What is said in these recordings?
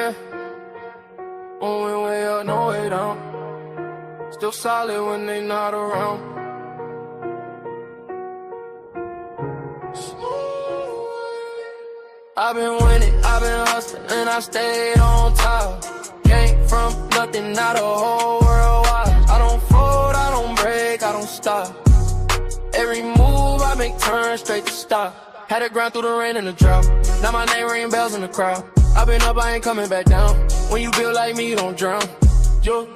yeah. Moving way up, no way down. Still solid when they not around. I've been winning, I've been hustling, and I stayed on top. Came from nothing, now the whole world watch. I don't fold, I don't break, I don't stop. Every move I make turn straight to stop. Had to grind through the rain and the drought. Now my name ring bells in the crowd. I've been up, I ain't coming back down. When you build like me, you don't drown. Yo,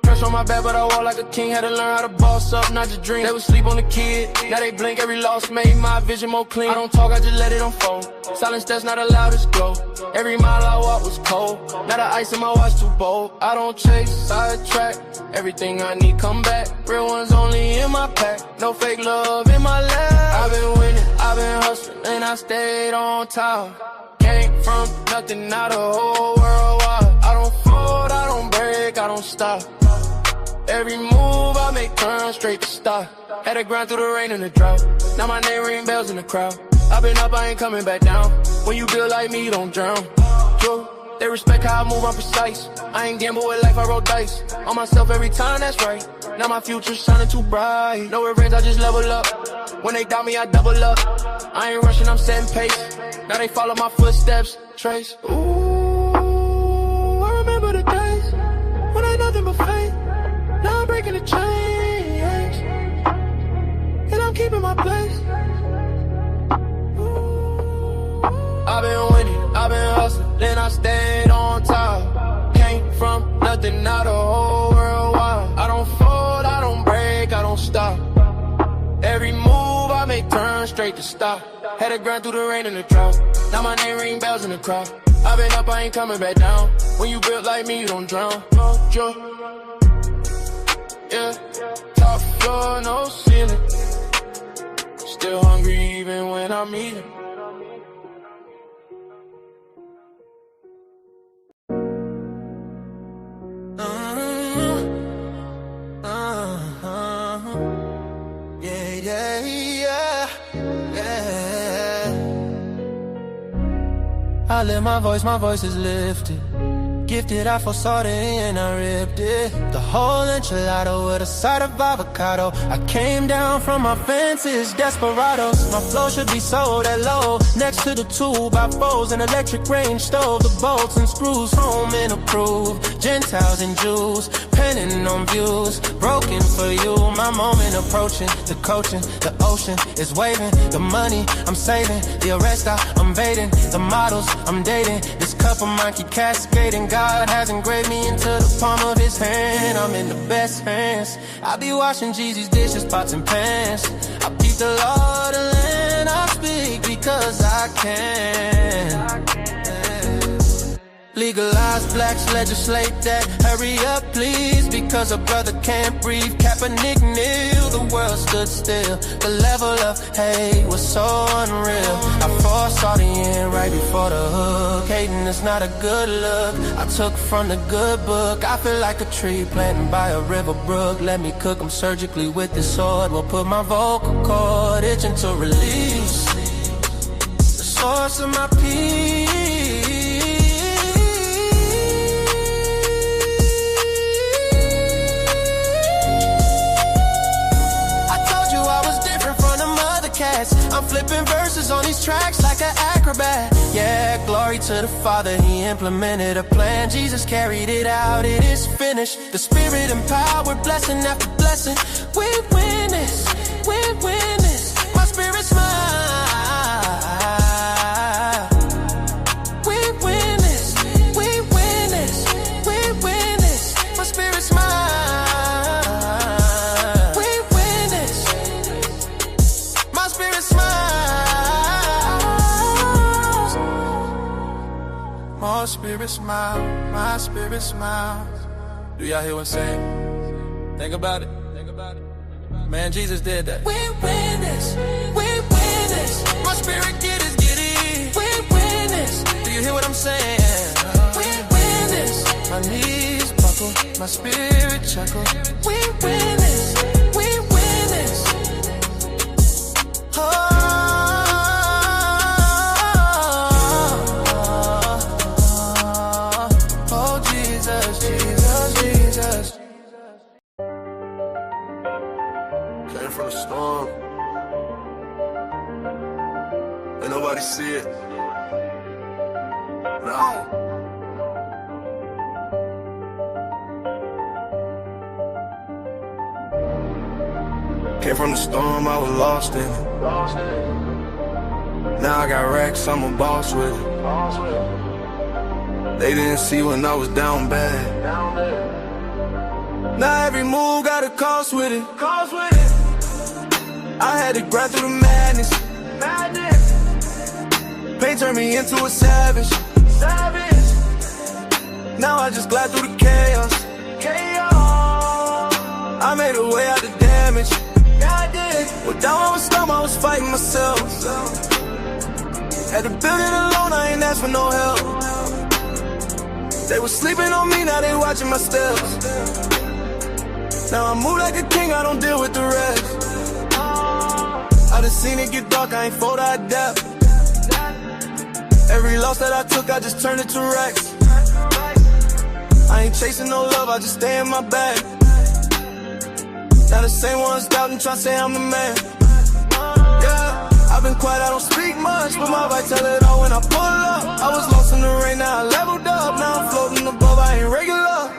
pressure on my back, but I walk like a king. Had to learn how to boss up, not just dream. They would sleep on the kid, now they blink. Every loss made my vision more clean. I don't talk, I just let it unfold. Silence that's not allowed to go. Every mile I walk was cold. Now the ice in my watch too bold. I don't chase, sidetrack. Everything I need come back. Real ones only in my pack. No fake love in my lap. I've been winning, I've been hustling, and I stayed on top. Came from nothing, now the whole world watch. I don't fold, I don't break, I don't stop. Every move I make turn straight to stop. Had to grind through the rain and the drought. Now my name ring bells in the crowd. I've been up, I ain't coming back down. When you build like me, you don't drown. Yo, they respect how I move, I'm precise. I ain't gamble with life, I roll dice. On myself every time, that's right. Now my future's shining too bright. No revenge, I just level up. When they doubt me, I double up. I ain't rushing, I'm setting pace. Now they follow my footsteps, trace. Ooh, I remember the days when ain't nothing but faith. Now I'm breaking the chains, and I'm keeping my place. I've been winning, I've been hustling, then I stayed on top. Came from nothing, now the whole world wild. I don't fold, I don't break, I don't stop. Every move I make turn straight to stop. Had to grind through the rain and the drought. Now my name ring bells in the crowd. I've been up, I ain't coming back down. When you built like me, you don't drown. No joke. Yeah, top floor, no ceiling. Still hungry even when I'm eating. I lift my voice is lifted. Gifted, I foresaw it and I ripped it. The whole enchilada with a side of avocado. I came down from my fences, desperados. My flow should be sold at low. Next to the 2x4s, an electric range stove. The bolts and screws, home and approved. Gentiles and Jews, penning on views. Broken for you, my moment approaching. The coaching, the ocean is waving. The money I'm saving, the arrest I'm evading. The models I'm dating, this cup of mine keep cascading. God has engraved me into the palm of his hand. I'm in the best hands. I be washing Jeezy's dishes, pots and pans. I keep the law, the land. I speak because I can. Legalize blacks, legislate that. Hurry up, please, because a brother can't breathe. Kaepernick kneel, the world stood still. The level of hate was so unreal. I foresaw the end right before the hook. Hating is not a good look. I took from the good book. I feel like a tree planted by a river brook. Let me cook them surgically with this sword. Will put my vocal cord itching to release the source of my peace. I'm flipping verses on these tracks like an acrobat. Yeah, glory to the Father, he implemented a plan. Jesus carried it out, it is finished. The Spirit empowered, blessing after blessing. We win this, we win this. My spirit's mine. We win this, we win this, we win this. My spirit's mine. My spirit smile, my spirit smiles. Do y'all hear what I'm saying? Think about it. Think about it. Man, Jesus did that. We win this. We win this. My spirit get it. We win this. Do you hear what I'm saying? We win this. My knees buckle, my spirit chuckle. We win this. We win this. Oh. Came from the storm, I was lost in it. Now I got racks, I'm a boss with it. They didn't see when I was down bad. Now every move got a cost with it. I had to grind through the madness. Pain turned me into a savage. Now I just glide through the chaos. I made a way out the damage. Well, down I was storm, I was fighting myself. Had to build it alone, I ain't asked for no help. They was sleeping on me, now they watching my steps. Now I move like a king, I don't deal with the rest. I done seen it get dark, I ain't fold, I adapt. Every loss that I took, I just turned it to racks. I ain't chasing no love, I just stay in my bag. Now the same ones doubting, tryna say I'm the man. Yeah, I've been quiet, I don't speak much, but my vibe tell it all when I pull up. I was lost in the rain, now I leveled up. Now I'm floating above, I ain't regular.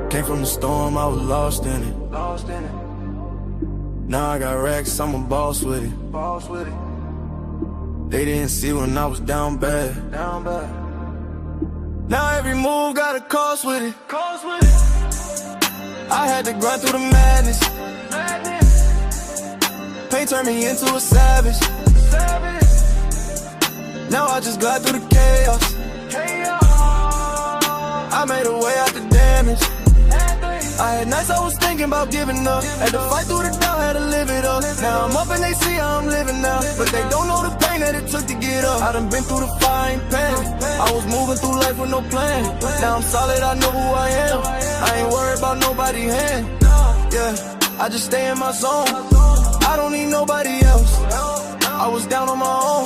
Came from the storm, I was lost in it. Now I got racks, I'm a boss with it. They didn't see when I was down bad. Now every move got a cost with it. I had to grind through the madness. Pain turned me into a savage. Now I just glide through the chaos. I made a way out the damage. I had nights I was thinking about giving up. Had to fight through the doubt, had to live it up. Now I'm up and they see how I'm living now, but they don't know the pain that it took to get up. I done been through the fire and pain. I was moving through life with no plan. Now I'm solid, I know who I am. I ain't worried about nobody's hand. Yeah, I just stay in my zone. I don't need nobody else. I was down on my own.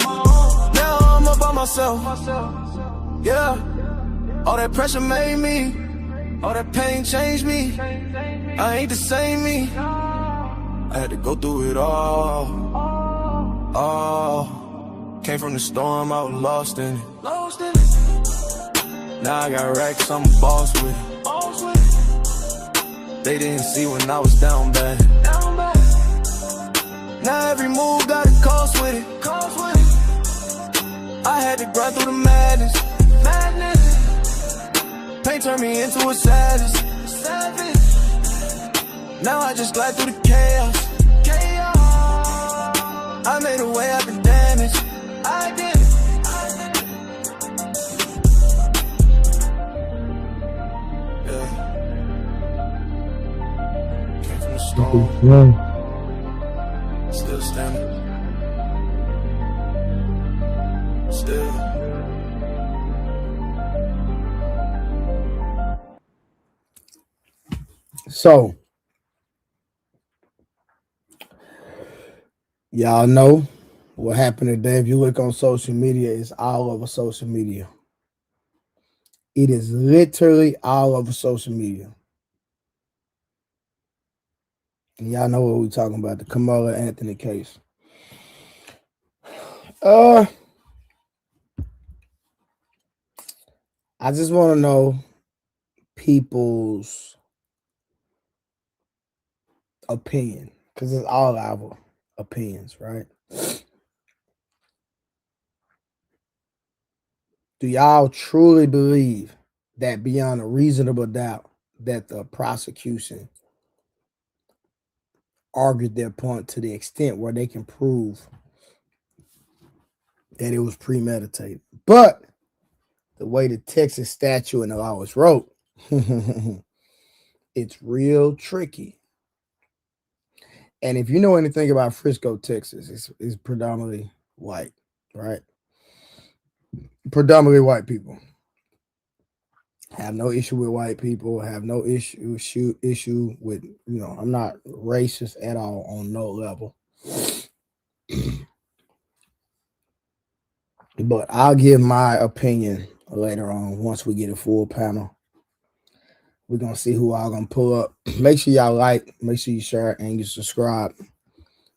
Now I'm up by myself. Yeah, all that pressure made me. All that pain changed me. I ain't the same me. I had to go through it all. Came from the storm, I was lost in it. Now I got racks, I'm a boss with it. They didn't see when I was down bad. Now every move got a cost with it. I had to grind through the madness. Pain turned me into a savage. Now I just glide through the chaos. I made a way out the damage. I did it. Yeah. Came from the storm. Still standing. Still. So, y'all know what happened today. If you look on social media, it's all over social media. It is literally all over social media. And y'all know what we're talking about, the Karmelo Anthony case. I just want to know people's opinion, because it's all our opinions, right? Do y'all truly believe that beyond a reasonable doubt that the prosecution argued their point to the extent where they can prove that it was premeditated? But the way the Texas statute and the law is wrote, it's real tricky. And if you know anything about Frisco, Texas, it's predominantly white, right? Predominantly white people. Have no issue with white people. Have no issue with, I'm not racist at all on no level. But I'll give my opinion later on once we get a full panel. We're going to see who all going to pull up. Make sure y'all like, make sure you share, and you subscribe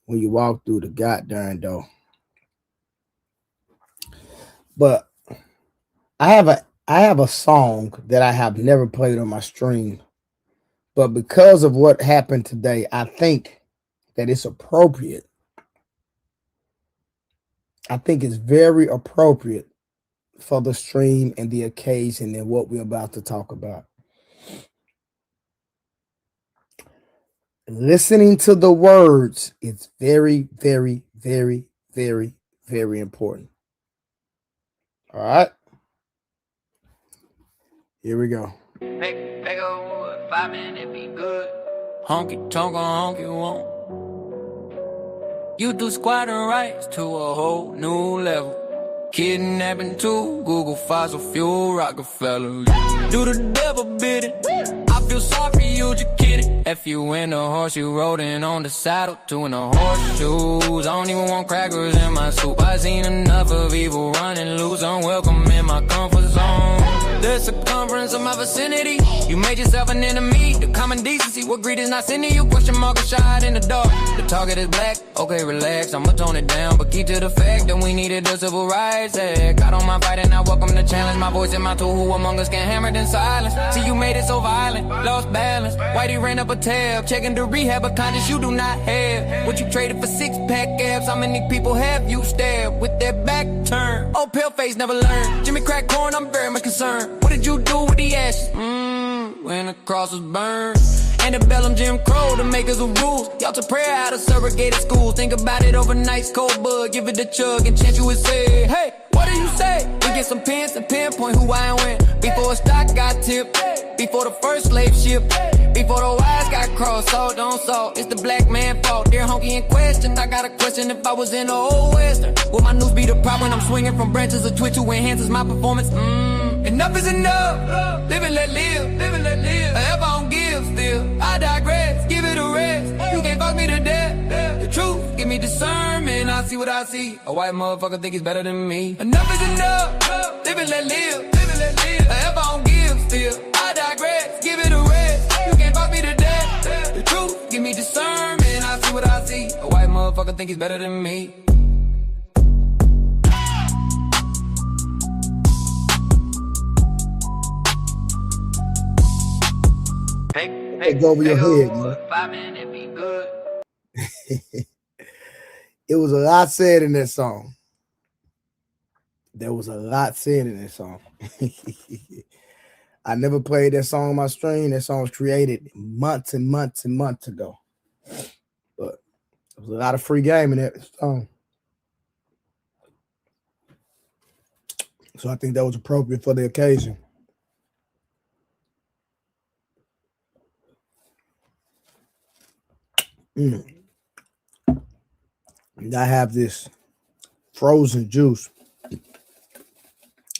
when you walk through the goddamn door. But I have a song that I have never played on my stream, but because of what happened today, I think that it's appropriate. I think it's very appropriate for the stream and the occasion and what we're about to talk about. Listening to the words is very, very, very, very, very important. All right. Here we go. Make a 5 minute be good. Honky tonk on honky won't. You do squatting rights to a whole new level. Kidnapping too, Google fossil fuel Rockefeller. Do the devil bidding. I feel sorry for you, just kidding. If you in the horse, you rolling on the saddle, two in the horseshoes. I don't even want crackers in my soup. I seen enough of evil running loose. Unwelcome in my comfort zone. The circumference of my vicinity. You made yourself an enemy. The common decency, what greed is not sending you. Question mark, a shot in the dark. The target is black. Okay, relax. I'ma tone it down, but keep to the fact that we needed a civil rights act. I don't mind fighting. I welcome the challenge. My voice and my tool. Who among us can hammer it in silence? See, you made it so violent. Lost balance. Whitey ran up a tab. Checking the rehab of conscience you do not have. What you traded for 6-pack abs? How many people have you stabbed with their back turned? Oh, pale face never learned. Jimmy crack corn, I'm very much concerned. What did you do with the ashes? When the cross was burned. Antebellum Jim Crow, the makers of rules. Y'all to prayer out of surrogated schools. Think about it overnight, cold bud. Give it a chug and chance you would say, hey, what do you say? We get some pins and pinpoint who I went. Before a stock got tipped. Before the first slave ship. Before the wires got crossed. Salt on salt, it's the black man fault. Dear honky in question, I got a question. If I was in the old western, would my news be the prop when I'm swinging from branches of Twitch who enhances my performance? Enough is enough. Live and let live. Live and let live. If I don't give still, I digress. Give it a rest. You can't fuck me to death. The truth, give me discernment. I see what I see. A white motherfucker think he's better than me. Enough is enough. Live and let live. Live and let live. If I don't give still, I digress. Give it a rest. You can't fuck me to death. The truth, give me discernment. I see what I see. A white motherfucker think he's better than me. Take over your head, man. 5 minute be good. It was a lot said in that song. There was a lot said in that song. I never played that song on my stream. That song was created months and months and months ago. But there was a lot of free game in that song. So I think that was appropriate for the occasion. And I have this frozen juice.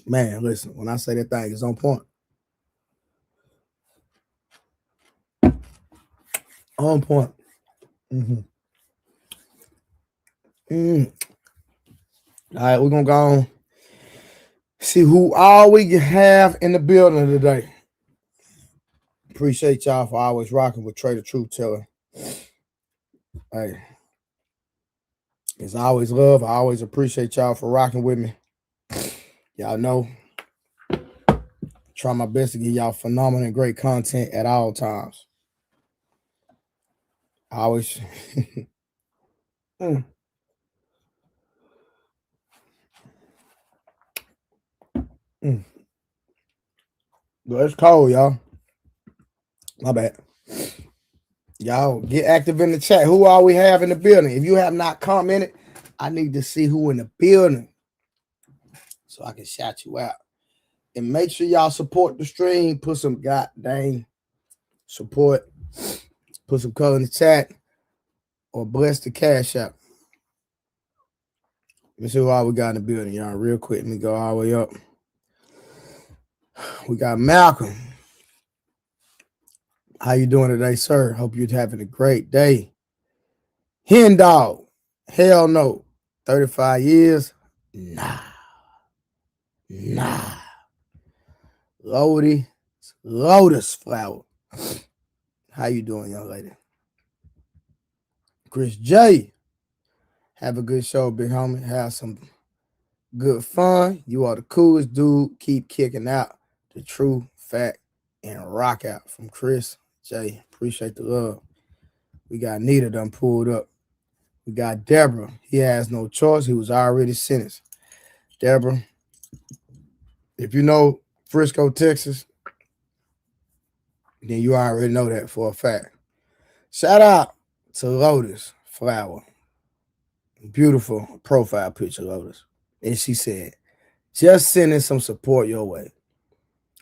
Man, listen, when I say that thing is on point. On point. All right, we're going to go on. See who all we have in the building today. Appreciate y'all for always rocking with Trader Truth Teller. Hey, it's always love. I always appreciate y'all for rocking with me. Y'all know, try my best to give y'all phenomenal and great content at all times. I always. But it's cold, y'all. My bad. Y'all get active in the chat. Who all we have in the building? If you have not commented, I need to see who in the building so I can shout you out. And make sure y'all support the stream. Put some goddamn support. Put some color in the chat or bless the cash app. Let me see who all we got in the building, y'all. Real quick, let me go all the way up. We got Malcolm. How you doing today, sir? Hope you're having a great day. Hen Dog. Hell no. 35 years? Nah. Lotus Flower. How you doing, young lady? Chris J. Have a good show, big homie. Have some Good fun. You are the coolest dude. Keep kicking out the true fact and rock out from Chris J. Appreciate the love. We got Nita done pulled up. We got Deborah. He has no choice. He was already sentenced. Deborah, if you know Frisco, Texas, then you already know that for a fact. Shout out to Lotus Flower. Beautiful profile picture, Lotus. And she said, just sending some support your way.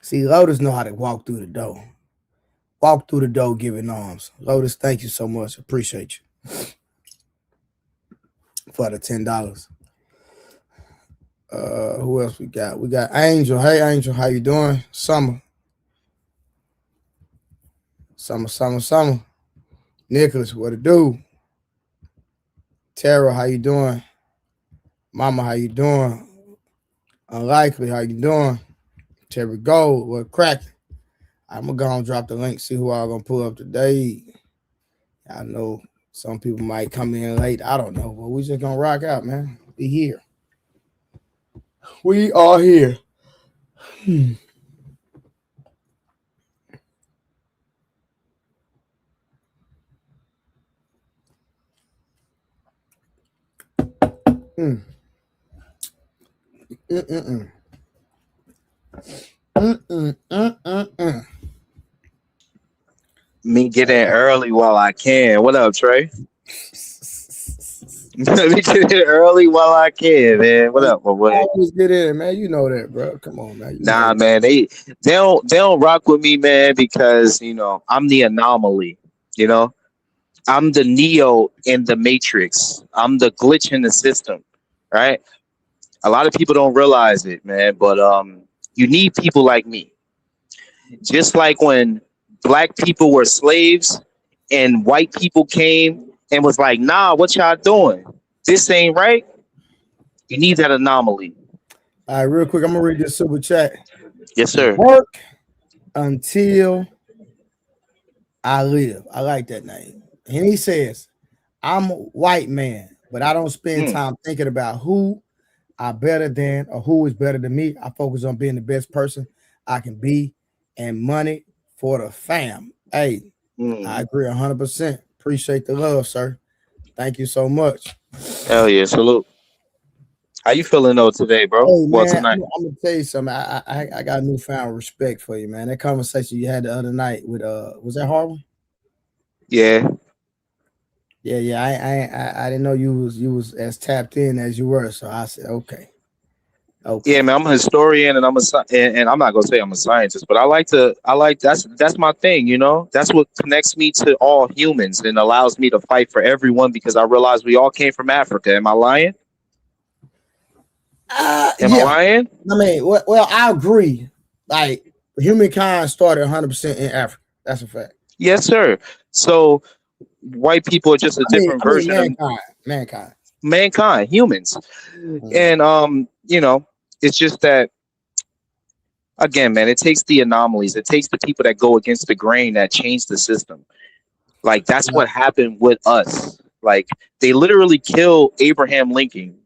See, Lotus know how to walk through the door. Walk through the door giving arms. Lotus, thank you so much. Appreciate you for the $10. Who else we got? We got Angel. Hey, Angel, how you doing? Summer. Nicholas, what it do? Tara, how you doing? Mama, how you doing? Unlikely, how you doing? Terry Gold, what cracking? I'm gonna go and drop the link, see who I'm gonna pull up today. I know some people might come in late. I don't know, but we just gonna rock out, man. We here. We are here. Mm. Mm-mm-mm. Mm-mm-mm-mm-mm. Me get in early while I can. What up, Trey? Let me get in early while I can, man. What up, my boy? Always get in, man. You know that, bro. Come on, man. You know Nah, man, they don't rock with me, man, because I'm the anomaly. You know, I'm the Neo in the Matrix. I'm the glitch in the system, right? A lot of people don't realize it, man, but you need people like me. Just like when black people were slaves and white people came and was like, nah, what y'all doing? This ain't right. You need that anomaly. All right, real quick, I'm gonna read this super chat. Yes, sir. Work until I live. I like that name. And he says, I'm a white man, but I don't spend Mm, time thinking about who I better than or who is better than me. I focus on being the best person I can be and money for the fam. Hey, I mm. agree 100%. Appreciate the love, sir. Thank you so much. Hell yeah, salute. How you feeling though today, bro? Hey Well, man, tonight. I'm gonna tell you something. I got newfound respect for you, man. That conversation you had the other night with was that Harlem? Yeah, Yeah. I didn't know you was as tapped in as you were. So I said, yeah, okay. man. I'm a historian, and and I'm not gonna say I'm a scientist, but that's my thing. That's what connects me to all humans and allows me to fight for everyone because I realize we all came from Africa. Am I lying? Am I Yeah. lying? I mean, well, I agree. Like humankind started 100% in Africa. That's a fact. Yes, sir. So white people are just a different I mean, version of mankind. mankind, humans, Mm. and it's just that again, man. It takes the anomalies. It takes the people that go against the grain that change the system. Like that's Yeah, what happened with us. Like they literally killed Abraham Lincoln,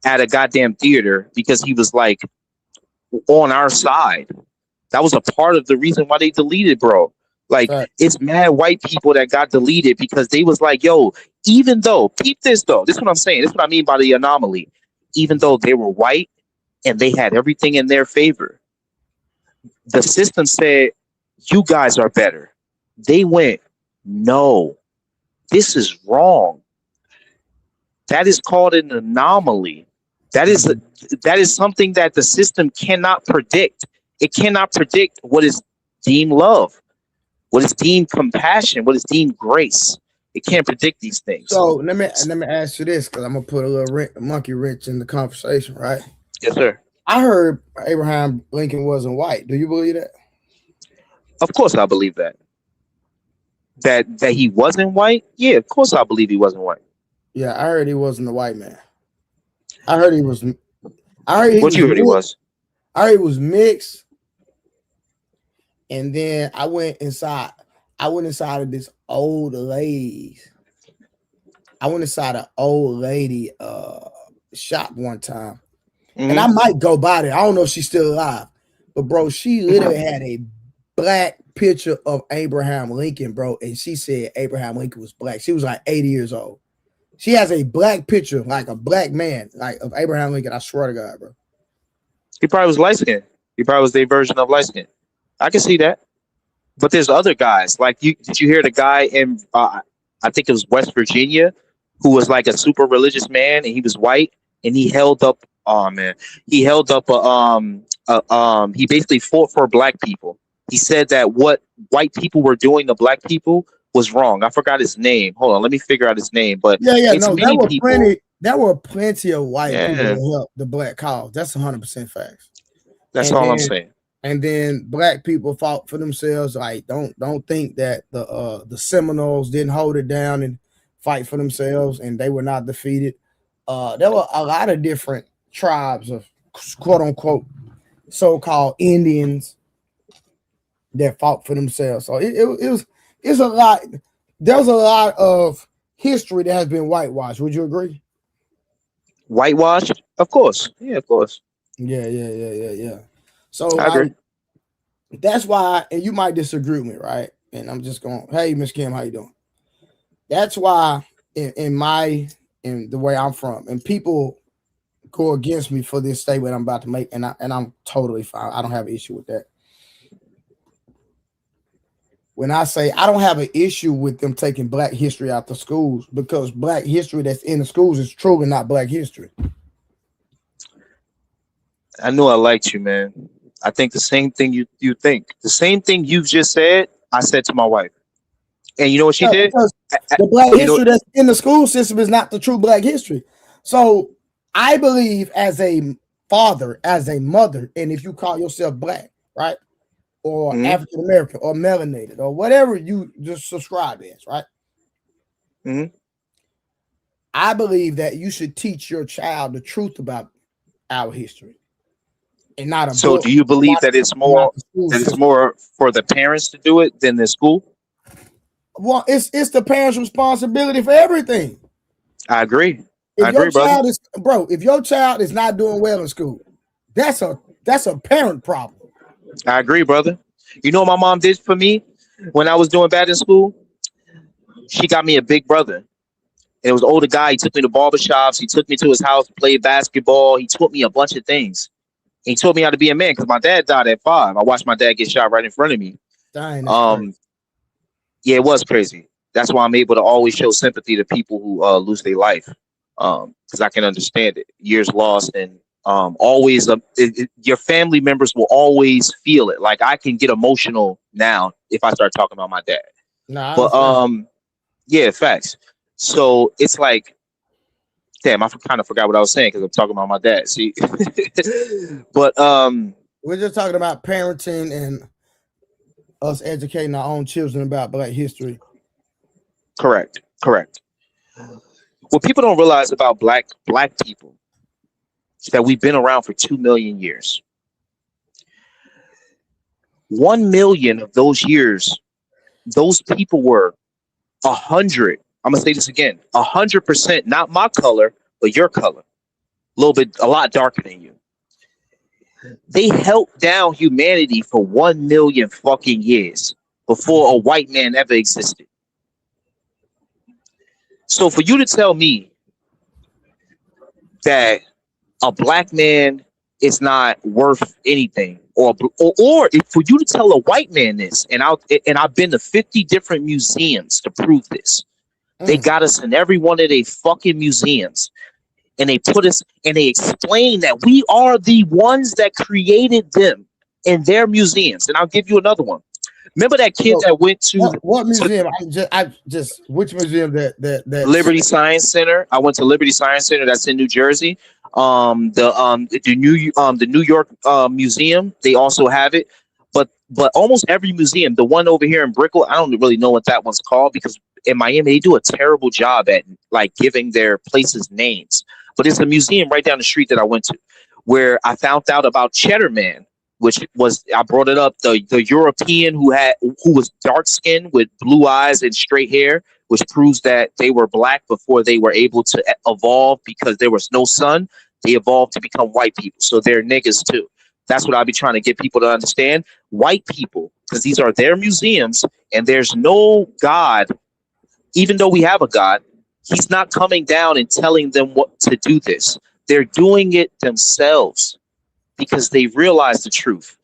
at a goddamn theater because he was like on our side. That was a part of the reason why they deleted, bro. Like fact. it's mad white people that got deleted because they was like, yo, even though peep this though, this is what I'm saying. This is what I mean by the anomaly. Even though they were white and they had everything in their favor, the system said, you guys are better. They went, no, this is wrong. That is called an anomaly. That is Mhm. that is something that the system cannot predict. It cannot predict what is deemed love, what is deemed compassion, what is deemed grace. It can't predict these things. So let me ask you this, because I'm gonna put a little monkey wrench in the conversation, right? Yes, sir. I heard Abraham Lincoln wasn't white. Do you believe that? Of course, I believe that. That he wasn't white. Yeah, of course, I believe he wasn't white. Yeah, I heard he wasn't a white man. I heard he was. I heard he What was you heard he mixed. was? I heard he was mixed, and then I went inside. I went inside of this old lady. I went inside an old lady shop one time, and I Hmm. might go by there. I don't know if she's still alive, but bro, she literally had a black picture of Abraham Lincoln, bro, and she said Abraham Lincoln was black. She was like 80 years old. She has a black picture, like a black man, like of Abraham Lincoln. I swear to God, bro. He probably was light skinned. He probably was their version of light skinned. I can see that. But there's other guys. Like you, did you hear the guy in? I think it was West Virginia, who was like a super religious man, and he was white, and he held up. Oh man, he held up he basically fought for black people. He said that what white people were doing to black people was wrong. I forgot his name. Hold on, let me figure out his name. But Yeah, it's no, many people. there were plenty of white people Yeah, to help the black cause. That's 100% facts. that's And all I'm then saying. black people fought for themselves. Like don't think that the Seminoles didn't hold it down and fight for themselves and they were not defeated. There were a lot of different tribes of quote unquote so-called Indians that fought for themselves. So it's a lot. There's a lot of history that has been whitewashed. Would you agree? Whitewashed, of course. Yeah, of course. Yeah. So I agree. like that's why, and you might disagree with me, right? And I'm just going, hey, Miss Kim, how you doing? That's why in the way I'm from, and people go against me for this statement I'm about to make, and I'm totally fine. I don't have an issue with that. When I say I don't have an issue with them taking black history out the schools, because black history that's in the schools is truly not black history. I knew I liked you, man. I think the same thing you think. The same thing you've just said, I said to my wife. And you know what she Yeah, did? because the black You know, history that's in the school system is not the true black history. So I believe as a father, as a mother, and if you call yourself black, right? Or mhm, African American or melanated or whatever you just subscribe as, right? mhm. I believe that you should teach your child the truth about our history and not a So book, do you believe that not the school it's system. more for the parents to do it than the school? Well, it's the parents' responsibility for everything. I agree. I If your agree, brother. child is if your child is not doing well in school, that's a parent problem. I agree, brother. You know what my mom did for me when I was doing bad in school? She got me a big brother. And it was an older guy. He took me to barbershops. He took me to his house to play basketball. He taught me a bunch of things. And he taught me how to be a man because my dad died at 5. I watched my dad get shot right in front of me. Dang, that's crazy. Um, yeah, it was crazy. That's why I'm able to always show sympathy to people who lose their life, because I can understand it. Years lost, and always your family members will always feel it. Like I can get emotional now if I start talking about my dad. Nah, I But understand. yeah, facts. So it's like, damn, I kind of forgot what I was saying because I'm talking about my dad. See, but We're just talking about parenting and us educating our own children about black history. correct, correct. What people don't realize about black people is that we've been around for 2 million years. 1 million of those years, those people were 100. I'm gonna say this again: 100%, not my color, but your color. A lot darker than you. They held down humanity for 1 million fucking years before a white man ever existed. So for you to tell me that a black man is not worth anything, or if for you to tell a white man this, I've been to 50 different museums to prove this. They got us in every one of their fucking museums, and they put us and they explain that we are the ones that created them in their museums. And I'll give you another one. Remember that kid So that went to what museum? I just which museum that Liberty Science Center? I went to Liberty Science Center. That's in New Jersey. The New York Museum. They also have it. But almost every museum, the one over here in Brickell, I don't really know what that one's called because in Miami they do a terrible job at like giving their places names. But it's a museum right down the street that I went to, where I found out about Cheddar Man, which was I brought it up the European who was dark skinned with blue eyes and straight hair, which proves that they were black before they were able to evolve because there was no sun. They evolved to become white people. So they're niggas too. That's what I'll be trying to get people to understand. White people, because these are their museums and there's no God, even though we have a God, he's not coming down and telling them what to do this. They're doing it themselves because they realize the truth.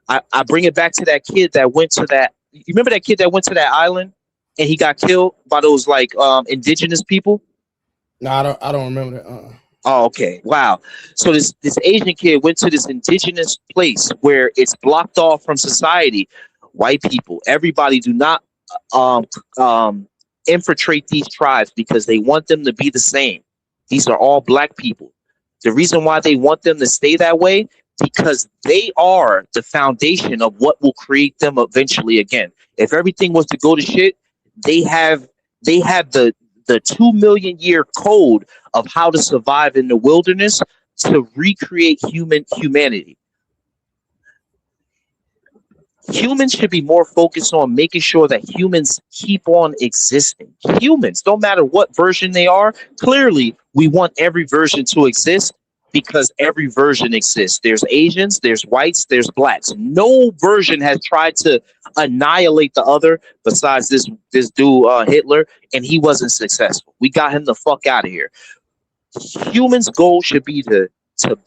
I bring it back to that kid that went to that. You remember that kid that went to that island and he got killed by those like indigenous people? No, I don't remember that. Oh, okay. Wow. So this Asian kid went to this indigenous place where it's blocked off from society. White people, everybody, do not um, um, infiltrate these tribes because they want them to be the same. These are all black people. The reason why they want them to stay that way because they are the foundation of what will create them eventually again. If everything was to go to shit, they have the 2 million year code of how to survive in the wilderness to recreate humanity. Humans should be more focused on making sure that humans keep on existing. Humans, no matter what version they are, clearly we want every version to exist because every version exists. There's Asians, there's whites, there's blacks. No version has tried to annihilate the other besides this dude Hitler, and he wasn't successful. We got him the fuck out of here. Humans' goal should be to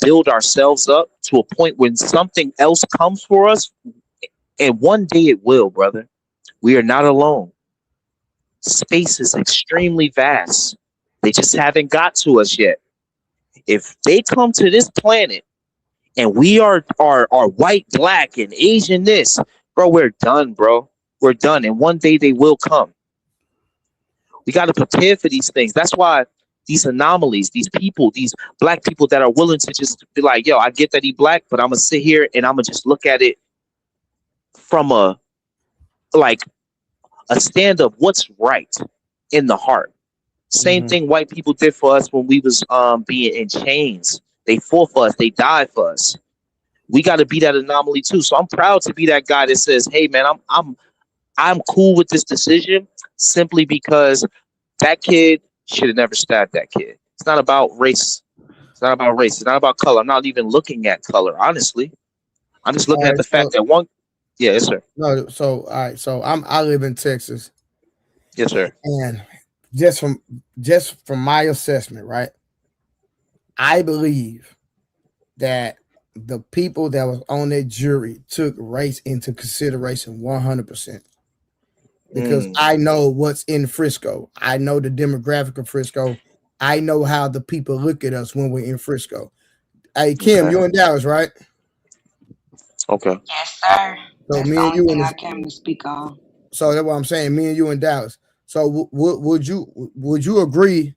build ourselves up to a point when something else comes for us. And one day it will, brother. We are not alone. Space is extremely vast. They just haven't got to us yet. If they come to this planet and we are white, black, and Asian this, bro, we're done, bro. We're done. And one day they will come. We got to prepare for these things. That's why these anomalies, these people, these black people that are willing to just be like, yo, I get that he black, but I'm going to sit here and I'm going to just look at it from a stand of what's right in the heart. Same thing white people did for us when we was being in chains. They fought for us. They died for us. We got to be that anomaly too. So I'm proud to be that guy that says, "Hey man, I'm cool with this decision simply because that kid should have never stabbed that kid. It's not about race. It's not about race. It's not about color. I'm not even looking at color, honestly. I'm just looking at the fact that one. Yeah, yes, sir. No, so all right, so I live in Texas, Yes, sir. and just from my assessment, right, I believe that the people that was on that jury took race into consideration 100%. Because I know what's in Frisco. I know the demographic of Frisco. I know how the people look at us when we're in Frisco. Hey, Kim, you in Dallas, right? Okay. Yes, sir. So That's me the and only you thing in I came to speak on. so that's what I'm saying. Me and you in Dallas. So would you agree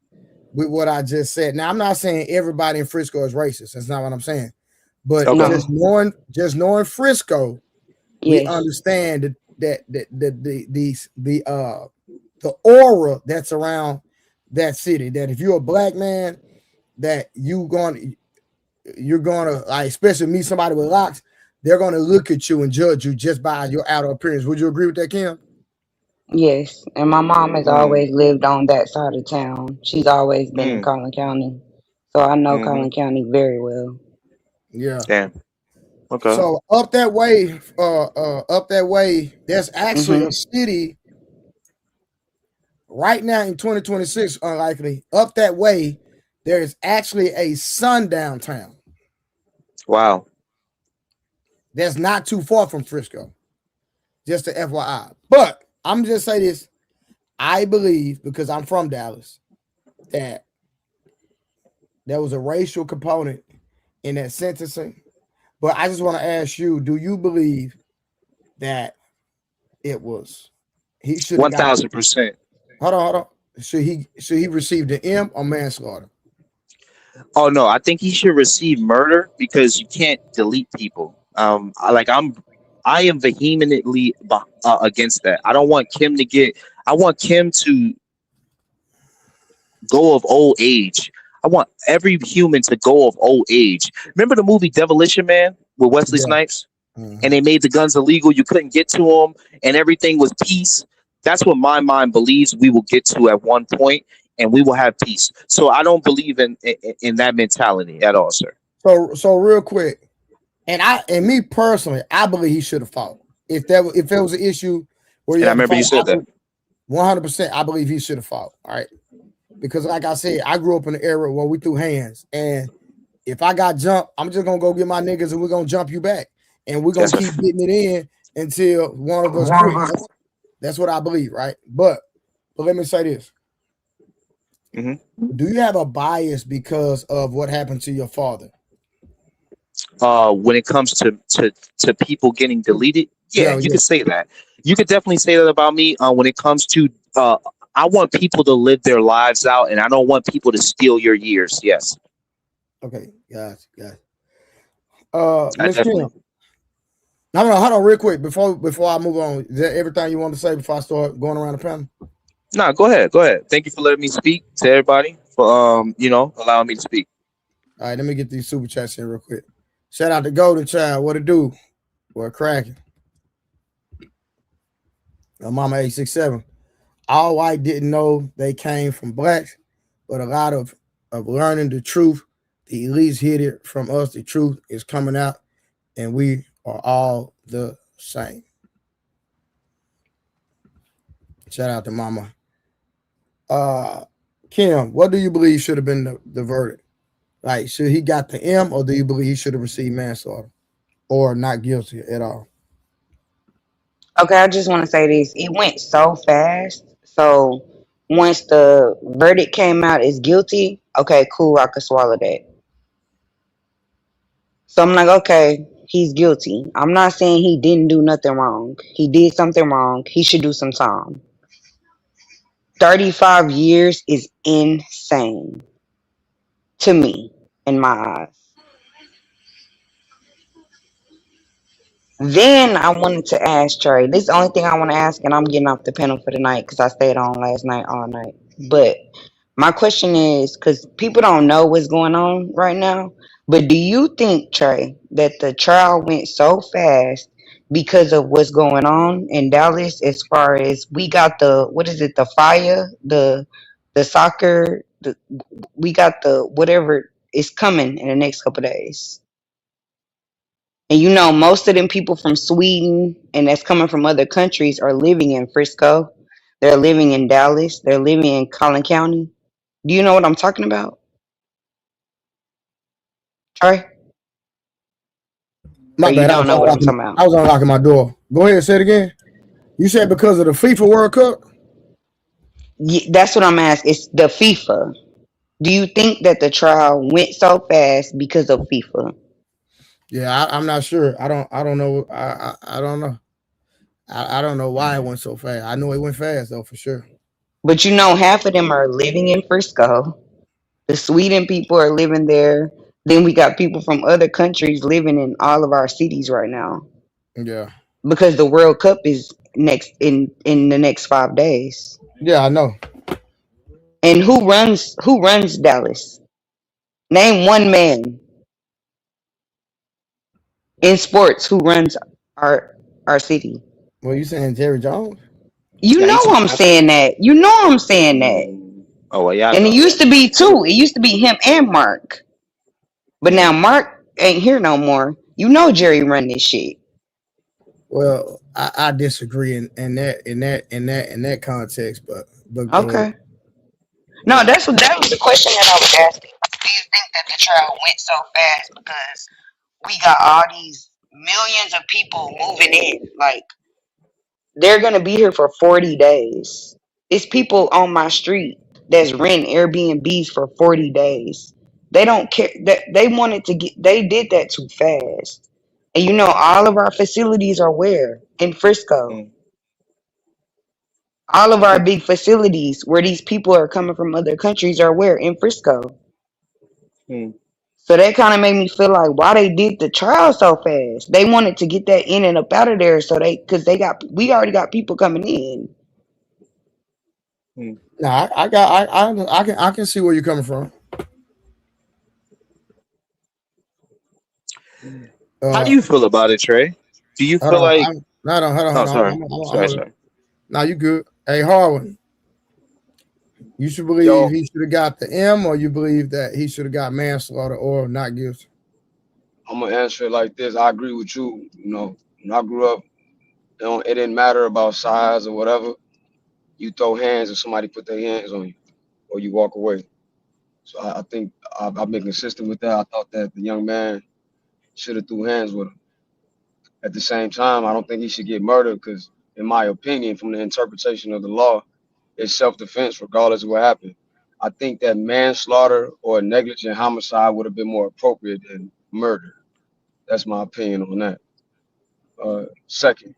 with what I just said? Now I'm not saying everybody in Frisco is racist. That's not what I'm saying. But Okay. just knowing Frisco, we Yes. understand that the aura that's around that city. That if you're a black man, that you're gonna like, especially meet somebody with locks, they're gonna look at you and judge you just by your outer appearance. Would you agree with that, Kim? Yes. And my mom has always lived on that side of town. She's always been in Collin County. So I know Collin County very well. Yeah. Damn. Okay. So up that way, there's actually a city right now in 2026, unlikely. Up that way, there is actually a sundown town Wow. that's not too far from Frisco. Just to FYI. But I'm just say this. I believe, because I'm from Dallas, that there was a racial component in that sentencing. But I just want to ask you, do you believe that it was he should have 1,000%. Hold on. Should he receive the M or manslaughter? Oh no, I think he should receive murder because you can't delete people. I am vehemently against that. I don't want Kim to get. I want Kim to go of old age. I want every human to go of old age. Remember the movie Demolition Man with Wesley Snipes? And they made the guns illegal. You couldn't get to them, and everything was peace. That's what my mind believes we will get to at one point, and we will have peace. So I don't believe in that mentality at all, sir. So real quick, and me personally, I believe he should have fought. If there was an issue where he And I had to remember fight, you said that. 100%, I believe he should have fought. All right, because like I said, I grew up in an era where we threw hands, and if I got jumped, I'm just gonna go get my niggas, and we're gonna jump you back, and we're gonna Yes, sir. keep getting it in until one of us quit. That's what I believe, right? But let me say this: Hmm. do you have a bias because of what happened to your father? When it comes to people getting deleted, yeah, Yeah, you yeah. could say that. You could definitely say that about me. When it comes to, I want people to live their lives out, and I don't want people to steal your years. Yes, Okay, guys. I Miss Kim. definitely. No, hold on, real quick before I move on. Is that everything you want to say before I start going around the panel? No, go ahead, go ahead. Thank you for letting me speak to everybody for allowing me to speak. All right, let me get these super chats in real quick. Shout out to Golden Child. What it do? What cracking? Mama 867. All white didn't know they came from blacks, but a lot of learning the truth. The elites hid it from us. The truth is coming out, and we are all the same. Shout out to Mama. Kim, what do you believe should have been the verdict? Like, should he got the M, or do you believe he should have received manslaughter or not guilty at all? Okay, I just want to say this. It went so fast. So once the verdict came out as guilty, okay, cool, I could swallow that. So I'm like, okay, he's guilty. I'm not saying he didn't do nothing wrong. He did something wrong. He should do some time. 35 years is insane to me in my eyes. Then I wanted to ask Trey. This is the only thing I want to ask, and I'm getting off the panel for the night because I stayed on last night all night. But my question is, because people don't know what's going on right now, but do you think, Trey, that the trial went so fast because of what's going on in Dallas? As far as we got the what is it, the fire, the soccer, we got the whatever is coming in the next couple of days. And most of them people from Sweden and that's coming from other countries are living in Frisco. They're living in Dallas. They're living in Collin County. Do you know what I'm talking about? Trey? Or My you bad. don't know what I'm talking about? I was unlocking my door. Go ahead, say it again. You said because of the FIFA World Cup? Yeah, that's what I'm asking. It's the FIFA. Do you think that the trial went so fast because of FIFA? Yeah, I'm not sure. I don't know. I don't know. I don't know why it went so fast. I know it went fast though for sure. But half of them are living in Frisco. The Sweden people are living there. Then we got people from other countries living in all of our cities right now Yeah. because the World Cup is next in the next 5 days. Yeah, I know. And who runs Dallas? Name one man in sports who runs our city. Well, you saying Jerry Jones? You Yeah, know he's I'm saying that. You know I'm saying that. Oh well, yeah, I And it know. used to be two. It used to be him and Mark. But now Mm, Mark ain't here no more. Jerry run this shit. Well, I disagree in that context, but go ahead. Okay. No, that was the question that I was asking. Do you think that the trial went so fast because we got all these millions of people moving in? Like they're gonna be here for 40 days. It's people on my street that's renting Airbnbs for 40 days. They don't care that they wanted to get they did that too fast. And all of our facilities are where? In Frisco. mm, All of our big facilities where these people are coming from other countries are where? In Frisco. mm, So that kind of made me feel like why they did the trial so fast. They wanted to get that in and up out of there, so because we already got people coming in. mm. No, I can see where you're coming from. How do Uh, you feel about it, Trey? Do you hold feel on. like? Hold on. Oh, Hold on. sorry, sorry, sorry. No, you good. Hey, Harlan, you should believe Yo, he should have got the M, or you believe that he should have got manslaughter or not guilty? I'm gonna answer it like this. I agree with you. When I grew up, it didn't matter about size or whatever. You throw hands and somebody put their hands on you, or you walk away. So I think I've been consistent with that. I thought that the young man should have threw hands with him. At the same time, I don't think he should get murdered because, in my opinion, from the interpretation of the law, it's self-defense regardless of what happened. I think that manslaughter or negligent homicide would have been more appropriate than murder. That's my opinion on that. Second,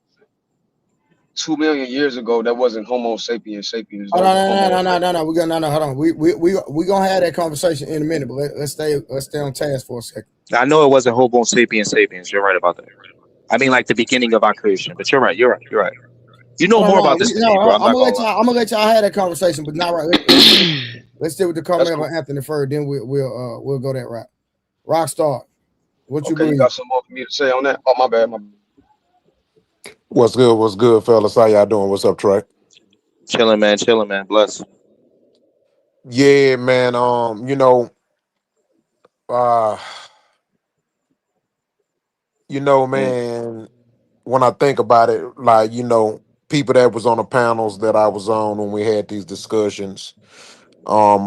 2 million years ago, that wasn't Homo sapiens sapiens. Oh, That no, was a no, Homo no, no, erectus. no, no. We got no, no. Hold on. We gonna have that conversation in a minute, but let's stay on task for a second. I know it wasn't Homo sapiens sapiens. You're right about that. I mean, like the beginning of our creation. But you're right. You're right. You're right. You know Hold on, more no, about this than me, bro. I'm I'm not gonna gonna let lie. y'all. I'm gonna let y'all have that conversation, but not right. Let's deal with the That's Carmelo cool. Anthony first. Then we'll go that route. Rockstar, what you Okay, you believe? got some more for me to say on that? Oh, my bad. My What's good? What's good, fellas? How y'all doing? What's up, Trey? Chilling, man. Chilling, man. Bless. Yeah, man. Uh, Mm, man, when I think about it, like, people that was on the panels that I was on when we had these discussions,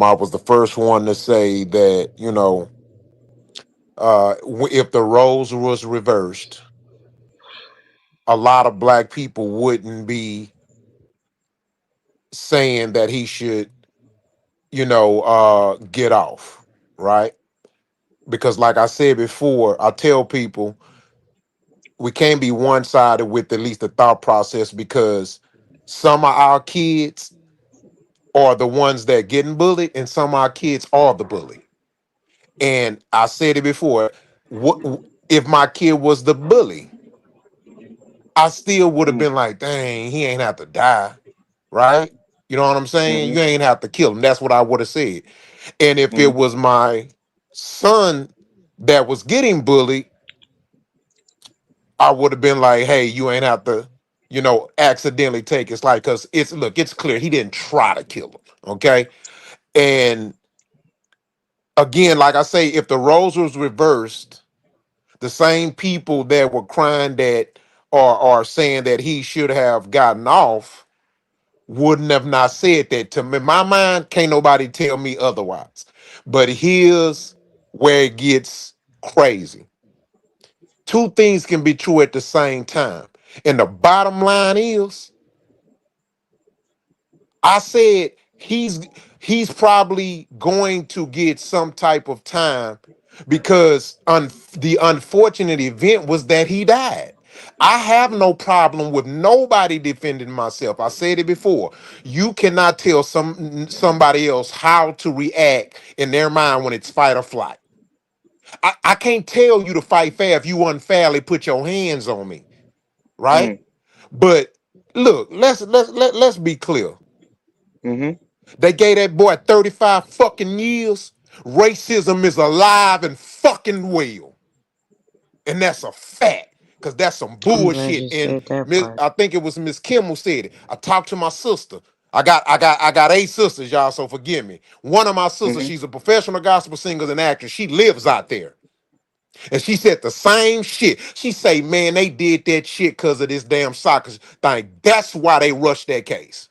I was the first one to say that, if the roles was reversed, a lot of black people wouldn't be saying that he should, get off, right? Because like I said before, I tell people we can't be one-sided with at least the thought process because some of our kids are the ones that getting bullied and some of our kids are the bully. And I said it before, what if my kid was the bully? I still would have mm, been like, dang, he ain't have to die, right? You know what I'm saying? mm-hmm, You ain't have to kill him. That's what I would have said. And if it mm-hmm, was my son that was getting bullied, I would have been like, hey, you ain't have to, accidentally take his life. Cause it's clear he didn't try to kill him. Okay. And again, like I say, if the roles was reversed, the same people that were crying that are saying that he should have gotten off wouldn't have not said that to me. In my mind, can't nobody tell me otherwise. But here's where it gets crazy. Two things can be true at the same time. And the bottom line is, I said he's probably going to get some type of time because the unfortunate event was that he died. I have no problem with nobody defending myself. I said it before. You cannot tell somebody else how to react in their mind when it's fight or flight. I can't tell you to fight fair if you unfairly put your hands on me, right? mm, But look, let's be clear. mm-hmm. They gave that boy 35 fucking years. Racism is alive and fucking well. And that's a fact. Cause that's some I'm glad bullshit. you And said that part. I think it was Miss Kimmel said it. I talked to my sister. I got 8 sisters, y'all, so forgive me. One of my sisters, Mm-hmm. she's a professional gospel singer and actress. She lives out there. And she said the same shit. She say, man, they did that shit because of this damn soccer thing. That's why they rushed that case.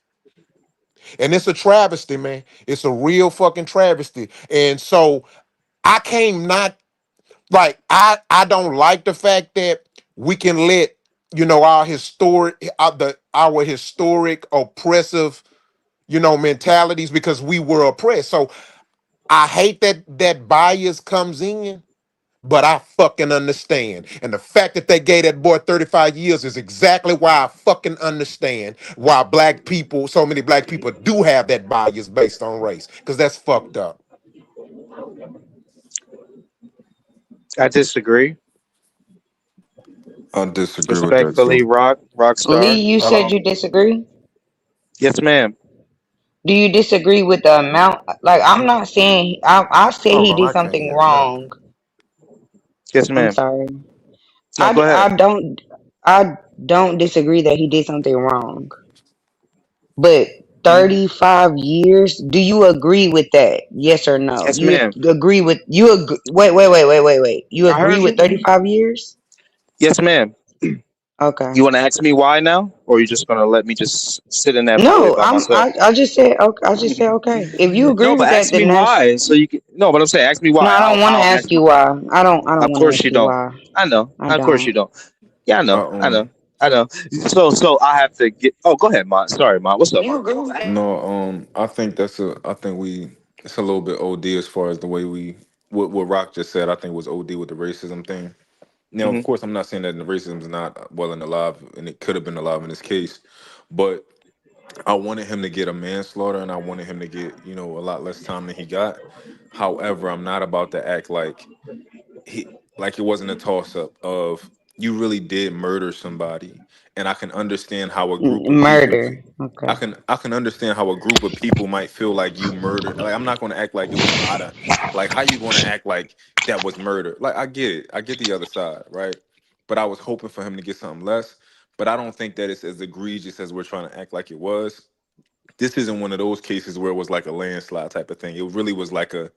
And it's a travesty, man. It's a real fucking travesty. And so I came not like I don't like the fact that we can let our historic oppressive mentalities because we were oppressed. So I hate that bias comes in. But I fucking understand. And the fact that they gave that boy 35 years is exactly why I fucking understand why so many black people do have that bias based on race. Because that's fucked up. I disagree. I disagree with that too. Respectfully, Lee, Rockstar. you said you disagree. Yes, ma'am. Do you disagree with the amount? Like, I'm not saying I said Hold he on, did I can't something hear nothing. wrong. Yes, I'm ma'am. sorry. No, go ahead. I don't disagree that he did something wrong. But Mhm. 35 years, do you agree with that? Yes or no? Yes, ma'am. Wait. You I agree heard with you. 35 years? Yes, ma'am. Okay. You want to ask me why now, or you just gonna let me just sit in that void No, by myself? I just said okay. I just said okay. If you agree No, with but that, ask me then that's why, so you can. No, but I'm saying, ask me no. why. I don't want to I'll ask ask you my. why. I don't Of want to course ask you you don't. why. I know. I Of course you don't. don't. Yeah, I know. I I know. I know. So I have to get. Oh, go ahead, Mont. Sorry, Mont. What's up, Mont? no, I think I think it's a little bit OD as far as the way what Rock just said. I think was OD with the racism thing. Now, of Hmm. course, I'm not saying that the racism is not well and alive, and it could have been alive in this case, but I wanted him to get a manslaughter, and I wanted him to get a lot less time than he got. However, I'm not about to act he like it wasn't a toss up of you really did murder somebody, and I can understand how a group of people Murder. Okay. I can understand how a group of people might feel like you murdered. Like I'm not going to act like it was out of like how you going to act like that was murder. Like I get it, I get the other side, right? But I was hoping for him to get something less. But I don't think that it's as egregious as we're trying to act like it was. This isn't one of those cases where it was like a landslide type of thing. It really was like a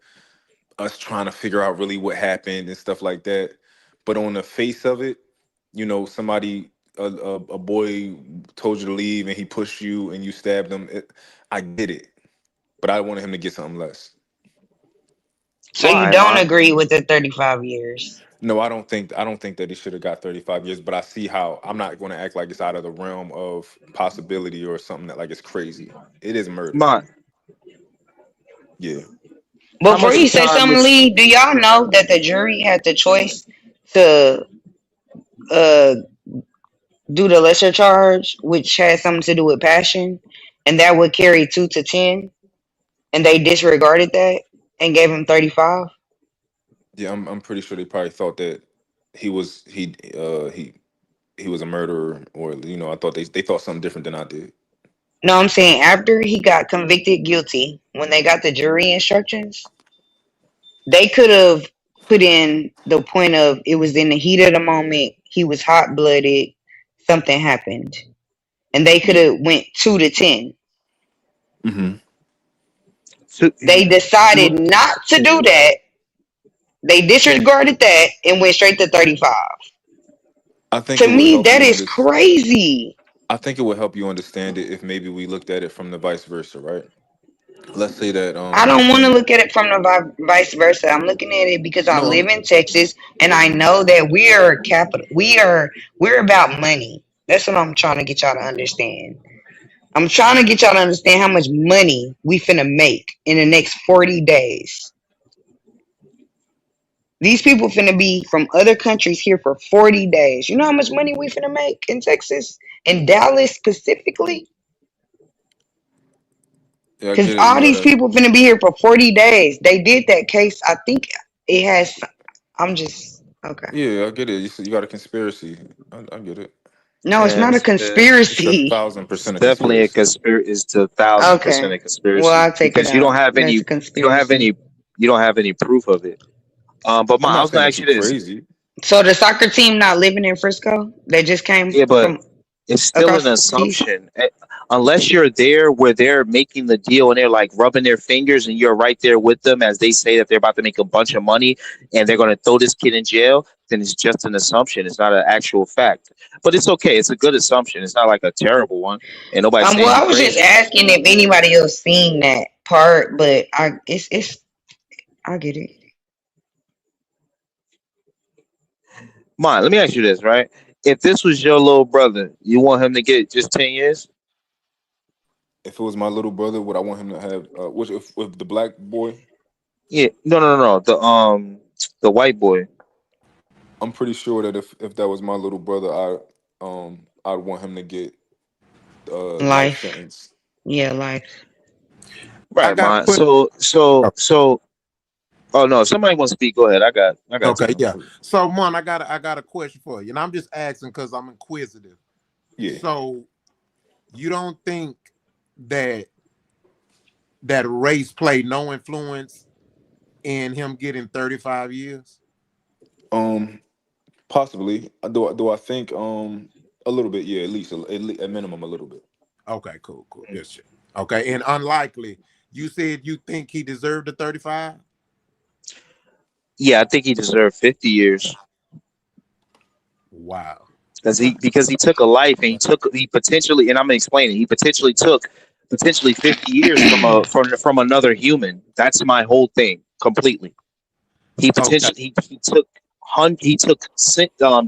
us trying to figure out really what happened and stuff like that. But on the face of it, somebody, a boy told you to leave and he pushed you and you stabbed him. I get it, but I wanted him to get something less. So you Why, don't Mont? agree with the 35 years? No, I don't think that he should have got 35 years, but I see how I'm not going to act like it's out of the realm of possibility or something that like it's crazy. It is murder. Mont, Yeah. how Before much you say time something, is? Lee, do y'all know that the jury had the choice to uh do the lesser charge, which had something to do with passion, and that would carry 2 to 10, and they disregarded that and gave him 35? Yeah, I'm pretty sure they probably thought that he was he was a murderer, or I thought they thought something different than I did. No, I'm saying after he got convicted guilty, when they got the jury instructions, they could have put in the point of it was in the heat of the moment, he was hot blooded, something happened, and they could Yeah. have went 2 to 10. Hmm. Two, They two, decided not to do that. They disregarded that and went straight to 35. I think To it would me, help that you is understand. crazy. I think it would help you understand it if maybe we looked at it from the vice versa, right? Let's say that I don't want to look at it from the vice versa. I'm looking at it because I live no, in Texas and I know that we are capital. We're about money. That's what I'm trying to get y'all to understand. I'm trying to get y'all to understand how much money we finna make in the next 40 days. These people finna be from other countries here for 40 days. You know how much money we finna make in Texas? In Dallas specifically? yeah, I Because get it. all these people finna be here for 40 days. They did that case. I think it has. I'm just. Okay. I get it. You got a conspiracy. I get it. No, it's yeah, not a It's a conspiracy. thousand it's percent a definitely a conspiracy. conspiracy. It's a 1,000% Okay. a Well, conspiracy I'll take it because you don't out. have any. That's a You don't have any. conspiracy. You don't have any proof of it. But I'm I not was saying gonna that ask you you this. crazy. So the soccer team not living in Frisco? They just came Yeah, but from it's still an across the seas? assumption. Unless you're there where they're making the deal and they're like rubbing their fingers and you're right there with them as they say that they're about to make a bunch of money and they're going to throw this kid in jail, then it's just an assumption. It's not an actual fact. But it's okay. It's a good assumption. It's not like a terrible one. And nobody's saying Well, you I was just crazy. asking if anybody else seen that part, but it's I get it. Mine, let me ask you this, right? If this was your little brother, you want him to get just 10 years? If it was my little brother, would I want him to have? Which if the black boy? Yeah. No. The white boy. I'm pretty sure that if that was my little brother, I'd want him to get life Life. sentence. Yeah, life. I Right, got a mine. question. Oh no, if somebody wants to speak, go ahead. I got Okay, time. yeah. So, Mon, I got a question for you, and I'm just asking because I'm inquisitive. Yeah. So, you don't think that race played no influence in him getting 35 years? Um. Possibly. Do I think a little bit? Yeah, at least at minimum a little bit. Okay, cool, cool. Good shit. Okay, and unlikely. You said you think he deserved the 35? Yeah, I think he deserved 50 years Wow. because Okay. he took a life and he potentially, and I'm gonna explain it. He potentially took potentially 50 years from another human. That's my whole thing completely. He Okay. potentially he took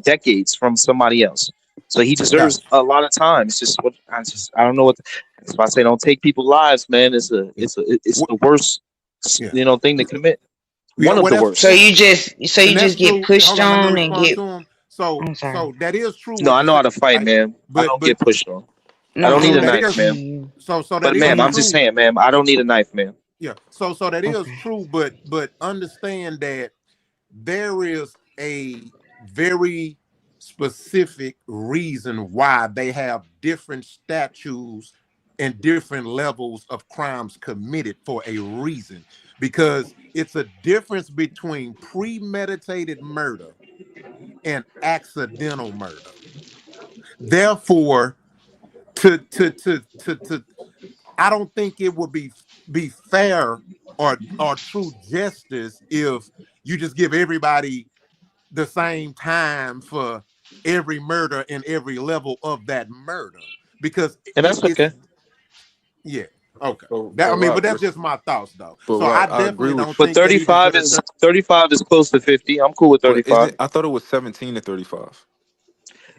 decades from somebody else, so he deserves Gotcha. a lot of time. It's just what I don't know what. That's why I say don't take people's lives, man. Yeah. It's What, the worst yeah. thing to commit. Yeah. One of Well, the that's So worst. that, you and that's just get true. pushed Hold on. Let me on and respond get. to him. So, I'm sorry. so that is true No, what I you know said, how to fight, right? ma'am. I don't But get pushed on. I No, don't I'm need so a that knife, is ma'am. asking you. so that But is ma'am, Can I'm just you? true. saying, ma'am, I don't need a knife, ma'am. Yeah. So that is Okay. true. But understand that there is a very specific reason why they have different statutes and different levels of crimes committed for a reason, because it's a difference between premeditated murder and accidental murder. Therefore, to I don't think it would be fair or true justice if you just give everybody the same time for every murder and every level of that murder, because And that's it's okay. yeah. Okay. But But Rock, that's just my thoughts though. but So I Rock, I agree definitely with don't you. But think that he deserved 35 is close to 50. I'm cool with But isn't it? 35. I thought it was 17 to 35.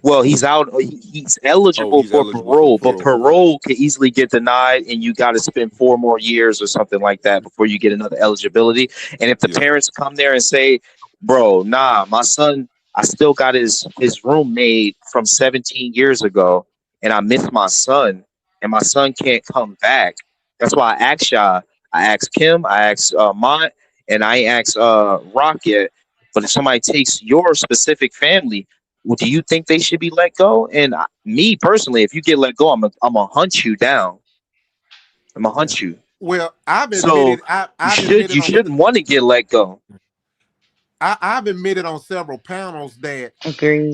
Well, he's out. He's Oh, eligible he's for eligible for parole, but parole. Okay. parole can easily get denied, and you got to spend 4 more years or something like that before you get another eligibility. And if the Yeah. parents come there and say, "Bro, nah, my son, I still got his room made from 17 years ago, and I miss my son, and my son can't come back." That's why I asked y'all. I asked Kim, I asked Mont, and I asked Rocket. But if somebody takes your specific family, well, do you think they should be let go? And me personally, if you get let go, I'm gonna hunt you down. I'm gonna yeah. hunt you. Well, I've So admitted I've admitted you on shouldn't want to get let go. I've admitted on several panels that Agreed.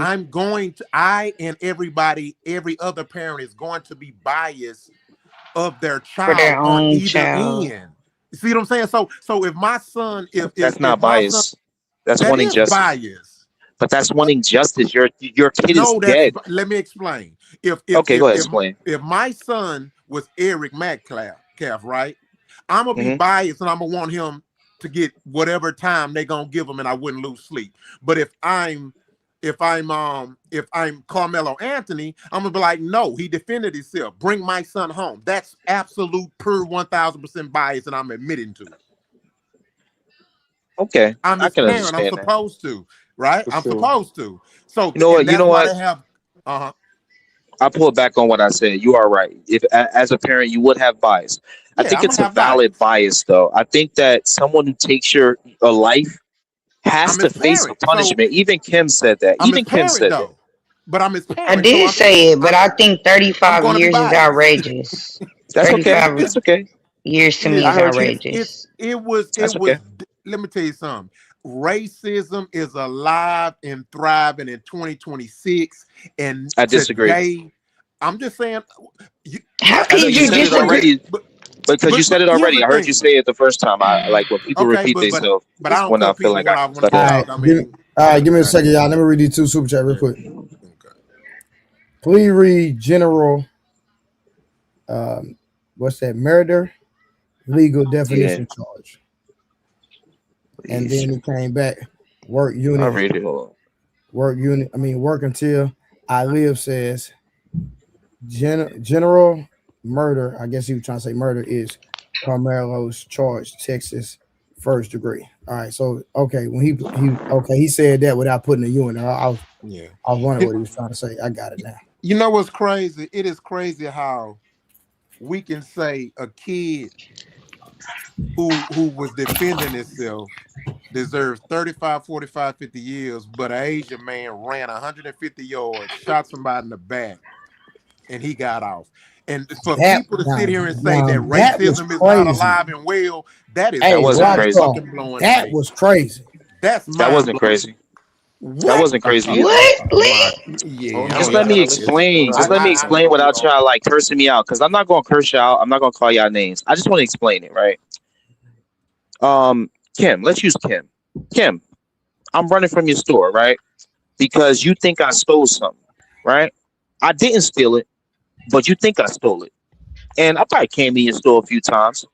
I and every other parent is going to be biased of their For child their on own either child. end. You see what I'm saying? So if my son, That's if not my son, bias. That's that wanting is justice. bias. But that's What? wanting justice. Your kid is No, dead. let me explain. If if Okay, if go ahead, if explain. if my son was Eric Metcalf, right? I'm gonna be Hmm. biased and I'm gonna want him to get whatever time they gonna give him, and I wouldn't lose sleep. But if I'm Carmelo Anthony, I'm gonna be like, no, he defended himself. Bring my son home. That's absolute pure 1,000% bias, and I'm admitting to it. Okay, I'm I his can parent. I'm understand that. supposed to, right? For I'm sure. supposed to. So, You know and what? You that's know why what? they have. Uh-huh. I pull back on what I said. You are right. If as a parent, you would have bias. I Yeah, think I'm it's gonna a have valid bias. bias, though. I think that someone who takes your a life has I'm to his face a parent. So punishment. Even Kim said that. I'm his Even Kim parent said that. though. But I'm his I parent, so did say it, but I think I'm 35 going to be years is biased. outrageous. That's okay. 35 That's okay. years to It is. me I is heard you. outrageous. That's It okay. was. Let me tell you something. Racism is alive and thriving in 2026, and I disagree. today, I'm just saying. You, How I know can you you said it disagree? already, because you said but it here's the already. I heard you thing. say it the first time. I like when people Okay, repeat themselves. I It's don't when I cut feel people like I can when cut they All in. right, talk. I mean, give me a okay, second, y'all. Let me read these two super chat real yeah, quick. okay. Please read general. What's that? Murder legal Yeah, definition charge, and please. then he came back. Work I'll unit. read it. Hold Work unit. I mean, work until I live says general murder. I guess he was trying to say murder is Carmelo's charge, Texas, first degree. All right. So okay, when he said that without putting a U in there. Yeah. I was wondering You, what he was trying to say. I got it now. you know what's crazy? It is crazy how we can say a kid who was defending himself deserves 35, 45, 50 years, but an Asian man ran 150 yards, shot somebody in the back, and he got off. And for That people to sit now, here and say that now that was racism is not crazy. alive and well, that is That Hey, wasn't mind crazy. Roscoe, fucking blowing to that me. was crazy. That's That mind wasn't blowing. crazy. That What? wasn't crazy either. What? My, Hold yeah, on, Just y'all let me gotta listen. explain. Hold Just on, let me listen. explain Hold without on. y'all like cursing me out, because I'm not gonna curse y'all. I'm not gonna call y'all names. I just want to explain it, right? Kim, let's use Kim. Kim, I'm running from your store, right? Because you think I stole something, right? I didn't steal it, but you think I stole it. And I probably came in your store a few times.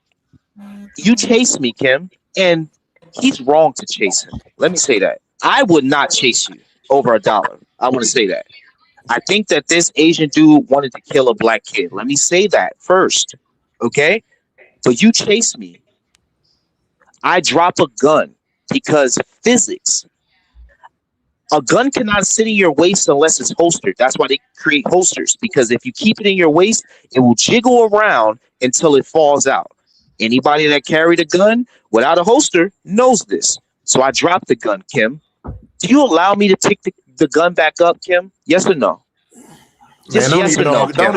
You chased me, Kim, and he's wrong to chase him. Let me say that. I would not chase you over $1. I want to say that. I think that this Asian dude wanted to kill a black kid. Let me say that first, okay? But you chase me. I drop a gun because physics. A gun cannot sit in your waist unless it's holstered. That's why they create holsters, because if you keep it in your waist, it will jiggle around until it falls out. Anybody that carried a gun without a holster knows this. So I dropped the gun, Kim. Do you allow me to pick the gun back up, Kim? Yes or no? Man, Just don't yes or even no, argue. Kim.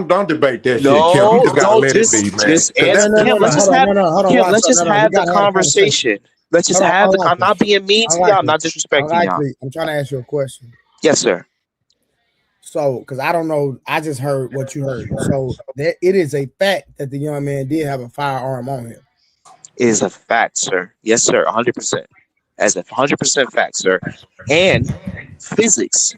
Don't debate that shit, Kim. You No, just gotta no, let it be, man. just Cause no, answer, that no, no, Kim. no. Let's just Hold on, have no, no, hold on, Kim. Let's Watson. just No, no, we have the gotta have a conversation. conversation. Let's just Hold on, have the. I'm unlikely, not being mean to y'all. I'm unlikely, not disrespecting y'all. unlikely. I'm trying to ask you a question. Yes, sir. So, because I don't know, I just heard what you heard. So, that it is a fact that the young man did have a firearm on him. It is a fact, sir. Yes, sir. 100%. As a 100% fact, sir. And physics.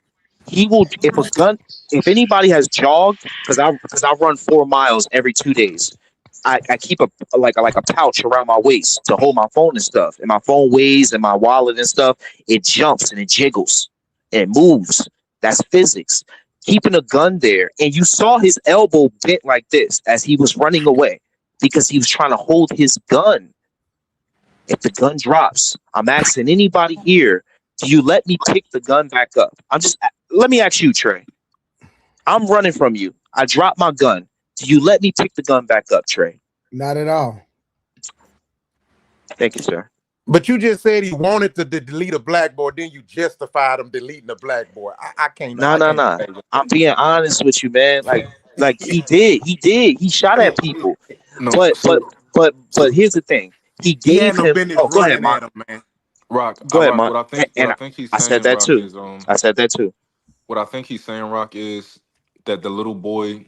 He will if a gun. If anybody has jogged, because I run 4 miles every 2 days. I keep a pouch around my waist to hold my phone and stuff. And my phone weighs and my wallet and stuff. It jumps and it jiggles and it moves. That's physics. Keeping a gun there, and you saw his elbow bent like this as he was running away because he was trying to hold his gun. If the gun drops, I'm asking anybody here, do you let me pick the gun back up? Let me ask you, Trey. I'm running from you. I dropped my gun. Do you let me pick the gun back up, Trey? Not at all. Thank you, sir. but you just said he wanted to delete a blackboard, then you justified him deleting the blackboard. I can't Nah, I nah, can't nah. debate with I'm being honest with you, man. Like he did. He did. He shot at that. people. No, But but so but here's the thing. He He had gave no him. business Oh, go ahead, running Mark. at him, man. Go ahead, Rock, Mark. what And I think he's I said saying, that Rock, too. is I said that too. what I think he's saying, Rock, is that the little boy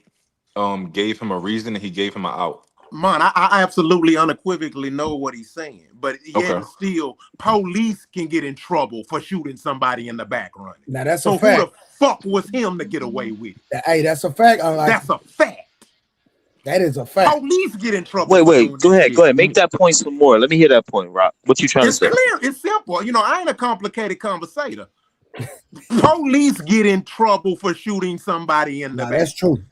gave him a reason and he gave him an out. Man, I absolutely unequivocally know what he's saying, but yet Okay. and still, police can get in trouble for shooting somebody in the back running. Now that's a So who fact. the fuck was him to get away with it? Hey, that's a fact. That's Unlikely. a fact. That is a fact. Police get in trouble Wait, for wait. doing Go this ahead. Go shit. ahead. Make that point some more. Let me hear that point, Rock. What you trying to It's say? clear. It's simple. You know, I ain't a complicated conversator. Police get in trouble for shooting somebody in the Now back. that's true.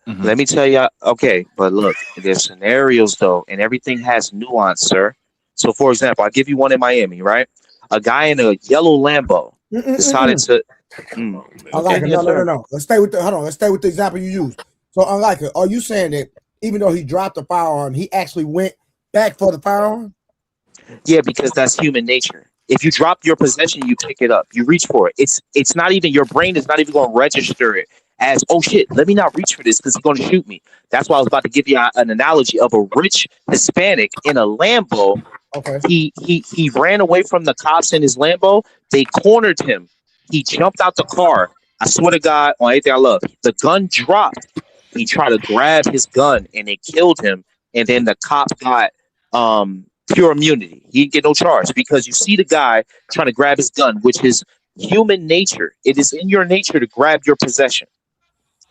Hmm. Let me tell you. Okay, but look, there's scenarios though, and everything has nuance, sir. So, for example, I'll give you one in Miami, right? A guy in a yellow Lambo decided Mm-mm-mm-mm. to. Oh, man. Okay, Unlikely. No, yes, no, no, sir. no. Let's stay with the. Hold on. Let's stay with the example you used. So, unlikely. Are you saying that even though he dropped the firearm, he actually went back for the firearm? Yeah, because that's human nature. If you drop your possession, you pick it up. You reach for it. It's not even your brain is not even going to register it as, oh shit, let me not reach for this because he's going to shoot me. That's why I was about to give you an analogy of a rich Hispanic in a Lambo. Okay. He ran away from the cops in his Lambo. They cornered him. He jumped out the car. I swear to God, on anything I love, the gun dropped. He tried to grab his gun and it killed him. And then the cop got pure immunity. He didn't get no charge because you see the guy trying to grab his gun, which is human nature. It is in your nature to grab your possession.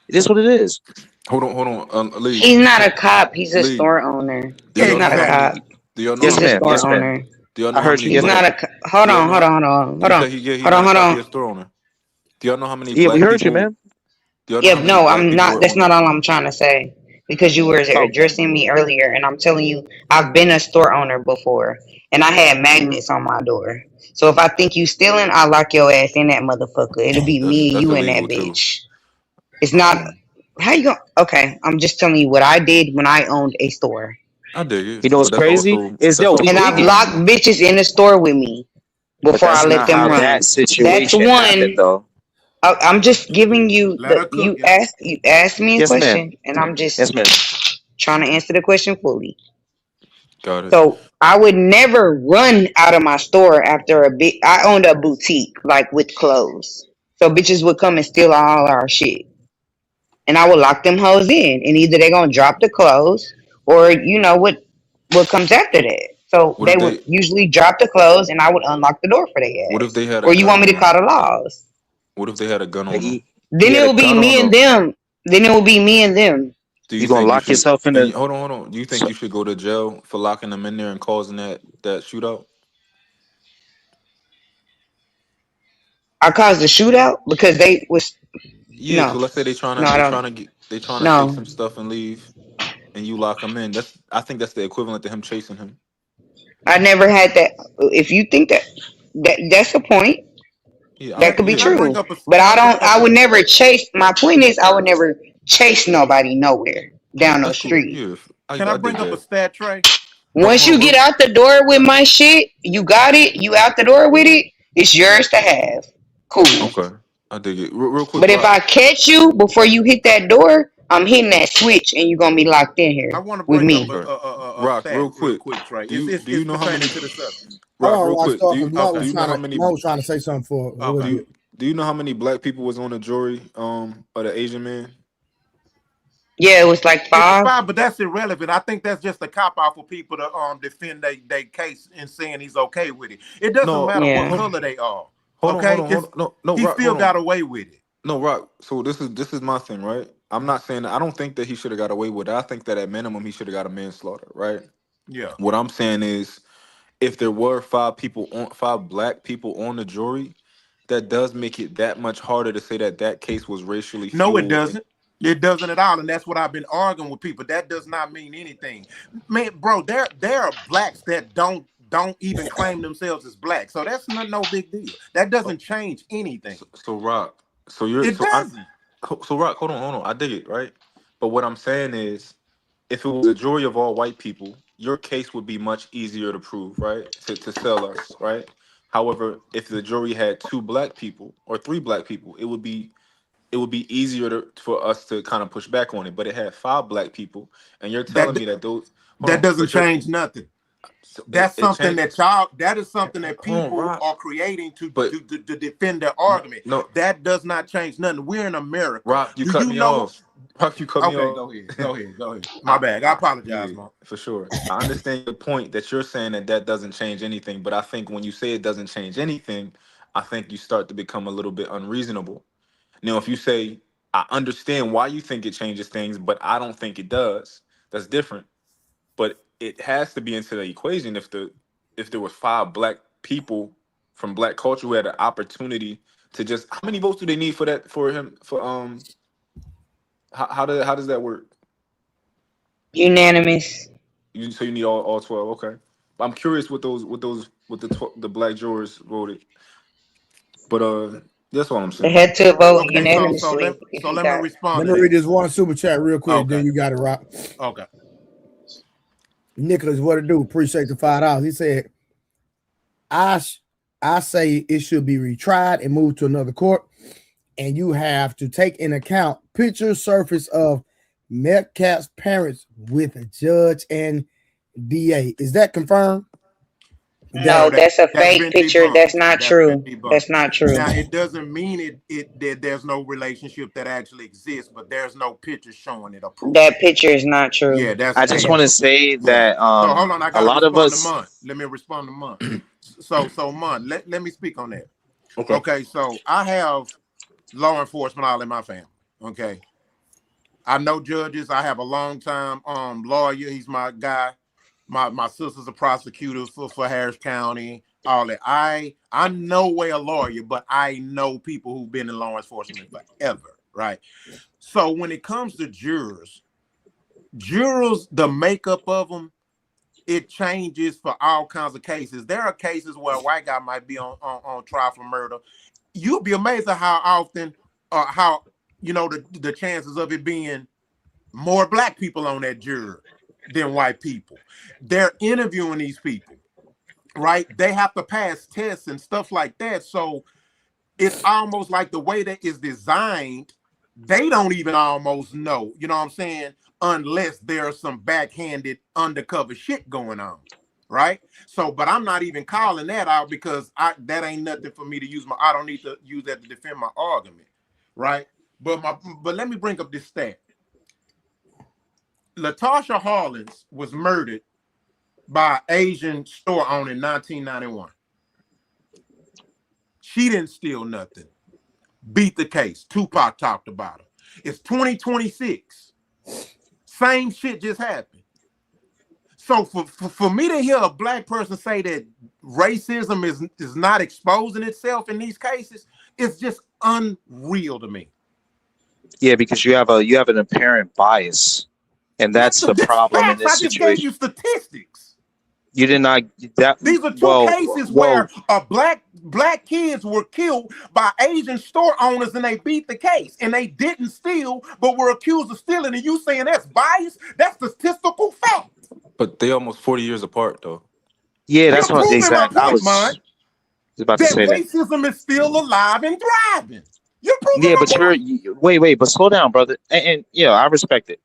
It is what it is. Hold on. Lee, He's not a cop. He's a Lee, store owner. do He's y'all know not a how Exactly. cop. many? Do y'all know how Yes, He's a many ma'am. store Yes, black? ma'am. owner. Do y'all I know how heard many you. He's Go not ahead. a. Hold Do y'all on. know? Hold on. Hold on. Hold He on. said he's Hold on. not a Hold cop. He on. a store owner. Do y'all know how many Yeah, we black heard you, people? man. Do y'all know Yeah, how many no, black I'm people not. were That's on the? not all I'm trying to say. Because you were Oh, addressing me earlier, and I'm telling you, I've been a store owner before, and I had magnets on my door. So if I think you stealing, I lock your ass in that motherfucker. It'll be me and That's you in that illegal too. bitch. It's not. How you going? Okay, I'm just telling you what I did when I owned a store, I dig it, you know what's but crazy? Is yo, we and did I've get, locked bitches in the store with me but before I that's let not them how that run. That's situation happened, one. though. I'm just giving you Let the her cook, y'all. you asked me a Yes, ma'am. question, and I'm Yes, just ma'am. trying to answer the question fully. Got it. So I would never run out of my store after a big. I owned a boutique like with clothes, so bitches would come and steal all our shit, and I would lock them hoes in, and either they gonna drop the clothes or what comes after that. So What they if would they usually drop the clothes, and I would unlock the door for what their if ass. they had a Or you gun want me on to call them? the laws? What if they had a gun on them? Then He it had a will be gun on me and him. them. Then it will be me and them. Do you You gonna think you lock should? yourself in And a? you, hold on. Do you think So, you should go to jail for locking them in there and causing that shootout? I caused a shootout because they was Yeah. no, So let's say no, I they don't, trying to get they trying to take no. some stuff and leave, and you lock them in. I think that's the equivalent to him chasing him. I never had that. If you think that's a point, Yeah. Can that I could be can I Yeah. bring true. up a But can I bring up I a would never chase. My point is, I would never chase nobody nowhere down no That's cool. street. Yeah. can I I dig bring up a that. stat, Trey? Once Hold you on. get out the door with my shit, you got it. You out the door with it. It's yours to have. Cool. Okay. I dig it. Real quick, But if Rock. I catch you before you hit that door, I'm hitting that switch, and you're gonna be locked in I here want to with bring up me. Okay. a Rock. stat Real real quick. quick, Trey. Do you It's know how pertaining many? to the subject. Hold Rock. on, Real quick. Rockstar, because Okay. Do you know how many? Mo was trying to say something for. Go Okay. ahead. Do you know how many black people was on the jury of the Asian man? Yeah, it was like It was 5. fine, but that's irrelevant. I think that's just a cop out for people to defend their case and saying he's okay with it. It doesn't No, matter what Yeah. hold color they are. hold Okay, on, hold it's on. No, he Rock, still hold on. got away with it. No, Rock. So this is my thing, right? I'm not saying I don't think that he should have got away with it. I think that at minimum he should have got a manslaughter, right? Yeah. What I'm saying is, if there were five black people on the jury, that does make it that much harder to say that that case was racially No, it fueled. And doesn't. It doesn't at all, and that's what I've been arguing with people. That does not mean anything, man, bro. There are blacks that don't even claim themselves as black, so that's no big deal. That doesn't change anything. so Rock, so you're It doesn't. so Rock, hold on, I dig it, right? But what I'm saying is, if it was a jury of all white people, your case would be much easier to prove, right? To sell us, right? However, if the jury had two black people or three black people, it would be easier for us to kind of push back on it. But it had five black people, and you're telling That me that those hold that on, doesn't but you're change nothing. so That's it something changed. that y'all. That is something that Hold on, people Rock, are creating to but to defend their argument. no, That does not change nothing. We're in America. Rock, you Do cut you me know? off. Rock, you cut me Okay, off. go ahead. Go ahead. Go ahead. My bad. I apologize, Yeah, man. for sure. I understand your point that you're saying that that doesn't change anything, but I think when you say it doesn't change anything, I think you start to become a little bit unreasonable. Now, if you say, I understand why you think it changes things, but I don't think it does, that's different. But it has to be into the equation if there was five black people from black culture who had an opportunity to just how many votes do they need for that for him for how does that work? Unanimous. So you need all 12, okay. I'm curious what the black jurors voted. But that's all I'm They saying. had to vote Okay, unanimously if so you let me got. respond Let to me read that. this one super chat real quick. Okay. Then you got it, Rock. Okay. Nicholas, what to do? Appreciate the $5. He said, I I say it should be retried and moved to another court, and you have to take in account picture surface of Metcalf's parents with a judge and DA. Is that confirmed? That No, No, that's a that's fake been picture. debunked. That's not That's been true. debunked. That's not true. Now it doesn't mean it that there's no relationship that actually exists, but there's no picture showing it or proof of That it. picture is not true. Yeah, that's I just want to say yeah. that So hold on, I a gotta lot of respond to us. Mon. Let me respond to Mon. So Mon, let me speak on that. Okay. Okay, so I have law enforcement all in my family. Okay. I know judges. I have a long time lawyer. He's my guy. My sister's a prosecutor for Harris County. All that. I'm no way a lawyer, but I know people who've been in law enforcement forever, right? So when it comes to jurors, the makeup of them, it changes for all kinds of cases. There are cases where a white guy might be on trial for murder. You'll be amazed at how often, how the chances of it being more black people on that jury than white people. They're interviewing these people, right? They have to pass tests and stuff like that. So it's almost like the way that is designed, they don't even almost know. You know what I'm saying? unless there's some backhanded undercover shit going on, right? So, but I'm not even calling that out because that ain't nothing for me to use I don't need to use that to defend my argument, right? But let me bring up this stat. Latasha Harlins was murdered by an Asian store owner in 1991. She didn't steal nothing. Beat the case. Tupac talked about her. It's 2026. Same shit just happened. So for me to hear a black person say that racism is not exposing itself in these cases, it's just unreal to me. Yeah, because you have an apparent bias, and that's the problem in this I just gave you situation. statistics. You did not that These are two cases well. where black kids were killed by Asian store owners and they beat the case and they didn't steal but were accused of stealing, and you saying that's bias? That's statistical fact. But they almost 40 years apart though. Yeah, that's You're what proving my exact. I point, was man. about to That say that. racism is still alive and thriving. You're proving Yeah, my but point. wait, but slow down, brother. And I respect it,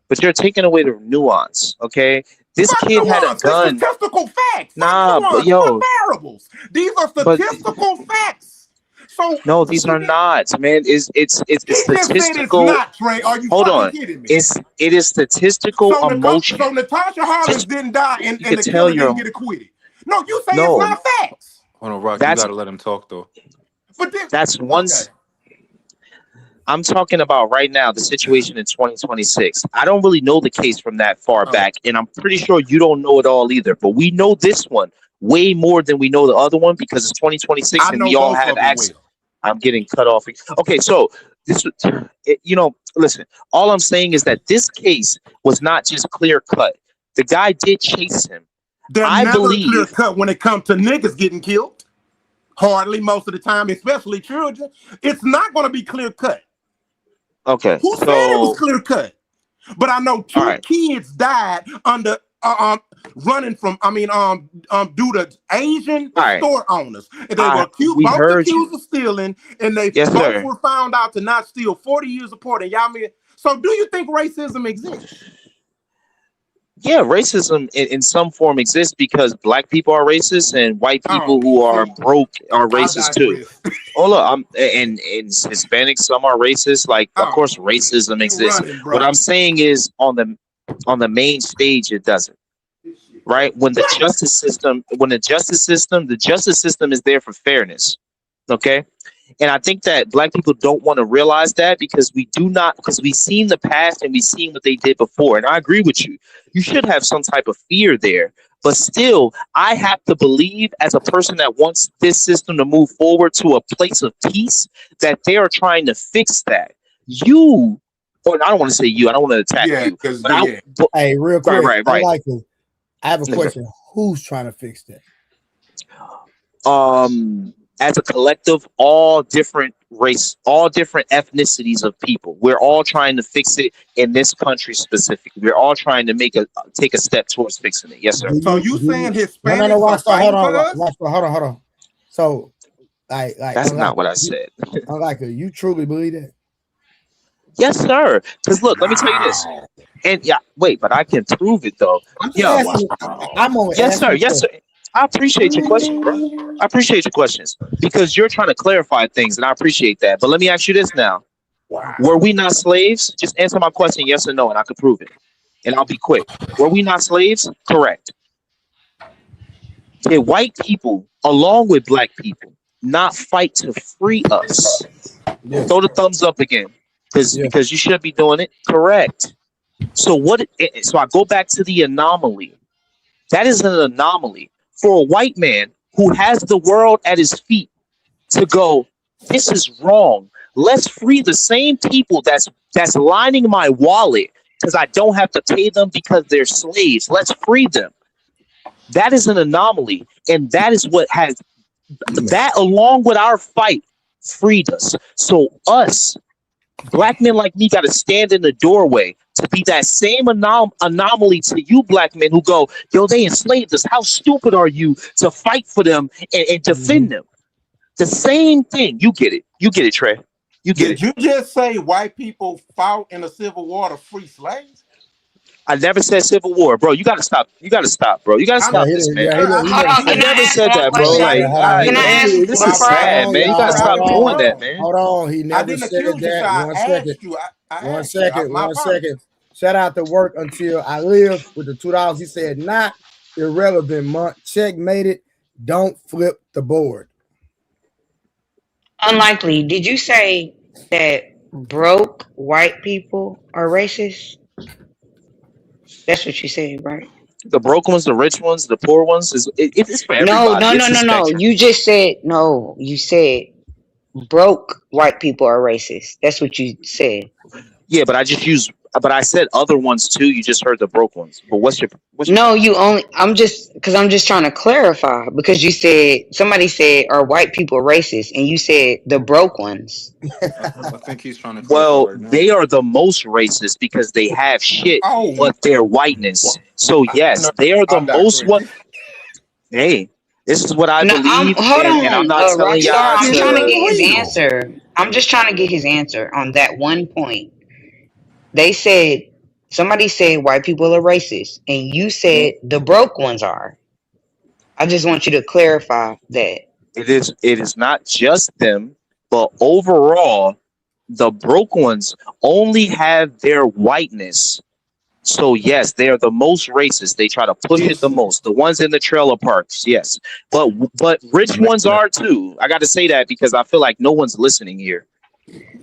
but you're taking away the nuance. Okay, this Fuck kid had a nuance. It's gun. statistical facts. Fuck Nah, but nuance. Fuck variables. These are but statistical facts. So no, these are not, man. It's he just said it's statistical. not, Trey. Are you Hold fucking on, kidding me? it is statistical So emotion. Natasha Harlins Just didn't die you and could the tell killer didn't you're get acquitted. No, you say it's no. not facts. Hold on, Rock, you That's gotta let him talk though. But this, that's okay. once. I'm talking about right now the situation in 2026. I don't really know the case from that far Oh, back, and I'm pretty sure you don't know it all either. But we know this one way more than we know the other one because it's 2026 I and know we all both have of them access. well. I'm getting cut off. Okay, so this, listen. All I'm saying is that this case was not just clear cut. The guy did chase him. They're I never clear believe. cut when it comes to niggas getting killed. Hardly most of the time, especially children. It's not going to be clear cut. Okay, Who said it was so clear cut? But I know all two right, kids died under running from due to Asian all right. store owners. And they were We both heard accused you. of stealing, and they Yes, both sir. were found out to not steal 40 years apart. And y'all mean so? Do you think racism exists? Yeah, racism in some form exists because black people are racist and white Oh, people who are see, broke are I racist too. digress. Oh look, and Hispanics, some are racist. Like, of Oh, course, racism you exists. running, What bro? I'm saying is, on the main stage, it doesn't. Right? The justice system is there for fairness. Okay, and I think that black people don't want to realize that because we've seen the past and we've seen what they did before. And I agree with you. You should have some type of fear there. But still, I have to believe as a person that wants this system to move forward to a place of peace that they are trying to fix that. Or I don't want to say you, I don't want to attack Yeah, you, because but Hey, real right, quick, right, right. I have a question. Who's trying to fix that? As a collective, all different ethnicities of people, we're all trying to fix it in this country specifically. We're all trying to take a step towards fixing it. Yes, sir. so you saying No, Hispanics are watch that. fighting for us? Hold on. So, like, That's not what I said. you truly believe that? Yes, sir. Because look, let me tell you this. Wow. And yeah, wait, but I can prove it though. I'm just Yo, asking. I'm only yes, sir. asking. Yes, sir. I appreciate your question, bro. I appreciate your questions because you're trying to clarify things, and I appreciate that. But let me ask you this now: were we not slaves? Just answer my question, yes or no, and I can prove it. And I'll be quick. Were we not slaves? Correct. Did white people, along with black people, not fight to free us? Yes. Throw the thumbs up again, because you should be doing it. Correct. So what? So I go back to the anomaly. That is an anomaly for a white man who has the world at his feet to go, this is wrong. Let's free the same people that's lining my wallet because I don't have to pay them because they're slaves. Let's free them. That is an anomaly. And that is what has that, along with our fight, freed us. So us, black men like me, got to stand in the doorway to be that same anomaly to you black men who go, yo, they enslaved us. How stupid are you to fight for them and defend them? The same thing. You get it. You get it, Trey. You get Did it. you just say white people fought in the Civil War to free slaves? I never said civil war, bro. You gotta stop. You gotta stop, bro. You gotta I'm Yeah, stop he this, didn't. man. Yeah, he Hold never on, I said can it. never I ask said one that, bro. maybe I question? Like, didn't. Hold on. I He Can didn't I never. ask accuse you. this one is I already. Hold part? sad, on, man. You gotta y'all. I Hold stop already been doing on. that, wrong. man. Hold on. He I never didn't said accuse you, that. sir. I One second. asked you. I One asked you. second. My One apologies. second. Shout out to work until I live with the $2. He said, not irrelevant, month. Checkmate it. Don't flip the board. Unlikely. Did you say that broke white people are racist? That's what you said, right? The broke ones, the rich ones, the poor ones it's for No, everybody. no, no, It's a no, no. spectrum. You just said no. You said broke white people are racist. That's what you said. Yeah, but I just use. But I said other ones too. You just heard the broke ones. But what's your No, point? you only. I'm just trying to clarify because you said somebody said are white people racist, and you said the broke ones. I think he's trying to clarify Well, right now. they are the most racist because they have shit, Oh, but their whiteness. So no, yes, they are I the most digress. what. Hey, this is what I No, I'm. believe, Hold and I'm on, not telling This Rockstar. y'all I'm shit trying to to. get his illegal. answer. I'm just trying to get his answer on that one point. They said somebody said white people are racist, and you Mhm. said the broke ones are. I just want you to clarify that. It is not just them, but overall, the broke ones only have their whiteness. So yes, they are the most racist. They try to push it the He's most. The ones in the trailer parks, yes, but rich ones are too. I got to say that because I feel like no one's listening here.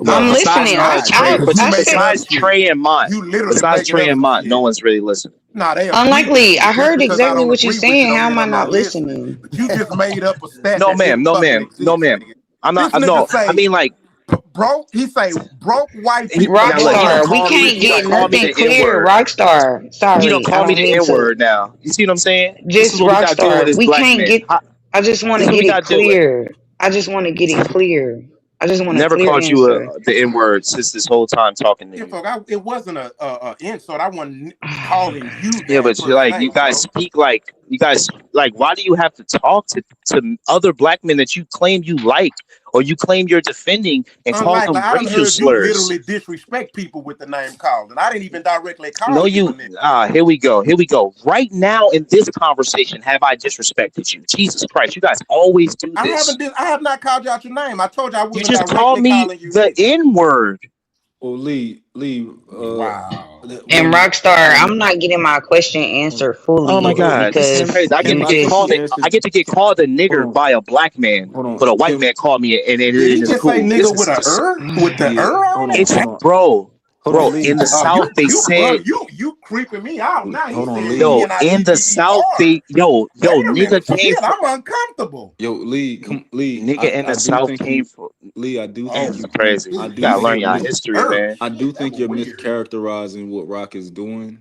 But I'm Nah, besides listening. nah, Trey, cause you making up besides shit. Trey and Mont, You literally making up some No shit. one's really listening. Nah, they agree with Unlikely. I you. Just heard because I exactly don't what you're agree with you saying. don't How mean am I I'm not not listening. listening? But you just made up a stat No, that ma'am. didn't No, fucking ma'am. No, exist, ma'am. nigga. I'm This not. nigga No, I say mean like broke. He say broke white he people are now. more Look, Rockstar, we motherfucking can't rich he done get white called me people. nothing the N clear. word. Rockstar, He done sorry, I called me don't the mean N to. word. Now you see what I'm saying? This is Just what we got to do with Rockstar, this we black can't man. get. I just want This to is what get we it got to do with. clear. I just want to get it clear. I just want a Never clear called you answer. the N word since this whole time talking to Yeah, you. fuck, it wasn't a insult. I wasn't calling you Yeah, that but per you like you se, guys bro. speak like you guys like. Why do you have to talk to other black men that you claim you like or you claim you're defending and call Unlikely, them I done racial heard you slurs? literally disrespect people with the name called, and I didn't even directly No, call you a you. nigga. Here we go. Here we go. Right now in this conversation, have I disrespected you? Jesus Christ, you guys always do this. I have not called you out your name. I told you I You wasn't just call directly me calling you the nigga. N word. well, Lee. Wow. And When Rockstar, I'm not getting my question answered Oh my fully God, this is because crazy. I get you to I get think just called he it. I answered. get to get called a Hold nigger on, by a black man, hold on. but a white Kim, man called me Did he and it's just say cool. This nigga is with a just with the yeah. on it? it's Hold on, hold on, bro. Lee. In the Oh, South, they said you creeping me out now. He Hold on, said Lee. N yo. and I In need the to be South, hard. Wait a nigga minute, came shit, from I'm uncomfortable. Yo, Lee, Lee. nigga in I the do South think came you, from. Lee. I do Oh, Man, think this is you. crazy. I You do gotta he learn think said your you're. history, er. man. I do Shit, that think was you're weird. mischaracterizing what Rock is doing.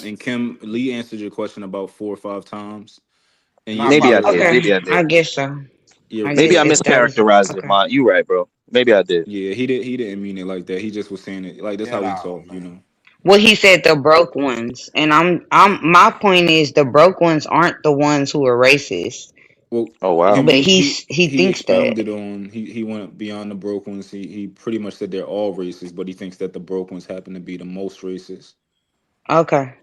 And Kim Lee answered your question about 4 or 5 times, and My Maybe I apologies. did. okay. Maybe I did. I guess so. you're I Maybe guess I if that was mischaracterized it, okay. man. You right, bro. Maybe I did. yeah. He didn't mean it like that. He just was saying it like that's At how he all, talk. man. Well, he said the broke ones, and my point is the broke ones aren't the ones who are racist, Well, Oh he wow. but moved. he He thinks that. expounded on. He went beyond the broke ones. He pretty much said they're all racist, but he thinks that the broke ones happen to be the most racist. Okay.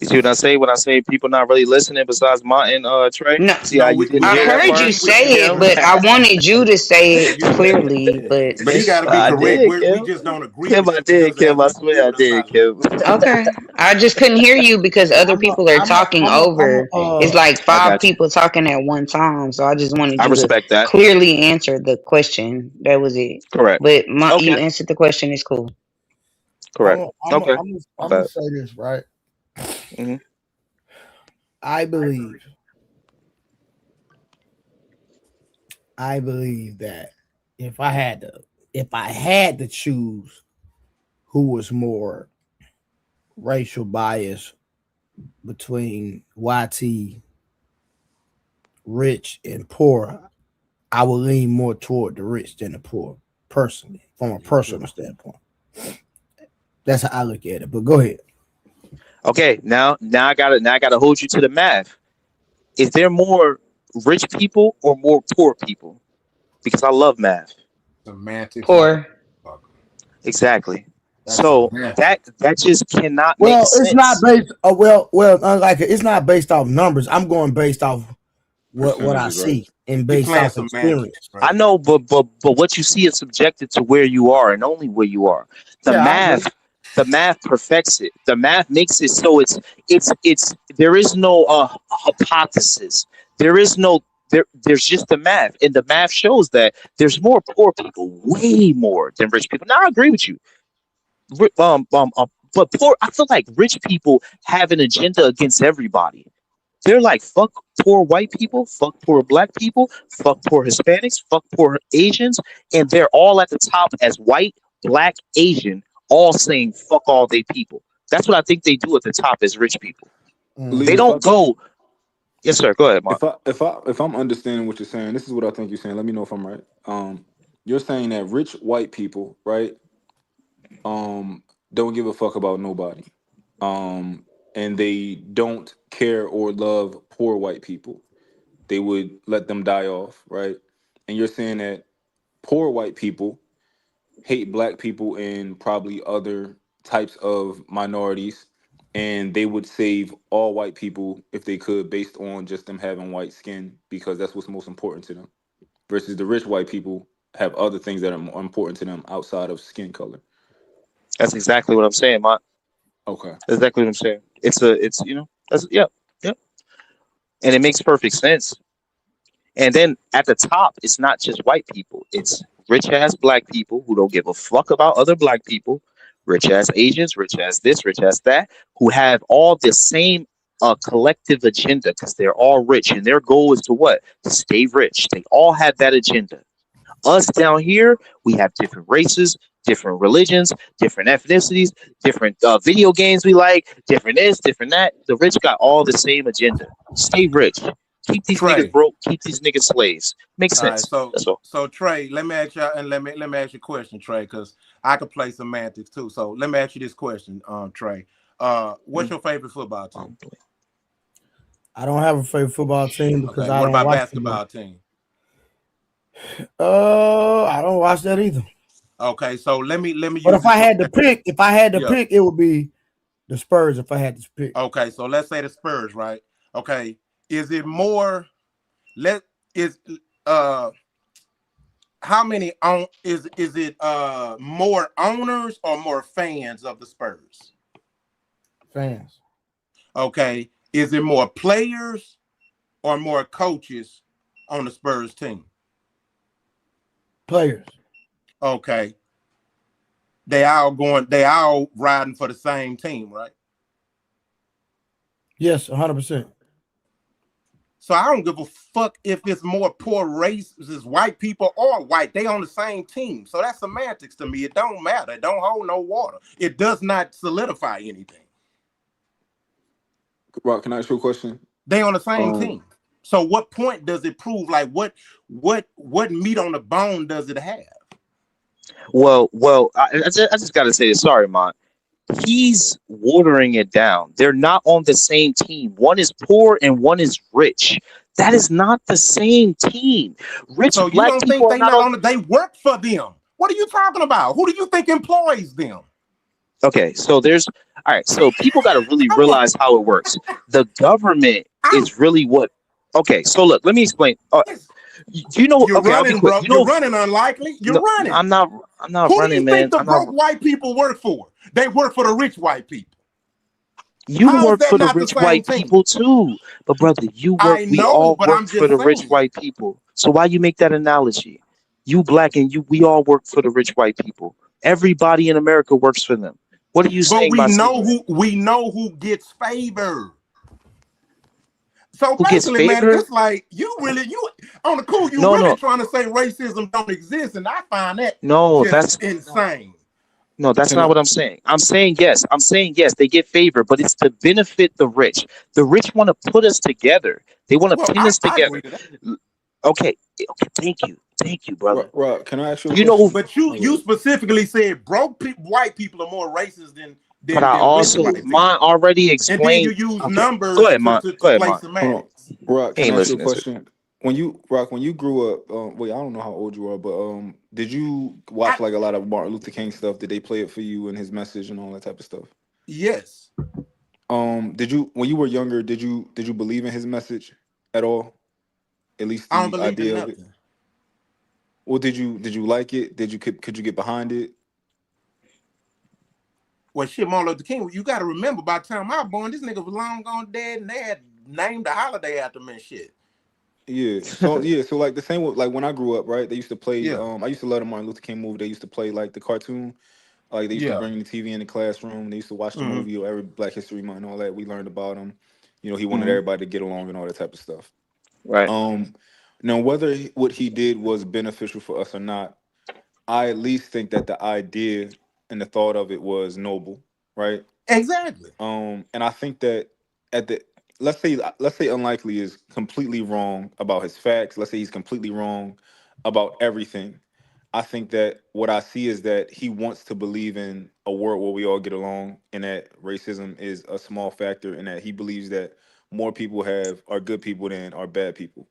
You see what I say when I say people not really listening besides Martin, Trey? No, See how No, you didn't I we hear that heard agree you part, with say you. it, Kim? but I wanted you to say it You, clearly. But but he got to be I correct. did, We Kim. just don't agree Kim, with I you because did, it has Kim. I nothing to do swear I with us did, not Kim. listening. okay, I just couldn't hear you because other people are talking over. It's like I five got you. people talking at one time, so I just wanted I you to respect that. clearly answer the question. That was it. Correct. But you Okay. answered the question. It's cool. Correct. Okay. My I'm gonna bad. say this, right? Hmm. I believe, I believe that if I had to, if I had to choose who was more racial bias between YT, rich and poor, I would lean more toward the rich than the poor, personally, from a personal standpoint. That's how I look at it. But go ahead. Okay. Now I gotta hold you to the math. Is there more rich people or more poor people? Because I love math. Semantics like Poor. a motherfucker. Exactly. So that just cannot make Well, it's not sense. based. Unlike it's not based off numbers. I'm going based off what I Percentages, right? see and He based playing off semantics, experience. I bro. know, but what you see is subjected to where you are and only where you are. The Yeah, I agree. math, the math perfects it. The math makes it so it's there is no hypothesis. There is no there's just the math, and the math shows that there's more poor people, way more than rich people. Now I agree with you. Ri- but poor, I feel like rich people have an agenda against everybody. They're like, fuck poor white people, fuck poor black people, fuck poor Hispanics, fuck poor Asians, and they're all at the top as white, black, Asian, all saying fuck all they people. That's what I think they do at the top as rich people. Lee, They Mhm. don't go, yes sir, go ahead, Mark. if I'm understanding what you're saying, this is what I think you're saying. Let me know if I'm right. You're saying that rich white people, right? Don't give a fuck about nobody. And they don't care or love poor white people. They would let them die off, right? And you're saying that poor white people hate black people and probably other types of minorities, and they would save all white people if they could, based on just them having white skin, because that's what's most important to them. Versus the rich white people have other things that are more important to them outside of skin color. That's exactly what I'm saying, Mark. Okay. That's exactly what I'm saying. It's that's yeah, and it makes perfect sense. And then at the top, it's not just white people. It's rich ass black people who don't give a fuck about other black people, rich ass Asians, rich ass this, rich ass that, who have all the same collective agenda because they're all rich and their goal is to what? To stay rich. They all have that agenda. Us down here, we have different races, different religions, different ethnicities, different video games we like, different this, different that. The rich got all the same agenda. Stay rich. Keep these niggas Trey. broke. Keep these niggas slaves. Makes All right, sense. so That's all. so Trey, let me ask you and let me ask you a question, Trey, because I could play semantics too. So let me ask you this question, Trey. What's Mm. your favorite football team? I don't have a favorite football team because Okay. I What don't about watch football. basketball team? I don't watch that either. Okay, so let me But use this. if I had to Yeah. pick, it would be the Spurs. If I had to pick, Okay, so let's say the Spurs, right? Okay, is it more? Let is how many on is it more owners or more fans of the Spurs? fans, Okay, is it more players or more coaches on the Spurs team? players, Okay, they all riding for the same team, right? yes, 100%. So I don't give a fuck if it's more poor races, white people or white. They on the same team. So that's semantics to me. It don't matter. It don't hold no water. It does not solidify anything. Rock, can I ask you a question? They on the same Um, team. So what point does it prove? Like what meat on the bone does it have? Well, I just gotta say this. Sorry, Mont. He's watering it down. They're not on the same team. One is poor and one is rich. That is not the same team. Rich So you black don't think people are they not not on. on they work for them? What are you talking about? Who do you think employs them? Okay, so there's all right. So people got to really Come on. realize how it works. The government I'm is really what. Okay, so look, let me explain. Do you know? You're Okay, I'll be running, quick. bro. You You're know, running unlikely. You're no, running. I'm not. I'm not Who do you running, think man. the I'm not. broke white people work for? They work for the rich white people. You How is work that for the not the rich same white team? people too, but brother, you work. I We know, all but work I'm for just the rich saying. white people. So why you make that analogy? You black and you. We all work for the rich white people. Everybody in America works for them. What are you But saying by saying that? we know who gets favor. So Who gets basically, man, favor? it's like you on the cool, you No, really no, trying to say racism don't exist, and I find that no. just That's insane. No, that's can not I, what I'm saying. I'm saying yes. I'm saying yes. They get favor, but it's to benefit the rich. The rich want to put us together. They want Well, to pin us I agree together. to that. Okay. Okay. Thank you, brother. Rock, can I ask you a You know who? question? But you Okay. specifically said white people are more racist than But I rich also white people. mine already And then you explained. use Okay. Go numbers ahead, mine. to Go ahead, play mine. Hold on. semantics. Rock, He can ain't I ask you a listening to. question? when you grew up, wait, I don't know how old you are, but did you watch I, like a lot of Martin Luther King stuff? Did they play it for you and his message and all that type of stuff? yes, Did you when you were younger, did you believe in his message at all? At least I don't the believe in idea of it? nothing. Or did you like it? Could you get behind it? Well, shit, Martin Luther King. You got to remember, by the time I was born, this nigga was long gone dead, and they had named a holiday after him and shit. So like the same with like when I grew up, right? They used to play. Yeah, I used to love the Martin Luther King movie. They used to play like the cartoon. Like they used to yeah. bring the TV in the classroom. They used to watch the Mm-hmm. movie or every Black History Month and all that. We learned about him. You know, he wanted Mm-hmm. everybody to get along and all that type of stuff. Right. Um, Now whether what he did was beneficial for us or not, I at least think that the idea and the thought of it was noble, right? Exactly. And I think that at the let's say unlikely is completely wrong about his facts. Let's say he's completely wrong about everything. I think that what I see is that he wants to believe in a world where we all get along and that racism is a small factor and that he believes that more people have are good people than are bad people.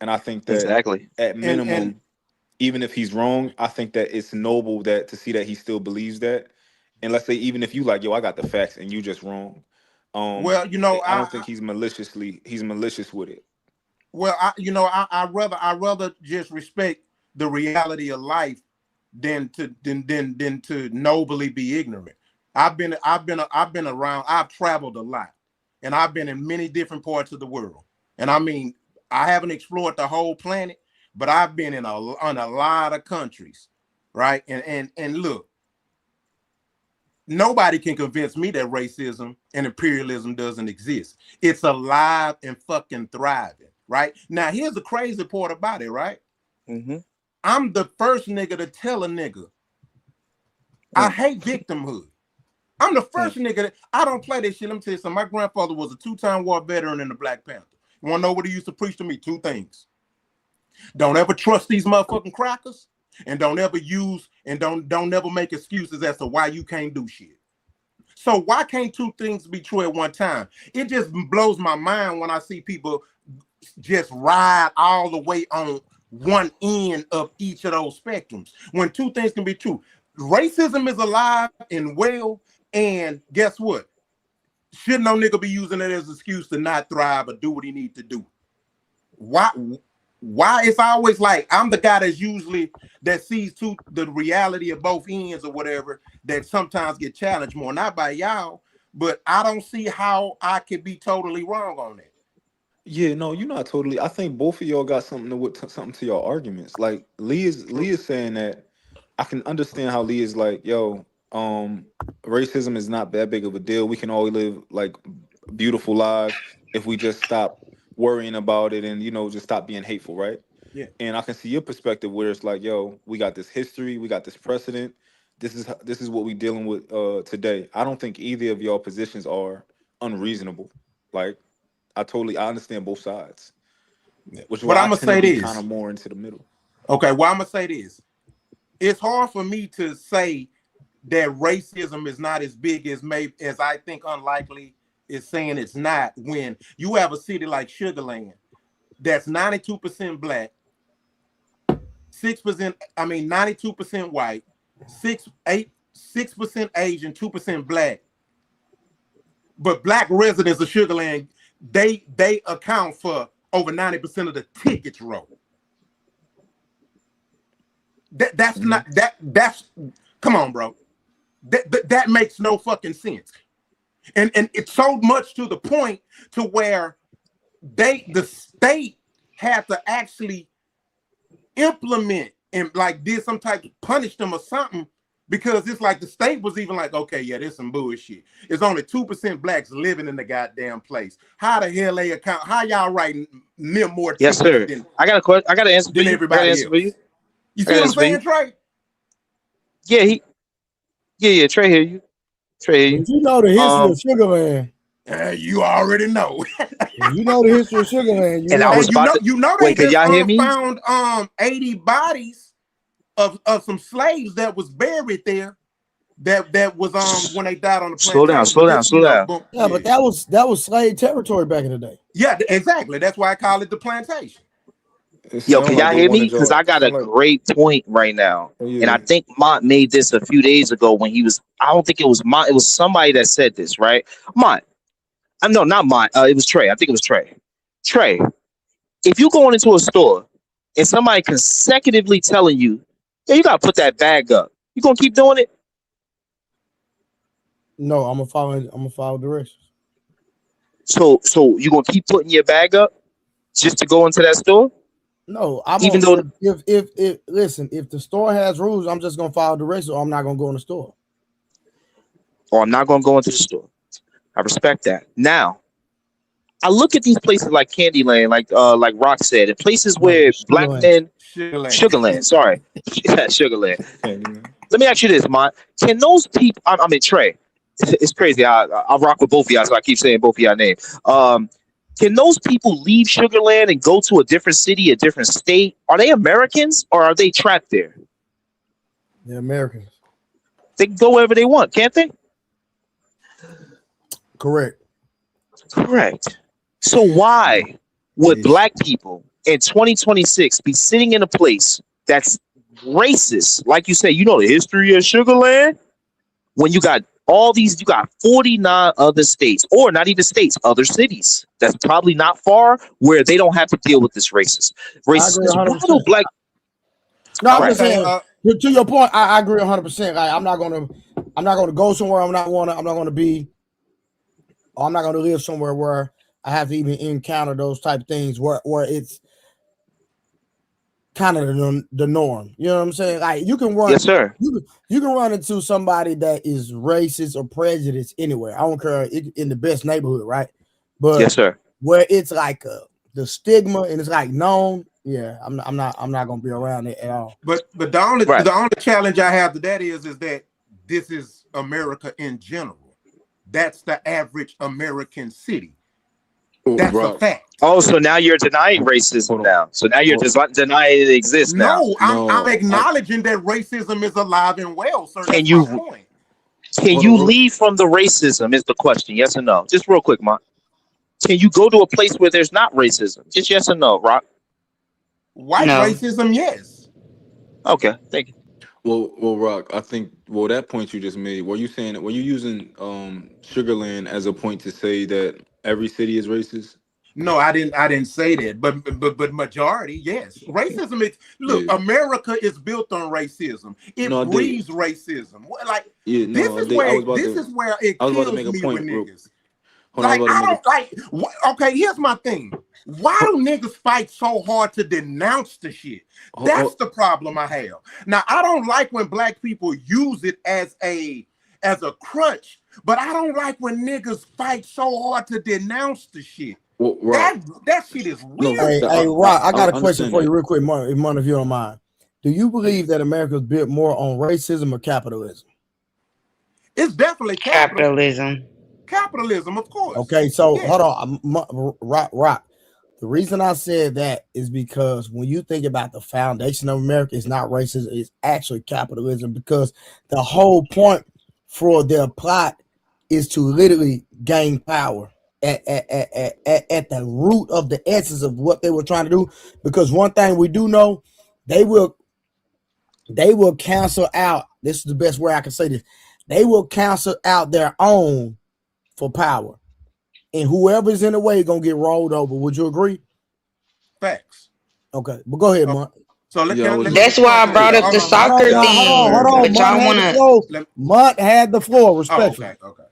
And I think that Exactly. at And minimum, even if he's wrong, I think that it's noble that to see that he still believes that. And let's say even if you like, yo, I got the facts and you just wrong. Um, well, I don't think he's malicious with it. I rather just respect the reality of life than to nobly be ignorant. I've been around. I've traveled a lot, and I've been in many different parts of the world. And I mean, I haven't explored the whole planet, but I've been on a lot of countries, right? And look, nobody can convince me that racism and imperialism doesn't exist. It's alive and fucking thriving, right? Now, here's the crazy part about it, right? Mm-hmm. I'm the first nigga to tell a nigga I hate victimhood. I'm the first nigga that I don't play this shit. Let me tell you something. My grandfather was a 2-time war veteran in the Black Panther. You want to know what he used to preach to me? 2 things. Don't ever trust these motherfucking crackers, and don't ever use and don't ever make excuses as to why you can't do shit. So why can't 2 things be true at one time? It just blows my mind when I see people just ride all the way on one end of each of those spectrums. When 2 things can be true. Racism is alive and well, and guess what? Should no nigga be using it as an excuse to not thrive or do what he needs to do? Why it's always like I'm the guy that's usually that sees to the reality of both ends or whatever that sometimes get challenged more, not by y'all, but I don't see how I could be totally wrong on that. Yeah, no, you're not totally. I think both of y'all got something to your arguments. Like Lee is saying that I can understand how Lee is like, yo, racism is not that big of a deal. We can all live like beautiful lives if we just stop worrying about it and just stop being hateful, right? Yeah. And I can see your perspective where it's like, yo, we got this history, we got this precedent. This is what we dealing with today. I don't think either of y'all positions are unreasonable. Like I understand both sides, which is But why I'm I gonna tend to say be kind this. of more into the middle. Okay, well, I'm gonna say this. It's hard for me to say that racism is not as big as I think unlikely is saying it's not when you have a city like Sugarland that's 92% black, 6%, 92% white, 6% Asian, 2% black. But black residents of Sugarland, they account for over 90% of the tickets rolled. That's Hmm. not that's come on, bro. That makes no fucking sense. And it's so much to the point to where the state had to actually implement and like did some type of punish them or something, because it's like the state was even like, okay, yeah, there's some bullshit. It's only 2% blacks living in the goddamn place. How the hell they account? How y'all writing them more Yes, tickets sir. I got a question. I got an answer for than you. I got an everybody answer for you. else? You I see got an what I'm answer for you. saying, Trey? Yeah, yeah. Trey, hear you. Trey, hear But you. you know the history of Um, Sugarland. You already know. When you know the history of Sugarland, you and I know. was And about to you know they wait. Could just y'all hear me? found 80 bodies of some slaves that was buried there that was when they died on the Slow down. plantation. Slow down. Just Slow down. boom, Yeah, but that was slave territory back in the day. yeah, exactly. That's why I call it the plantation. It Yo, can sound like y'all they hear me? wanted Because y'all. I got a Sound like great point right now. And I yeah. think Mont made this a few days ago when he was, I don't think it was Mont, it was somebody that said this, right? Mont. No, not Mont. It was Trey. I think it was Trey. Trey, if you going into a store and somebody consecutively telling you, yeah, you got to put that bag up, you going to keep doing it? No, I'm gonna follow directions. So you going to keep putting your bag up just to go into that store? No, I'm Even on. though, If listen, if the store has rules, I'm just gonna follow directions, or I'm not gonna go in the store. or I'm not going to go into the store. I respect that. Now, I look at these places like Candyland, like Rock said, and places No, where black Sugarland. men, Sugarland. Sugarland, sorry, yeah, Sugarland. Candyman. Let me ask you this, Mont. Can those people? I mean, Trey, it's crazy. I rock with both of y'all, so I keep saying both of y'all name. Can those people leave Sugarland and go to a different city, a different state? Are they Americans or are they trapped there? They're Americans. They can go wherever they want, can't they? Correct. Correct. So why would Ish. black people in 2026 be sitting in a place that's racist? Like you say, you know the history of Sugarland? When you got all these, you got 49 other states, or not even states, other cities that's probably not far where they don't have to deal with this racist I agree racism. Why 100%. do black No, I'm right? just saying. To your point, I agree 100%. Like, I'm not gonna go somewhere. I'm not gonna be. Or I'm not gonna live somewhere where I have to even encounter those type of things where it's kind of the norm. You know what I'm saying? Like you can Yes, sir. you can run into somebody that is racist or prejudiced anywhere. I don't care in the best neighborhood, right? Yes, But sir. where it's like the stigma and it's like known, yeah, I'm not gonna be around it at all. But Right. the only challenge I have to that is that this is America in general. That's the average American city. Oh, That's a Rock. fact. Oh, so now you're denying racism Hold on. now. So now you're just denying it exists now. No, I'm No, acknowledging that racism is alive and well, sir. Can That's my you point. can hold you on. leave from the racism is the question. Yes or no? Just real quick, Mark. Can you go to a place where there's not racism? Just yes or no, Rock? White No. racism, yes. Okay, thank you. Well, Rock. I think that point you just made. Were you saying were you using Sugarland as a point to say that every city is racist? No, I didn't say that. But majority, yes. Racism is look, Yeah. America is built on racism. It No, I did. breeds racism. Like Yeah, no, I did. this is where it I was about to kills make a me with point. niggas. Hold on, I was Like about to I make a. don't like. Okay, here's my thing. Why do niggas fight so hard to denounce the shit? That's the problem I have. Now I don't like when black people use it as a crutch, but I don't like when niggas fight so hard to denounce the shit. Well, Rock. That shit is No, weird. Hey, Rock, I got a question understand for you, that. real quick, Mon, if you don't mind. Do you believe that America is built more on racism or capitalism? It's definitely Capitalism. capitalism, of course. Okay, so Yes. hold on, Rock. The reason I said that is because when you think about the foundation of America, it's not racism, it's actually capitalism. Because the whole point for their plot is to literally gain power at the root of the essence of what they were trying to do. Because one thing we do know, they will cancel out. This is the best way I can say this. They will cancel out their own for power, and whoever's in the way gonna get rolled over. Would you agree? Facts. Okay, but go ahead, So, Mark. so let, Yeah, I can, was let just. me That's why I respond to brought this. up the Hold on. soccer Hold thing. on. But y'all Mutt had the wanna floor. Let, Mutt had the floor, oh, respectfully. okay.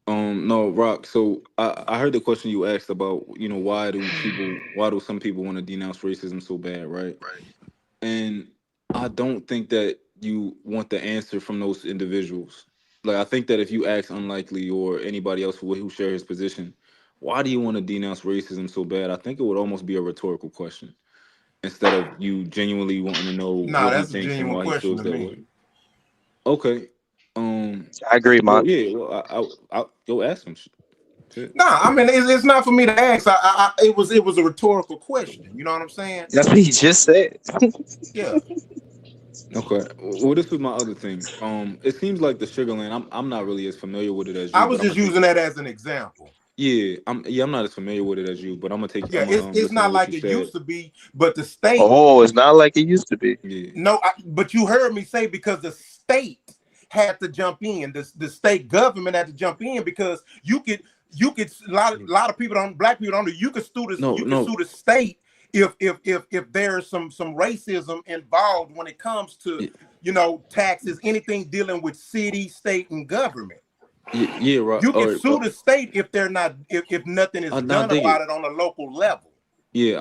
No, Rock. So I heard the question you asked about why do some people want to denounce racism so bad, right? And I don't think that you want the answer from those individuals. Like I think that if you ask Unlikely or anybody else who share his position, why do you want to denounce racism so bad? I think it would almost be a rhetorical question instead of you genuinely wanting to know Nah, what he that's a thinks and genuine why he question feels to that me. way. Okay. Um. I agree, Well, Mark. yeah. Well, I'll go ask him. Shit. Nah, I mean it's not for me to ask. It was a rhetorical question. You know what I'm saying? That's what he just said. Yeah. Okay. Well, this was my other thing. It seems like the Sugarland. I'm not really as familiar with it as I you, was but I'm just gonna take. using that as an example. I'm not as familiar with it as you, but Yeah, I'm gonna it's listen to not what like you it said. used to be, but the state. Oh, it's not like it used to be. Yeah, No, but you heard me say because the state had to jump in. The state government had to jump in because you could a lot of people don't black people don't you could sue no, the state if there's some racism involved when it comes to taxes, anything dealing with city, state, and government. yeah, right. You All can right, sue the state if they're not if nothing is now I done dig it. about it on a local level. Yeah,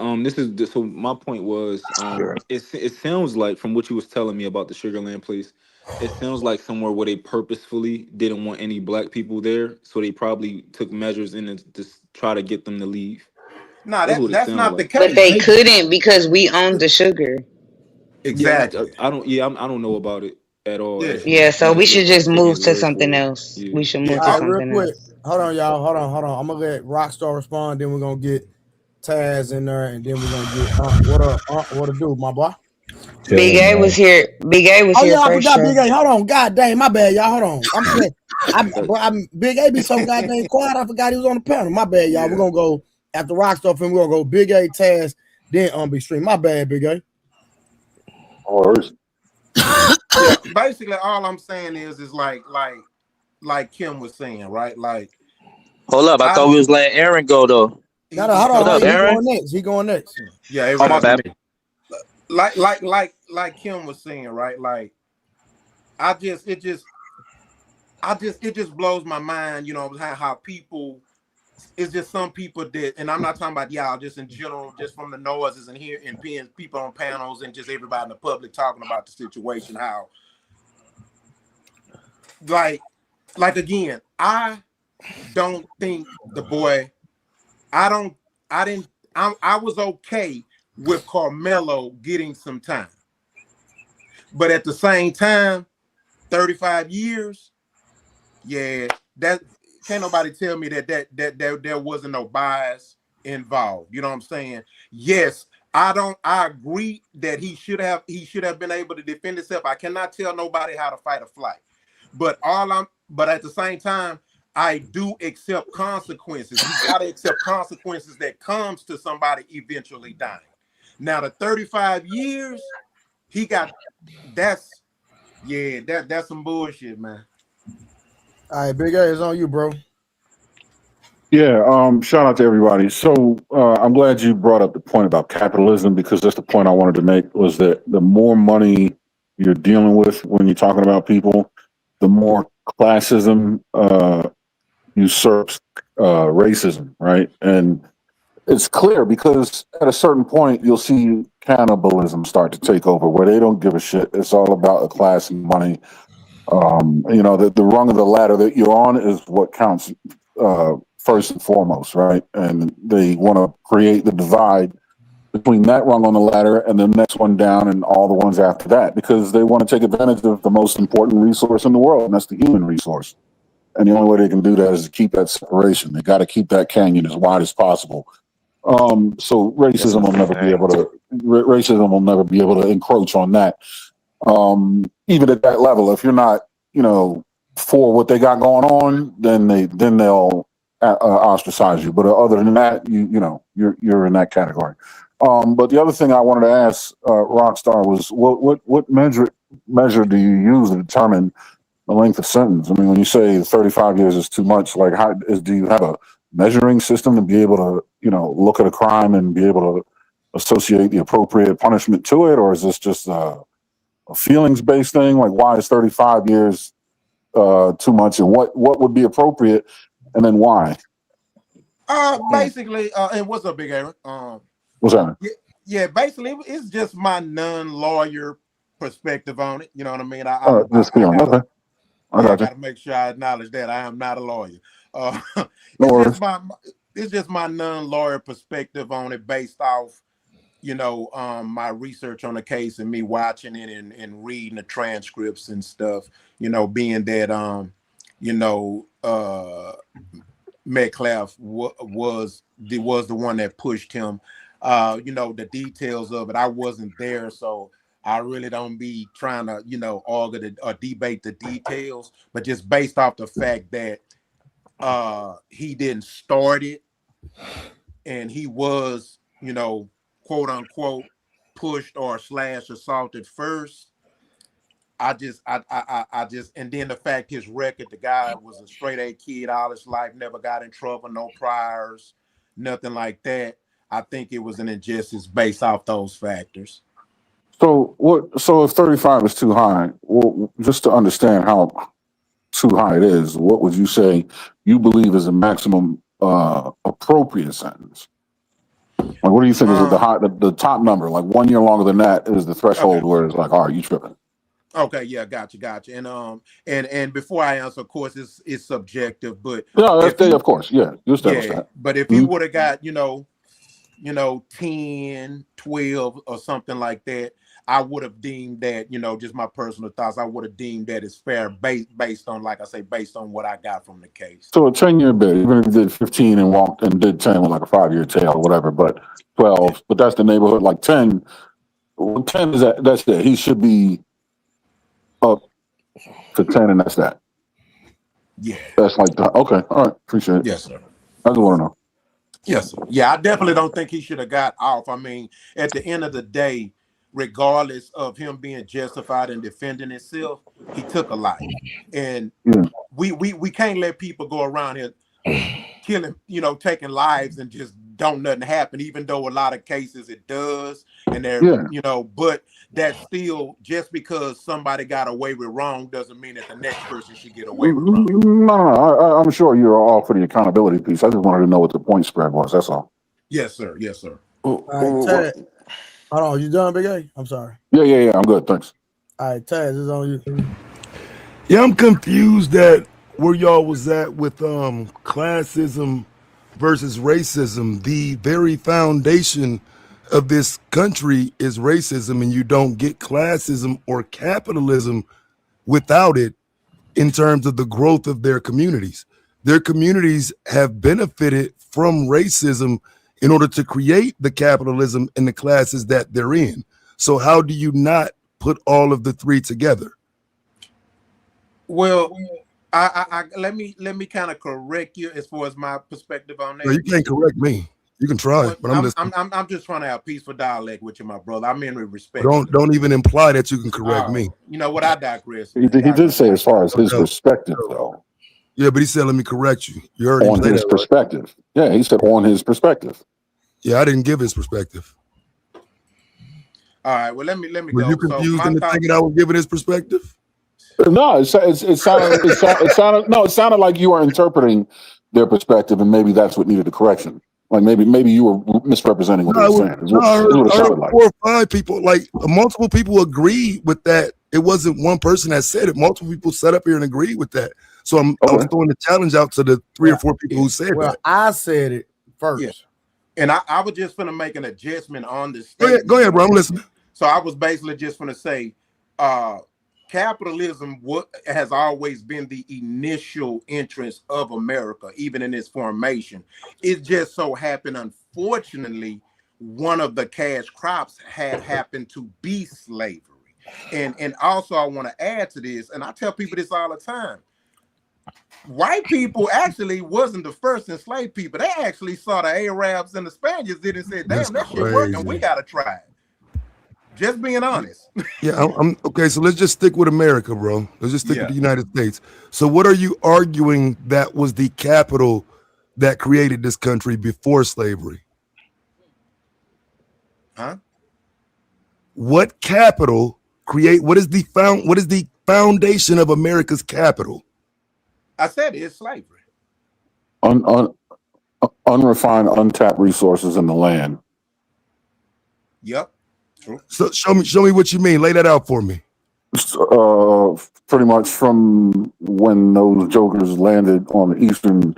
so my point was, Sure. it sounds like from what you was telling me about the Sugarland place, it sounds like somewhere where they purposefully didn't want any black people there, so they probably took measures in to just try to get them to leave. Nah, That's what it that's sounds not the like. But case. they They couldn't because we owned the sugar. Yeah, exactly. I don't. Yeah, I don't know about it at all. Yeah. Actually, Yeah, I'm so we just should just taking move his to word something for it. else. Yeah. We should Yeah. move to All right, real something quick. else. Hold on, y'all. Hold on. I'm gonna let Rockstar respond. Then we're gonna get Taz in there, and then we're gonna get what to do, my boy. Big Chilling, A was man. here. Big A was Oh here yeah, I first, forgot Big Trey. A. Hold on, God dang, my bad, y'all. Hold on. I'm saying, Uh, I'm Big A be so goddamn quiet. I forgot he was on the panel. My bad, y'all. We're Yeah. gonna go after Rockstar, and we're gonna go Big A, Taz, then Big Stream. My bad, Big A. Or Yeah. Basically, all I'm saying is like Kim was saying, right? Like Hold up. I I thought we don't. was letting Aaron go though. He Hold What on, talking up, wait. He too. Aaron? going next. He going next. Yeah, Oh, my everybody. after bad. me. Like Kim was saying, right? Like I just it just it just blows my mind, how people. It's just some people that, and I'm not talking about y'all, just in general, just from the noises and here and being people on panels and just everybody in the public talking about the situation. How like again, I don't think the boy. I don't. I didn't. I was okay with Carmelo getting some time, but at the same time, 35 years. Yeah, that can't nobody tell me that there wasn't no bias involved. You know what I'm saying? Yes, I agree that he should have been able to defend himself. I cannot tell nobody how to fight a fight. But at the same time, I do accept consequences. You gotta accept consequences that comes to somebody eventually dying. Now the 35 years, he got that's yeah, that's some bullshit, man. All right, Big A, it's on you, bro. Yeah, shout out to everybody. So I'm glad you brought up the point about capitalism because that's the point I wanted to make was that the more money you're dealing with when you're talking about people, the more classism usurps racism, right? And it's clear because at a certain point you'll see cannibalism start to take over where they don't give a shit. It's all about a class and money. The rung of the ladder that you're on is what counts first and foremost, right? And they want to create the divide between that rung on the ladder and the next one down and all the ones after that because they want to take advantage of the most important resource in the world, and that's the human resource. And the only way they can do that is to keep that separation. They got to keep that canyon as wide as possible. So That's racism a will never be able fact. to racism will never be able to encroach on that. Even at that level, if you're not, for what they got going on, they'll ostracize you. But other than that, you're in that category. But the other thing I wanted to ask Rockstar was what measure do you use to determine the length of sentence? I mean, when you say 35 years is too much, like do you have a measuring system to be able to look at a crime and be able to associate the appropriate punishment to it, or is this just a feelings based thing? Like, why is 35 years too much, and what would be appropriate, and then why? Basically, and what's up, Big Aaron? What's that? Yeah, yeah, basically, it's just my non-lawyer perspective on it. You know what I mean? Just I feeling. gotta, Okay, I yeah, I got you. gotta make sure I acknowledge that I am not a lawyer. Uh, No it's just worries. my non-lawyer perspective on it, based off, my research on the case and me watching it and reading the transcripts and stuff. Being that, you know, Metcalf was the one that pushed him. The details of it, I wasn't there, so I really don't be trying to, argue or debate the details, but just based off the fact that He didn't start it, and he was, quote unquote, pushed or slash assaulted first. And then the fact his record, the guy was a straight A kid all his life, never got in trouble, no priors, nothing like that. I think it was an injustice based off those factors. So what? So if 35 is too high, well, just to understand how too high it is, what would you say you believe is a maximum appropriate sentence? Like, what do you think is the top number? Like 1 year longer than that is the threshold where it's like, all right, you tripping. Okay, yeah, gotcha. And before I answer, of course, it's subjective, but no, of course, yeah, you establish that. But if he would have got 10, 12 or something like that, I would have deemed that, just my personal thoughts, I would have deemed that as fair based on, like I say, based on what I got from the case. So a 10-year bid, even if he did 15 and walked and did 10 with like a 5-year tail or whatever, but 12, but that's the neighborhood. Like 10 is that's it. He should be up to 10, and that's that. Yeah. That's like that. Okay. All right. Appreciate it. Yes, sir. I just want to know. Yes, sir. Yeah, I definitely don't think he should have got off. I mean, at the end of the day, regardless of him being justified in defending himself, he took a life. And we can't let people go around here killing, taking lives and just don't nothing happen, even though a lot of cases it does. And they're, but that's still, just because somebody got away with wrong doesn't mean that the next person should get away with wrong. No, I'm sure you're all for the accountability piece. I just wanted to know what the point spread was. That's all. Yes, sir. Yes, sir. All right, Ted. Hold on, you done, Big A? I'm sorry. Yeah. I'm good. Thanks. All right, Taz, it's on you. Yeah, I'm confused at where y'all was at with classism versus racism. The very foundation of this country is racism, and you don't get classism or capitalism without it in terms of the growth of their communities. Their communities have benefited from racism in order to create the capitalism and the classes that they're in. So how do you not put all of the three together? Well, I let me kind of correct you as far as my perspective on that. No, you can't correct me. You can try, but I'm just trying to have peaceful dialogue with you, my brother. I mean with respect. Don't even imply that you can correct me. You know what? I digress. He did say as far as his perspective, though. Yeah, but he said, let me correct you. You heard on his perspective. Right? Yeah, he said on his perspective. Yeah, I didn't give his perspective. All right, well, let me Were go. You confused in thinking I was giving his perspective? No, it sounded like you were interpreting their perspective, and maybe that's what needed a correction. Like maybe you were misrepresenting what he was saying. I heard 4 or 5 people, like multiple people agreed with that. It wasn't one person that said it. Multiple people sat up here and agreed with that. So I was throwing the challenge out to the 3 or 4 people who said that. I said it first. Yeah. And I was just going to make an adjustment on this. Go ahead, bro. I'm listening. So I was basically just going to say, capitalism has always been the initial entrance of America, even in its formation. It just so happened, unfortunately, one of the cash crops had happened to be slavery. And also I want to add to this, and I tell people this all the time. White people actually wasn't the first enslaved people. They actually saw the Arabs and the Spaniards did and said, damn, that shit working. We got to try it. Just being honest. Yeah, I'm okay. So let's just stick with America, bro. Let's just stick with the United States. So what are you arguing that was the capital that created this country before slavery? Huh? What capital what is the foundation of America's capital? I said it's slavery. Unrefined, untapped resources in the land. Yep. True. So show me what you mean. Lay that out for me. Pretty much from when those jokers landed on the eastern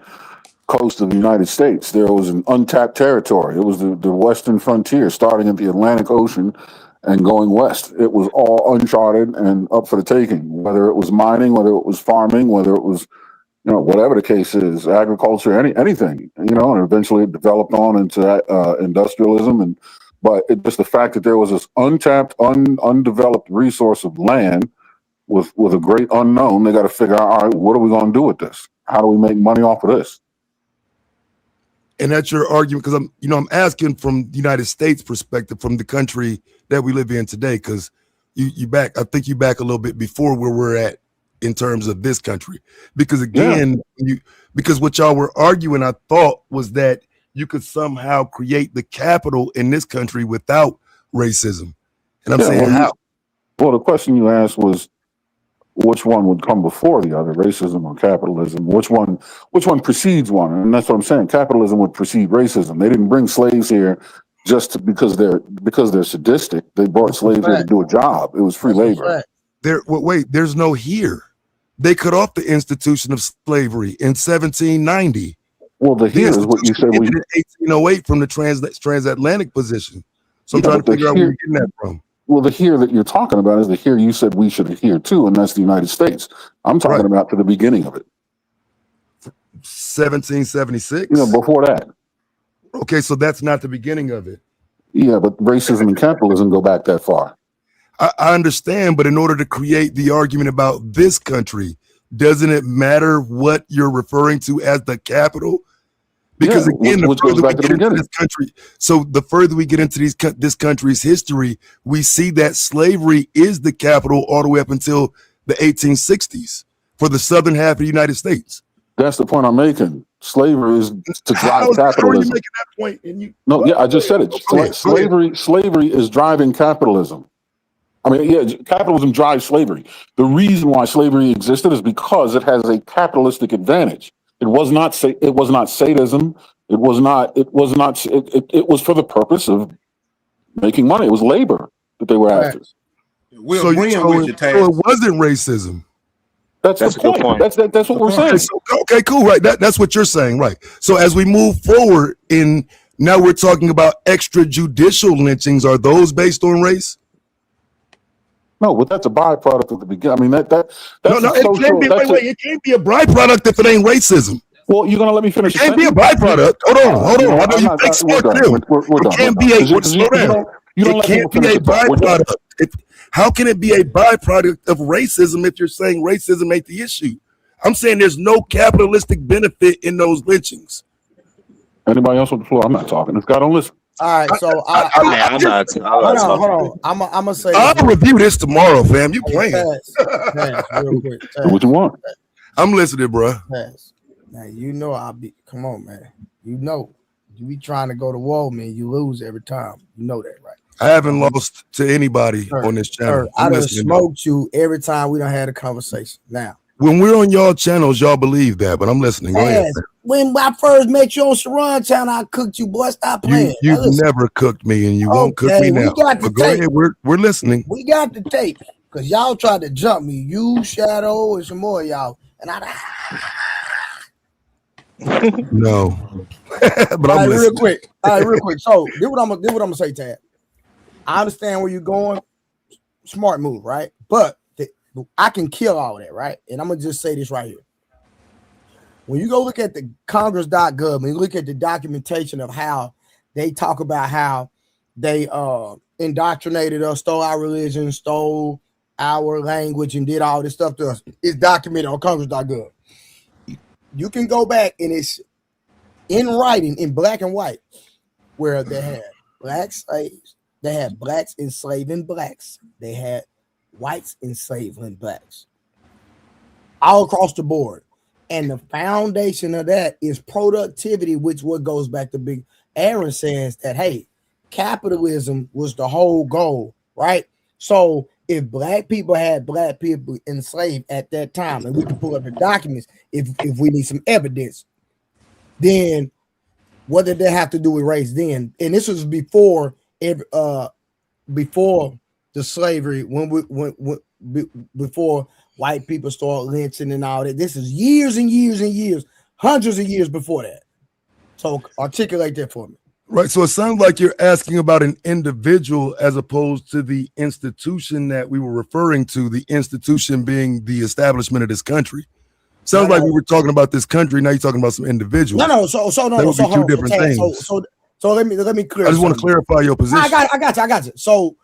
coast of the United States, there was an untapped territory. It was the western frontier, starting at the Atlantic Ocean and going west. It was all uncharted and up for the taking, whether it was mining, whether it was farming, whether it was, whatever the case is, agriculture, anything, and eventually it developed on into industrialism. But it's just the fact that there was this untapped, undeveloped resource of land with a great unknown. They got to figure out, all right, what are we going to do with this? how do we make money off of this? And that's your argument, because I'm asking from the United States perspective, from the country that we live in today, because I think you back a little bit before where we're at in terms of this country. Because again, because what y'all were arguing, I thought, was that you could somehow create the capital in this country without racism. And I'm saying how? Well, the question you asked was, which one would come before the other, racism or capitalism? Which one precedes one? And that's what I'm saying. Capitalism would precede racism. They didn't bring slaves here just because they're sadistic. They brought slaves here to do a job. It was free labor. There's no here. They cut off the institution of slavery in 1790. Well, the here is what you said. In 1808 from the transatlantic position. So I'm trying to figure out where you're getting that from. Well, the here that you're talking about is the here you said we should adhere to, and that's the United States. I'm talking about to the beginning of it. 1776? Before that. Okay, so that's not the beginning of it. Yeah, but racism and capitalism go back that far. I understand, but in order to create the argument about this country, doesn't it matter what you're referring to as the capital? Because again, the further we get into this country, so the further we get into this country's history, we see that slavery is the capital all the way up until the 1860s for the southern half of the United States. That's the point I'm making. Slavery is to drive capitalism. How are you making that point? I just said it. Slavery is driving capitalism. I mean, capitalism drives slavery. The reason why slavery existed is because it has a capitalistic advantage. It was not sadism. It was for the purpose of making money. It was labor that they were after. So it wasn't racism. That's the point. That's what we're saying. Okay, cool. Right. That's what you're saying. Right. So as we move forward now we're talking about extrajudicial lynchings. Are those based on race? No, but that's a byproduct of the beginning. I mean, it can't be a byproduct if it ain't racism. Well, you're gonna let me finish. It can't be a byproduct. Hold on. I know you think so too. It can't be a byproduct. How can it be a byproduct of racism if you're saying racism ain't the issue? I'm saying there's no capitalistic benefit in those lynchings. Anybody else on the floor? I'm not talking. Scott, don't listen. All right, so I'm not. Hold on. I'm gonna say. I'll review this tomorrow, fam. You playing? Pass, real quick. What you want? I'm listening, bro. Pass. Now I'll be. Come on, man. You be trying to go to war, man. You lose every time. You know that, right? I haven't lost to anybody on this channel. I done smoked you every time we done had a conversation. Now, when we're on y'all channels, y'all believe that, but I'm listening. Go ahead. When I first met you on Sharon channel, I cooked you, boy. Stop playing. You've never cooked me, and you won't cook me now. But go ahead. We're listening. We got the tape because y'all tried to jump me. You, Shadow, and some more of y'all, and no. But I'm listening. Real quick. So, do what I'm gonna say, Tad. I understand where you're going. Smart move, right? But I can kill all that, right? And I'm gonna just say this right here. When you go look at the Congress.gov and you look at the documentation of how they talk about how they indoctrinated us, stole our religion, stole our language, and did all this stuff to us, it's documented on Congress.gov. You can go back and it's in writing in black and white where they had black slaves, they had blacks enslaving blacks, they had whites enslaving blacks all across the board. And the foundation of that is productivity, which what goes back to Big Aaron says that, hey, capitalism was the whole goal, right? So if black people had black people enslaved at that time, and we can pull up the documents if we need some evidence, then what did that have to do with race then? And this was before the slavery, before white people start lynching and all that. This is years and years and years, hundreds of years before that. So articulate that for me. Right. So it sounds like you're asking about an individual as opposed to the institution that we were referring to, the institution being the establishment of this country. Sounds like we were talking about this country. Now you're talking about some individuals. So two different things. So let me clear. I just want to clarify your position. I got you. So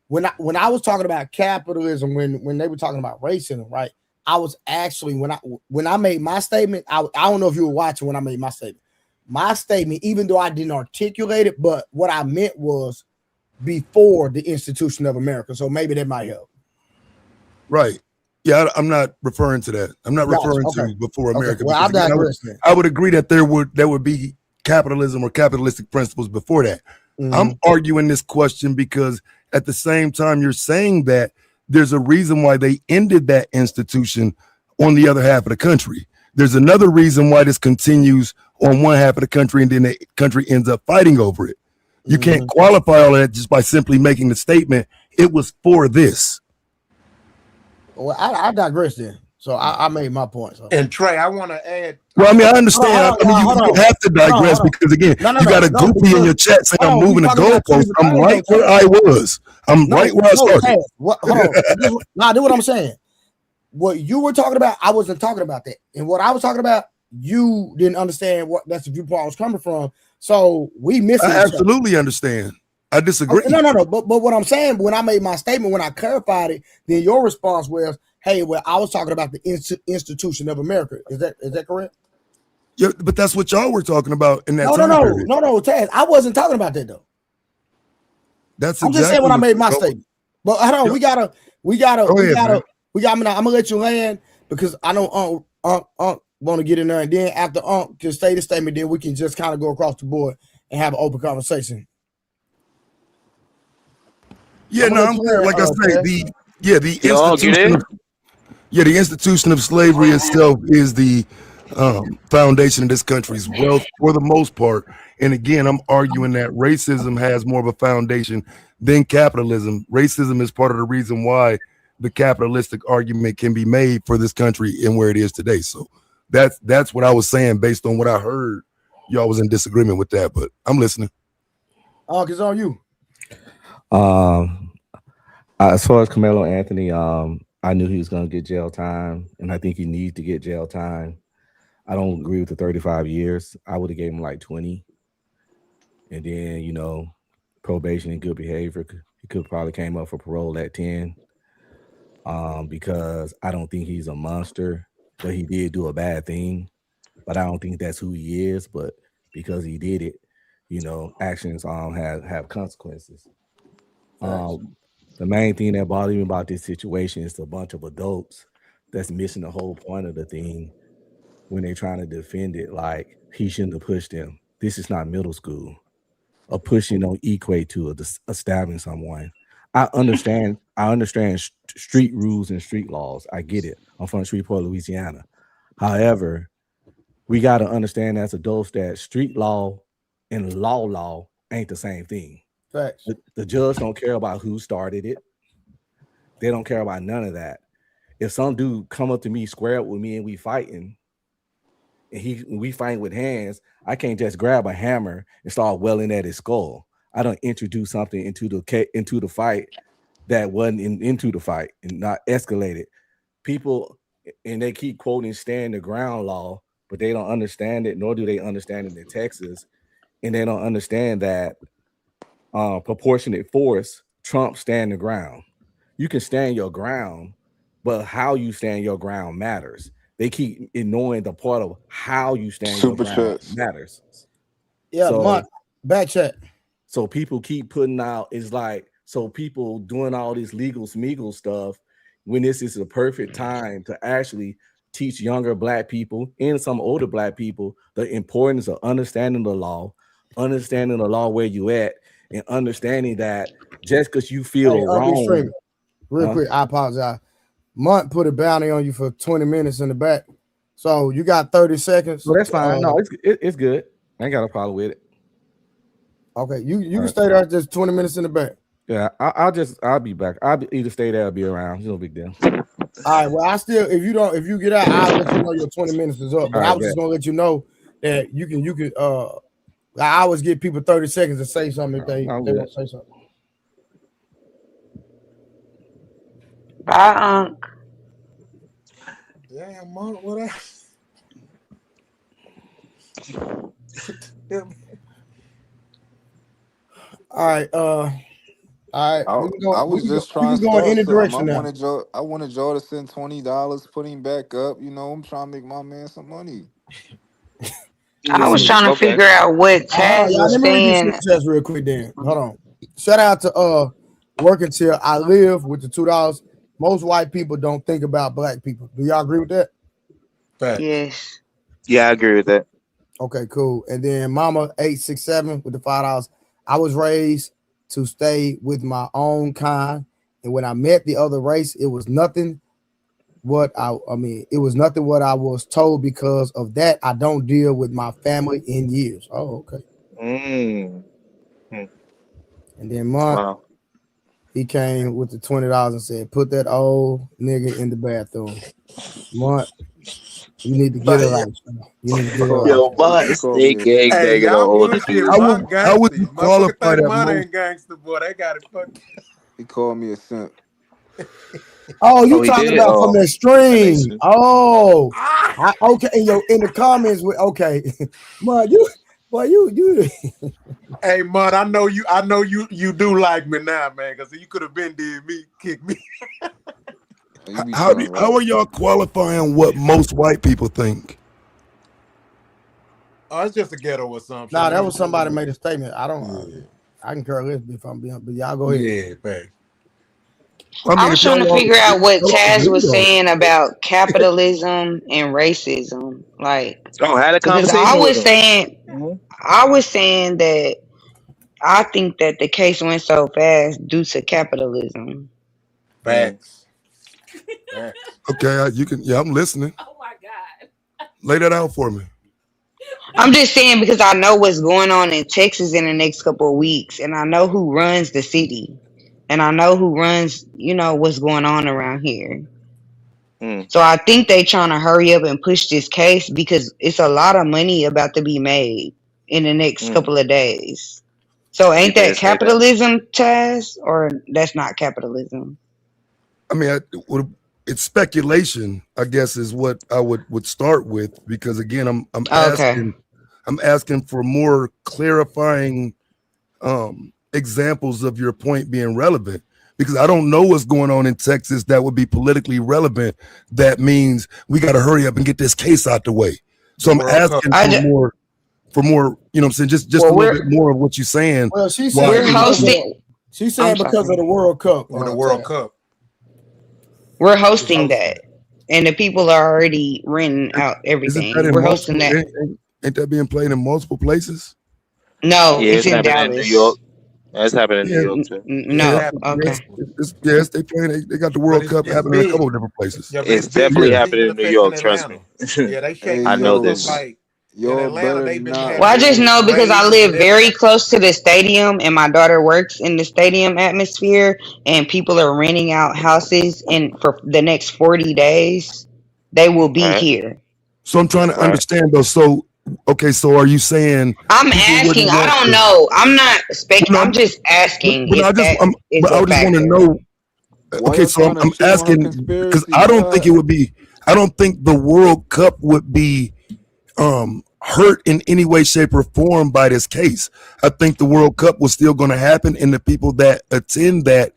when I was talking about capitalism, when they were talking about racism, right? I was actually when I made my statement, I don't know if you were watching when I made my statement. My statement, even though I didn't articulate it, but what I meant was before the institution of America. So maybe that might help. Right. Yeah, I'm not referring to that. I'm not Gotcha. referring Okay. to before Okay. America. Well, Because I again, digress then. I would agree that there would be capitalism or capitalistic principles before that. Mhm. I'm arguing this question because at the same time you're saying that there's a reason why they ended that institution on the other half of the country. There's another reason why this continues on one half of the country and then the country ends up fighting over it. You can't qualify all of that just by simply making the statement, it was for this. Well, I digress then. So I made my point. So. And Trey, I want to add. Well, I mean, I understand. Hold on, You have to digress because again, No, you got a goopy in your chat saying I'm moving the goalpost. I'm right where I was. I'm right where I started. Hold on. This what I'm saying. What you were talking about, I wasn't talking about that. And what I was talking about, you didn't understand what that's the viewpoint I was coming from. So we missed it. I absolutely understand. I disagree. Okay, no. But what I'm saying, when I made my statement, when I clarified it, then your response was, "Hey, well, I was talking about the institution of America." Is that correct? Yeah, but that's what y'all were talking about in that time period. No, Taz, I wasn't talking about that though. That's I'm just saying when I made my statement. But hold on, we gotta. I'm gonna let you land because I know want to get in there, and then after can say the statement, then we can just kind of go across the board and have an open conversation. Yeah, no, I'm clear. Like I say, the institution of slavery itself is the foundation of this country's wealth for the most part. And again, I'm arguing that racism has more of a foundation than capitalism. Racism is part of the reason why the capitalistic argument can be made for this country and where it is today. So that's what I was saying based on what I heard. Y'all was in disagreement with that, but I'm listening. It's on you. As far as Karmelo Anthony, I knew he was going to get jail time, and I think he needs to get jail time. I don't agree with the 35 years. I would have gave him like 20. And then, probation and good behavior. He could probably came up for parole at 10. Because I don't think he's a monster, but he did do a bad thing. But I don't think that's who he is. But because he did it, actions have consequences. The main thing that bothers me about this situation is a bunch of adults that's missing the whole point of the thing when they're trying to defend it. Like he shouldn't have pushed them. This is not middle school. A pushing don't equate to a stabbing someone. I understand street rules and street laws. I get it. I'm from Shreveport, Louisiana. However, we got to understand as adults that street law and law ain't the same thing. Facts. The judge don't care about who started it. They don't care about none of that. If some dude come up to me, square up with me, and we fighting, and we fighting with hands, I can't just grab a hammer and start welling at his skull. I don't introduce something into the fight that wasn't into the fight and not escalated. People, and they keep quoting stand the ground law, but they don't understand it, nor do they understand it in Texas, and they don't understand that proportionate force trumps stand the ground. You can stand your ground, but how you stand your ground matters. They keep ignoring the part of how you stand your ground matters. Yeah, so, back check. So people keep putting out, it's like, so people doing all this legal smeagol stuff when this is a perfect time to actually teach younger Black people and some older Black people the importance of understanding the law where you at, and understanding that just because you feel wrong. Real quick, I apologize. Munt put a bounty on you for 20 minutes in the back. So you got 30 seconds. So that's fine. No, it's good. I ain't got a problem with it. Okay, you can stay there just 20 minutes in the back. Yeah, I'll be back. I'll either stay there or be around. It's no big deal. All right. Well, if you get out, I'll let you know your 20 minutes is up. But I was just gonna let you know that you can I always give people 30 seconds to say something if they want to say something. Bye, Unc. Damn, Monk, what All right. All right, we can go. I We was can go. just We trying can to go in start any something. direction now. I wanted y'all to send $20, put him back up. You know, I'm trying to make my man some money. I was Yeah. trying to Okay. figure out what Taz Y'all. was Let me read these saying. super chats real quick. Then hold on. Shout out to working till I live with the $2. Most white people don't think about black people. Do y'all agree with that? Facts. Yes. Yeah, I agree with that. Okay, cool. And then Mama 867 with the $5. I was raised to stay with my own kind, and when I met the other race, it was nothing it was nothing what I was told. Because of that, I don't deal with my family in years. Oh, okay. Mm. Hmm. And then Monk, Wow. he came with the $20 and said, "Put that old nigga in the bathroom." Monk, you need to get it right. Son. You need to He get it called right. Yo, my he called me snake a gang Hey, banging on y'all older bullshit. dudes. Monk how would gangster. you Motherfucker qualify think that money most? ain't gangster, boy. They got it fucked. he called me a simp. Oh, you Oh, he talking did. about from Oh, the that makes stream? sense. Oh, Ah! okay. In the comments, okay, man, you. Hey, man, I know you do like me now, man, because you could have been did me, kick me. You be How telling how right. are y'all qualifying what most white people think? Oh, it's just a ghetto assumption, Nah, that man. was somebody made a statement. I don't. Yeah. I can care less if I'm being, but y'all go ahead. Yeah, facts. I I mean, was if trying y'all to all figure out what y'all all Taz agreed was on it. saying about capitalism and racism. Like, Oh, I had a because I conversation with was him. saying, Mhm. I was saying that I think that the case went so fast due to capitalism. Mm. Facts. Facts. Okay, you can. Yeah, I'm listening. Lay that out for me. I'm just saying because I know what's going on in Texas in the next couple of weeks, and I know who runs the city, and I know who runs, what's going on around here. Mm. So I think they trying to hurry up and push this case because it's a lot of money about to be made in the next Mm. couple of days. So He ain't did that say that. capitalism, Chaz, or that's not capitalism? I mean, it's speculation. I guess is what I would start with because again, I'm Okay. asking for more clarifying examples of your point being relevant because I don't know what's going on in Texas that would be politically relevant. That means we got to hurry up and get this case out the way. So The I'm World Cup. asking I just, for more, you know what I'm saying? Just a well, little bit more of what you're saying. Well, she's Why, saying we're you know what I'm because saying? hosting. she's I'm saying because of sorry. the World Cup. With the World Cup. We're It's hosting hosting. that, and the people are already renting out Isn't that everything. in We're hosting multiple, that. ain't that being played in multiple places? No, Yeah, it's it's in happening in New York. Dallas. That's happening in New Yeah, York too. Yeah, it's yeah, No, happening. yes, okay. yes, they playing. They got the But World it's Cup it's happening in a big. couple of different places. Yeah, but It's it's big definitely because Yeah, it's happening even in New affecting York. Trust Atlanta. me. Yeah, they Hey shaking I some know stuff yo, this. like in y'all Atlanta. better They've been not. Well, I just having know because I waves and live very everything. close to the stadium and my daughter works in the stadium atmosphere and people are renting out houses and for the next 40 days they will be Right. here. so I'm trying to Right. understand though. So okay, so are you saying I'm people asking, wouldn't I want don't to? know. I'm not No, I'm just asking but if I just, that is but a I just want to factor. know. Why Okay, y'all so trying to I'm shit on her asking because conspiracy? I don't think it What? would be. I don't think the World Cup would be hurt in any way, shape, or form by this case. I think the World Cup was still going to happen, and the people that attend that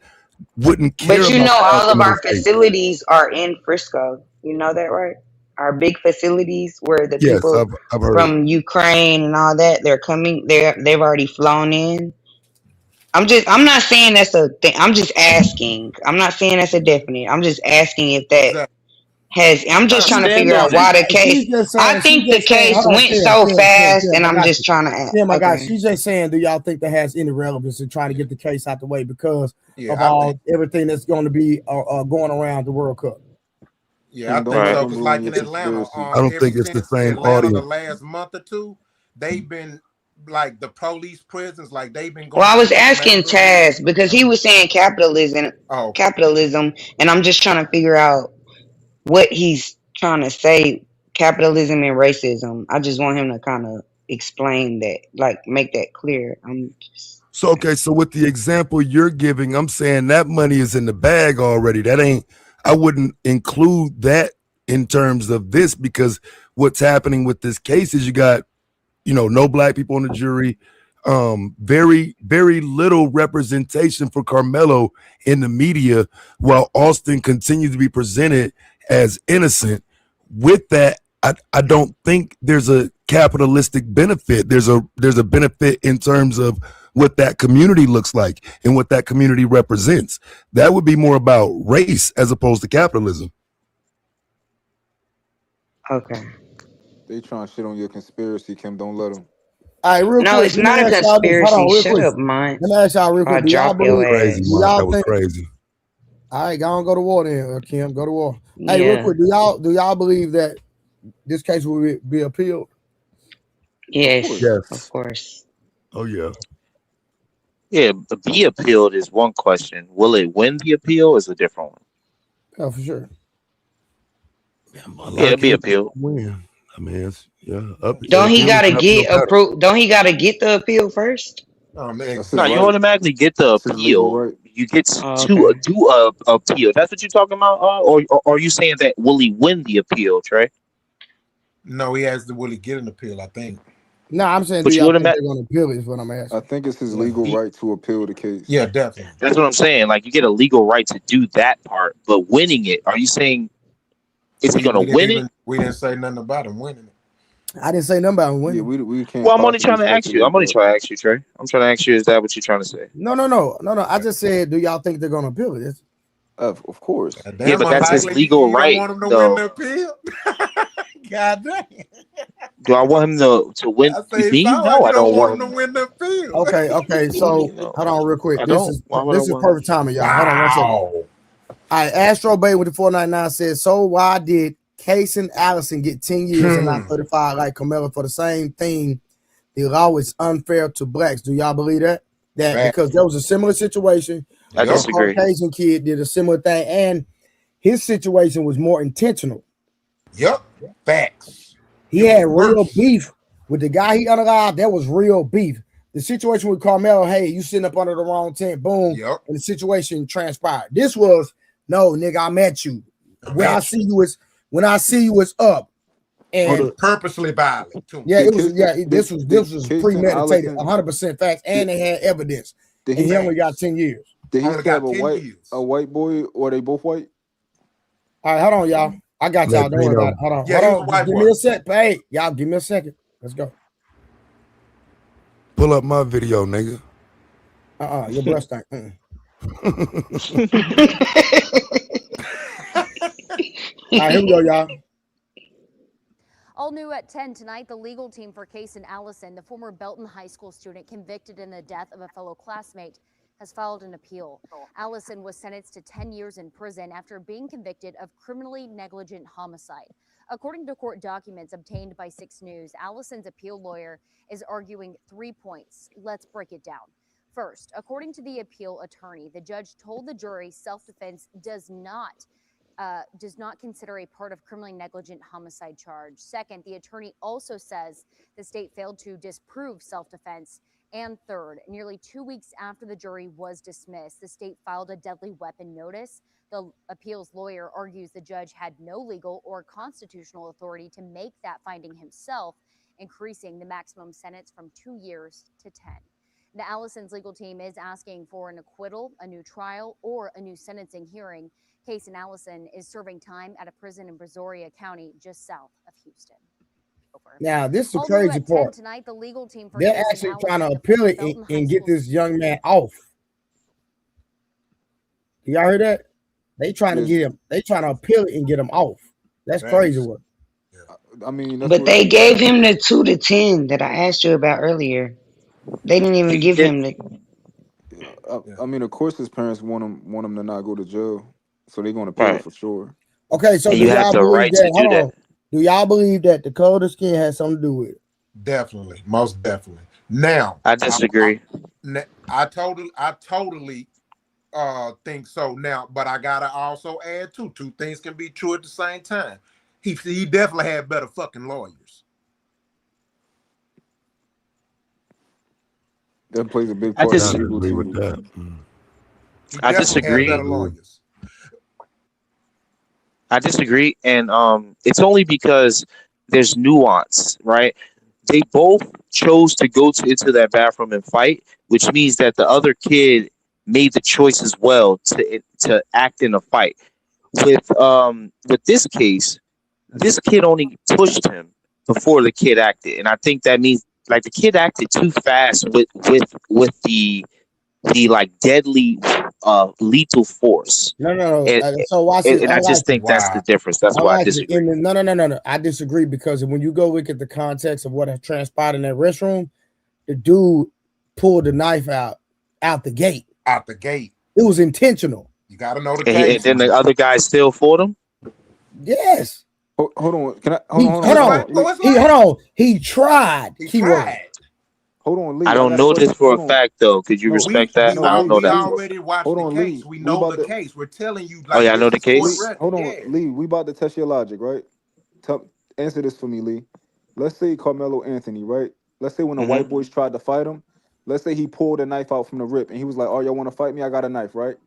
wouldn't care But about the all of outcome of our this case. facilities are in Frisco. You know that, right? Our big facilities where the Yes, people I've heard. from Ukraine and all that, they're coming. They've already flown in. I'm not saying that's a thing. I'm just asking. I'm not saying that's a definite. I'm just asking if that Exactly. I'm Nah, just trying to stand figure out on why it. the case. I She's think the just saying, case hold on, went Tim, so Tim, Tim, fast, Tim, and I I'm got just you. trying to. Tim, I got Okay. she's just saying, do y'all think that has any relevance in trying to get the case out the way because of Yeah, I think. all everything that's going to be going around the World Cup? Yeah, I And don't think let Right. so. them Cause ruin like your in Atlanta, conspiracy. I don't ever think it's the since same Atlanta the audience. last month or two, they've been like the police prisons, like they've been Well, going I to was these asking neighborhoods. Taz because he was saying Oh, capitalism, and I'm just trying to figure out what he's trying to say. Capitalism and racism. I just want him to kind of explain that, like make that clear. I'm just So okay, so with the example you're giving, I'm saying that money is in the bag already. That ain't. I wouldn't include that in terms of this because what's happening with this case is you got no black people on the jury. very, very little representation for Karmelo in the media, while Austin continues to be presented as innocent. With that, I don't think there's a capitalistic benefit. There's a benefit in terms of what that community looks like and what that community represents. That would be more about race as opposed to capitalism. Okay. They trying to shit on your conspiracy, Kim. Don't let them. All right, real No, quick. it's Let me not a ask y'all this. Hold conspiracy. on, real Shut quick. up, Mont. Let me ask y'all real quick. I'll Do y'all drop your believe? Crazy, Do ass. Mark. y'all That was think? crazy. All right, go on, go to war then, Kim. Go to war. Hey, real Yeah. quick. Do y'all believe that this case will be appealed? Yes. course. Of Yes. course. Oh yeah. Yeah, the be appealed is one question. Will it win the appeal is a different one. Oh, for sure. Yeah, a Yeah, lot it'll of be cases appealed. win. I mean, up. Don't he Appeal is gotta an uphill get battle. approved? Don't he gotta get the appeal first? That's his No, you right. Exactly. automatically get the That's his legal appeal. right. You get Oh, to okay. do a appeal. That's what you're talking about, or are you saying that will he win the appeal, Trey? No, he has to really get an appeal, I think. No, I'm saying, do But you y'all think automatic. they're going to appeal it? Is what I'm I asking. think it's his Yeah, legal right to appeal the case. yeah, definitely. That's what I'm saying. Like you get a legal right to do that part, but winning it, are you saying is he We going to we didn't win it? even we didn't say nothing about him winning it. I didn't say nothing about Yeah, winning. we can't Well, I'm only possibly trying to ask you. I'm speculate only that. trying to ask you, Trey. I'm trying to ask you, is that what you're trying to say? No. I just said, do y'all think they're going to appeal it? Of course. God Yeah, damn but that's his unlikely. legal You don't right, want him to win though. the appeal. God damn. Do I want him to win? I say it Me? sound like No, you I don't don't want want him to him. win the appeal. Okay. So You know, hold on, real quick. I This don't. is Why would I this is want him? perfect timing, y'all. Hold on one second. Wow. All right, Astro Bay with the 499 says, so why did Case and Allison get 10 years and not 35 like Carmelo for the same thing? The law is unfair to blacks. Do y'all believe that? That Fact. because there was a similar situation, I Yep. a disagree. Caucasian kid did a similar thing, and his situation was more intentional. Yep. Facts. He It was had real worse. beef with the guy he unalive. There was real beef. The situation with Carmelo, hey, you sitting up under the wrong tent, boom, Yep. and the situation transpired. This was no, nigga, I met you. When I see you is up. And he And was purposely violent too. yeah, Did it was Case and this did was Case and premeditated, Allison 100% facts, did, and they had evidence. did And he he only got Facts. 10 years. did he Only stab got 10 years. a white boy, or they both white? All right, hold on, y'all. I got y'all. Don't worry about it. Yeah, Hold he was a on. Just white give boy. me a sec. Hey, y'all, give me a second. Let's go. Pull up my video, nigga. Your breath stank. All right, here we go, y'all. All new at 10 tonight, the legal team for Case and Allison, the former Belton High School student convicted in the death of a fellow classmate, has filed an appeal. Allison was sentenced to 10 years in prison after being convicted of criminally negligent homicide. According to court documents obtained by 6 News, Allison's appeal lawyer is arguing 3 points. Let's break it down. First, according to the appeal attorney, the judge told the jury self-defense does not consider a part of criminally negligent homicide charge. Second, the attorney also says the state failed to disprove self-defense. And third, nearly 2 weeks after the jury was dismissed, the state filed a deadly weapon notice. The appeals lawyer argues the judge had no legal or constitutional authority to make that finding himself, increasing the maximum sentence from 2 years to 10. The Allison's legal team is asking for an acquittal, a new trial, or a new sentencing hearing. Case and Allison is serving time at a prison in Brazoria County, just south of Houston. Over. Now, this is the All new crazy at 10 part. tonight, the legal team for They're Case and actually Allison, trying to the appeal former it Belton High and get School this young man off. Y'all heard that? They trying to Yes. get him. They trying to appeal it and get him off. That's crazy Facts. work. I mean, that's But what. they gave him the 2 to 10 that I asked you about earlier. They didn't even He give did. him the. Yeah. I mean, of course, his parents want him to not go to jail, so they're gonna appeal it Right, for sure. Okay, so and do you have y'all the believe right to that? do Hold that. on. Do y'all believe that the color of the skin has something to do with it? Definitely. Most definitely. Now, I disagree. I totally think so now, but I gotta also add two things can be true at the same time. He definitely had better fucking lawyers. That plays a big I part in the Gotta disagree. legal agree with team. that. He I definitely had disagree. better lawyers. I disagree, and it's only because there's nuance, right? they both chose to go into that bathroom and fight, which means that the other kid made the choice as well to act in a fight. With this case, this kid only pushed him before the kid acted, and I think that means like the kid acted too fast with the like deadly lethal force, No. and So watch this. and I just think that's the Wow. difference. That's why I disagree. No. I disagree because when you go look at the context of what has transpired in that restroom, the dude pulled the knife out the gate. Out the gate. It was intentional. You got to know the And, case. and then the other guy still fought him. Yes. Hold on. Can I Hold on. He tried. He tried. Hold on, Lee. I don't know this for a fact though. Could you respect that? I don't know We that. already watched the case. We know the case. We're telling you. Oh yeah, I know the case. Hold on, Lee. We about to test your logic, right? Answer this for me, Lee. Let's say Karmelo Anthony, right? Let's say when the white boys tried to fight him, let's say he pulled a knife out from the rip and he was like, "Oh, y'all want to fight me? I got a knife, right?"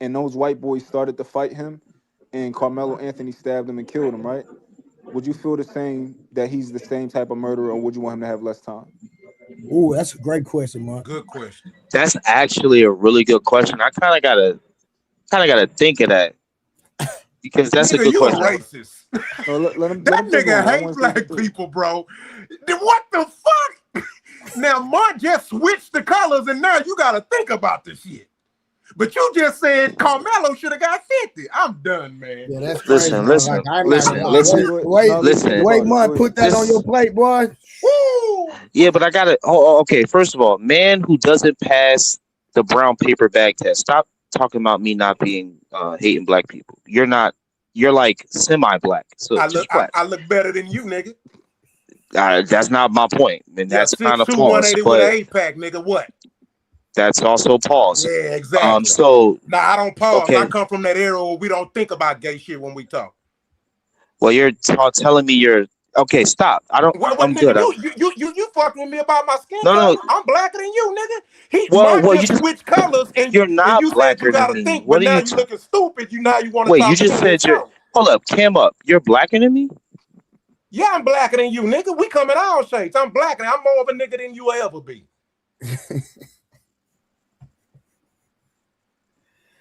And those white boys started to fight him, and Karmelo Anthony stabbed him and killed him, right? Would you feel the same that he's the same type of murderer, or would you want him to have less time? Ooh, that's a great question, Mark. Good question. That's actually a really good question. I kind of gotta think of that because that's Nigga, a good you question. A racist. No, let him That nigga on. hate black people, bro. What the fuck? Now Mark just switched the colors, and now you gotta think about this shit. But you just said Carmelo should have got 50. I'm done, man. Yeah, that's crazy. Listen. Wait, Mark, put that on your plate, boy. Woo! Yeah, but I gotta. Okay. First of all, man who doesn't pass the brown paper bag test. Stop talking about me not being hating black people. You're not. You're like semi-black. So I look better than you, nigga. That's not my point, and that's kind of 6'2", false. 180 with an 8-pack, nigga. What? That's also pause. Yeah, exactly. So I don't pause. Okay. I come from that era where we don't think about gay shit when we talk. Well, you're telling me you're okay. Stop. I don't. I'm nigga, good. You fucking with me about my skin No. color? I'm blacker than you, nigga. Well, you just switch colors, and you're not you blacker said you gotta than me. think, What but are now you you looking stupid. You want to Wait, talk you just to me. said you're. Hold up, cam up. You're blacker than me. Yeah, I'm blacker than you, nigga. We come in all shapes. I'm blacker. I'm more of a nigga than you will ever be.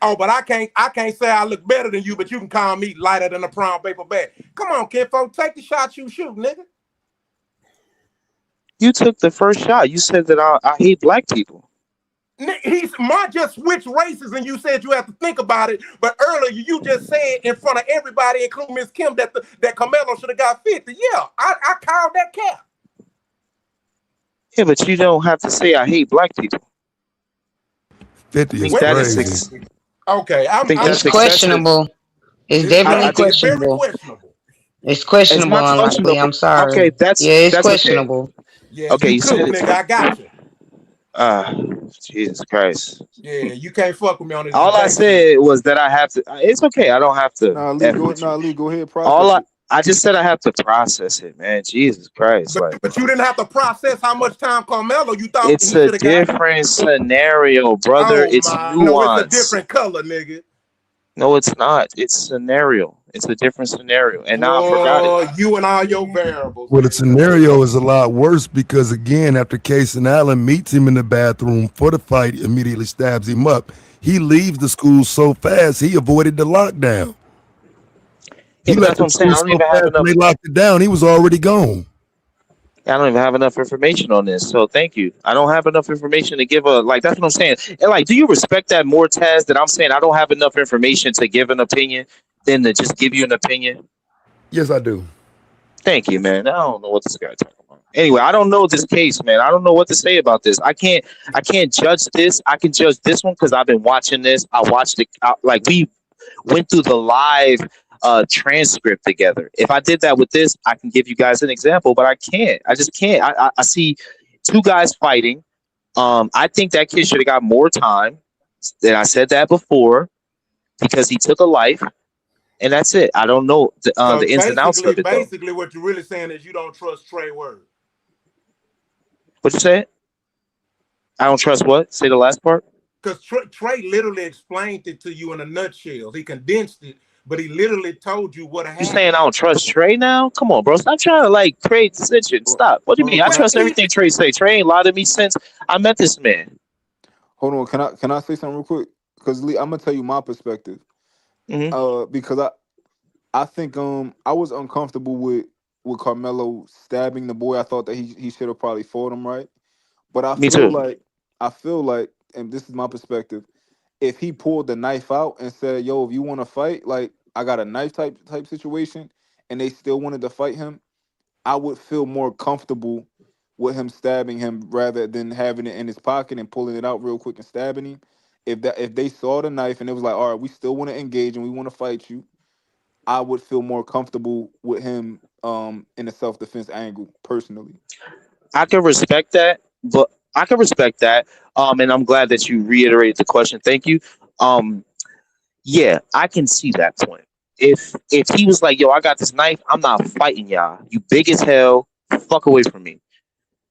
Oh, but I can't say I look better than you, but you can call me lighter than a brown paper bag. Come on, kinfolk, take the shot you shoot, nigga. You took the first shot. You said that I hate black people. Mark just switched races, and you said you have to think about it. But earlier, you just said in front of everybody, including Miss Kim, that Carmelo should have got 50. Yeah, I called that cap. Yeah, but you don't have to say I hate black people. 50 is crazy. Okay, it's questionable. It's definitely questionable. It's questionable, unlikely. I'm sorry. Okay, it's that's questionable. Okay. Yeah, okay, you cool, nigga. I got you. Jesus Christ. Yeah, you can't fuck with me on this. All I said was that I have to. It's okay. I don't have to. Lee, go ahead. Process I just said I have to process it, man. Jesus Christ. But you didn't have to process how much time Carmelo you thought it's a different scenario, brother. It's nuanced. No, it's a different color, nigga. No, it's not. It's scenario. It's a different scenario. And now I forgot it. You and all your variables. Well, the scenario is a lot worse because, again, after Case and Allen meets him in the bathroom for the fight, immediately stabs him up. He leaves the school so fast, he avoided the lockdown. Yeah, that's what I'm saying. I don't even have enough. When they locked it down, he was already gone. I don't even have enough information on this, so thank you. I don't have enough information to give a that's what I'm saying. And do you respect that more, Taz? That I'm saying I don't have enough information to give an opinion than to just give you an opinion. Yes, I do. Thank you, man. I don't know what this guy talking about. Anyway, I don't know this case, man. I don't know what to say about this. I can't judge this. I can judge this one because I've been watching this. I watched it. We went through the live transcript together. If I did that with this, I can give you guys an example, but I can't. I just can't. I see two guys fighting. I think that kid should have got more time. And I said that before because he took a life, and that's it. I don't know the ins and outs of it. Basically, what you're really saying is you don't trust Trey Word. What you say? I don't trust what? Say the last part. Because Trey literally explained it to you in a nutshell. He condensed it. but he literally told you what You happened. saying I don't trust Trey now? Come on, bro. Stop trying to like create dissension. Stop. What do you Hold on, mean? I can I trust everything Trey say. Trey ain't lied to me since I met this man. hold on? Can I say something real quick? Because Lee, I'm gonna tell you my perspective. Hmm. Because I think I was uncomfortable with Carmelo stabbing the boy. I thought that he should have probably fought him, right. But Me too. I feel like, and this is my perspective, if he pulled the knife out and said, "Yo, if you want to fight, like I got a knife type situation," and they still wanted to fight him, I would feel more comfortable with him stabbing him rather than having it in his pocket and pulling it out real quick and stabbing him. If they saw the knife and it was like, all right, we still want to engage and we want to fight you, I would feel more comfortable with him in a self defense angle personally. I can respect that, but I can respect that. And I'm glad that you reiterated the question. Thank you. Um, yeah, I can see that point. If he was like, "Yo, I got this knife. I'm not fighting y'all. You big as hell. Fuck away from me."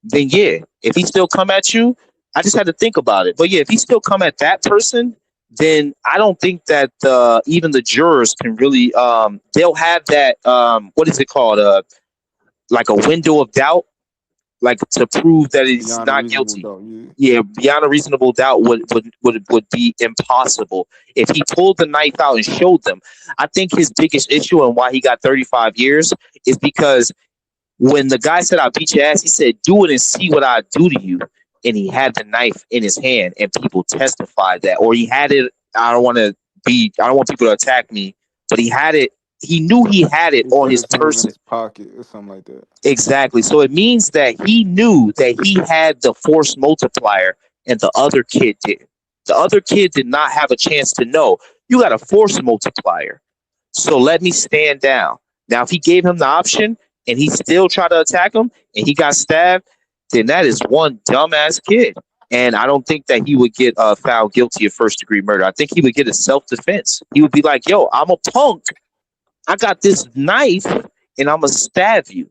Then yeah, if he still come at you, I just had to think about it. But yeah, if he still come at that person, then I don't think that even the jurors can really. They'll have that. What is it called? Like a window of doubt, like to prove that he's Beyond a not reasonable guilty. doubt, yeah. Yeah, beyond a reasonable doubt would be impossible. If he pulled the knife out and showed them, I think his biggest issue and why he got 35 years is because when the guy said, "I'll beat your ass," he said, "Do it and see what I do to you." And he had the knife in his hand, and people testified that. Or he had it. I don't want people to attack me, but he had it. He knew he had it He on said his his hand was in person. his pocket or something like that. Exactly. So it means that he knew that he had the force multiplier and the other kid did. The other kid did not have a chance to know. You got a force multiplier. So let me stand down. Now, if he gave him the option and he still tried to attack him and he got stabbed, then that is one dumbass kid. And I don't think that he would get found guilty of first degree murder. I think he would get a self defense. He would be like, "Yo, I'm a punk. I got this knife and I'm going to stab you."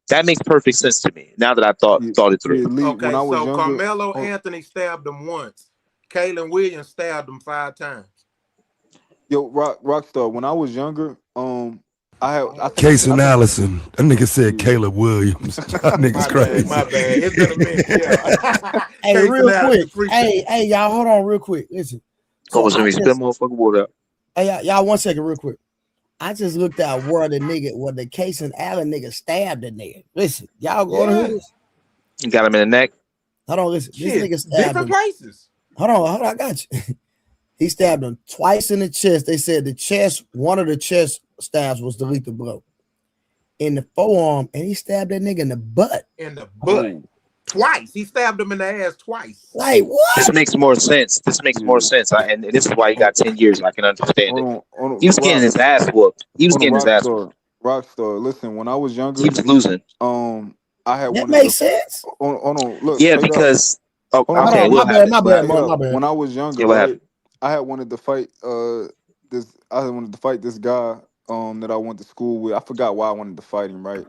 That makes perfect sense to me now that I Yeah, thought it through. yeah, Lee. When Okay, I was so younger, Carmelo oh, Anthony stabbed him once. Kalen Williams stabbed him 5 times. yo, Rockstar. When I was younger, I think Casey Allison. That nigga said yeah. Caleb Williams. That nigga's My bad, crazy. my bad. It's been a minute. Yeah. Hey, Casey real Allison quick. freestyle. Hey, y'all, hold on real quick. Listen. So Almost made I me spit just, motherfucking water out. hey, y'all, 1 second, real quick. I just looked at where the Case and Allen nigga stabbed the nigga. Listen, y'all going to hear Yeah. this? You got him in the neck. Hold on, listen. This Shit. nigga stabbed Different him. places. Hold on, I got you. He stabbed him twice in the chest. They said one of the chest stabs was the lethal blow. In the forearm, and he stabbed that nigga in the butt. In the butt. Oh, Twice. He stabbed him in the ass twice. Like This what? makes more sense. This makes more yeah. sense. And this is why he Hold, got 10 years. I can understand it. hold He on, was getting his ass whooped. He was hold on, getting his ass whooped. Rockstar. Listen, when I was He younger, was losing. I had That wanted to. makes sense. Hold on, look, Yeah, check it out. because. Oh, Hold on, Hold okay, on, check we'll my have bad, it. my We'll bad, have it. it Mark, my out. bad. When I was younger, Yeah, we'll have right, it. I had wanted to fight this. I had wanted to fight this guy that I went to school with. I forgot why I wanted to fight him, right?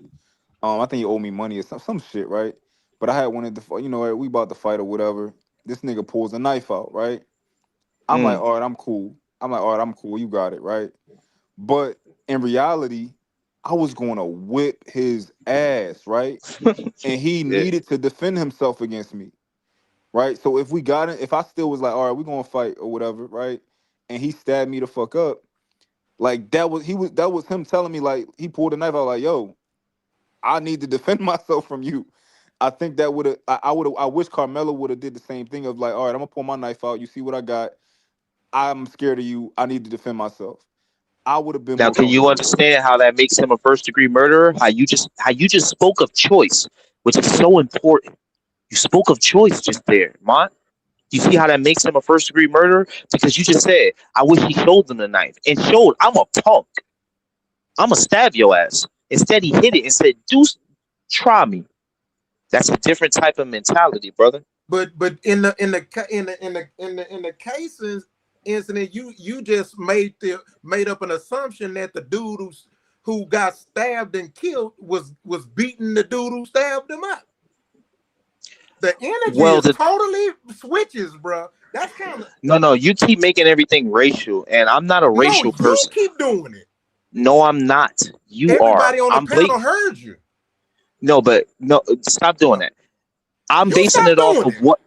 I think he owed me money or some shit, right? But I had wanted to fight, we about to fight or whatever. This nigga pulls a knife out, right? I'm like, Mm. all right, I'm cool. All right, I'm cool. You got it, right? But in reality, I was going to whip his ass, right? And he Yeah. needed to defend himself against me, right? So if we got it, if I still was like, all right, we're gonna fight or whatever, right? And he stabbed me the fuck up, like that was him telling me, like, he pulled a knife out, like, yo, I need to defend myself from you. I think that would have I wish Carmelo would have did the same thing of like, all right, I'm gonna pull my knife out. You see what I got? I'm scared of you. I need to defend myself. I would have been Now, more can you comfortable with that. understand how that makes him a first degree murderer? How you just spoke of choice, which is so important. You spoke of choice just there, Mont. You see how that makes him a first degree murderer? Because you just said, "I wish he showed them the knife," and showed, "I'm a punk. I'm gonna stab your ass." Instead, he hit it and said, "Deuce, try me." That's a different type of mentality, brother. But in the cases incident, you just made up an assumption that the dude who got stabbed and killed was beating the dude who stabbed him up. The energy Well, is totally switches, bro. That's kind of No. You keep making everything racial, and I'm not a no. racial You person. keep doing it. No, I'm not. You are. Everybody on the I'm panel blatant. heard you. No, but no. Stop doing that. I'm You basing stop it off doing of it. what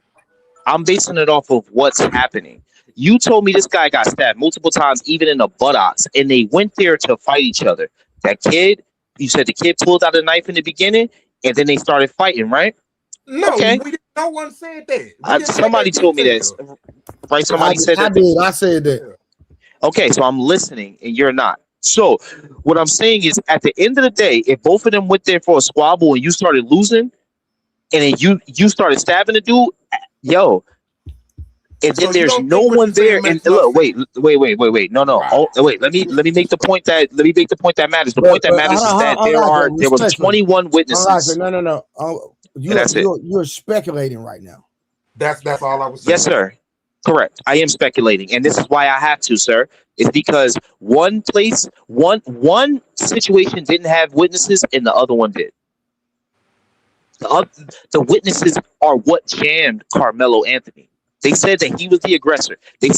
I'm basing it off of what's happening. You told me this guy got stabbed multiple times, even in the buttocks, and they went there to fight each other. That kid, you said the kid pulled out a knife in the beginning, and then they started fighting, right? No, Okay. we didn't. No one said that. We didn't say Somebody that told me that, detail. right? Somebody said I that. did. I said that. Okay, so I'm listening, and you're not. So what I'm saying is, at the end of the day, if both of them went there for a squabble and you started losing, and then you started stabbing the dude, yo, and then So you there's don't no think what one you're saying there. And makes no look, sense? wait. No. Wow. Oh, wait. Let me make the point that matters. The point that But matters is that there was respectfully, 21 witnesses, no. and that's it. You're speculating right now. That's all I was saying. Yes, sir. Correct. I am speculating, and this is why I have to, sir. It's because one situation didn't have witnesses, and the other one did. The witnesses are what jammed Carmelo Anthony. They said that he was the aggressor. They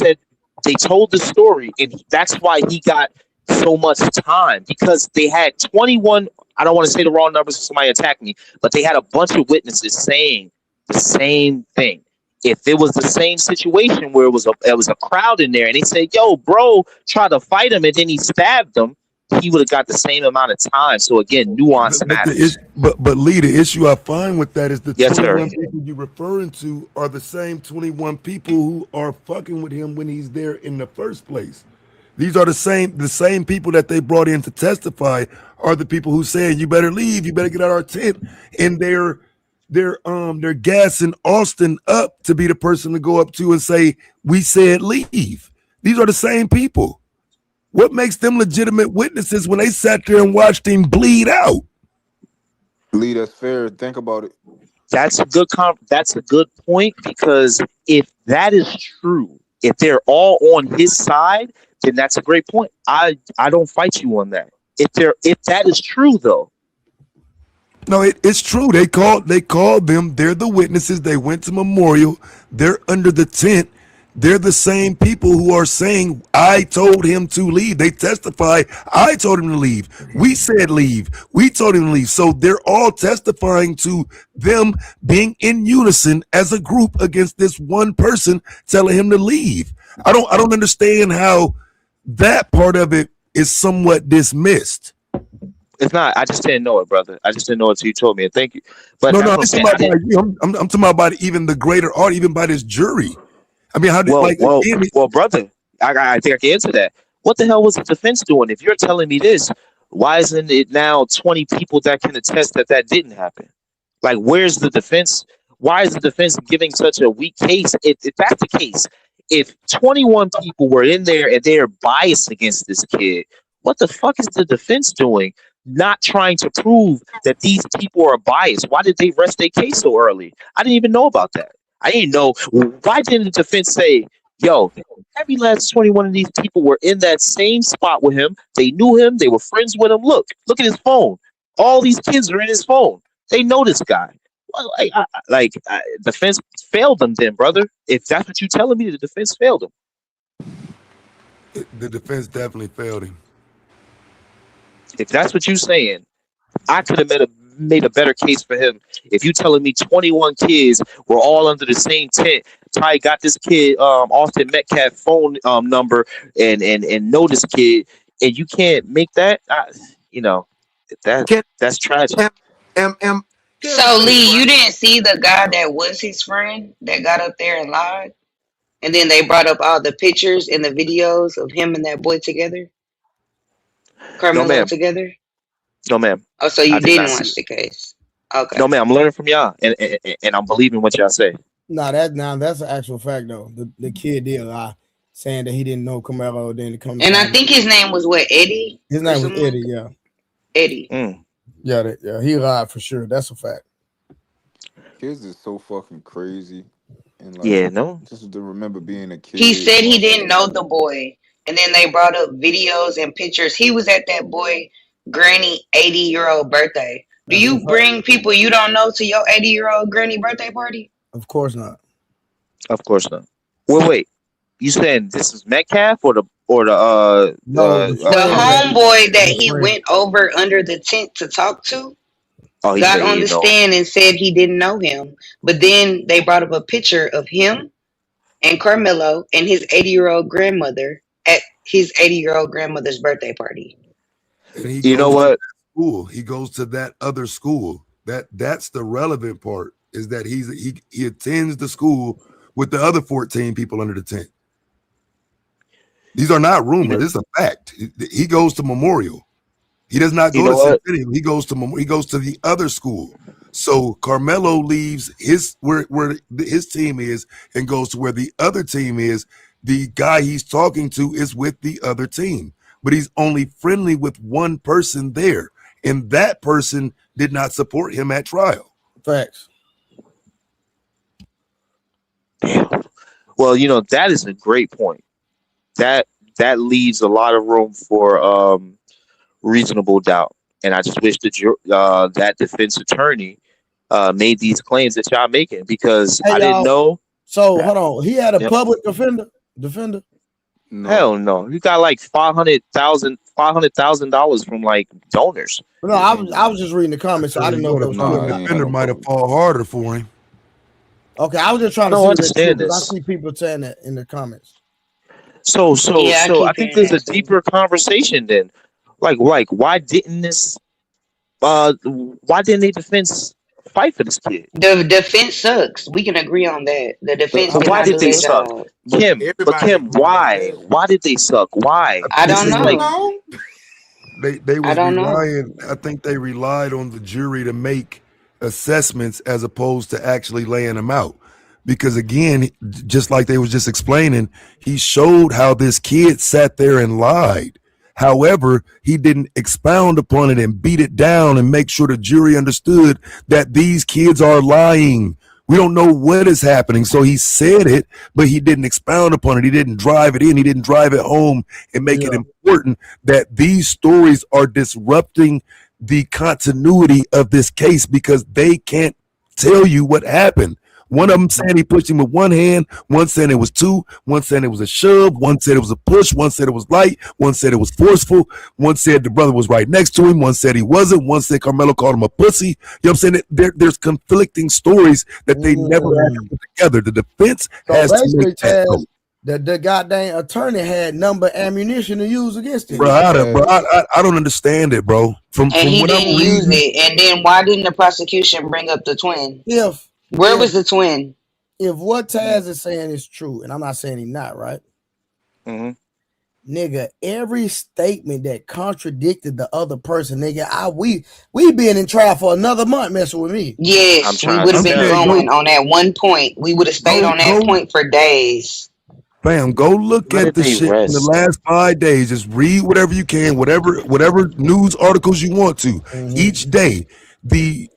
told the story, and that's why he got so much time, because they had 21. I don't want to say the wrong numbers, so somebody attack me, but they had a bunch of witnesses saying the same thing. If it was the same situation where it was a crowd in there, and they said, "Yo, bro, tried to fight him, and then he stabbed him," he would have got the same amount of time. So again, nuance matters. But Lee, the issue I find with that is the Yes, sir. 21 people you're referring to are the same 21 people who are fucking with him when he's there in the first place. These are the same people that they brought in to testify are the people who saying you better leave, you better get out of our tent, and they're gassing Austin up to be the person to go up to and say we said leave. These are the same people. What makes them legitimate witnesses when they sat there and watched him bleed out? Lee, that's fair. Think about it. That's a good point, because if that is true, if they're all on his side, then that's a great point. I don't fight you on that. If that is true though. No, it's true. They called them. They're the witnesses. They went to memorial. They're under the tent. They're the same people who are saying, I told him to leave. They testify, I told him to leave. We said leave. We told him to leave. So they're all testifying to them being in unison as a group against this one person telling him to leave. I don't understand how that part of it is somewhat dismissed. It's not. I just didn't know it, brother. I just didn't know it until you told me. And thank you. But No, that's I'm what I'm saying. talking about you. I'm talking about even the greater art, even by this jury. I mean, how did well, brother, I think I can answer that. What the hell was the defense doing? If you're telling me this, why isn't it now 20 people that can attest that didn't happen? Like, where's the defense? Why is the defense giving such a weak case? If that's the case, if 21 people were in there and they're biased against this kid, what the fuck is the defense doing? Not trying to prove that these people are biased. Why did they rest their case so early? I didn't even know about that. I didn't know. Why didn't the defense say, yo, every last 21 of these people were in that same spot with him. They knew him. They were friends with him. Look at his phone. All these kids are in his phone. They know this guy. Well, defense failed them then, brother. If that's what you're telling me, the defense failed him. The defense definitely failed him. If that's what you're saying, I could have made a better case for him. If you telling me 21 kids were all under the same tent, Ty got this kid Austin Metcalf phone number and know this kid, and you can't make that, that's tragic. So Lee, you didn't see the guy that was his friend that got up there and lied, and then they brought up all the pictures and the videos of him and that boy together, No, Carmelo ma'am. together. No, ma'am. Oh, so I you did didn't not watch see the it. case? Okay. No, ma'am. I'm learning from y'all, and I'm believing what y'all say. That's an actual fact though. The kid did lie, saying that he didn't know Carmelo. Then to come And I find think his name was what, Eddie? his name was Eddie. Yeah, Eddie. yeah, he lied for sure. That's a fact. Kids is so fucking crazy, and Yeah, no. just to remember being a kid. He said he didn't know the boy, and then they brought up videos and pictures. He was at that boy granny 80-year-old birthday. Do you bring people you don't know to your 80-year-old granny birthday party? Of course not. Of course not. Wait. You saying this is Metcalf or the No, the The friend that homeboy that the he friend. went over under the tent to talk to oh, he got said he on the didn't know. stand and said he didn't know him. But then they brought up a picture of him and Carmelo and his 80-year-old grandmother at his 80-year-old grandmother's birthday party. And he You know goes to what? that school. He goes to that other school. That's the relevant part, is that he attends the school with the other 14 people under the tent. These are not You know, rumors. It's a fact. He goes to Memorial. He does not you go to know what? Centennial. He goes to the other school. So Carmelo leaves where his team is and goes to where the other team is. The guy he's talking to is with the other team, but he's only friendly with one person there, and that person did not support him at trial. Facts. Damn. Well, that is a great point. That that leaves a lot of room for reasonable doubt, and I just wish that defense attorney made these claims that y'all making because Hey I didn't y'all. know. So hold on. He had a Yep. public defender. No. Hell no. You got like $500,000 from like donors. No, I was just reading the comments, so I didn't know if that The was Nah, true or public he not. ain't got defender no might have public. fall harder for him. Okay, I was just trying I to don't see if that's true understand because I this. see people saying that in the comments. Yeah, I So I keep think hearing there's a that too. deeper conversation then. Like why didn't why didn't they defense fight for this kid? The defense sucks. We can agree on that. The defense But did why not did do they their But suck? job. but Everybody Kim, agree on why? that. Why did they suck? Why? I This don't is You a know. know? they I was don't know. relying. I think they relied on the jury to make assessments as opposed to actually laying them out. Because again, just like they was just explaining, he showed how this kid sat there and lied. However, he didn't expound upon it and beat it down and make sure the jury understood that these kids are lying. We don't know what is happening. So he said it, but he didn't expound upon it. He didn't drive it in. He didn't drive it home and make it Yeah. important that these stories are disrupting the continuity of this case because they can't tell you what happened. One of them saying he pushed him with one hand, one saying it was two, one saying it was a shove, one said it was a push, one said it was light, one said it was forceful, one said the brother was right next to him, one said he wasn't, one said Carmelo called him a pussy. You know what I'm saying? There's conflicting stories that they never had to put together. The defense So has to basically, make that Taz, note. the goddamn attorney had number ammunition to use against he him. Bro, was ass. I don't understand it, bro. From And he what didn't I'm use reading, it. And then why didn't the prosecution bring up the twin? If Where if was the twin? if what Taz is saying is true, and I'm not saying he's not, right? hmm Nigga, every statement that contradicted the other person, nigga, we been in trial for another month messing with me. I'm Yes, we trying would to have I'm been tell saying you. going on that one point. We would have stayed on that go, point for days. fam, go look Why at did the they shit in the rest? last 5 days. Just read whatever you can, whatever news articles you want to. Each day, the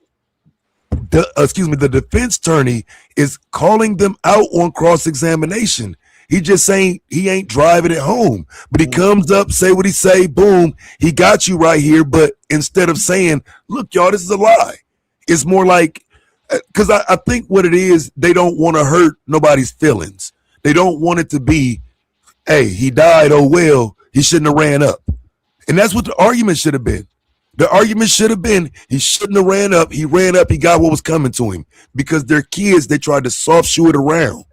defense attorney is calling them out on cross examination. He just saying he ain't driving it home, but he comes up, say what he say, boom, he got you right here. But instead of saying, "Look, y'all, this is a lie," it's more like because I think what it is, they don't want to hurt nobody's feelings. They don't want it to be, "Hey, he died. Oh well, he shouldn't have ran up." And that's what the argument should have been. The argument should have been he shouldn't have ran up. He ran up. He got what was coming to him because they're kids. They tried to soft shoe it around.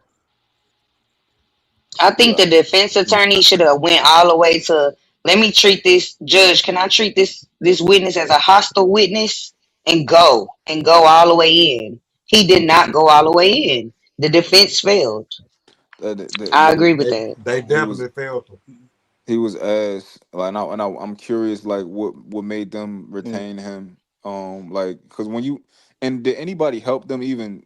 I think the defense attorney should have went all the way to let me treat this judge. Can I treat this witness as a hostile witness and go all the way in? He did not go all the way in. The defense failed. I agree with that. They He was definitely felt him. he was ass. Like, I'm curious, like what made them Mm. retain him. Like, because when you and did anybody help them even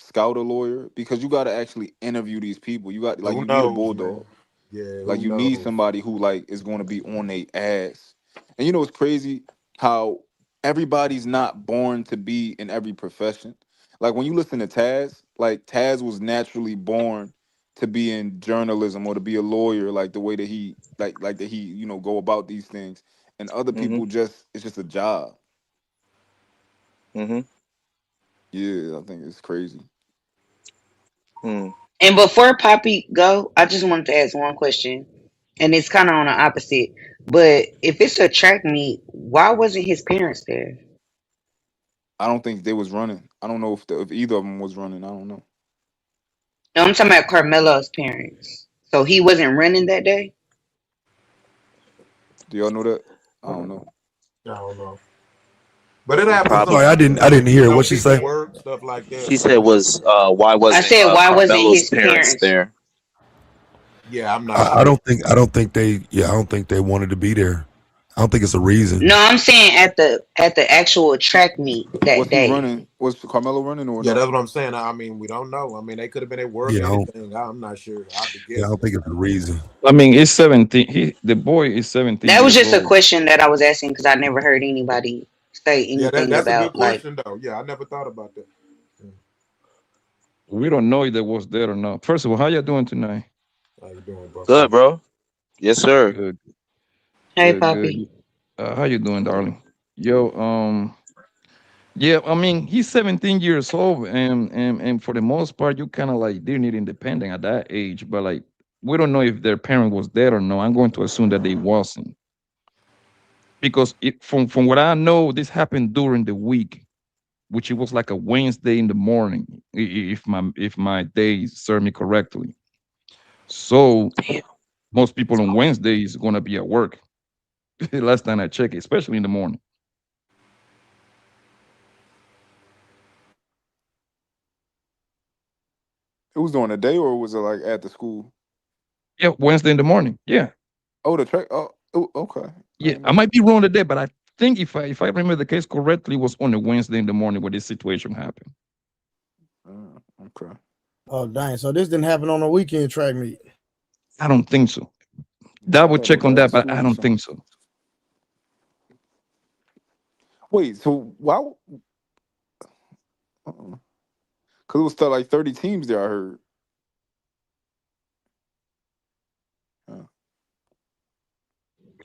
scout a lawyer? Because you got to actually interview these people. You got like Who you need a knows, man? bulldog. Yeah, Like who you need knows? somebody who like is going to be on their ass. And it's crazy how everybody's not born to be in every profession. Like when you listen to Taz, like Taz was naturally born to be in journalism or to be a lawyer, like the way that he like that he go about these things. And other hmm people just it's just a job. hmm Yeah, I think it's crazy. Mm. And before Poppy go, I just wanted to ask one question, and it's kind of on the opposite. But if it's a track meet, why wasn't his parents there? I don't think they was running. I don't know if either of them was running. I don't know. No, I'm talking about Carmelo's parents. So he wasn't running that day. Do y'all know that? I don't know. I don't know. But it happens Probably. Sorry, I sometimes. didn't hear what she People say. work, stuff like that. She said was why I wasn't said, why wasn't Carmelo's his parents parents? there? Yeah, I'm not I sure. don't think they wanted to be there. I don't think it's a reason. No, I'm saying at the actual track meet Was that he day. running? Was Carmelo running or Yeah, no? that's what I'm saying. I mean, we don't know. I mean, they could have been at work, Yeah, anything. I'm not sure. I'll be I don't guessing. think it's a reason. I mean, he's 17. The boy is 17 That was years just a old. question that I was asking because I never heard anybody say Yeah, anything that's a good about like. question though. Yeah, I never thought about that. We don't know if they was there or not. First of all, how you doing tonight? How you doing, bro? Good, bro. Yes, sir. Good, Hey, good. Poppy. How you doing, darling? Yo, yeah, I mean, he's 17 years old, and for the most part, you kind of like they need independent at that age. But like, we don't know if their parent was there or no. I'm going to assume that they wasn't, because from what I know, this happened during the week, which it was like a Wednesday in the morning, if my days serve me correctly. So Damn. most people on Wednesday is gonna be at work. Last time I checked, especially in the morning. It was during the day or was it like at the school? Yeah, Wednesday in the morning. Yeah, Oh, the track. Oh, okay. I yeah. didn't I know might be wrong today, but I think if I remember the case correctly, it was on a Wednesday in the morning where this situation happened. that. Okay. Oh dang! So this didn't happen on a weekend track meet. I don't think so. I Double thought it check was on at the that, but school I or don't something. think so. Wait, so why? Because it was still like 30 teams there. I heard. Uh,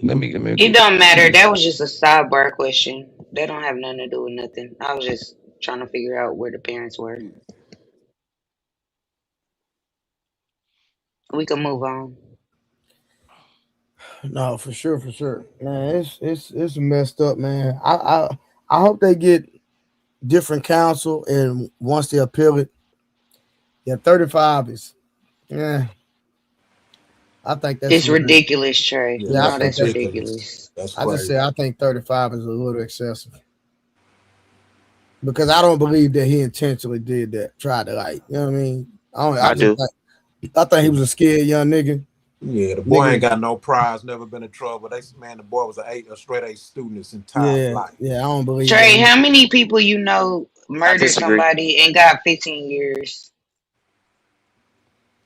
Let me It go. don't matter. That was just a sidebar question. That don't have nothing to do with nothing. I was just trying to figure out where the parents were. yeah. We can move on. No, for sure, for sure, man. It's messed up, man. I hope they get different counsel, and once they appeal it, yeah, 35 is, yeah. I think that's It's a little. ridiculous, Trey. Yeah, Yeah, I No, that's think that's that's. ridiculous. ridiculous. That's I just crazy. say I think 35 is a little excessive because I don't believe that he intentionally did that. Tried to like, you know what I mean? I don't. I I just do. think he was a scared young nigga. Yeah, the boy ain't Nigga, got no prize, never been in trouble. Man, the boy was a straight A student his entire yeah, life. yeah. I don't believe that. Trey, how many people you know I murdered disagree. somebody and got 15 years?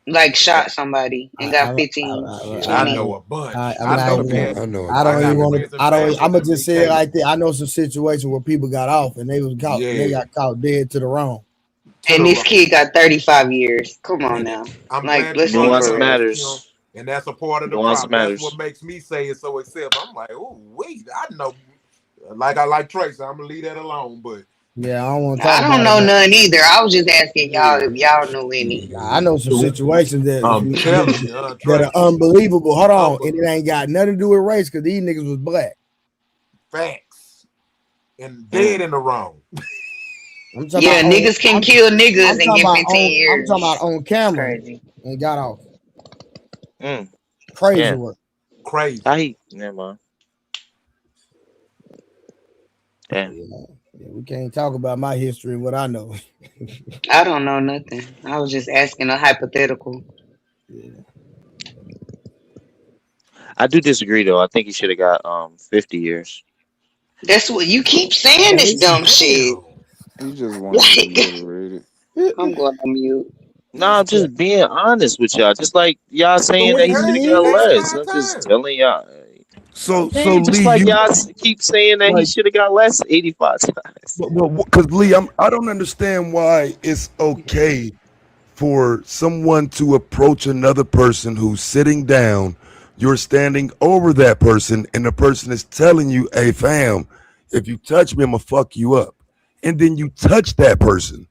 Like shot somebody I, and I, got I, 15, I I, 20. know a bunch. I'm I not know even gonna. past. I I don't even got want friends to. and I don't. family I'm gonna in just say it BK. like that. I know some situations where people got off and they was caught. And they Yeah, got caught dead to the wrong. to the And this wrong. kid got 35 years. Come on And now. I'm Like, glad you let's be brought it Nuance for up, real. Miss Kim. matters. And that's a part of the Nuance problem. That's what matters. makes me say it so excessive. I'm like, oh wait, I know. Like I like Tracy, I'm gonna leave that alone. But Yeah, I don't want to talk I don't about it, know but none either. I was just asking y'all yeah, if y'all knew any. I know some situations I'm telling you, that are Tracy, unbelievable. Hold on, humble and it ain't got nothing to do with race because these niggas was black. facts and Mm. dead in the wrong. I'm talking Yeah, about on. niggas can kill niggas I'm and talking get about 15 on. I'm talking about years. on It's camera crazy. and got off. Mm. Crazy Yeah. work. Crazy. How he? Never mind. Yeah. Yeah, we can't talk about my history and what I know. I don't know nothing. I was just asking a hypothetical. Yeah. I do disagree though. I think he should have got 50 years. That's what you keep saying this Hey. dumb shit. Damn. He just wanted to Like, reiterate it. I'm going on mute. No, I'm just being honest with y'all. Just like y'all But saying we that he should heard have you got less. chastise I'm just time. telling y'all. So Okay, just Lee, like you y'all keep saying that he like, should have got less 85 times. because Lee, I don't understand why it's okay for someone to approach another person who's sitting down. You're standing over that person, and the person is telling you, "Hey, fam, if you touch me, I'm gonna fuck you up." And then you touch that person,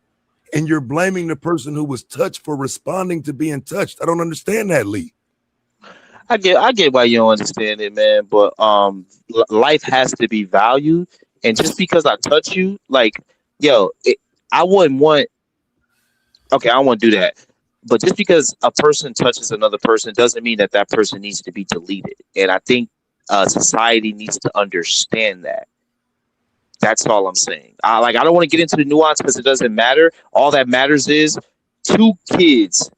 and you're blaming the person who was touched for responding to being touched. I don't understand that, Lee. I get why you don't understand it, man. But life has to be valued, and just because I touch you, like, yo, I wouldn't want. Okay, I don't want to do that. But just because a person touches another person doesn't mean that that person needs to be deleted. And I think society needs to understand that. That's all I'm saying. I don't want to get into the nuance because it doesn't matter. All that matters is two kids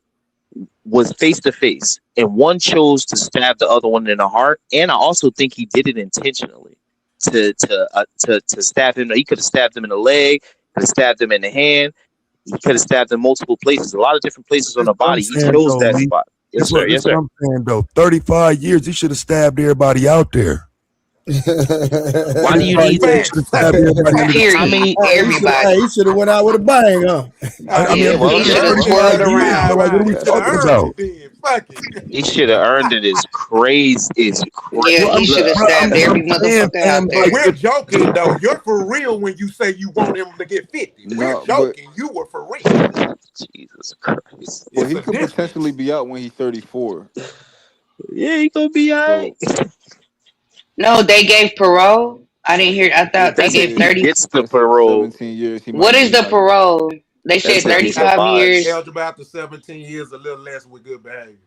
was face to face, and one chose to stab the other one in the heart. And I also think he did it intentionally to stab him. He could have stabbed him in the leg, could have stabbed him in the hand. He could have stabbed in multiple places, a lot of different places on That's the what I'm body. He saying, chose though, that Lee. spot. Yes, That's sir. what, Yes, that's what sir. I'm saying, though. 35 years, he should have stabbed everybody out there. Why do you 35 need years, he to? should have stabbed everybody in the Period. street. I mean, Hey, everybody. he should have went out with a bang, huh? I mean, Yeah, I'm well, just He saying should okay, have well, 35 twirled years. So, around. like, what are we He should have talking earned about? it then. Fuck it. he should have earned it. Is crazy. Is Yeah, Well, crazy. he should have stabbed I'm every saying, motherfucker out fam, But like, there. we're joking though. You're for real when you say you want him to get 50. We're No, joking. You were for real. Jesus Christ. but It's he a could potentially difference. be out when he's 34. Yeah, he gonna be alright. So No, they gave parole. I didn't hear. I thought they That's if gave yeah, he 30. gets the that's parole. 17 years. He What might is be the like, parole? They said That's if he's 35 advised. years. Eligible after 17 years, a little less with good behavior.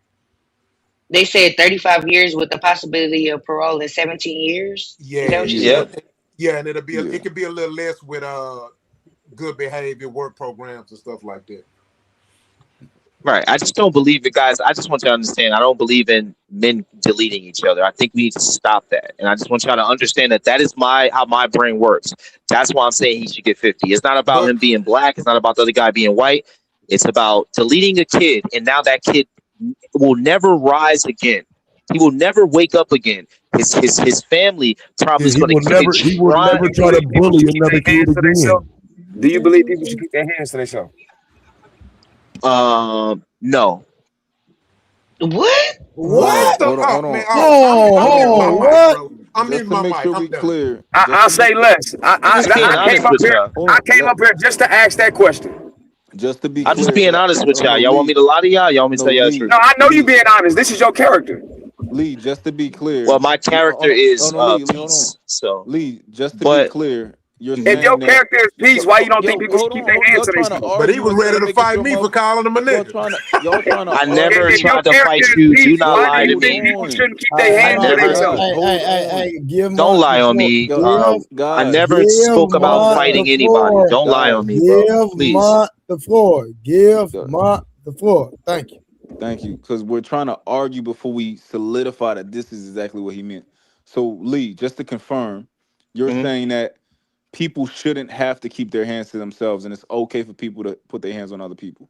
They said 35 years with the possibility of parole in 17 years. Yeah, Is that what you yeah, said? Yep. and yeah. it could be a little less with good behavior work programs and stuff like that. Right. I just don't believe it, guys. I just want you to understand. I don't believe in men deleting each other. I think we need to stop that. And I just want y'all to understand that that is how my brain works. That's why I'm saying he should get 50. It's not about But him being black. It's not about the other guy being white. It's about deleting a kid, and now that kid will never rise again. He will never wake up again. His family probably yeah, is going to he will try. never You try to believe people bully should keep another their kid hands to themselves? again. Do you believe people should keep their hands to themselves? No. What? what What? the? Hold Oh man, on, I'm muting my Oh, mic, what? bro. I'm just muting to my make mic. sure I'm we done. clear. I'll say less. I'm just being I came honest up with here. y'all. I Hold came on, up here just to ask that question. just to be I'm just clear. being honest with No, y'all. no, Y'all want me Lee, to lie to y'all? Y'all want me to no, tell y'all the Lee, truth? No, I know you Lee, being honest. This is your character. Lee. Just to be Well, clear. my character Hold on, no, is no, Lee, hold on, peace. So, Lee. Just to be but clear, you're If mhm. your saying that. character is peace, So, why you don't think yo, people should hold keep on, their hold. hands Y'all to trying to themselves? But he argue was instead ready of to making fight sure, me for calling him a nigga. y'all trying to I never If argue. your tried to character fight is you. Do peace, not why do lie you to Hold think me. people on, shouldn't keep their I hands to never. guys. themselves? Hold on, Give Don't Mont lie the on floor. me. yo, I guys, never Give spoke about hold Mont the fighting on, anybody. floor. Don't lie on guys. me, bro. Give Please. Mont the floor. Give Yo, Mont the floor. Thank you. thank you, because we're trying to argue before we solidify that this is exactly what he meant. So, Lee, just to confirm, you're Mhm. saying that people shouldn't have to keep their hands to themselves, and it's okay for people to put their hands on other people.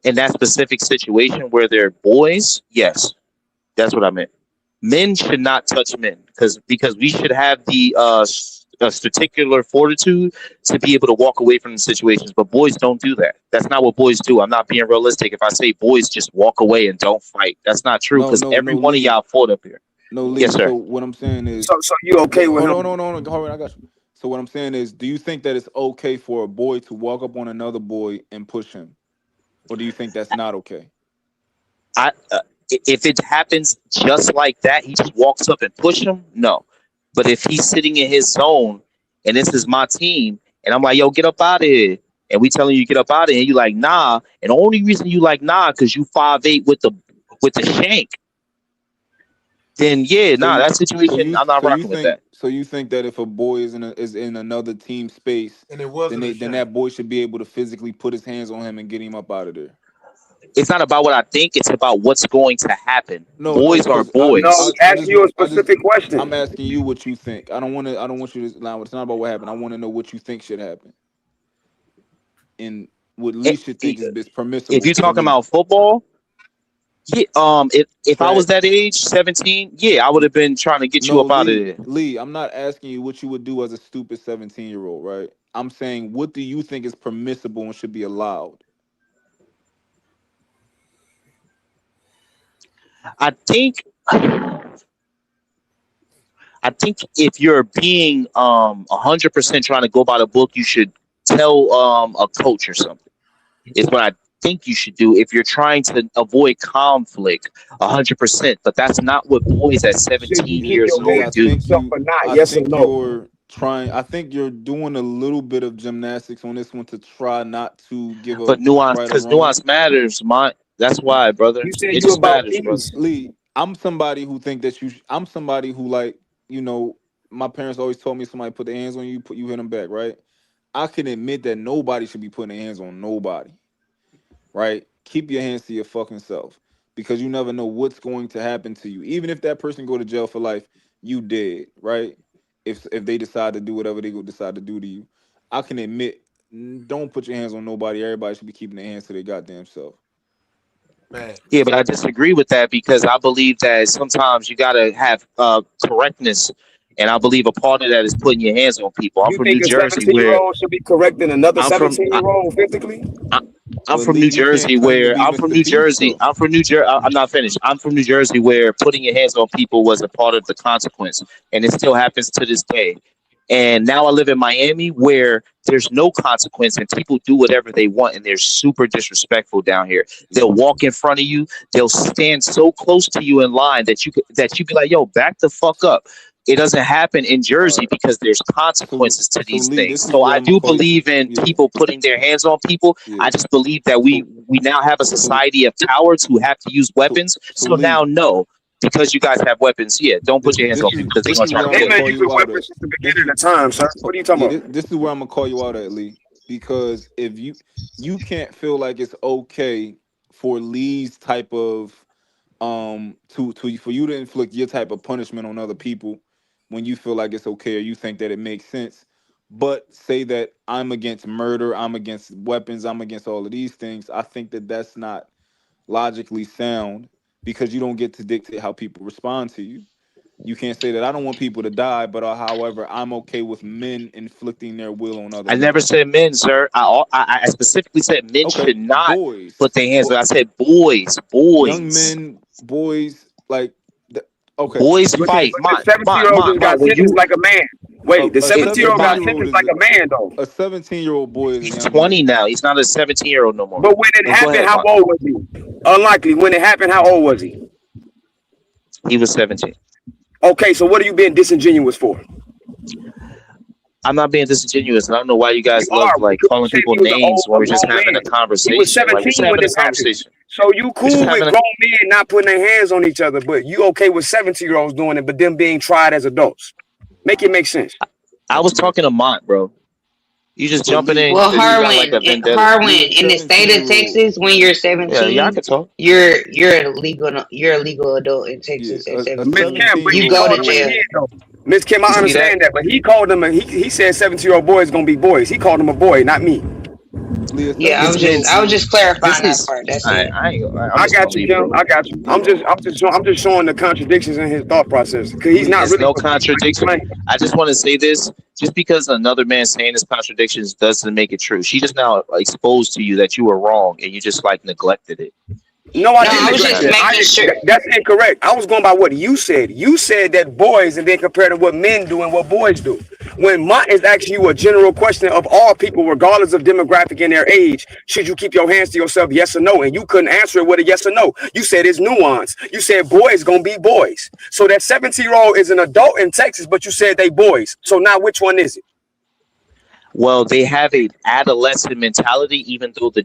In that specific situation where they're boys, yes, that's what I meant. Men should not touch men because we should have the particular fortitude to be able to walk away from the situations. But boys don't do that. That's not what boys do. I'm not being realistic if I say boys just walk away and don't fight. That's not true No, because no, every no, one of Lee. y'all fought up here. No, Yes, Lee. sir. So what I'm saying is, So you okay with hold him? on, no, no, no, hold on, I got you. So what I'm saying is, do you think that it's okay for a boy to walk up on another boy and push him, or do you think that's not okay? I if it happens just like that, he just walks up and push him. No, but if he's sitting in his zone and this is my team, and I'm like, yo, get up out of here, and we telling you to get up out of here, and you like nah, and the only reason you like nah because you 5'8" with the shank, then yeah, So nah, you, that situation I'm not rocking with that. so you think that if a boy is in another team space, And it then wasn't a then shame. that boy should be able to physically put his hands on him and get him up out of there. It's not about what I think; it's about what's going to happen. No, no, Boys are because No, boys. he's asking you a specific I'm question. asking you what you think. I don't want you to lie. It's not about what happened. I want to know what you think should happen, and what Lee should think is If permissible you're for talking me. about football, yeah, if I was Track. that age, 17, yeah, I would have been trying to get you No, up out of there. Lee, I'm not asking you what you would do as a stupid 17-year-old, right? I'm saying, what do you think is permissible and should be allowed? I think I think if you're being 100% trying to go by the book, you should tell a coach or something. Is what I think you should do if you're trying to avoid conflict 100%. But that's not what boys at Should you 17 keep years your Lee, old hands to do. yourself or not? I Yes or think no? you're trying. I think you're doing a little bit of gymnastics on this one to try not to give a But nuance, right or because wrong. nuance matters. That's why, brother. You said It you just about matters, brother. peace. Lee, I'm somebody who think that you. I'm somebody who like My parents always told me somebody put their hands on you, you hit them back, right? I can admit that nobody should be putting their hands on nobody, right? Keep your hands to your fucking self because you never know what's going to happen to you. Even if that person go to jail for life, you dead, right? If they decide to do whatever they go decide to do to you, I can admit, don't put your hands on nobody. Everybody should be keeping their hands to their goddamn self. Yeah, Facts. but I disagree with that because I believe that sometimes you gotta have correctness, and I believe a part of that is putting your hands on people. I'm You from think New a Jersey, 17-year where old should be correcting another I'm from. 17-year-old physically? I, I'm But from Lee, New you can't Jersey, claim to where be Mr. Peace though. I'm not finished. I'm from New Jersey, where putting your hands on people was a part of the consequence, and it still happens to this day. And now I live in Miami, where there's no consequence, and people do whatever they want, and they're super disrespectful down here. They'll walk in front of you. They'll stand so close to you in line that you be like, "Yo, back the fuck up." It doesn't happen in All Jersey right. because there's So consequences to so these Lee, things. this is So where I I'm gonna do call you. believe in Yeah, people putting their hands on people. yeah. I just believe that So we now have a so society of cowards who have to use so weapons. so So now, Lee, no, because you guys have weapons, yeah, don't put your hands on people because they're this gonna is try where to I'm They gonna kill you. been call using you out at. weapons since the This beginning of time, sir. What are you talking yeah, about? this is where I'm gonna call you out at, Lee, because if you can't feel like it's okay for Lee's type of to for you to inflict your type of punishment on other people when you feel like it's okay or you think that it makes sense, but say that I'm against murder, I'm against weapons, I'm against all of these things. I think that that's not logically sound because you don't get to dictate how people respond to you. You can't say that I don't want people to die, but however, I'm okay with men inflicting their will on other I never men. said men, sir. I specifically said men Okay, should not boys, put their hands on. I said young boys, men, boys, like, okay, boys you But the, can't. fight. but the 17-year-old just Mine. got When sentenced you like a man. A, Wait, the a it 17-year-old 17 got year old sentenced is like a man, though. a 17-year-old boy is a he's young 20 man. now. He's not a 17-year-old no more. But when it Go happened, ahead, how Mine. old was he? Unlikely. When it happened, how old was he? He was 17. Okay, so what are you being disingenuous for? I'm not being disingenuous, and I don't know why you You guys love are, like because you calling said people he was an names when a we're just grown having a man. He was conversation. Like we're 17 just when having a this happened. conversation. So you We're just cool with having a. grown men not putting their hands on each other, but you okay with 17-year-olds doing it, but them being tried as adults. Make it make sense. I was talking to Mont, bro. You just So jumping in Lee, Well, because you Lee, got like Harwin, a vendetta. Harwin, Lee, a in the state 17 of year old, Texas, when you're Yeah, y'all 17, can talk. you're a legal adult in yeah, Texas at a Miss 17. Kim, but 17 year You he old go called to him a boy. jail. kid though. Miss Kim, You I see that? understand that, but he called him he said 17-year-old boys gonna be boys. He called him a boy, not me. Lee, a Yeah, 17 year old I was boy. just This clarifying that is. part. That's All right, it. I'm I just gonna got you, leave it Kim. I alone. got you. Yeah, I'm just showing the contradictions in his thought process because he's Lee, not It's really no what he's like he's contradiction. claiming. I just want to say this: just because another man saying his contradictions doesn't make it true. She just now exposed to you that you were wrong, and you just like neglected it. No, I No, And didn't you I was just neglect just kind it. of. making sure. That's incorrect. I was going by what you said. You said that boys and then compared to what men do and what boys do. When Mont is asking you a general question of all people, regardless of demographic and their age, should you keep your hands to yourself, yes or no? And you couldn't answer it with a yes or no. You said it's nuance. You said boys gonna be boys. So that 17-year-old is an adult in Texas, but you said they boys. So now which one is it? Well, they have a adolescent mentality, even though the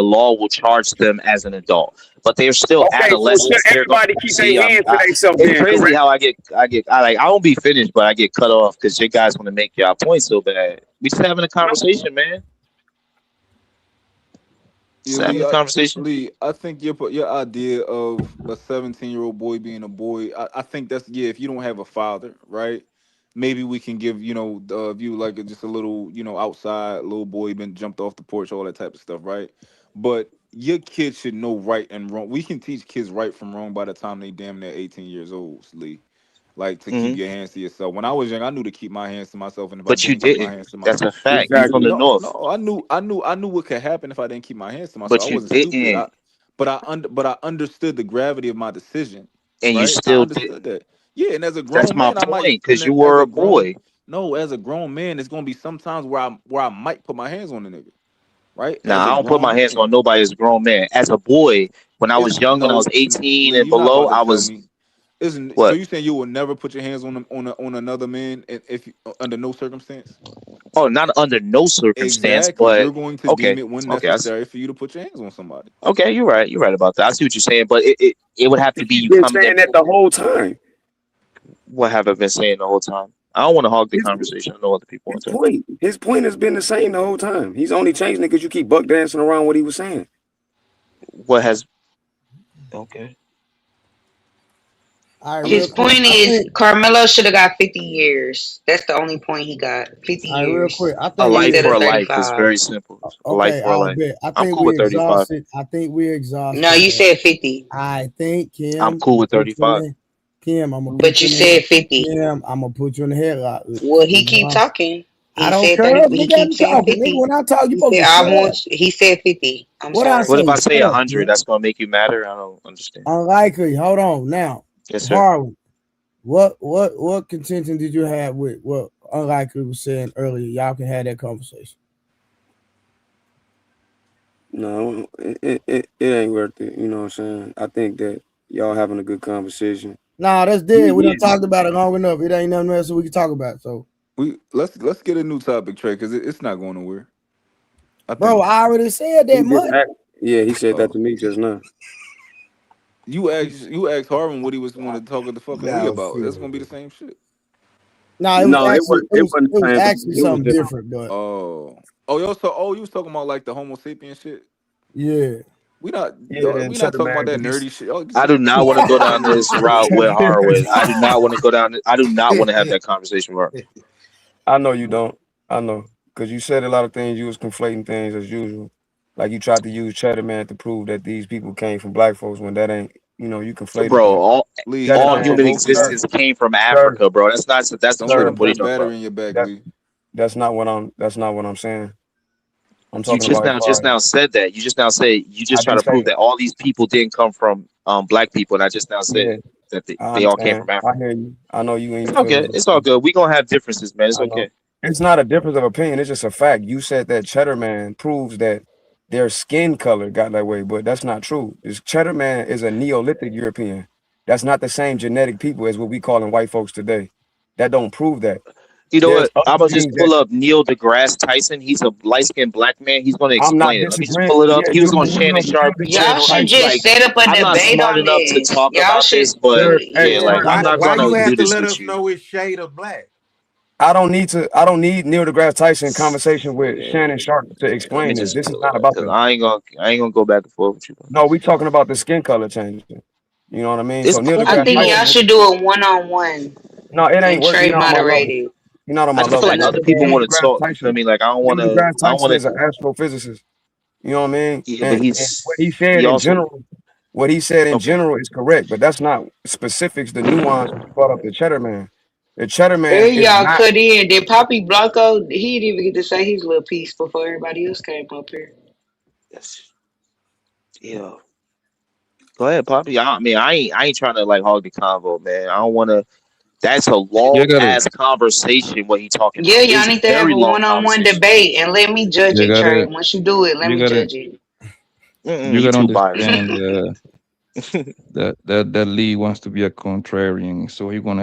law will charge them as an adult, but they're still Okay, so should adolescents. They're going. everybody keep their See, hands to themselves it's then, crazy correct? how I won't be finished, but I get cut off because you guys want to make y'all point so bad. We just having a No. conversation, man. yeah, Just having a conversation. Lee, I think your idea of a 17-year-old boy being a boy, I think that's yeah. If you don't have a father, right? Maybe we can give the view like just a little outside little boy been jumped off the porch, all that type of stuff, right? But your kids should know right and wrong. We can teach kids right from wrong by the time they damn near 18 years old, Lee. Like to keep Hmm. your hands to yourself. When I was young, I knew to keep my hands to myself, and if I But you didn't keep my didn't. hands to That's myself, a fact. You from Exactly. the no, north, no, I knew what could happen if I didn't keep my hands to myself. I but you wasn't stupid. didn't, But I understood the gravity of my decision, and you right? I still understood didn't. that. Yeah, and as a That's grown my man, I might, point. and Because you as were a a grown, boy. No, as a grown man, it's gonna be sometimes where I might put my hands on the nigga, right? As Nah, a I don't put my grown hands man, on nobody as a grown man. As a boy, when I it's was young, when I was no 18 Lee. and You're not below, about to I tell was me. Isn't so? what? You saying you will never put your hands on another man if under no circumstance? Oh, not under no circumstance, Exactly. but You're going to deem okay, it when okay, necessary for you to put your hands on somebody. okay. You're right. You're right about that. I see what you're saying, but it would have to be He's you been coming saying in. that the whole time. What have I been saying the whole time? I don't want to hog the His, conversation. I know other people want to. his point has been the same the whole time. He's only changing it because you keep buck dancing around what he was saying. What has okay? All right, His real quick. point I is think. Carmelo should have got 50 years. That's the only point he got. 50 All right, real years quick. I A think life we instead for of a life is 35. very simple. A life okay. for a I'll life. bet. I I'm think cool we with 35. exhausted. I think we No, exhausted. you said 50, I think I'm Kim. cool I'm with gonna put you in 35. there. Kim, I'm gonna but put you you in there. said 50. Kim, I'm gonna put you in the headlock. Well, he You keep know, talking. I He don't said care 30. if He nigga keeps ain't saying talking. Nigga, 50. when I talk, you He supposed said to I shut up. want. He said 50. I'm What I What sorry. if say? I say Shut up, 100? Kim. That's gonna make you matter? I don't understand. Unlikely. Hold on. Now, Yes, sir. Harlan, what contention did you have with what Unlikely was saying earlier? Y'all can have that conversation. No, it ain't worth it. You know what I'm saying? I think that y'all having a good conversation. Nah, that's dead. We done Yeah. talked about it long enough. It ain't nothing else that we can talk about. So, Let's get a new topic, Trey, because it's not going nowhere. I bro, think. I already said He that just much. act, yeah, he said that Oh, to me just now. you asked Harvin what he was wanted to talk to the fucking Lee Now about. That's feel gonna be the it. same shit. No, it was No, actually it wasn't it the was same thing. actually It was something different. different, but You was talking about like the Homo sapien shit. yeah. We not Yeah, and we not Cheddar talking about Man, that because he's nerdy shit. Oh, I sit do the not fuck want to down, go Trey. down this route with Harwood. I do not want to go down. I do not want to have that conversation with her. I know you don't. I know. Because you said a lot of things, you was conflating things as usual. Like you tried to use Cheddar Man to prove that these people came from black folks when that ain't, you conflated Bro, that. Lee, Cheddar you're all not Man, human provoking sir, me. existence came from sir, Africa, bro. That's the Don't get truth. a sir, What are you black talking battery about? in your back, that Lee. that's not what I'm saying. I'm You talking about as just far as now said that. You just now say you I just try didn't to prove say, that all these people didn't come from black people, and I just now said yeah, that I they all came understand. from I Africa. hear you. I know you and It's your okay. feelings. It's all good. We gonna have differences, man. It's I know. okay. It's not a difference of opinion. It's just a fact. You said that Cheddar Man proves that their skin color got that way, but that's not true. This Cheddar Man is a Neolithic European. That's not the same genetic people as what we calling white folks today. That don't prove that. You know There's what? other I'm gonna just things that pull up Neil deGrasse Tyson. He's a light skinned black man. He's gonna I'm not explain it. Let me just disagreeing. pull it up. Yeah, He you was don't on believe Shannon no Sharp Neil and Y'all deGrasse Channel. should Tyson. just Like, set up a I'm not debate smart on enough to this. talk Y'all about should. this, but Sir, hey, yeah, like sir, I'm I, not Why gonna you do have to this let with us you. know it's shade of black? I don't need Neil deGrasse Tyson conversation with Yeah, Shannon Sharp to let me explain this. just This is pull not it up about because the I ain't gonna go back and forth with you about no, we this. talking about the skin color changing. You know what I mean? It's So Neil I cool, deGrasse think bro. y'all Tyson, should do a one-on-one no, it ain't and work. Trey You're not on my level. moderated. You're not on I my just feel level. like Neil, other people Neil want to deGrasse talk. You feel Tyson, me? Like I don't Neil want to. deGrasse I don't Tyson want is an to. astrophysicist. You know what I mean? Yeah, but And what he's he said he in also general, what he said in okay. general is correct, but that's not specifics, the nuance when you brought up the Cheddar Man. The Cheddar There Man is y'all not. cut in. Did Poppy Blanco? He didn't even get to say his little piece before everybody else came up here. Yes, yeah. Go ahead, Poppy. I ain't trying to like hog the convo, man. I don't want to. That's a You long gotta, ass conversation. What he talking Yeah, about? It y'all is a need to have very a long one-on-one conversation. debate and let me judge you it, Trey. gotta, Once you do it, let you me gotta, judge it. You you gotta too biased. understand that Lee wants to be a contrarian, so he going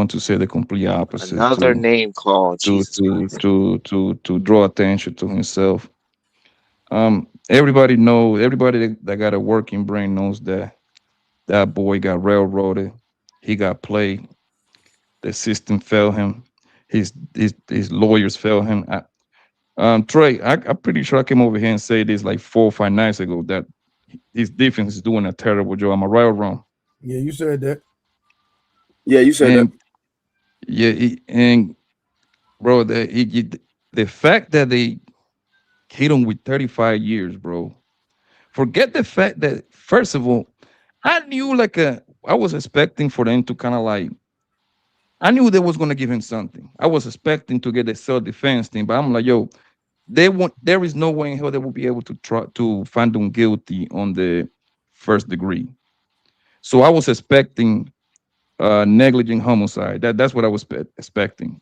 to say the complete opposite Another name called Jesus Christ. to draw attention to himself. Everybody that got a working brain knows that that boy got railroaded. He got played. The system failed him. His lawyers failed him. Trey, I'm pretty sure I came over here and said this like 4 or 5 nights ago that his defense is doing a terrible job. Am I right or wrong? Yeah, you said that. Yeah, you said that. And yeah, and bro, the fact that they hit him with 35 years, bro. Forget the fact that first of all, I was expecting for them to kind of like I knew they was gonna give him something. I was expecting to get a self-defense thing, but I'm like, yo, there is no way in hell they will be able to try to find him guilty on the first degree. So I was expecting negligent homicide. That's what I was expecting.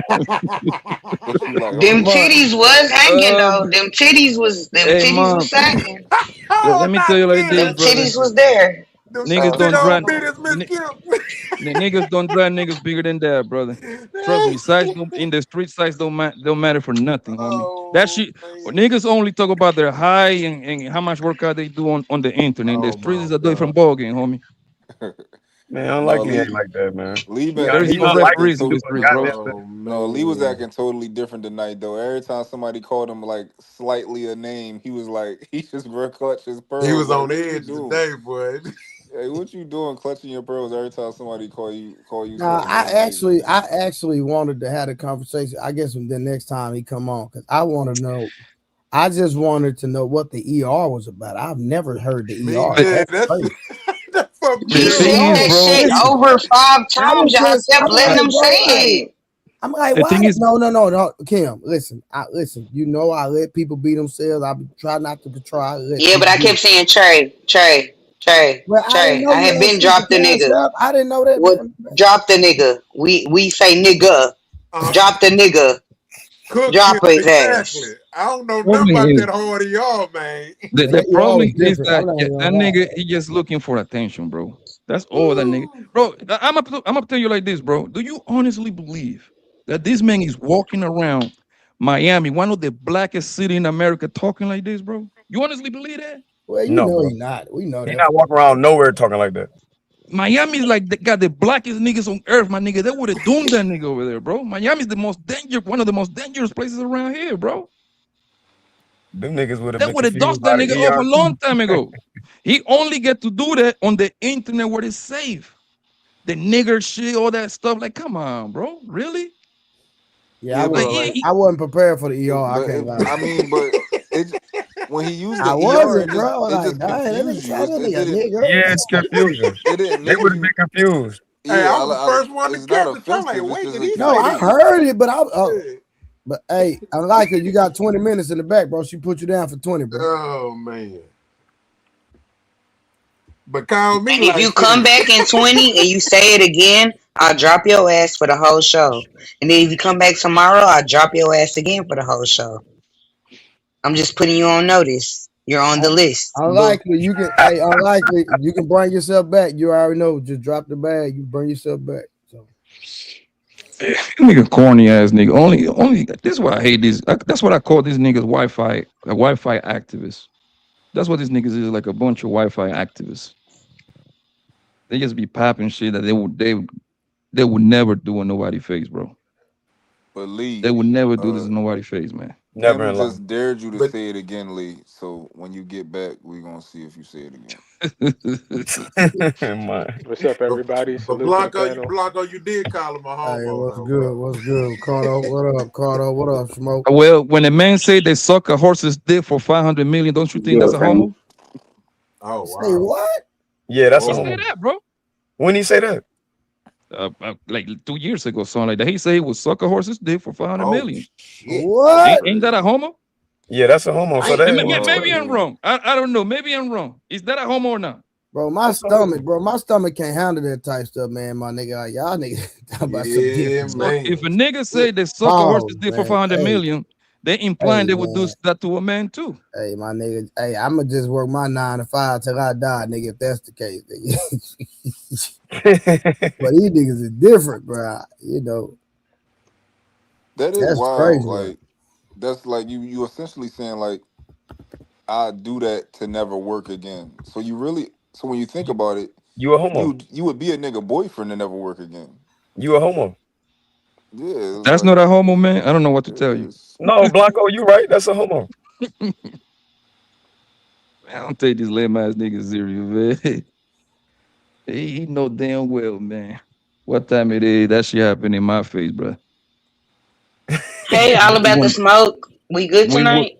What you like, Them homie? But titties was hanging Uh, though. Them titties was hey, mom, sagging. Oh, let me tell not you like titties. this, Them brother. titties was there. Them Niggas big don't old drive. titties, Miss N- Kim. niggas don't drive niggas bigger than that, brother. Trust me, size don't, in the street size don't matter for nothing, homie. That Oh shit, man. niggas only talk about their high and how much workout they do on the internet. In the Oh streets my is a god. different ballgame, homie. Man, I don't No, like he ain't Lee, like that, man. He, He There is he he no was unlikely acting referees in to the do to. a streets, bro. goddamn thing. Oh No, Lee was no. acting totally different tonight though. Every time somebody called him like slightly a name, he was like he just clutched his He pearls. was Like, on what are you edge doing? today, boy. Hey, what you doing clutching your pearls every time somebody call you nah, something, man? Like, I actually wanted to have a conversation. I guess the next time he come on, because I want to know I just wanted to know what the ER was about. I've never heard the ER. Man, That's that's crazy. that's fucking He The said thing crazy. is, that bro. shit Listen, over 5 I times. was Y'all just, kept I'm letting like, him say bro, it. like, I'm like, The why? thing is, No, Kim. Listen, listen. You know, I let people be themselves. I try not to control. I let Yeah, but people I be. kept saying Trey. Well, I didn't know I you had let been people dropped the cash nigga. up. I didn't know that, What? man. Drop the nigga. We say nigga. Uh, Drop the nigga. Cook him Drop his exactly. ass. I don't know nothing problem about is that hard ER, man. the That ER problem was is different. I'm that not even that gonna lie. nigga he just looking for attention, bro. That's all that nigga. Bro, I'm gonna tell you like this, bro. Do you honestly believe that this man is walking around Miami, one of the blackest city in America, talking like this, bro? You honestly believe that? Well, you No, know bro. he not. We know He that. not walking around nowhere talking like that. Miami is like got the blackest niggas on earth, my nigga. They would have doomed that nigga over there, bro. Miami's the most dangerous, one of the most dangerous places around here, bro. Them niggas would have They been would have confused dusted that by the nigga off a ER too. long time ago. He only get to do that on the internet where it's safe. The nigger shit, all that stuff. Like, come on, bro. Really? Yeah, Yeah, but like, I wasn't prepared for the ER. I But can't lie. I mean, but it when he used the I ER, wasn't, bro. it Like, just dang, that nigga confused you. said that It nigga didn't nigga. Yeah, it's confusion. it didn't They make would have you. been confused. hey, Yeah, I was the first one to it's not catch it. I'm like, offensive. It's wait, just did a he No, say I that? confusion. heard it, but Yeah. but hey, I like it. You got 20 minutes in the back, bro. She put you down for 20, bro. Oh man. But call me And if you like come that. back in 20 and you say it again, I'll drop your ass for the whole show. And then if you come back tomorrow, I'll drop your ass again for the whole show. I'm just putting you on notice. You're on the list. Boo. Unlikely, you can. Hey, unlikely, you can bring yourself back. You already know. Just drop the bag. You bring yourself back. So Nigga, corny ass nigga. Only. This is why I hate this. That's what I call these niggas a Wi-Fi activists. That's what these niggas is, like a bunch of Wi-Fi activists. They just be popping shit that they would never do in nobody's face, bro. But Lee, They would never do this uh, in nobody's face, man. Never Kim in life. just dared you to But say it again, Lee. So when you get back, we gonna see if you say it again. Man. What's up, but, everybody? but Salute to the Blanco, panel. you did call him a hey, homo what's though, good? bro. What's good, Cardo? What up, Cardo? What up, Smoke? Well, when a man say they suck a horse's dick for 500 million, don't you think that's Good, a family. homo? Oh Say wow. what? Yeah, that's a He Whoa. say homo. that, bro. When he say that? Like 2 years ago, something like that. He said he would suck a horse's dick for 500 Oh million. shit. That's What? Ain't that a crazy. homo? Yeah, that's a homo. So I, that ain't Maybe Oh I'm man. wrong. I don't know. Maybe I'm wrong. Is that a homo or not? bro, that's a homo. my stomach can't handle that type stuff, man. My nigga, like, y'all niggas talking about some Yeah, different. So if a man. nigga say they suck a Oh horse's dick for man, 500 million, they implying hey they would do man, that to a man too. hey my nigga, hey, I'ma just work my 9 to 5 till I die, nigga. If that's the case, nigga. But these niggas is different, bro. You know, That is that's wild. crazy work. Like that's like you essentially saying like I do that to never work again. So you really so when you think about it, You a homo. you would be a nigga boyfriend to never work again. You a homo. Yeah, it's That's like not a homo, man. I don't know what to tell you. it's No, Blanco, you right. That's a homo. I don't take these lame ass niggas serious, man. He know damn well, man. What time it is? That shit happened in my face, bro. Hey, all about the When smoke. We good we will tonight?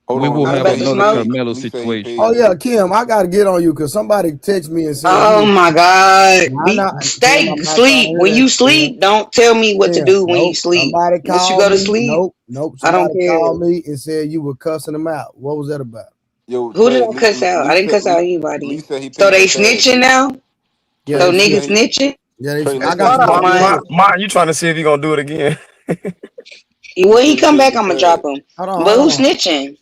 hold we on. will All Lee have about said the he another smoke? paid. Carmelo Lee said he situation. Oh paid yeah, you. Kim, I gotta get on you because somebody text me and said you Oh was. my God. Nah, Be nah, Kim, stay I'm not trying to sleep. hear When that. you Kim, sleep, don't tell me what to Kim, do when you nope. sleep. Somebody Once you called go to me. sleep, Nope. I don't Somebody care. called me and said you were cussing them out. What was that about? Yo, Who did Trey. I cuss out? I didn't cuss out Lee anybody. said he So paid they your tab, snitching Lee. now? Yeah, Trey So Lee yeah, said niggas he. snitching? yeah. Trey I Lee got said he Hold some on, paid more your man. shit. tab. You trying to see if he gonna do it again? He When said he he come paid back, your I'm gonna drop tab. him. Hold But who's on. snitching?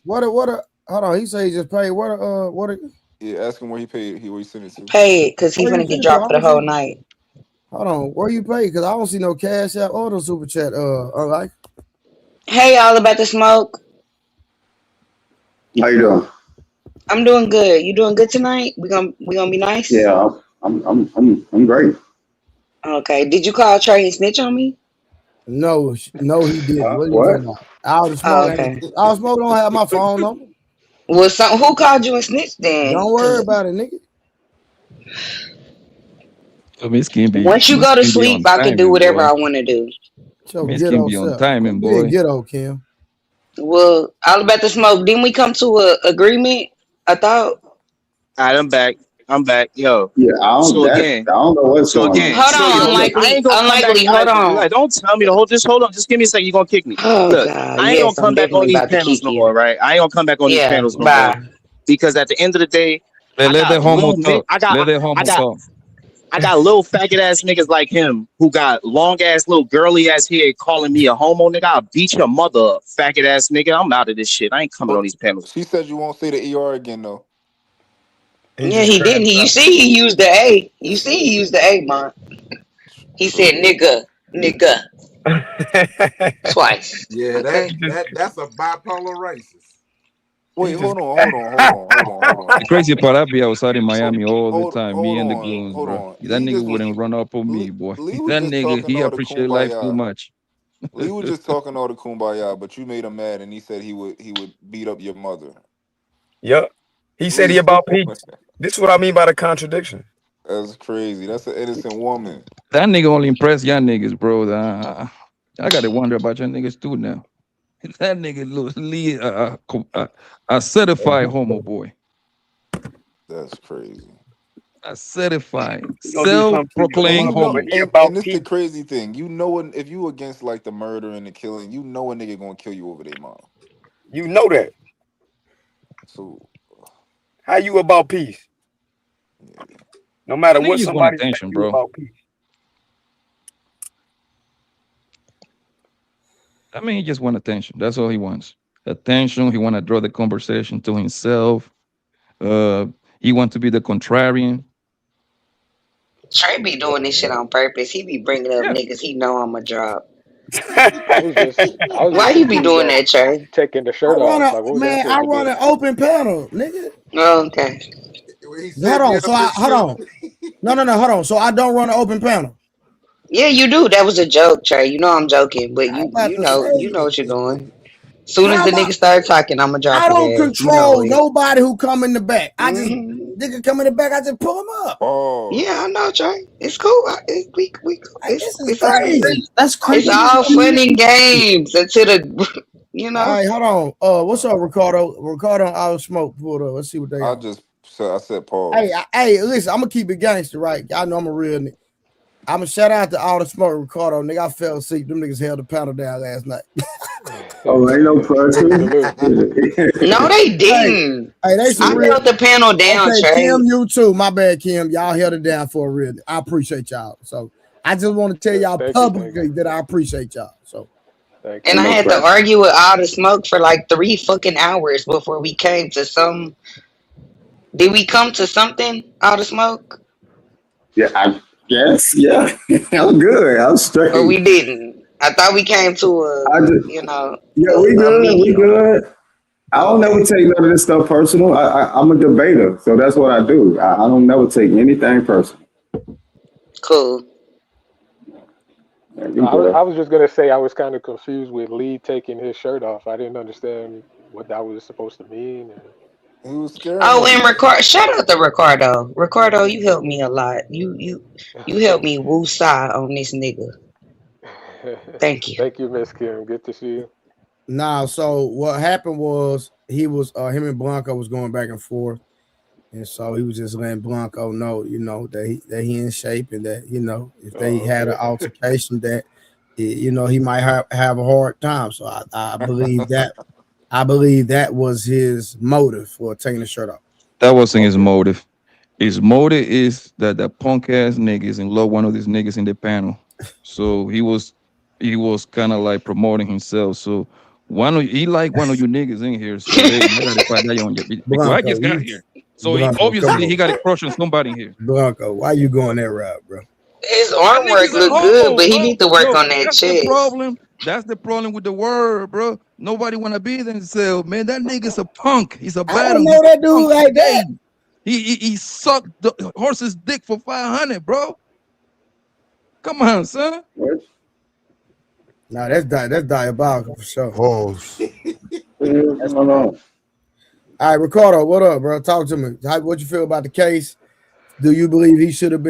Hold on. He said he just paid. Yeah, ask him where he paid. Where he sent it to. Pay it, cause he Where you finna get sent it to? I dropped for the don't whole see. night. Hold on. Where you pay? Because I don't see no cash out or no super chat. Like. Hey, all about the smoke. How you doing? I'm doing good. You doing good tonight? We gonna be nice? Yeah, I'm great. Okay. Did you call Trey and snitch on me? No, no, he didn't. What are you What? talking about? All the Oh, smoke ain't. okay. All the smoke don't have my phone number. Well, who called you and snitched then? Don't worry Cause about it, nigga. So Miss can once you go to be sleep, on I can do timing, whatever boy. I want to do. So Miss ghetto can be on self. timing, Quit being boy. ghetto, Kim. Well, all about the smoke. Didn't we come to a agreement? I thought. All right, I'm back. I'm back. Yo. Yeah, So again, I don't know what's going on. Hold on, look, I unlikely, ain't gonna come back. unlikely. Hold on. Like, don't tell me to hold. Just hold on. Just give me a second. You're gonna kick me. Oh Look, God, I ain't gonna yes, I'm come back on definitely these about to panels kick no more, you. right? I ain't gonna come back on these Yeah, panels no more bye. because at the end of the day, I Let the got homo little talk. Let the I homo got talk. I got little faggot ass niggas like him who got long ass little girly ass head calling me a homo nigga. I'll beat your mother up, faggot ass nigga. I'm out of this shit. I ain't coming on But these panels. she said you won't say the ER again though. He Yeah, just he didn't. crashed You out. see, he used the A. You see, he used the A, man. He said True. nigga twice. Yeah, Okay. that's a bipolar racist. He Wait, just hold on. The crazy part, I be outside in Miami all the Hold time. Me hold and the on, goons, hold bro. on. That Lee nigga just was wouldn't run up on me, Lee, boy. Lee was That just nigga, talking he all the appreciate life too kumbaya. much. Lee was just talking all the kumbaya, but you made him mad, and he said he would beat up your mother. Yep. He said he Lee, about peace. This is what I mean by the contradiction. that's crazy. That's an innocent woman. That nigga only impress young niggas, bro. I gotta wonder about your niggas too now. That nigga looks Lee, a certified homo boy. That's crazy. A certified, He gonna do something to your And self-proclaimed you mother, know, but homo. he and about it's the peace. crazy thing. You know, if you against like the murder and the killing, you know a nigga gonna kill you over their mom. You know that. So How you about peace? yeah, No matter That nigga what just want somebody say, attention, you bro. about peace. I mean, he just want attention. That's all he wants. Attention. He want to draw the conversation to himself. Uh, he want to be the contrarian. Trey be doing this shit Yeah, on purpose. He be bringing up Yeah. niggas he know I'ma drop. I was Why just you be confused doing at that, Trey? taking the shirt off. Like, what was that I supposed to run be? an open panel, nigga. Oh, okay. he Hold set me on. up So I to hold shoot. on. No. Hold on. So I don't run an open panel. Yeah, you do. That was a joke, Trey. You know I'm joking, but I you about to you know what you're say, doing. Soon as how the am I? nigga start talking, I'ma drop I his don't ass. You know control it. nobody who come in the back. I just Hmm. nigga come in the back. I just pull him up. Yeah, pause. I know, Trey. It's cool. Like this is It's all right. crazy. That's It's creepy. all fun and games until the you All know. right, hold on. What's up, Ricardo? Ricardo and Out Smoke pulled up. Let's see what they on. I said pause. Hey, listen, I'm gonna keep it gangster, right? I know I'm a real nigga. I'm gonna shout out to All the Smoke, Ricardo. Nigga, I fell asleep. Them niggas held the panel down last night. Oh, ain't no pressure. Salute. No, they Hey, didn't. hey, they some I real. held the panel down, Okay, Trey. Kim, you too. My bad, Kim. Y'all held it down for a real. I appreciate y'all. So I just want to tell y'all Thank you, thank you, publicly that I appreciate y'all. So thank And you. Ain't I no had to pressure. argue with all the smoke for like 3 fucking hours before we came to some. Did we come to something? All the smoke, Yeah, I guess. Yeah, I'm good. I'm or straight. we didn't? I thought we came to I just, yeah, we a good. We medium. good. I don't Okay, never take none of this stuff personal. I'm a debater, so that's what I do. I don't never take anything personal. cool. Yeah, you I good. was just gonna say I was kind of confused with Lee taking his shirt off. I didn't understand what that was supposed to mean. He was scaring Oh, and niggas. Shout out to Ricardo. Ricardo, you helped me a lot. You helped me woo on this nigga. Thank you. Thank you, Miss Kim. Good to see you. now, so what happened was he was him and Blanco was going back and forth. And so he was just letting Blanco know, that he in shape and that, if they Oh, had an okay. altercation that, he might have a hard time. So I believe that was his motive for taking the shirt off. That wasn't his Okay. motive. His motive is that the punk ass niggas in love one of these niggas in the panel. So he was kind of like promoting himself. So he like one of you niggas in here. So hey, I gotta find that on you because I Blanco, just got here. So Blanco, come obviously he on. got a crush on somebody in here. Blanco, why you going that route, bro? His That artwork nigga's a look good, homo, but he bro. need to work Yo, on that that's the chest. problem. That's the problem with the word, bro. Nobody wanna be themselves, man. That nigga's a punk. He's a I don't bottom. He's know that a dude punk. like that. Hey, he sucked the horse's dick for 500, bro. Come on, son. What? No, that's diabolical for sure. Pause. That's Going crazy. on? All right, Ricardo, what up, bro? Talk to me. What you feel about the case? Do you believe he should have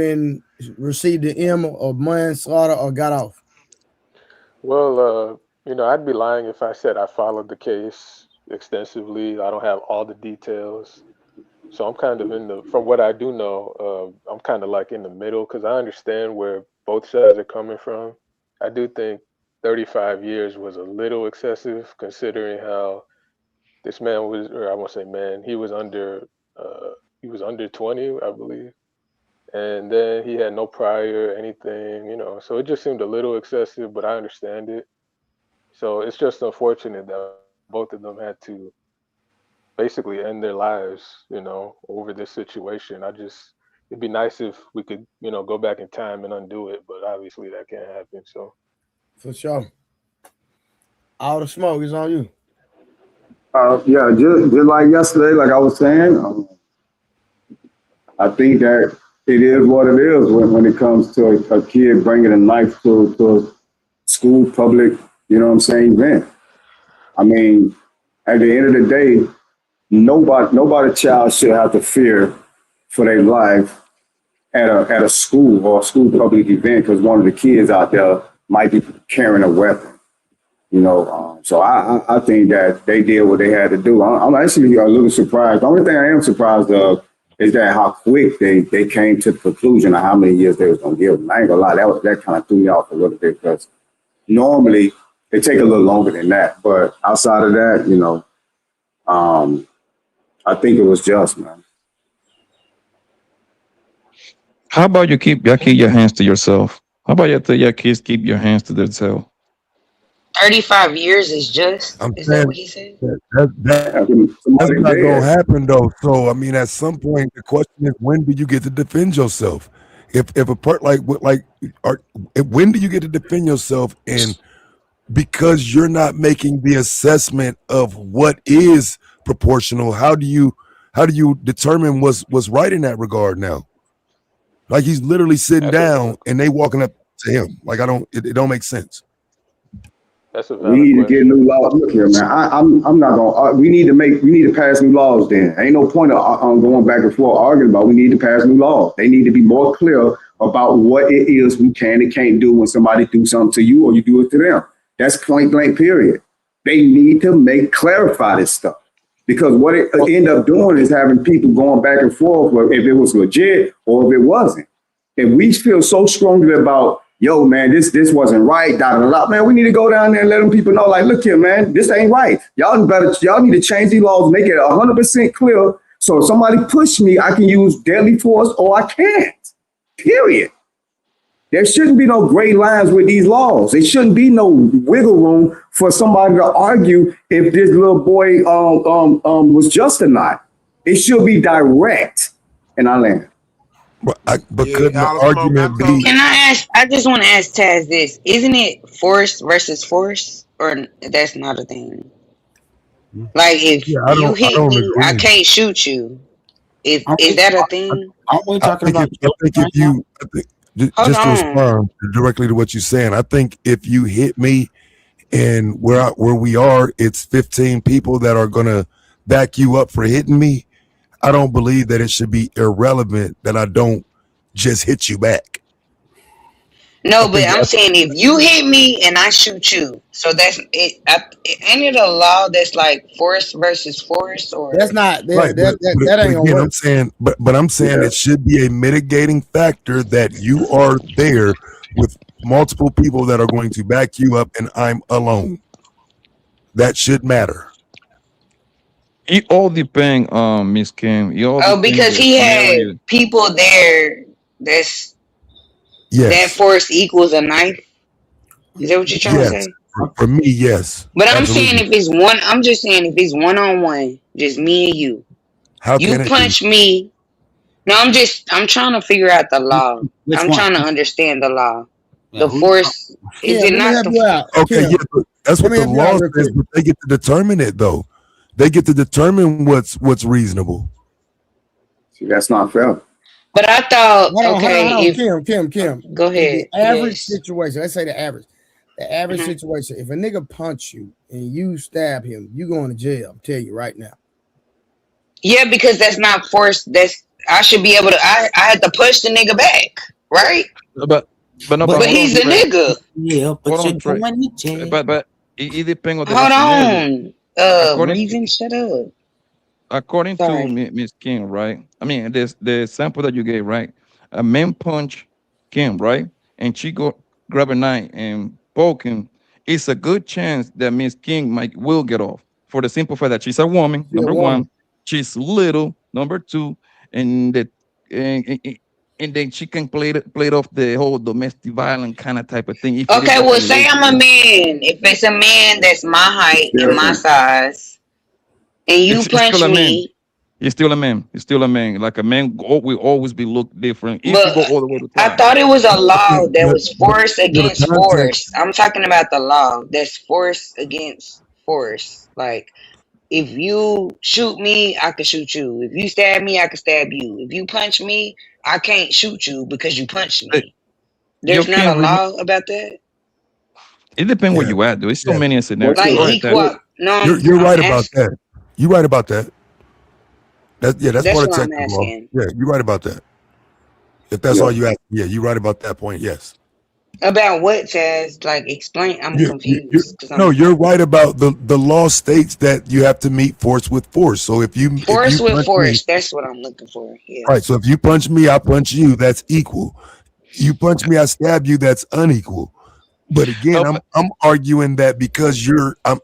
received the M of manslaughter or got off? Well, I'd be lying if I said I followed the case extensively. I don't have all the details. So I'm kind of from what I do know, I'm kind of like in the middle because I understand where both sides are coming from. I do think 35 years was a little excessive considering how this man was, or I won't say man, he was under 20, I believe. And then he had no prior anything. So it just seemed a little excessive, but I understand it. So it's just unfortunate that both of them had to basically end their lives, over this situation. It'd be nice if we could, go back in time and undo it, but obviously that can't happen. So, For sure. All the smoke is on you. Yeah, just like yesterday, like I was saying, I think that it is what it is when it comes to a kid bringing a knife to a school public, event. I mean, at the end of the day, nobody child should have to fear for their life at a school or a school public event because one of the kids out there might be carrying a weapon. So I think that they did what they had to do. I'm actually a little surprised. The only thing I am surprised of is that how quick they came to the conclusion of how many years they was gonna give them. I ain't gonna lie, that kind of threw me off a little bit because normally they take a little longer than that. But outside of that, I think it was just, man. How about y'all keep your hands to yourself? How about you tell your kids keep your hands to themselves? 35 years is just. I'm Is that what saying he said? that's Somebody not gonna dead. happen though. So I mean, at some point, the question is, when do you get to defend yourself? If a part when do you get to defend yourself? And because you're not making the assessment of what is proportional, how do you determine what's right in that regard now? Like he's literally sitting that's a down and they walking up to him. Like it don't make sense. that's a We valid need to get question. new laws. Look here, man. I'm not gonna. We need to pass new laws. Then ain't no point of going back and forth arguing about. We need to pass new laws. They need to be more clear about what it is we can and can't do when somebody do something to you or you do it to them. That's point blank. Period. They need to clarify this stuff because what it end up doing is having people going back and forth if it was legit or if it wasn't. If we feel so strongly about, yo, man, this wasn't right, man, we need to go down there and let them people know, like, look here, man, this ain't right. Y'all need to change these laws, make it 100% clear. So if somebody push me, I can use deadly force or I can't. Period. There shouldn't be no gray lines with these laws. There shouldn't be no wiggle room for somebody to argue if this little boy was just or not. It should be direct. And I land. But Yeah, couldn't the all the smoke got argument some. be Can I ask? I just want to ask Taz this. Isn't it force versus force? Or that's not a thing? Like, if yeah, you I hit don't me, I agree. can't shoot you. Aren't Is we, that a thing? aren't we talking about I think children if right now? you I think, Hold just to on. respond directly to what you're saying, I think if you hit me and where we are, it's 15 people that are gonna back you up for hitting me. I don't believe that it should be irrelevant that I don't just hit you back. I No, but think I'm saying if you hit me and I shoot you, so that's it. Ain't it a law that's like force versus force, That's or not right, that but ain't gonna again, work. I'm saying Yeah. it should be a mitigating factor that you are there with multiple people that are going to back you up, and I'm alone. That should matter. It all depend on Miss Kim. It all depend because the he had scenario. people there that Yes, force equals a knife. Is that what you're trying to yes. say? For me, yes, But I'm saying absolutely. if it's one, I'm just saying if it's one on one, just me and How you can it be? punch me. No, I'm trying to figure out the law. Which I'm one? trying to understand the law. Yeah, The who you talking? force, is Kim, it let me not help the, you out. Okay, Kim, yeah, but that's let what me the help you out law real says, quick. but they get to determine it though. They get to determine what's reasonable. See, that's not fair. but I thought, okay, Hold on. if, Kim. go In the ahead. average Yes. situation, let's say the average. The average Hmm. situation, if a nigga punch you and you stab him, you going to jail. I'm tell you right now. Yeah, because that's not force. I should be able to, I had to push the nigga back, right? But no, but But But hold on, he's a Trey. nigga. yeah, Hold but you're on, Trey. going to jail. But It depends on the Hold nationality. on. According to Reason, shut up. according to Sorry. Miss King, right? I mean, this the sample that you gave, right? A man punch Kim, right? And she go grab a knife and poke him. It's a good chance that Miss King might will get off for the simple fact that she's a woman. She a Number woman. one, she's little. Number two, and that and, and, and then she can play it off the whole domestic violence kind of type of thing if it is Okay, well, actually say legal, I'm a right? man. If it's a man that's my It's height and my different. size, and you It's still punch a man. me, He's still a man. He's still a man. Like a man will always be looked different if you but go all the way to I trial. thought it was a law that But, was force but the against context, force. I'm talking about the law that's force against force. Like, if you shoot me, I can shoot you. If you stab me, I can stab you. If you punch me, I can't shoot you because you punched Eh, me. You There's not a can't remember. law about that. It depends where yeah, you at, though. It's so yeah, many What's scenarios. Like Go the ahead, Taz. equal. No, you're I'm right about asking. that. You're right about that. That's That's part of what I'm Texas law. asking. Yeah, you're right about that. If that's yeah? all you ask, yeah, you're right about that point. Yes. About what, Taz? Like, explain. I'm confused because No, I'm you're right about the law states that you have to meet force with force. So if force you with punch me, force. That's what I'm looking for. Yeah. right. So if you punch me, I punch you. That's equal. You punch me, I stab you. That's unequal. But again, No, I'm arguing that because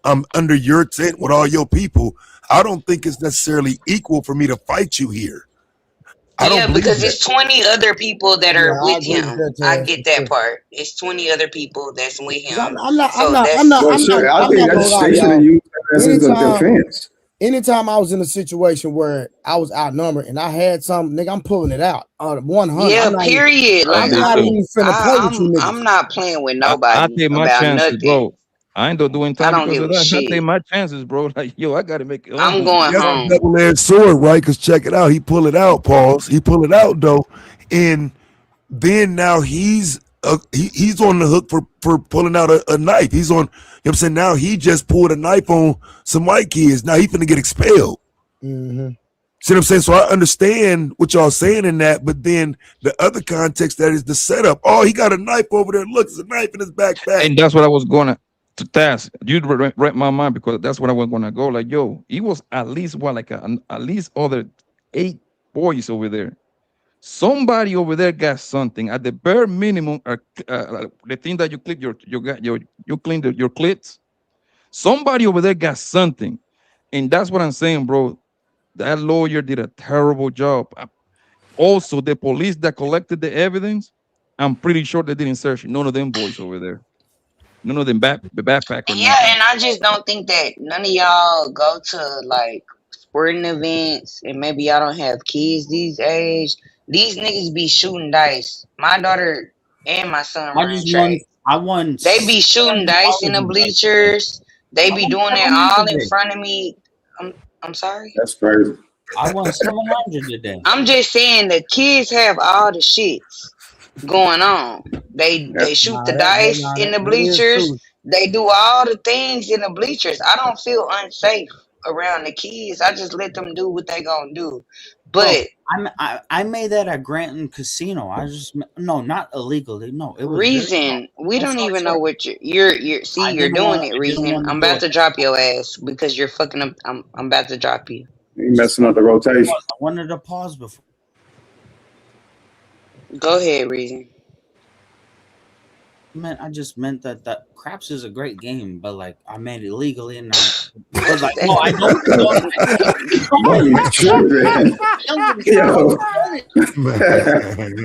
I'm under your tent with all your people. I don't think it's necessarily equal for me to fight you here. I don't Yeah, believe because that. it's 20 other people that Yeah, are I with agree with him. that, I Taz, for get that sure. part. It's 20 other people that's with 'Cause him. So Well, that's sure. I I'm think not gonna that's lie, they should have y'all. used that as a Anytime, defense. anytime I was in a situation where I was outnumbered and I had some nigga, I'm pulling it out. 100. yeah, period. I Like I'm do not too. even finna play with you I'm niggas. not playing with I nobody take my about chances, nothing. bro. I ain't doing I time don't because give of a that. I take shit. my chances, bro. Like, yo, I gotta make it. I don't I'm do going That's drugs. a home. double-edged sword, right? Because check it out. He pull it out, pause. He pull it out though, and then now he's on the hook for pulling out a knife. He's on. You know what I'm saying? Now he just pulled a knife on some white kids. Now he finna get expelled. Mm-hmm. See what I'm saying? So I understand what y'all saying in that, but then the other context that is the setup. Oh, he got a knife over there. Look, there's a knife in his backpack. And that's what I was gonna to task. You'd read my mind because that's what I was gonna go. Like, yo, he was at least what, like at least other 8 boys over there. Somebody over there got something at the bare minimum. The thing that you clip you clean your clips. Somebody over there got something, and that's what I'm saying, bro. That lawyer did a terrible job. Also, the police that collected the evidence, I'm pretty sure they didn't search none of them boys over there. None of them the backpack or Yeah, nothing. and I just don't think that none of y'all go to like sporting events, and maybe y'all don't have kids these age. These niggas be shooting dice. My daughter and my son I run just won. track. I won They be shooting dice in the $7,000. bleachers. They I be won doing that 700 all in today. front of me. I'm sorry. That's crazy. I won 700 today. I'm just saying the kids have all the shits going on. They That's shoot the dice in the That is bleachers. true. They do all the things in the bleachers. I don't feel unsafe around the kids. I just let them do what they gonna do. Bro, But I made that at Granton Casino. I just no, not illegally. No, it was very legal. Reason, we I don't saw even know check. what you're see, you're doing it, I didn't Reason. want to I'm do about it. to drop your ass because you're fucking up. I'm about to drop you. you Just messing up the rotation. pause. I wanted to pause before. Go ahead, Reason. I just meant that craps is a great game, but like I made it legally and I. But like no, I know it's not. Boy, you tripping. Young and Yo.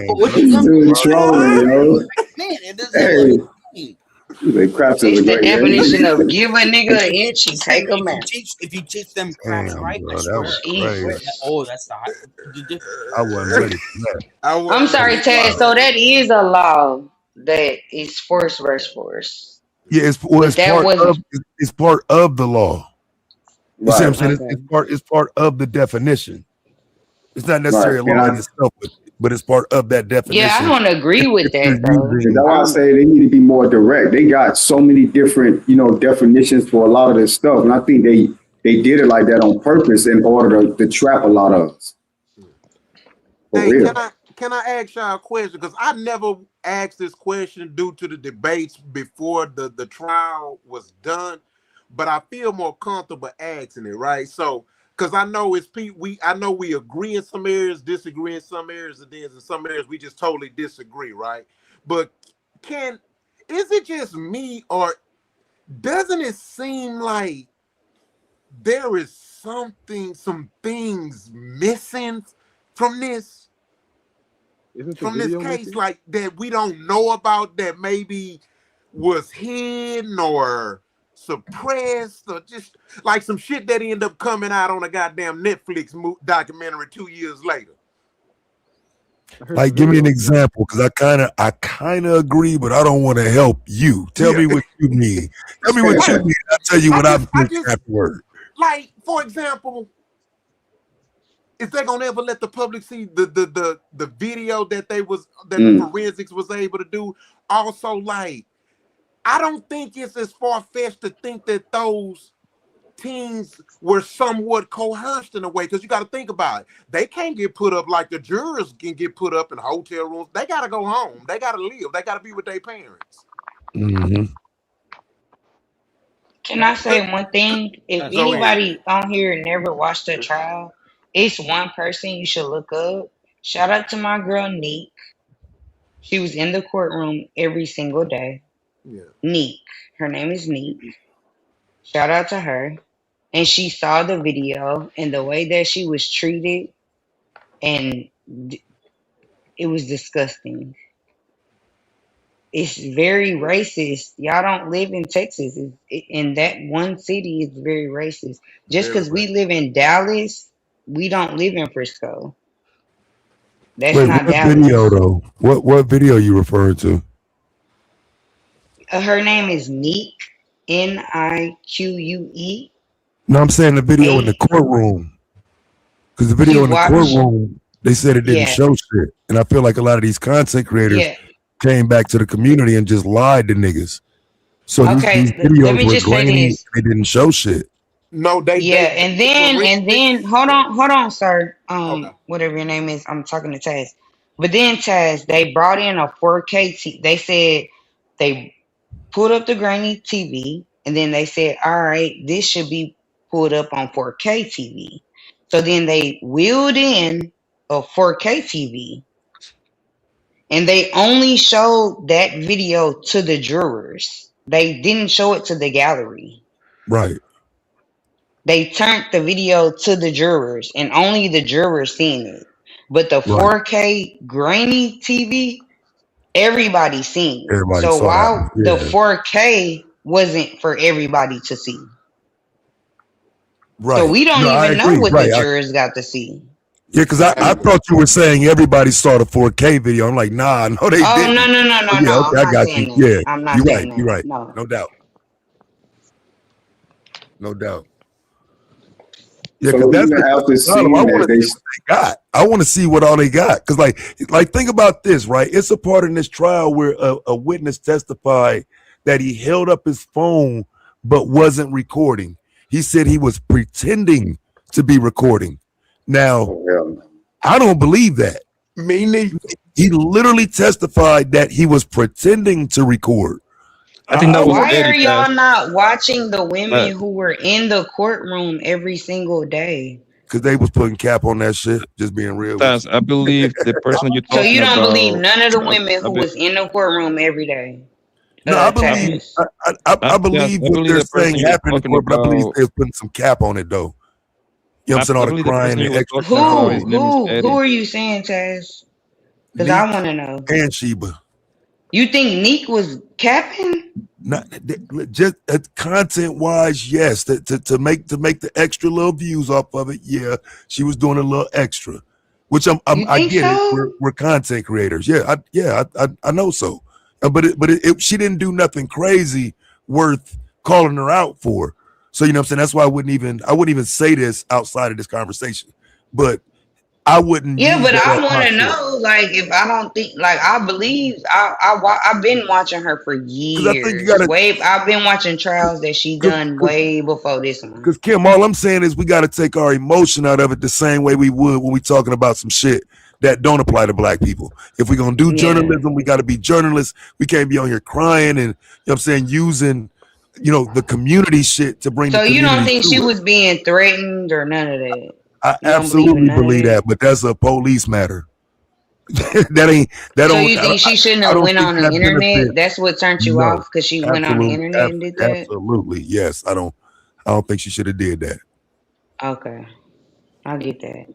but what the This young dude people trolling, yo. man, it is a Hey, legit game. the craps is a It's the great definition game. of give a nigga an inch and take him out. If you teach them craps Damn, right, I bro, that swear. was crazy. Jesus. That's the difference. I wasn't ready for that. I'm That sorry, was Ted. wild. So that is a law that is force versus force, Yeah, but that wasn't it's part of the law. You see what I'm Right, saying? okay. It's part of the definition. It's not right. necessarily a And law in itself, but it's part of that Yeah, I definition. don't agree If with you're that though. that's using, why I Um, say they need to be more direct. They got so many different, definitions for a lot of this stuff. And I think they did it like that on purpose in order to trap a lot of us. For Hey, real. can I ask y'all a question? Because I never asked this question due to the debates before the trial was done, but I feel more comfortable asking it, right? So, because I know I know we agree in some areas, disagree in some areas, and then in some areas we just totally disagree, right? But is it just me, or doesn't it seem like there is some things missing from this? Isn't the From this video case, missing? like that we don't know about, that maybe was hidden or suppressed, or just like some shit that ended up coming out on a goddamn Netflix documentary 2 years later. I heard the Like, give me an video is missing. example, because I kind of agree, but I don't want to help you. Tell Yeah, me what you mean. Tell me what you like mean. I'll tell you what I I think just afterward. like, for example, is they gonna ever let the public see the video that the Mm. forensics was able to do? Also, like, I don't think it's as far-fetched to think that those teens were somewhat coerced in a way, because you got to think about it. They can't get put up like the jurors can get put up in hotel rooms. They got to go home. They got to live. They got to be with their parents. Mm-hmm. Can I say one thing? If Go ahead. anybody on here never watched a trial, it's one person you should look up. Shout out to my girl Neek. She was in the courtroom every single day. Yeah. Neek. Her name is Neek. Shout out to her. And she saw the video and the way that she was treated, and it was disgusting. It's very racist. Y'all don't live in Texas. In that one city, it's very racist. Just Very because right. we live in Dallas, we don't live in Frisco. That's Wait, not what video Dallas. though? What video you referring to? Her name is Nique, Nique. No, I'm saying the video in the courtroom. Because the She video in the watched. courtroom, they said it didn't Yeah, show shit. And I feel like a lot of these content creators yeah. came back to the community and just lied to niggas. So these Okay, let videos me were just say grainy. this. They didn't show shit. No, Yeah, and the then forensics. hold on, sir. Okay. Whatever your name is, I'm talking to Taz. But then Taz, they brought in a 4K. They said they pulled up the grainy TV, and then they said, "All right, this should be pulled up on 4K TV." So then they wheeled in a 4K TV, and they only showed that video to the jurors. They didn't show it to the gallery. Right. They turned the video to the jurors, and only the jurors seen it. But the Right. 4K grainy TV, everybody seen it. Everybody So saw that why one. the Yeah. 4K wasn't for everybody to see? So Right. we don't No, I even know agree. what the Right. jurors got to see. Yeah, because I thought you were saying everybody saw the 4K video. I'm like, nah, no, they Oh no didn't. no no no But yeah, no! okay, I'm I not got you. saying that. Yeah, I'm not you're right. saying You're that. right. No. No doubt. No doubt. Yeah, because So that's even the after problem. I seeing want that, to see what they got. I want to see what all they got. Because, like, think about this, right? It's a part in this trial where a witness testified that he held up his phone but wasn't recording. He said he was pretending to be recording. Now, I don't believe that. Me neither. He literally testified that he was pretending to record. I think that was Why are edit, y'all guys. not watching the women But who were in the courtroom every single day? Because they was putting cap on that shit. Just being real with Taz, I believe the person you're So you talking don't believe about. none of the I, women I, who be, was in the courtroom every day? No, I I, believe be, Taz. I Taz, believe I what believe they're the person saying you're happened in talking court, but I believe about. they're putting some cap on it though. You know what I'm saying? All I the believe the person crying you and were extra talking about. His testimony. name is Who Eddie. are you saying, Taz? Because I Neek want to know. and Sheba. You think Neek was capping? Not just content wise, yes. To make the extra little views off of it, yeah. She was doing a little extra, which You I think get it. so? We're content creators, yeah. I know so. But she didn't do nothing crazy worth calling her out for. So you know what I'm saying. That's why I wouldn't even say this outside of this conversation. But I wouldn't Yeah, use but that I as my want to source know, like, if I don't think, like, I believe, I've been watching her for because I think you years. gotta. I've been watching trials that she done way before this one. Because Kim, all I'm saying is we got to take our emotion out of it the same way we would when we talking about some shit that don't apply to black people. If we're gonna do journalism, we got to be journalists. We can't be on here crying and, you know what I'm saying, using, you know, the community shit to bring the So you community don't think to she it. was being threatened or none of that? I You don't believe in absolutely none of believe that, but that's a police matter. that So don't you think she shouldn't I have don't went think on the that internet? benefits. That's what turned you No, off because she went on the absolutely, internet and did that? absolutely, yes. I don't think she should have did that. Okay, I get that.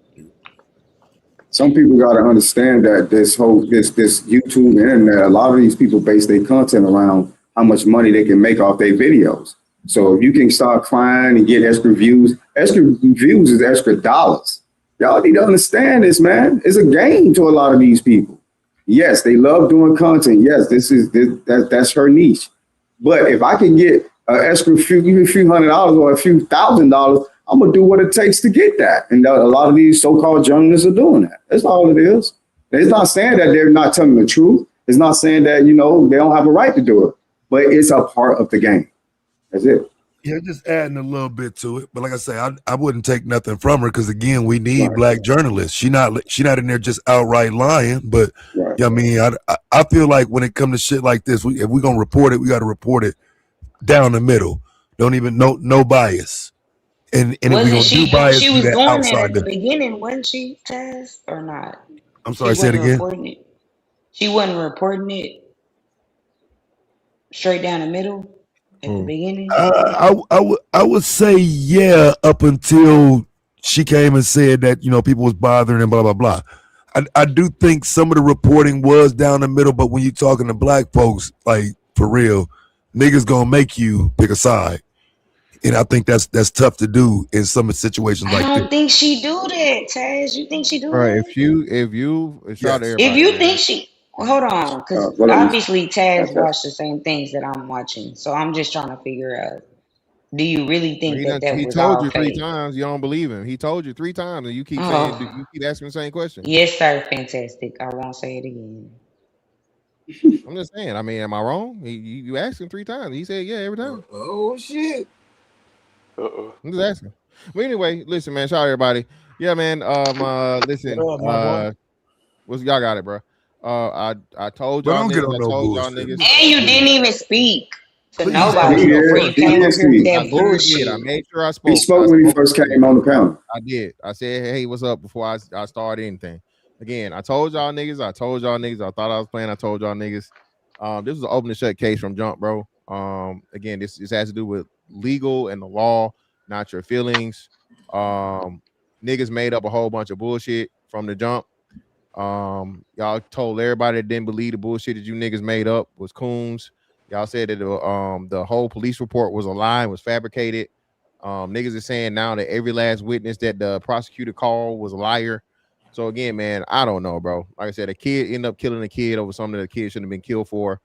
Some people got to understand that this YouTube internet, a lot of these people base their content around how much money they can make off their videos. So if you can start crying and get extra views is extra dollars. Y'all need to understand this, man. It's a game to a lot of these people. Yes, they love doing content. Yes, that's her niche. But if I can get an extra even a few $100 or a few $1,000, I'm gonna do what it takes to get that. And a lot of these so-called journalists are doing that. That's all it is. It's not saying that they're not telling the truth. It's not saying that, you know, they don't have a right to do it. But it's a part of the game. That's it. Yeah, just adding a little bit to it. But like I say, I wouldn't take nothing from her because again, we need Right. black journalists. She not in there just outright lying. But Right. yeah, I mean, I feel like when it comes to shit like this, if we're gonna report it, we got to report it down the middle. Don't even no bias. And if we're Wasn't gonna do she bias, she do was that doing that outside at the the. beginning, wasn't she, Taz, or not? I'm She sorry, say it wasn't again. reporting it. She wasn't reporting it straight down the middle at the beginning. I would say yeah, up until she came and said that, you know, people was bothering and blah blah blah. I do think some of the reporting was down the middle, but when you talking to black folks, like for real, niggas gonna make you pick a side, and I think that's tough to do in some situations I like this. don't think she do that, Taz. You think she do All right, that? if you shout out to Yes. If everybody, you man. think she, well, hold on, because What up, obviously Taz okay. watched the same things that I'm watching. So I'm just trying to figure out: do you really Well, think that that he was told all you three fake? times you don't believe him. He told you 3 times, and you keep saying Oh, you keep asking the same question. yes, sir. Fantastic. I won't say it again. I'm just saying. I mean, am I wrong? You asked him 3 times. He said yeah every time. Oh shit. Uh-oh. I'm just asking. But anyway, listen, man. Shout out everybody. Yeah, man. Listen. What up, my boy? What's y'all got it, bro? I told But y'all don't get niggas. on I no told y'all bullshit, niggas. man. And you Yeah. didn't even speak to I Please said don't He nobody get on hey, before did. you look. He came did up here with speak. I that literally did. I bullshit. made sure I He spoke. spoke I when he spoke first before came on the panel. I did. I said, hey, what's up before I started anything. Again, I told y'all niggas. I told y'all niggas. I thought I was playing. I told y'all niggas. This was an open and shut case from jump, bro. Again, this has to do with legal and the law, not your feelings. Niggas made up a whole bunch of bullshit from the jump. Y'all told everybody that didn't believe the bullshit that you niggas made up was coons. Y'all said that the whole police report was a lie, was fabricated. Niggas are saying now that every last witness that the prosecutor called was a liar. So again, man, I don't know, bro. Like I said, a kid ended up killing a kid over something that a kid shouldn't have been killed for,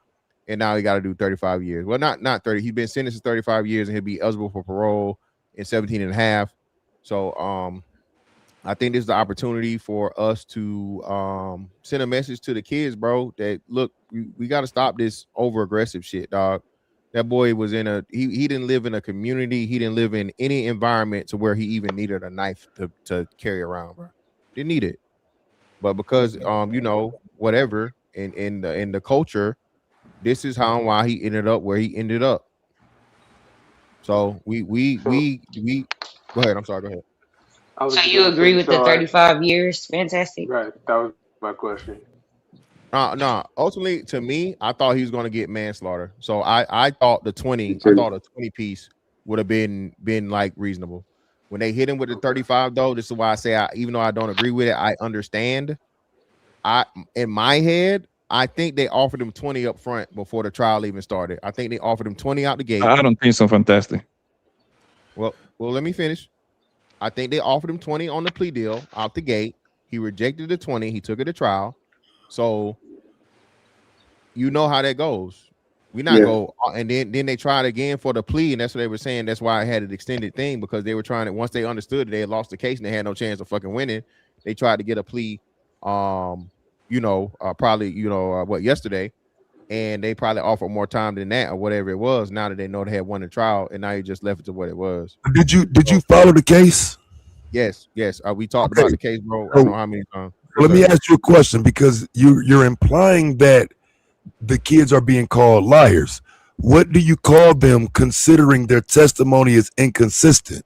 and now he got to do 35 years. Well, not 30. He's been sentenced to 35 years, and he'll be eligible for parole in 17 and a half. So I think this is the opportunity for us to send a message to the kids, bro, that look, we got to stop this over aggressive shit, dog. That boy was in he didn't live in a community. He didn't live in any environment to where he even needed a knife to carry around, bro. Didn't need it. But because whatever in the culture, this is how and why he ended up where he ended up. So So we go ahead. I'm sorry, go ahead. I was So just you gonna agree say, with the 35 years? Fantastic. right, that was my question. No. Ultimately, to me, I thought he was going to get manslaughter. So I thought the Me 20, I too. thought a 20 piece would have been like reasonable. When they hit him with the Okay. 35, though, this is why I say even though I don't agree with it, I understand. In my head, I think they offered him 20 up front before the trial even started. I think they offered him 20 out the gate. I don't think so. Fantastic. Well, let me finish. I think they offered him 20 on the plea deal out the gate. He rejected the 20. He took it to trial. So you know how that goes. We not Yeah. go and then they tried again for the plea, and that's what they were saying. That's why I had an extended thing because they were trying to once they understood that they had lost the case and they had no chance of fucking winning. They tried to get a plea, probably yesterday, and they probably offered more time than that or whatever it was. Now that they know they had won the trial, and now you just left it to what it was. Did you So follow the case? yes, we talked Okay. about the case, bro. I don't So know how many times. Let me ask you a question, because you're implying that the kids are being called liars. What do you call them, considering their testimony is inconsistent?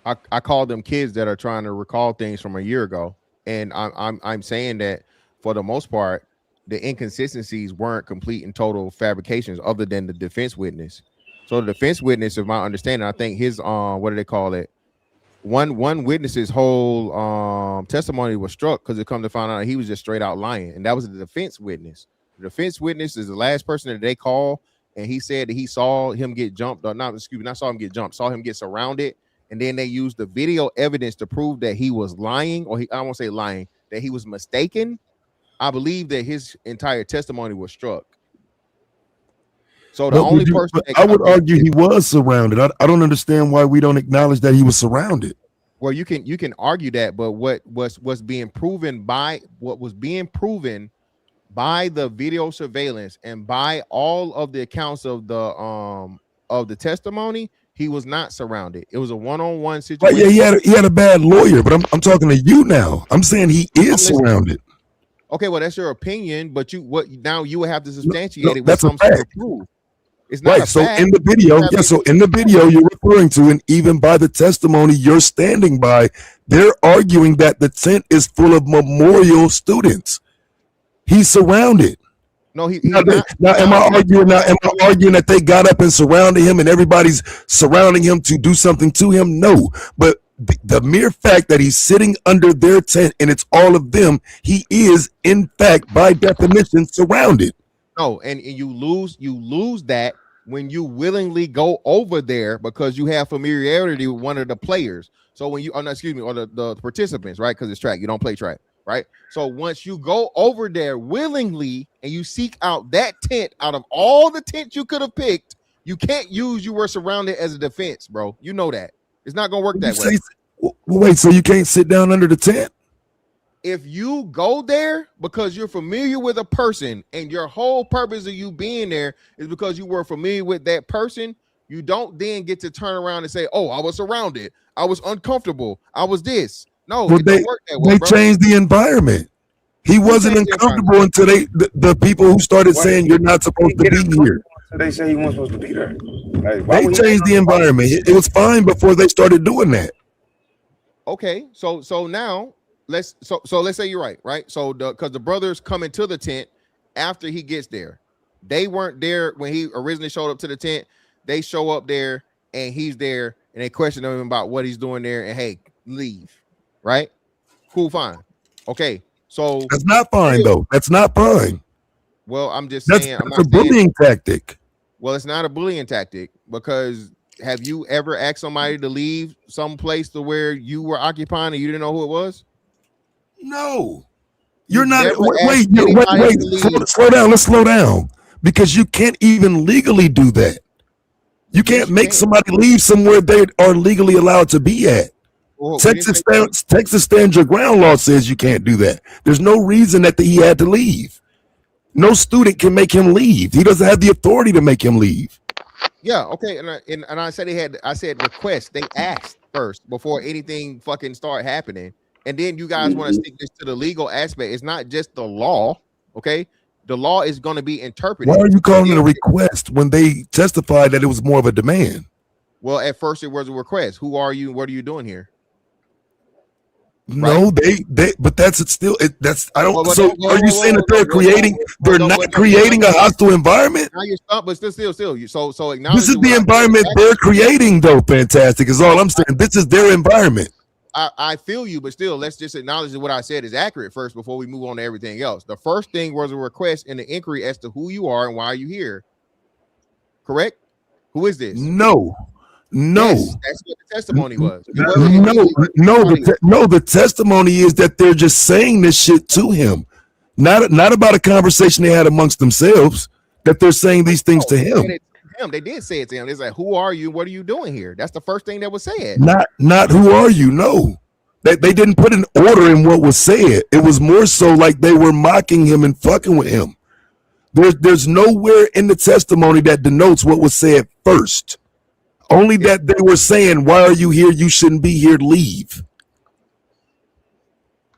I call them kids that are trying to recall things from a year ago, and I'm saying that for the most part, the inconsistencies weren't complete and total fabrications, other than the defense witness. So the defense witness, of my understanding, I think his what do they call it? One witness's whole testimony was struck because it come to find out he was just straight out lying, and that was the defense witness. The defense witness is the last person that they call, and he said that he saw him get jumped, or not saw him get jumped, saw him get surrounded. And then they used the video evidence to prove that he was lying, or I won't say lying, that he was mistaken. I believe that his entire testimony was struck. So the only person I would argue he was surrounded. I don't understand why we don't acknowledge that he was surrounded. Well, you can argue that, but what was being proven by the video surveillance and by all of the accounts of the testimony, he was not surrounded. It was a one-on-one situation. Right, yeah, he had a bad lawyer, but I'm talking to you now. I'm saying he is surrounded. Okay, well, that's your opinion, but you would have to substantiate it with that's some sort of proof. It's not right. So in the video, so in the video you're referring to, and even by the testimony you're standing by, they're arguing that the tent is full of memorial students. He's surrounded. No, now am I arguing that they got up and surrounded him and everybody's surrounding him to do something to him? No, but the mere fact that he's sitting under their tent and it's all of them, he is in fact by definition surrounded. No, and you lose that when you willingly go over there because you have familiarity with one of the players. So when you, or the participants, right? Because it's track, you don't play track, right? So once you go over there willingly and you seek out that tent out of all the tents you could have picked, you can't use you were surrounded as a defense, bro. You know that. It's not going to work that way. Wait, so you can't sit down under the tent? If you go there because you're familiar with a person and your whole purpose of you being there is because you were familiar with that person, you don't then get to turn around and say, oh, I was surrounded. I was uncomfortable. I was this. No, it don't work that way, they bro. changed the environment. He wasn't uncomfortable until the people who started saying you're not supposed to be here. So they say he wasn't supposed to be there. Like, they changed the environment. It was fine before they started doing that. Okay, so now let's say you're right? So because the brothers come into the tent after he gets there. They weren't there when he originally showed up to the tent. They show up there and he's there and they question him about what he's doing there and hey, leave. Right? Cool, fine. Okay. So that's not fine though. That's not fine. Well, I'm just saying that's a bullying tactic. Well, it's not a bullying tactic because have you ever asked somebody to leave some place to where you were occupying and you didn't know who it was? No. You're not. Wait. Slow down. Let's slow down because you can't even legally do that. You can't make somebody leave somewhere they are legally allowed to be at. Well, Texas Stand Your Ground law says you can't do that. There's no reason that he had to leave. No student can make him leave. He doesn't have the authority to make him leave. Yeah, okay, and I said I said request. They asked first before anything fucking start happening, and then you guys want to stick this to the legal aspect. It's not just the law, okay? The law is going to be interpreted. Why are you calling it a request when they testified that it was more of a demand? Well, at first it was a request. Who are you? What are you doing here? No, right? but that's it still. That's I don't. So are you saying that they're creating? They're not creating a hostile environment. Now you're stuck, but still. So this is the environment they're creating, though. Fantastic is all I'm saying. This is their environment. I feel you, but still, let's just acknowledge that what I said is accurate first before we move on to everything else. The first thing was a request and an inquiry as to who you are and why are you here. Correct? Who is this? No. Yes, that's what the testimony was. The testimony is that they're just saying this shit to him, not about a conversation they had amongst themselves. That they're saying these things to him. They did say it to him. They said, "Who are you? What are you doing here?" That's the first thing that was said. Not who are you? No, they didn't put an order in what was said. It was more so like they were mocking him and fucking with him. There's nowhere in the testimony that denotes what was said first. Only that they were saying, why are you here? You shouldn't be here. Leave.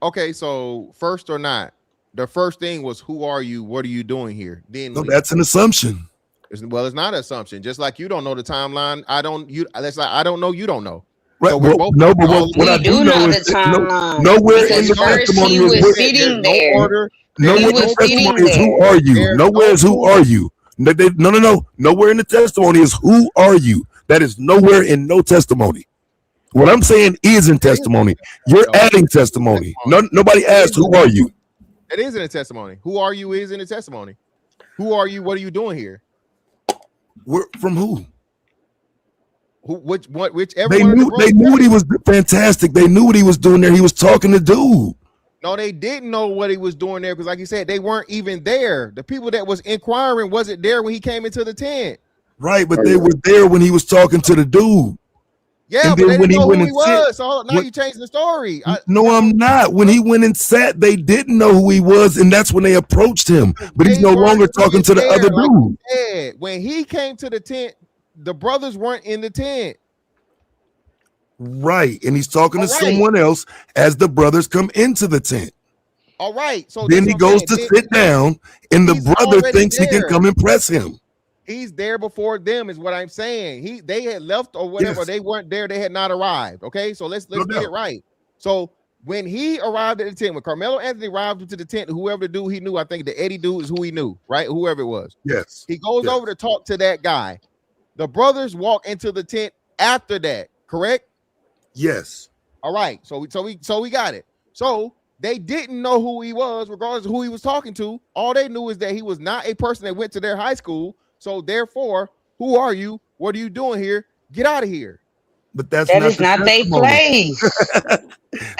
Okay, so first or not, the first thing was, who are you? What are you doing here? Then No, that's an assumption. it's not an assumption. Just like you don't know the timeline, I don't. That's like I don't know. You don't know. Right. So we're both No, but all what I We do do know know is the that timeline nowhere in because the first testimony he is was there's sitting no there. order. nowhere He in the was testimony sitting is who there. are you. There's Nowhere no is who are you. No. Nowhere in the testimony is who are you. That is nowhere in no testimony. What I'm saying is in testimony. You're adding testimony. Nobody asked who are you. It is in the testimony. Who are you is in the testimony. Who are you? What are you doing here? From who? Whichever They one knew. of the They knew what he was fantastic. They knew what he was doing there. He was talking to dude. No, they didn't know what he was doing there because, like you said, they weren't even there. The people that was inquiring wasn't there when he came into the tent. Right, but they were there when he was talking to the dude. Yeah, and but then they when didn't he know went who and he was. So now what, you changing the story. no, I'm not. When he went and sat, they didn't know who he was, and that's when they approached him. But he's They no weren't longer talking even to the there, other like you dude. said. When he came to the tent, the brothers weren't in the tent. Right, and he's talking to All right. someone else as the brothers come into the tent. All right. So Then that's he what I'm goes saying. to sit down, and the He's brother already thinks he can there. come and press him. He's there before them, is what I'm saying. They had left or whatever. Yes. They weren't there. They had not arrived. Okay, so let's No get doubt. it right. So when he arrived at the tent, when Karmelo Anthony arrived into the tent, whoever the dude he knew, I think the Eddie dude is who he knew, right? Whoever it was. Yes. He goes Yes. over to talk to that guy. The brothers walk into the tent after that, correct? Yes. All right. So we got it. So they didn't know who he was, regardless of who he was talking to. All they knew is that he was not a person that went to their high school. So therefore, who are you? What are you doing here? Get out of here. But that's That not is the not their testimony. place.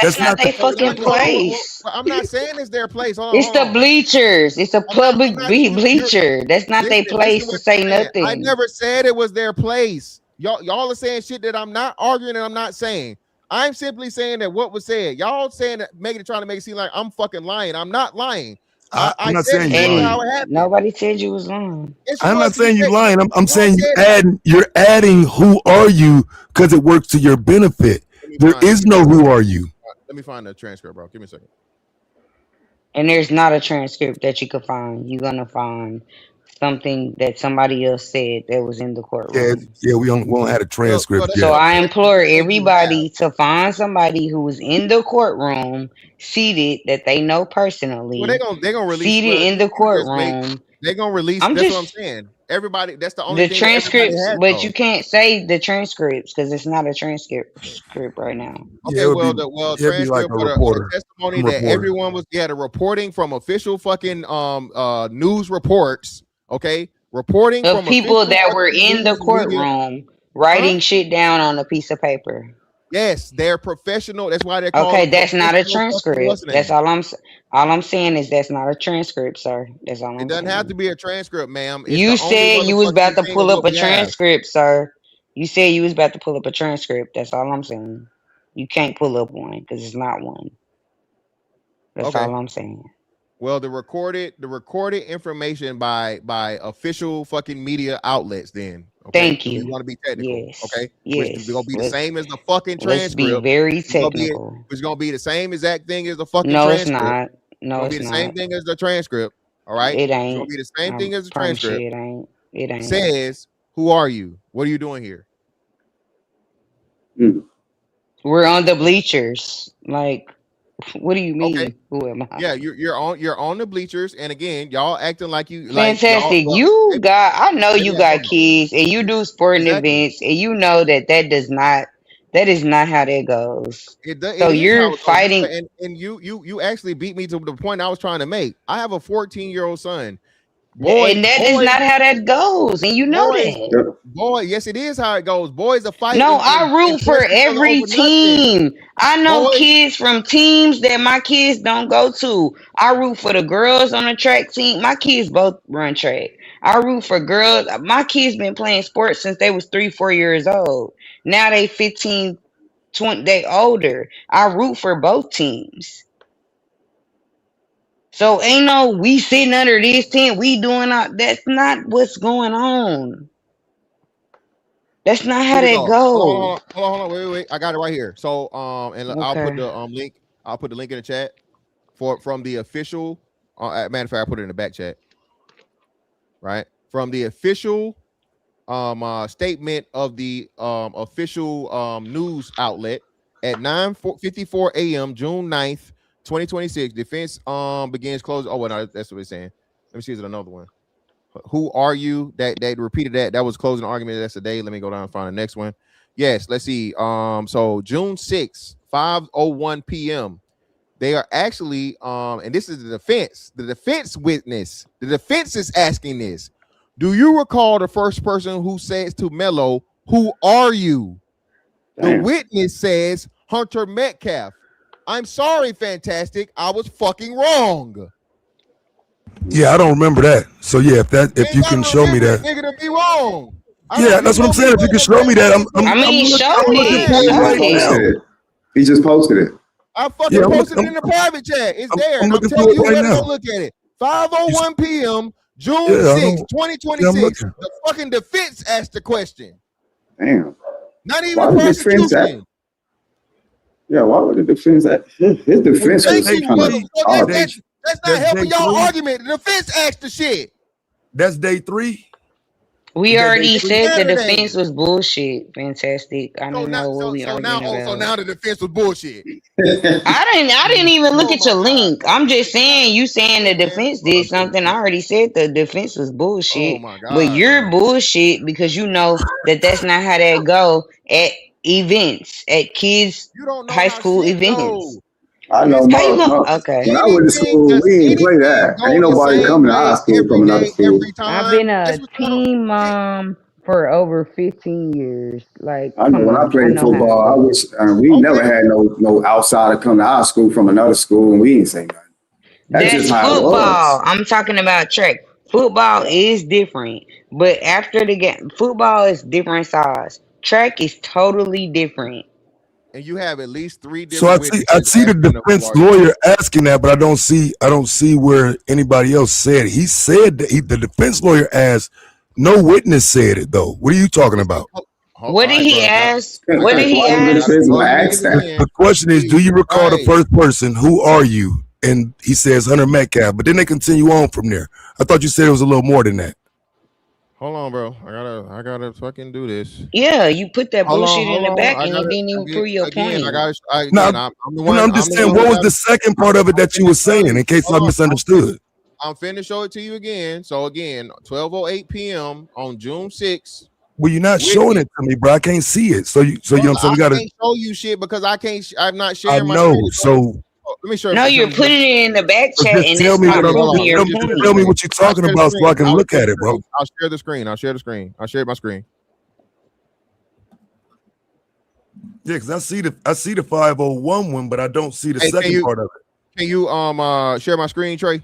That's not their fucking place. I'm not saying it's their place. It's the bleachers. It's a public bleacher. That's not their place to say nothing. I never said it was their place. Y'all are saying shit that I'm not arguing and I'm not saying. I'm simply saying that what was said. Y'all saying that, trying to make it seem like I'm fucking lying. I'm not lying. I'm not said saying you're exactly lying. how it happened. Nobody said you was lying. Yes, I'm not saying you're said- lying. I'm saying said you're adding who are you because it works to your benefit. There is no who are you. Let me find the transcript, bro. Give me a second. And there's not a transcript that you could find. You're gonna find something that somebody else said that was in the courtroom. Yeah, we don't have a transcript So yet. I implore everybody to find somebody who was in the courtroom, seated that they know personally. Well, they're gonna release seated in the courtroom. They're gonna release. I'm That's just what I'm saying. Everybody. That's the only the thing that everybody transcripts, has, but though. you can't say the transcripts because it's not a script right now. Okay, it'd transcript be like a for the reporter. testimony that everyone was the reporting from official fucking news reports. Okay, reporting Of from people official that were fucking in the news media. courtroom writing shit down on a piece of paper. Yes, they're professional. That's why they're called. Okay, that's not a professional fucking transcript. what's the That's name? all I'm saying is that's not a transcript, sir. That's all I'm It doesn't saying. have to be a transcript, ma'am. It's You the only said you was about motherfucking to thing pull of up what a we have. transcript, sir. You said you was about to pull up a transcript. That's all I'm saying. You can't pull up one because it's not one. That's Okay. all I'm saying. Well, the recorded information by official fucking media outlets. Then, okay, Thank you. If you want to be technical, Yes. okay, Yes. which is gonna be the same as the fucking Let's be transcript. very It's gonna technical. it's gonna be the same exact thing as the fucking No, it's transcript. not. It's No, gonna it's be the not. same thing as the transcript. All right, It It's gonna ain't. be the same I thing as the promise you transcript. it ain't. It ain't. Says, "Who are you? What are you doing here?" We're on the bleachers. Like, what do you mean? Okay. Who am I? Yeah, you're on the bleachers, and again, y'all acting like you Fantastic. Well, You got, I know maybe you I got don't. kids and you do sporting Exactly. events and you know that that is not how that goes. It So is how you're it goes. fighting. And you actually beat me to the point I was trying to make. I have a 14-year-old son. And that is not how that goes. And you know that. Yes, it is how it goes. Boys are fighting No, and I root for press each other every over nothing. team. I know Boys, kids from teams that my kids don't go to. I root for the girls on the track team. My kids both run track. I root for girls. My kids been playing sports since they was 3, 4 years old. Now they 15, 20, they older. I root for both teams. So ain't no we sitting under this tent, we doing all that's not what's going on. That's not how here we that go. go. Hold on. Wait. I got it right here. So and I'll put Okay. the link. I'll put the link in the chat from the official. Matter of fact, I put it in the back chat. Right from the official statement of the official news outlet at 9:54 a.m. June 9th, 2026. Defense begins closing. Oh, well, no, that's what it's saying. Let me see. Is it another one? Who are you? That they repeated that. That was closing argument. That's the day. Let me go down and find the next one. Yes, let's see. So June 6th, 5:01 p.m. They are actually and this is the defense. The defense witness. The defense is asking this. Do you recall the first person who says to Melo, "Who are you?" Damn. The witness says Hunter Metcalf. I'm sorry, Fantastic. I was fucking wrong. Yeah, I don't remember that. So yeah, if you can show me that, nigga, to be wrong. Yeah, that's what I'm saying. If you can show me that, I'm looking for it right now. He just posted it. I fucking posted it in the private chat. It's there. I'm looking telling for it you right where to now. go look at it. 5:01 p.m. June Yeah, 6, 2026. The fucking defense asked the question. Damn. Not even Why the would the defense prosecution. Yeah, why would the defense his defense Thank was you, kind of motherfucker. That's not helping y'all argument. The defense asked the shit. That's day 3. We already said the Saturday. defense was bullshit. Fantastic. I don't know what we arguing about. So now the defense was bullshit. I didn't even look at your link. I'm just saying you saying the defense did something. I already said the defense was bullshit. Oh my God, but you're bullshit because you know that's not how that go at events, at kids high school events. I know Okay. when I went to school, we didn't play that. Ain't nobody coming to our school from another school. I've been a teen mom for over 15 years. Like, I know when I played football, I was we never had no outsider come to our school from another school, and we didn't say nothing. That's just how it football. was. I'm talking about track. Football is different, but after the game, football is different size. Track is totally different. And you have at least 3 So different I see the defense lawyer asking that, but I don't see where anybody else said it. He said that the defense lawyer asked. No witness said it though. What are you talking about? What did he ask? What did he ask? The question is, do you recall the first person? Who are you? And he says Hunter Metcalf. But then they continue on from there. I thought you said it was a little more than that. Hold on, bro. I gotta fucking do this. Yeah, you put that bullshit in the back and you didn't even prove your point. I'm just saying, what was the second part of it that you were saying, in case I misunderstood? I'm finna show it to you again. So again, 12:08 p.m. on June 6th. Well, you're not showing it to me, bro. I can't see it. So you know what I'm saying? We gotta. I can't show you shit because I'm not sharing my. I know. So let me show you. No, you're putting it in the back chat and it's not proving your point. Tell me what you're talking about so I can look at it, bro. I'll share the screen. I'll share my screen. Yeah, because I see the 501 one, but I don't see the second part of it. Can you share my screen, Trey?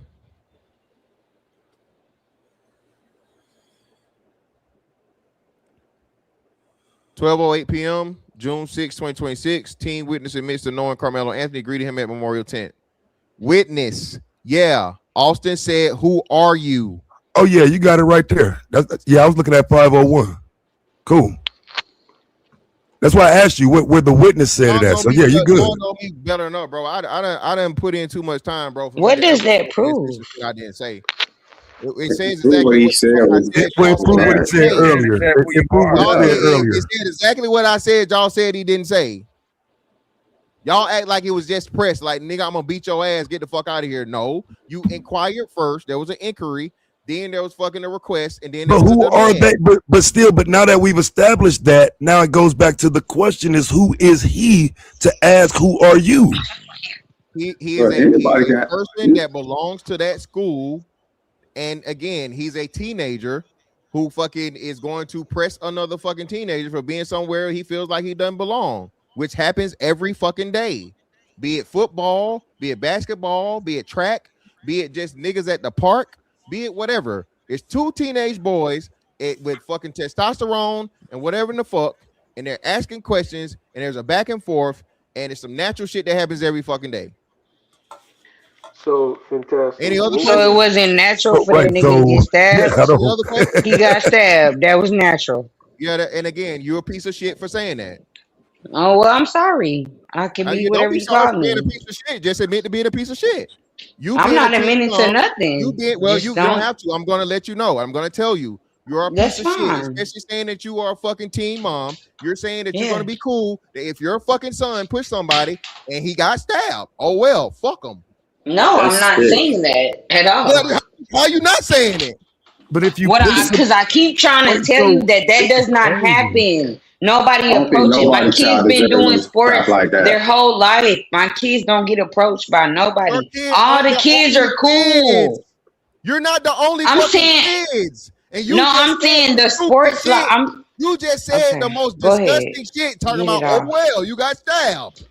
(12:08 p.m. June 6, 2026). Teen witness admits to knowing Karmelo Anthony, greeted him at Memorial Tent. Witness, yeah. Austin said, "Who are you?" Oh yeah, you got it right there. Yeah, I was looking at 501. Cool. That's why I asked you where the witness said it at. So yeah, you good. Y'all know me better enough, bro. I didn't put in too much time, bro. What does that prove? I didn't say. It says exactly what he said. It proved what he said earlier. It proved what he said earlier. It said exactly what I said. Y'all said he didn't say. Y'all act like it was just press. Like, nigga, I'm gonna beat your ass. Get the fuck out of here. No, you inquired first. There was an inquiry. Then there was fucking a request, and then. But who are they? But now that we've established that, now it goes back to the question: is who is he to ask? Who are you? He is a person that belongs to that school. And again, he's a teenager who fucking is going to press another fucking teenager for being somewhere he feels like he doesn't belong, which happens every fucking day. Be it football, be it basketball, be it track, be it just niggas at the park, be it whatever. It's 2 teenage boys with fucking testosterone and whatever in the fuck, and they're asking questions, and there's a back and forth, and it's some natural shit that happens every fucking day. So fantastic. Any other questions? So it wasn't natural for the nigga to get stabbed? He got stabbed. That was natural. Yeah, and again, you're a piece of shit for saying that. Oh well, I'm sorry. I can be You don't whatever be you sorry call for being a me. piece of shit. Just admit to being a piece of shit. You I'm being a not teen admitting to mom, you nothing. did well. Just You don't don't. have to. I'm gonna let you know. I'm gonna tell you. You're a piece That's of shit, fine. especially saying that you are a fucking teen mom. You're saying that you're Yeah. gonna be cool. That if your fucking son pushed somebody and he got stabbed, oh well, fuck him. No, I'm That's not sick. saying that at all. How are you not saying it? But if you What push I, some, because I keep trying to wait, tell you so that that this is does not crazy. happen. Nobody I don't think approach it. My nobody kids child been doing deserves crap sports like their that. whole life. My kids don't get approached by Your nobody. kids All ain't the the kids only are kids. cool. You're not the only I'm fucking saying kids. And no. you just I'm said saying some the stupid sports. Like shit. I'm You just said the okay. most Go ahead. disgusting shit talking Get it about, oh off. well, you got stabbed.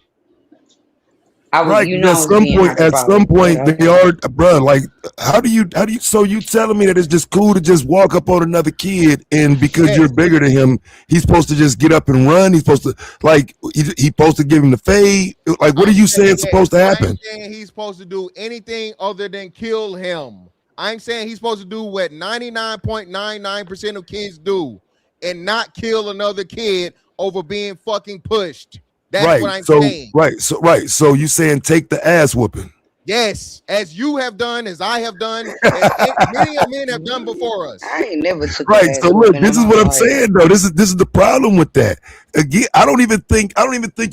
I was, Right, you 'cause know, I was being at some hyperbolic, but point they okay. are, bro. Like, how do you? So you telling me that it's just cool to just walk up on another kid, and because Yes. you're bigger than him, he's supposed to just get up and run? He's supposed to like he supposed to give him the fade? Like, what are I'm you saying saying yes. supposed to I ain't happen? saying he's supposed to do anything other than kill him. I'm saying he's supposed to do what 99.99% of kids do and not kill another kid over being fucking pushed. That's what I'm saying. Right. So you saying take the ass whooping? Yes, as you have done, as I have done, as many of men have done before us. I ain't never took Right. an So ass look, whooping in this is my what I'm life. saying though. This is the problem with that. Again, I don't even think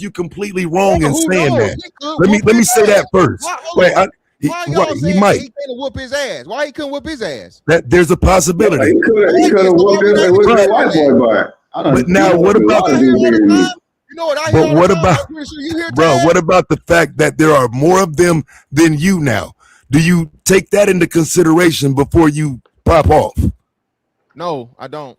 you're completely Bro, wrong in who saying knows? that. He could Let me whoop his say ass. that first. Why? Hold on. Why Right, y'all he saying that might. he can't whoop his ass? Why he couldn't whoop his ass? That there's a Yeah, possibility. he Thank could you. have So why whooped we not even Right. that hearing white that? boy, but I But done now beat up what a You about know lot what of I hear dudes all the bigger than me. time? You know what I hear but all the what time? about I'm pretty sure you hear bro, Taz. what about the fact that there are more of them than you now? Do you take that into consideration before you pop off? No, I don't.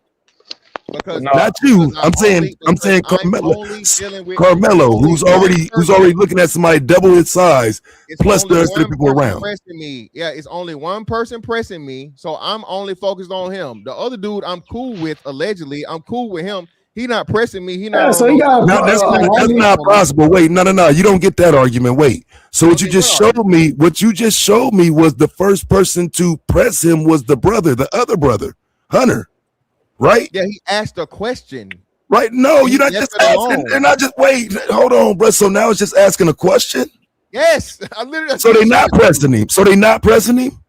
Because No, Not you. I'm because saying I'm Carmelo, only dealing with Carmelo, only who's one already person. looking at somebody double his size, It's plus only the rest of the one people person around. pressing me. Yeah, it's only one person pressing me. So I'm only focused on him. The other dude I'm cool with, allegedly, I'm cool with him. He not pressing me. He not Yeah, on so he no got Now he not that's ganging up not on me. possible. Wait, no. You don't get that argument. Wait. So what you Okay, just what showed argument? me, was the first person to press him was the brother, the other brother, Hunter, right? Yeah, he asked a question Right? No, and you're he not left just it asking. They're alone. not just wait. Hold on, bro. So now it's just asking a question. Yes, I literally that's So what they I'm saying not to you. pressing him. So they not pressing him.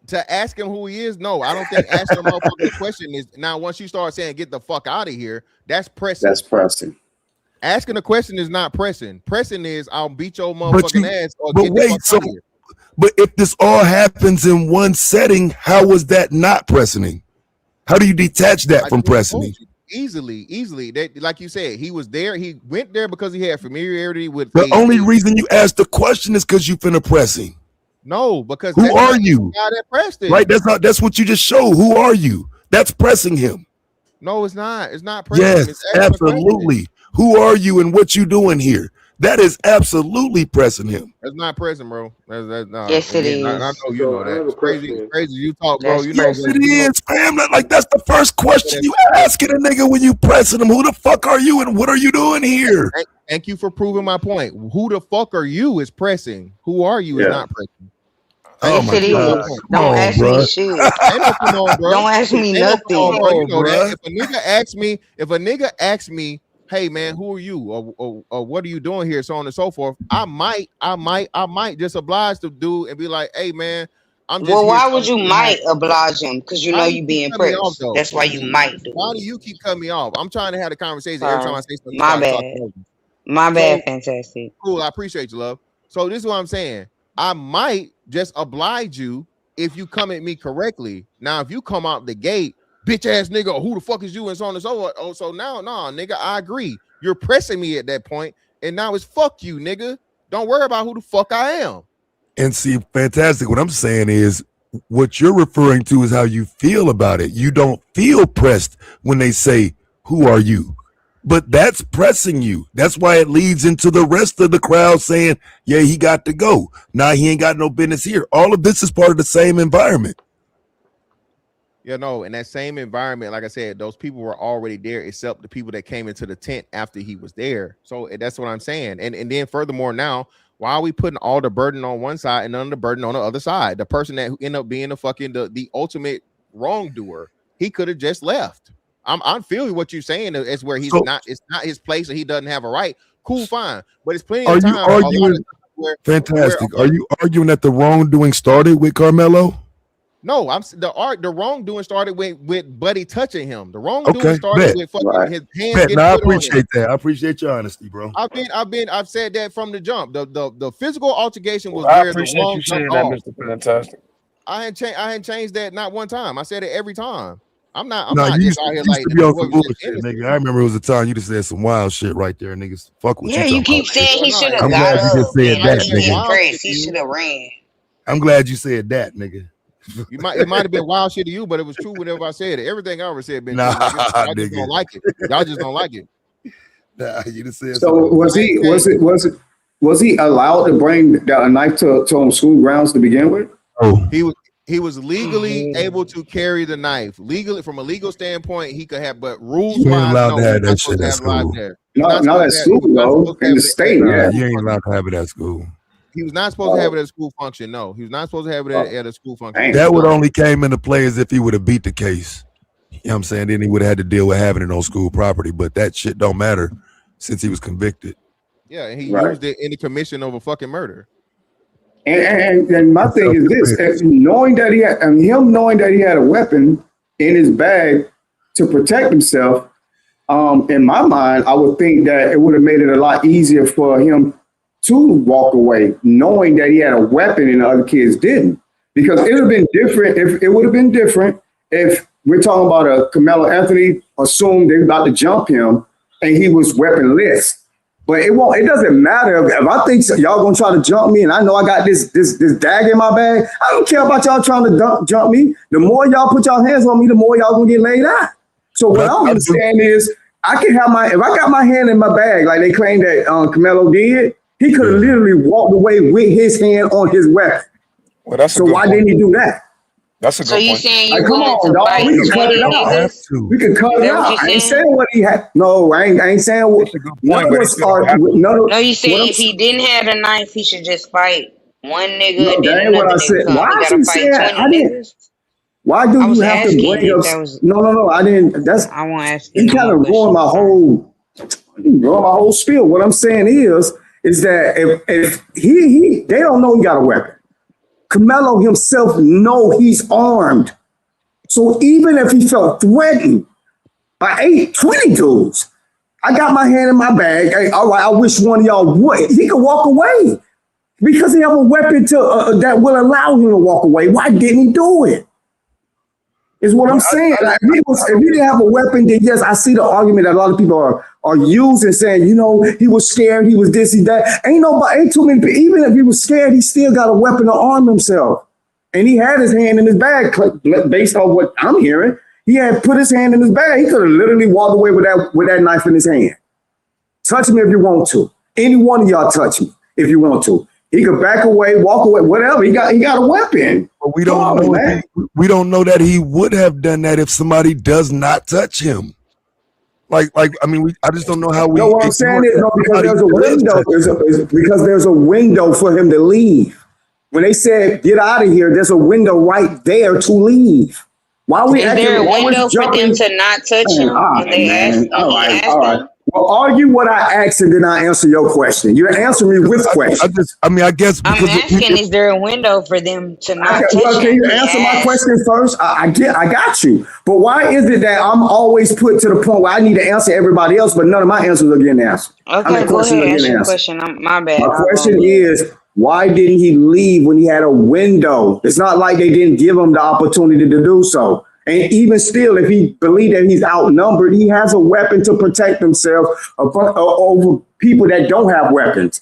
To ask him who he is, no, I don't think asking a motherfucker a question is now. Once you start saying "get the fuck out of here," that's that's pressing. pressing. Asking a question is not pressing. Pressing is I'll beat your But motherfucking ass or but get the fuck wait. out So of here. but if this all happens in one setting, how was that not pressing him? How do you detach that I from just pressing told him? you easily. That like you said, he was there. He went there because he had familiarity with The only reason you asked the question is because you finna press him. no, because Who that's are not the you? guy that pressed Right? him. That's what you just showed. Who are you? That's pressing him. No, it's not. It's not pressing him. It's Yes, asking a question. absolutely. Who are you and what you doing here? That is absolutely pressing him. That's not pressing, bro. That's nah. Yes, it Again, I is. know you so know I that. have a It's crazy. It's question. crazy. You talk, bro. That's You know, Yes, but it pressing. you know. is, fam. Like that's the first question That's you not asking a pressing. nigga when you pressing him. Who the fuck are you and what are you doing here? Thank you for proving my point. Who the fuck are you is pressing. Who are you is Yeah. not pressing. Thank Oh you Yes, for my it proving my god. is. point. Come Don't on, ask me bro. shit. Ain't no come on, bro. Don't ask me Ain't no come on, nothing. bro. You Oh, know that. bro. If a nigga asks me, hey man, who are you? Or what are you doing here? So on and so forth. I might just oblige the dude and be like, hey man, I'm just Well, here why would telling you you what might happened. oblige him? Because you Why know do you you keep being cutting me off pressed. though? That's why you might do Why do it. you keep cutting me off? I'm trying to have a conversation. Every time I Sorry. say something, you My start talking bad. over me. My So bad, fantastic. cool. I appreciate you, love. So this is what I'm saying. I might just oblige you if you come at me correctly. Now, if you come out the gate, bitch ass nigga, who the fuck is you? And so on and so on. Oh, so now, nah, nigga, I agree. You're pressing me at that point, and now it's fuck you, nigga. Don't worry about who the fuck I am. And see, fantastic. What I'm saying is what you're referring to is how you feel about it. You don't feel pressed when they say, who are you? But that's pressing you. That's why it leads into the rest of the crowd saying, yeah, he got to go. Nah, he ain't got no business here. All of this is part of the same environment. Yeah, no, in that same environment, like I said, those people were already there, except the people that came into the tent after he was there. So that's what I'm saying. And then furthermore, now, why are we putting all the burden on one side and none of the burden on the other side? The person that ended up being the ultimate wrongdoer, he could have just left. I'm feeling what you're saying. It's where he's So not. It's not his place, and he doesn't have a right. Cool, fine. But it's plenty are of you times. A lot of arguing? times where Fantastic. Are you arguing that the wrongdoing started with Carmelo? no, the wrongdoing started with Buddy touching him. The wrongdoing Okay, started bet. with fucking Right. his hands Bet. getting Now I put on him. appreciate that. I appreciate your honesty, bro. I've said that from the jump. The physical altercation was I where the appreciate wrong you jumped saying that, off. Mr. Fantastic. I hadn't changed that not one time. I said it every time. I'm not No, you just used out here to like be the on boy some was just bullshit, innocent. nigga. I remember it was a time you just said some wild shit right there, niggas. Fuck what you Yeah, you talking keep about. saying he Well, should no, have I'm it got glad you wasn't just up said and might that, have been he nigga. wild shit pressed. to He should you. have ran. I'm glad you said that, nigga. It might have been wild shit to you, but it was true whenever I said it. Everything I ever said been Nah, true, nigga. Y'all just nigga. don't like it. Y'all just don't like it. Nah, you just said So some was bullshit. he was he allowed to bring a knife to school grounds to begin with? Oh, He was legally able to carry the knife. Legally, from a legal standpoint, he could have, but rules you ain't wise, allowed no, to he's have not that supposed shit to at have it out school. there. Not at school He was not though. supposed to In have the it state, Nah, yeah. you ain't allowed to have it at school. He was not supposed to have it at a school function. No, he was not supposed to have it at a school function. Dang. That would only came into play as if he would have beat the case. You know what I'm saying? Then he would have had to deal with having it on school property. But that shit don't matter since he was convicted. Yeah, and he Right. used it in the commission of a fucking murder. And my thing is this: knowing that he had, him knowing that he had a weapon in his bag to protect himself. In my mind, I would think that it would have made it a lot easier for him to walk away, knowing that he had a weapon and the other kids didn't. Because it would have been different if we're talking about a Karmelo Anthony assumed they were about to jump him and he was weaponless. But it doesn't matter if I think y'all gonna try to jump me and I know I got this dagger in my bag. I don't care about y'all trying to jump me. The more y'all put y'all hands on me, the more y'all gonna get laid out. So what I don't understand is I can have if I got my hand in my bag like they claim that Karmelo did, he could have literally walked away with his hand on his weapon. Well, that's so why didn't he do that? That's a good So you point. saying you Like, come willing on, to dog. fight We can cut 20 it out. niggas? We can cut Is it that what out. you're I ain't saying? saying what he had. No, I ain't saying what. None of us are. No, you saying if he didn't have the knife, he should just fight one nigga No, and that then ain't what another I nigga said. come. Why He is gotta he fight saying 20 I didn't? niggas? Why do I you was have to asking bring if up? that was. No, I didn't. I won't ask He you no kind more of ruined my questions. whole spiel. What I'm saying is that if they don't know he got a weapon. Karmelo himself know he's armed. So even if he felt threatened by 20 dudes, I got my hand in my bag. Hey, all right, I wish one of y'all would. He could walk away because he have a weapon that will allow him to walk away. Why didn't he do it? Is what I'm saying. Like, if he didn't have a weapon, then yes, I see the argument that a lot of people are using, saying, he was scared, he was this, he that. Ain't too many people. Even if he was scared, he still got a weapon to arm himself. And he had his hand in his bag, based on what I'm hearing. He had put his hand in his bag. He could have literally walked away with that knife in his hand. Touch me if you want to. Any one of y'all touch me if you want to. He could back away, walk away, whatever. He got a weapon. But we don't know that he would have done that if somebody does not touch him. I just don't know how we. No, what I'm saying is because there's a window. Because there's a window for him to leave. When they said get out of here, there's a window right there to leave. Why are we Is there a window for them to not touch him when they asked him? All right. Well, argue what I asked and then I answer your question. You answer me with questions. I guess I'm asking, is there a window for them to not touch him? Can you answer my question first? I got you. But why is it that I'm always put to the point where I need to answer everybody else, but none of my answers are getting answered? Okay, go ahead. Answer your question. My bad. My question is, why didn't he leave when he had a window? It's not like they didn't give him the opportunity to do so. And even still, if he believes that he's outnumbered, he has a weapon to protect himself over people that don't have weapons.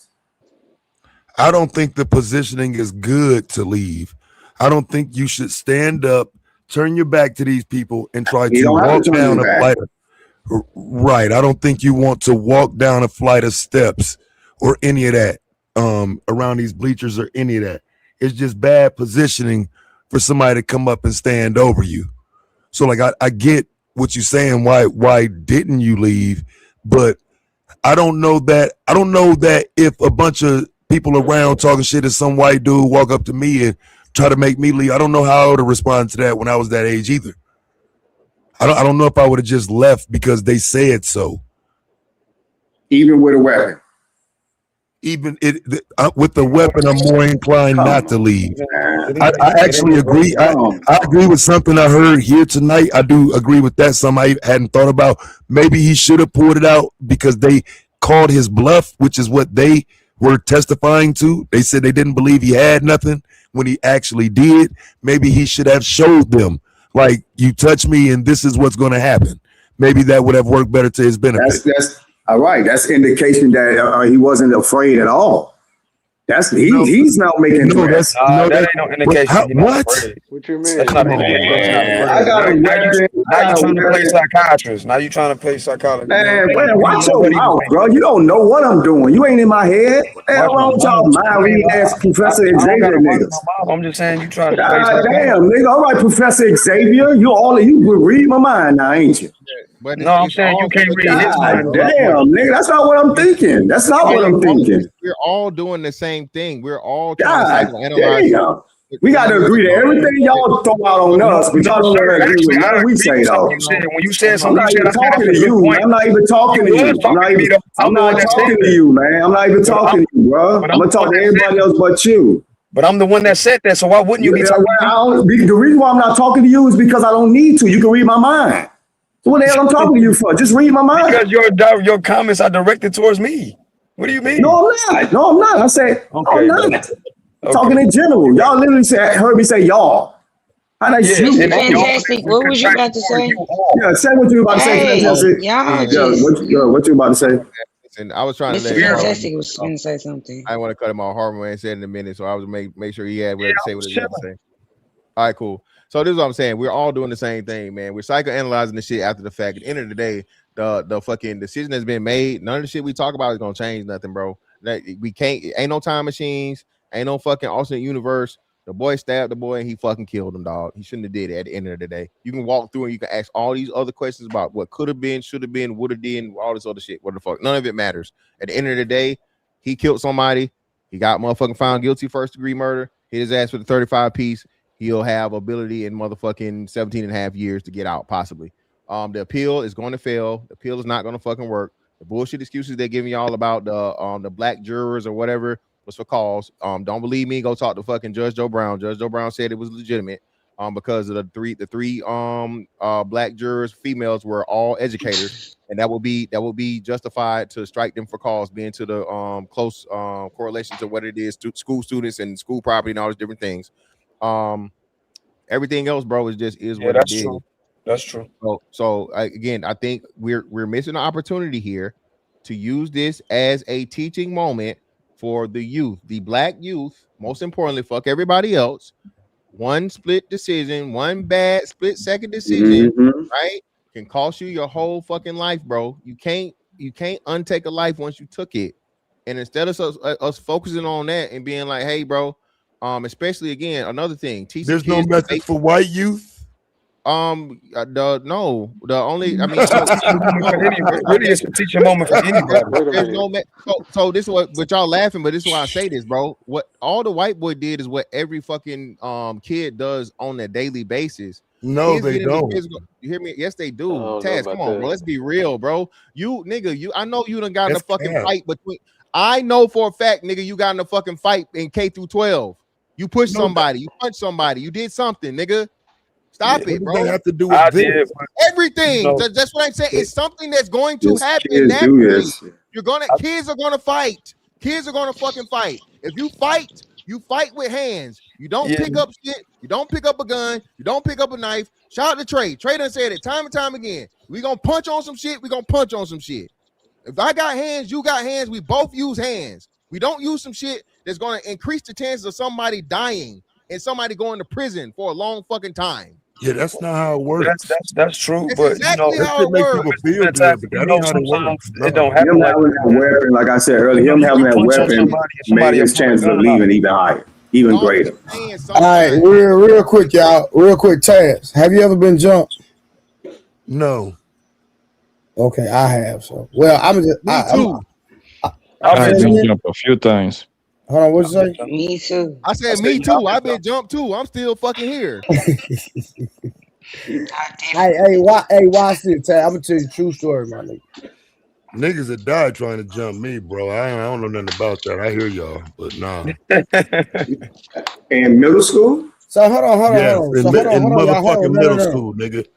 I don't think the positioning is good to leave. I don't think you should stand up, turn your back to these people, and try to walk down a flight. Right. I don't think you want to walk down a flight of steps or any of that around these bleachers or any of that. It's just bad positioning for somebody to come up and stand over you. So I get what you're saying. Why didn't you leave? But I don't know that if a bunch of people around talking shit and some white dude walk up to me and try to make me leave, I don't know how I would respond to that when I was that age either. I don't know if I would have just left because they said so. Even with a weapon. Even with the weapon, I'm more inclined Come not to on, leave. man. I actually agree. I agree with something I heard here tonight. I do agree with that. Some I hadn't thought about. Maybe he should have pulled it out because they called his bluff, which is what they were testifying to. They said they didn't believe he had nothing when he actually did. Maybe he should have showed them, like, you touch me and this is what's going to happen. Maybe that would have worked better to his benefit. That's all right. That's indication that he wasn't afraid at all. He's now making threats. That ain't no indication. What? What you mean? That's not an indication. I got a weapon. Now you trying to play psychiatrist. Now you trying to play psychologist. Man, watch your mouth, bro. You don't know what I'm doing. You ain't in my head. What the hell wrong with y'all mind reading ass Professor Xavier niggas? I'm just saying you trying to play God psychiatrist. damn, nigga. All right, Professor Xavier. You will read my mind now, ain't you? But No, I'm saying you can't read his mind. Damn, nigga. That's not what I'm thinking. That's not what I'm thinking. We're all doing the same thing. We're all trying God to psychoanalyze. damn. We got to agree to everything y'all throw out on us, but y'all don't agree with what we say, though. When you said I'm something, not you even said talking to you. I'm not even talking to you. I'm not talking to you, man. I'm not even talking to you, bro. I'm gonna talk to everybody else but you. But I'm the one that said that, so why wouldn't you be talking to me? The reason why I'm not talking to you is because I don't need to. You can read my mind. So what the hell I'm talking to you for? Just read my mind. Because your comments are directed towards me. What do you mean? No, I'm not. I said, I'm not. I'm talking in general. Y'all literally heard me say y'all. How nice you? Fantastic. What was you about to say? Yeah, say what you about to say. Hey, Fantastic. y'all just. What you about to say? And I was trying to Mr. let Fantastic was going to say something. I want to cut him off. Harmon said in a minute, so I was make sure he had what to say. What he had to say. All right, cool. So this is what I'm saying. We're all doing the same thing, man. We're psychoanalyzing the shit after the fact. At the end of the day, the fucking decision that's been made, none of the shit we talk about is gonna change nothing, bro. We can't. Ain't no time machines. Ain't no fucking alternate universe. The boy stabbed the boy and he fucking killed him, dog. He shouldn't have did it. At the end of the day, you can walk through and you can ask all these other questions about what could have been, should have been, would have did, all this other shit. What the fuck? None of it matters. At the end of the day, he killed somebody. He got motherfucking found guilty first degree murder. Hit his ass with a 35 piece. He'll have ability in motherfucking 17 and a half years to get out, possibly. The appeal is going to fail. The appeal is not going to fucking work. The bullshit excuses they're giving y'all about the black jurors or whatever was for cause. Don't believe me? Go talk to fucking Judge Joe Brown. Judge Joe Brown said it was legitimate. Because of the three black jurors, females were all educators, and that will be justified to strike them for cause, being to the close correlation to what it is to school students and school property and all these different things. Everything else, bro, is what it is. True. That's true. So again, I think we're missing an opportunity here to use this as a teaching moment for the youth, the black youth. Most importantly, fuck everybody else. One split decision, one bad split second decision, right, can cost you your whole fucking life, bro. You can't untake a life once you took it. And instead of us focusing on that and being like, hey, bro. Especially again, another thing. There's no method for white youth. The only I mean, really is a teaching moment for anybody. There's no so this is what y'all laughing, but this is why I say this, bro. What all the white boy did is what every fucking kid does on a daily basis. No, they don't. You hear me? Yes, they do. Taz, come on, bro. Let's be real, bro. I know you done got in a fucking fight between. I know for a fact, nigga, you got in a fucking fight in K through 12. You pushed somebody, you punched somebody, you did something, nigga. Stop it, bro. Have to do with this. Everything. That's what I'm saying. It's something that's going to happen naturally. Kids are gonna fight. Kids are gonna fucking fight. If you fight with hands. You don't pick up shit. You don't pick up a gun. You don't pick up a knife. Shout out to Trey. Trey done said it time and time again. We gonna punch on some shit. We gonna punch on some shit. If I got hands, you got hands. We both use hands. We don't use some shit that's going to increase the chances of somebody dying and somebody going to prison for a long fucking time. Yeah, that's not how it works. That's true. It's but exactly how it make works. people feel good, but that ain't how it works. It don't happen Him like having that weapon, like I said earlier, him having that weapon made his chances of leaving even higher, even greater. All right, real quick, y'all. Real quick, Taz. Have you ever been jumped? No. Okay, I have. So, well, I'm just. Me too. I've been jumped a few times. Hold on, what'd you say? Me too. I said me too. I've been jumped too. I'm still fucking here. Hey, watch this. I'm gonna tell you a true story, my nigga. Niggas that died trying to jump me, bro. I don't know nothing about that. I hear y'all, but nah. In middle school? So hold on. So hold on, y'all. Hold Motherfucking on. middle No. school, nigga.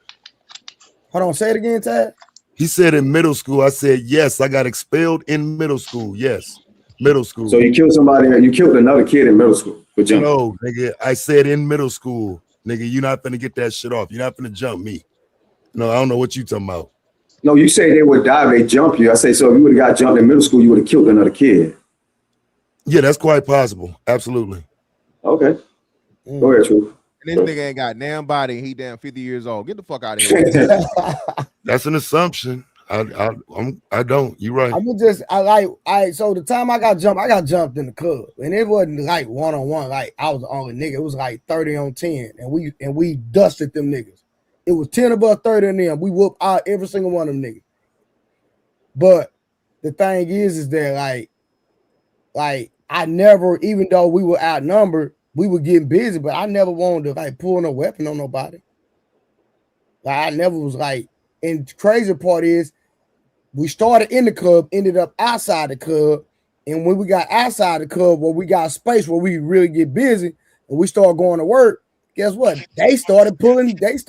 Hold on. Say it again, Tad. He said in middle school. I said yes. I got expelled in middle school. Yes, middle school. So you killed somebody. You killed another kid in middle school for jumping. No, nigga. I said in middle school, nigga. You're not gonna get that shit off. You're not gonna jump me. No, I don't know what you talking about. No, you say they would die if they jump you. I say, so if you would have got jumped in middle school, you would have killed another kid. Yeah, that's quite possible. Absolutely. Okay. Go ahead, Truth. And this nigga ain't got damn body. He damn 50 years old. Get the fuck out of here. That's an assumption. I don't. You're right. So the time I got jumped in the club, and it wasn't like 1-on-1. Like I was the only nigga. It was like 30 on 10, and we dusted them niggas. It was 10 above 30 in them. We whooped out every single one of them niggas. But the thing is that like I never, even though we were outnumbered, we were getting busy, but I never wanted to like pull no weapon on nobody. Like I never was like, and the crazy part is we started in the club, ended up outside the club. And when we got outside the club where we got space where we really get busy and we start going to work, guess what? They started pulling guns.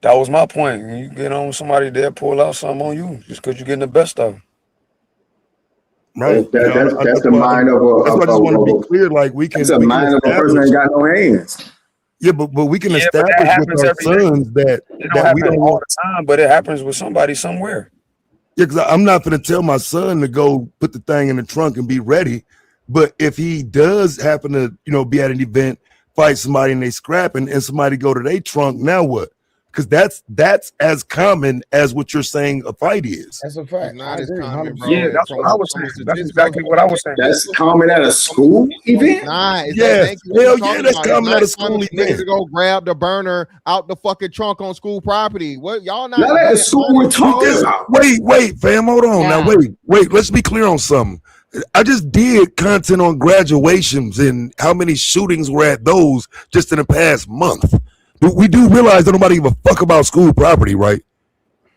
That was my point. When you get on somebody, they'll pull out something on you just because you're getting the best of them. Right. That's the mind of a. That's why I just want to be clear. Like we can. It's the mind of a person that ain't got no hands. Yeah, but we can establish with our sons that it don't happen all the time, but it happens with somebody somewhere. Yeah, because I'm not going to tell my son to go put the thing in the trunk and be ready. But if he does happen to, be at an event, fight somebody and they scrapping, and somebody go to their trunk, now what? Because that's as common as what you're saying a fight is. That's a fact. Not as common, bro. Yeah, that's what I was saying. That's exactly what I was saying. That's common at a school event? Hell yeah, that's common at a school event. Niggas to go grab the burner out the fucking trunk on school property. What y'all not? Not at the school we're talking about. Wait, fam, hold on. Now, wait. Let's be clear on something. I just did content on graduations and how many shootings were at those just in the past month. We do realize that nobody give a fuck about school property, right?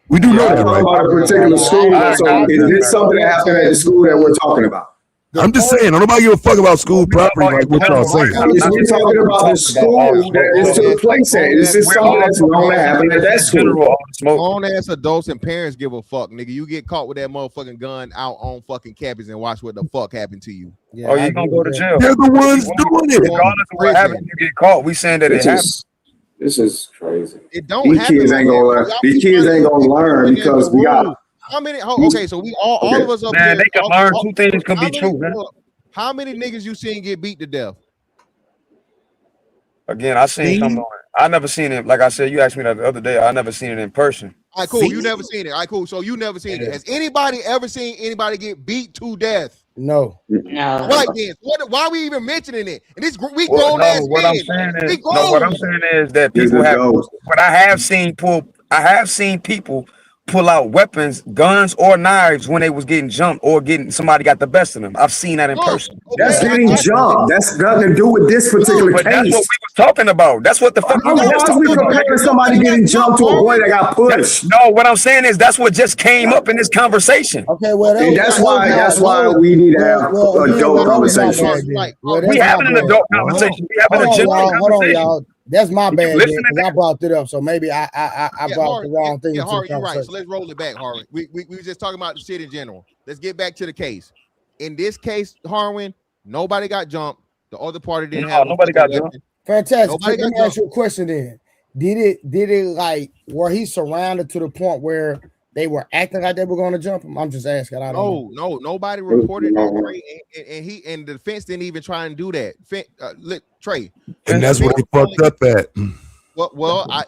We do know that, right? About a particular school. So is this something that happened at the school that we're talking about? I'm just saying, nobody give a fuck about school property like what y'all saying. We're talking about the school that this took place at. This is something that's normally happening at that school. Grown ass adults and parents give a fuck, nigga. You get caught with that motherfucking gun out on fucking campus and watch what the fuck happened to you. Yeah, you're gonna go to jail. They're the ones doing it. Regardless of what happened, you get caught. We saying that it happened. This is crazy. It don't These happen. kids ain't gonna learn. These kids ain't gonna learn because we got. How many? Okay, so we all of us up man, here. they can learn two things can be true, man. How many niggas you seen get beat to death? Again, I seen something on it. I never seen it. Like I said, you asked me that the other day. I never seen it in person. All right, cool. You never seen it. All right, cool. So you never seen it. Has anybody ever seen anybody get beat to death? No. Right then. Why are we even mentioning it? And this we grown ass what men. what I'm saying is that people have. What I have seen people pull out weapons, guns or knives when they was getting jumped or somebody got the best of them. I've seen that in person. That's getting jumped. That's nothing to do with this particular case. That's what we was talking about. That's what the fuck. We comparing somebody getting jumped to a boy that got pushed. No, what I'm saying is that's what just came up in this conversation. Okay, well, and that's why we need to have adult conversations. We having an adult conversation. We having a general conversation. Hold on, y'all. That's my bad. I brought it up, so maybe I brought the wrong thing. Yeah, Harry, you're right. So let's roll it back, Harry. We were just talking about the shit in general. Let's get back to the case. In this case, Harwin, nobody got jumped. The other party didn't have. Nobody got jumped. Fantastic. Let me ask you a question then. Did it like were he surrounded to the point where they were acting like they were going to jump him? I'm just asking. I don't know. No, nobody reported that, and the defense didn't even try and do that. Look, Trey, and that's what they fucked up at.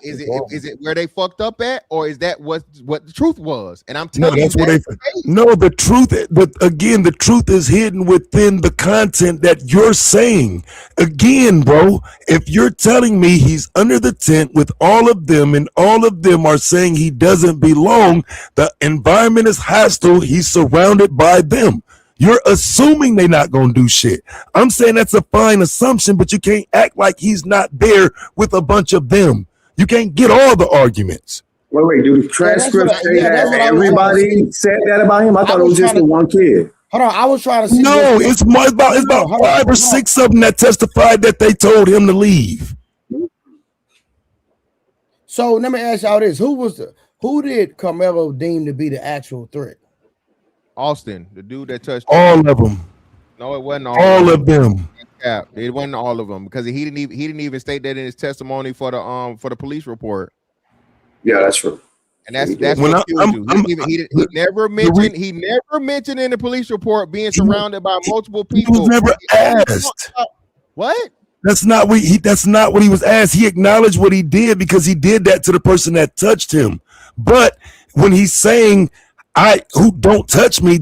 Is it where they fucked up at, or is that what the truth was? And I'm telling you, the truth. But again, the truth is hidden within the content that you're saying. Again, bro, if you're telling me he's under the tent with all of them, and all of them are saying he doesn't belong, the environment is hostile. He's surrounded by them. You're assuming they're not going to do shit. I'm saying that's a fine assumption, but you can't act like he's not there with a bunch of them. You can't get all the arguments. Wait. Do the transcripts say that's that what I was trying to everybody said that about him? I thought it was just trying the to one kid. hold on. I was trying to see. No, it's about 5 or 6 of them that testified that they told him to leave. So let me ask y'all this: who did Karmelo deem to be the actual threat? Austin, the dude that touched all of them. No, it wasn't all of them. Yeah, it wasn't all of them because he didn't even state that in his testimony for the police report. Yeah, that's true. And that's what killed you. He never mentioned in the police report being surrounded by multiple people. He was never asked. What? That's not what he was asked. He acknowledged what he did because he did that to the person that touched him. But when he's saying who don't touch me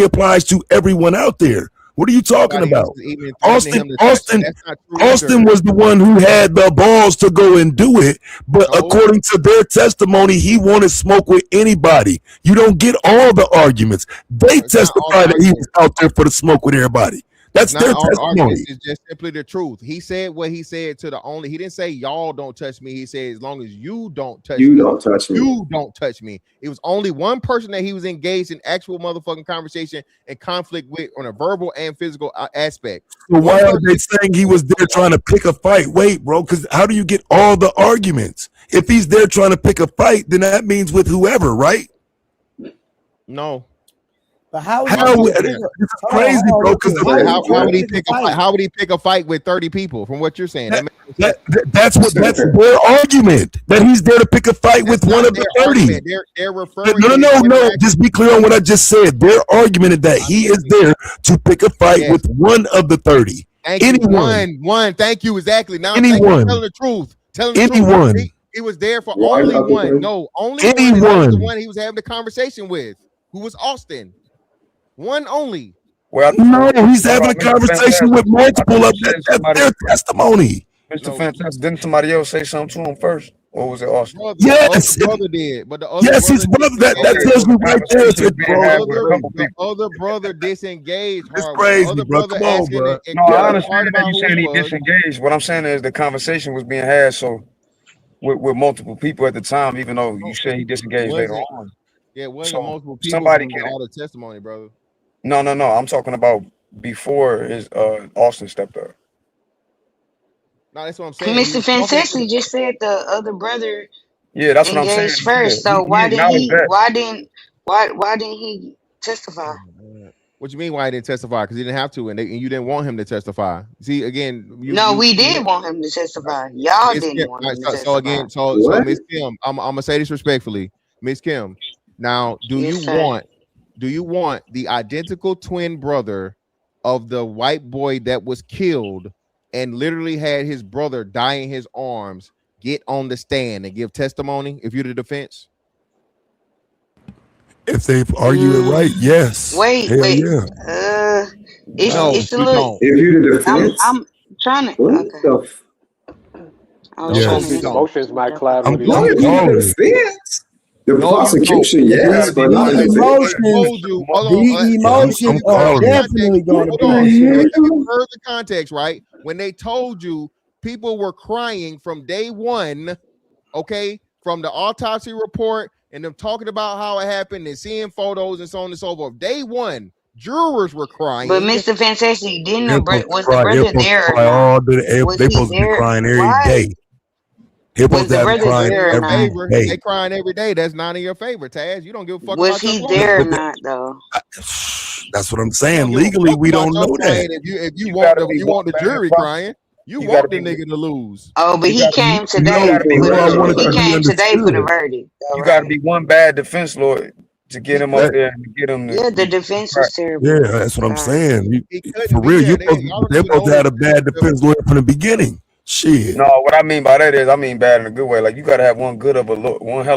applies to everyone out there. What are you talking about? Austin was the one who had the balls to go and do it, but according to their testimony, he wanted smoke with anybody. You don't get all the arguments. They testified that he was out there for the smoke with everybody. That's their testimony. It's just simply the truth. He said what he said to he didn't say y'all don't touch me. He said as long as you don't touch me. You don't touch me. You don't touch me. It was only one person that he was engaged in actual motherfucking conversation and conflict with on a verbal and physical aspect. So why are they saying he was there trying to pick a fight? Wait, bro, because how do you get all the arguments? If he's there trying to pick a fight, then that means with whoever, right? No. But how it's crazy, bro? Because how would he pick a fight? How would he pick a fight with 30 people? From what you're saying, that's their argument. That he's there to pick a fight with one of the 30. They're referring. No. Just be clear on what I just said. Their argument is that he is there to pick a fight with one of the 30. Anyone. One. Thank you. Exactly. Now anyone. Telling the truth. Anyone. He was there for only one. No, only anyone. The one he was having the conversation with, who was Austin. One only. Well, no, he's having a conversation with multiple of them. That's their testimony. Mr. Fantastic, didn't somebody else say something to him first? Or was it Austin? Yes. His brother did, but the other his brother. That tells me right there. The other brother disengaged. It's crazy, bro. Come on, bro. No, I understand that you saying he disengaged. What I'm saying is the conversation was being had with multiple people at the time, even though you say he disengaged later on. Yeah, it wasn't multiple people. Somebody can all the testimony, brother. No. I'm talking about before his Austin stepped up. No, that's what I'm saying. Mr. Fantastic just said the other brother. Yeah, that's what I'm saying. First, so why didn't he testify? What you mean? Why he didn't testify? Because he didn't have to, and you didn't want him to testify. See, again, we did want him to testify. Y'all didn't want him to testify. So again, so Miss Kim, I'm gonna say this respectfully, Miss Kim. Now, do you want the identical twin brother of the white boy that was killed and literally had his brother die in his arms get on the stand and give testimony if you're the defense? If they argue it right, yes. Wait. Yeah. It's a little. If you're the defense, I'm trying to. Okay. Emotions might cloud what he says. The prosecution, yes, but not the emotions are definitely going to be. Further context, right? When they told you people were crying from day one, okay, from the autopsy report and them talking about how it happened and seeing photos and so on and so forth. Day one, jurors were crying. But Mr. Fantastic, was the brother there or not? They supposed to be crying every day. They crying every day. That's not in your favor, Taz. You don't give a fuck. Was he there or not, though? That's what I'm saying. Legally, we don't know that. If you want the jury crying, you want the nigga to lose. Oh, but he came today. He came today for the verdict. You got to be one bad defense lawyer to get him up there and get him. Yeah, the defense was terrible. Yeah, that's what I'm saying. For real, they're supposed to have a bad defense lawyer from the beginning. Shit. No, what I mean by that is, I mean bad in a good way. Like you got to have one hell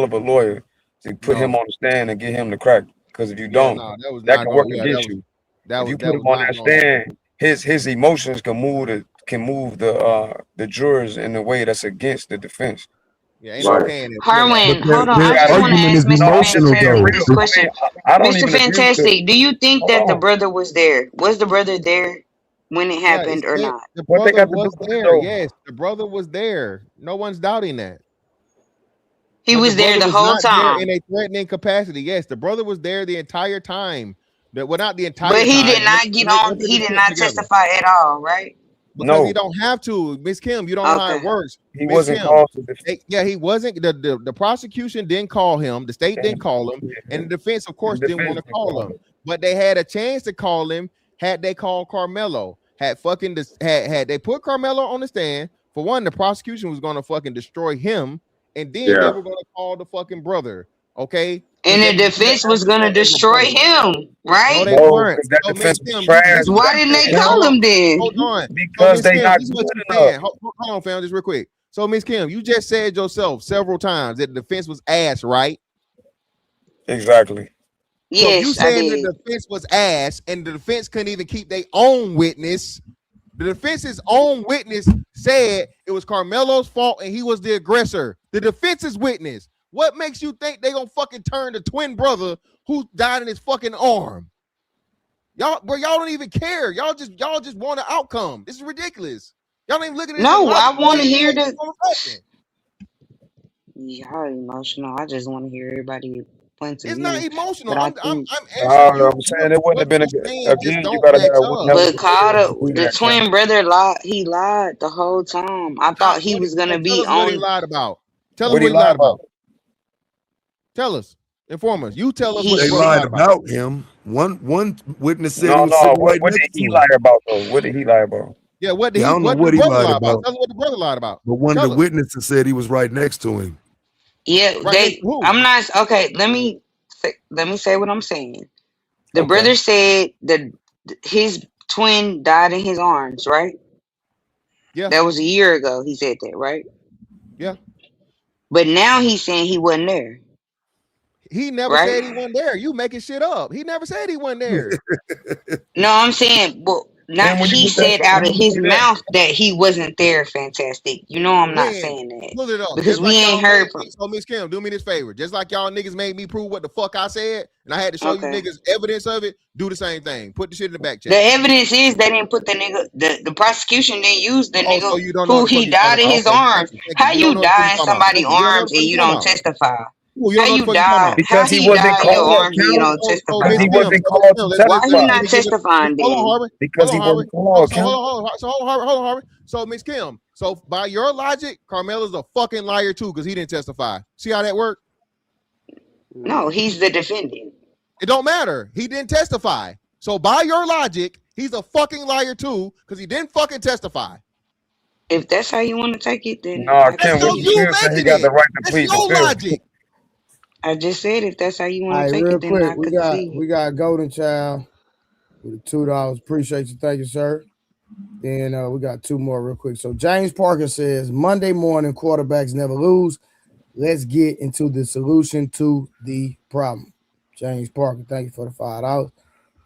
of a lawyer to put him on the stand and get him to crack. Because if you don't, that can work against you. If you put him on that stand, his emotions can move the jurors in a way that's against the defense. Yeah, ain't no Right. can in. We But allowed. Harwin, hold on. their I just want to argument ask is Mr. No, I'm emotional, being though. Fantastic this real. question. I don't Mr. even agree with the. Fantastic, do you think Hold that the on. brother was there? Was the brother there when it Yeah, it's happened or it. not? The What they brother got to do was with it there. though? Yes, the brother was there. No one's doubting that. He But the was there brother the was whole not there in time, a threatening capacity. Yes, the brother was there the entire time. That well, not the but entire he time. did not get Let's on. put He the did clips not together. testify at all, right? Because he No, don't have to. Miss Kim, you don't know how it Okay. works. he Miss wasn't Kim, called to defend. yeah, he wasn't. The prosecution didn't call him. The state didn't call him, and the defense, of course, The didn't want defense to didn't call call him. him. But they had a chance to call him had they called Karmelo. Had they put Karmelo on the stand. For one, the prosecution was going to fucking destroy him, and then they Yeah. were going to call the fucking brother. Okay, because And they the was using defense was evidence gonna that they were destroy brothers. him, No, right? they No, weren't. because that So Miss defense was Kim, you trash. listen to what Why I'm didn't they saying. call him Hold then? on. So Because Miss they Kim, not this is what good you enough. saying. Hold on, fam, just real quick. So Miss Kim, you just said yourself several times that the defense was ass, right? Exactly. So if you Yes, I saying that did. the defense was ass and the defense couldn't even keep their own witness, the defense's own witness said it was Carmelo's fault and he was the aggressor. The defense's witness. What makes you think they gonna fucking turn the twin brother who died in his fucking arm? Y'all don't even care. Y'all just want an outcome. This is ridiculous. Y'all ain't looking at this in No, I logical want to ways. hear Like, the. what's happening? Y'all emotional. I just want to hear everybody's points of It's not view. emotional. But I I'm think, answering you. I'm saying it wouldn't What have been you saying just again. You don't gotta match have what up. never but compared to Carter, do the that, Ken. twin brother, lied. He lied the whole time. I thought he was So gonna tell be us what he on. lied about. Tell us What what he he lied lied about. about? Tell us. Inform us. You tell us what the They He brother lied lied about. about him. One witness said he No, was no. sitting right What did next to he him. lie about though? What did he lie about? Yeah, what did Yeah, I he don't know what did what the he brother lied lie about? about, Tell us what the brother lied about. but one of the Tell us. witnesses said he was right next to him. Yeah, Right next to they. who? I'm not okay. Let me say what I'm saying. The Okay. brother said that his twin died in his arms. Right. Yeah, That was a year ago. He said that. Right. yeah. But now he's saying he wasn't there. He never Right. said he wasn't there. You making shit up. He never said he wasn't there. No, I'm saying, well, not And when you he get that, said out when of you his say that, mouth that he wasn't there. Fantastic. You know, I'm not When? saying that Pull it up. because Just we like ain't y'all made heard me. from. So Miss Kim, do me this favor. Just like y'all niggas made me prove what the fuck I said, and I had to show you Okay. niggas evidence of it, do the same thing. Put the shit in the back The channel. evidence is they didn't put the nigga. The prosecution didn't use the Oh, so nigga you don't know what who the fuck he you talking died in about. his Okay, thank arms. you. Thank you. How You don't you know what the fuck you die in talking about. somebody's Thank you. You don't know what arms the and fuck you you talking don't about. testify? Cool. You How don't know what the you fuck you talking die? about. How because he he wasn't die in your called, arms and you Kim. don't So Because Miss he testify? Kim, wasn't so Miss called Kim, to Why he let testify. not me give it. testifying Hold on, then? Harvey. Because Hold on, he Harvey. wasn't called, Kim. Hold on, Harvey. So Miss Kim, so by your logic, Carmelo's a fucking liar too because he didn't testify. See how that worked? No, he's the defendant. It don't matter. He didn't testify. So by your logic, he's a fucking liar too because he didn't fucking testify. If that's how you want to take it, then No, I can That's Kim. how What see you it. you still saying he making got the it. right to That's plead the your fifth. logic. I just said if that's how you All want right, to take real it, then quick, I we could got see we it. got Golden Child with the $2. Appreciate you, thank you, sir. Then we got two more real quick. So James Parker says Monday morning quarterbacks never lose. Let's get into the solution to the problem. James Parker, thank you for the $5.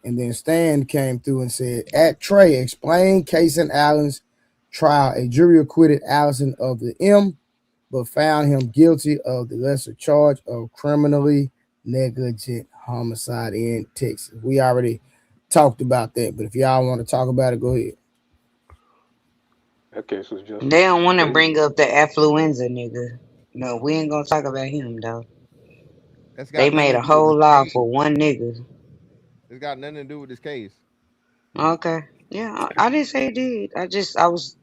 And then Stan came through and said, at Trey, explain Casey Allen's trial. A jury acquitted Allison of the M, but found him guilty of the lesser charge of criminally negligent homicide in Texas. We already talked about that, but if y'all want to talk about it, go ahead. That case was just They don't want to crazy. bring up the affluenza nigga. No, we ain't gonna talk about him though. That's They got nothing made to a do with whole this law case. for one nigga. It's got nothing to do with this case. Okay. Yeah, I didn't say it did. I was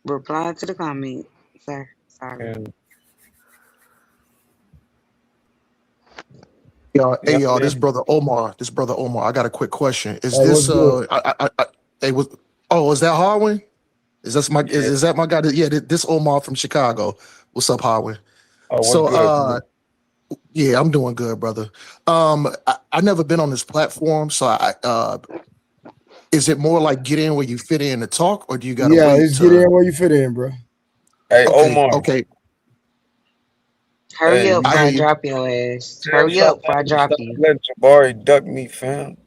replying to the comment. Sir, sorry. And Y'all, yeah, hey I y'all, this mean, brother Omar, I got a quick question. Is Hey, what's this good? hey, was oh, is that Harwin? yeah. Is that my guy? Yeah, this Omar from Chicago. What's up, Harwin? Oh, what's So good, bro? yeah, I'm doing good, brother. I never been on this platform, so is it more like get in where you fit in to talk, or do you gotta Yeah, wait it's get in to where you fit in, bro. Hey, okay, Omar. okay. Hurry Hey, up you I before hear I you. drop your ass. tell Hurry up before I somebody to drop stop you. letting Jabari duck me, fam.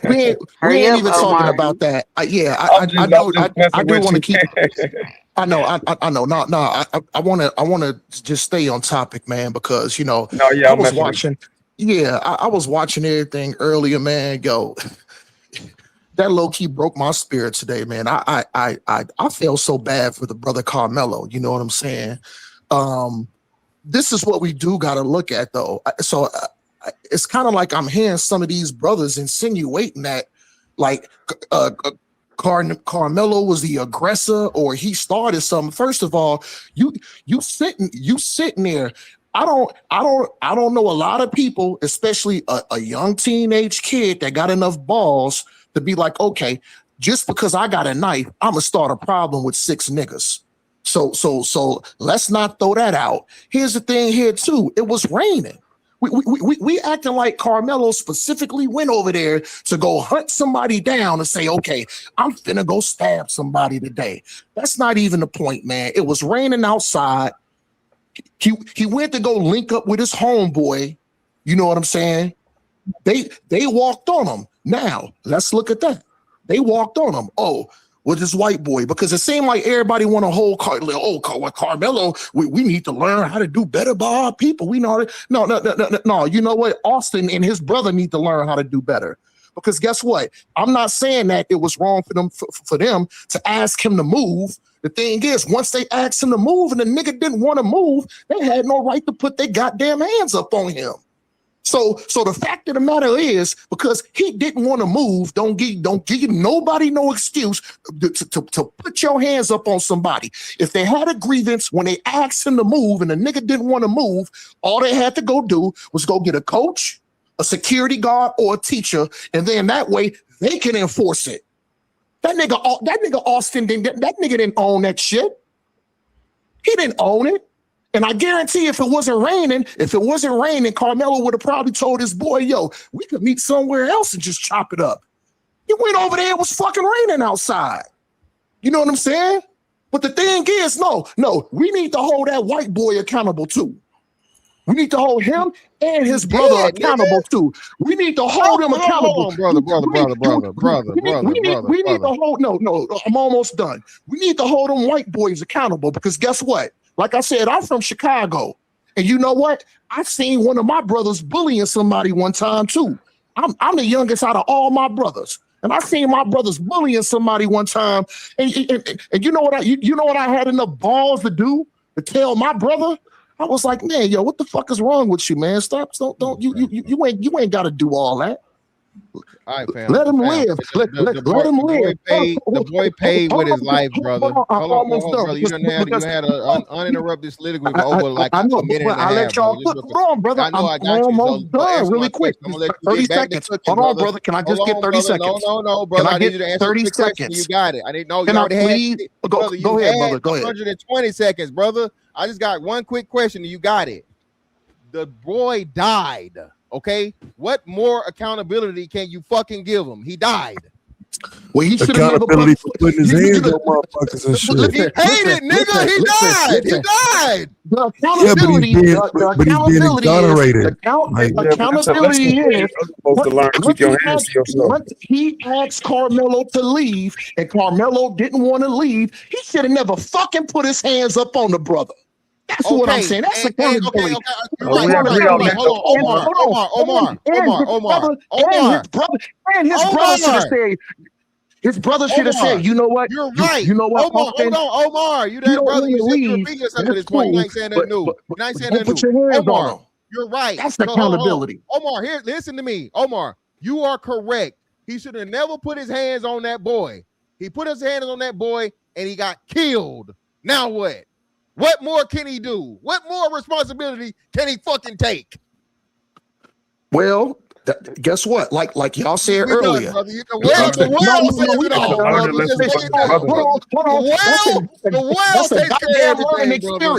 we Hurry ain't up, even talking Omar. about that. I'm just I messing do with want to you. keep. I know. I know. No. I want to just stay on topic, man, because No, yeah, I I'm was messing with you. watching. Yeah, I was watching everything earlier, man. Yo, that low key broke my spirit today, man. I feel so bad for the brother Carmelo. You know what I'm saying? This is what we do got to look at, though. It's kind of like I'm hearing some of these brothers insinuating that, like, Carmelo was the aggressor or he started something. First of all, you sitting there. I don't know a lot of people, especially a young teenage kid that got enough balls to be like, okay, just because I got a knife, I'm gonna start a problem with 6 niggas. So let's not throw that out. Here's the thing here too. It was raining. We acting like Carmelo specifically went over there to go hunt somebody down and say, okay, I'm finna go stab somebody today. That's not even the point, man. It was raining outside. He went to go link up with his homeboy. You know what I'm saying? They walked on him. Now, let's look at that. They walked on him. Oh, with this white boy, because it seemed like everybody want to hold Carmelo. We need to learn how to do better by our people. We know it. No. You know what? Austin and his brother need to learn how to do better. Because guess what? I'm not saying that it was wrong for them to ask him to move. The thing is, once they asked him to move and the nigga didn't want to move, they had no right to put their goddamn hands up on him. So the fact of the matter is, because he didn't want to move, don't give nobody no excuse to put your hands up on somebody. If they had a grievance when they asked him to move and the nigga didn't want to move, all they had to go do was go get a coach, a security guard, or a teacher, and then that way they can enforce it. That nigga Austin that nigga didn't own that shit. He didn't own it. And I guarantee if it wasn't raining, Carmelo would have probably told his boy, yo, we could meet somewhere else and just chop it up. He went over there, it was fucking raining outside. You know what I'm saying? But the thing is, no, we need to hold that white boy accountable too. We need to hold him and his brother accountable too. We need to hold them accountable. Hold on, brother. We need to hold, no, I'm almost done. We need to hold them white boys accountable because guess what? Like I said, I'm from Chicago. And you know what? I've seen one of my brothers bullying somebody one time too. I'm the youngest out of all my brothers. And I seen my brothers bullying somebody one time. And you know what I had enough balls to do? To tell my brother? I was like, man, yo, what the fuck is wrong with you, man? Stop, don't you ain't gotta do all that. All right, fam. Let him live. Let him live. The boy paid with his life, brother. Hold on, brother. You had an uninterrupted soliloquy for over like a minute and a half. I let y'all put. Hold on, brother. I know I got you. Almost done. Really quick. I'm gonna let you 30 get back seconds. to cooking, Hold on, brother. Can I just get 30 seconds? No, brother. Can I need you to get answer 30 the question. You seconds? got it. I didn't know you Can I already please had. go ahead, brother. Go ahead. 120 seconds, brother. I just got one quick question. And you got it. The boy died. Okay, what more accountability can you fucking give him? He died. Well, he should have accountability for putting his hands on motherfuckers and shit. He paid it, nigga. He died. He died. The accountability, but he's being exonerated. Accountability is supposed to learn to keep your hands to yourself. once he asked Carmelo to leave and Carmelo didn't want to leave, he should have never fucking put his hands up on the brother. That's what I'm saying. That's accountability. Omar. His brother should have said, you know what? You're right. You know what? Omar. You that brother. You said you repeat yourself at this point. You ain't saying nothing new. You ain't saying nothing new. Omar, you're right. That's accountability. Omar, here, listen to me. Omar, you are correct. He should have never put his hands on that boy. He put his hands on that boy and he got killed. Now what? What more can he do? What more responsibility can he fucking take? Well, guess what? Like y'all said earlier. The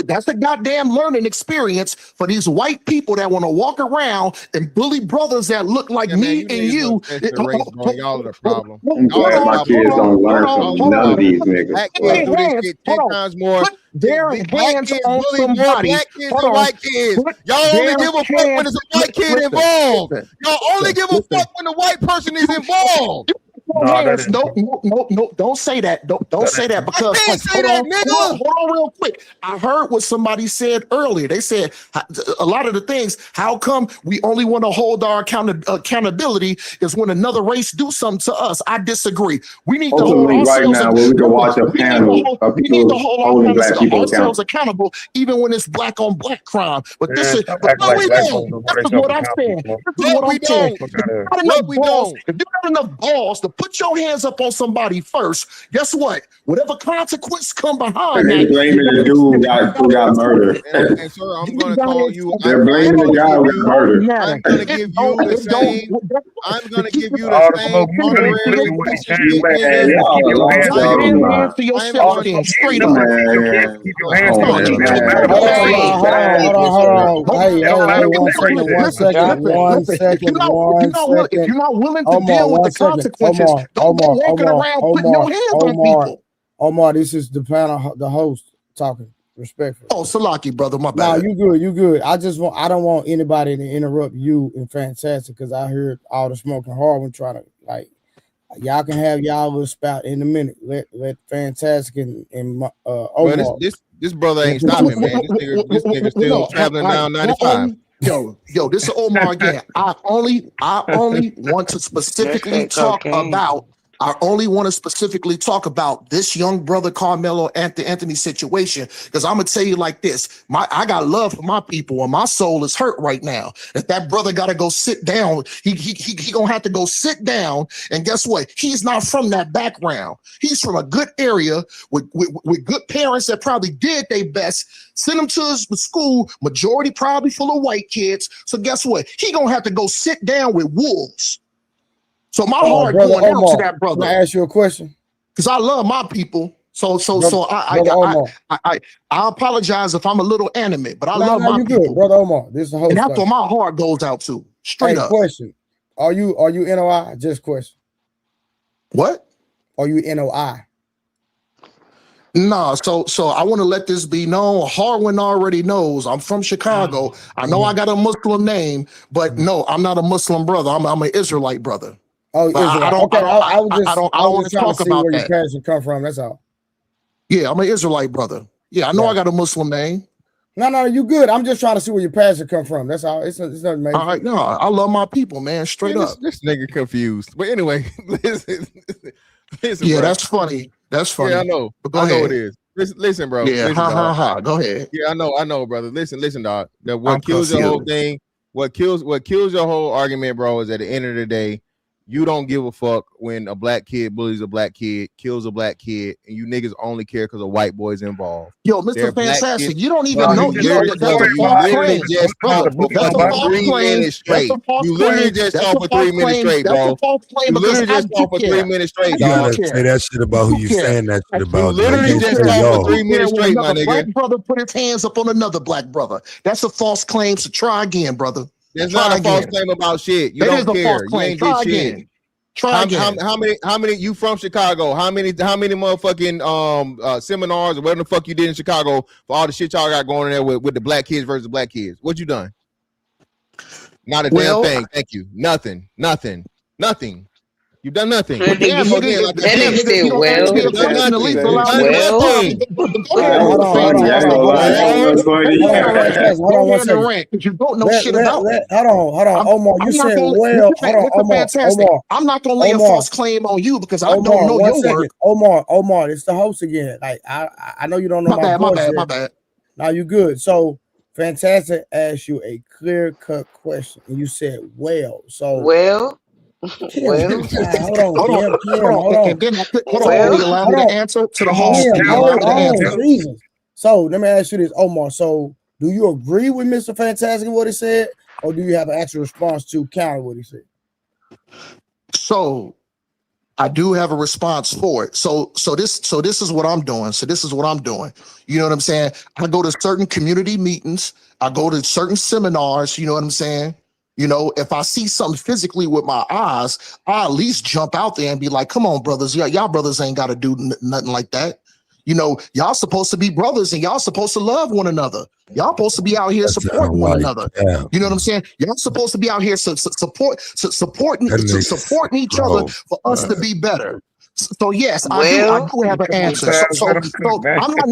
That's a goddamn learning experience for these white people that want to walk around and bully brothers that look like me and you. Y'all are the problem. I'm glad my kids don't learn from none of these niggas. Do this shit 10 times more. their The black hands kids on bully more somebody. black kids Hold than on. white kids. Put Y'all only their give a fuck when hands. there's a white kid involved. Y'all only give a fuck when the white person is involved. No, hands. No. Don't say that. Don't say that I because can't say hold that, on, nigga. hold on real quick. I heard what somebody said earlier. They said a lot of the things. How come we only want to hold our accountability is when another race do something to us? I disagree. We need to Post a hold link right ourselves. now where we can watch a panel of We need to people hold holding black people ourselves accountable. accountable, even when it's black on black crime. But this is But we don't. this is what I'm saying. This is what I'm saying. If you got enough balls, if you got enough balls to put your hands up on somebody first, guess what? Whatever consequence come behind They that, blaming the dude who got murdered. And sir, I'm gonna call you. They're blaming the guy who got murdered. I'm gonna give you the same. I'm gonna give you the same honorary piece of shit, nigga. Y'all lost y'all mind. to your I'm self gonna then, straight up. Man, Hold on, y'all. Hold on. Hey, 1 second. If you're not willing to Omar, deal with the 1 second. consequences, don't go walking around putting your hands on people. Omar, this is the panel, the host talking respectfully. Oh, Salaki, brother, my No, bad. you good. I don't want anybody to interrupt you in Fantastic because I heard all the smoking hard when trying to y'all can have y'all little spout in a minute. Let Fantastic and Omar. Well, this brother ain't stopping, man. This nigga still traveling down 95. Yo, this is Omar again. I only want to specifically talk about. I only want to specifically talk about this young brother Karmelo Anthony situation because I'm gonna tell you like this: I got love for my people, and my soul is hurt right now. If that brother got to go sit down, he gonna have to go sit down. And guess what? He's not from that background. He's from a good area with good parents that probably did their best. Send him to his school. Majority probably full of white kids. So guess what? He gonna have to go sit down with wolves. So my heart brother going Omar, out to that brother. Can I ask you a question? Because I love my people. So I apologize if I'm a little animate, but I love my people. Good, brother Omar. This is a host. And that's what my heart goes out to. Straight up. Question. Are you NOI? Just question. What? Are you NOI? Nah, so I want to let this be known. Harwin already knows I'm from Chicago. I know I got a Muslim name, but no, I'm not a Muslim brother. I'm an Israelite brother. Oh, Israelite. I don't want to talk about where that. your passion come from. That's all. Yeah, I'm an Israelite brother. Yeah, I know I got a Muslim name. No, you good. I'm just trying to see where your passion come from. That's all. It's nothing major. All right, no, I love my people, man. Straight up. This nigga confused. But anyway, listen, yeah, bro. that's funny. That's funny. Yeah, I know. But go I ahead. know it is. Listen, bro. Yeah, listen, dog. Go ahead. Yeah, I know, brother. Listen, dog. What kills your whole thing? What kills your whole argument, bro, is at the end of the day, you don't give a fuck when a black kid bullies a black kid, kills a black kid, and you niggas only care because a white boy's involved. Yo, Mr. Fantastic, you don't even know. That's a false claim. Just talked for fucking 3 minutes straight. You literally just talked for 3 minutes straight, bro. You literally just talked for 3 minutes straight, You dog. gotta say that shit about who you saying that shit about. You literally just talked for 3 minutes straight, my nigga. Black brother put his hands up on another black brother. That's a false claim. So try again, brother. There's not a false claim about shit. You don't care. You ain't did shit. Try again. How many you from Chicago? How many motherfucking seminars or whatever the fuck you did in Chicago for all the shit y'all got going in there with the black kids versus black kids? What you done? Not a damn thing. Thank you. Nothing. You've done nothing. Hold on, Omar. You said well. Omar. I'm not gonna lay a false claim on you because I don't know your work. Omar, it's the host again. Like I know you don't know my bad. Now you good. So Fantastic asked you a clear-cut question, and you said well. So Hold on. Allow me to answer to the host. Jesus. So let me ask you this, Omar. So do you agree with Mr. Fantastic what he said, or do you have an actual response to counter what he said? So I do have a response for it. So this is what I'm doing. You know what I'm saying? I go to certain community meetings. I go to certain seminars. You know what I'm saying? You know, if I see something physically with my eyes, I at least jump out there and be like, come on, brothers. Y'all brothers ain't got to do nothing like that. You know, y'all supposed to be brothers and y'all supposed to love one another. Y'all supposed to be out here supporting one another. You know what I'm saying? Y'all supposed to be out here supporting each other for us to be better. So yes, I do have an answer. So I'm not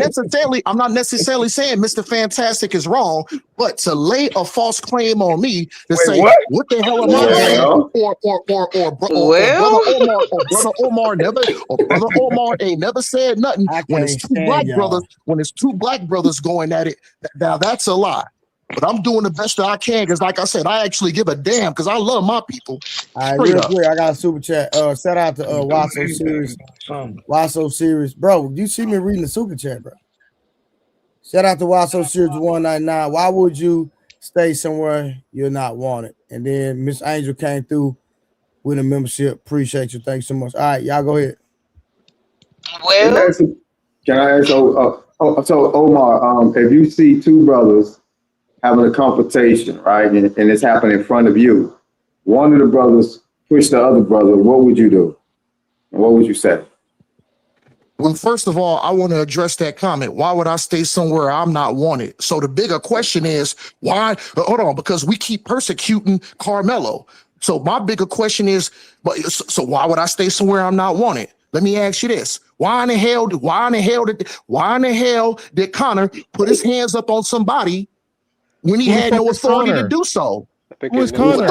necessarily saying Mr. Fantastic is wrong, but to lay a false claim on me to say what the hell am I doing, or brother Omar ain't never said nothing when it's two black brothers going at it. Now that's a lie. But I'm doing the best that I can because, like I said, I actually give a damn because I love my people. All right, real quick, I got a super chat. Shout out to Why So Serious. Why So Serious, bro? You see me reading the super chat, bro? Shout out to Why So Serious 199. Why would you stay somewhere you're not wanted? And then Miss Angel came through with a membership. Appreciate you. Thanks so much. All right, y'all go ahead. Well, can I ask? So Omar, if you see two brothers having a confrontation, right, and it's happening in front of you, one of the brothers push the other brother, what would you do? And what would you say? Well, first of all, I want to address that comment. Why would I stay somewhere I'm not wanted? So the bigger question is, why? Hold on, because we keep persecuting Karmelo. So my bigger question is, so why would I stay somewhere I'm not wanted? Let me ask you this: why in the hell did Connor put his hands up on somebody when he had no authority to do so? Who's Connor?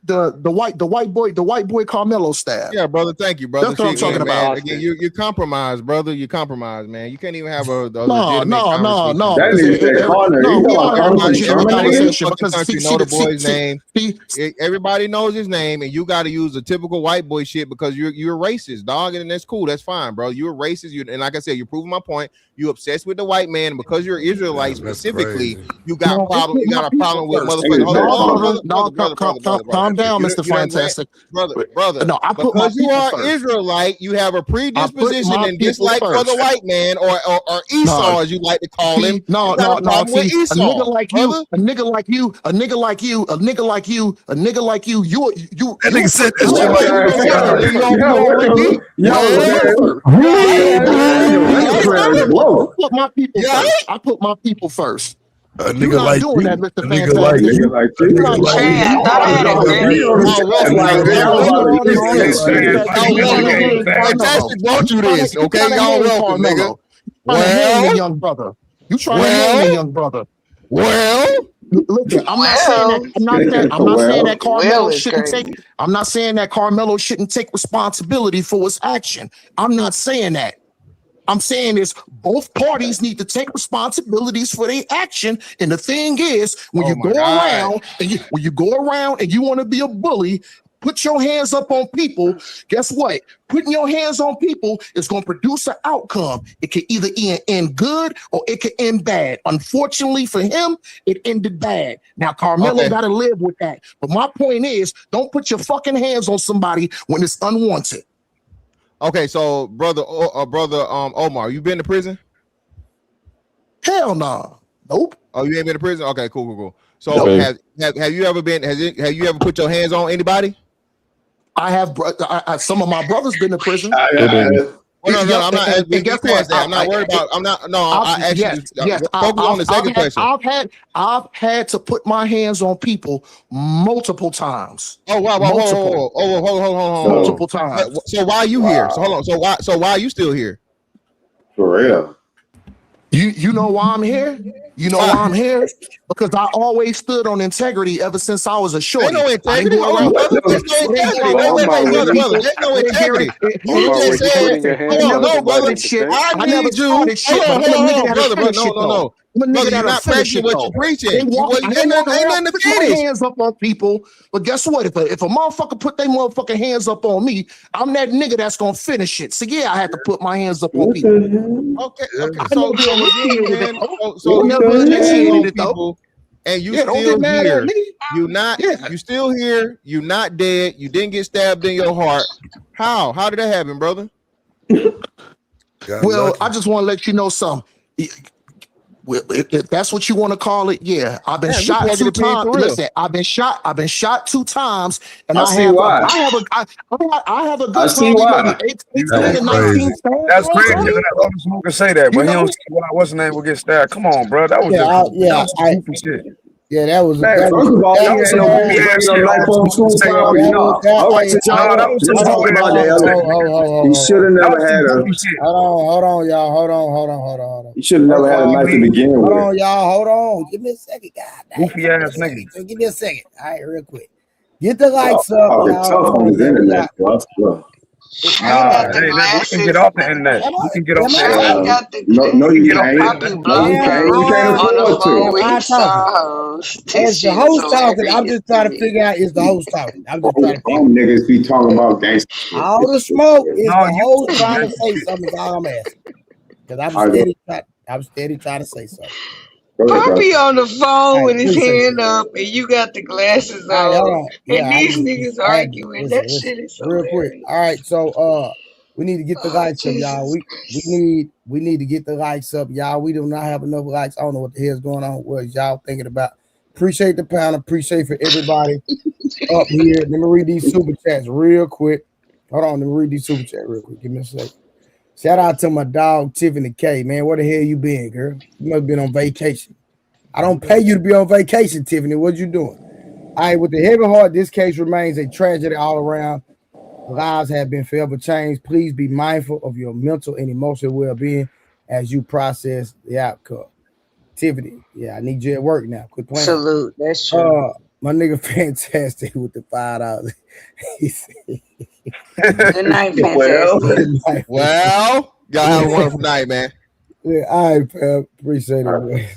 The white boy Karmelo staff. Yeah, brother. Thank you, brother. That's what I'm talking about. Again, you're compromised, brother. You're compromised, man. You can't even have a legitimate conversation. No. That nigga said Connor. Everybody know the boy's name. Everybody knows his name, and you got to use the typical white boy shit because you're racist, dog, and that's cool. That's fine, bro. You're racist. And like I said, you're proving my point. You obsessed with the white man, and because you're Israelite specifically, you got a problem. You got a problem with motherfuckers. Calm down, Mr. Fantastic. Brother. No, because you are Israelite, you have a predisposition and dislike for the white man or Esau, as you like to call him. A nigga like you. That nigga said I put my people first. A nigga like you. That, Mr. A nigga like you. Fantastic brought you this, okay? Y'all welcome, nigga. Well, young brother. You trying to hang me, young brother. Well, listen, I'm not saying that Karmelo shouldn't take. I'm not saying that Karmelo shouldn't take responsibility for his action. I'm not saying that. I'm saying is both parties need to take responsibilities for their action. And the thing is, when you go around and you want to be a bully, put your hands up on people. Guess what? Putting your hands on people is going to produce an outcome. It can either end good or it can end bad. Unfortunately for him, it ended bad. Now, Karmelo got to live with that. But my point is, don't put your fucking hands on somebody when it's unwanted. Okay, so brother Omar, you been to prison? Hell no. Nope. Oh, you ain't been to prison? Okay, cool. So have you ever been? Have you ever put your hands on anybody? I have. Some of my brothers been to prison. No, I'm not. I'm not worried about. I'm not. No, I actually focus on the second question. I've had to put my hands on people multiple times. Oh wow! Hold on. Multiple times. So why are you here? So hold on. So why are you still here? For real. You know why I'm here? You know why I'm here? Because I always stood on integrity ever since I was a shorty. There's no integrity. There's no integrity. You just said, no, brother. I need you. No. Brother, you're not practicing what you're preaching. Ain't nothing to finish. Hands up on people, but guess what? If a motherfucker put their motherfucking hands up on me, I'm that nigga that's gonna finish it. So yeah, I had to put my hands up on people. Okay. So never initiated it though. And you still here. You still here. You're not dead. You didn't get stabbed in your heart. How? How did that happen, brother? Well, I just want to let you know something. If that's what you want to call it, yeah. I've been Yeah, we shot plugging 2 the pin times. for real. Listen, I've been shot 2 times, and I see why. I have a I good see probably maybe why. 18 That's to crazy. 19 stabs. That's You know what crazy I to mean? let other smoker say that, You but he don't know? see why what's the name will get stabbed. Come on, bro. That was Yeah, just I, that yeah, was some I, goofy shit. yeah, that was Hey, that was first of all, that That he was was had some no that, goofy business ass bringing up shit. life All on smokers say suicide. all that day. was No. that. All right, Hey, since y'all, Nah, that was some let's talk stupid ass about shit that, to say, Elder. nigga. He should have That never was some had a. goofy shit. Hold on, y'all, hold on. He should have First never of had a all, knife to begin hold with. on, y'all, hold on. Give me a second, God dang, Goofy ass nigga. give me a second. All right, real quick. Get the Y'all lights up, talking y'all. tough Come on on, his man. We internet, got. bro. Look. Hold Nah, on. he can get off the internet. He can get off Am the I internet. talking? No, He can you get off the can't. internet. No, you Am can't. You can't I afford to. am I talking? Is the host talking? I'm just trying to figure out is the host talking. I'm just trying to figure. Some niggas be talking about gangster shit. All the smoke is No, the you host talking trying to gangster say shit. something. Is all I'm asking. Because All right, I'm steady trying to say something. go ahead, bro. All right, appreciate you. All right, hold on. Yeah, I had to listen real quick. All right, so we need to get the lights up, y'all. We need to get the lights up, y'all. We do not have enough lights. I don't know what the hell's going on. What is y'all thinking about? Appreciate the pound. Appreciate for everybody up here. Let me read these super chats real quick. Hold on, let me read these super chats real quick. Give me a second. Shout out to my dog Tiffany K. Man, where the hell you been, girl? You must have been on vacation. I don't pay you to be on vacation, Tiffany. What you doing? All right, with the heavy heart, this case remains a tragedy all around. Lives have been forever changed. Please be mindful of your mental and emotional well-being as you process the outcome. Tiffany, yeah, I need you at work now. Quit playing. My nigga fantastic with the $5. He said, Well, good night. Well, y'all have a wonderful night, man. Yeah, all right, pal. Appreciate it, man.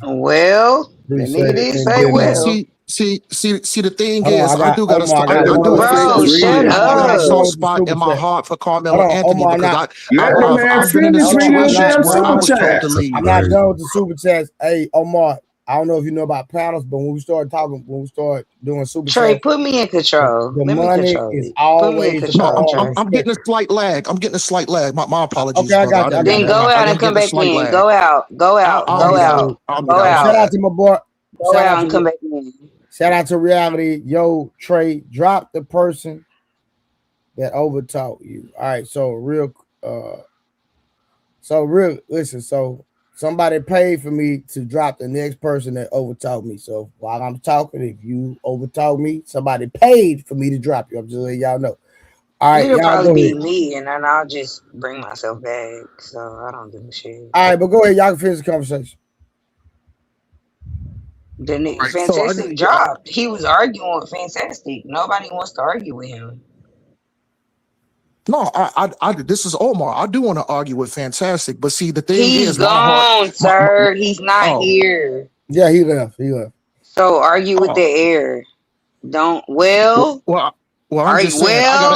Appreciate it. And then See, the thing hold on, is, I got Omar. I I got do one. have just read it. I'm I got a not done soft with the spot super in my chat. heart for Hold Carmelo on, Anthony Omar, because not. Let the man I've been in finish Hold on, reading I'm the not situations damn where I super done. was told to chat. leave. I'm not Crazy. done with the super chats. Hey, Omar, I don't know if you know about panels, but when we start doing super chats, the money is always the No, part I'm getting a slight lag. I'm getting a slight lag. My Okay, apologies, I brother. got you. I got you. I am getting a slight lag. I'll All right, mute out. so I'll mute out. My shout out fault. to my boy. Shout out to reality. Yo, Trey, drop the person that overtalked you. All right, listen, so somebody paid for me to drop the next person that overtalked me. So while I'm talking, if you overtalk me, somebody paid for me to drop you. I'm just letting y'all know. All right, y'all go ahead. All right, but go ahead. Y'all can finish the conversation. All right. So no, this is Omar. I do want to argue with Fantastic, but see, the thing is, my heart, oh, Yeah, he left. He left. oh, well, I'm just saying, I got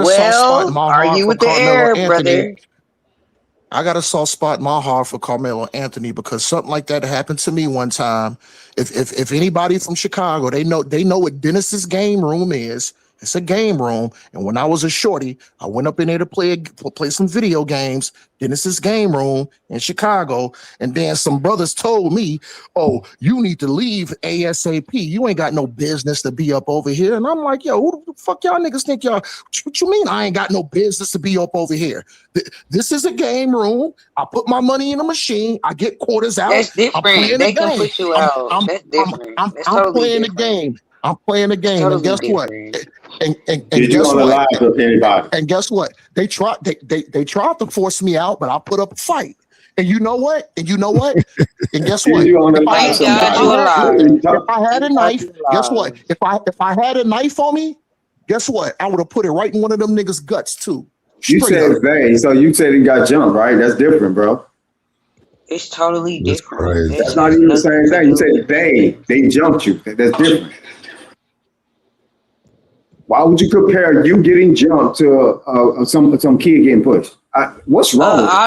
a soft spot in my heart for Carmelo Anthony. I got a soft spot in my heart for Carmelo Anthony because something like that happened to me one time. If anybody from Chicago, they know what Dennis's game room is. It's a game room, and when I was a shorty, I went up in there to play some video games. Dennis's game room in Chicago, and then some brothers told me, "Oh, you need to leave ASAP. You ain't got no business to be up over here." And I'm like, "Yo, who the fuck y'all niggas think y'all? What you mean I ain't got no business to be up over here? This is a game room. I put my money in a machine. I get quarters out. I'm playing the game. I'm playing the game. I'm playing the game. And guess what? And Did you guess on the what? live with anybody? And guess what? They tried to force me out, but I put up a fight. And you know what? And guess Did what? you on the If I live had if somebody? I had Really if tough. I had a knife, guess what? If I had a knife on me, guess what? I would have put it right in one of them niggas' guts too. You Straight said up. they, so you said he got jumped, right? That's different, bro. That's crazy. That's not even the same thing. You said they jumped you. That's different. Why would you compare you getting jumped to some kid getting pushed? What's wrong with this?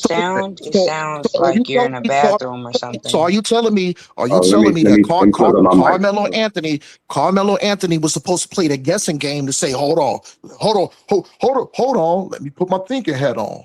So, are you telling me? Are you telling me? Are you Oh, telling me that let me plug on my mic. Carmelo Anthony was supposed to play the guessing game to say, hold on, hold on. Let me put my thinking hat on.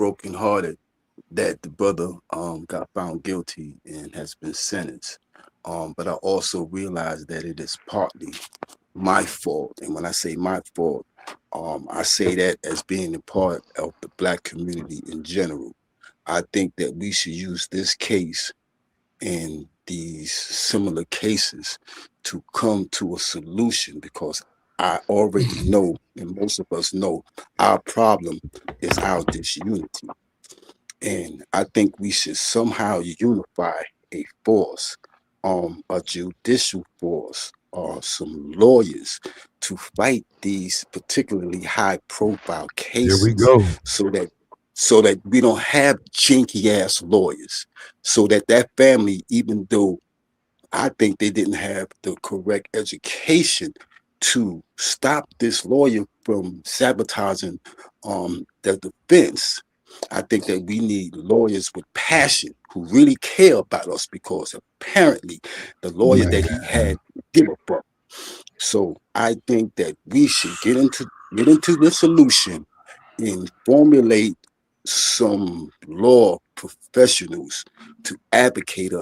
brokenhearted that the brother got found guilty and has been sentenced. But I also realize that it is partly my fault. And when I say my fault, I say that as being a part of the Black community in general. I think that we should use this case and these similar cases to come to a solution, because I already know, and most of us know, our problem is our disunity. And I think we should somehow unify a force, a judicial force, some lawyers to fight these particularly high profile Here we cases go. so that we don't have jinky ass lawyers, so that family, even though I think they didn't have the correct education to stop this lawyer from sabotaging the defense. I think that we need lawyers with passion who really care about us, because apparently the lawyer that he had give a fuck. So I think that we should get into the solution and formulate some law professionals to advocate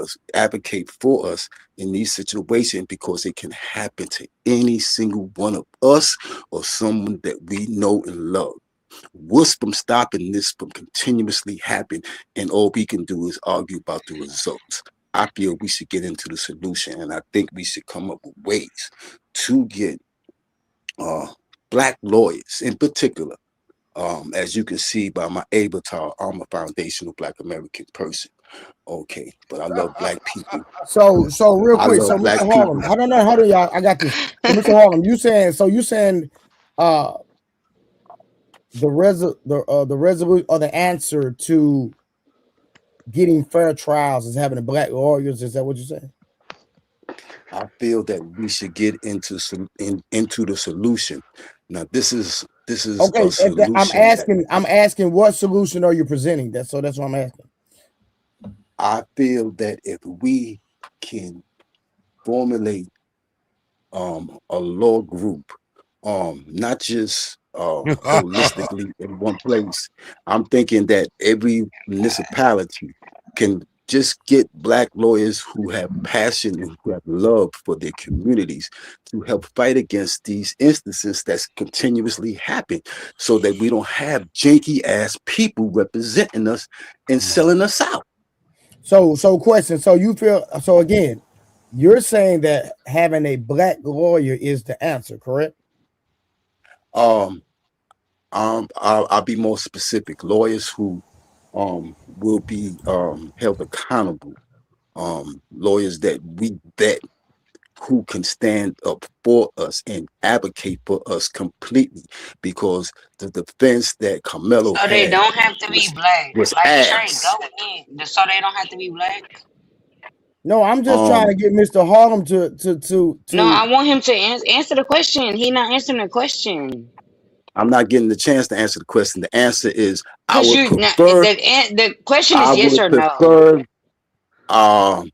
for us in these situations, because it can happen to any single one of us or someone that we know and love. What's from stopping this from continuously happening, and all we can do is argue about the results? I feel we should get into the solution, and I think we should come up with ways to get black lawyers in particular. As you can see by my avatar, I'm a foundational Black American person. Okay, but I love black people. So real I quick, love so black Mr. Harlem, people. hold on, y'all. I got this. So Mr. Harlem, you saying uh the resolution or the answer to getting fair trials is having a black lawyers. Is that what you're saying? I feel that we should get into the solution. Now, this is a Okay, solution that I'm asking what solution are you presenting? That's what I'm asking. I feel that if we can formulate a law group, not just holistically in one place. I'm thinking that every municipality can just get black lawyers who have passion and who have love for their communities to help fight against these instances that's continuously happen, so that we don't have janky ass people representing us and selling us out. So question. So you feel so again, you're saying that having a black lawyer is the answer, correct? Um, I'll be more specific. Lawyers who will be held accountable. Lawyers that we vet, who can stand up for us and advocate for us completely, because the defense that Carmelo So they had don't have to be black. was Like Trey, go ass. in. So they don't have to be black. No, I'm just trying Um, to get Mr. Harlem No, to. I want him to answer the question. He not answering the question. I'm not getting the chance to answer the question. The answer is Cause you not, the question I is yes would or no. prefer, um,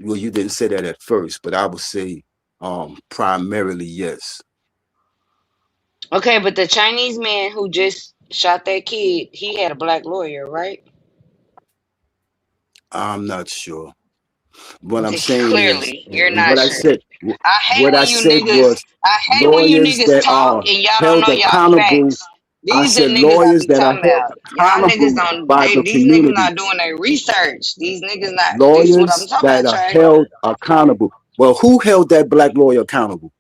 well, you didn't say that at first, but I would say primarily yes. Okay, but the Chinese man who just shot that kid, he had a black lawyer, right? I'm not sure. What I'm saying is, Clearly, you're and not what I sure. said, I hate what I when you said niggas. was I hate when you lawyers niggas that talk are and y'all don't held know y'all accountable. facts. I These the said niggas I lawyers be that are talking held about. Y'all niggas accountable don't. by the These niggas community. not doing their research. These niggas not. This what I'm Lawyers talking that about, are Trey. held accountable. Well, who held that black lawyer accountable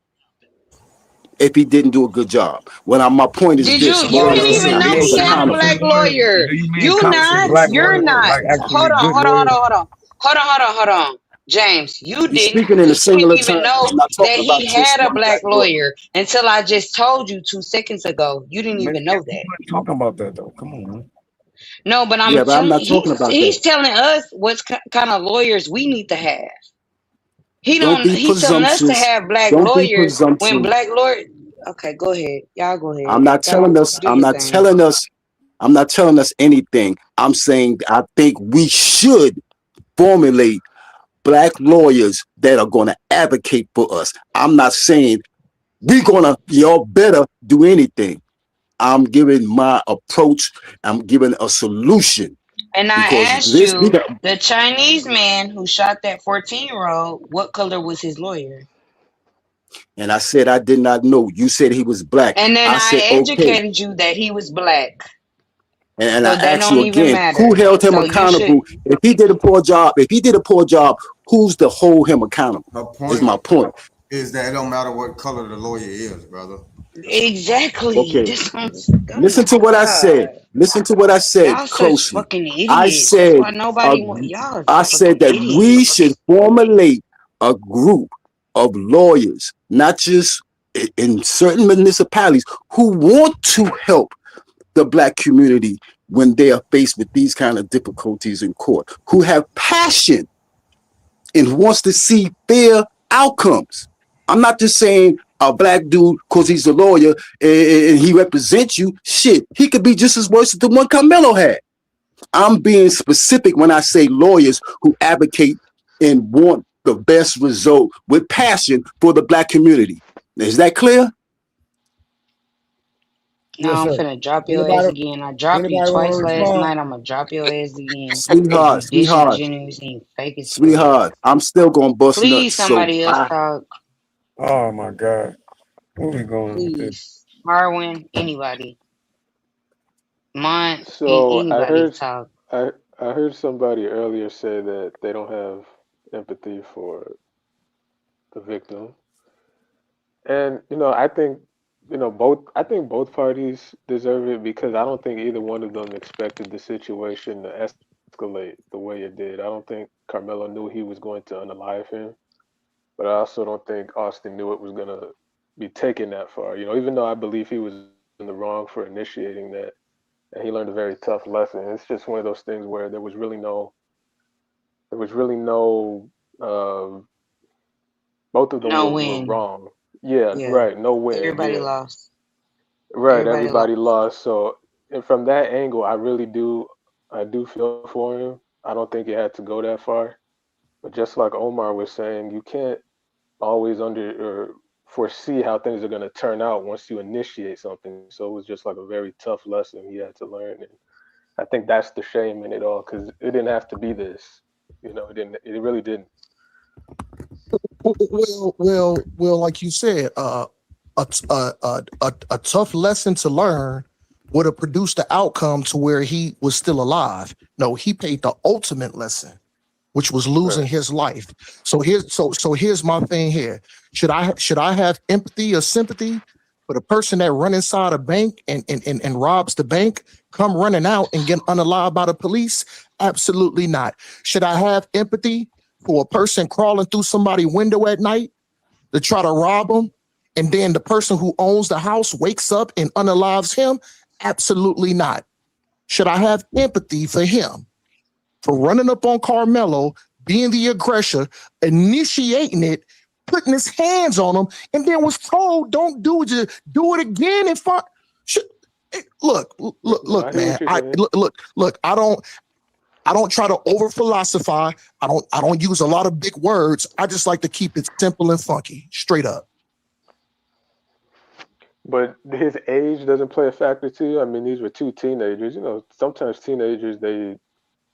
if he didn't do a good job? Well, my point is Did you? this: You didn't lawyers even are know held he had a accountable. black lawyer. You not. You're not. Hold on. Hold on. Hold on. Hold on. Hold on. Hold on. Hold on. James, you You're didn't, speaking in a because you didn't singular even term. know I'm not that talking about he just had a one black black lawyer. lawyer until I just told you 2 seconds ago. You didn't Man, even know we that. weren't talking about that though. Come on, man. No, but I'm Yeah, but I'm telling not talking about that. he's telling us what kind of lawyers we need to have. He Don't don't. be He's telling us to presumptuous. have black Don't be lawyers when presumptuous. black lawyer. Okay, go ahead. Y'all go ahead. I'm not telling Y'all us, do I'm your not thing. telling us, I'm not telling us anything. I'm saying I think we should formulate black lawyers that are going to advocate for us. I'm not saying y'all better do anything. I'm giving my approach. I'm giving a solution, And I because asked this, you, the Chinese man who shot that 14-year-old, what color was his lawyer? and I said I did not know. You said he was black. And then I I said, okay. educated you that he was black. And I So that ask you don't even again, who matter. held him So you should. accountable? If he did a poor job, who's to hold him accountable? Her Is point my point. is that it don't matter what color the lawyer is, brother. Exactly. Okay. This oh Listen my to what I said. God. Listen to what I said Y'all such closely. fucking I idiots. That's said, why uh, nobody want y'all I fucking said that we should idiots. formulate a group of lawyers, not just in certain municipalities, who want to help the black community when they are faced with these kind of difficulties in court, who have passion and wants to see fair outcomes. I'm not just saying a black dude because he's a lawyer and he represents you. Shit, he could be just as worse as the one Carmelo had. I'm being specific when I say lawyers who advocate and want the best result with passion for the black community. Is that clear? Now Yes, I'm sir. finna drop your ass Anybody again. I dropped you anybody want to twice last respond? night. I'm gonna drop your ass again because Sweetheart, you sweetheart, disingenuous and you fake as fuck. sweetheart, I'm still gonna bust nuts. Please, So somebody else bye. talk. Oh my God. Where we going with this? Please, Harwin, anybody, Mont, So anybody talk. I I heard somebody earlier say that they don't have empathy for the victim. And I think I think both parties deserve it because I don't think either one of them expected the situation to escalate the way it did. I don't think Carmelo knew he was going to unalive him, but I also don't think Austin knew it was going to be taken that far. Even though I believe he was in the wrong for initiating that, and he learned a very tough lesson. It's just one of those things where there was really no uh, both of them No were win. wrong. Yeah, Yeah, right. No win. everybody Yeah, lost. right. Everybody Everybody lost. lost. So, and from that angle, I do feel for him. I don't think it had to go that far. But just like Omar was saying, you can't always under or foresee how things are going to turn out once you initiate something. So it was just like a very tough lesson he had to learn, and I think that's the shame in it all because it didn't have to be this. It didn't. It really didn't. Well, like you said, a tough lesson to learn would have produced the outcome to where he was still alive. No, he paid the ultimate lesson, which was losing Right. his life. So here's my thing here. Should I have empathy or sympathy for the person that run inside a bank and robs the bank, come running out and get unalive by the police? Absolutely not. Should I have empathy for a person crawling through somebody's window at night to try to rob them, and then the person who owns the house wakes up and unalives him? Absolutely not. Should I have empathy for him for running up on Carmelo, being the aggressor, initiating it, putting his hands on him, and then was told, "Don't do it. Just do it again." And look, look, No, I look, hear man. what you're I saying. look. I don't try to over philosophize. I don't use a lot of big words. I just like to keep it simple and funky, straight up. But his age doesn't play a factor too. I mean, these were two teenagers. Sometimes teenagers they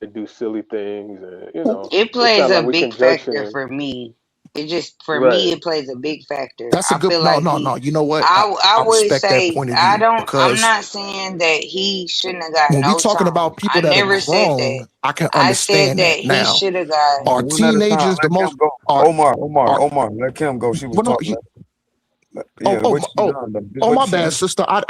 do silly things, and It it's plays not a like we big can judge factor him. for me. It just for me Right. it plays a big factor. That's a I good feel no, like no, no. he You know what? I I would respect that say point of I view don't I'm because not saying that he shouldn't have got when we no talking time. about people I that are never said that. grown, I can I said understand that that. he Now, should have got are One at a time. teenagers the Let most Kim go. are Omar, are Omar. Let Kim go. She was well, no, talking. oh, Yeah, oh, wait till she oh, done. Though. Just oh, wait my till she bad, done. sister. I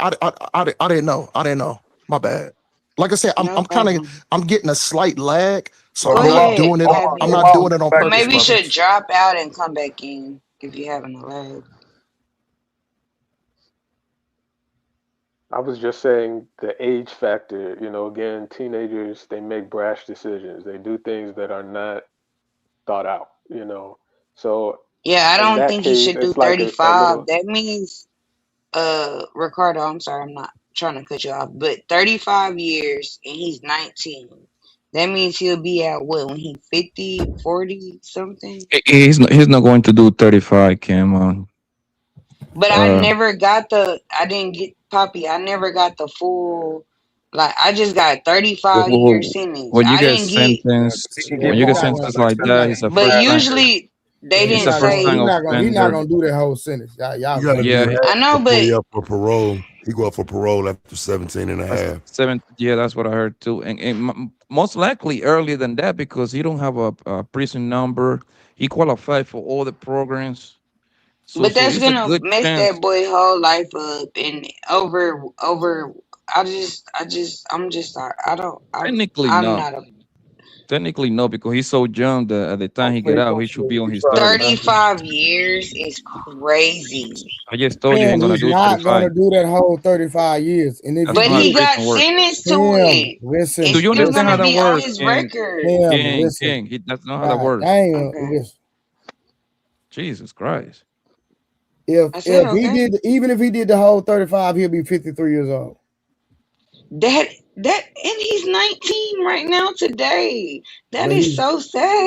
didn't know. I didn't know. My bad. Like I said, I'm no I'm kind of problem. I'm getting a slight lag, so So Go I'm go not out. ahead, doing it. have Omar, I'm go your not out doing and it come on back or in. purpose, maybe you brother. should drop out and come back in if you having a lag. I was just saying the age factor. Again, teenagers they make brash decisions. They do things that are not thought out. So Yeah, I in don't that think he case, should do it's like a 35. little. That means Ricardo, I'm sorry, I'm not trying to cut you off, but 35 years and he's 19. That means he'll be at what when he's 50, 40 something? He's not going to do 35, Cam. But Uh, I didn't get Poppy, I never got the full, like, I just got wh- 35-year wh- sentence. when you I get didn't get, Yeah, 'cause he sentenced, can Yeah, get when you he's get more not than gonna. sentenced like like He's that, not. he's a but first that. time. usually they Yeah, He's didn't a first time say, he's not offender. gonna do that whole sentence. Y'all You got to crazy. do Yeah, half I know, before but he up for parole. He go up for parole after 17 and a that's half. seven. Yeah, that's what I heard too. And most likely earlier than that because he don't have a prison number. He qualified for all the programs, so But so that's it's a gonna good mess that chance. boy whole life up and over. I'm just sorry. I don't. Technically I'm not. not a. Technically, no, because he's so young that at the time he get out, he should be on his 30s. 35 years is crazy. I just told you he Tim, ain't gonna he's do not 35. gonna do that whole 35 years. And if That's he But not how the he did, got prison works. sentenced to Tim, it. listen, Do It's you still understand how gonna listen, that be on works? his King, record. Tim, King, listen. King. That's not how that God works. dang, Okay. listen. Jesus Christ. I said If he okay. did, even if he did the whole 35, he'll be 53 years old. That and he's 19 right now today. That But is he's so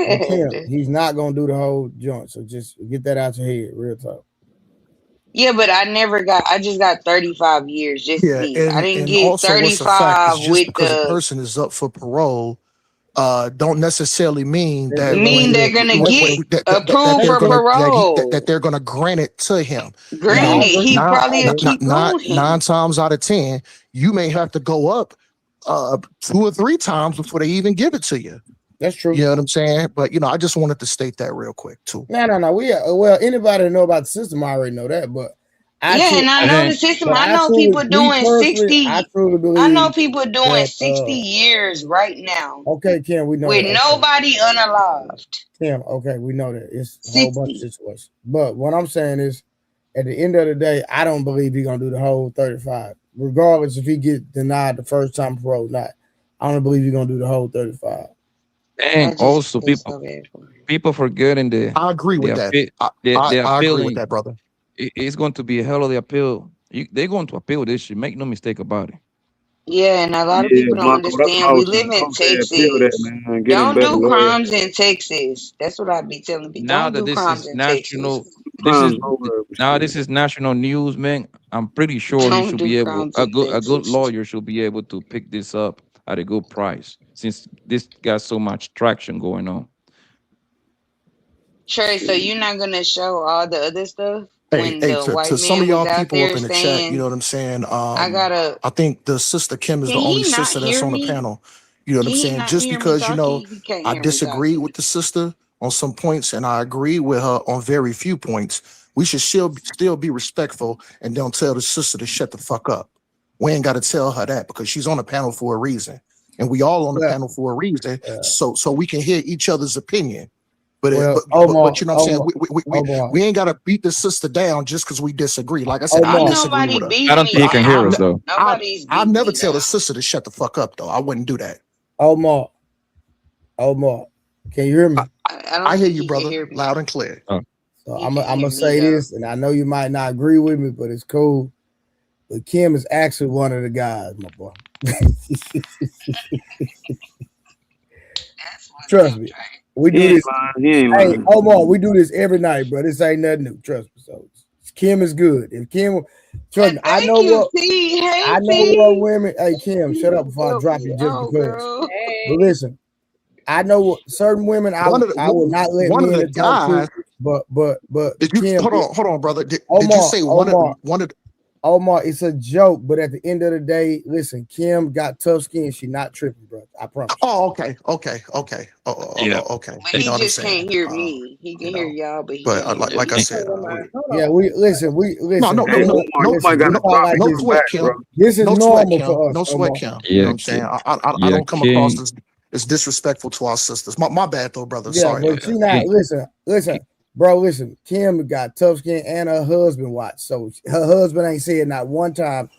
but sad. Tim, he's not gonna do the whole joint. So just get that out your head, real talk. Yeah, but I just got 35 years, just Yeah, me. I didn't and get also what's a fact is 35 just with because a the person is up for parole, don't necessarily mean They're that gonna mean get they're it. gonna What get that approved they're for gonna parole. that they're gonna grant it to him. Yeah, I Granted, Now, agree. he I probably will agree. keep nine going. times out of 10, you may have to go up 2 or 3 times before they even give it to you. That's true. You know what I'm saying? But I just wanted to state that real quick too. No. Well, anybody that know about the system already know that, but Yeah, and I know the system. I know people me doing personally, I 60. truly I know believe people doing that 60 years right now okay, Kim, we know with that. Okay. nobody unalived. Kim, okay, we know that. It's a whole bunch of 60. situations. But what I'm saying is at the end of the day, I don't believe he's gonna do the whole 35. Regardless if he get denied the first time parole or not. I don't believe he's gonna do the whole 35. And I just also feel people so bad for him. people forgetting I agree the with that. appeal the I agree with appealing. that, brother. It's going to be a hell of the appeal. They're going to appeal this shit. Make no mistake about it. Yeah, and a lot of Yeah, people don't Blanco, that's what understand. I We was live saying. I in was saying, appeal that, Texas. man. Get him Don't better do lawyer. crimes in Texas. That's what I be telling people. Now Don't that do this crimes is in Texas. national, this is Crimes over. now this is national news, man. I'm pretty sure he Don't should do be able crimes in a good Texas. lawyer should be able to pick this up at a good price since this got so much traction going on. Trey, so you're not gonna show all the other stuff when Hey, the to white some of man was y'all out people up there in the chat, you know saying, what I'm saying? I gotta I think the sister Kim is can the only he not sister that's hear on the me? panel. You know what I'm Can he saying? not Just hear me because, talking? He can't I hear me disagree talking. with the sister on some points and I agree with her on very few points, we should still be respectful and don't tell the sister to shut the fuck up. We ain't got to tell her that because she's on the panel for a reason. And we all on the Well, panel for a reason, so we can hear each other's opinion. But well, but you know what I'm saying? Omar, We ain't gotta beat the sister down just because we disagree. Like I said, I Ain't Omar, disagree with nobody her, I beating don't but think me he can hear us down. though. Nobody's I beating never me tell the down. sister to shut the fuck up though. I wouldn't do that. Omar, Omar. Can you hear me? I I don't hear think you, he can brother, hear me. loud and clear. Oh. So He I'm can gonna hear me say though. this, and I know you might not agree with me, but it's cool. But Kim is actually one of the guys, my boy. Trust me. We He do ain't this. lying. He ain't Hey, lying. Omar, we do this every night, bro. This ain't nothing new. Trust me. So Kim is good. If Kim, trust me, I Thank know you, what T. Hey, I know what T. women. Hey, Kim, shut up before I Help drop me you just out, because. girl. But listen, I know what certain women I would not let One of men the to talk to, guys. but Did you Kim, hold on, brother? Did you Omar, say Omar, one of the, Omar, it's a joke, but at the end of the day, listen, Kim got tough skin. She not tripping, bro. I promise. Oh, okay. Yeah. Okay. But You he know what I'm just saying? can't hear me. He can hear y'all, but he But can't hear like I me. said, Yeah, we listen. no, Listen. Hey, Kim, Omar, you might listen. got We to talk drop like and no this. come sweat, back, bro. Kim. This is No sweat, normal Kim. for us, No sweat, Omar. Kim. You know Yeah, what I'm saying? I yeah, don't come across King. as disrespectful to our sisters. My bad though, brother. Yeah, Sorry about but that. she not. King. Listen, bro. Listen. Kim got tough skin, and her husband watch. So her husband ain't said not one time.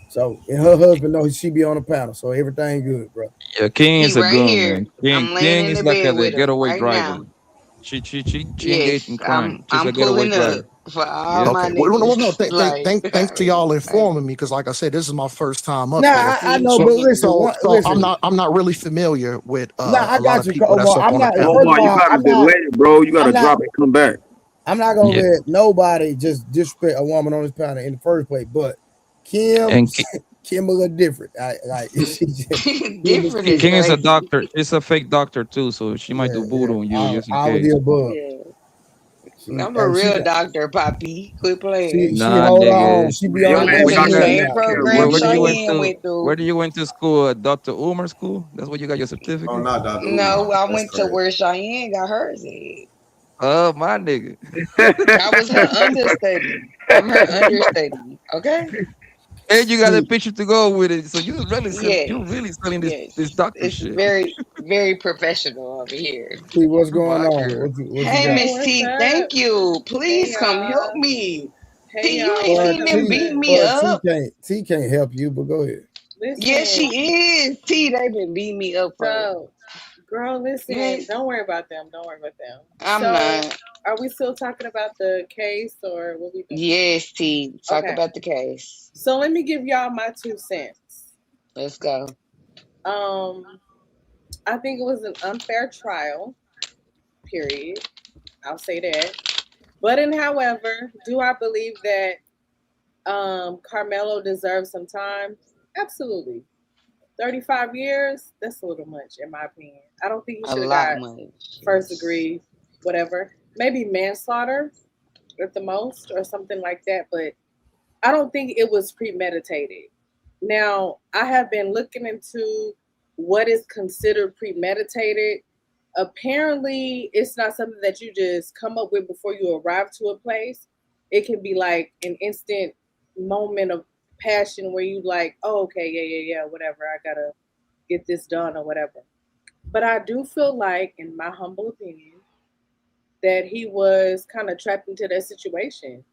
So and her husband know she be on the panel. So everything good, bro. Yeah, King He is a right gun, here. man. King I'm laying King in is the like bed the with him getaway right driver. now. She engaged in Yes, crime. She's a I'm getaway pulling up driver. for all Yeah. my Okay. Well, no, niggas. Like, thanks to y'all informing me because, like I said, this is my first time up Nah, here. I know, So, but listen, listen. I'm not really familiar with Nah, I a lot got of you, people that's Omar. up I'm on the not. panel. First of Omar, you all, got to delay it, bro. You got I'm to not. drop and come back. I'm not gonna Yeah. let nobody just disrespect a woman on this panel in the first place. But Kim, And Kim a little different. She just, Kim is different is Kim. King is a crazy. doctor. She's a fake doctor too, so she might Yeah, do voodoo on you just in all of the case. above. Yeah. I'm a real doctor, Poppy. Quit playing. She Nah, hold on. nigga. She be Your on I the name went Where to got you the to got? be internet same now. Kim, Where program bro. where do you went Cheyenne to? went Where through. do you went to school? Dr. Umar school? That's where you got your Oh, certificate. not Dr. No, Umar. I That's went to crazy. where Cheyenne got hers at. Oh, my nigga. I was her understudy. I'm her understudy. Okay. And you got a T, picture to go with it. So you're Yes, really selling this yes. doctor It's shit. very professional over here. T, what's Oh going my on? god. What you Hey, got? Miss What's T, up? thank you. Hey Please come help y'all. me. Hey T, you y'all. ain't What's Well, seen up? them What's T, beat up? me well, up. T can't help you, but go ahead. Yes, Listen. she is. T, they been beating me up for So, girl, man. listen. Don't worry about them. Don't worry about them. I'm So, not. are we still talking about the case or what we doing? Yes, T. Talk Okay. about the case. So let me give y'all my 2 cents. Let's go. Um, I think it was an unfair trial. Period. I'll say that. But in however, do I believe that Carmelo deserves some time? Absolutely. 35 years, that's a little much in my opinion. I don't think he A should have lot got much. first Yes. degree, whatever. Maybe manslaughter at the most or something like that, but I don't think it was premeditated. Now, I have been looking into what is considered premeditated. Apparently, it's not something that you just come up with before you arrive to a place. It can be like an instant moment of passion where you like, oh, okay, yeah, whatever. I gotta get this done or whatever. But I do feel like, in my humble opinion, that he was kind of trapped into that situation.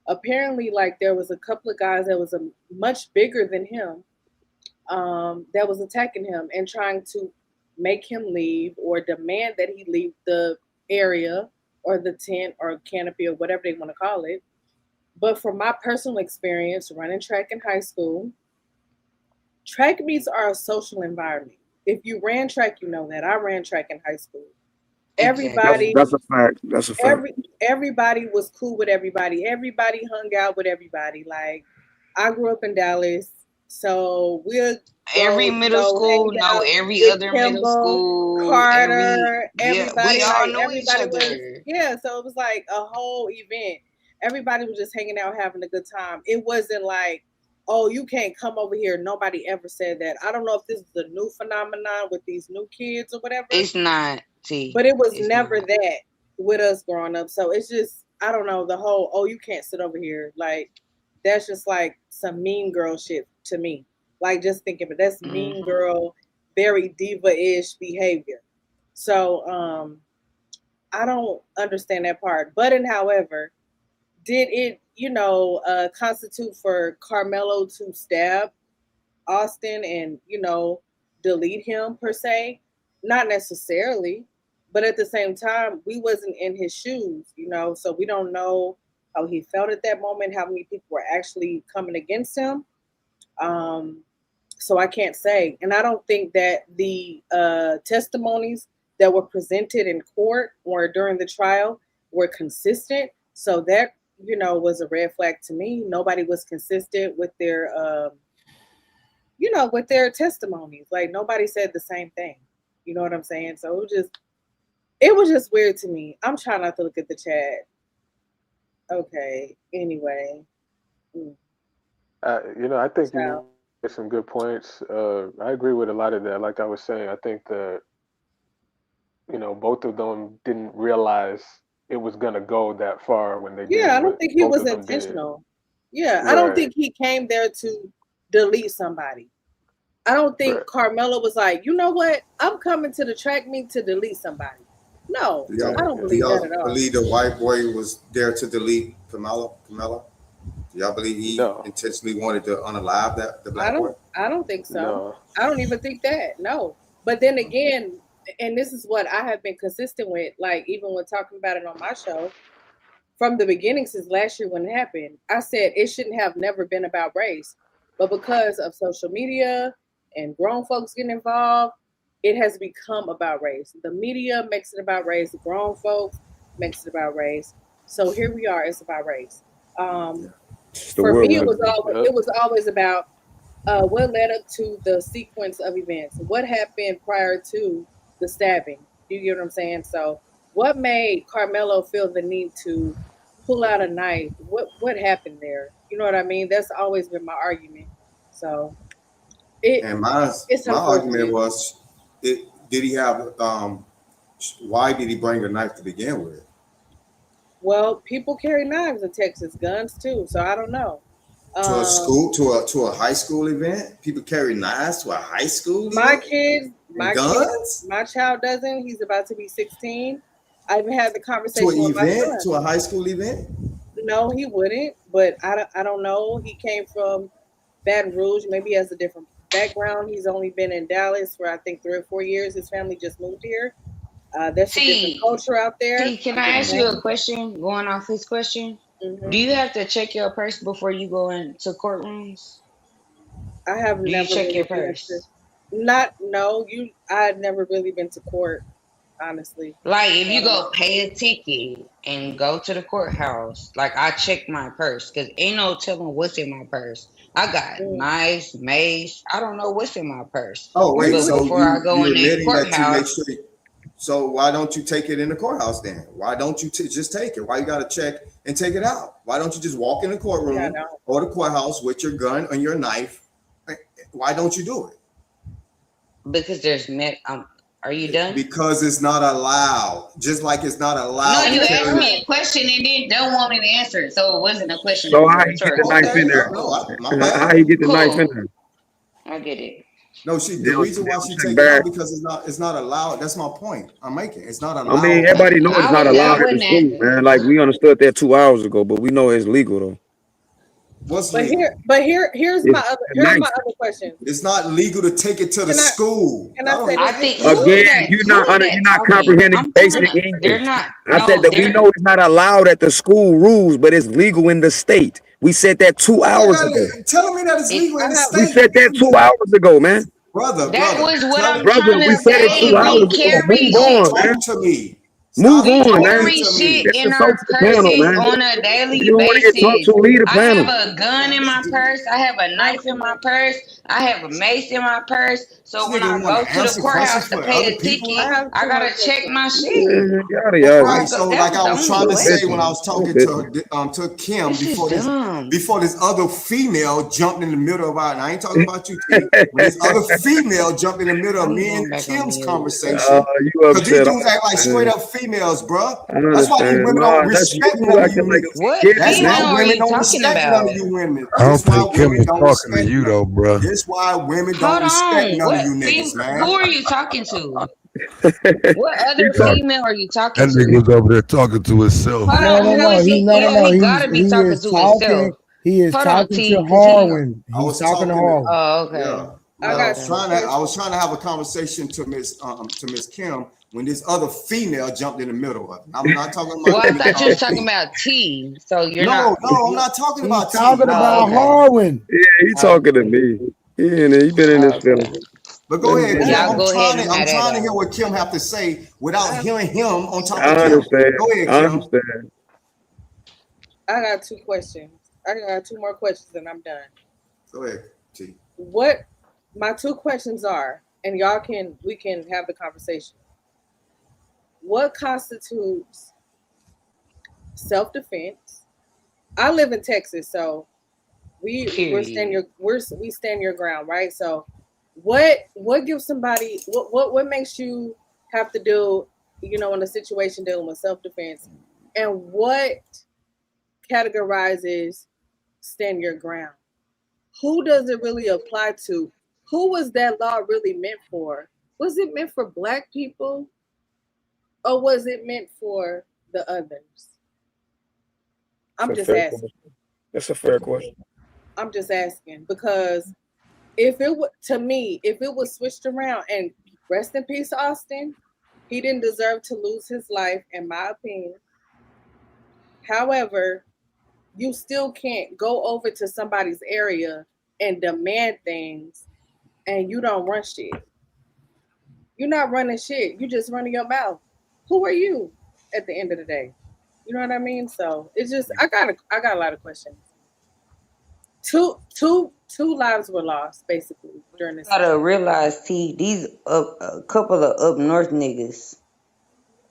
Apparently, like there was a couple of guys that was much bigger than him that was attacking him and trying to make him leave or demand that he leave the area or the tent or canopy or whatever they want to call it. But from my personal experience running track in high school, track meets are a social environment. If you ran track, you know that. I ran track in high school. Exactly. Everybody, That's a fact. That's a fact. everybody was cool with everybody. Everybody hung out with everybody. Like I grew up in Dallas, so we'll Every go, middle hang school know out every with other middle Kimball, school. Every Carter, yeah, we everybody. all Like knew each everybody was, other. yeah. So it was like a whole event. Everybody was just hanging out, having a good time. It wasn't like, oh, you can't come over here. Nobody ever said that. I don't know if this is a new phenomenon with these new kids or whatever, It's not T. but it was It's never not. that with us growing up. So it's just I don't know the whole oh you can't sit over here like that's just like some mean girl shit to me. Like just thinking, but that's mean Hmm. girl, very diva ish behavior. So I don't understand that part. But in however, did it constitute for Carmelo to stab Austin and, delete him per se. Not necessarily, but at the same time, we wasn't in his shoes, so we don't know how he felt at that moment, how many people were actually coming against him. Um, so I can't say. And I don't think that the testimonies that were presented in court or during the trial were consistent. So that, was a red flag to me. Nobody was consistent with their testimonies. Like nobody said the same thing. You know what I'm saying? So it was just weird to me. I'm trying not to look at the chat. Okay. Anyway. Mm, I think you so made some good points. I agree with a lot of that. Like I was saying, I think that both of them didn't realize it was gonna go that far when they yeah, did, I don't but think he both was of them did. intentional. Yeah, I don't Right, think he came there to delete somebody. I don't think right. Carmelo was like, you know what? I'm coming to the track meet to delete somebody. No, Do Yeah, I y'all don't yeah. do believe that y'all at all. believe the white boy was there to delete Kamala? Do y'all believe he No, intentionally wanted to unalive that the I black boy? don't I don't think so. no. I don't even think that. No. But then again, and this is what I have been consistent with, like even when talking about it on my show, from the beginning since last year when it happened, I said it shouldn't have never been about race. But because of social media and grown folks getting involved, it has become about race. The media makes it about race, the grown folks makes it about race. So here we are, it's about race. Um, It's the for world me, we it live was in. always Yep. it was always about what led up to the sequence of events? What happened prior to the stabbing? Do you get what I'm saying? So, what made Carmelo feel the need to pull out a knife? What happened there? You know what I mean? That's always been my argument. So, it And it's my argument unfortunate. was, did he have why did he bring a knife to begin with? Well, people carry knives in Texas, guns too. So I don't know. To a Um, school, to a high school event, people carry knives to a high school my event and guns my child doesn't. He's about to be 16. I even had the to an conversation with my event, son. to a high school event. No, he wouldn't. But I don't know. He came from Baton Rouge. Maybe he has a different background. He's only been in Dallas for I think 3 or 4 years. His family just moved here. That's a different T, culture out there. T, can I'm I just ask you saying. a question? Going off his question, do Hmm. you have to check your purse before you go into courtrooms? I have Do you never check really your been into. purse? Not no. You. I had never really been to court, honestly. Like if So I you don't go know. pay a ticket and go to the courthouse, like I check my purse because ain't no telling what's in my purse. I got Mm. knives, mace. I don't know what's in my purse. Oh wait, You But so before I go you in that admitting that you make courthouse, sure? So why don't you take it in the courthouse then? Why don't you just take it? Why you got to check and take it out? Why don't you just walk in the yeah, courtroom no. or the courthouse with your gun and your knife? Why don't you do it? because there's are you done? Because it's not allowed. Just like it's not No, allowed I to you never asked carry. me done. a question and then don't want me to answer it. So it wasn't a question, it So was a how he get the rhetorical knife in Okay, there? question. no, my How bad. he get the knife in Cool. there? I get it. No, They the don't, reason they why don't she check take it out back. because it's not allowed. That's my point I'm making. It's not I mean, allowed to everybody know it's not I allowed at the wouldn't school, ask. man. Like we understood that 2 hours ago, but we know it's legal though. What's But legal? It's a here's my knife. other question. It's not legal to take it to the Can I school. can I I don't say even I this? think think it's who is Again, that? you're Who is you're that not talking? comprehending I'm trying basic to. They're English. not. I said No, that we they're. know it's not allowed at the school rules, but it's legal in the state. We said that two Why you hours ago. telling me that it's It. legal I in the have We state? said that 2 hours ago, man. That was what I'm Brother, trying we to said it say. 2 hours We ago. carry Move Don't shit. on, man. talk to me. Move Stop We on, man. talking carry to shit me. It's in a our social panel, purses man. on a If daily you don't want to get talked basis. to, lead the I have panel. a gun in my purse. I have a knife in my purse. I have a mace in my purse. This So when I nigga want go to to the answer questions courthouse to for pay other a people. I ticket, have I two more gotta check questions. my shit Yeah, yada before I Right. go. So That like was I the was only trying to Don't say piss when me. I question. was Don't talking piss me. to Kim This is dumb. before this other female jumped in the middle of our, and I ain't talking about you, T. When this other female jumped in the middle of I'm me and going back on Kim's mute. conversation, You because these upset. I dudes act like straight understand. up females, bruh. I That's why these understand. women Nah, don't that's respect you none of acting you like niggas. a What scared That's female why man. are women you don't talking respect none of about? you women. I don't This why think Kim women was don't talking to respect you none. though, bro. This why women don't Hold respect on. none of What you niggas, who man. are you talking to? What He other talk, female are you talking That to? nigga was over there talking to himself. Hold No, on. no, Who no. is He he? no, no, Yeah, no. he gotta be He talking is to talking. himself. He is Hold on, talking T, to because he. Harwin. I He's was talking to talking. Harwin. Oh, okay. Yeah, I yeah. I got was Okay. two trying to. I was questions. trying to have a conversation to Miss Kim when this other female jumped in the middle of it. I'm not talking Well, about I thought you was talking T. about T. So you're not. No, no, I'm not talking He's about T. talking Oh, about okay. Harwin. yeah, he Oh, talking to me. He been in his okay. feelings. But go Let him ahead, get I it Kim. have Y'all out. go ahead and I'm have that trying to hear out. what Kim have to say I without have hearing him on top of I Kim. understand. Go ahead, I Kim. understand. I got two questions. I got two more questions and I'm done. Go ahead, T. What my two questions are, and y'all can we can have the conversation. What constitutes self defense? I live in Texas, so Period. we stand your ground, right? So what gives somebody what makes you have to do, in a situation dealing with self defense, and what categorizes stand your ground? Who does it really apply to? Who was that law really meant for? Was it meant for black people or was it meant for the others? It's I'm a just fair asking. question. That's a fair question. I'm just asking because if it would to me, if it was switched around, and rest in peace, Austin, he didn't deserve to lose his life, in my opinion. However, you still can't go over to somebody's area and demand things and you don't run shit. You're not running shit. You just running your mouth. Who are you at the end of the day? You know what I mean? So it's just I got a lot of questions. Two lives were lost basically during this Gotta situation. realize, T, these a couple of up north niggas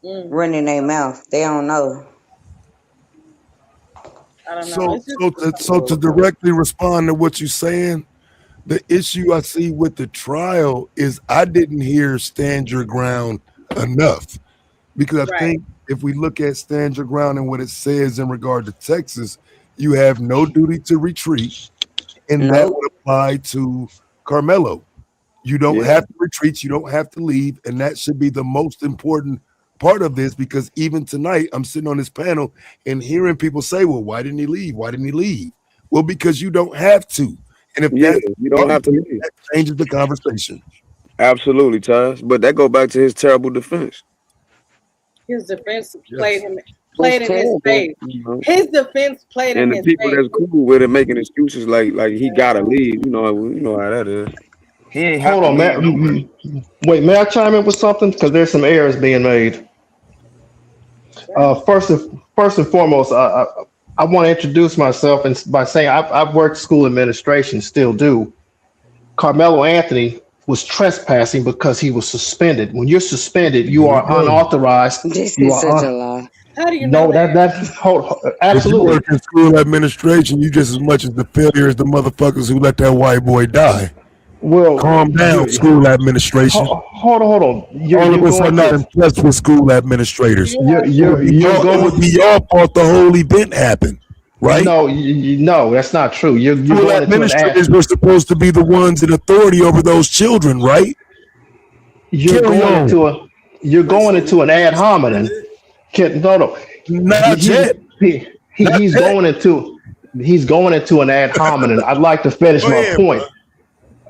Mm, running their mouth. They don't know. I don't know. So, It's just so to, so to directly respond to what you're saying, the issue I see with the trial is I didn't hear stand your ground enough, because I right. think if we look at stand your ground and what it says in regard to Texas, you have no duty to retreat. and that would apply to Karmelo. You don't have to retreat. You don't have to leave. And that should be the most important part of this, because even tonight I'm sitting on this panel and hearing people say, well, why didn't he leave? Why didn't he leave? Well, because you don't have to. And if you don't have to leave. That changes the conversation. Absolutely, Taz. But that go back to his terrible defense. His defense played in his face. His defense played in his face. And the people that's cool with it making excuses like he gotta leave. You know how that is. He ain't Hold on, man. Wait, may I chime in with something? Because there's some errors being made. First and foremost, I want to introduce myself by saying I've worked school administration, still do. Karmelo Anthony was trespassing because he was suspended. When you're suspended, you are unauthorized. This is such a lie. How do you know that? Absolutely. If you work in school administration, you just as much as the failure as the motherfuckers who let that white boy die. Well, calm down, school administration. Hold on. All of us are not impressed with school administrators. You're going with y'all thought the whole event happened, right? No, that's not true. You're school going administrators were supposed to be the ones in authority over those children, right? You're going into an ad hominem. Not yet. He's going into an ad hominem. I'd like to finish my point.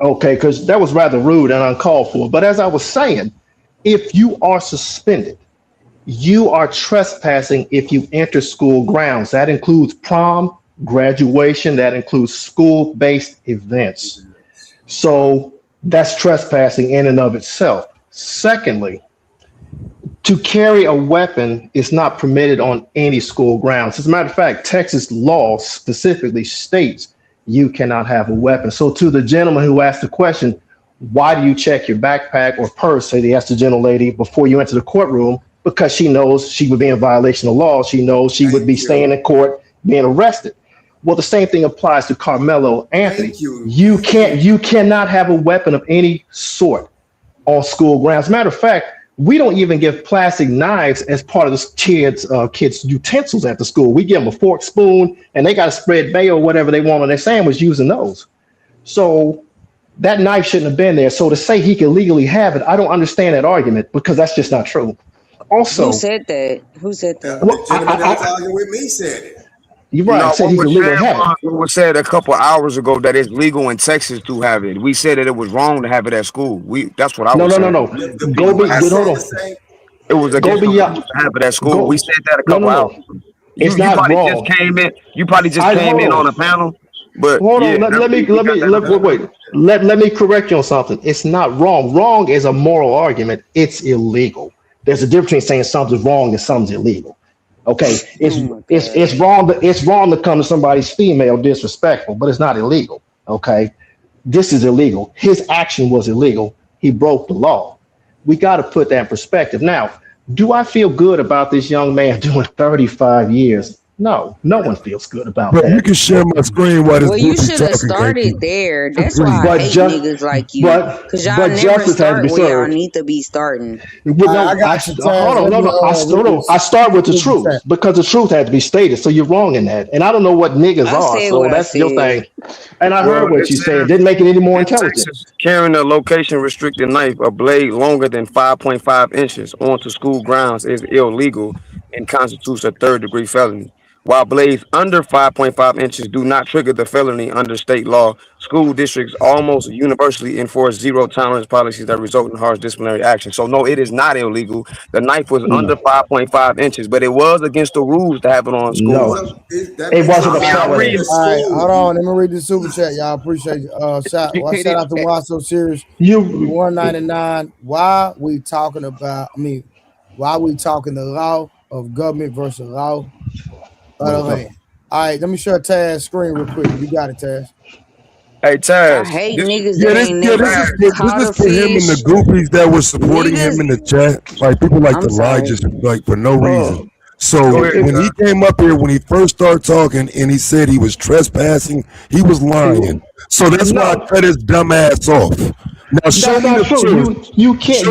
Okay, because that was rather rude and uncalled for. But as I was saying, if you are suspended, you are trespassing if you enter school grounds. That includes prom, graduation, that includes school-based events. So that's trespassing in and of itself. Secondly, to carry a weapon is not permitted on any school grounds. As a matter of fact, Texas law specifically states you cannot have a weapon. So to the gentleman who asked the question, why do you check your backpack or purse, say they asked the gentlelady, before you enter the courtroom? Because she knows she would be in violation of law. She knows she would be staying in court, being arrested. Well, the same thing applies to Karmelo Anthony. You cannot have a weapon of any sort on school grounds. Matter of fact, we don't even give plastic knives as part of the kids' utensils at the school. We give them a fork, spoon, and they got to spread mayo or whatever they want on their sandwich using those. So that knife shouldn't have been there. So to say he can legally have it, I don't understand that argument, because that's just not true. Also, who said that? The gentleman that was arguing with me said it. You're right. No, Said he can legally have it. what was said a couple hours ago that it's legal in Texas to have it. We said that it was wrong to have it at school. That's what I was saying. No. It was against the rules to have it at school. We said that a couple hours ago. It's not probably wrong. You probably just came in on a panel. But hold on, let me correct you on something. It's not wrong. Wrong is a moral argument. It's illegal. There's a difference between saying something's wrong and something's illegal. Okay, it's wrong. It's wrong to come to somebody's female disrespectful, but it's not illegal. Okay, this is illegal. His action was illegal. He broke the law. We got to put that in perspective. Now, do I feel good about this young man doing 35 years? No one feels good about that. You can share my screen while this. Well, you should have started there. That's why I hate niggas like you, because y'all never start where y'all need to be starting. I start with the truth, because the truth had to be stated. So you're wrong in that, and I don't know what niggas are. So that's your thing. And I heard what you said. Didn't make it any more intelligent. Carrying a location restricted knife, a blade longer than 5.5 inches onto school grounds is illegal and constitutes a third-degree felony. While blades under 5.5 inches do not trigger the felony under state law, school districts almost universally enforce zero tolerance policies that result in harsh disciplinary action. So no, it is not illegal. The knife was under 5.5 inches, but it was against the rules to have it on school. No, it wasn't a felony. All right, hold on. Let me read the super chat. Y'all appreciate it. Shout out to Why So Serious. You 199. Why we talking about? Why we talking the law of government versus law? All right, let me share Taz's screen real quick. You got it, Taz. Hey, Taz. I hate niggas that ain't this never is for him and the goofies that were supporting him in the chat. Like, people like to lie just like for no reason. So when he came up here, when he first started talking and he said he was trespassing, he was lying. So that's why I cut his dumb ass off. Now show me the truth. You can't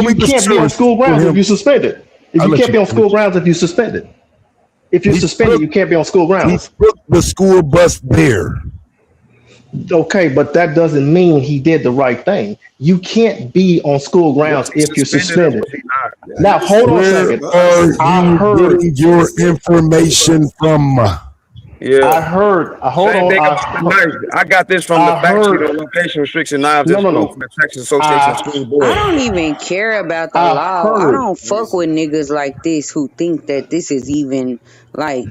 be on school grounds if you suspended. You can't be on school grounds if you suspended. If you're suspended, you can't be on school grounds. He took the school bus there. Okay, but that doesn't mean he did the right thing. You can't be on school Was grounds he if you're suspended or suspended. was he not? Yeah, he Now, was hold on a suspended, Where second. but are I you heard, getting he your was still suspended, information from? Yeah. hold Same on. thing about the knife. I got this from the I fact sheet heard, on location restriction knives at no, no, school no. from the Texas Association of I, School I Boards. don't even care about the I law. I heard, don't fuck with niggas like this who think that this is even like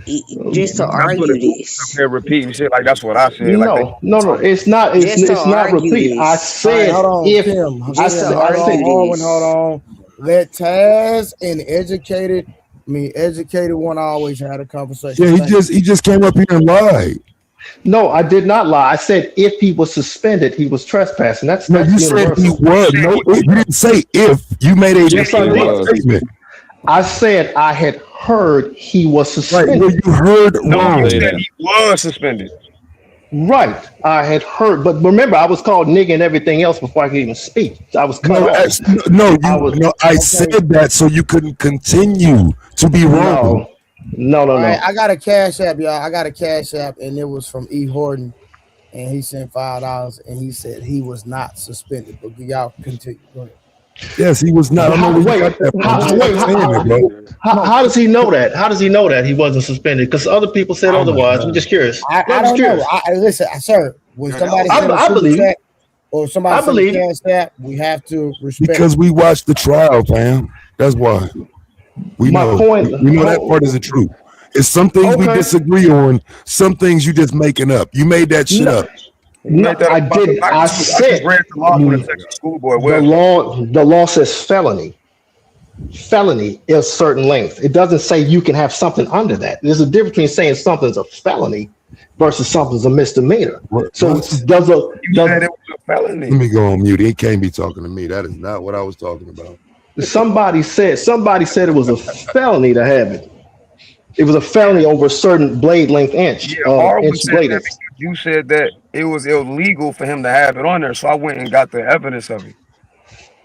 just to That's what argue it up this. here repeating shit like that's what I said. Like they no, no, no. It's not, Just to it's not argue repeat. I this. All right, hold said, on, if, Tim. I Just to Tim, said, hold on, argue Harwin, hold this. on. Let Taz and educated one always had a conversation. Yeah, Thank you. he just came up here and lied. no, I did not lie. I said, if he was suspended, he was trespassing. No, That's you said he universal. was. No, you didn't say if. You made a Yes, I He definitive did. was. statement. I said, I had heard he was Right. Well, suspended. you heard No, Didn't you wrong. say said that. he was suspended. Right. I had heard, but remember, I was called nigga and everything else before I could even speak. I was cut No, off. I was, I Okay. said that so you couldn't continue to be wrong. no, no, no, All right, no. I got a cash app, y'all. I got a cash app, and it was from E. Horton, and he sent $5, and he said he was not suspended. But y'all continue. Go ahead. Yes, he was not. I don't know where you got that from. Just stop saying it, bro. No, how does he know that? How does he know that he wasn't suspended? Because other people said Oh my otherwise. I'm God. just curious. I I'm just don't know. curious. Listen, sir. When Yeah, that somebody was send a I super believe you. chat or somebody I send a believe you. cash app, we have to respect. Because we watched the trial, fam. That's why. We My know. point. We know that part is the truth. It's some things we Okay. disagree on. Some things you just making up. You made that shit No, up. You no, made that I up about the didn't. knife I too. I just said read the law from the Texas School Board. the Where's law says felony. Felony is certain length. It doesn't say you can have something under that. There's a difference between saying something's a felony versus something's a misdemeanor. So What? does a you said it was a felony? Let me go on mute. He can't be talking to me. That is not what I was talking about. somebody said it was a felony to have it. It was a felony over a certain blade length Yeah, Harwood inch said blade that length. because you said that it was illegal for him to have it on there. So I went and got the evidence of it.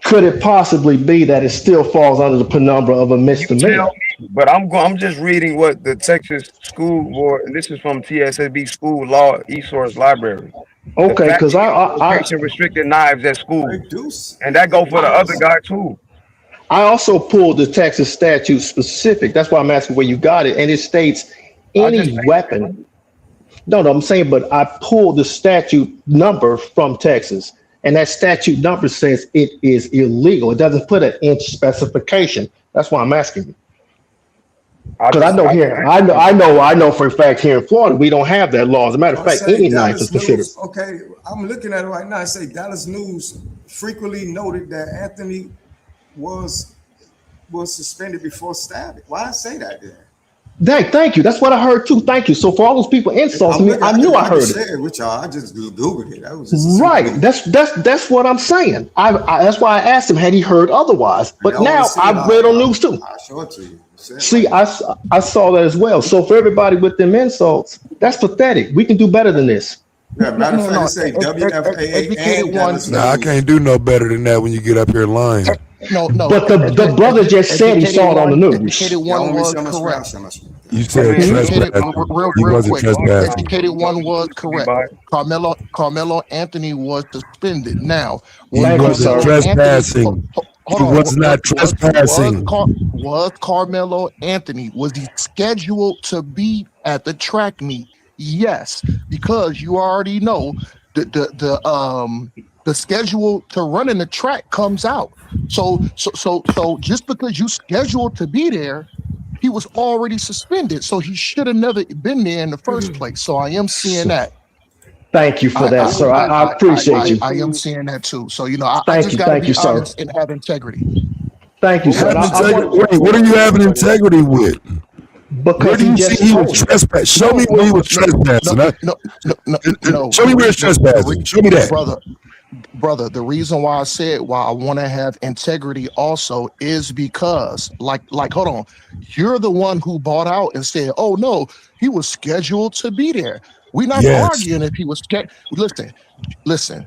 Could it possibly be that it still falls under the penumbra of a You tell misdemeanor? me, but I'm just reading what the Texas School Board, and this is from TSSB School Law eSource Library. The Okay, fact because sheet on location restricted knives at schools, Deuce. and that go for the other guy too. I also pulled the Texas statute specific. That's why I'm asking where you got it, and it states I just any weapon. No, I'm saying, but I pulled the statute number from Texas, and that statute number says it is illegal. It doesn't put an inch specification. That's why I'm asking you. Because I know here, I know for a fact here in Florida, we don't have that law. As a matter of I fact, say any knife is Dallas considered. News. Okay, I'm looking at it right now. I say Dallas News frequently noted that Anthony was suspended before stabbing. Why I say that then? Thank you. That's what I heard too. Thank you. So for all those people insulting me, I knew I heard shared it. with y'all. I just googled it. That was just Right. That's what I'm saying. I that's why I asked him had he heard otherwise. But now I've read on news too. I'll show it to you. See, I saw that as well. So for everybody with them insults, that's pathetic. We can do better than this. Yeah, matter of fact, it say WFAA and Dallas Nah, I News. can't do no better than that when you get up here lying. No. But the brother just said he saw it on the news. Educated one was correct. You said Educated, trespassing. real He wasn't quick. trespassing. Educated one was correct. Carmelo Anthony was suspended. Now, He wasn't trespassing. He was not trespassing. Was Carmelo Anthony, was he scheduled to be at the track meet? Yes, because you already know the schedule to run in the track comes out. So just because you scheduled to be there, he was already suspended. So he should have never been there in the first place. So I am seeing that. Thank you for that, sir. I appreciate you. I am seeing that too. So I just got to be sir. honest and have integrity. Thank you, sir. Wait, what are you having integrity with? Because where do you see he was trespassing? Show me where he was trespassing. No. Show me where he's trespassing. Show me that. Brother, the reason why I said why I want to have integrity also is because, like, hold on, you're the one who bought out and said, "Oh no, he was scheduled to be there." We're not arguing if he was scheduled. Listen.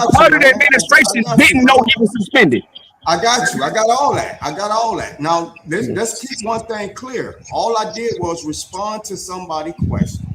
got part you, of the man. administration I got you, didn't know bro. he was suspended. I got you. I got all that. I got all that. Now, let's keep one thing clear. All I did was respond to somebody's question.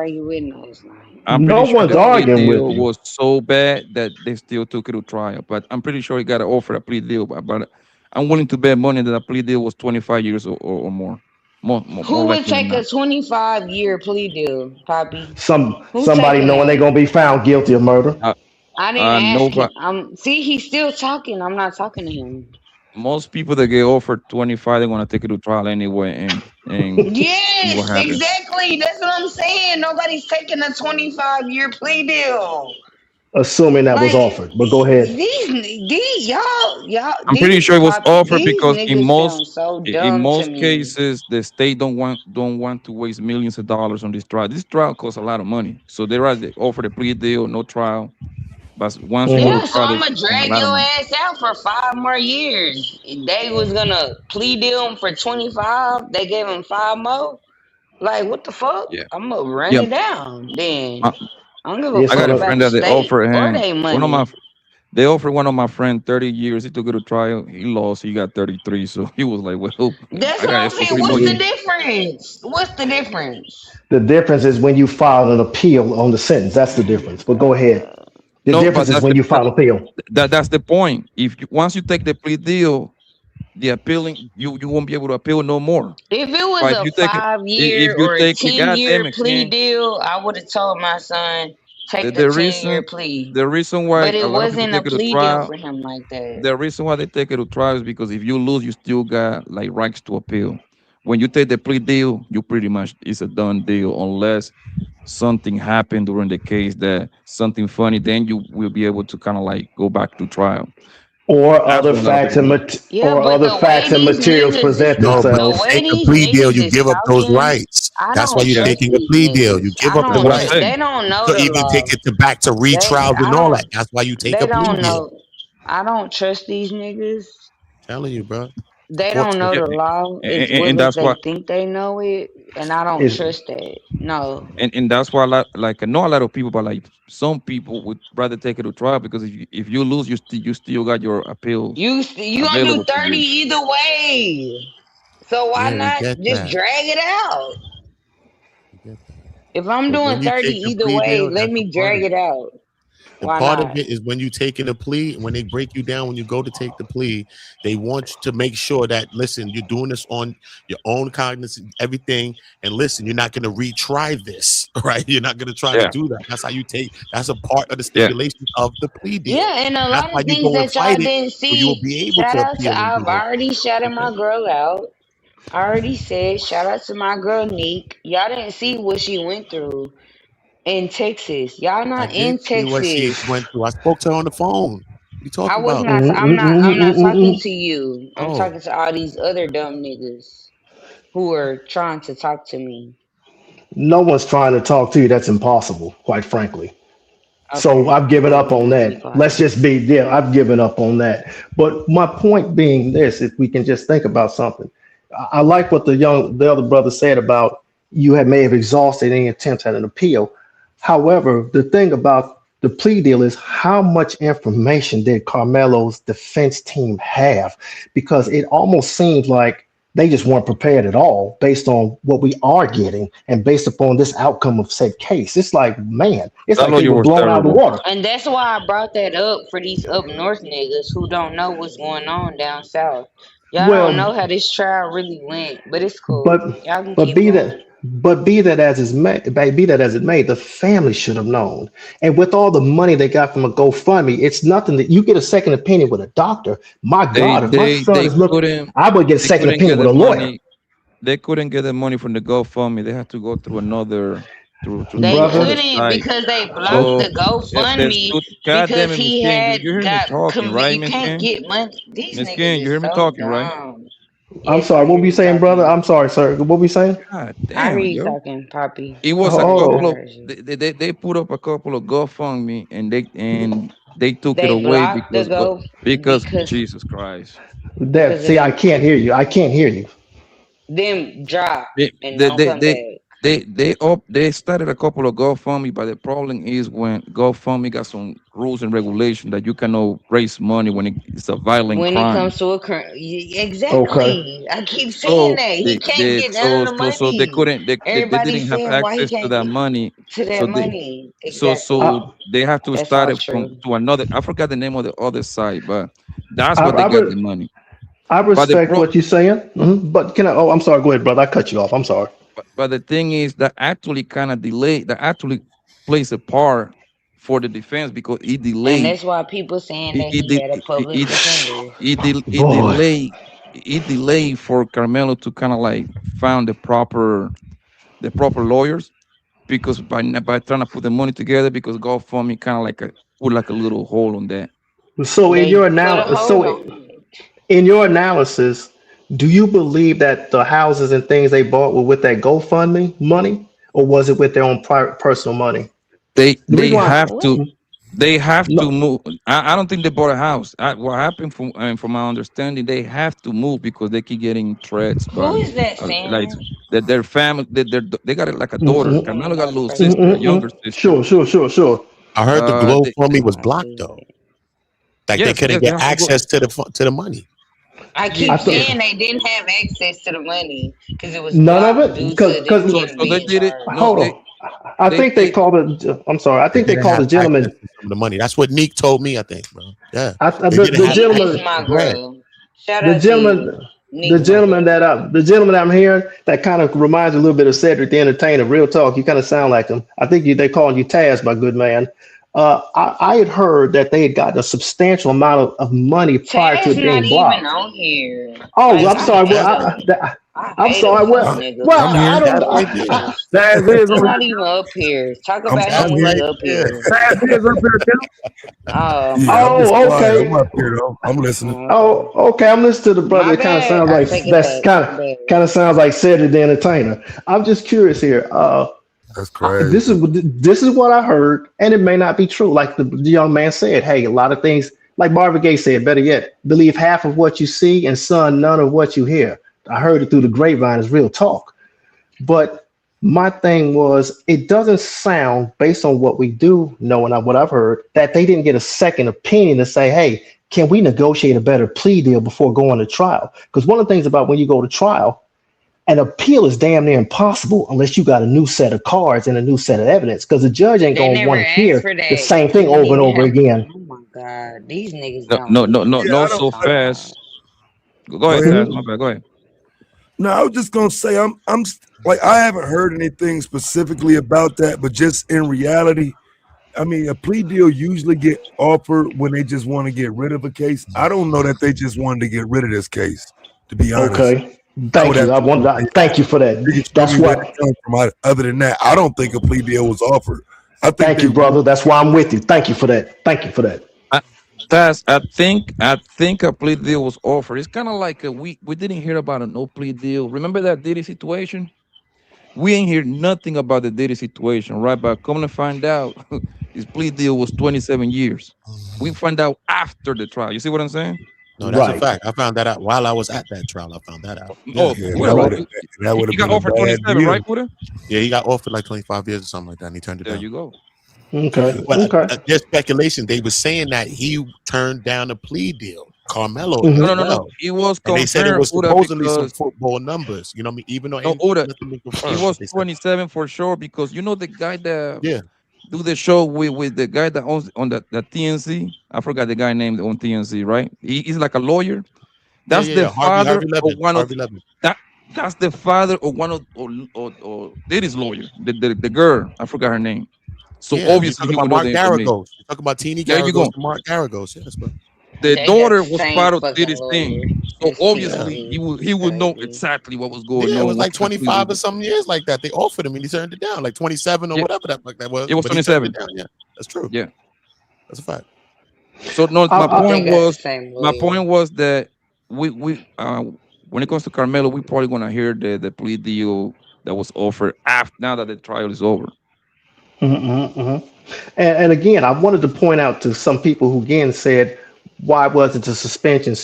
arguing last night. I'm pretty No sure one's the plea arguing with deal you. was so bad that they still took it to trial. But I'm pretty sure he got to offer a plea deal. But I'm willing to bet money that a plea deal was 25 years or more. More Who would likely than take a not. 25-year plea deal, Poppy? Who's Somebody taking knowing they're that? gonna be found guilty of murder. Uh, I didn't ask him. nobody. See, he's still talking. I'm not talking to him. Most people that get offered 25, they're gonna take it to trial anyway and see what Yes, happens. exactly. That's what I'm saying. Nobody's taking a 25-year plea deal. Assuming that was Like offered. But go ahead. these y'all I'm pretty sure it was Poppy, offered these because niggas sound so in dumb to most me. cases the state don't want to waste millions of dollars on this trial. This trial costs a lot of money, so they rather offer the plea deal, no trial. But once you go to Yeah, so trial, I'm they gonna spend a drag lot of your money. ass out for 5 more years. They was gonna plea deal him for 25. They gave him 5 more. Like, what the fuck? Yeah, I'm gonna run yeah. it down. Then I, I don't give a It's I got fuck a gonna about friend the that they state offer or him they one of my. money. They offered one of my friend 30 years. He took it to trial. He lost. He got 33. So he was like, "Well, That's I what got I'm extra saying. 3 more What's the years." difference? What's the difference? The difference is when you file an appeal on the sentence. That's the difference. But go ahead. The No, but difference is when you file appeal. that's the point. If once you take the plea deal, the appealing you won't be able to appeal no more. If it was But if a you take it, five if year you or a take it, 10-year goddamn it, plea man. deal, I would have told my son, The, take the the 10-year reason plea. the reason why But a it lot of people wasn't a take it to plea deal trial, for him like that. the reason why they take it to trial is because if you lose, you still got like rights to appeal. When you take the plea deal, you pretty much it's a done deal unless something happened during the case that something funny, then you will be able to kind of like go back to trial. Or That's other what a lot of facts people and do. Yeah, but the way these materials niggas is present No, but the you themselves. way take a these plea deal, niggas you is give up those talking, rights. I That's why don't you're Okay. trust taking a these plea deal. You niggas. give I up the That's don't what I trust. right say. They don't know to the even take law. it to back to They retrials I and all that. don't That's why you take they a plea don't deal. know. I don't trust these niggas. Telling you, bro. They don't know Fortunate. Yeah, the law as and well as that's they why think they know it, and I don't Is trust that. No. and that's why like not a lot of people, but like some people would rather take it to trial because if you lose, you still got your appeals You gonna do available to 30 you. either way. So why Yeah, we not get just that. drag it out? We get that. If I'm But doing when you 30 take the either plea way, deal, let that's a me part drag of it it. out. The Why part of not? it is when you taking a plea, when they break you down, when you go to take the plea, they want you to make sure that listen, you're doing this on your own cognizance, everything, and listen, you're not going to retry this, right? You're not going to try to Yeah, do that. That's how you take. That's a part of the yeah. stipulations of the plea deal. Yeah, and a That's lot why of you things go and that y'all fight it, didn't so you will see. be able Shout to out to appeal and do I've it. already shouted my Okay. girl out. I already said shout out to my girl Neek. Y'all didn't see what she went through in Texas. Y'all I not did in see what she Texas. went through. I spoke to her on the phone. What you I talking was about? not I'm not talking mm-mm. to you. I'm Oh, talking to all these other dumb niggas who are trying to talk to me. No one's trying to talk to you. That's impossible, quite frankly. So Okay, I've given cool. up Let on me be that. Let's quiet. just be, yeah, I've given up on that. But my point being this, if we can just think about something, I like what the other brother said about you may have exhausted any attempts at an appeal. However, the thing about the plea deal is how much information did Carmelo's defense team have? Because it almost seems like they just weren't prepared at all based on what we are getting and based upon this outcome of said case. It's like, man, it's That like they lawyer were was blown out of the terrible. water. And that's why I brought that up for these up north niggas who don't know what's going on down south. Y'all don't know Well, how this trial really went, but it's cool. but Y'all can but keep be going. that be that as is may be that as it may, the family should have known. And with all the money they got from a GoFundMe, it's nothing that you get a second opinion with a doctor. My They God, if my they son they is looking, couldn't I would get a they second couldn't opinion get with the a lawyer, money. They couldn't get the money from the GoFundMe. They had to go through another They another brother. couldn't site. because they blocked So the if there's GoFundMe two, God damn because it, Miss he King, had you hear me got talking, right, You Miss can't King? get money. These Miss niggas King, you is hear me so talking, right? dumb. I'm Yes, I sorry, what hear were you you saying, brother? talking. I'm sorry, sir. What were we saying? God I hear damn, you yo. talking, Poppy. It was a Oh, couple I of heard you. they put up a couple of GoFundMe and they took it They away blocked the because Go because Jesus Christ. that because of see, I them can't hear you. I can't hear you. them drop They and they don't they come they, back. They started a couple of GoFundMe, but the problem is when GoFundMe got some rules and regulation that you cannot raise money when it's a violent When it crime. comes to a current, Okay. exactly. I keep saying So that he can't they get none so of the so so they money. couldn't they Everybody's didn't have saying why he access to can't that get money. to So that they money. so Exactly. I, so they have to That's start all it from true. to another. I forgot the name of the other site, but that's I, what they I, got the re- money. I But the respect pro what you're saying, but can I? Oh, I'm sorry. Go ahead, brother. I cut you off. I'm sorry. but the thing is that actually kind of delay that actually plays a part for the defense because it And delayed that's why people saying it that it he did had a public defender. it Boy, delay it delayed for Carmelo to kind of like found the proper lawyers because by trying to put the money together because GoFundMe kind of like put like a little hole on that. so They put a hold on it. in your analysis, do you believe that the houses and things they bought were with that GoFundMe money, or was it with their own personal money? The They reason why, have to they have to no, move. I don't think they bought a house. What happened from my understanding, they have to move because they keep getting threats Who by is that like saying? that their family they got like a daughter. mm-mm, Oh Carmelo got a God, little pray sister, a for younger sister. sure. I heard the They, GoFundMe was God, blocked though. please. Like they yes, couldn't yes, they get have to go. access to the money. I Yeah, I keep thought saying they didn't have access to the money because it was none of blocked it, due because to them getting so they being did it. No, hold charged. on. I think they they called it. I'm sorry. I They think they didn't called have the access gentleman. to some of the money. That's what Neek told me, I think, bro. Yeah. They The didn't have Neek is access gentleman. to my the bread. girl. Shout The out to you. gentleman, Neek, my girl. the gentleman I'm hearing, that kind of reminds me a little bit of Cedric the Entertainer. Real talk, you kind of sound like him. I think they calling you Taz, my good man. I had heard that they had gotten a substantial amount of money prior to Taz it not being even blocked. on here. Oh, Like I'm Yes, I sorry. Well, hate Taz him. there. I I'm hate a sorry. punk Well, nigga. well, I'm Like I here. don't. Taz for right there. real. Taz is He on. not even up here. Talk about I'm him Taz when right he up there. here. Taz is up here too. Oh Yeah, my I'm just Oh, quiet. god. I'm okay. up here though. I'm listening. Oh, okay. Oh, okay. I'm listening to the brother. My It kind of bad. sounds I like take it that's back. My bad. kind of sounds like Cedric the Entertainer. I'm just curious here. That's This crazy. is what I heard, and it may not be true. Like the young man said, hey, a lot of things, like Marvin Gaye said, better yet, believe half of what you see and son none of what you hear. I heard it through the grapevine. It's real talk. But my thing was, it doesn't sound, based on what we do know and what I've heard, that they didn't get a second opinion to say, hey, can we negotiate a better plea deal before going to trial? Because one of the things about when you go to trial, an appeal is damn near impossible unless you got a new set of cards and a new set of evidence. Because the judge ain't They gonna never want to asked hear for the that. same He thing didn't over and even over have. again. Oh my god, these niggas No, don't no, no, even no, know Yeah, no I what they don't. so talking fast. about. Go Go ahead, ahead. Taz. Mhm. My bad. Go ahead. No, I was just gonna say like I haven't heard anything specifically about that, but just in reality, I mean, a plea deal usually get offered when they just want to get rid of a case. I don't know that they just wanted to get rid of this case. To be honest, Okay. I would Thank you. have I to want. go dig Thank you for dig that. and show That's me where it what. comes from. Other than that, I don't think a plea deal was offered. I think Thank they you, brother. That's why I'm with you. Thank you for that. Thank you for that. I, Taz, I think a plea deal was offered. It's kind of like we didn't hear about a no plea deal. Remember that Diddy situation? We ain't hear nothing about the Diddy situation, right? But come to find out, his plea deal was 27 years. We find out after the trial. You see what I'm saying? No, that's a Right. fact. I found that out while I was at that trial. I found that out. Yeah. Oh, yeah, Buddha, right? that would He have got been a offered bad 27, deal. right, Buddha? Yeah, he got offered like 25 years or something like that, and he turned it There down. you go. Okay. But Okay. there's speculation. They were saying that he turned down a plea deal, Carmelo No, as Hmm. no, no, no. well. It was And they said it confirmed, was Buddha, supposedly some because football numbers. You know what I mean? Even though no, Buddha, nothing been it confirmed, but was they said, 27 for sure. Because you know the guy that yeah, do the show with the guy that owns on the TNC. I forgot the guy named on TNC, right? He's like a lawyer. yeah, That's yeah, the yeah. father Harvey of Levin, one of Harvey Levin. that. That's the father of one of or Diddy's lawyer, the girl. I forgot her name. So Yeah, you're obviously talking he about would know Mark the information. Garagos. You're talking about Teeny There you Garagos go. and Mark Garagos. Yes, bro. The They got the daughter was same part of fucking Diddy's thing. lawyer. So It's Yeah. obviously TMZ. he would know Crazy. exactly what was going Yeah, it on was once like the plea was 25 or some years like that. They offered him and he turned it down, like 27 or yeah, whatever that like that it was, was but he turned it 27. down. Yeah, that's true. Yeah. That's a fact. So no, I, They got the same my lawyer. point was that we when it comes to Carmelo, we probably gonna hear the plea deal that was offered after now that the trial is over. mhm. And again, I wanted to point out to some people who again said, why wasn't the suspension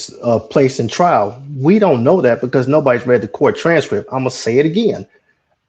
placed in trial? We don't know that because nobody's read the court transcript. I'm gonna say it again.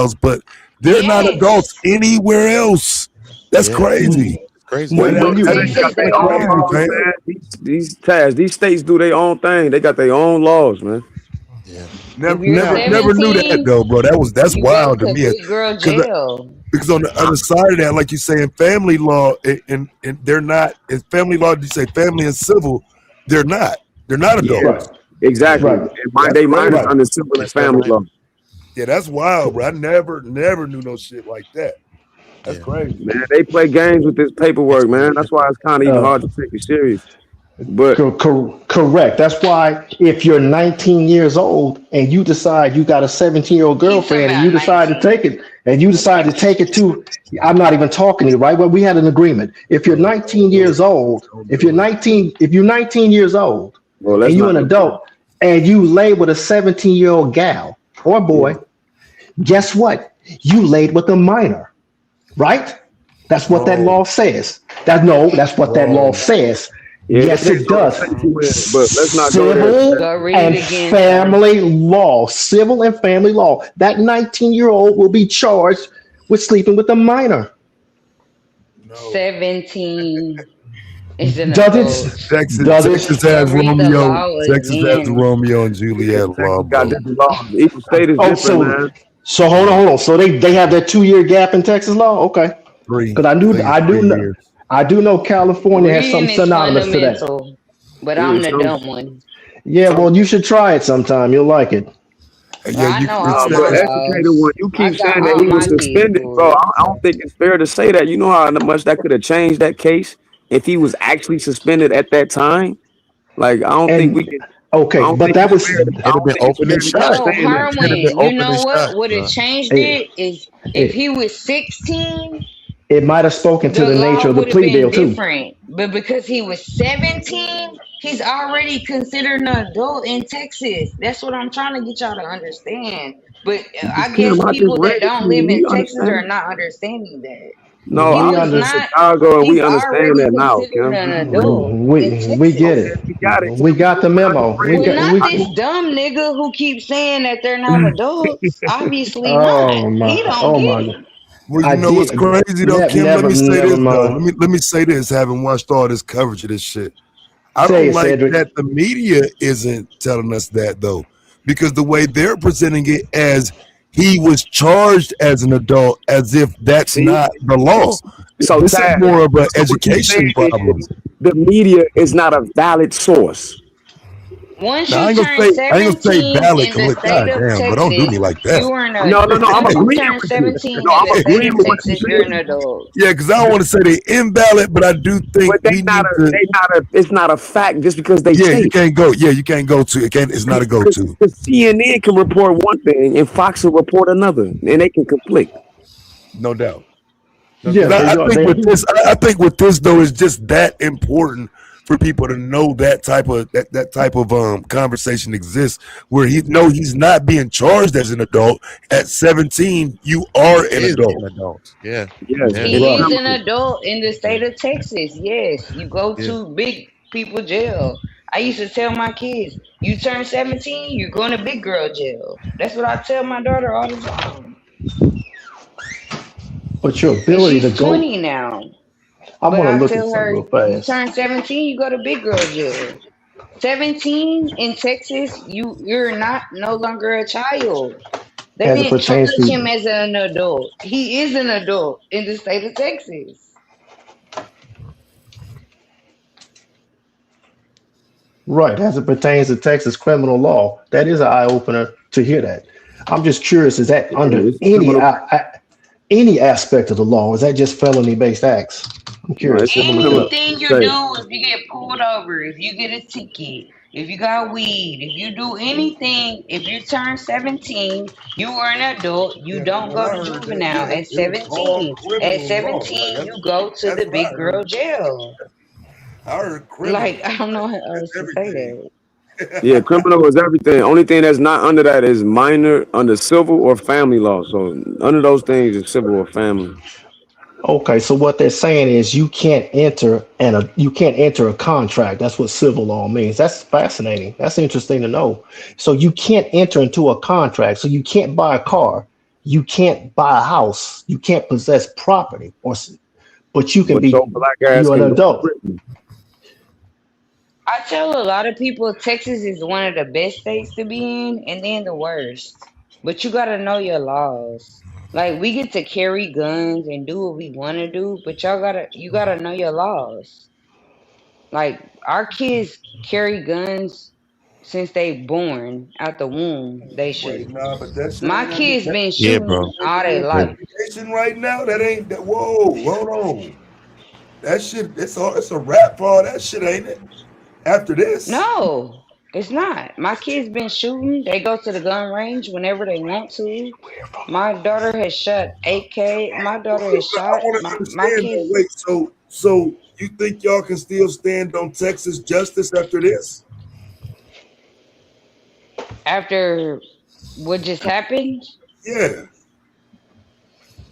house, but they're not adults Yes. anywhere else. That's crazy. Crazy. When you States got their own crazy, laws, man. man. These states do their own thing. They got their own laws, man. Yeah. If Never, you're never knew that 17, though, bro. That's you go wild to to me. big girl Because jail. on the other side of that, like you say in family law, and they're not in family law. You say family and civil, they're not. They're not Yeah, right, adults. exactly. right, And That's they crazy. minors right. under civil Yeah, and still family law. minor. Yeah, that's wild, bro. I never knew no shit like that. That's Yeah. crazy. Man, they play games with this paperwork, man. That's why it's kind of even Uh, hard to take it serious. But correct. That's why if you're 19 years old and you decide you got a 17-year-old He's girlfriend and you about decide to 19. take it, and you decide to take it to, I'm not even talking to you, right? Well, we had an agreement. If you're 19 years old, if you're 19 years old well, and let's you're not an do that. adult and you lay with a 17-year-old gal or boy, guess what? You laid with a minor, right? That's what that Bro, law says. That's what that law bro. says. Yeah, it Yes, depends it on the does. state you in, but let's not go there. Civil Go read and it again, sir. family law. Civil and family law. That 19-year-old will be charged with sleeping with a minor. No. 17 is an Does adult. it? Does Texas it? Go has read the Romeo. law Texas has the again. Romeo and Yeah, Juliet law, Texas got bro. different laws. Each state is Oh, different, man. so hold on. So they have that 2-year gap in Texas law. Okay, Three, because I think it's 3 years. I do know California has something Reading is synonymous to that. fundamental, but Yeah, I'm the some, dumb one. Yeah, some. well, you should try it sometime. You'll like it. Yeah, I you know it's, all But my it's educated one, laws. you I keep got saying that all he was my kids suspended, bro. for it. I don't think it's fair to say that. You know how much that could have changed that case if he was actually suspended at that time. Like And I okay, don't but think that it's was fair. I It'd have don't been think it's open fair and to keep shut. No, saying that. It'd have been Herman, you open and know what shut, would have bro. changed it, it is if it, he was 16, it might have spoken to the the nature law of the would have plea been deal too. different. But because he was 17, he's already considered an adult in Texas. That's what I'm trying to get y'all to understand. But I Kim, guess I just people read that it to don't you. live in We Texas are understand. not understanding that. No, He We I'm was from under not, Chicago and we he's understand already that now, considered Kim. an We just read it. adult in we get Okay, Texas. it. we got it, We Kim. got the I just memo. read Well, it. not I this just, dumb nigga who keeps saying that they're not adults. Obviously not. He don't Oh get my. it. Well, you I know what's did. crazy though, Kim? Let me say Never this though. mind. Let me say this. Having watched all this coverage of this shit, I Say don't it, like Cedric. that the media isn't telling us that though, because the way they're presenting it as he was charged as an adult, as if that's see, not the law. so This is Taz, more of an so what you education saying problem. is the media is not a valid source. Once Now you turn I ain't gonna say 17 valid. in Cause the look, state of goddamn, but don't do me Texas, like that. you are an No, I'm once you agreeing turn with you. 17 No, in I'm the state agreeing of with what you're Texas, you're an saying. adult. Yeah, because I don't want to say they invalid, but I do think But we need to. it's not a fact just because they Yeah, say you it. can't go. Yeah, you can't go to. It can't. It's not a go Because to. CNN can report one thing and Fox will report another, and they can conflict. No doubt. Yeah, Because they are. think They with this, I think with this though, it's just that important for people to know that type of conversation exists, where he's not being charged as an adult. At 17, you are He an is adult. an adult. Yeah. Yes, Yeah. it's He is right. an criminal. adult in the Yeah. state of Texas. Yes, you go Yeah. to big people jail. I used to tell my kids, you turn 17, you're going to big girl jail. That's what I tell my daughter all the time. But your And ability to she's go. 20 now. I But want to I look at tell something her, real you fast. turn 17, you go to big girl jail. 17 in Texas, you're not no longer a child. They As it didn't charge pertains him to as an adult. He is an adult in the state of Texas. right, as it pertains to Texas criminal law, that is an eye opener to hear that. I'm just curious, is that under It's criminal. any aspect of the law? Or is that just felony based acts? I'm No, curious. I'm gonna look it criminal. up. Anything you Say, do, if you get pulled over, if you get a ticket, if you got weed, if you do anything, if you turn 17, you are an adult. You Yeah, because don't when go I to heard that, juvenile yeah, at it was called 17. At criminal law. Like 17, you go to that's the what I big girl heard. jail. I heard criminal. Like, I don't know how That's else to say everything. that. yeah, criminal is everything. Only thing that's not under that is minor under civil or family law. So under those things is civil or family. Okay, so what they're saying is you can't enter a contract. That's what civil law means. That's fascinating. That's interesting to know. So you can't enter into a contract. So you can't buy a car. You can't buy a house. You can't possess property but you can But be no black ass you're an can go to adult. prison. I tell a lot of people Texas is one of the best states to be in and then the worst. But you gotta know your laws. Like we get to carry guns and do what we wanna do, but you gotta know your laws. Like our kids carry guns since they born out the womb. They Wait, shoot. nah, but that shit My ain't under kids that been Yeah, shooting bro. all their Yeah. life. investigation right now. That ain't that. Whoa, hold on. That shit, it's a wrap for all that shit, ain't it? After this, No, it's not. My kids been shooting. They go to the gun range whenever they want to. My daughter has shot AK. My daughter has I shot want to my understand though. kids Wait, so you think y'all can still stand on Texas justice after this? after what just happened. Yeah.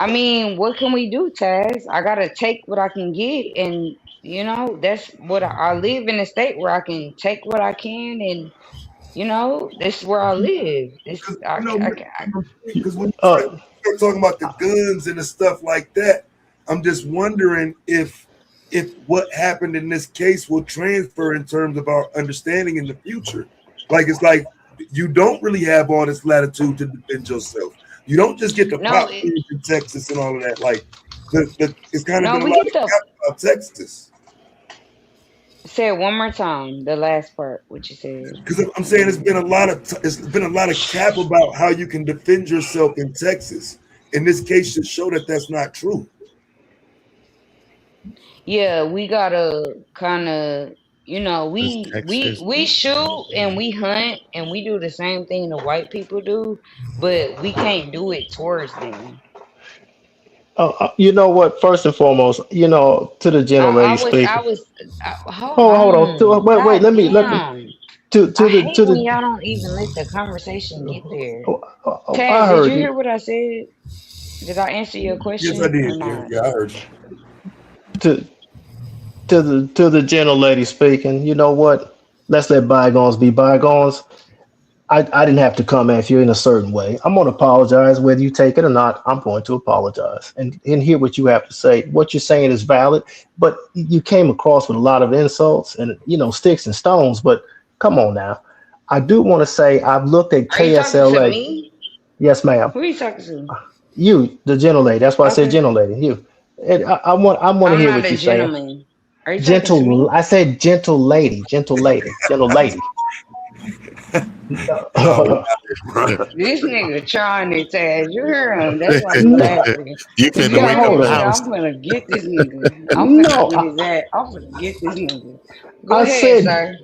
I mean, what can we do, Taz? I gotta take what I can get, and that's what I live in a state where I can take what I can, and this is where I live. This You know, because when Uh, you start talking about the guns and the stuff like that, I'm just wondering if what happened in this case will transfer in terms of our understanding in the future. Like it's like you don't really have all this latitude to defend yourself. You don't just get to no, pop in Texas and all of that. Like it's kind of no. been a We lot get of the cap about Texas. say it one more time. The last part, what you said. Because I'm saying it's been a lot of cap about how you can defend yourself in Texas. In this case, should show that that's not true. Yeah, we gotta kind of, It's Texas. we shoot and we hunt and we do the same thing the white people do, but we can't do it towards them. you know what? First and foremost, to the gentle I lady was, speaking. I was, hold Hold on. on, Wait. god Let me. damn. To I the hate to when the. y'all don't even let the conversation get there. I Taz, did you heard hear you. what I said? Did I answer your Yes, I question or did. Yeah, not? yeah, I heard you. To to the gentle lady speaking. You know what? Let's let bygones be bygones. I didn't have to come at you in a certain way. I'm going to apologize whether you take it or not. I'm going to apologize and hear what you have to say. What you're saying is valid, but you came across with a lot of insults and sticks and stones. But come on now, I do want to say I've looked at Are you talking to KSLA. me? Yes, ma'am. Who are you talking to? You, the gentle lady. That's why I said Okay. gentle lady. You. And I want to I'm hear not what a you're saying. gentleman. Are you talking to Gentle. me? I said gentle lady. Gentle lady. Gentle lady. Oh, bro. This nigga trying it, Taz. You hear him? That's why he laughing. You Cause finna you wake up know, the hold I'm house. gonna get this nigga. I'm finna No, get his ass. I'm finna get this nigga. Go I ahead, said, sir.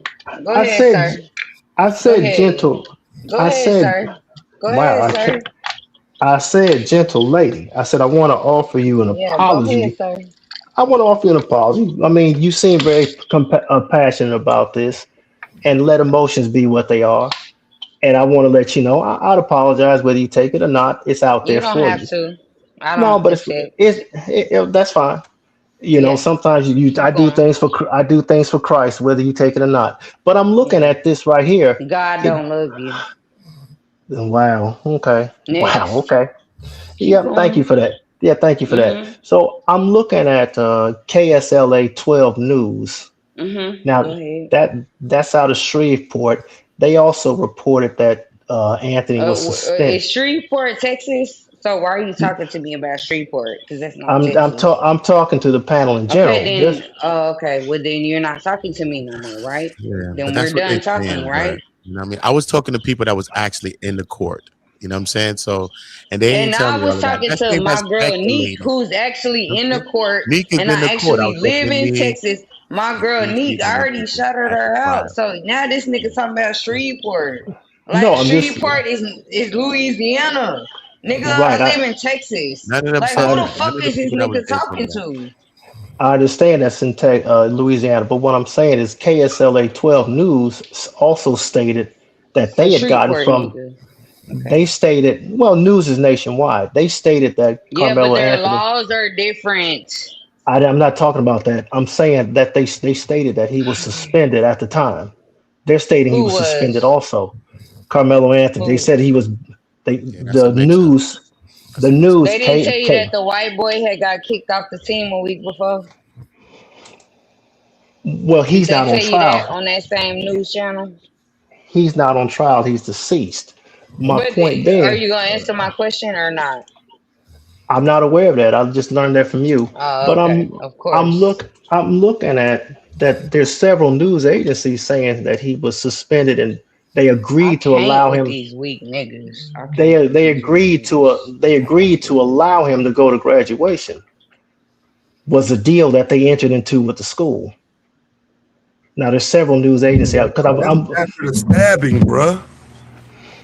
Go I ahead, said, sir. I Go said ahead. gentle. Go I ahead, said, sir. Go wow, ahead, I sir. can't. I said, gentle lady. I said, I want to offer you an Yeah, go ahead, apology. sir. I want to offer you an apology. I mean, you seem very passionate about this, and let emotions be what they are. And I want to let you know, I'd apologize whether you take it or not. It's out You there don't for have you. to. I No, don't but accept. that's fine. Yeah, Sometimes I keep do going. things I do things for Christ, whether you take it or not. But I'm looking Yeah. at this right here. God It, don't love you. wow. Okay. Wow. Next. Okay. Keep Yep. Thank you going. for that. Yeah. Thank you for that. Mm-hmm. So I'm looking at KSLA 12 News. Mm-hmm. Go Now ahead. that's out of Shreveport. They also reported that Anthony was suspended. Is Shreveport, Texas? So why are you talking to me about Shreveport? Because that's not Texas. I'm talking to the panel in Okay, general. then. There's Okay. Well, then you're not talking to me no more, right? Yeah, but Then we're that's what they're done talking, saying. But right? you know what I mean? I was talking to people that was actually in the court. You know what I'm saying? So, and they ain't And tell I me all was of that. talking That to seems my that's girl Neek, speculating. who's actually in the Okay. court, Meek is and in I the court. I actually was live talking to in Meek. Texas. My girl He's Neek, I even already shouted at the her out. trial. So now this nigga talking about Shreveport. no. Like I'm just Shreveport is Louisiana. Nigga, I right. live in Texas. None of them Like said who the I that. None fuck of the is this people that was nigga there said talking that. to? I understand that's in Louisiana, but what I'm saying is KSLA 12 News also stated that So they had gotten Shreveport from. nigga. They Okay. stated, well, news is nationwide. They stated that Yeah, but Carmelo their Anthony. laws are different. I'm not talking about that. I'm saying that they stated that he was suspended at the time. They're stating he Who was suspended was? also. Carmelo Anthony. They Who? said he was. Yeah, that's a The mix up. news. The news They didn't tell came, you that the white boy had got kicked off the team a week before. well, Did he's they not on tell you that trial. on that same news channel? He's not on trial. He's deceased. My But point are being, you gonna answer my question or not? I'm not aware of that. I just learned that from you. Oh, But okay, of course. I'm looking at that there's several news agencies saying that he was suspended and they I agreed to can't allow with him these weak niggas. I can't with they these weak agreed to niggas. they agreed to allow him to go to graduation was a deal that they entered into with the school. Now there's several news agencies because That was I'm after the stabbing, bruh.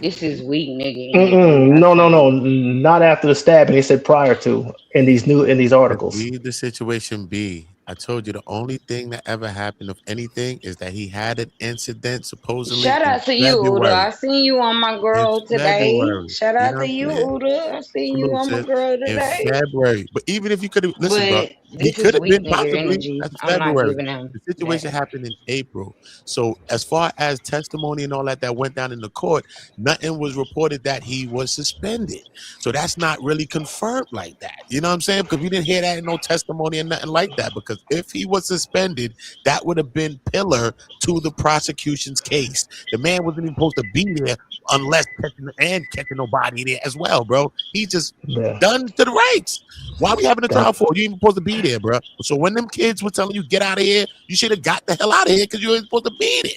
This is weak nigga energy. mm-mm, I no, can't. not after the stabbing. They said prior to in these Just articles. leave the situation be. I told you the only thing that ever happened of anything is that he had an incident supposedly Shout in out to you, Uda. February. I seen you on my In girl today. February. Shout You out know to what you, I'm saying? Uda. I seen you Salute, on my sis. girl In today. February. But even if you could have listen, bro, But he this could is have weak been nigga possibly energy. that's I'm not February. giving him The situation that. happened in April. So as far as testimony and all that went down in the court, nothing was reported that he was suspended. So that's not really confirmed like that. You know what I'm saying? Because we didn't hear that in no testimony and nothing like that. Because if he was suspended, that would have been pillar to the prosecution's case. The man wasn't even supposed to be there unless catching nobody there as well, bro. He just Yeah, done to the rights. Why we having a trial that for? You ain't even supposed to be there, bro. So when them kids were telling you get out of here, you should have got the hell out of here because you ain't supposed to be there.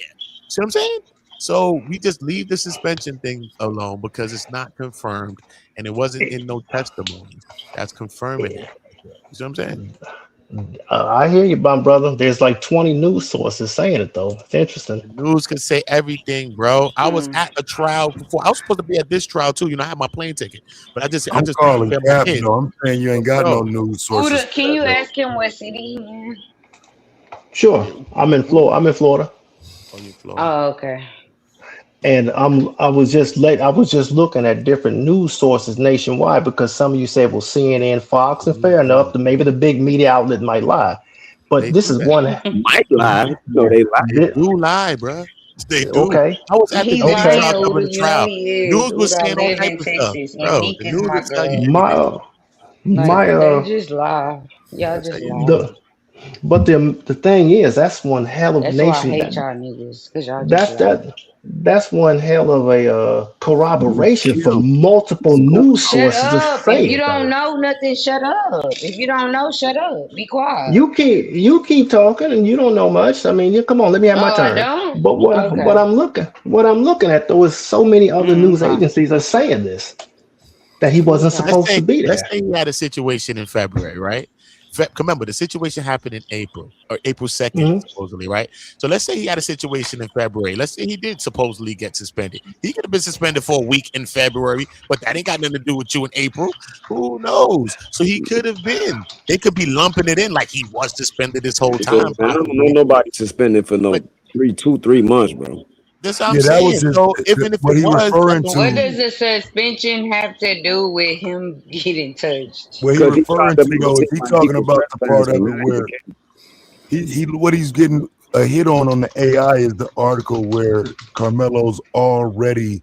See what I'm saying? So we just leave the suspension thing alone because it's not confirmed and it wasn't in no testimonies that's confirming it. You see what I'm saying? I hear you, my brother. There's like 20 news sources saying it though. It's interesting. The news can say everything, bro. I was Hmm. at a trial before. I was supposed to be at this trial too. You know, I had my plane ticket, but I just I'm took calling care of my Cap kids. though. I'm saying you ain't But got no bro, news sources Uda, for can that you though. ask him what city he in? Sure, I'm in Florida. I'm in Florida, oh, you in Florida? Oh, okay. and I was just looking at different news sources nationwide because some of you said, well, CNN, Fox, and fair enough, Mhm. then maybe the big media outlet might lie, but They this do is that. one. Might lie. No, Listen, they lie. they Thi- do lie, bro. They do. okay, I was at the He Diddy okay. lying, trial covering Uda. the You know trial. he is. News was Uda, I saying all live type in of stuff, Texas, and bro. Meek The is news will my tell you girl. My anything. my Like, they just lie. Y'all They'll tell just you lie. anything. the But the thing is, that's one hell of That's why I nation. hate y'all niggas, cause y'all just That's lie. that's one hell of a corroboration for Kim, multiple what's going news Shut sources to up. If say you it don't though. know nothing, shut up. If you don't know, shut up. Be quiet. You keep talking and you don't know much. I mean, you come on, let me have my Oh, I turn. don't? But Okay. what I'm looking at though is so many other news Okay. agencies are saying this that he wasn't Okay. let's supposed say to be let's there. say he had a situation in February, right? Remember, the situation happened in April or April 2nd, Mhm. supposedly, right? So let's say he had a situation in February. Let's say he did supposedly get suspended. He could have been suspended for a week in February, but that ain't got nothing to do with you in April. Who knows? So he could have been. They could be lumping it in like he was suspended this whole on? time, Man, I don't know possibly. nobody suspended for But no 3 months, bro. that's what I'm Yeah, that was saying. just So even if what it he was, that referring don't What to. does mean the suspension have to do with him getting touched? What he Because he tried referring to to make it though is seem he like he talking was about the part of trespassing, it man. where he what he's getting a hit on the AI is the article where Carmelo's already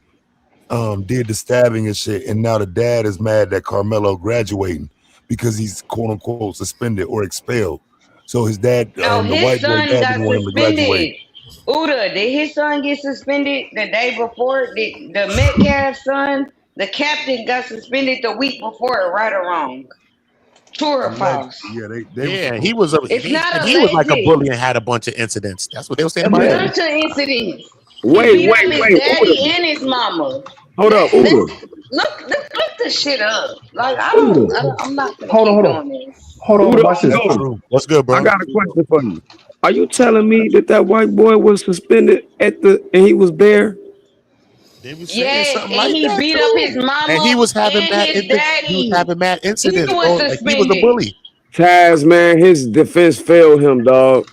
did the stabbing and shit, and now the dad is mad that Carmelo graduating because he's quote unquote suspended or expelled. So his dad, No, the his white boy son dad, didn't got want him to graduate. suspended. Uda, did his son get suspended the day before? Did the Metcalf son, the captain, got suspended the week before, right or wrong? True or Allegedly, false? yeah, they were yeah, supposed. It's not he was like a alleged. bully and had a bunch of incidents. That's what they were saying A about Yeah. him. bunch of incidents. He Wait, beat wait, up his wait. daddy Uda. and his mama. Hold up, Let's Uda. look this shit up. Like Uda. I'm not gonna Hold on, keep hold on. doing this. Hold on, Uda, watch this. That's hold on. true. What's good, I bro? got a question for you. Are you telling me that that white boy was suspended and he was there? They were saying Yes, something and like he that beat up his too. And mama he was having and mad his he was daddy. having mad He incidents, was bro. Like he was a suspended. bully. Taz, man, his defense failed him, dog.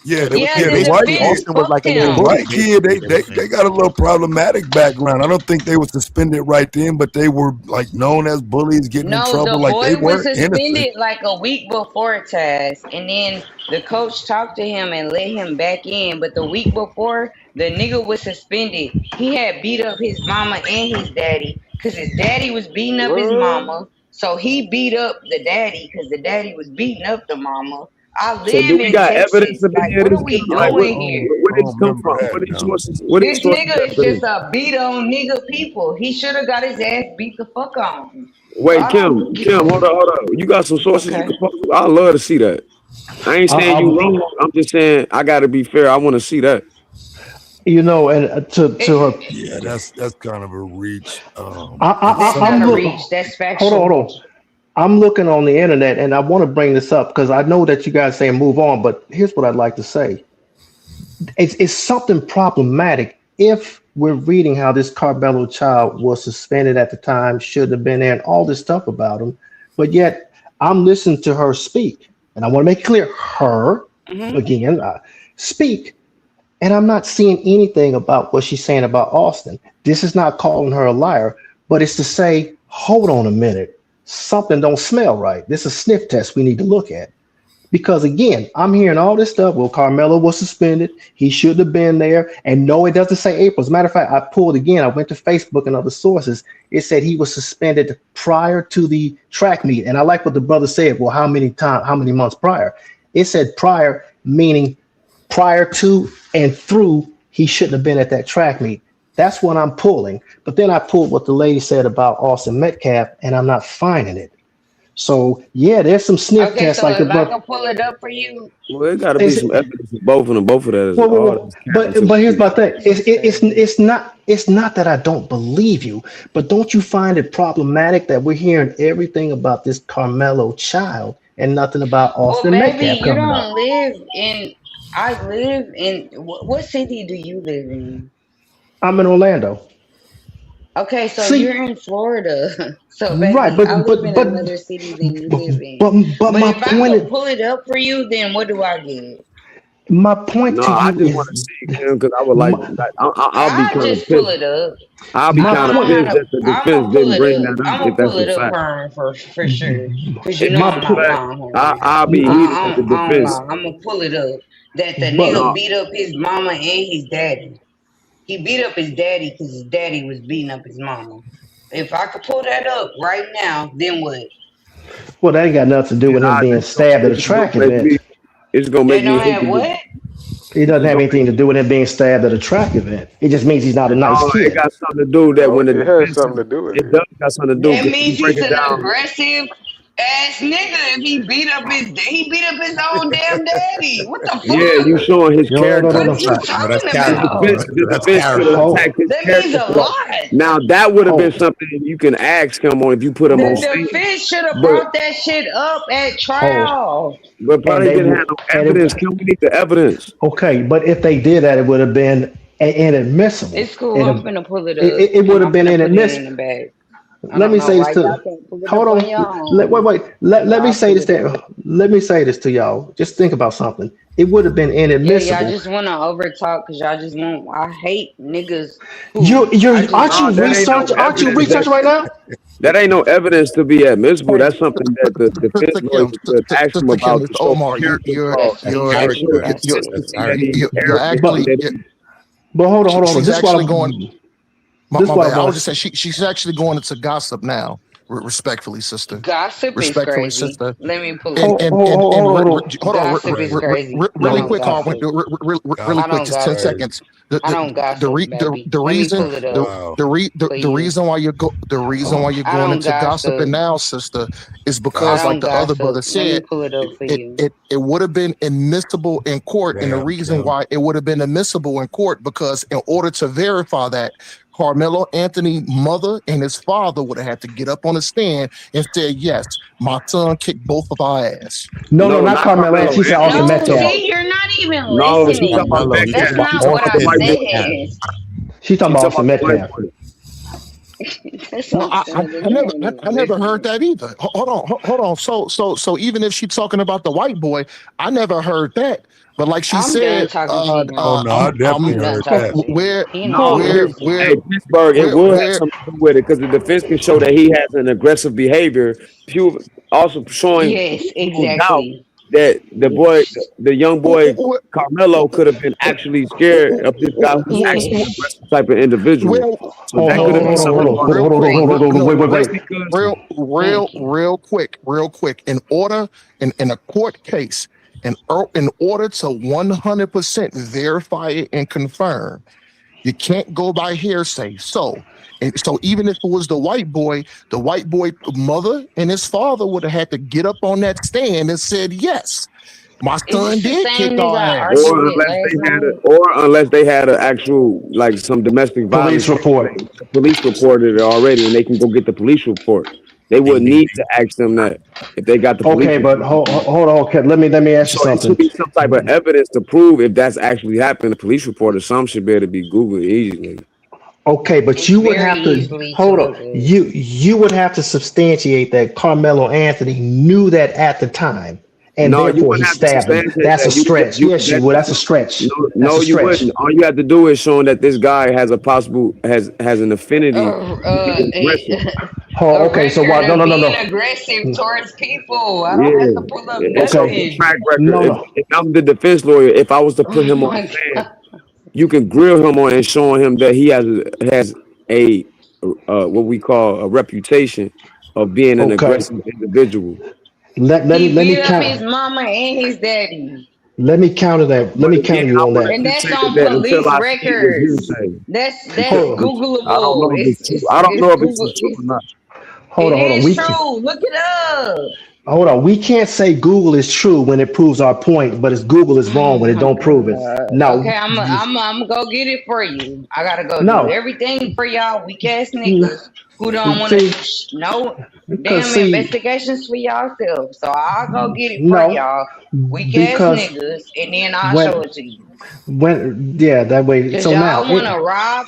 Yeah, But they were Yeah, saying the the white basically kid, defense Austin was like fucked a the little him. bully, white kid, basically, they were saying. they got a little problematic background. I don't think they were suspended right then, but they were like known as bullies, getting in No, the trouble. Like they boy was weren't innocent. suspended like a week before Taz, and then the coach talked to him and let him back in. But the week before, the nigga was suspended. He had beat up his mama and his daddy because his daddy was beating up his What? mama. So he beat up the daddy because the daddy was beating up the mama. I So do live we in got evidence Texas. of Like, any of what this? are we Like, doing here? where I did this don't come remember from? that now. What these This sources nigga got is for just this? a beat on nigga people. He should have got his ass beat the fuck on. So Wait, I don't Kim, hold on. You got some sources you okay. can post? I love to see that. I ain't saying you I, wrong. I'm just saying I got to be fair. I want to see that. you know, and to her, Yeah, that's kind of a reach. And That's some I'm not a of it, look. reach. That's Hold factual. on. I'm looking on the internet, and I want to bring this up because I know that you guys say move on, but here's what I'd like to say. It's something problematic if we're reading how this Carmelo child was suspended at the time, shouldn't have been there, and all this stuff about him, but yet I'm listening to her speak, and I want to make clear her Hmm. again speak. And I'm not seeing anything about what she's saying about Austin. This is not calling her a liar, but it's to say, hold on a minute. Something don't smell right. This is a sniff test we need to look at. Because again, I'm hearing all this stuff. Well, Carmelo was suspended. He should have been there. And no, it doesn't say April. As a matter of fact, I pulled again. I went to Facebook and other sources. It said he was suspended prior to the track meet. And I like what the brother said. Well, how many months prior? It said prior, meaning prior to and through, he shouldn't have been at that track meet. That's what I'm pulling. But then I pulled what the lady said about Austin Metcalf, and I'm not finding it. So yeah, there's some sniff Okay, tests so like the if I brother. can pull it up for you, Well, it got to be Is some it, evidence of both of them. Both of that is well, well, all well, this capping to but here's me. my thing. this is crazy. It's not that I don't believe you, but don't you find it problematic that we're hearing everything about this Carmelo child and nothing about Well, Austin baby, Metcalf you coming up? don't live in. I live in. What city do you live in? I'm in Orlando. Okay, so See, you're in Florida. So, right, baby, I but live but in but another city than you but live in. but But my if I point could is, pull it up for you, then what do I get? my point No, to I you just want to is see Kim because I would my, I'll be I kind of just pull pissed. it up. I'll be I my know kind of I know point how pissed to. that the I'm defense gonna pull didn't it bring up. that up I'm if gonna pull that's a it up, fact. Herm, for sure. Cause you know my I'm not point. lying, Herm. I'll be heated at the I don't defense. lie. I'm gonna pull it up. That the But nigga No, beat up his mama and his daddy. He beat up his daddy because his daddy was beating up his mama. If I could pull that up right now, then what? well, that ain't got nothing to do with him being stabbed at a it's gonna track make me event. They hate don't have the. what? It doesn't It's have gonna anything to do with him being stabbed at a track event. It just means he's not a nice no, it kid. got something to do that No, when the it has defense something to do with it it. does got something to do That because you means break he's it an down. aggressive ass nigga. If he beat up his own damn daddy. What the Yeah, fuck? you showing his No, no, no, character. What no. are you no, that's talking The character, about? defense, bro. the That's defense could have character. Hold, attacked his That means character a for that. lot. Now that would have been hold, something you can ask him on if you put him on The stand. defense should have But brought that shit up at hold. trial. And probably they didn't have would, no and evidence. it, Can we need the evidence? okay, but if they did that, it would have been inadmissible. It's cool. It, I'm finna pull it it, up it would and have I'm been finna put it in inadmissible. the bag. I Let don't me know say this why to, y'all can't pull it up hold on your on. Wait, own, wait. but Let me I'll say pull this it up. to, let me say this to y'all. Just think about something. It would have been Yeah, y'all inadmissible. just wanna overtalk because y'all just want. I hate niggas You, who. you're, I just aren't No, you don't. that ain't no research? Aren't you evidence. researching right now? That ain't no evidence to be admissible. Hey, That's something that the defense Sister lawyer Kim, could ask him Sister Kim, about to Mr. show Omar, character flaw That's and show character. you're, you're, That's consistency that character. he you're everything But, actually, that you're, he. hold on. she's This is what actually going. I'm. My, This is my what I bad. I want was to just saying she's actually going into gossip now. Respectfully, sister. Gossip is Respectfully, crazy. sister. Let me pull it And up. hold on, Gossip is crazy. I really don't quick, Harwin, gossip. really I Gossip quick, don't is just 10 gossip. crazy. seconds. I don't gossip, baby. The Let me reason pull it up Wow. the for the you. reason why the reason why you're I going don't into gossiping gossip. now, sister, is I because Gossip. like don't the other brother gossip. Let me said, pull it up for you. it would have been admissible in court, and the Damn, reason Kim. why it would have been admissible in court because in order to verify that, Carmelo Anthony mother and his father would have had to get up on the stand and say, yes, my son kicked both of our ass. No, No, not not Carmelo. Carmelo She said Anthony. Austin She's No, talking Metcalf. about see, you're not even no. She's talking about listening. Carmelo. He's Metcalf. That's talking about She's not talking what about the I Austin white boy. Metcalf. said. She's talking She's about talking Austin about the white Metcalf. boy. That's No, what I'm saying. I never heard that either. Hold on. So even if she's talking about the white boy, I never heard that. But like she I'm done said, talking to you, Oh man. no, I definitely I'm done heard talking that. to you. where He don't No, want to Hold, listen. hey, Pittsburgh, it will have where something to do with it because the defense can show that he has an aggressive behavior, also showing Yes, people doubt exactly. that the young boy Carmelo could have been actually scared of this guy who's actually an aggressive type of individual. Well, So that could have been something going on. Just because real quick. In a court case, in order to 100% verify it and confirm, you can't go by hearsay. So even if it was the white boy mother and his father would have had to get up on that stand and said, yes, my son did kick our ass. Or unless they had an actual, like, some domestic violence. The police reported it already, and they can go get the police report. They wouldn't need to ask them that if they got the police. Okay, but hold on. Okay, let me ask you So it something. should be some type of evidence to prove if that's actually happened. The police report or some should be able to be Googled easily. Okay, but you would have to hold on. You would have to substantiate that Carmelo Anthony knew that at the time, and therefore he stabbed him. That's a stretch. Yes, you would. That's a stretch. No, you wouldn't. All you have to do is showing that this guy has an affinity. Okay, so what? No. Being aggressive towards people. I don't have to pull up nothing. Track record. If I'm the defense lawyer, if I was to put him on stand, you can grill him on and showing him that he has a what we call a reputation of being an aggressive individual. Let He me beat up count. his mama and his daddy. Let me counter that. Let me counter you on that. And that's on police records. That's Googleable. I don't know if it's true or not. Hold on. It is true. Look it up. Hold on. We can't say Google is true when it proves our point, but it's Google is wrong when it don't prove it. No. Okay, I'm gonna go get it for you. I gotta go No. do everything for y'all weak ass niggas who don't want to no damn investigations for yourself. So I'll go get it for y'all weak ass niggas, and then I'll show it to you. That way. Cause So y'all now want to ride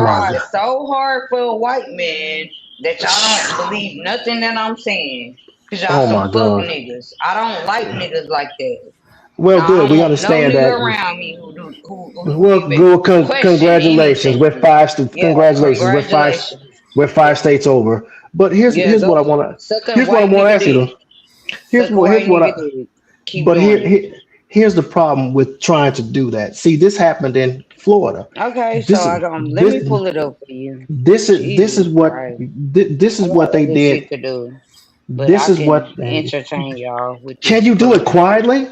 ride so hard for a white man that y'all don't believe nothing that I'm saying. Cause y'all some fuck niggas. I don't like niggas like that. Well, good. We understand no that. nigga around me who Well, good. Congratulations. We're five states over. But here's what I want to. Here's what I want to ask you. Here's the problem with trying to do that. See, this happened in Florida. Okay, let me pull it up for you. This is what they did. To do, this is what entertain y'all. Can you do it quietly?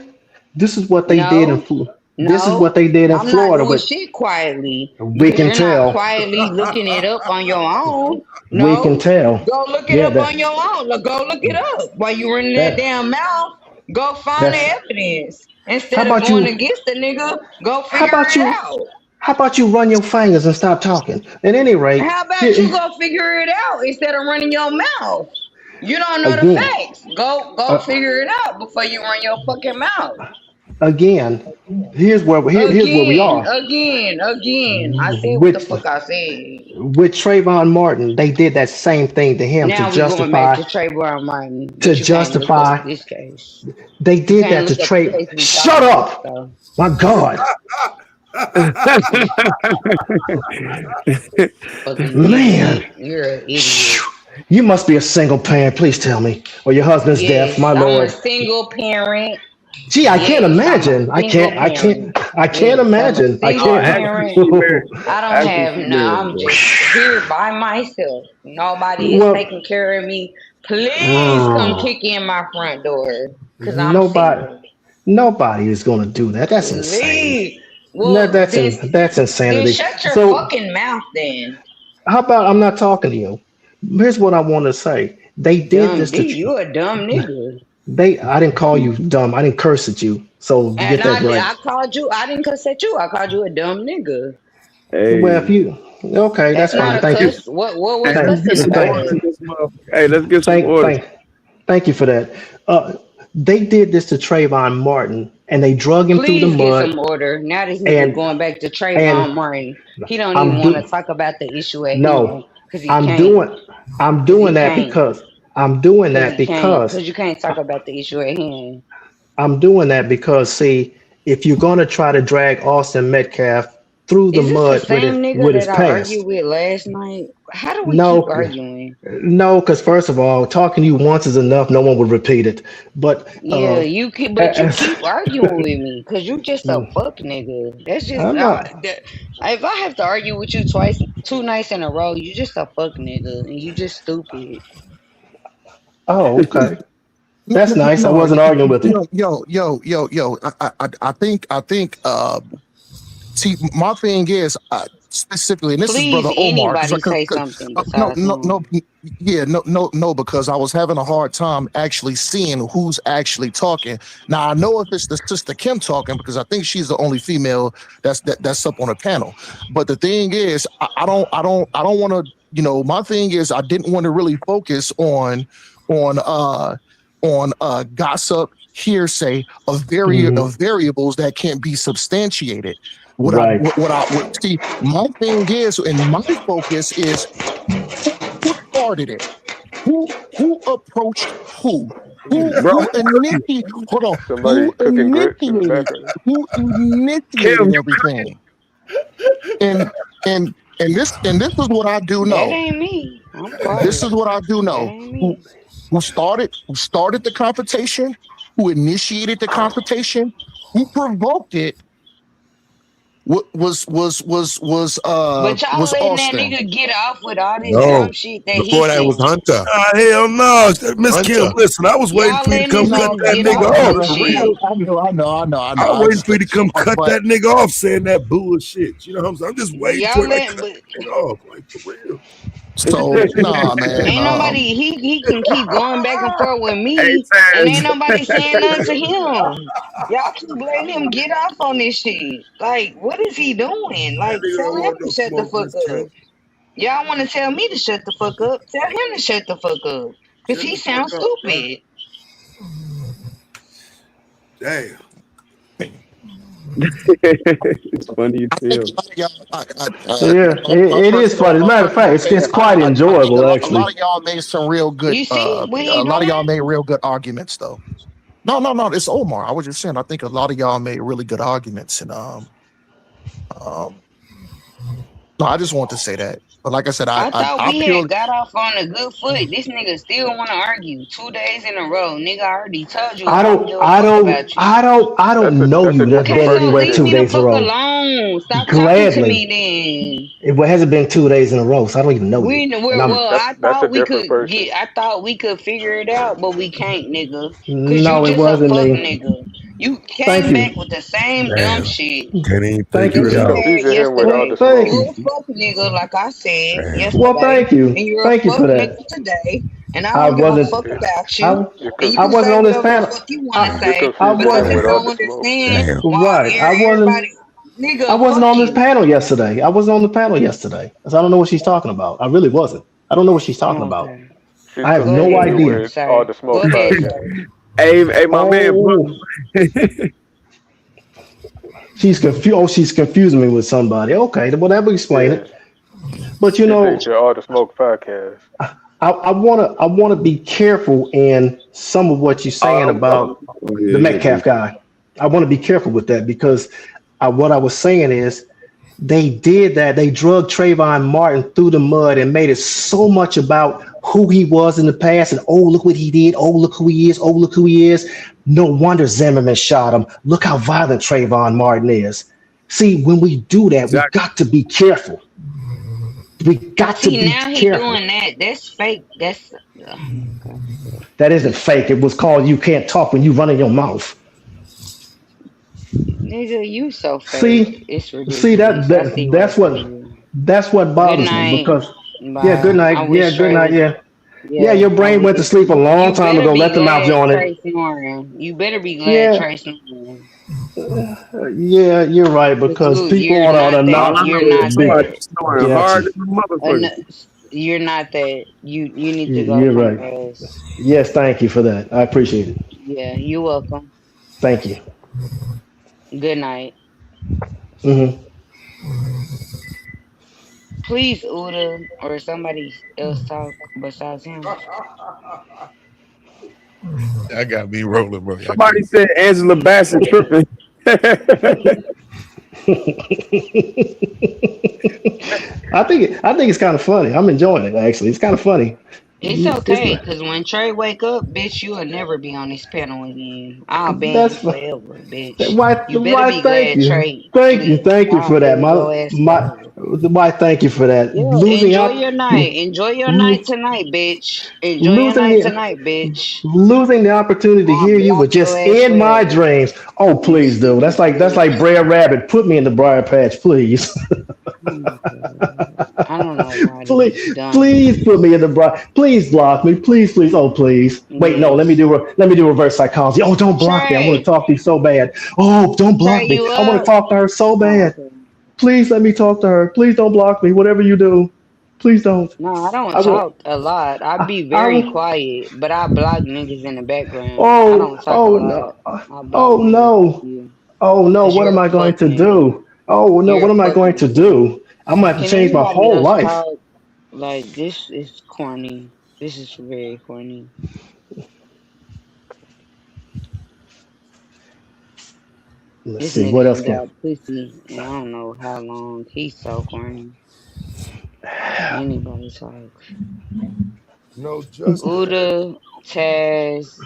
This is what they did in Florida. This is what they did in Florida. Not doing shit quietly. We can tell. Not quietly looking it up on your own. No, we can tell. Go look it up on your own. Go look it up while you running that damn mouth. Go find the evidence instead of going against the nigga. Go figure it out. How about you run your fingers and stop talking? At any rate, how about you go figure it out instead of running your mouth? You don't know the facts. Go figure it out before you run your fucking mouth. Again, here's where we are. Again. I said what the fuck I said. With Trayvon Martin, they did that same thing to him now to justify. Going back to Trayvon Martin. To justify this case. They did that to Trayvon. Shut up! So. My God. Man, you're an idiot. You must be a single parent. Please tell me, or your husband's deaf. My Lord. I'm a single parent. Gee, I can't imagine. I can't imagine. I can't. I don't have no. I'm just here by myself. Nobody is taking care of me. Please come kick in my front door because I'm single. Nobody is going to do that. That's insane. Well, that's insanity. Then shut your fucking mouth then. How about I'm not talking to you? Here's what I want to say. They did this to you. A dumb nigga. I didn't call you dumb. I didn't curse at you. So get that right. I called you. I didn't curse at you. I called you a dumb nigga. Hey. Well, if you that's fine. Thank you. What was cussing for? Hey, let's get some order. Thank you for that. They did this to Trayvon Martin, and they drug him through the mud. Please get some order. Now this nigga going back to Trayvon Martin. He don't even want to talk about the issue at hand. I'm doing that because you can't talk about the issue at hand. I'm doing that because see, if you're going to try to drag Austin Metcalf through the Is this the mud same nigga with his that I argued past. with last night? How do we keep No, arguing? no, because first of all, talking to you once is enough. No one would repeat it. But Yeah, you keep, but you as, keep arguing with me because you just a fuck nigga. That's just I'm not. if I have to argue with you twice, 2 nights in a row, you just a fuck nigga and you just stupid. Oh, okay. That's nice. I No, wasn't arguing with you. yo. I think. See, my thing is specifically, and this is Please, brother Omar, anybody say something no, besides no, no, him. yeah, no, because I was having a hard time actually seeing who's actually talking. Now I know if it's the sister Kim talking because I think she's the only female that's up on the panel. But the thing is, I don't want to. My thing is, I didn't want to really focus on gossip, hearsay of variables that can't be substantiated. Right. See, my thing is, and my focus is who started it? Who approached who? Bro, Who initiated? Hold on. Somebody cooking grits in the background. Who Kim, initiated everything? And this is what I do That know. ain't me. I'm This quiet. is what I do That know. ain't me. Who started the confrontation? Who initiated the confrontation? Who provoked it? What But y'all was letting that Austin. nigga get off with all this No, dumb shit that he before that was saying. Hunter. Hell no, Miss Kim. Hunter. Listen, I was waiting Y'all for you to letting come this cut nigga that get nigga off off on for real. shit. I know. I was waiting for you to come cut But that nigga off saying that bullshit. You know what I'm saying? I'm just waiting Y'all till I letting, cut but that nigga off, like for real. so nah, man. ain't nobody. He can keep going back and forth with hey, me, and ain't Taz. nobody saying nothing to him. Y'all keep letting him get off on this shit. Like, what is he doing? That Like, nigga tell don't him want to no shut the smoke, fuck Miss up. Kim. Y'all want to tell me to shut the fuck up? Tell him to shut the fuck up, cause Shut he the fuck sounds up, bro. stupid. Damn. It's funny I as think hell. a lot of y'all. Yeah, it First is of all, fun. As a matter of first of fact, all, it's man, quite I think enjoyable, a lot actually. of y'all made some real good. You see what he A lot of y'all doing? made real good arguments, though. No. It's Omar. I was just saying. I think a lot of y'all made really good arguments, and um. No, I just want to say that. But like I said, I thought I we had purely. got off on a good foot. This nigga still want to argue 2 days in a row. Nigga, I already told you I I don't don't, give a I fuck don't, about you. I don't, I don't know That's a you different Okay, that so anyway. leave perspective. 2 me the days in a fuck row, alone. Stop talking to gladly. me It hasn't been 2 days in a row, so I don't even know you. And We're, I'm well, That's I that's a thought we different could person. I thought we could figure it out, but we can't, nigga. Cause you no, it just a wasn't fuck me. nigga. You Thank came back you, with the same dumb Damn. shit Can't even thank figure you. that it you out. had These are him with all Well, the yesterday. thank smoke. You you, a fuck nigga, like I said Damn. well, yesterday, thank you, and you're a thank you fuck for nigga that. today. And I I don't give a wasn't, fuck about I, you. You're And you I can wasn't say on this whatever the panel. fuck you want to I, you're say I confusing because him wasn't with it's all so the smoke. understand Damn. why right. everybody, I nigga, wasn't fuck on this you. panel yesterday. I wasn't on the panel yesterday, so I don't know what she's talking about. I really wasn't. I don't know what she's talking about. Okay, She's I have go no confusing ahead, you idea. with all sir. the Go smoke ahead, podcast. sir. Hey, my man, Oh, she's confused. Oh, she's confusing me with somebody. Okay, well that would explain Yeah, it. But she thinks you're all the smoke podcast. I wanna be careful in some of what you're saying about the yeah. Metcalf guy. I want to be careful with that because what I was saying is they did that. They drug Trayvon Martin through the mud and made it so much about who he was in the past and oh look what he did. Oh look who he is. Oh look who he is. No wonder Zimmerman shot him. Look how violent Trayvon Martin is. See, when we do that, we Exactly. got to be careful. We got to See, be now he careful. doing that. That's fake. That's okay. That isn't fake. It was called you can't talk when you run in your mouth. Nigga, you so fake. See, It's see ridiculous. I see right through you. that's what Good bothers me night. because yeah, good Bye. I night. Yeah, wish good Trey night. was. Yeah. Yeah, Yeah, your I brain went to wish. sleep a long You time better ago. be Let the mouth glad join it. Trey snoring. You better be glad Yeah, Trey snoring. yeah, you're right Cause because people you're ought not to All that. I not You're know is not be. somebody that. snoring Got hard you. as a motherfucker. You're not that. You need to go You're right. somewhere else. Yes, thank you for that. I appreciate it. Yeah, you're welcome. Thank you. Good night. Hmm. Please, Uda or somebody else talk besides him. I got me rolling, bro. Y'all Somebody crazy. said Angela Bassett tripping. I think it's kind of funny. I'm enjoying it actually. It's kind of funny. It's It's okay, cause when Trey wake up, bitch, you'll never be on this panel again. I'll ban you that's forever, bitch. why You better be thank glad you. Trey sleep. Thank you I'll for that. ban your ass forever. Why thank you for that. Yeah, enjoy your night. Enjoy your night tonight, bitch. Enjoy your Losing night the tonight, bitch. losing the opportunity to I'll hear you block was your just ass in my forever. dreams. Oh You please, dude. That's stupid like bitch. Brer Rabbit. Put me in the briar patch, please. Oh my god. I don't know why these Please put dummies. me in the briar. Please block me. Please. Oh please. Wait, no. Let me Yes. do reverse psychology. Oh, don't block me. I want to Trey. talk to you so bad. Oh, don't Trey, block me. you I want to up? talk to her so Oh, bad. okay. Please let me talk to her. Please don't block me. Whatever you do, please don't. No, I don't I will. talk a lot. I be I very will. quiet, but I block niggas in the background. I Oh, don't talk a oh lot. no. I block Oh niggas. Fuck no. you. Oh no. Cause What you're am a I going fuck to nigga. do? Oh no. You're What a am I fuck going to nigga. do? I'm going to have to Can change my anybody whole else life. talk? Like this is corny. This is very corny. Let's This see. What nigga else ain't can? got pussy and I don't know how long. He's so corny. Anybody talk? No, just Uda, Taz,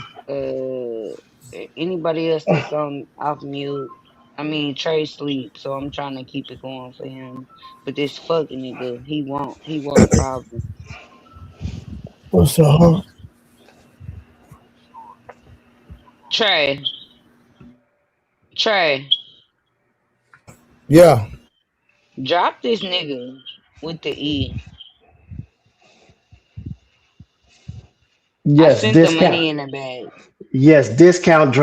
anybody else that's on off mute. I mean Trey sleep, so I'm trying to keep it going for him. But this fucking nigga, he want problems. What's up? Trey, Trey, Yeah. drop this nigga with the E. I Yes, sent the discount. money in the bag. Yes, discount.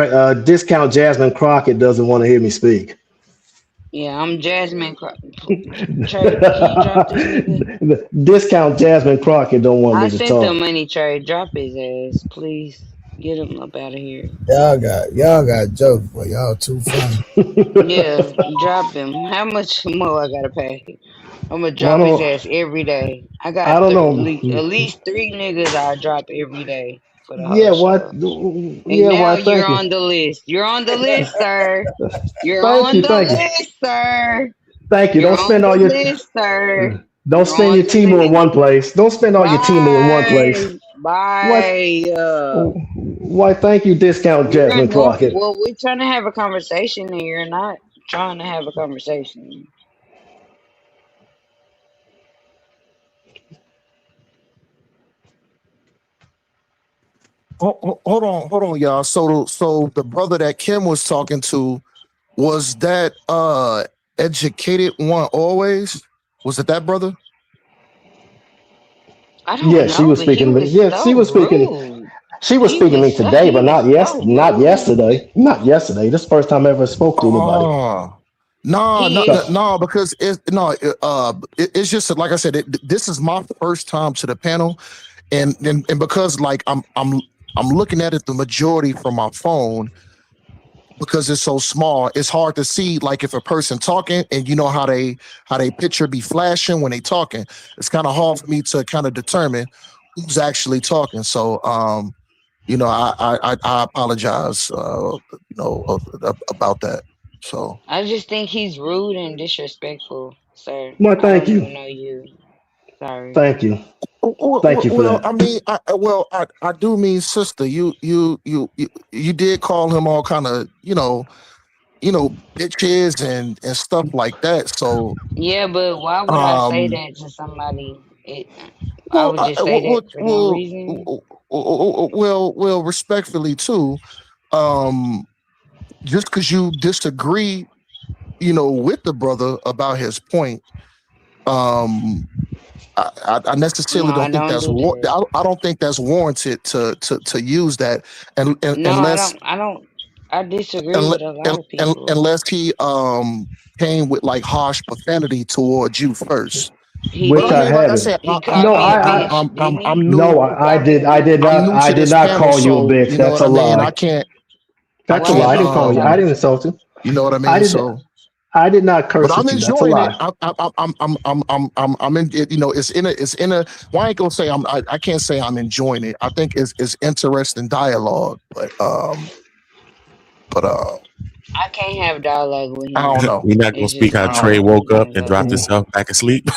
Jasmine Crockett doesn't want to hear me speak. Yeah, I'm Jasmine. Trey, can you drop this nigga? Discount Jasmine Crockett don't want I me to sent the talk. money, Trey. Drop his ass, please. Get him up out of here. Y'all got jokes, but y'all too funny. Yeah, drop him. How much more I gotta pay? I'm gonna I drop his don't. ass every day. I I got don't at know. least three niggas I drop every day for the whole Yeah. What? show. And Yeah. now Why? you're Thank you. on the list. You're on the list, sir. You're Thank on you. the Thank you. list, sir. Thank you. You're Don't on spend all the your. list, sir. Don't You're spend on your the Timu in list. one place. Don't spend all your Timu in one place. Bye. What? Bye. Why? Thank you, discount You're Jasmine annoying. Crockett. Well, we're trying to have a conversation and you're not trying to have a conversation. Hold on, y'all. So the brother that Kim was talking to, was that educated one always? Was it that brother? I Yeah, don't she know, was but he speaking to me. was Yeah, she so was speaking. rude. She was speaking to me today, but He was so not rude. yesterday. Not yesterday. This is the first time I ever spoke to anybody. Oh, no, no, He no, is. So, no, because it's just like I said. This is my first time to the panel, and because like I'm looking at it the majority from my phone because it's so small. It's hard to see like if a person talking and you know how they picture be flashing when they talking. It's kind of hard for me to kind of determine who's actually talking. So I apologize, about that. So, I just think he's rude and disrespectful, sir. well, I thank don't you, even know you. Sorry. thank you, thank you for well, that. I mean, I do mean, sister, you did call him all kind of, bitches and stuff like that. So, Yeah, but why would I say um, that to somebody? I well, would I, just say well, that for no well, reason. respectfully too, um, just because you disagree, with the brother about his point, um, I necessarily No, I don't think don't that's do that. I don't think that's warranted to use that, and No, I unless don't. I don't. I disagree with a lot of people. unless he came with like harsh profanity towards you first. He But I Which I mean, did. like I haven't. said, He No, called me a bitch, didn't he? I'm new. no, He called me a I bitch. I'm new did to not this call panel, you a so bitch. you know That's what a I mean. lie. I That's a Why lie. I can't. didn't call you. I didn't insult you. You know what I I mean. didn't. So, I did not but curse I'm at you. That's a enjoying it. lie. I'm in it. It's in a. Well, I ain't gonna say I can't say I'm enjoying it. I think it's interesting dialogue, but. I can't have dialogue with I don't him. know. We're not gonna It's speak just how not Trey gonna. woke It's up not and gonna dropped go. himself back asleep.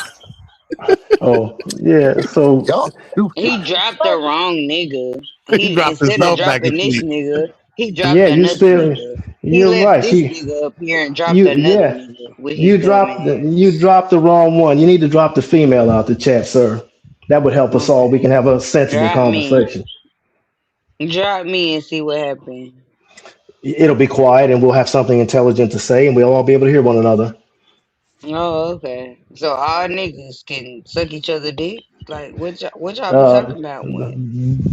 Oh, yeah. So, Yup. He dropped the wrong nigga. He He dropped instead of himself back dropping this asleep. nigga, he dropped yeah, another nigga. He you're left right. this See, nigga up here and dropped another yeah, nigga with his dumb you ass. dropped the wrong one. You need to drop the female out the chat, sir. That would help us all. We can Okay. have a sensible Drop me. conversation. Drop me and see what happened. It'll be quiet, and we'll have something intelligent to say, and we'll all be able to hear one another. Oh, okay. So all niggas can suck each other dick? Like what y'all be Uh, talking about when?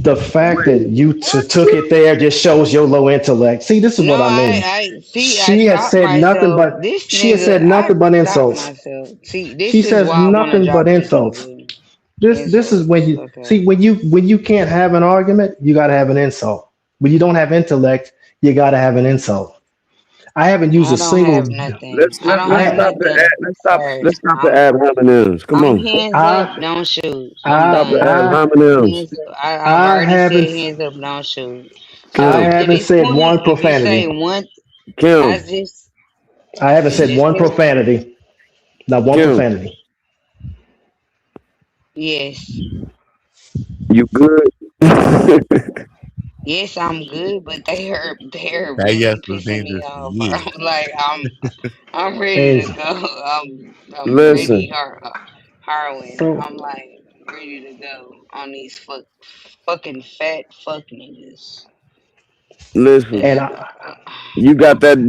the fact that Wait, you took it there just shows your low intellect. See, this is No, what I mean. I see. I She has stopped said nothing myself. but This she has nigga, said I nothing but stopped insults. myself. See, She this is says why I want to nothing but drop this insults. nigga. This is when Insults. you Okay. see when you can't have an argument, you got to have an insult. When you don't have intellect, you got to have an insult. I haven't used I a don't have single. nothing. I don't I have ha- stop the nothing, ad. sir. Let's stop the ad hominems. Come I'm on. hands up, I don't shoot. I'm I Stop the ad done. I hominems. Hands up. I've I already said haven't hands up, don't shoot. I So Kim. to haven't this said point, one if you say profanity. one, I Kim. just I haven't you said just one said profanity. Not one Kim. profanity. yes. You good? Yes, I'm good, but they're That yes really was pissing me dangerous. off. Yeah. Like I'm ready And to go. I'm ready Listen. heroin. so I'm like ready to go on these fucking fat fuck niggas. Listen. and It's, I, You got that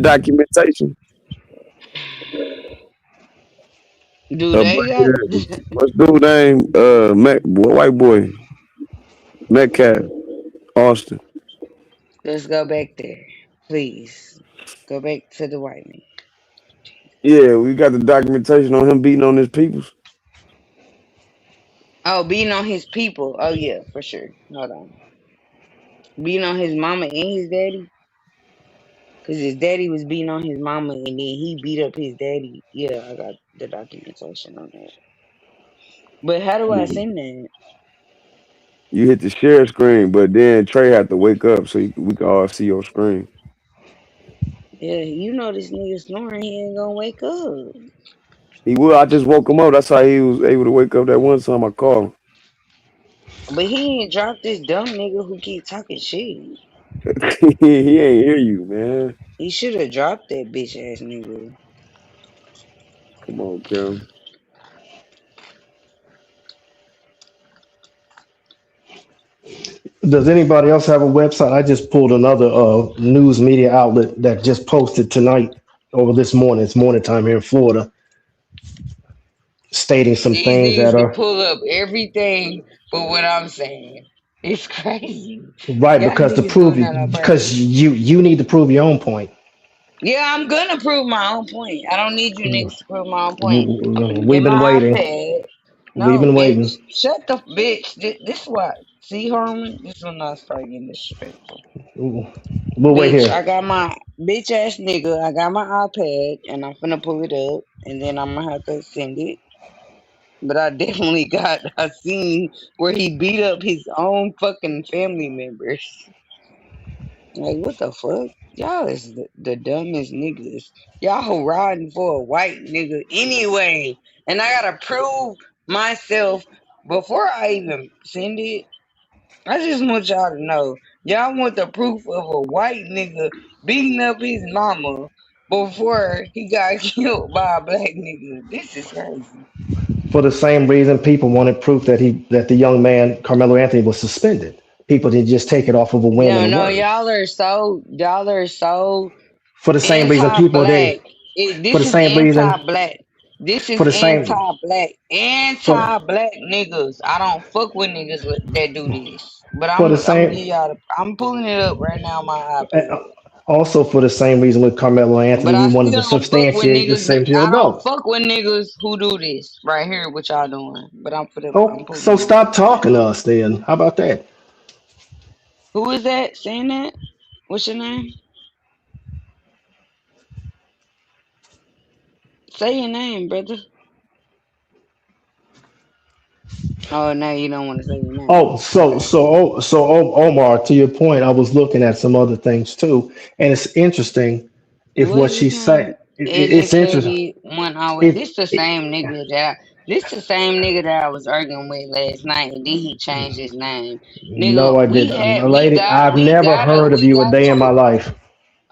documentation? do they got? What's dude name? White boy. Metcalf. Austin. Let's go back there, please. Go back to the white man. Yeah, we got the documentation on him beating on his peoples. Oh, beating on his people. Oh yeah, for sure. Hold on. Beating on his mama and his daddy. Cause his daddy was beating on his mama and then he beat up his daddy. Yeah, I got the documentation on that. But how do I send that? You hit the share screen, but then Trey had to wake up so we could all see your screen. Yeah, you know this nigga snoring, he ain't gonna wake up. He will. I just woke him up. That's how he was able to wake up that one time I called But he ain't dropped this dumb nigga who keep talking shit. him. He ain't hear you, man. He should have dropped that bitch ass nigga. Come on, Kim. does anybody else have a website? I just pulled another news media outlet that just posted tonight over this morning. It's morning time here in Florida, stating some These things that niggas can are pull up everything but what I'm saying. It's crazy. right Y'all because to niggas prove doing you that on because purpose. you need to prove your own point. Yeah, I'm gonna prove my own point. I don't need you niggas to prove my own point. I'm finna get We've been my waiting. iPad. We've No, been bitch. waiting. Shut the bitch. This is what. See, Harmon? This is when I start getting disrespectful. We'll wait Bitch, here. I got my bitch ass nigga. I got my iPad and I'm finna pull it up and then I'm gonna have to send it. But I definitely got a scene where he beat up his own fucking family members. Like, what the fuck? Y'all is the dumbest niggas. Y'all riding for a white nigga anyway. And I gotta prove myself before I even send it. I just want y'all to know. Y'all want the proof of a white nigga beating up his mama before he got killed by a black nigga. This is crazy. For the same reason people wanted proof that the young man Carmelo Anthony was suspended. People didn't just take it off of a whim and No, a no, word. y'all are so For the same reason people anti-black. didn't. For This the is same reason. anti-black. This For is the same. anti-black. For Anti-black niggas. I don't fuck with niggas that do this. But for the I'm same. give y'all. I'm pulling it up right now on my iPad. Also for the same reason with Carmelo But Anthony, we I wanted still to don't fuck with substantiate the niggas. same year I don't ago. fuck with niggas who do this right here. What y'all doing? But I'm Oh, so pulling it up. stop talking to us then. How about that? Who is that saying that? What's your name? Say your name, brother. Oh, now you don't want to say your Oh, name. Okay. Omar, to your point, I was looking at some other things too, and it's interesting. if What what is his she's saying, name? it's interesting. Educated one always. It, This the it same nigga that this the same nigga that I was arguing with last night, and then he changed his name. no, Nigga, I didn't, lady. I've we never gotta heard of we you a got day in my to. life.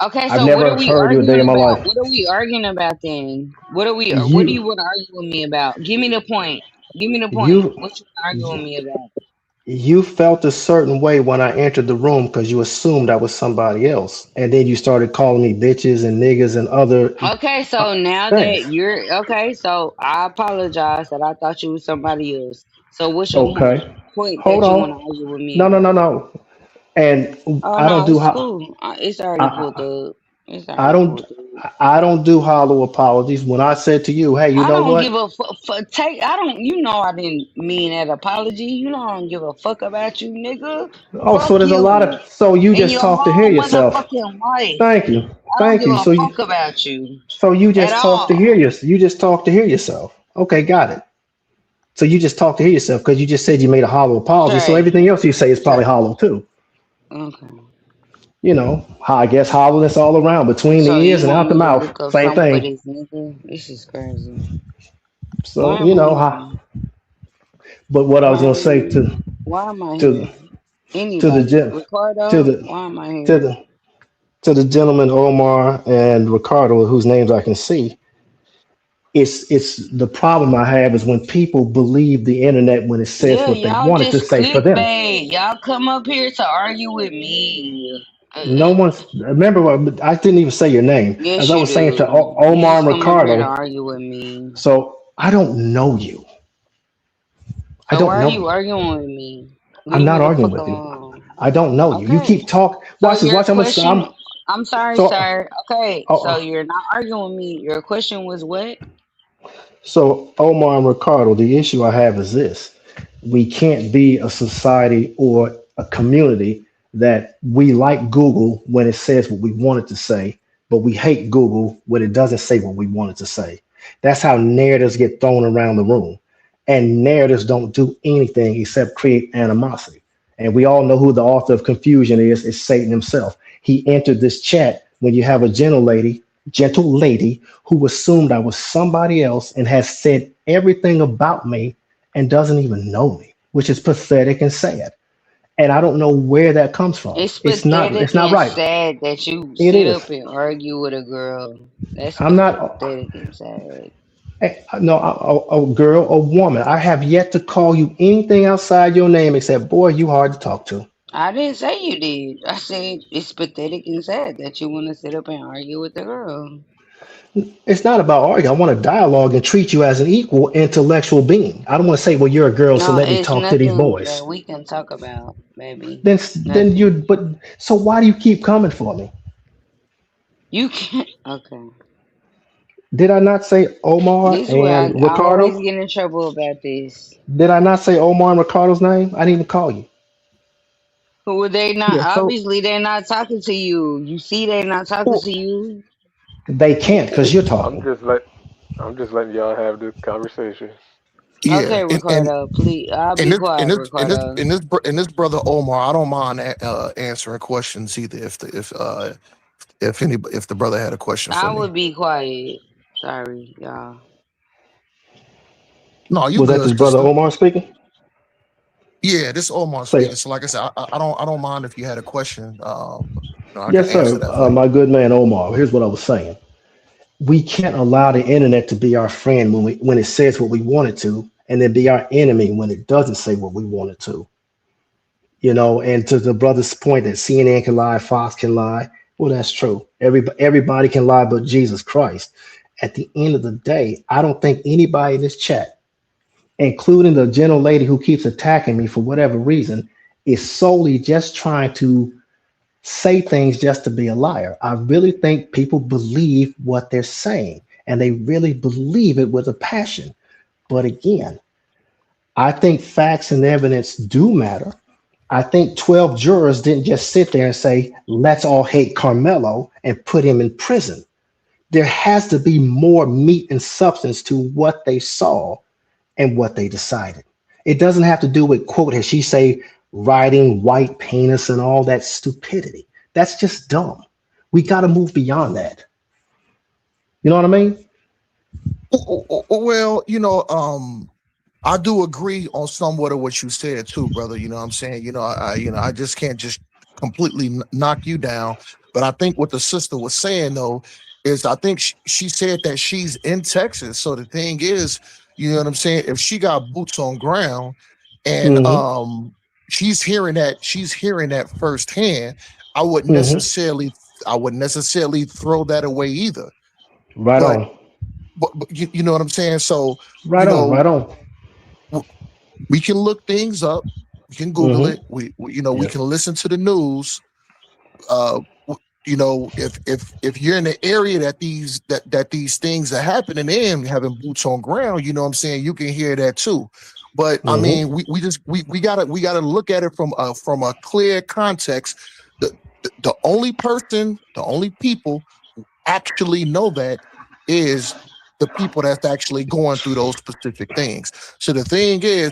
Okay, I've so what are never we heard you a day arguing in my about? life. What are we arguing about then? What do you You, want to argue with me about? Give me the point. Give me the point. you, What you want to argue with me about? you felt a certain way when I entered the room because you assumed I was somebody else, and then you started calling me bitches and niggas and other Okay, so now that things. you're okay, so I apologize that I thought you was somebody else. So what's your Okay, point hold that you want to on. argue with me No, no, about? no, no. And Oh I don't no, do it's how cool. It's already pulled I, up. It's I already don't pulled up. I don't do hollow apologies. When I said to you, hey, you I know don't give what? a take. I don't. You know I didn't mean that apology. You know I don't give a fuck about you, nigga. Oh, so Fuck there's a lot you of so you and just your talk to hear whole yourself. motherfucking life. Thank you. I don't Thank give you. a fuck about you So you at just talk to hear all. you just talk to hear yourself. Okay, got it. So you just talk to hear yourself because you just said you made a hollow apology. So Trey, everything else you say is probably Trey. hollow too. Okay. You know, I guess hollowness all around between the So ears you and want out the me to mouth. look up Same something for thing. this nigga? This is crazy. So Why you am I know, here? but what I was Why gonna am say I? Why am I to here? to the Anybody? gen- to Ricardo? the Why am I to here? the to the gentleman Omar and Ricardo, whose names I can see, it's the problem I have is when people believe the internet when it says Yeah, what they y'all want it to just say for them. clickbait. Y'all come up here to argue with me. No one's remember what I didn't even say your name. As Yes, I you was saying to do. You Omar just and come up here to Ricardo, argue with me. so I don't know you. I So why don't are know you you. arguing with me? I'm Leave me not the arguing fuck with you. alone. I don't know you. You Okay. keep talk. So Watch this. your Watch. question, I'm I'm sorry, so. sir. Okay, so Oh, you're not arguing with me. Your question was what? so Omar and Ricardo, the issue I have is this: we can't be a society or a community that we like Google when it says what we want it to say, but we hate Google when it doesn't say what we want it to say. That's how narratives get thrown around the room, and narratives don't do anything except create animosity. And we all know who the author of confusion is. It's Satan himself. He entered this chat when you have a gentle lady who assumed I was somebody else and has said everything about me and doesn't even know me, which is pathetic and sad. And I don't know where that comes from. It's It's not. pathetic It's not and right. sad that you It sit up is. and argue with a girl. That's I'm not. pathetic and sad. No, a girl, a woman. I have yet to call you anything outside your name except, boy, you hard to talk to. I didn't say you did. I said it's pathetic and sad that you want to sit up and argue with a girl. It's not about arguing. I want to dialogue and treat you as an equal intellectual being. I don't want to say, well, you're a girl, so No, let me it's talk to these nothing boys. that we can talk about, baby. Then you, Nothing. but so why do you keep coming for me? You can't. Okay. Did I not say Omar This is where and I always Ricardo? get in trouble about this. Did I not say Omar and Ricardo's name? I didn't even call you. Who were they not? Yeah, so Obviously, they're not talking to you. You see, they're not talking well, to you. they can't because you're I'm talking. just let I'm just letting y'all have the conversation. Yeah, Okay, Ricardo, please. I'll and be this and quiet, this and this Ricardo. and this br- and this brother Omar, I don't mind answering questions either. If the brother had a question for I me. would be quiet. Sorry, y'all. No, you Was that good, this brother sister. Omar speaking? Yeah, this Omar speaking. Say, So, like I said, I don't mind if you had a question. I can yes, answer sir. that for you. My good man Omar. Here's what I was saying. We can't allow the internet to be our friend when it says what we want it to, and then be our enemy when it doesn't say what we want it to. You know, and to the brother's point that CNN can lie, Fox can lie. Well, that's true. Everybody can lie but Jesus Christ. At the end of the day, I don't think anybody in this chat, including the gentle lady who keeps attacking me for whatever reason, is solely just trying to say things just to be a liar. I really think people believe what they're saying and they really believe it with a passion. But again, I think facts and evidence do matter. I think 12 jurors didn't just sit there and say, let's all hate Carmelo and put him in prison. There has to be more meat and substance to what they saw and what they decided. It doesn't have to do with, quote, as she say, riding white penis and all that stupidity. That's just dumb. We got to move beyond that. You know what I mean? Well, I do agree on somewhat of what you said too, brother. You know what I'm saying? I just can't just completely knock you down. But I think what the sister was saying though is I think she said that she's in Texas. So the thing is, you know what I'm saying? If she got boots on ground and Mm-hmm. she's hearing that firsthand, I wouldn't Mm-hmm. necessarily throw that away either. Right But on. but you know what I'm saying? So, Right you on. Right know, on. we can look things up. We can Google Mm-hmm. it. We Yes. can listen to the news. Uh, if you're in the area that these things are happening in, having boots on ground, you know what I'm saying, you can hear that too. But I Mm-hmm. mean, we gotta look at it from a clear context. The only people who actually know that is the people that's actually going through those specific things. So the thing is,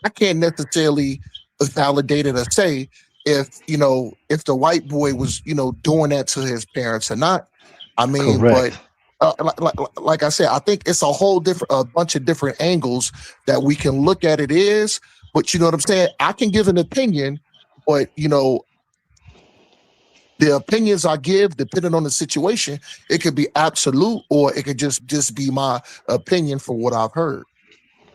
I can't necessarily validate it or say if the white boy was doing that to his parents or not. I mean, but Correct. like I said, I think it's a bunch of different angles that we can look at it is. But you know what I'm saying? I can give an opinion, but the opinions I give, depending on the situation, it could be absolute or it could just be my opinion for what I've heard.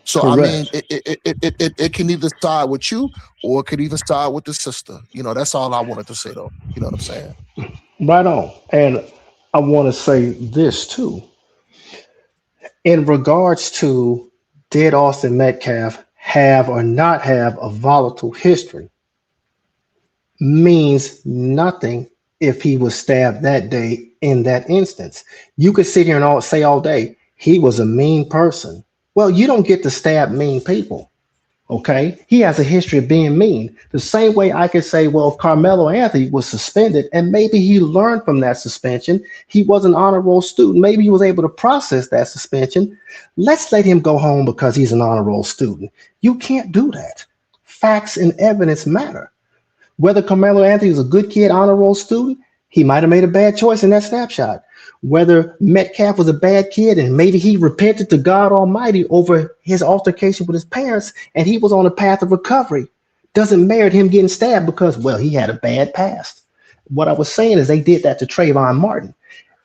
So I mean, Correct. it can either side with you or it could even side with the sister. That's all I wanted to say though. You know what I'm saying? Right on. And I want to say this too. In regards to did Austin Metcalf have or not have a volatile history, means nothing if he was stabbed that day in that instance. You could sit here and say all day, he was a mean person. Well, you don't get to stab mean people. Okay. He has a history of being mean. The same way I could say, well, Carmelo Anthony was suspended and maybe he learned from that suspension. He was an honor roll student. Maybe he was able to process that suspension. Let's let him go home because he's an honor roll student. You can't do that. Facts and evidence matter. Whether Carmelo Anthony was a good kid, honor roll student, he might have made a bad choice in that snapshot. Whether Metcalf was a bad kid and maybe he repented to God Almighty over his altercation with his parents and he was on a path of recovery, doesn't merit him getting stabbed because, well, he had a bad past. What I was saying is they did that to Trayvon Martin.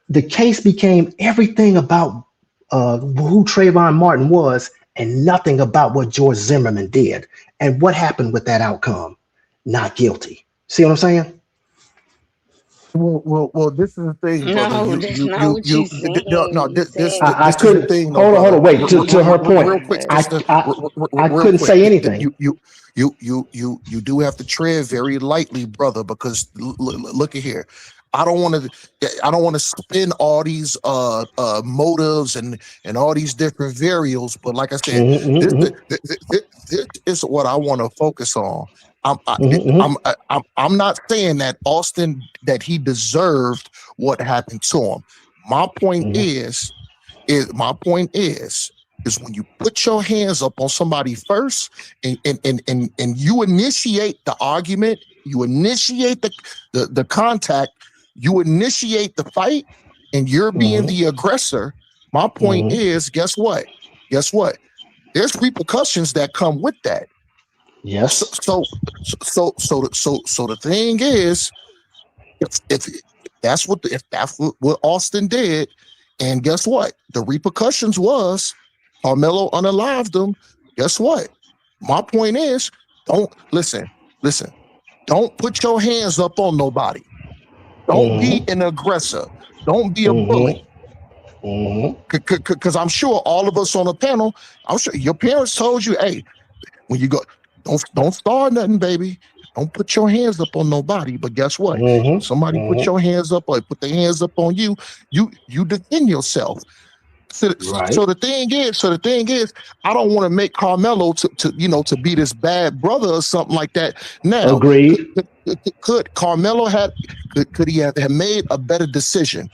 The case became everything about who Trayvon Martin was and nothing about what George Zimmerman did. And what happened with that outcome? Not guilty. See what I'm saying? Well, this is the thing, brother. No, that's not what you No, saying. You I this is the couldn't thing, though, hold brother. on, wait. To her point, Real quick, I sister. I, I Real couldn't quick. say anything. You do have to tread very lightly, brother, because look at here. I don't want to spin all these motives and all these different variables, but like I said, this Mm-hmm, this is what I want to focus on. I'm I, mm-hmm, I'm mm-hmm, I'm not saying that Austin that he deserved what happened to him. My point mm-hmm, is when you put your hands up on somebody first and you initiate the argument, you initiate the contact, you initiate the fight, and you're being mm-hmm, the aggressor. My point mm-hmm. is, guess what? Guess what? There's repercussions that come with that. So Yes, so so the thing is, if that's what Austin did, and guess what? The repercussions was Carmelo unalived him. Guess what? My point is, don't listen. Don't put your hands up on nobody. Don't be mm-hmm, an aggressor. Don't be a bully. mm-hmm, mm-hmm, Because I'm sure all of us on the panel, I'm sure your parents told you, hey, when you go, don't start nothing, baby. Don't put your hands up on nobody. But guess what? When mm-hmm, somebody put mm-hmm. your hands up or put their hands up on you, you defend yourself. Right. So the thing is, I don't want to make Carmelo to be this bad brother or something like that. Now, Agreed. could Carmelo could he have made a better decision?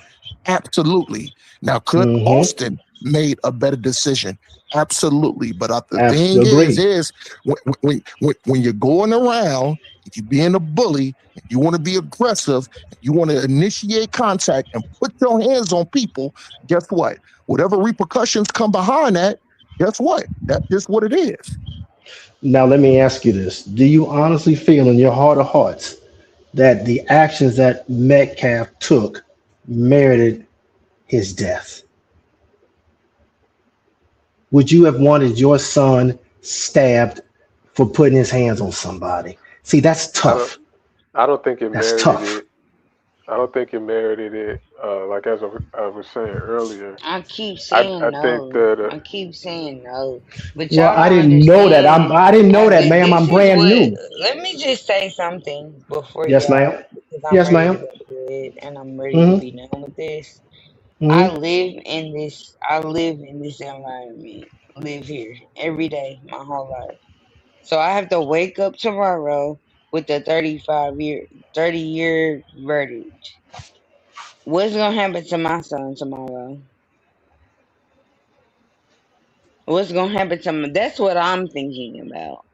Absolutely. Now, could Mm-hmm. Austin made a better decision. Absolutely. But the thing Agreed. is when you're going around, if you're being a bully, you want to be aggressive, you want to initiate contact and put your hands on people, guess what? Whatever repercussions come behind that, guess what? That's just what it is. Now, let me ask you this. Do you honestly feel in your heart of hearts that the actions that Metcalf took merited his death? Would you have wanted your son stabbed for putting his hands on somebody? See, that's tough. I don't think it That's merited tough. it. I don't think it merited it. Like as I was saying earlier, I keep I saying I think no. that I keep saying no. But Well, y'all I don't didn't know that. understand I didn't know how that, ma'am. this I'm is brand what, new. let me just say something before Yes, ma'am. y'all, because I'm Yes, ready to ma'am. go to bed and I'm ready to Mm-hmm. be done with this. Mm-hmm. I live in this environment, live here every day, my whole life. So I have to wake up tomorrow with a 30-year verdict. What's gonna happen to my son tomorrow? What's gonna happen to me? That's what I'm thinking about.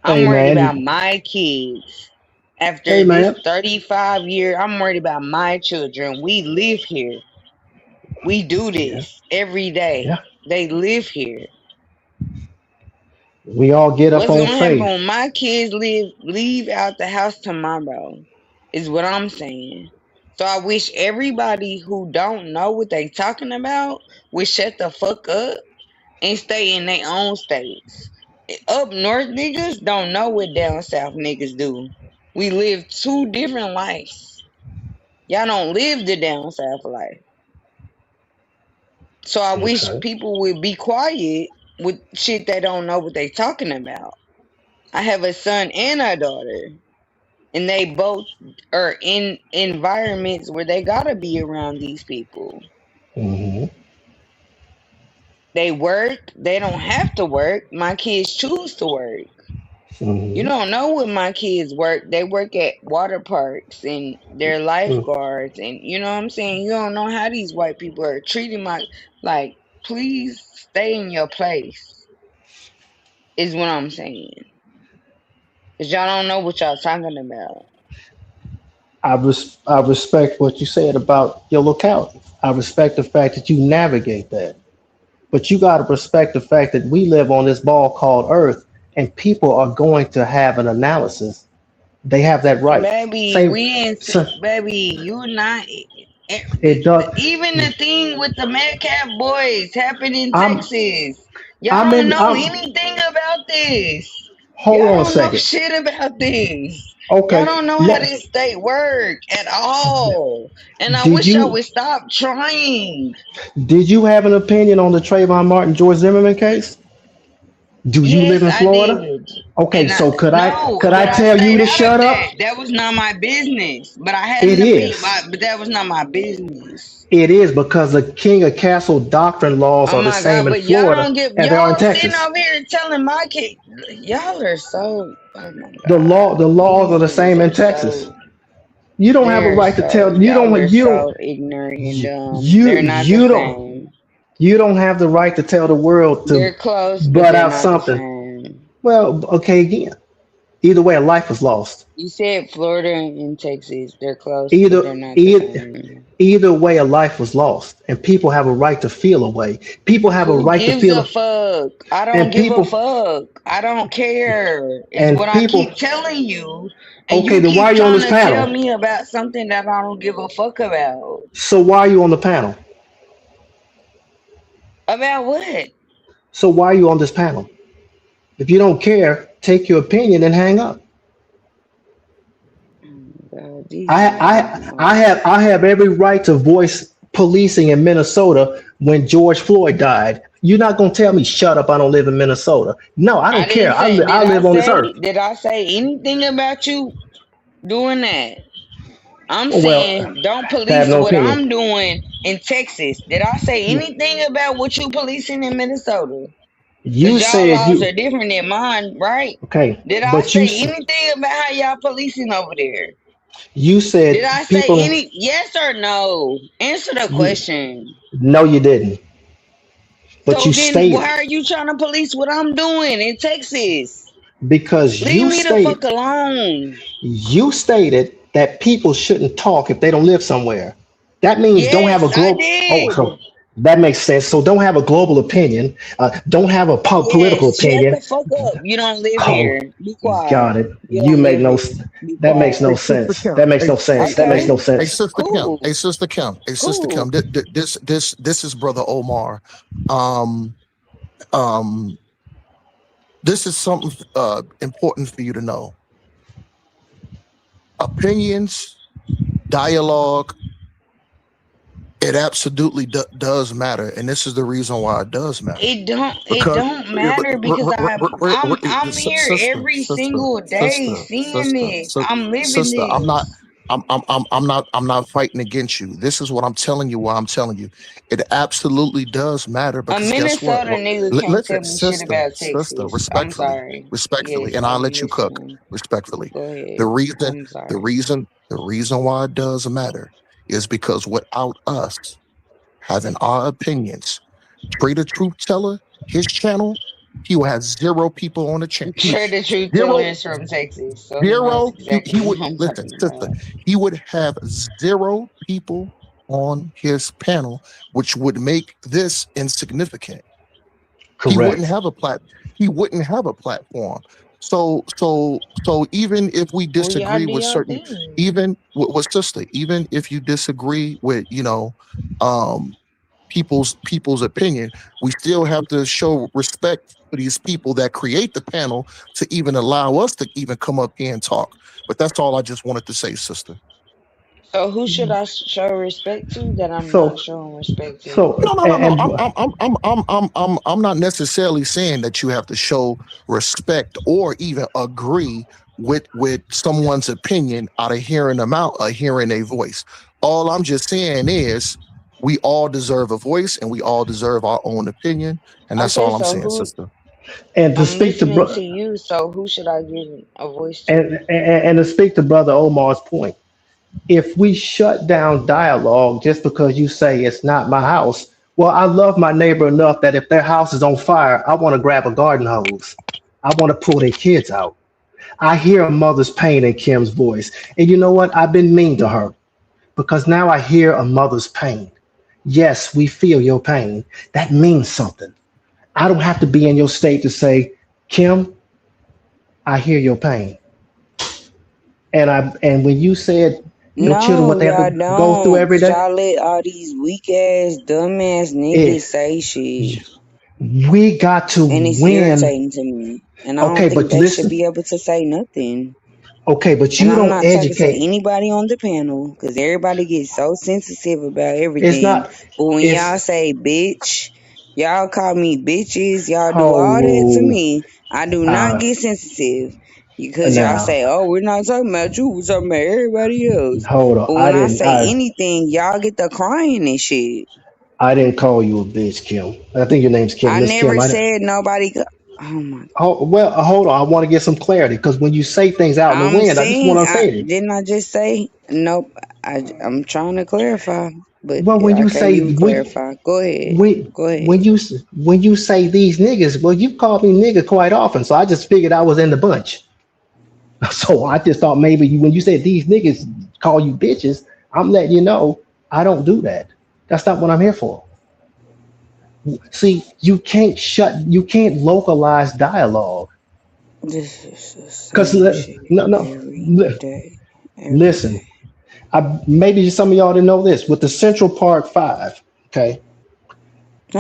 I'm Hey, worried about man. my kids. Hey, After this man. 35 year, I'm worried about my children. We live here. We do Yeah. this every Yeah. day. They live here. We all get up What's on gonna happen faith. when my kids leave out the house tomorrow? Is what I'm saying. So I wish everybody who don't know what they talking about would shut the fuck up and stay in their own states. Up north niggas don't know what down south niggas do. We live two different lives. Y'all don't live the down south life. So I wish Okay. people would be quiet with shit they don't know what they talking about. I have a son and a daughter, and they both are in environments where they gotta be around these people. Mm-hmm. They work, they don't have to work. My kids choose to work. You Mm-hmm. don't know what my kids work. They work at water parks and they're lifeguards, and you know what I'm saying? You don't know how these white people are treating my, like, please stay in your place is what I'm saying. Cause y'all don't know what y'all talking about. I respect what you said about your locality. I respect the fact that you navigate that. But you got to respect the fact that we live on this ball called Earth, and people are going to have an analysis. They have that right. Baby, Same. we ain't, So baby, you not, it does. even the thing with the Metcalf boys happened in I'm. Texas. Y'all I'm don't in. know anything about this. Hold Y'all on a don't know second. shit about this. Y'all Okay. don't know how Let. this state work at all. And I Did wish y'all you would stop trying. did you have an opinion on the Trayvon Martin George Zimmerman case? Do you live Yes, in I Florida? did. Okay. And So no, could I but I tell you stayed to out of shut that. up? That was not my business. But I had It an opinion, is. but that was not my business. It is because the King of Castle doctrine laws Oh are the my same god, in but y'all Florida don't give, as they are in y'all sitting Texas. over here telling my kid, y'all are so, oh my The god, laws are these the niggas same in are Texas. so, You don't have a they're right to so, tell. y'all are so ignorant and dumb. You They're not the you don't same. you don't have the right to tell the world to They're close, but butt they're out not the something. same. Well, okay, again. Either way, a life was lost. You said Florida and Texas, they're close, but Either they're not the either same. either way, a life was lost, and people have a right to feel a way. People have a Who right to gives feel, a fuck? I don't and give a people fuck. I don't care. Is and what I keep people. telling you. And Okay, you then why are keep you on trying this to tell panel? me about something that I don't give a fuck about. So why are you on the panel? About what? So why are you on this panel? If you don't care, take your opinion and hang up. These niggas don't know. I have every right to voice policing in Minnesota when George Floyd died. You're not gonna tell me shut up. I don't live in Minnesota. No, I I don't care. didn't say, I live on this earth. did I say anything about you doing that? I'm Oh, well, saying don't I have police no what opinion. I'm doing in Texas. Did I say anything about what you policing in Minnesota? Because You y'all said laws you are different than mine, right? okay, Did I but you say anything about how y'all policing over there? you Did said I say people. any, yes or no? Answer the You question. no, you didn't. But So you then why stated are you trying to police what I'm doing in Texas? because Leave me the fuck alone. you stated that people shouldn't talk if they don't live somewhere. That means don't have a Yes, I global. Oh, did. so that makes sense. So don't have a global opinion. Don't have a political Yes, shut opinion. the fuck up. You don't live Oh, here. Be quiet. got it. You You don't make live no. here. Be That makes no quiet. Hey, Sister sense. Kim. That makes Hey, no sense. hey, That makes hey, Okay. no hey, sense. Sister Kim. Cool. Hey, Sister Kim. Hey, Sister Cool. Kim. This is Brother Omar. Um, um, this is something important for you to know. Opinions, dialogue, it absolutely does matter, and this is the reason why it does matter. It Because don't matter because I'm here sister, every sister, single day sister, seeing sister, this. I'm living sister. this. I'm not fighting against you. This is what I'm telling you. Why I'm telling you, it absolutely does matter A because guess what? Minnesota nigga can't Listen, tell me shit about sister, Texas. I'm sorry. respectfully, Yes, and I'll I'm let you cook listening. respectfully. Go The ahead. reason, I'm sorry. the reason why it does matter is because without us having our opinions, Trader Truth Teller, his channel, he will have zero people on the channel. Share the truth Zero, tellers from Texas. So he knows zero. He exactly would what I'm listen, talking sister. about. He would have zero people on his panel, which would make this insignificant. He wouldn't Correct. have a He wouldn't have a platform. So even if we Well, y'all disagree do with your certain, thing. even with sister, even if you disagree with um people's opinion, we still have to show respect for these people that create the panel to even allow us to even come up here and talk. But that's all I just wanted to say, sister. So who should I show respect to that I'm not So showing respect to? so No. I'm not necessarily saying that you have to show respect or even agree with someone's opinion out of hearing them out or hearing a voice. All I'm just saying is we all deserve a voice and we all deserve our own opinion, and that's Okay, all I'm so saying, who sister. and to I'm speak to listening bro- to you, so who should I give a voice and, to? and to speak to brother Omar's point, if we shut down dialogue just because you say it's not my house, well, I love my neighbor enough that if their house is on fire, I want to grab a garden hose. I want to pull their kids out. I hear a mother's pain in Kim's voice. And you know what? I've been mean to her because now I hear a mother's pain. Yes, we feel your pain. That means something. I don't have to be in your state to say, Kim, I hear your pain. And when you said your children No, what they have y'all to go through don't, every cause day, y'all let all these weak ass, dumb ass niggas it say shit, we got to and it's win. irritating to me. And I don't Okay, think but they should listen. be able to say nothing. Okay, but And you I'm don't not talking to educate. anybody on the panel, cause everybody gets so sensitive about It's everything. not. But when y'all It's say bitch, y'all call me bitches, y'all do all that to oh me, I do not uh get sensitive. Because y'all now say, oh, we're not talking about you, we're talking about everybody else. hold on. But I when I didn't. say I anything, y'all get the crying and shit. I didn't call you a bitch, Kim. I think your name's Kim, I Miss Kim. never I didn't. said nobody. Oh my! Well, hold on. I want to get some clarity because when you say things out in the I'm wind, I just want saying, to say it. didn't I just say nope? I'm trying to clarify, but Well, when you okay, say you clarify. Go ahead. when Go when ahead. when you say these niggas, well, you call me nigga quite often, so I just figured I was in the bunch. So I just thought maybe when you said these niggas call you bitches, I'm letting you know I don't do that. That's not what I'm here for. See, you can't localize dialogue. This is the Cause same shit no, every day. Every listen. day. Maybe some of y'all didn't know this with the Central Park Five. Okay,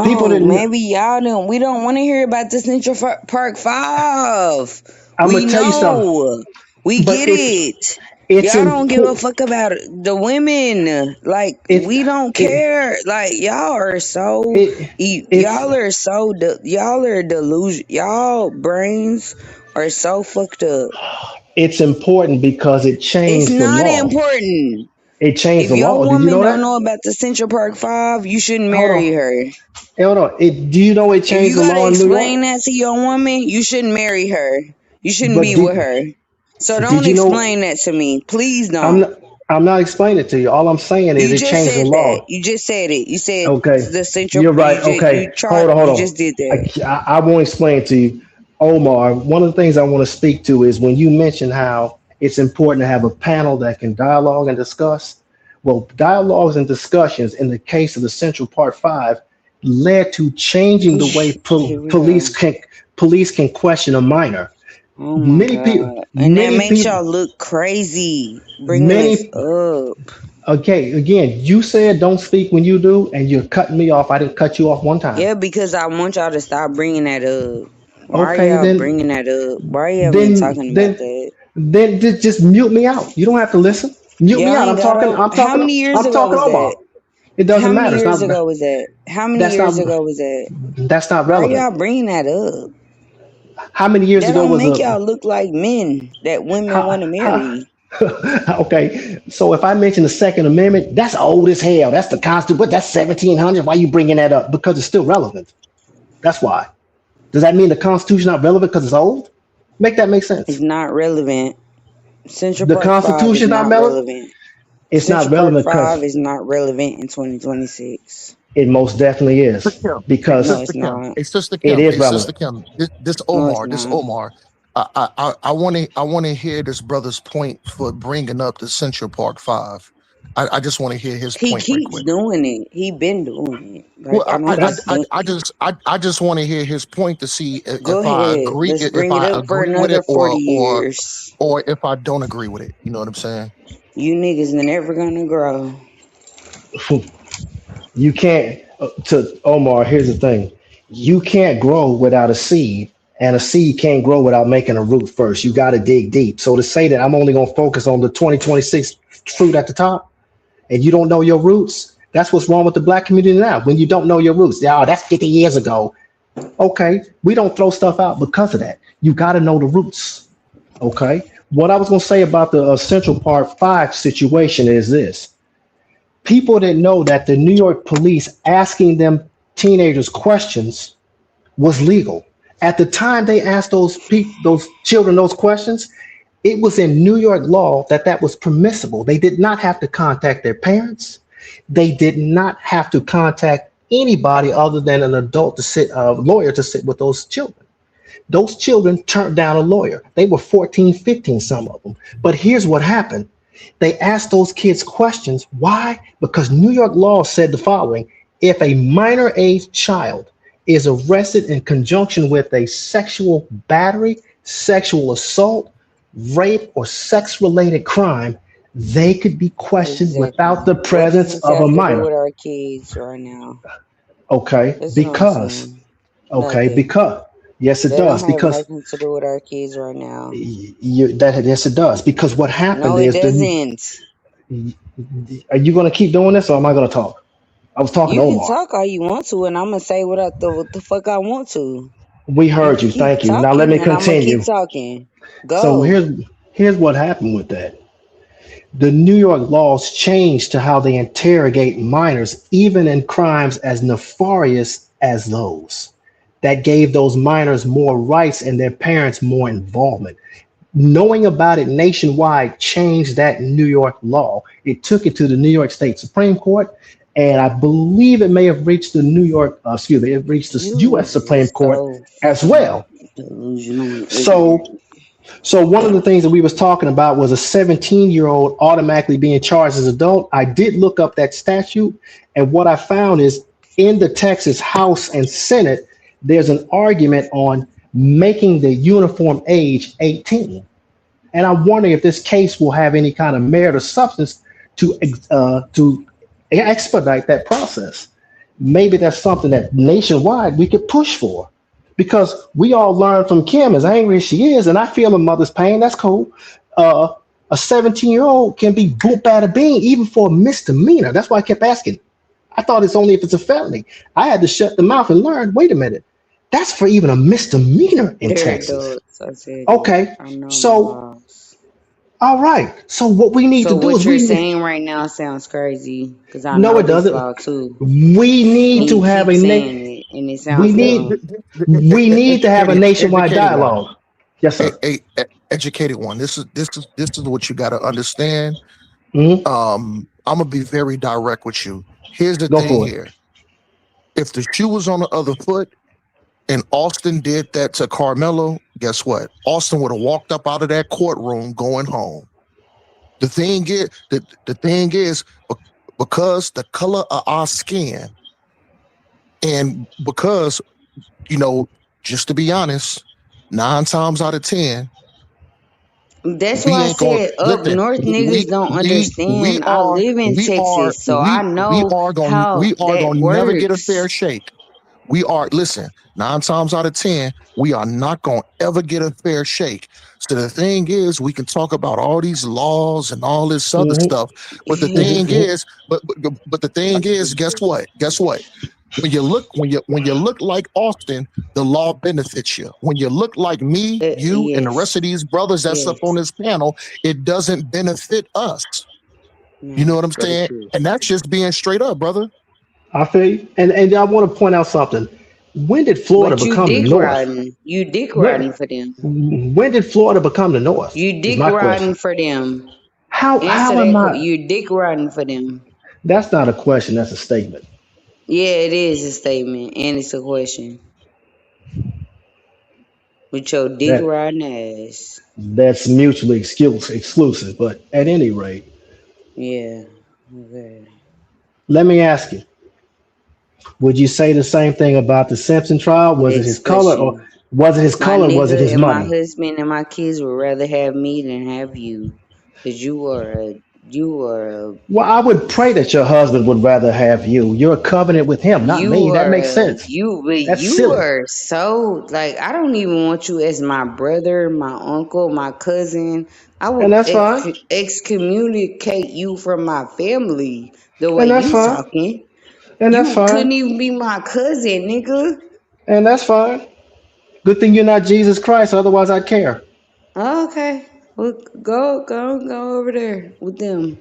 people No, didn't. maybe y'all don't. We don't want to hear about the Central Park Five. I'm We gonna tell you something, know. We but get it. it's Y'all don't give a important. fuck about the women. Like It we don't it care. Like y'all are so it it's y'all are so y'all are delusion. Y'all brains are so fucked up. it's important because it It's changed the not law. important. It changed If the your law. Did you woman know don't that? know about the Central Park Five, you shouldn't Hold marry on. her. Hold on. Do you know it If changed you the gotta law in New York? explain that to your woman, you shouldn't marry her. You shouldn't But be with her. So did don't you know? explain that to me. Please I'm don't. not. I'm not explaining it to you. All I'm saying is You it just changed the said that. law. You just said it. You said Okay, the central. you're right. You Okay, tried. hold You on. just did that. I won't explain it to you. Omar, one of the things I want to speak to is when you mention how it's important to have a panel that can dialogue and discuss. Well, dialogues and discussions in the case of the Central Part 5 led to changing the way Here we go. police can question a minor. Oh my God. And that makes y'all look crazy. Bringing this Many up. Okay, again, you said don't speak when you do, and you're cutting me off. I didn't cut you off one time. Yeah, because I want y'all to stop bringing that up. Why are Okay, y'all then, bringing that up? Why are you even then, talking about then, that? then just mute me out. You don't have to listen. Mute me Y'all out. ain't got over. How many years I'm ago talking was Omar. that? It How doesn't many matter. It's years not. ago was that? How many That's years not. ago was that? That's not Why are relevant. y'all bringing that up? How many years That ago don't was make a? y'all look like men that women want to marry. Okay, so if I mention the Second Amendment, that's old as hell. That's the Constitution. But that's 1700. Why you bringing that up? Because it's still relevant. That's why. Does that mean the Constitution not relevant because it's old? Make that make It's sense. not relevant. Central The Park 5 is Constitution not not relevant. relevant. It's not Central Park relevant 5 because is not relevant in 2026. it most definitely Sister is Kim, hey, No, because it's Sister Kim, not. hey, Sister it Kim, is hey, Sister relevant. Kim. This No, it's Omar, this not. Omar. I want to hear this brother's point for bringing up the Central Park Five. I just want to hear his He point right keeps quick. doing it. He been doing it. Like Well, I don't That's think. I just want to hear his point to see Go ahead. Let's bring if it I up for agree with another it 40 years. or if I don't agree with it. You know what I'm saying? You niggas never gonna grow. you can't. To Omar, here's the thing: you can't grow without a seed, and a seed can't grow without making a root first. You got to dig deep. So to say that I'm only going to focus on the 2026 fruit at the top, and you don't know your roots, that's what's wrong with the black community now. When you don't know your roots, yeah, that's 50 years ago. Okay, we don't throw stuff out because of that. You got to know the roots. Okay. What I was going to say about the Central Park 5 situation is this: people didn't know that the New York police asking them teenagers questions was legal. At the time they asked those children those questions, it was in New York law that that was permissible. They did not have to contact their parents. They did not have to contact anybody other than an adult to sit, a lawyer to sit with those children. Those children turned down a lawyer. They were 14, 15, some of them. But here's what happened. They asked those kids questions. Why? Because New York law said the following: if a minor age child is arrested in conjunction with a sexual battery, sexual assault, rape, or sex related crime, they could be questioned without Exactly. the What does presence this of a have to do minor. with our kids right now? Okay, That's what I'm because, saying. Nothing. yes, it That don't does. have Because nothing to do with our kids right now. yes, it does. Because what No, happened it is doesn't. are you going to keep doing this or am I going to talk? I was talking to You can Omar. talk all you want to, and I'm gonna say what the fuck I want to. We You heard can you. keep Thank you. Now let talking, me and I'm gonna keep continue. talking. So Go. here's what happened with that. The New York laws changed to how they interrogate minors, even in crimes as nefarious as those. That gave those minors more rights and their parents more involvement. Knowing about it nationwide changed that New York law. It took it to the New York State Supreme Court, and I believe it may have reached the it reached the U.S. You Supreme is Court so as fucking well. delusional and So ignorant. so one of the things that we was talking about was a 17-year-old automatically being charged as an adult. I did look up that statute, and what I found is in the Texas House and Senate, there's an argument on making the uniform age 18. And I'm wondering if this case will have any kind of merit or substance to expedite that process. Maybe that's something that nationwide we could push for, because we all learn from Kim, as angry as she is, and I feel a mother's pain. That's cool. Uh, a 17-year-old can be booked by the bean even for a misdemeanor. That's why I kept asking. I thought it's only if it's a felony. I had to shut the mouth and learn. Wait a minute, that's for even a misdemeanor in They're Texas. adults. I said it. Okay, I know my so laws. all right. So what we need to So do what is you're saying right now sounds crazy because I no, know it this doesn't. law too, We and need you to have keep a saying it, and it we sounds need dumb. to have a Educated, nationwide educated one. dialogue. Yes, sir. Educated one. This is what you got to understand. I'm gonna be very direct with you. Here's the Go thing for it. here. If the shoe was on the other foot and Austin did that to Carmelo, guess what? Austin would have walked up out of that courtroom going home. The thing is, the thing is, because the color of our skin, and because, just to be honest, 9 times out of 10, That's we why I ain't gonna said up listen. north niggas don't We understand. I are live in we are Texas, so I we know are going how we are that going to never get a fair works. shake. We are, listen, 9 times out of 10, we are not going to ever get a fair shake. So the thing is, we can talk about all these laws and all this other stuff, but the thing is, but the thing is, guess what? Guess what? When you look like Austin, the law benefits you. When you look like me, you, and the rest Yes. of these brothers that's up on Yes. this panel, it doesn't benefit us. You know No. what I'm Very saying? true. And that's just being straight up, brother. I feel you. And I want to point out something. When did Florida But you become the dick North? riding. You dick When riding for them. when did Florida become the North? You Is dick my question. riding for them. How Answer am that. I? You dick riding for them. That's not a question. That's a statement. Yeah, it is a statement and it's a question. With your dick That riding ass. that's mutually exclusive. But at any rate, Yeah. Okay. let me ask you: would you say the same thing about the Simpson trial? Was it his Next color, or question. was it his My color? Or was it nigga his and my money? husband and my kids would rather have me than have you. Cause Well, I would pray that your husband would rather have you. You're a covenant with him, not me. That makes sense. That's you silly. are so like I don't even want you as my brother, my uncle, my cousin. I And will that's fine. excommunicate you from my family the way And that's you fine. talking. And that's You fine. couldn't even be my cousin, nigga. And that's fine. Good thing you're not Jesus Christ, otherwise I'd care. Okay. Well, go over there with them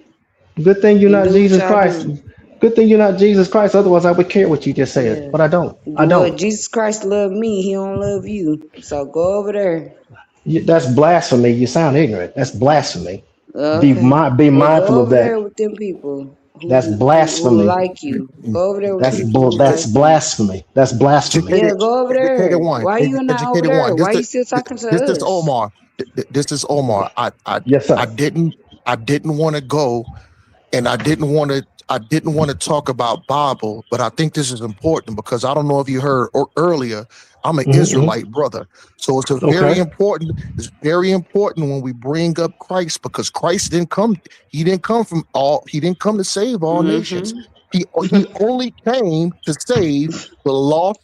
Good thing you're and not do what Jesus y'all Christ. do. Good thing you're not Jesus Christ, otherwise I would care what you just said. Yeah. But I don't. I Well, don't. Jesus Christ love me. He don't love you. So go over there. That's blasphemy. You sound ignorant. That's blasphemy. Okay. Be Well, mindful go of over that. there with them people That's who blasphemy. like you. Go over there with them people who That's like you. blasphemy. That's blasphemy. Yeah, Educated, go over educated there. one, Why you not over educated there? one. Why you still talking to This is us? Omar. This is Omar. Yes, I sir. didn't want to go, and I didn't want to talk about Bible, but I think this is important because I don't know if you heard earlier. I'm an Hmm. Israelite brother, so it's a very Okay. important. It's very important when we bring up Christ because Christ didn't come. He didn't come from all. He didn't come to save all nations. Mm-hmm. He only came to save the lost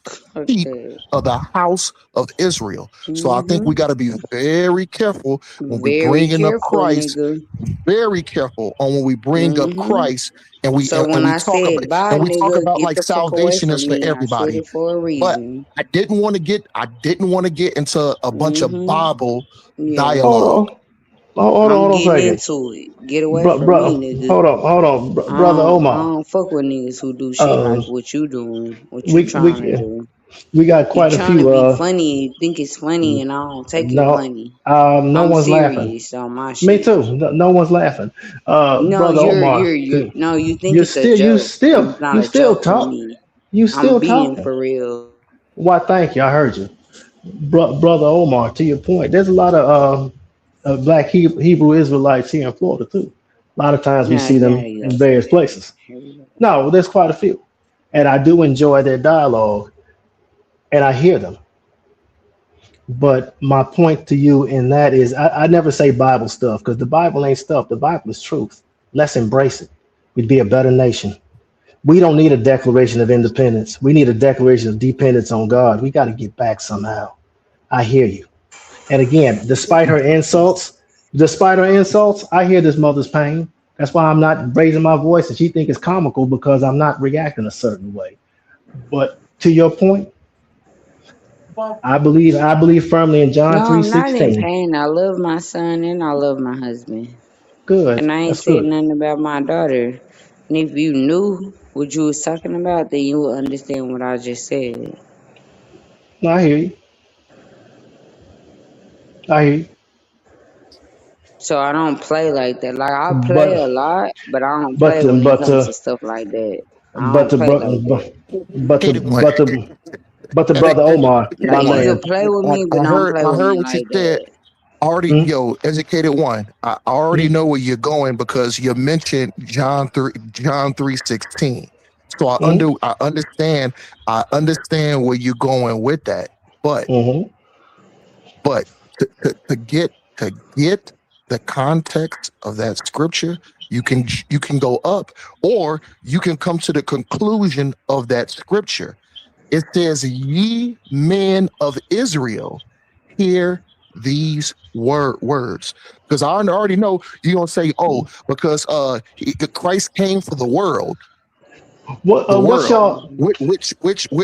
sheep Okay. of the house of Israel. So I think we Mm-hmm. got to be very careful when we Very bringing up careful, Christ. nigga. Very careful on when we bring up Mm-hmm. Christ and we So and when we I talk about said bye, nigga, get like the fuck away salvation is from for me. I said everybody. it for a But reason. I didn't want to get into a bunch of Mm-hmm. Bible Yeah. Hold dialogue. on. Hold I'm on a getting second. into it. Get away from me, nigga. Hold on, brother I Omar. don't fuck with niggas who do shit like Uh, what you doing, what you we trying to we do. we got You quite a trying to few. be funny and think it's funny, and I don't take it No, funny. no I'm one's laughing. serious on my Me shit. too. No one's laughing. No, Brother Omar, you're no, you think you're it's a still you joke. still It's not you a still joke for talk. me. You I'm still being talking. for real. Why? Thank you. I heard you, brother Omar. To your point, there's a lot of black Hebrew Israelites here in Florida too. A lot of times we Nah, see yeah, them you in go for various that. places. No, there's quite a few, and I do enjoy their dialogue, and I hear them. But my point to you in that is, I never say Bible stuff because the Bible ain't stuff. The Bible is truth. Let's embrace it. We'd be a better nation. We don't need a declaration of independence. We need a declaration of dependence on God. We got to get back somehow. I hear you. And again, despite her insults, I hear this mother's pain. That's why I'm not raising my voice, and she think it's comical because I'm not reacting a certain way. But to your point, I believe firmly in John No, I'm not in 3:16. pain. I love my son and I love my husband. Good. And I ain't That's said good. nothing about my daughter. And if you knew what you was talking about, then you would understand what I just said. No, I hear you. I hear you. So I don't play like that. Like I play a But lot, but I don't but play uh, when it but comes uh, to stuff like that. I but don't the play bro- like that. but the Educated one. but the but the brother Omar, Educated my Like you one. can man. play with me, but don't play I with heard me what you like said. that. Already, Hmm? yo, educated one. I already Hmm? know where you're going because you mentioned John 3:16. So Hmm? I understand where you're going with that. But Hmm? but to get the context of that scripture, you can go up, or you can come to the conclusion of that scripture. It says, "Ye men of Israel, hear these words." Because I already know you're gonna say, "Oh, because Christ came for the world." The What's world, y'all?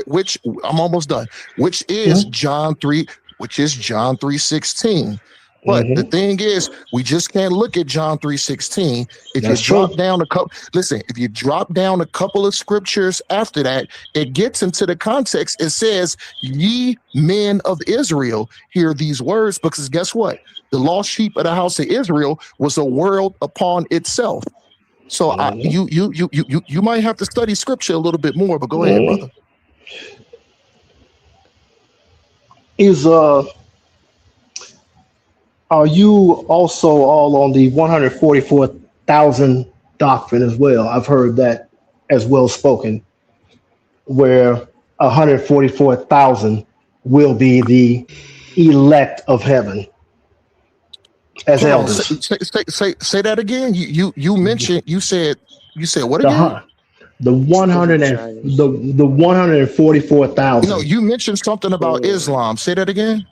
which I'm almost done. Which is Hmm? John 3, which is John 3:16. But the Hmm? thing is, we just can't look at John 3:16. If you That's true. drop down a couple, listen, if you drop down a couple of scriptures after that, it gets into the context. It says, "Ye men of Israel, hear these words," because guess what? The lost sheep of the house of Israel was a world upon itself. So Hmm? you might have to study scripture a little bit more, but go ahead, Hmm? brother. Is Are you also all on the 144,000 doctrine as well? I've heard that as well spoken, where 144,000 will be the elect of heaven as Hold on, say elders. say say, say that again. You mentioned you said what The again? hun- the Stupid 100 and childish. the No, 144,000. you mentioned something about Yeah. Islam. Say that again.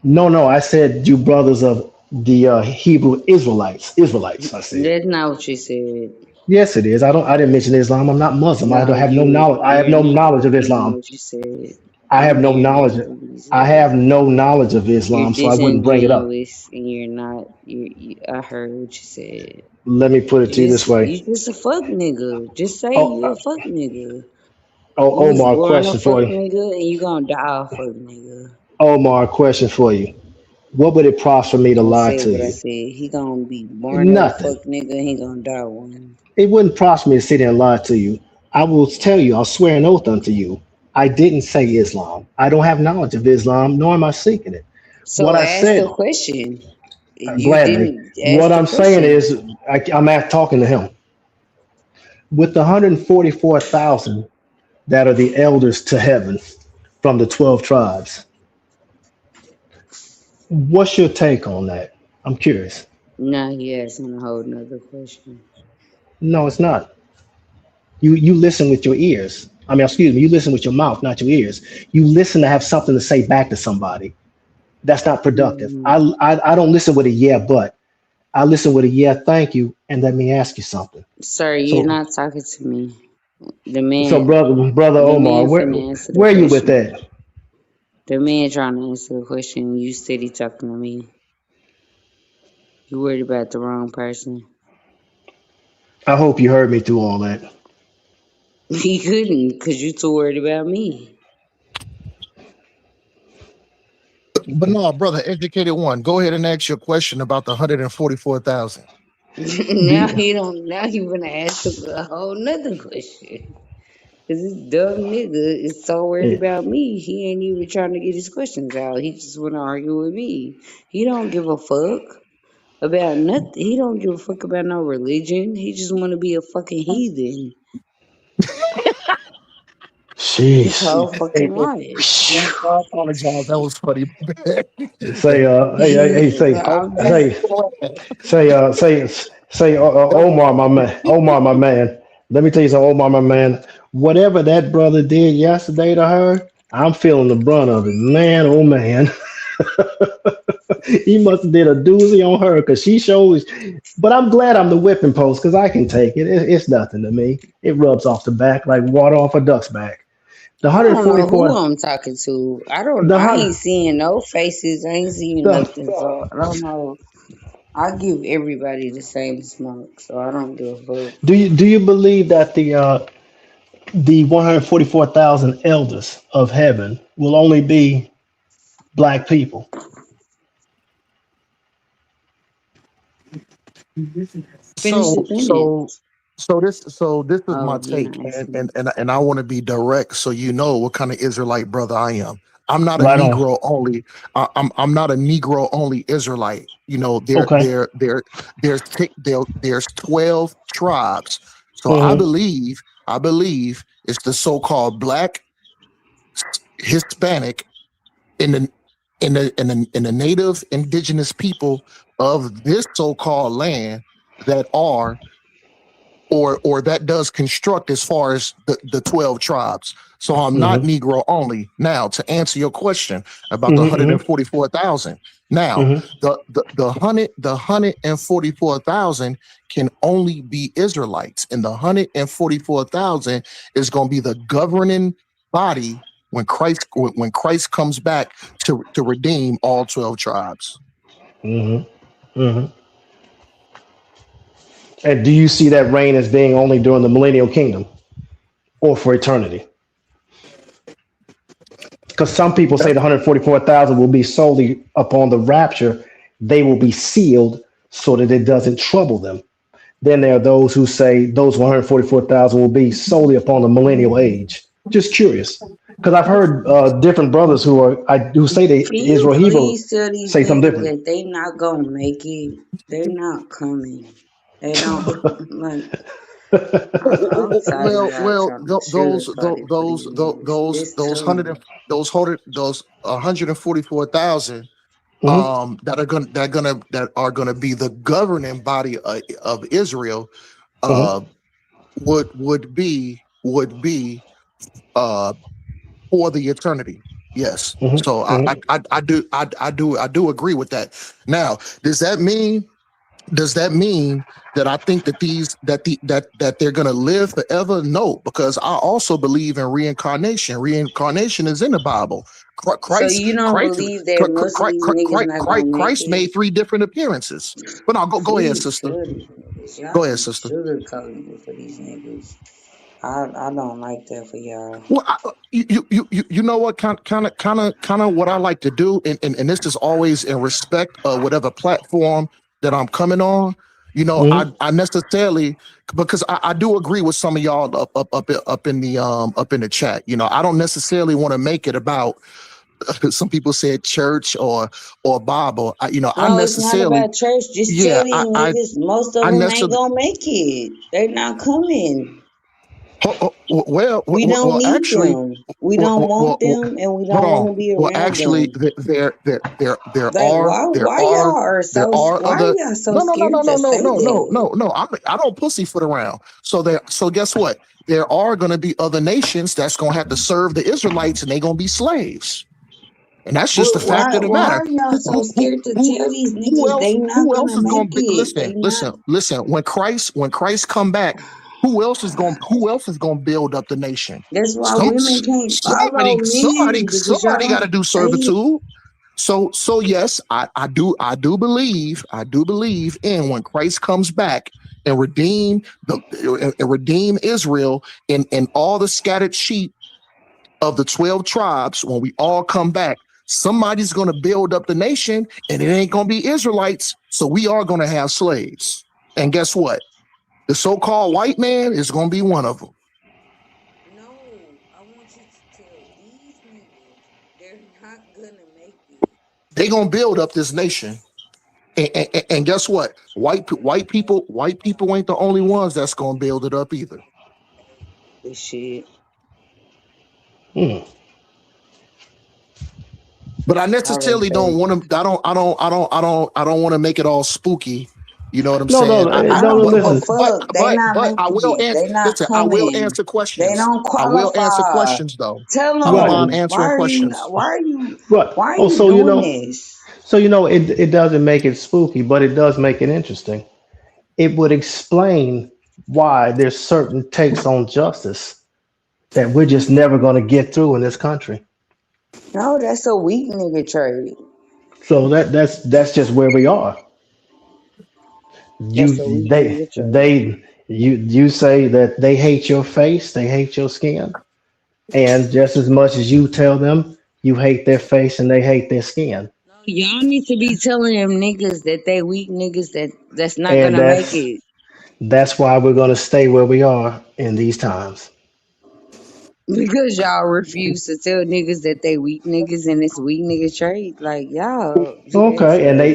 No, I said you brothers of the Hebrew Israelites. Israelites, I said. That's not what you said. Yes, it is. I didn't mention Islam. I'm not Muslim. I No, don't have no knowledge. I have you're no not knowledge of repeating Islam. what you said. I have I'm no hearing knowledge. exactly what you I said. have no knowledge of You're Islam, so I wouldn't bring it up. disingenuous and you're not. I heard what you said. Let me put it to you this way. You just a fuck nigga. Just say Oh, you a fuck nigga. You was Omar, born a question fuck for you. nigga and you gonna die a fuck nigga. Omar, question for you. What would it cost for me to I lie said to what I you? said. He gonna be born a Nothing. fuck nigga and he gonna die one. It wouldn't prosper me to sit there and lie to you. I will tell you, I'll swear an oath unto you. I didn't say Islam. I don't have knowledge of Islam, nor am I seeking it. What So I ask the said, question. You gladly. didn't What ask the I'm saying question. is, I'm at talking to him. With the 144,000 that are the elders to heaven from the 12 tribes, what's your take on that? I'm curious. Now he asking a whole nother question. No, it's not. You listen with your ears. I mean, excuse me, you listen with your mouth, not your ears. You listen to have something to say back to somebody. That's not productive. Mm, I don't listen with a yeah, but I listen with a yeah, thank you, and let me ask you something. sir, you're So, not talking to me. The so man, brother the Omar, man where finna answer the where are you with question. that? The man trying to answer the question. You said he talking to me. You worried about the wrong person. I hope you heard me through all that. He couldn't, cause you too worried about me. But no, brother, educated one. Go ahead and ask your question about the 144,000. Now Do he don't. Now he gonna ask a whole nother question. Cause this dumb nigga is so worried you, about me. He ain't even trying to get his questions out. He just wanna argue with me. He don't give a fuck about nothing. He don't give a fuck about no religion. He just wanna be a fucking heathen his sheesh. whole Hey, fucking man, life. I apologize. That was funny. Say, hey, I'm just Omar, my man, Omar, my man. Let me tell you something, Omar, my man. Whatever that brother did yesterday to her, I'm feeling the brunt of it, man. Oh man, he must have did a doozy on her because she shows. But I'm glad I'm the whipping post because I can take it. It's nothing to me. It rubs off the back like water off a duck's back. The I don't know who 144, I'm talking to. I don't. the I hun- ain't seeing no faces. I ain't seeing the nothing. So I don't know. I give everybody the same smoke. So I don't give a fuck. do you believe that the 144,000 elders of heaven will only be black people? Finish the So so sentence. so this is my Oh, you're take, not and asking. and I want to be direct, so you know what kind of Israelite brother I am. I'm not a Right on. Negro only. I'm not a Negro only Israelite. You know, Okay. there's 12 tribes. So Mm-hmm. I believe it's the so-called Black, Hispanic, in the in the native indigenous people of this so-called land that are or that does construct as far as the 12 tribes. So I'm not Mm-hmm. Negro only. Now, to answer your question about the Mm-hmm. 144,000. Now, Mm-hmm. the 144,000 can only be Israelites, and the 144,000 is going to be the governing body when Christ comes back to redeem all 12 tribes. Mm-hmm. Mm-hmm. And do you see that reign as being only during the millennial kingdom or for eternity? Because some people say the 144,000 will be solely upon the rapture. They will be sealed so that it doesn't trouble them. Then there are those who say those 144,000 will be solely upon the millennial age. Just curious, because I've heard different brothers who say they Can you Israel Hebrew please tell these say something niggas different. that they not gonna make it? They're not coming. They don't like. I'm tired of y'all Well, trying to sugarcoat it for these niggas. It's those too hundred much. and those 144,000 Mhm. that are gonna be the governing body of Israel Mhm. uh would be uh for the eternity. Yes. Mhm. So Mhm. I do agree with that. Now, does that mean does that mean that I think that that they're gonna live forever? No, because I also believe in reincarnation. Reincarnation is in the Bible. So Christ, you don't Christ, believe that most of these niggas not gonna make Christ made it? three different appearances. But no, go ahead, Please sister. tell these niggas. Go Y'all ahead, be sister. sugarcoating it for these niggas. I don't like that for y'all. Well, you know what kind of what I like to do, and this is always in respect of whatever platform that I'm coming on. You know, Mhm. I necessarily because I do agree with some of y'all up in the chat. You know, I don't necessarily want to make it about some people said church or Bible. I No, it's not necessarily about church. Just yeah tell these niggas most of I them ain't necessarily gonna make it. They not coming. We don't well, need actually, them. We don't want well, them, and we hold don't want on. to be Well, around actually, them. there Like, are why y'all are there so are why are other. y'all so No, no, no, no, scared no, to no, say no, no, that? no, no. I don't pussyfoot around. So guess what? There are going to be other nations that's going to have to serve the Israelites, and they're going to be slaves. And that's just the But fact of the why matter. are y'all so scared to tell these Who niggas else? they not Who else gonna is make going to be? it? They not. Listen. When Christ come back, who else is going to build up the nation? That's why Some women can't follow somebody men because y'all got to don't do say it. servitude. So yes, I do believe in when Christ comes back and redeem Israel and all the scattered sheep of the 12 tribes. When we all come back, somebody's going to build up the nation, and it ain't going to be Israelites. So we are going to have slaves. And guess what? The so-called white man is going to be one of them. No, I want you to tell these niggas they're not gonna make it. They going to build up this nation. And guess what? White people ain't the only ones that's gonna build it up either. This shit. Hmm. But I I rest necessarily don't that. want to. I don't want to make it all spooky. You know what I'm No, saying? no, I no, no. don't give a Listen. fuck. They not But I making will it. answer. They not Listen, I will coming. answer They questions. don't I will answer qualify. questions though. Tell I don't Right. mind them. answering questions. Right. Why are Oh, you so doing this? it doesn't make it spooky, but it does make it interesting. It would explain why there's certain takes on justice that we're just never going to get through in this country. No, that's a weak nigga trait. So that's just where we are. That's a weak nigga trait. You say that they hate your face, they hate your skin, and just as much as you tell them you hate their face and they hate their skin. y'all need to be telling them niggas that they weak niggas that's not And gonna make it. that's why we're gonna stay where we are in these times. Because y'all refuse to tell niggas that they weak niggas and it's weak nigga trait. Like y'all do that Okay, and stuff.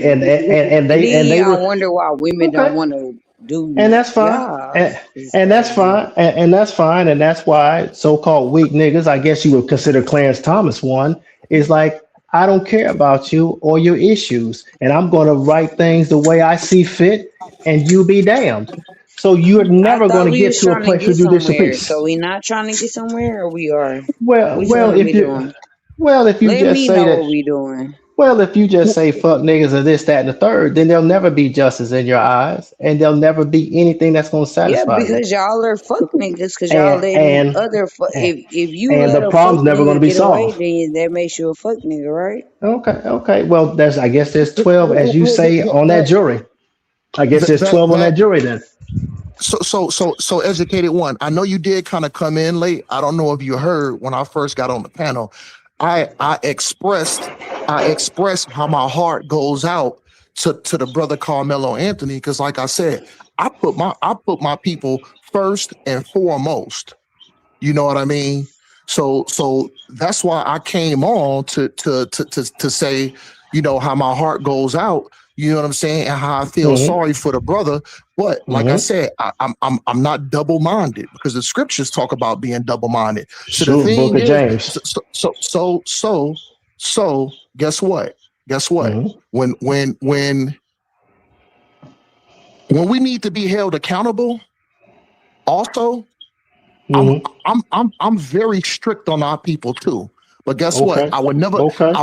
And then they y'all wonder why women don't okay, want to do and that's fine, y'all. It's and that's crazy. fine, and that's fine, and that's why so-called weak niggas, I guess you would consider Clarence Thomas one, is like, I don't care about you or your issues, and I'm going to write things the way I see fit, and you be damned. So you're I never going thought to we get was to a trying to place where get you this somewhere. peace. So we not trying to get somewhere, or we are. Well, Which one are we doing? if you Let just me say know that, what we doing. well, if you just say fuck niggas or this, that, and the third, then there'll never be justice in your eyes, and there'll never be anything that's going to Yeah, satisfy you. because y'all are fuck niggas. Because y'all And letting and other and, if you and let the a fuck problem's never going to nigga be get away, solved. then that makes you a fuck nigga, right? Okay. Well, there's I guess there's 12, as you say, on that jury. I guess there's that 12 on that that jury then. so educated one. I know you did kind of come in late. I don't know if you heard when I first got on the panel. I expressed how my heart goes out to the brother Carmelo Anthony, because like I said, I put my people first and foremost. You know what I mean? So that's why I came on to say, how my heart goes out. You know what I'm saying, and how I feel Mm-hmm. sorry for the brother. But like I Mm-hmm. said, I'm not double minded, because the scriptures talk about being double minded. So the Shoot, Book thing of is, James. so guess what? Guess what? Mm-hmm. When we need to be held accountable, also, I'm Mm-hmm. I'm very strict on our people too. But guess what? Okay. Okay.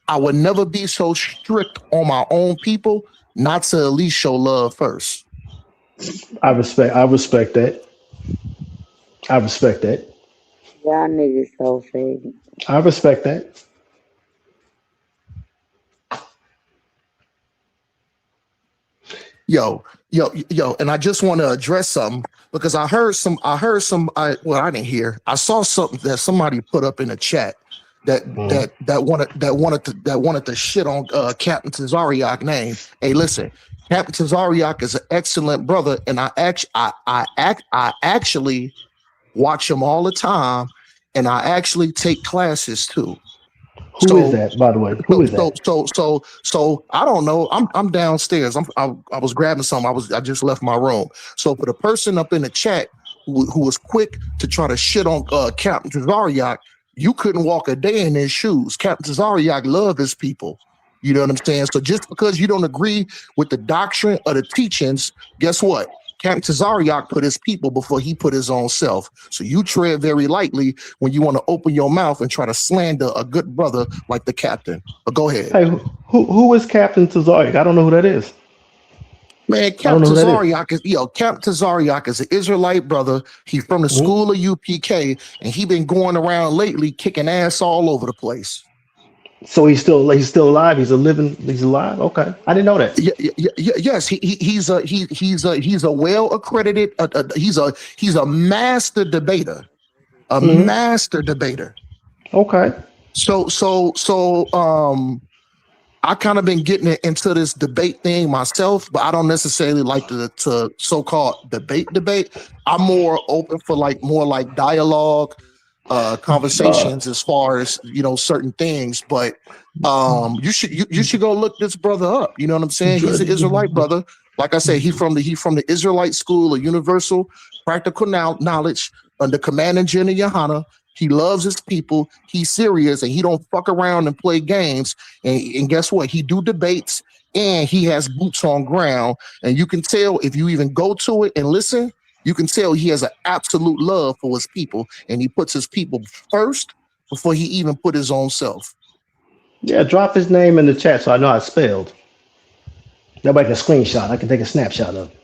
I would never be so strict on my own people not to at least show love first. I respect that. I respect that. Y'all niggas so fake. I respect that. Yo, and I just want to address something, because I didn't hear. I saw something that somebody put up in the chat that Mm-hmm. that wanted to shit on Captain Tazariak name. Hey, listen, Captain Tazariak is an excellent brother, and I actually watch him all the time, and I actually take classes too. Who is So that, by the way? Who so is so that? so so so I don't know. I'm downstairs. I was grabbing something. I just left my room. So for the person up in the chat who was quick to try to shit on Captain Tazariak, you couldn't walk a day in his shoes. Captain Tazariak loved his people. You know what I'm saying? So just because you don't agree with the doctrine or the teachings, guess what? Captain Tazariak put his people before he put his own self. So you tread very lightly when you want to open your mouth and try to slander a good brother like the captain. But go ahead. Hey, who is Captain Tazariak? I don't know who that is. Man, I don't know who that is. Captain Tazariak is an Israelite brother. He's from the Mm-hmm. school of UPK, and he been going around lately kicking ass all over the place. So he's still alive. He's alive. Okay, I didn't know that. Yes, he's a well accredited. He's a master debater. A Mm-hmm. master debater. Okay. So I kind of been getting into this debate thing myself, but I don't necessarily like to so-called debate. I'm more open for more like dialogue, Uh, conversations as far as certain things. But you should go look this brother up. You know what I'm saying? He's an Israelite brother. Like I said, he from the Israelite School of Universal Practical Knowledge under Commander General Yohana. He loves his people. He's serious, and he don't fuck around and play games. And guess what? He do debates, and he has boots on ground. And you can tell if you even go to it and listen, you can tell he has an absolute love for his people, and he puts his people first before he even put his own self. yeah, drop his name in the chat so I know how it's spelled. Nobody can screenshot. I can take a snapshot of it.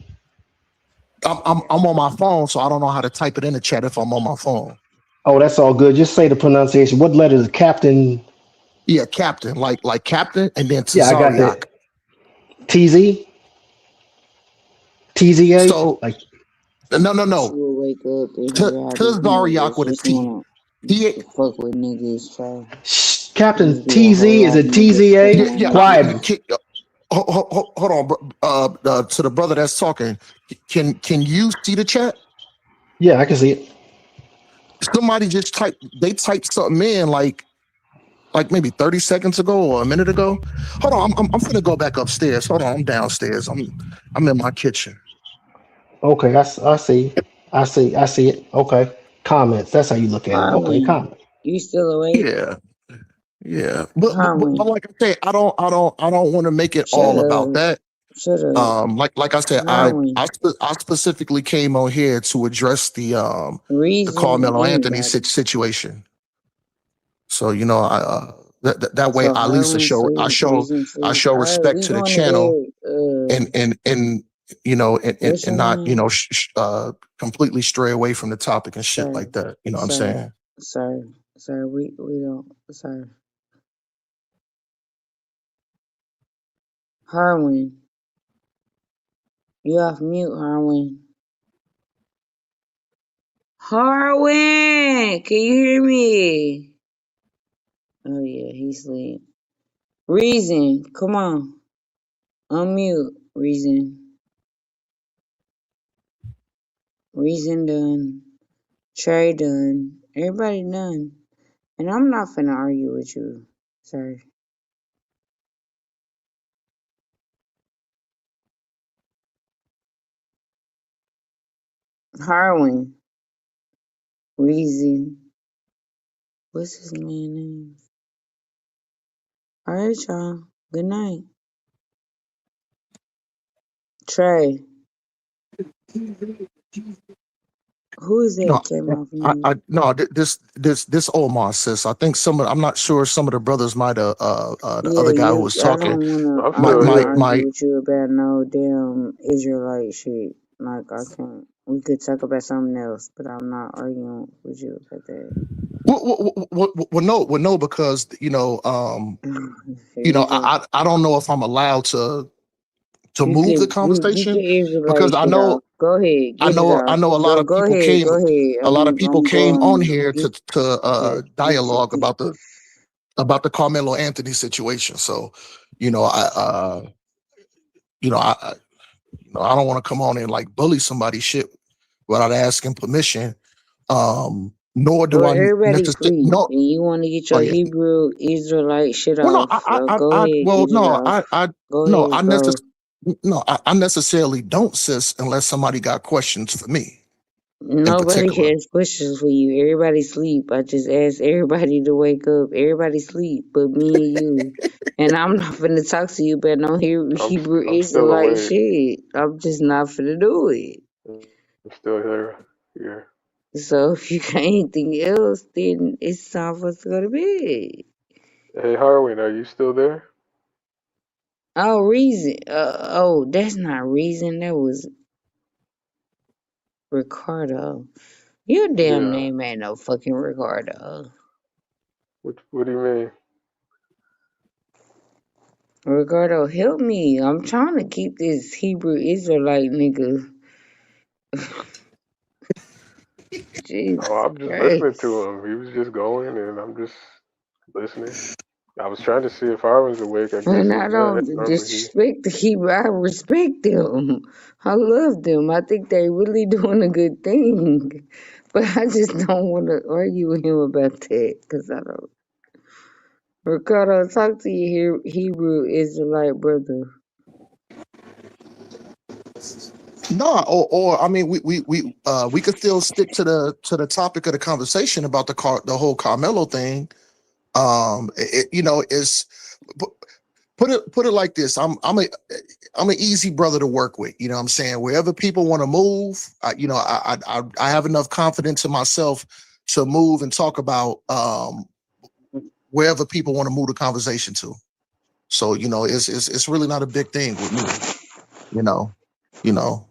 I'm on my phone, so I don't know how to type it in the chat if I'm on my phone. Oh, that's all good. Just say the pronunciation. What letter is Captain? Yeah, Captain, like Captain, and then Yeah, I got Tazariak. that. TZ? TZA? So Like, She no. will wake up and hear how these Tazariak niggas with a just T. wanna He fuck with niggas. So Captain Just be a TZ, whole is lot of it niggas TZA? cooking on Yeah. my Quiet. shit. Hold on, to the brother that's talking. Can you see the chat? Yeah, I can see it. Somebody just typed something in like maybe 30 seconds ago or a minute ago. Hold on, I'm gonna go back upstairs. Hold on, I'm downstairs. I'm in my kitchen. Okay, I see. I see it. Okay. Comments. That's how you look at it. Okay, Harwin, comment. you still awake? Yeah, yeah. But Harwin, like I said, I don't want to make it shut all about up. that. Shut up. Like I said, Harwin, I specifically came on here to address the Reason, Carmelo Anthony anybody. situation. So that way So I at least Harwin sleep, Reason I sleep. show All right, respect we to the going to channel bed. and What's and your not name? completely stray away from the topic and shit Sir, like that. You know what I'm sir, saying? sir, we don't, sir. Harwin, you off mute, Harwin. Harwin, can you hear me? Oh yeah, he sleep. Reason, come on. Unmute, Reason. Reason done. Trey done. Everybody done. And I'm not finna argue with you, sir. Harwin, Reason. What's his man name? Alright, y'all. Good night. Trey, who is that No, came off mute? no, this Omar sis. I think I'm not sure some of the brothers might have the Yeah, other guy who you. was I talking don't wanna. I'm I don't might still wanna might here. argue might with you about no damn Israelite shit. Like I can't. We could talk about something else, but I'm not arguing with you about that. well, no, because Here we go. I don't know if I'm allowed to You move the can. You get conversation your because Israelite shit off. Go ahead. Get it I off. know a lot Go. of Go people ahead. came Go ahead. I'm on going. here Get. to Yeah. dialogue about the Carmelo Anthony situation. So, you know, you know, I don't want to come on and like bully somebody's shit without asking permission. Nor do Well, I everybody necessarily sleep, no. and you want to get Oh your yeah. Hebrew Israelite shit Well, no, off. So go ahead, well, get it no, off. Go no, ahead, bro. I necessarily don't, sis, unless somebody got questions for me in Nobody particular. has questions for you. Everybody sleep. I just asked everybody to wake up. Everybody sleep, but me and you. And I'm not finna talk to you about no Hebrew I'm still Israelite awake. shit. I'm just not finna do it. I'm still here. Here. So if you got anything else, then it's time for us to go to bed. Hey, Harwin, are you still there? Oh, Reason. Oh, that's not Reason. That was Ricardo. Your damn Yeah. name ain't no fucking Ricardo. What do you mean? Ricardo, help me. I'm trying to keep this Hebrew Israelite nigga. Oh, Jesus I'm just listening to Christ. him. He was just going, and I'm just listening. I was trying to see if Harwin's awake. I guess And he's I not. don't Normally he. disrespect the Hebrew. I respect them. I love them. I think they really doing a good thing. But I just don't want to argue with him about that because I don't. Ricardo, talk to your Hebrew Israelite brother. No, or I mean, we could still stick to the topic of the conversation about the whole Carmelo thing. Is put it like this. I'm an easy brother to work with. You know what I'm saying? Wherever people want to move, I have enough confidence in myself to move and talk about wherever people want to move the conversation to. So, it's really not a big thing with me, you know. You know.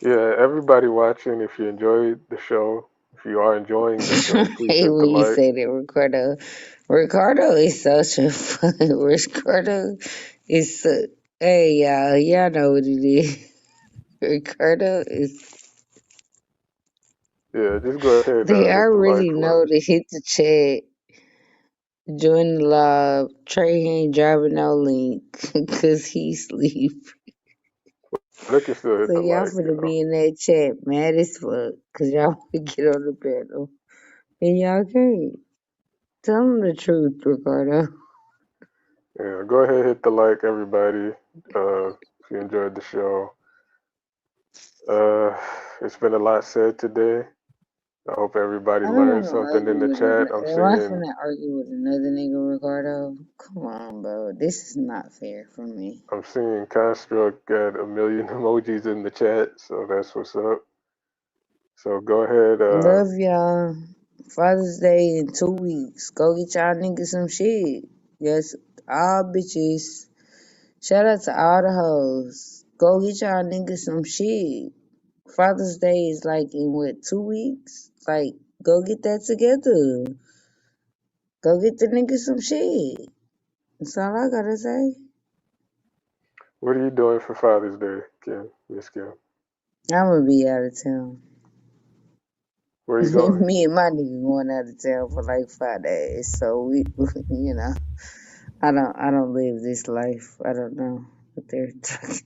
Yeah, everybody watching, if you enjoyed the show, if you are enjoying the show, please Hey, hit the when you like. say that, Ricardo. Ricardo is such a fun. Ricardo is so. Hey, y'all know what it is. Ricardo is Yeah, just go ahead, They hit the like already for know me. to hit the chat, join the live. Trey ain't driving no link because he sleep. They can still hit So the y'all like, finna be in that chat mad as fuck because y'all wanna get on the panel. And y'all can't. Tell them the truth, Ricardo. Yeah, go ahead, hit the like, everybody. If you enjoyed the show. It's been a lot said today. I hope everybody I don't learned wanna something in argue the with chat. another. I'm Am I seeing finna argue with another nigga, Ricardo? Come on, bro. This is not fair for me. I'm seeing Construct got a million emojis in the chat, so that's what's up. So go ahead. Love y'all. Father's Day in 2 weeks. Go get y'all niggas some shit. Yes, all bitches. Shout out to all the hoes. Go get y'all niggas some shit. Father's Day is like in what, 2 weeks? Like, go get that together. Go get the niggas some shit. That's all I gotta say. What are you doing for Father's Day, Kim? Miss Kim? I'm gonna be out of town. Where are you going? Me and my nigga going out of town for like 5 days. So we, you know, I don't live this life. I don't know what they're talking.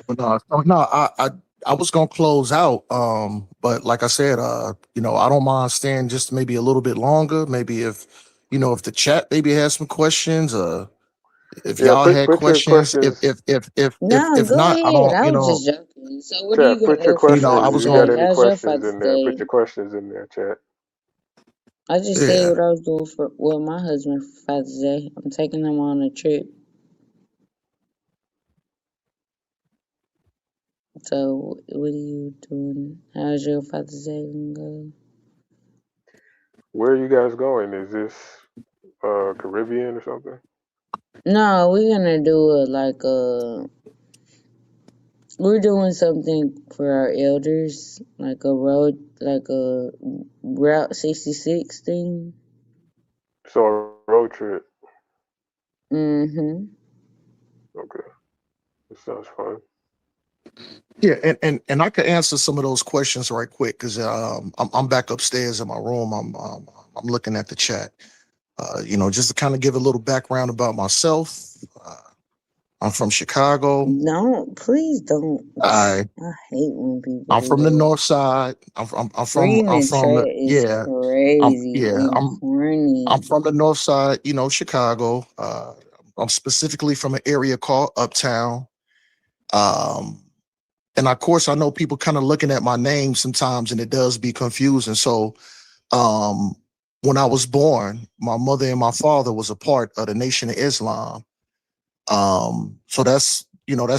But no, I was gonna close out. But like I said, I don't mind staying just maybe a little bit longer. Maybe if the chat maybe has some questions, if Yeah, y'all had put your questions, questions. No, if go not, I ahead. don't, I was just joking. So what are you Chat, gonna put your do for I questions. If was Father's you gonna, got Day? any How's your questions in Father's there, put Day? your questions in there, chat. I just said yeah. what I was doing for my husband for Father's Day. I'm taking him on a trip. So what are you doing? How's your Father's Day gonna go? Where are you guys going? Is this Caribbean or something? No, we're gonna do we're doing something for our elders, like a road, like a Route 66 thing. So a road trip. Mm-hmm. Okay, that sounds fun. Yeah, and I could answer some of those questions right quick because I'm back upstairs in my room. I'm looking at the chat. Just to kind of give a little background about myself. I'm from Chicago. Please don't. I I hate when people I'm do from the that. North Side. Reading I'm the from the chat is yeah. crazy and I'm corny. from the North Side. Chicago. I'm specifically from an area called Uptown. Um, and of course, I know people kind of looking at my name sometimes, and it does be confusing. So, um, when I was born, my mother and my father was a part of the Nation of Islam. So that's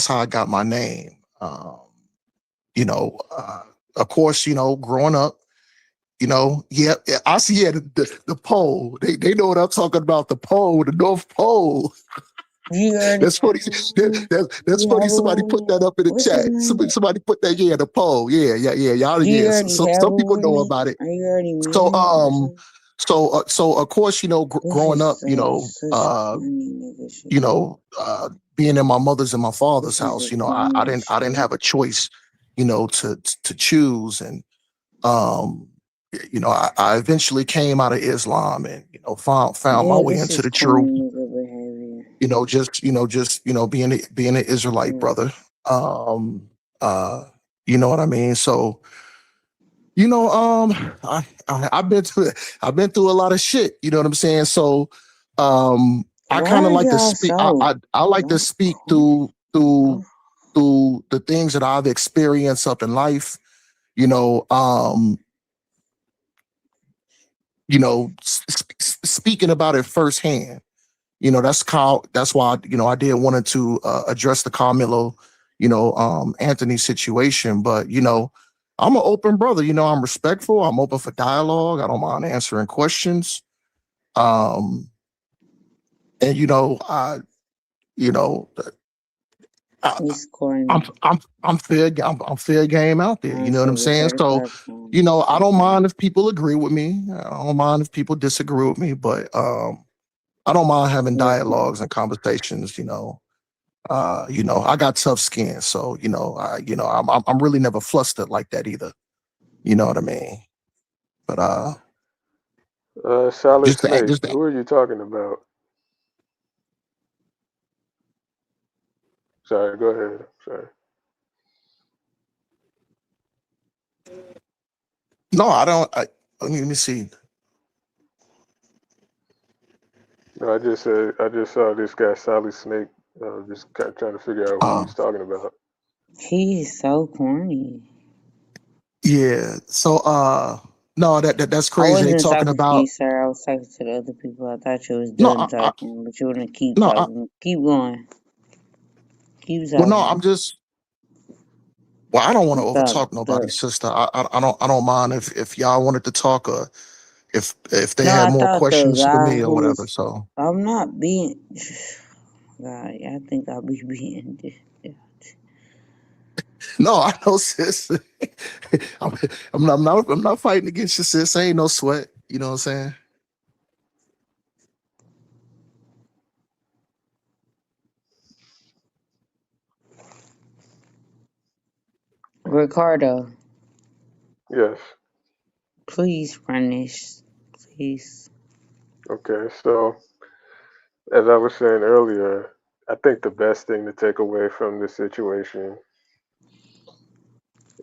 how I got my name. You know, uh, of course, growing up, yeah, I see the pole. They know what I'm talking about. The pole, the North Pole. You already That's funny. That's you funny. have a Somebody put that woman. up in the What's his chat. name? Somebody put that, yeah, the poll. Yeah. Y'all, Do you yeah. already have Some a people know woman? about it. Are you already So, married or something? so of course, This growing is up, such corny nigga shit. you know, being in my mother's and my father's This is house, the I corniest didn't, I didn't shit. have a choice, to choose, and um, I eventually came out of Islam and found my Yeah, way this into is the corny truth. nigga behavior. Being an Israelite brother. Um, uh, you know what I mean? So, I've been through a lot of shit, you know what I'm saying? So, I Why kind of are like to y'all speak, so I like to speak through the things that I've experienced up in life, you know, um, speaking about it firsthand. That's why I did wanted to address the Carmelo, Anthony situation. But I'm an open brother. I'm respectful. I'm open for dialogue. I don't mind answering questions. Um, and you know, I, It's corny. I'm fair. I'm fair game out there. You know what I'm Motherfucker saying? So, certified corny. I don't mind if people agree with me. I don't mind if people disagree with me. But I don't mind having You're corny. dialogues and conversations. I got tough skin, so I'm really never flustered like that either. You know what I mean? But Solid just to, Snake. just to, Who are you talking about? Sorry, go ahead. Sorry. no, I don't. Let me see. No, I just saw this guy Solid Snake. Just kind of trying to figure out who Uh, he's talking about. He's so corny. yeah. So no, that's I crazy. They wasn't talking talking to you, about sir. I was talking to the other people. I thought you was no, done talking, but you wanna keep no, talking. Keep going. Keep well, no, I'm talking. just. Well, I don't want to The overtalk nobody, the sister. I don't mind if y'all wanted to talk or if they no, had I more thought the questions for guy me or who whatever. was. So I'm not being. God, I think I'll be being. no, I know, sis. I'm, I'm not fighting against you, sis. Ain't no sweat. You know what I'm saying? Ricardo, Yes. please run this, please. Okay. So, as I was saying earlier, I think the best thing to take away from this situation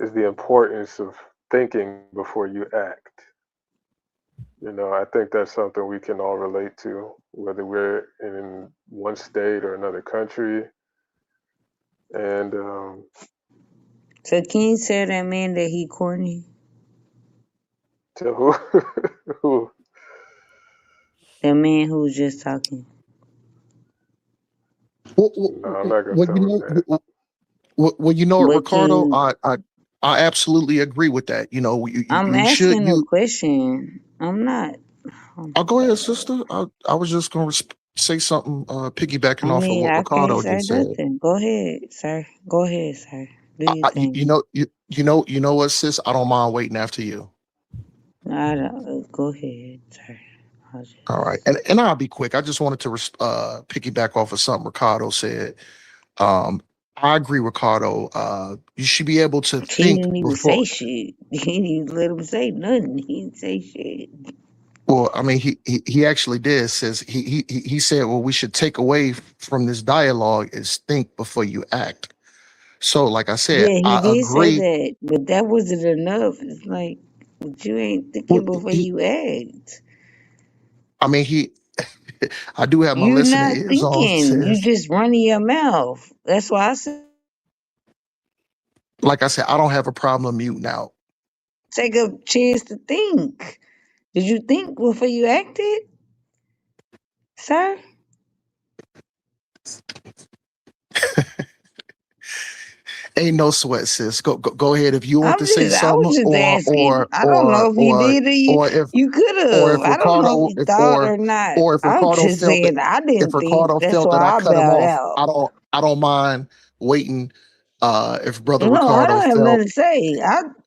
is the importance of thinking before you act. I think that's something we can all relate to, whether we're in one state or another country. And So can you tell that man that he corny? to who, who, That man who was just talking. Well, no, I'm not gonna well, tell him that. well, you know what, But Ricardo, can I absolutely agree with that. I'm You should asking a question. I'm not. Oh I'll my go ahead, god. sister. I was just gonna say something, piggybacking I off of mean, what I can't Ricardo say just said. nothing. Go ahead, sir. Go ahead, sir. Do your thing. You know what, sis? I don't mind waiting after you. I don't. Go ahead, sir. I'll All right, just. and I'll be quick. I just wanted to piggyback off of something Ricardo said. Um, I agree, Ricardo. You should be able to He think didn't even before. say shit. He didn't even let him say nothing. He didn't say shit. Well, I mean, he actually did. Says he said, well, we should take away from this dialogue is think before you act. So, like I said, Yeah, he I did say agree. that, but that wasn't enough. It's like, but you ain't Well, thinking before you act. I mean, I do have my You listening not ears on, thinking. You sis. just running your mouth. That's why I said Like I said, I don't have a problem muting out. take a chance to think. Did you think before you acted, sir? Ain't no sweat, sis. Go ahead if you want to say I was something, just or asking. or I don't know or if you or did or or if you could or have. if I don't know if Ricardo you thought or not. or if I'm Ricardo just felt that saying I if didn't think. Ricardo That's felt that I why I cut him bowed off, out. I don't mind waiting. If brother No, I Ricardo don't have felt nothing to say.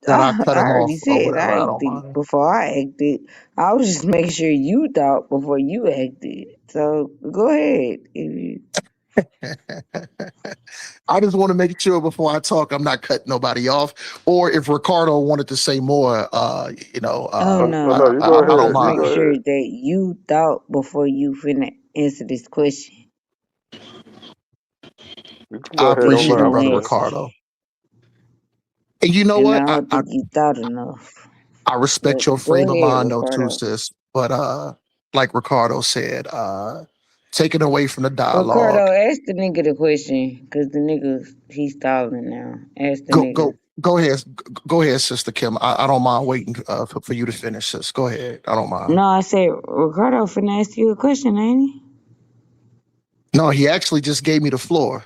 that I cut I him already off or said whatever, I I didn't don't think mind. before I acted. I was just making sure you thought before you acted. So go ahead. If you, I just want to make sure before I talk, I'm not cutting nobody off. Or if Ricardo wanted to say more, oh Oh no, no, you go I I was don't ahead. just You mind. making go sure ahead. that you thought before you finna answer this question. You can go I ahead. Cause Don't you appreciate it, mind don't me brother though. answer. Ricardo. And you know And I what? don't think you thought enough. I But respect your go frame of ahead, mind though too, Ricardo. sis. But like Ricardo said, taking away from the Ricardo, dialogue. ask the nigga the question. Cause the nigga, he's stalling now. Ask the Go nigga. go go ahead, go ahead, Sister Kim. I don't mind waiting for you to finish, sis. Go ahead. I don't mind. No, I said Ricardo finna ask you a question, ain't he? No, he actually just gave me the floor.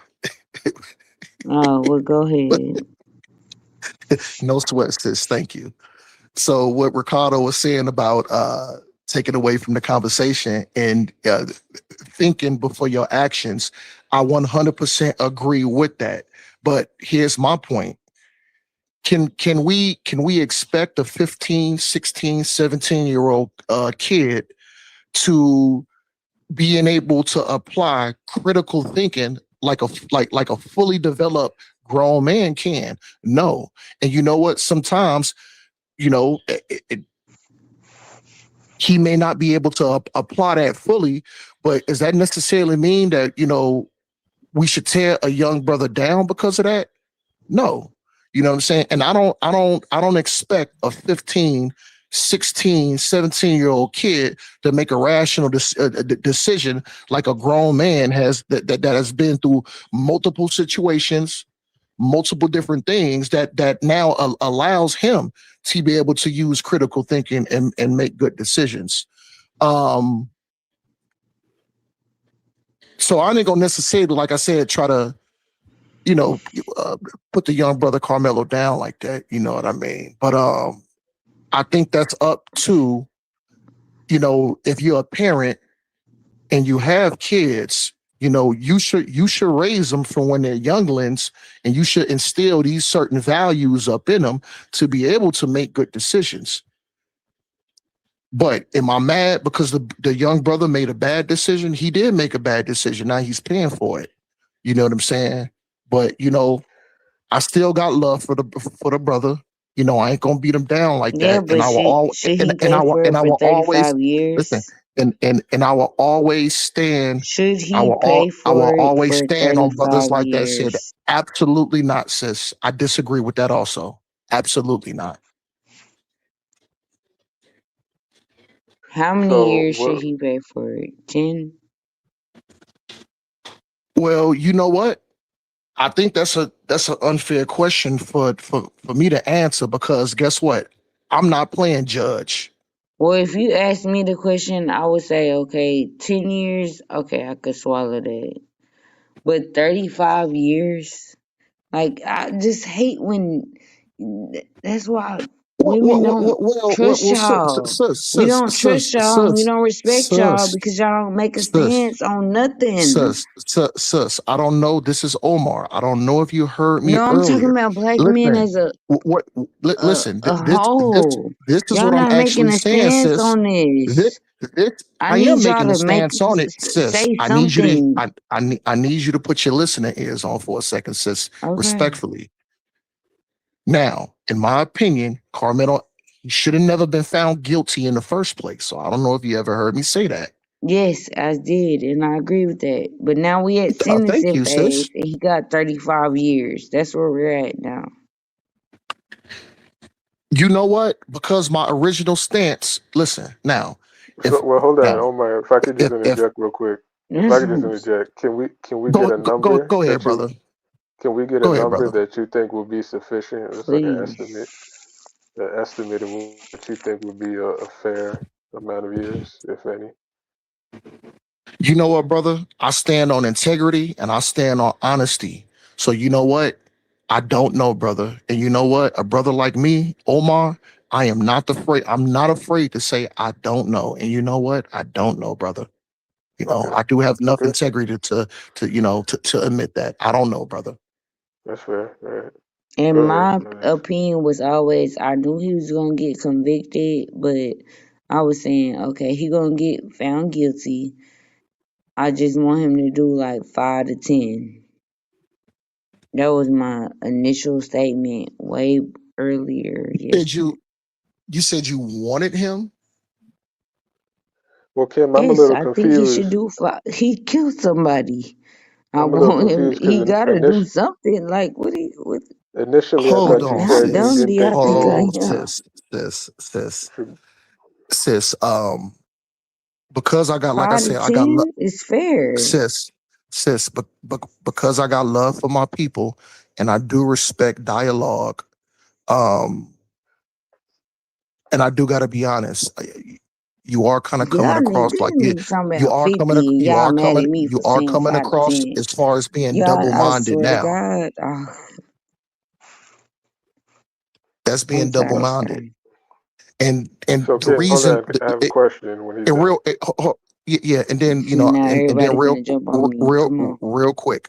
Oh, well, go But ahead. no sweat, sis. Thank you. So what Ricardo was saying about taking away from the conversation and thinking before your actions, I 100% agree with that. But here's my point. Can we expect a 15, 16, 17-year old kid to being able to apply critical thinking like a fully developed grown man can. No. And you know what? Sometimes, he may not be able to apply that fully, but does that necessarily mean that, we should tear a young brother down because of that? No. You know what I'm saying? And I don't expect a 15, 16, 17-year-old kid to make a rational decision like a grown man has that has been through multiple situations, multiple different things that now allows him to be able to use critical thinking and make good decisions. So I ain't gonna necessarily, like I said, try to, you know, put the young brother Karmelo down like that. You know what I mean? But I think that's up to, if you're a parent and you have kids, you should raise them from when they're younglings, and you should instill these certain values up in them to be able to make good decisions. But am I mad because the young brother made a bad decision? He did make a bad decision. Now he's paying for it. You know what I'm saying? But I still got love for the brother. I ain't gonna beat him down like Yeah, that. And but I will should all should and, he and I pay will for and it I for will always 35 listen. years? And I will always stand. Should I he will all pay I will for it always for stand on brothers 35 like that said, years? absolutely not, sis. I disagree with that also. Absolutely not. How many So years should what? he pay for it? 10? Well, you know what? I think that's an unfair question for me to answer, because guess what? I'm not playing judge. Well, if you ask me the question, I would say, okay, 10 years, okay, I could swallow that. But 35 years? Like, I just hate when. That's why women don't trust y'all. We don't trust y'all and we don't respect y'all because y'all don't make a sis, stance on nothing. sis, I don't know. This is Omar. I don't know if you heard me No, I'm talking earlier. about black men Listen, as a listen. a This whole. this is Y'all what I'm not making actually a saying, stance sis. on This, this. this I I need am y'all making a to stance on it, sis. say I need you to something. I need you to put your listening ears on for a second, sis. Okay. Respectfully. Now, in my opinion, Carmelo, he should have never been found guilty in the first place. So I don't know if you ever heard me say that. Yes, I did, and I agree with that. But now we at Thank sentencing you, phase, sis. and he got 35 years. That's where we're at now. You know what? Because my original stance, listen, now, So if well, hold on, now, Omar. If I could just if interject real quick. If I could just interject, can we get a number go ahead, that you brother. can we get a Go ahead, number brother. that you think will be sufficient? It's like an estimate of what you think would be a fair amount of years, if any. You know what, brother? I stand on integrity and I stand on honesty. So you know what? I don't know, brother. And you know what? A brother like me, Omar, I'm not afraid to say I don't know. And you know what? I don't know, brother. Okay. I do have enough Okay. integrity to admit that. I don't know, brother. That's fair. All right. Go And ahead. my opinion was always, I knew he was gonna get convicted, but I was saying, okay, he gonna get found guilty. I just want him to do like 5 to 10. That was my initial statement way earlier Said yesterday. you said you wanted him? Well, Kim, I'm a Yes, little I think he should confused. do 5. He killed somebody. I I'm a little want him. confused because He gotta do something. Like what? What? initially I Hold thought you on, How said you sis. didn't dumb do think y'all he think I was. Oh, am? sis. Because I got, like I 5 to said, I got 10 is fair. sis, but because I got love for my people and I do respect dialogue, um, and I do got to be honest, you are kind of coming Y'all need across this like nigga talking about 50 and y'all mad at me you for are saying coming 5 to across 10. as far as being Y'all, I double-minded swear to now. God. That's I'm being sorry, double-minded. sorry. And So the Kim, hold reason, on. I have a question when he's and done. real, yeah, and then See, now and then everybody finna jump on me. Come on. real quick.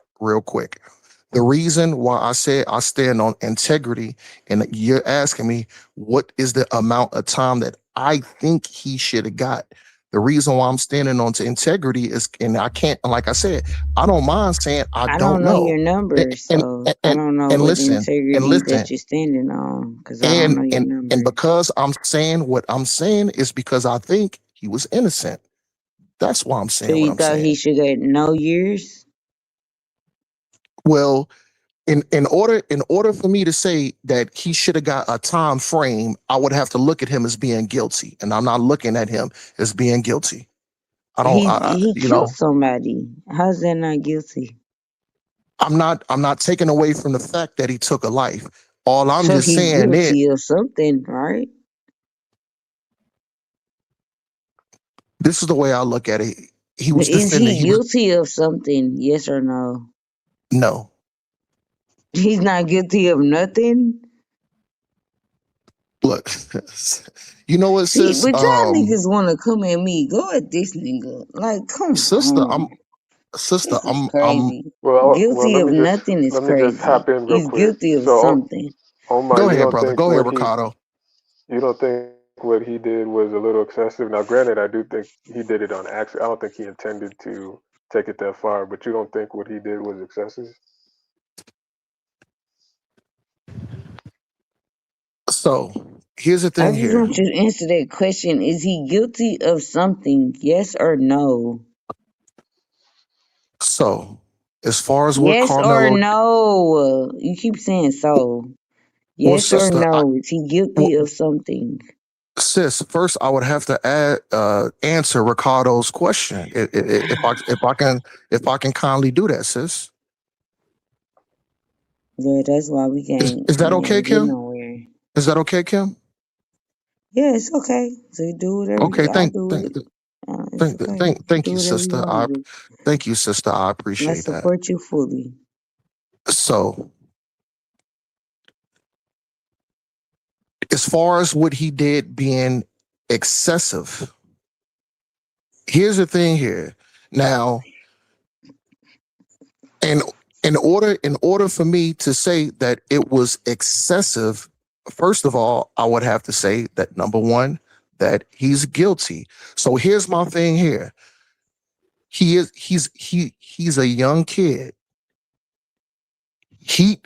The reason why I said I stand on integrity, and you're asking me what is the amount of time that I think he should have got. The reason why I'm standing on to integrity is, and I can't, like I said, I don't mind saying I I don't don't know know. your numbers, And so and I and, don't know and what listen, and integrity listen, that you're standing on because I don't know your and numbers. because I'm saying what I'm saying is because I think he was innocent. That's why I'm So saying what you I'm thought he saying. should get no years? Well, in order for me to say that he should have got a time frame, I would have to look at him as being guilty, and I'm not looking at him as being guilty. I don't, He killed somebody. How's that not guilty? I'm not taking away from the fact that he took a life. All I'm So just he's saying is guilty of something, right? this is the way I look at it. He was Is defending. he He was guilty of something? Yes or no? no. He's not guilty of nothing. Look, you know what, See, sis? but y'all niggas want to come at me. Go at this nigga. Like, come Sister, on. sister, This is I'm. crazy. Well, Guilty of nothing is let me just crazy. hop in real He's quick. guilty of So, something. Omar, Go ahead, brother. Go ahead, Ricardo. you don't think what he did was a little excessive? Now, granted, I do think he did it on accident. I don't think he intended to take it that far, but you don't think what he did was excessive? So here's the I thing just here. want you to answer that question. Is he guilty of something? Yes or no? So as far as what Yes or Carmelo, no? You keep saying so. well, Yes or sister, no? Is he guilty well, of something? sis, first I would have to answer Ricardo's question if I can kindly do that, sis. Yeah, that's why we Is that okay, can't get Kim? nowhere. Is that okay, Kim? Yeah, it's okay. So you do whatever Okay, y'all do it. It's okay. thank Do you, whatever you sister. want to do. Thank you, sister. I I appreciate that. support you fully. So as far as what he did being excessive, here's the thing here. Now, and in order for me to say that it was excessive, first of all, I would have to say that number one, that he's guilty. So here's my thing here. He's a young kid. He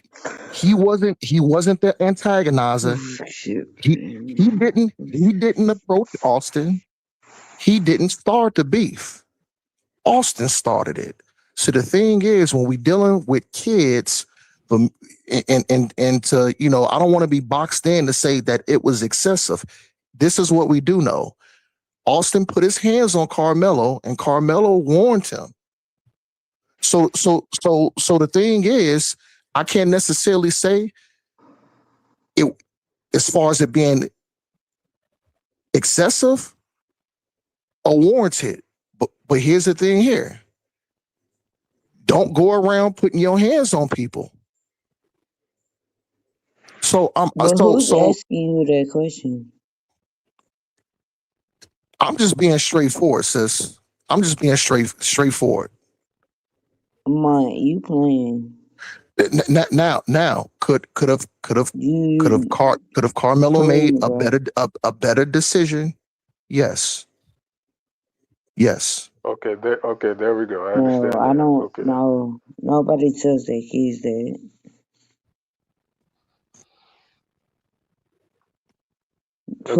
wasn't the antagonizer. Shit. He didn't approach Austin. He didn't start the beef. Austin started it. So the thing is, when we dealing with kids, from and to I don't want to be boxed in to say that it was excessive. This is what we do know. Austin put his hands on Carmelo, and Carmelo warned him. So the thing is, I can't necessarily say it as far as it being excessive or warranted. But here's the thing here. Don't go around putting your hands on people. So But so who's so asking you that question? I'm just being straightforward, sis. I'm just being straightforward. You playing. Now, could have Carmelo made Playing, bro. a better decision? Yes. Yes. Okay, there we go. I No, understand I that. don't Okay. know. Nobody tells their kids that.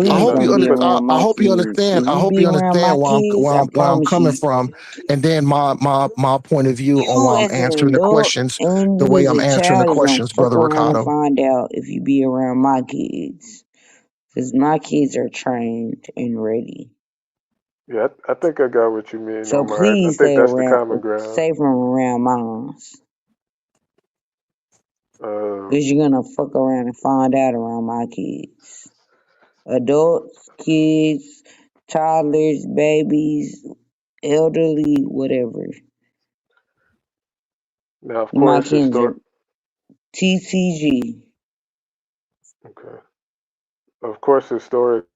I Please hope don't you be under, I, around I my hope you kids. understand. If I you hope be you around my understand where I'm kids, where I I'm where I'm promise coming you, from, and then my point of view on you why I'm as an answering the adult questions and the you way as I'm a answering the child is gonna questions, fuck brother around and Ricardo. find out if you be around my kids. Cause my kids are trained and ready. Yeah, I think I got what you mean, So Omar. I please think that's the common ground. stay from around moms. Uh, Cause you're gonna fuck around and find out around my kids. Adults, kids, toddlers, babies, elderly, whatever. Now, of My course, kids are TCG. okay. Of course, historically,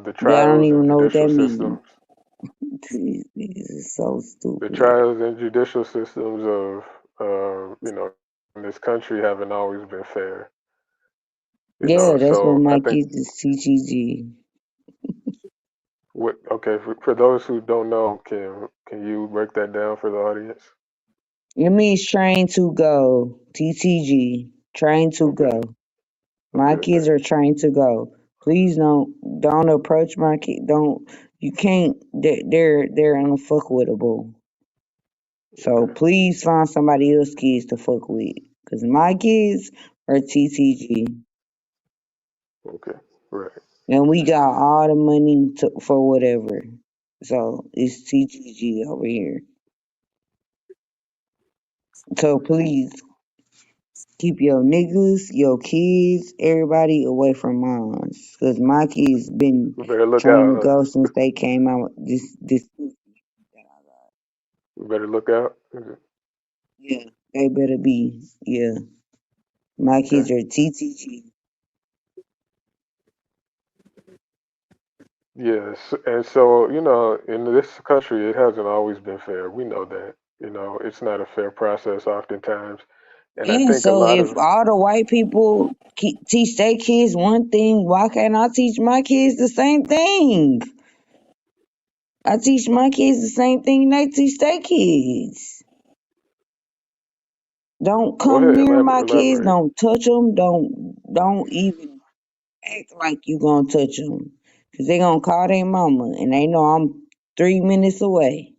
the Y'all don't trials and even know what judicial that means. systems, These niggas is so the stupid. trials and judicial systems of, in this country haven't always been fair. Yeah, that's why So I my think, kids is TCG. What? Okay, for those who don't know, can you break that down for the audience? It means train to go. TTG. Train to Okay. go. My Okay. kids are trained to go. Please don't approach my kid. Don't you can't. They're unfuckwittable. So Okay. please find somebody else's kids to fuck with. Cause my kids are TTG. Okay. Right. And we got all the money for whatever. So it's TTG over here. So please keep your niggas, your kids, everybody away from mine. Cause my kids been We better look trying to out. go since they came out with this. We better look out. Yeah, they better be. Yeah, my Okay. kids are TTG. Yes, and so in this country, it hasn't always been fair. We know that. It's not a fair process oftentimes, and I And think a so lot if of all the white people teach their kids one thing, why can't I teach my kids the same thing? I teach my kids the same thing they teach their kids. Don't go come ahead, near my kids. elaborate. Don't touch them. Don't even act like you gonna touch them, cause they gonna call their mama, and they know I'm 3 minutes away.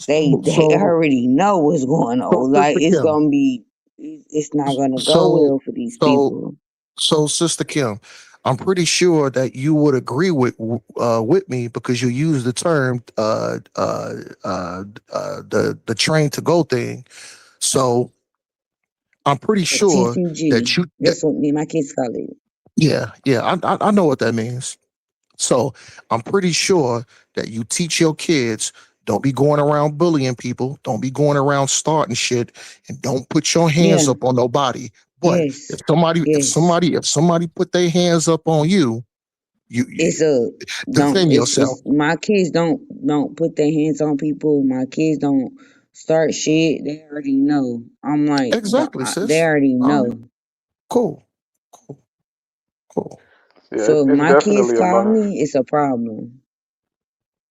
They So, they so, already know what's going so, on. Like Sister it's Kim. gonna be, it's not gonna go So, well for these so, people. so, Sister Kim, I'm pretty sure that you would agree with me because you use the term the train to go thing. So I'm pretty sure that TCG. you that That's what me and my kids call it. yeah, I know what that means. So I'm pretty sure that you teach your kids don't be going around bullying people, don't be going around starting shit, and don't put your hands Yeah. up on nobody. But Yes. Yes. if somebody put their hands up on you, you It's a don't. defend yourself. It's my kids don't put their hands on people. My kids don't start shit. They already know. I'm like, Exactly, they sis. already All right, know. cool, cool. Yeah, So if it's my kids definitely a call loss. me, it's a problem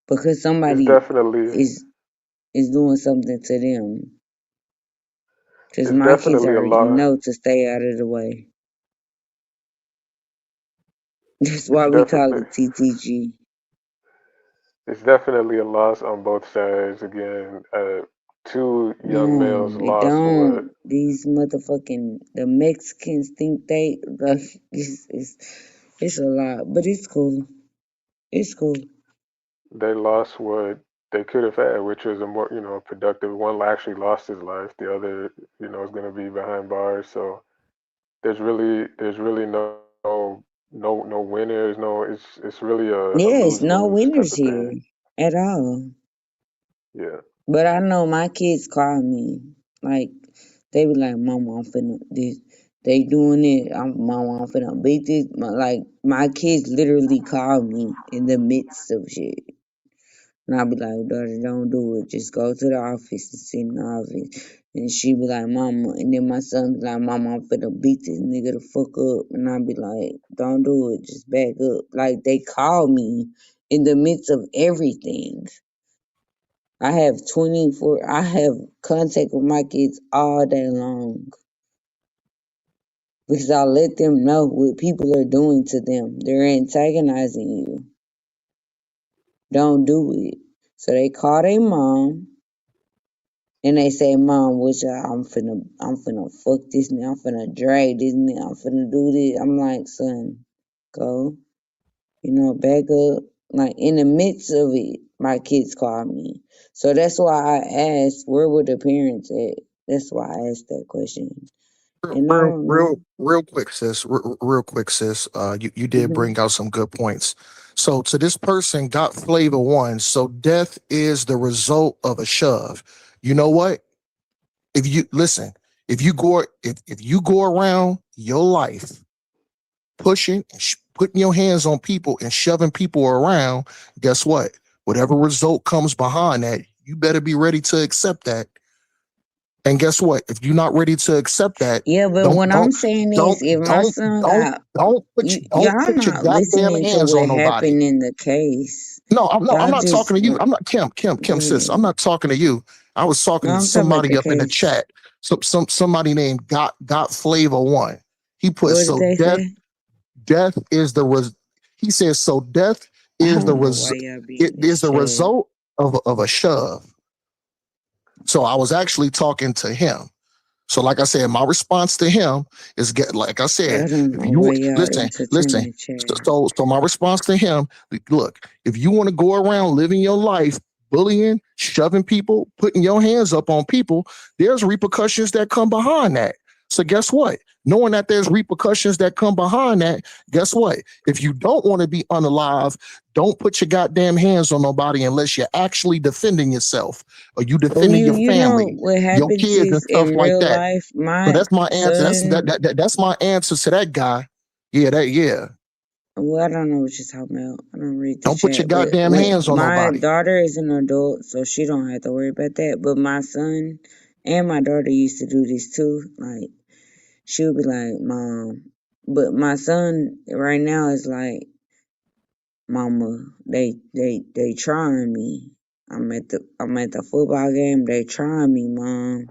because It's somebody definitely is is doing something to them. Because it's my kids definitely a already loss. know to stay out of the way. That's It's why we call definitely it TTG. it's definitely a loss on both sides. Again, two young males No, it lost what don't. These motherfucking the Mexicans think they like it's a lot, but it's cool. It's cool. they lost what they could have had, which was a more productive. One actually lost his life. The other is going to be behind bars. So there's really no winners. No, it's really a lose Yes, no lose type winners of thing. here at all. Yeah. But I know my kids call me like they be like, "Mama, I'm finna this." They doing it. Mama, I'm finna beat this. Like my kids literally call me in the midst of shit. And I'll be like, daughter, don't do it. Just go to the office and sit in the office. And she be like, Mama. And then my son be like, Mama, I'm finna beat this nigga the fuck up. And I'll be like, don't do it. Just back up. Like, they call me in the midst of everything. I have contact with my kids all day long. Because I let them know what people are doing to them. They're antagonizing you. Don't do it. So they call their mom. And they say, Mom, I'm finna fuck this nigga, I'm finna drag this nigga, I'm finna do this. I'm like, son, go, back up. Like in the midst of it, my kids call me. So that's why I asked, where were the parents at? That's why I asked that question. And I don't know. Real quick, sis. Real quick, sis. You did Hmm. bring out some good points. So to this person got flavor one. So death is the result of a shove. You know what? If you listen, if you go around your life pushing and putting your hands on people and shoving people around, guess what? Whatever result comes behind that, you better be ready to accept that. And guess what? If you're not ready to accept that, Yeah, but don't what I'm don't saying don't is, if my don't son don't got don't y'all put your not goddamn listening to hands on what nobody. happened in the case. I'm Y'all not just talking to you. go I'm not Kim sis. I'm ahead. not talking to you. I was No, talking to I'm talking about the somebody up in the case. chat. Somebody named Got Flavor One. He put What did so they say? death is the he says so death I is the don't know why y'all be it in is this the chat. result of a shove. So I was actually talking to him. So, like I said, my response to him is like I I said, don't if know you why y'all entertain listen. the chat. So my response to him, look, if you want to go around living your life bullying, shoving people, putting your hands up on people, there's repercussions that come behind that. So guess what? Knowing that there's repercussions that come behind that, guess what? If you don't want to be unalive, don't put your goddamn hands on nobody unless you're actually defending yourself or you Well, defending your you know family, what your happens kids and is stuff in like real that. life, So my that's my answer. son. That's my answer to that guy. Yeah. Well, I don't know what you're talking about. I don't read the Don't put your chat, but goddamn hands on my nobody. daughter is an adult, so she don't have to worry about that. But my son and my daughter used to do this too. Like she would be like, "Mom," but my son right now is like, "Mama, they trying me. I'm at the football game. They trying me, Mom."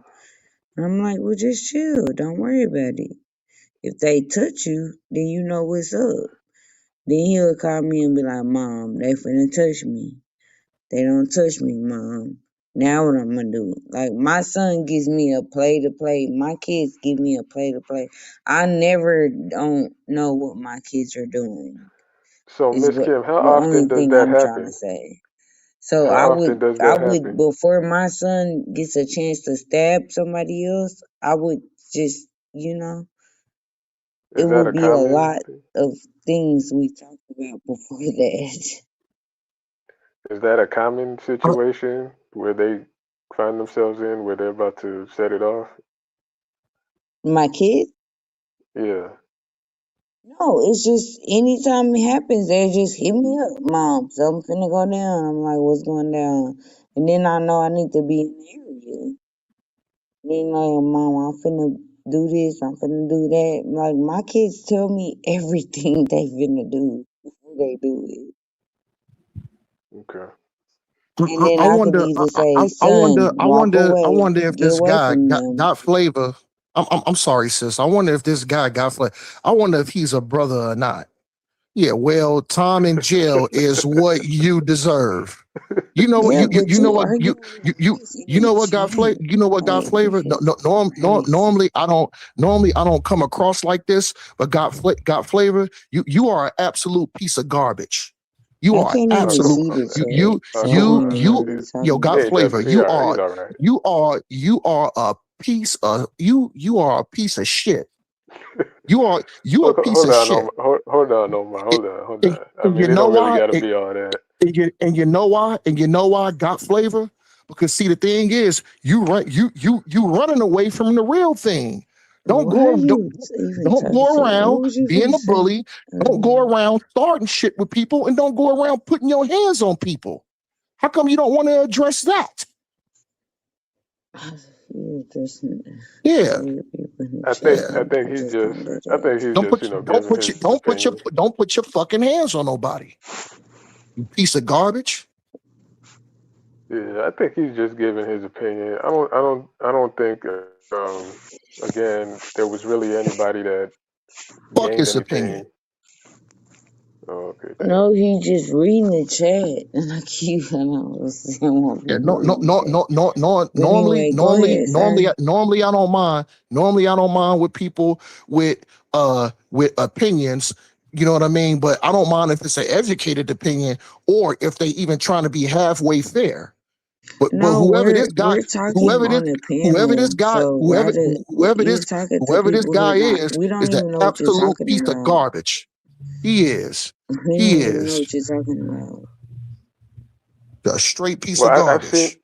And I'm like, "Well, just chill. Don't worry about it. If they touch you, then you know what's up." Then he'll call me and be like, "Mom, they finna touch me. They don't touch me, Mom. Now what I'm gonna do?" Like my son gives me a play to play. My kids give me a play to play. I never don't know what my kids are doing. So, Is Miss what Kim, how the often only does thing that I'm trying to happen? say. So How often does I that would happen? before my son gets a chance to stab somebody else, I would just it Is that would a be a common lot thing? of things we talked about before that. Is that a common Uh, situation where they find themselves in where they're about to set it off? My kids? Yeah. No, it's just anytime it happens, they just hit me up. "Mom, something finna go down." I'm like, "What's going down?" And then I know I need to be in the area. Then like, "Mom, I'm finna do this, I'm finna do that." Like my kids tell me everything they finna do before they do it. Okay. And then I I could wonder. either say, "Son, walk I away, wonder if get this away guy from them." got flavor. I'm sorry, sis. I wonder if this guy got flavor. I wonder if he's a brother or not. Yeah, well, time in jail is what you deserve. You know what Yeah, you but know you what arguing with kids in you the know what got flavor. chat. You know what got Like flavor. this is crazy. Normally I don't come across like this, but got flavor. You are an absolute piece of garbage. You I are can't even absolute. see the You chat, you so I don't you even know you what you're yo talking He got about. ain't that. flavor. He's all right. You are a piece of you are a piece of shit. You a piece Hold of on, shit. Omar. Hold on, Omar. Hold And, on. I and mean, you it know don't really why? got to be all that. You know why? And you know why I got flavor? Because see, the thing is, you running away from the real thing. Don't Why are go you even don't talking go to? What around was you being finna a say? bully. Don't go around starting shit with people, and don't go around putting your hands on people. How come you don't want to address that? You just Yeah, weird people in the I think. chat. I think I he's just just. don't do I that. think he's just. Giving his opinion. don't put your fucking hands on nobody. You piece of garbage. Yeah, I think he's just giving his opinion. I don't. I don't. I don't think. Again, there was really anybody that Fuck gained his opinion. anything. Oh, okay, cool. No, he just reading the chat, and I keep I don't understand why Yeah, people reading the chat. But normally, anyway, go ahead, sir. normally I don't mind. Normally I don't mind with people with opinions. You know what I mean? But I don't mind if it's an educated opinion or if they even trying to be halfway fair. But No, we're talking on the whoever this panel. guy, So why the you're talking to whoever this people guy who don't? We is don't the even know what you're absolute talking piece of about. garbage. He is. We He don't even know is what you're talking about. a straight piece of Well, I've seen. garbage.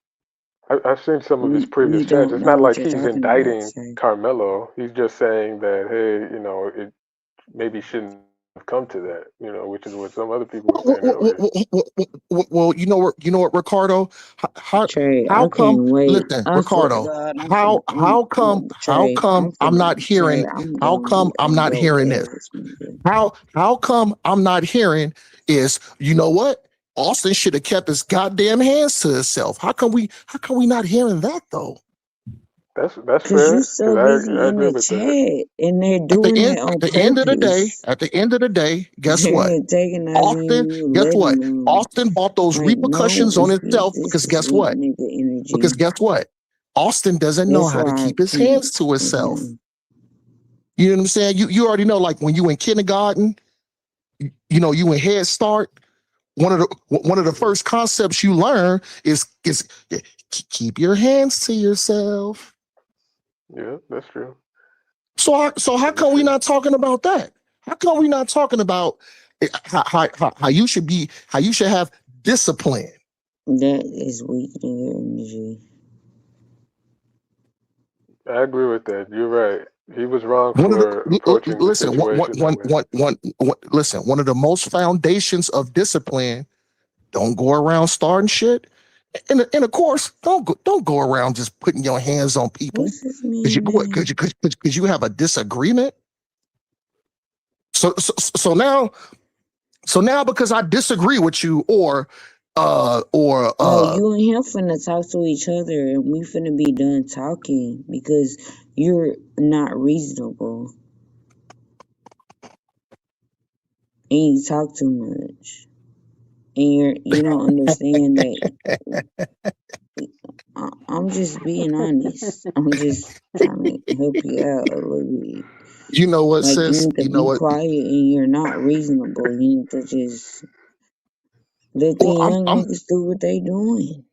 I've seen some of his We previous chats. don't It's know not what like you're he's talking about, indicting sir. Carmelo. He's just saying that, hey, it maybe shouldn't come to that, which is what some other people were saying earlier. Well, you know what, Ricardo? Trey, How I come? can't wait. Listen, I swear to Ricardo. God, How Trey, come I'm I'm finna, not Trey, hearing? I'm How gonna come get I'm on not your hearing this? ass, nigga. How come I'm not hearing is, you know what? Austin should have kept his goddamn hands to himself. How come we not hearing that though? That's Cause you fair, because so busy I in agree the with that. chat, and they're At the doing end, that on at the end of the day, purpose. guess what? They're antagonizing Austin, you, guess what? letting them. Austin bought those Like, no, repercussions on it's himself this because is guess weak what? nigga Because energy. guess what? Austin doesn't know That's how to why I keep his keep. hands to himself. Mm-mm. You know what I'm saying? You already know, like when you in kindergarten, you in Head Start. One of the first concepts you learn is keep your hands to yourself. Yeah, that's true. So how come we not talking about that? How come we not talking about how you should be, how you should have discipline? That is weak nigga energy. I agree with that. You're right. He was wrong One of for the approaching the situation that way. listen, one of the most foundations of discipline, don't go around starting shit. And of course, don't go around just putting your hands on people What's his because man name? you have a disagreement. So now because I disagree with you, or No, you and him finna talk to each other, and we finna be done talking because you're not reasonable and you talk too much, and you don't understand that. I'm just being honest. I'm just trying to help you out a little bit. you know what, Like, you sis? need to You know be what? quiet, and you're not reasonable. You need to just let the Well, young niggas do what they doing.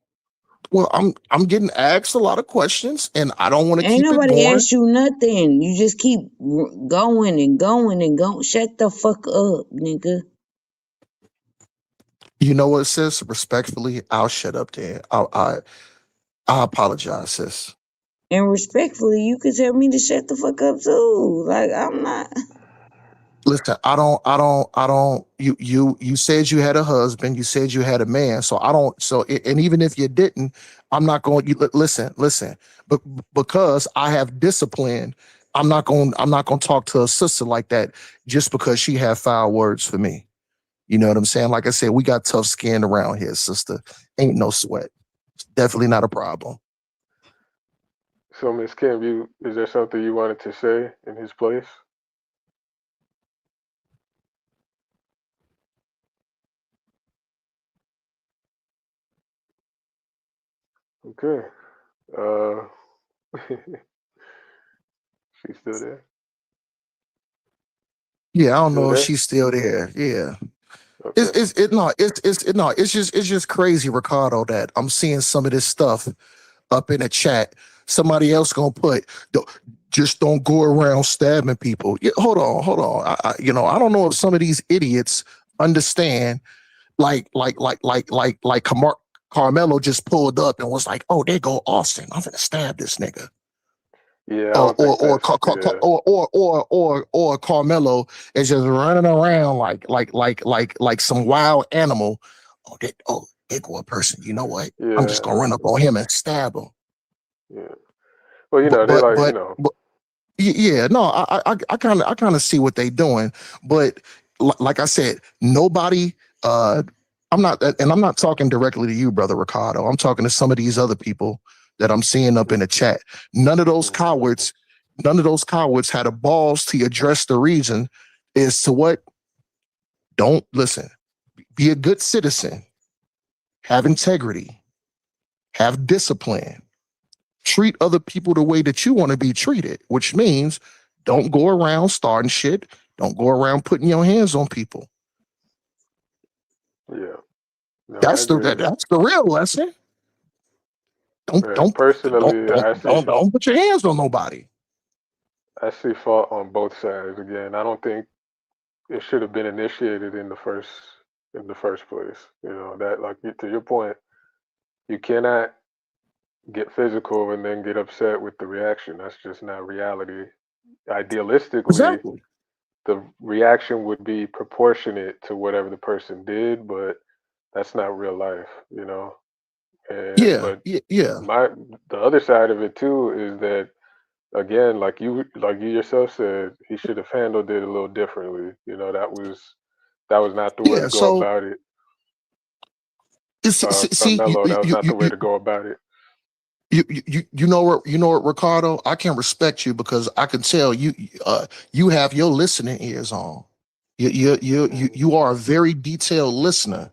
I'm getting asked a lot of questions, and I don't want to Ain't keep it nobody boring. asked you nothing. You just keep going and going and going. Shut the fuck up, nigga. You know what, sis? Respectfully, I'll shut up there. I apologize, sis. And respectfully, you could tell me to shut the fuck up too. Like, I'm not. Listen, I don't. You said you had a husband. You said you had a man. So I don't. So and even if you didn't, I'm not going. Listen. But because I have discipline, I'm not going to talk to a sister like that just because she had foul words for me. You know what I'm saying? Like I said, we got tough skin around here, sister. Ain't no sweat. It's definitely not a problem. So, Miss Kim, is there something you wanted to say in his place? Okay. Uh, she's still there. Yeah, I You don't still know if there? she's still there. Yeah. Okay. It's just crazy, Ricardo, that I'm seeing some of this stuff up in the chat. Somebody else gonna put, just don't go around stabbing people. Yeah, hold on. I don't know if some of these idiots understand, Carmelo just pulled up and was like, oh, there go Austin. I'm gonna stab this nigga. Yeah, I Or don't think that's yeah. or Carmelo is just running around like some wild animal. There go a person. You know what? I'm just Yeah, gonna run up on him and stab him. yeah. Well, But they but like, but, but yeah, no, I kind of see what they doing, but like I said, nobody. I'm not talking directly to you, brother Ricardo. I'm talking to some of these other people that I'm seeing up in the chat. None of those cowards, had a balls to address the reason as to what. Don't listen. Be a good citizen. Have integrity. Have discipline. Treat other people the way that you want to be treated, which means don't go around starting shit. Don't go around putting your hands on people. yeah. No, I agree. That's the real lesson. Don't Right. don't don't Personally, don't don't put your hands on nobody. I see fault on both sides. Again, I don't think it should have been initiated in the first place. That, like, to your point, you cannot get physical and then get upset with the reaction. That's just not reality. Idealistically, Exactly. the reaction would be proportionate to whatever the person did, but that's not real life, you know. And Yeah, but yeah. the other side of it too is that, again, like you yourself said, he should have handled it a little differently. You know, that was not the way to Yeah. go So about it. see, Carmelo, that was not the way to go about it. you know what, Ricardo, I can respect you because I can tell you have your listening ears on. You are a very detailed listener.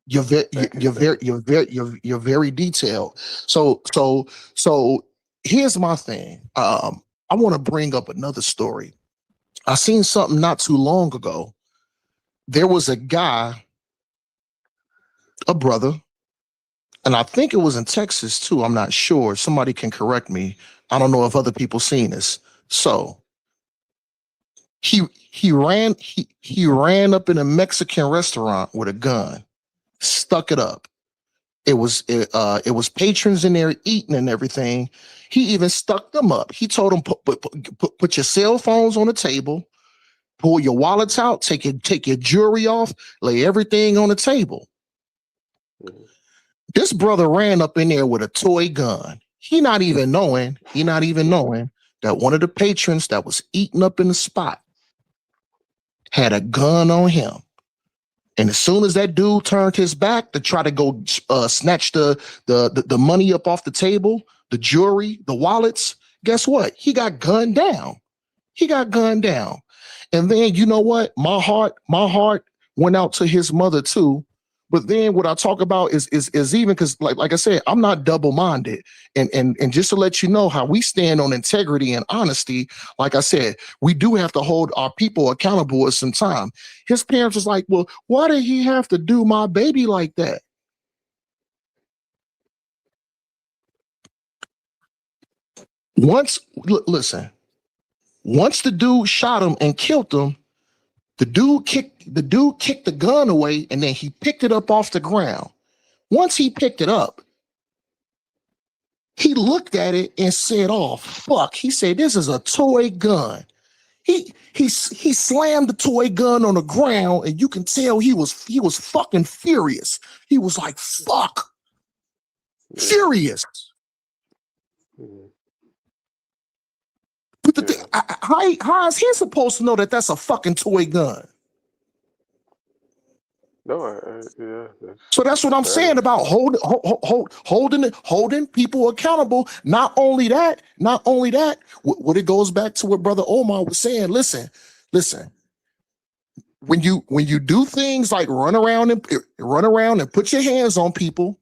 Thank you, thank you. You're very detailed. So here's my thing. I want to bring up another story. I seen something not too long ago. There was a guy, a brother, and I think it was in Texas too. I'm not sure. Somebody can correct me. I don't know if other people seen this. So he ran up in a Mexican restaurant with a gun, stuck it up. It was patrons in there eating and everything. He even stuck them up. He told them put your cell phones on the table, pull your wallets out, take your jewelry off, lay everything on the table. This brother ran up in there with a toy gun. He not even knowing that one of the patrons that was eating up in the spot had a gun on him. And as soon as that dude turned his back to try to go snatch the money up off the table, the jewelry, the wallets, guess what? He got gunned down. He got gunned down. And then you know what? My heart went out to his mother too. But then what I talk about is even because like I said, I'm not double-minded. And just to let you know how we stand on integrity and honesty, like I said, we do have to hold our people accountable at some time. His parents was like, well, why did he have to do my baby like that? Listen, once the dude shot him and killed him, the dude kicked the gun away and then he picked it up off the ground. Once he picked it up, he looked at it and said, "Oh fuck." He said, "This is a toy gun." He slammed the toy gun on the ground and you can tell he was fucking furious. He was like, "Fuck." Furious. But how is he supposed to know that that's a fucking toy gun? No, yeah. So that's what I'm saying about holding people accountable. Not only that, what it goes back to what Brother Omar was saying. Listen. When you do things like run around and put your hands on people,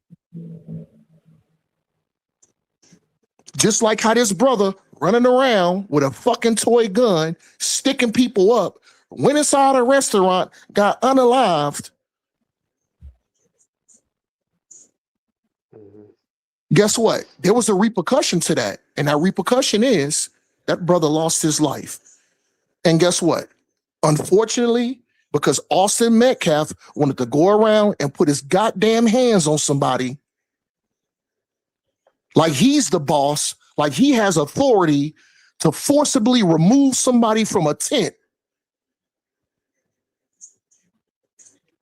just like how this brother running around with a fucking toy gun, sticking people up, went inside a restaurant, got unalived. Guess what? There was a repercussion to that. And that repercussion is that brother lost his life. And guess what? Unfortunately, because Austin Metcalf wanted to go around and put his goddamn hands on somebody like he's the boss, like he has authority to forcibly remove somebody from a tent.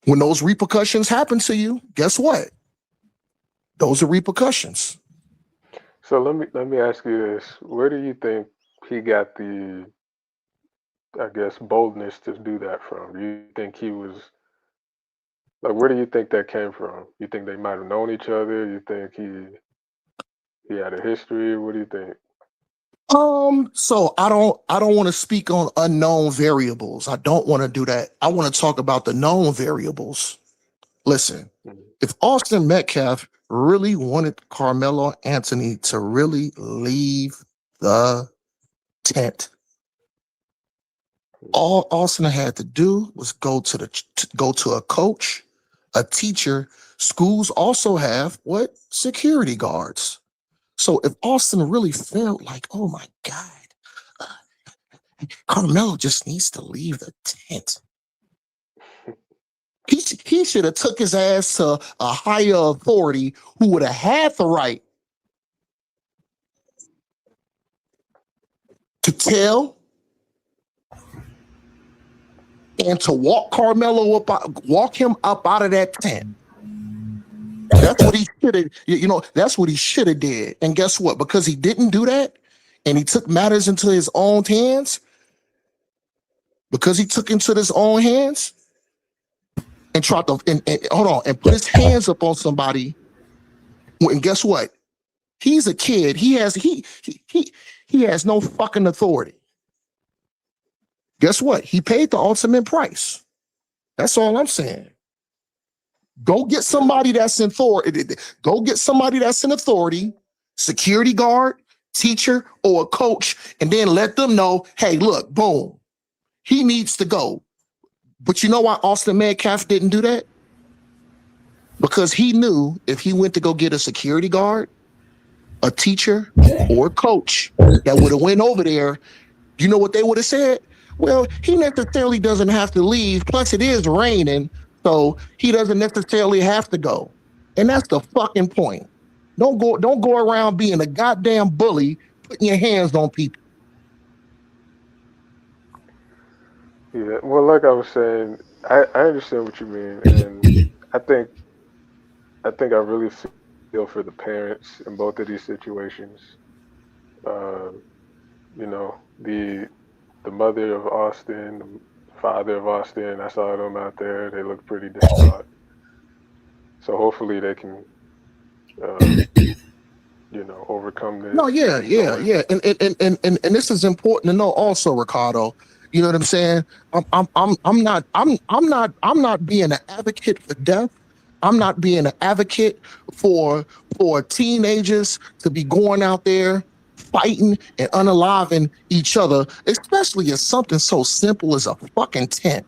When those repercussions happen to you, guess what? Those are repercussions. So let me ask you this: where do you think he got the, I guess, boldness to do that from? Do you think he was like, where do you think that came from? You think they might have known each other? You think he had a history? What do you think? So I don't want to speak on unknown variables. I don't want to do that. I want to talk about the known variables. Listen, if Austin Metcalf really wanted Karmelo Anthony to really leave the tent, all Austin had to do was go to a coach, a teacher. Schools also have what? Security guards. So if Austin really felt like, oh my God, Carmelo just needs to leave the tent, he should have took his ass to a higher authority who would have had the right to tell and to walk him up out of that tent. That's what he should have, that's what he should have did. And guess what? Because he didn't do that and he took matters into his own hands, and tried to and put his hands up on somebody. And guess what? He's a kid. He has no fucking authority. Guess what? He paid the ultimate price. That's all I'm saying. Go get somebody that's in authority. Go get somebody that's in authority, security guard, teacher, or a coach, and then let them know, hey, look, boom, he needs to go. But you know why Austin Metcalf didn't do that? Because he knew if he went to go get a security guard, a teacher, or a coach that would have went over there, you know what they would have said? Well, he necessarily doesn't have to leave. Plus, it is raining, so he doesn't necessarily have to go. And that's the fucking point. Don't go around being a goddamn bully, putting your hands on people. Yeah, well, like I was saying, I understand what you mean, and I think I really feel for the parents in both of these situations. Um, you know, the mother of Austin, the father of Austin, I saw them out there. They look pretty distraught. So hopefully they can, overcome this No, yeah. and keep going. And this is important to know also, Ricardo. You know what I'm saying? I'm not being an advocate for death. I'm not being an advocate for teenagers to be going out there fighting and unaliving each other, especially as something so simple as a fucking tent.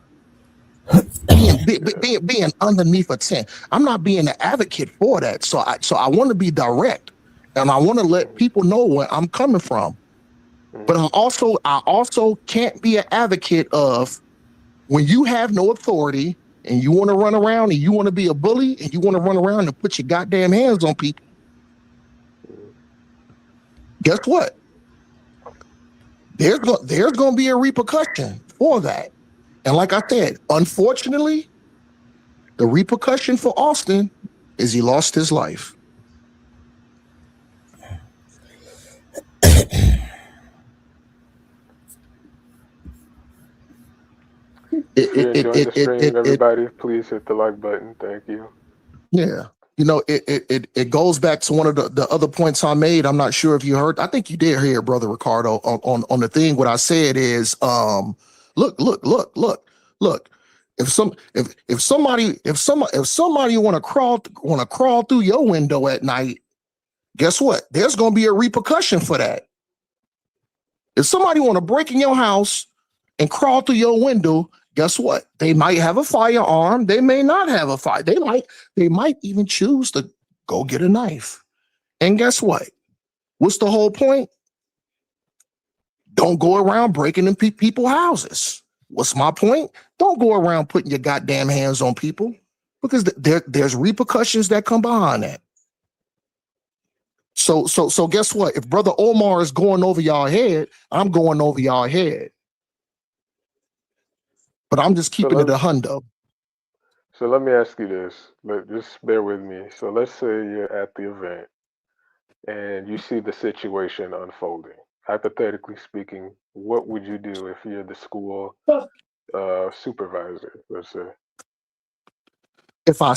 Being underneath a tent. I'm not being an advocate for that. So I want to be direct, and I want to let people know where I'm coming from. But I also can't be an advocate of when you have no authority and you want to run around and you want to be a bully and you want to run around and put your goddamn hands on people. Guess what? There's going to be a repercussion for that. And like I said, unfortunately, the repercussion for Austin is he lost his life. If you enjoyed the stream, everybody, please hit the like button. Thank you. Yeah. It goes back to one of the other points I made. I'm not sure if you heard. I think you did hear, Brother Ricardo, on the thing. What I said is, look. If somebody want to crawl through your window at night, guess what? There's going to be a repercussion for that. If somebody want to break in your house and crawl through your window, guess what? They might have a firearm. They may not have a fire. They might even choose to go get a knife. And guess what? What's the whole point? Don't go around breaking in people's houses. What's my point? Don't go around putting your goddamn hands on people, because there's repercussions that come behind that. So guess what? If Brother Omar is going over y'all head, I'm going over y'all head. But I'm just keeping it a hundo. So let me ask you this. Just bear with me. So let's say you're at the event and you see the situation unfolding. Hypothetically speaking, what would you do if you're the school supervisor, let's say? If I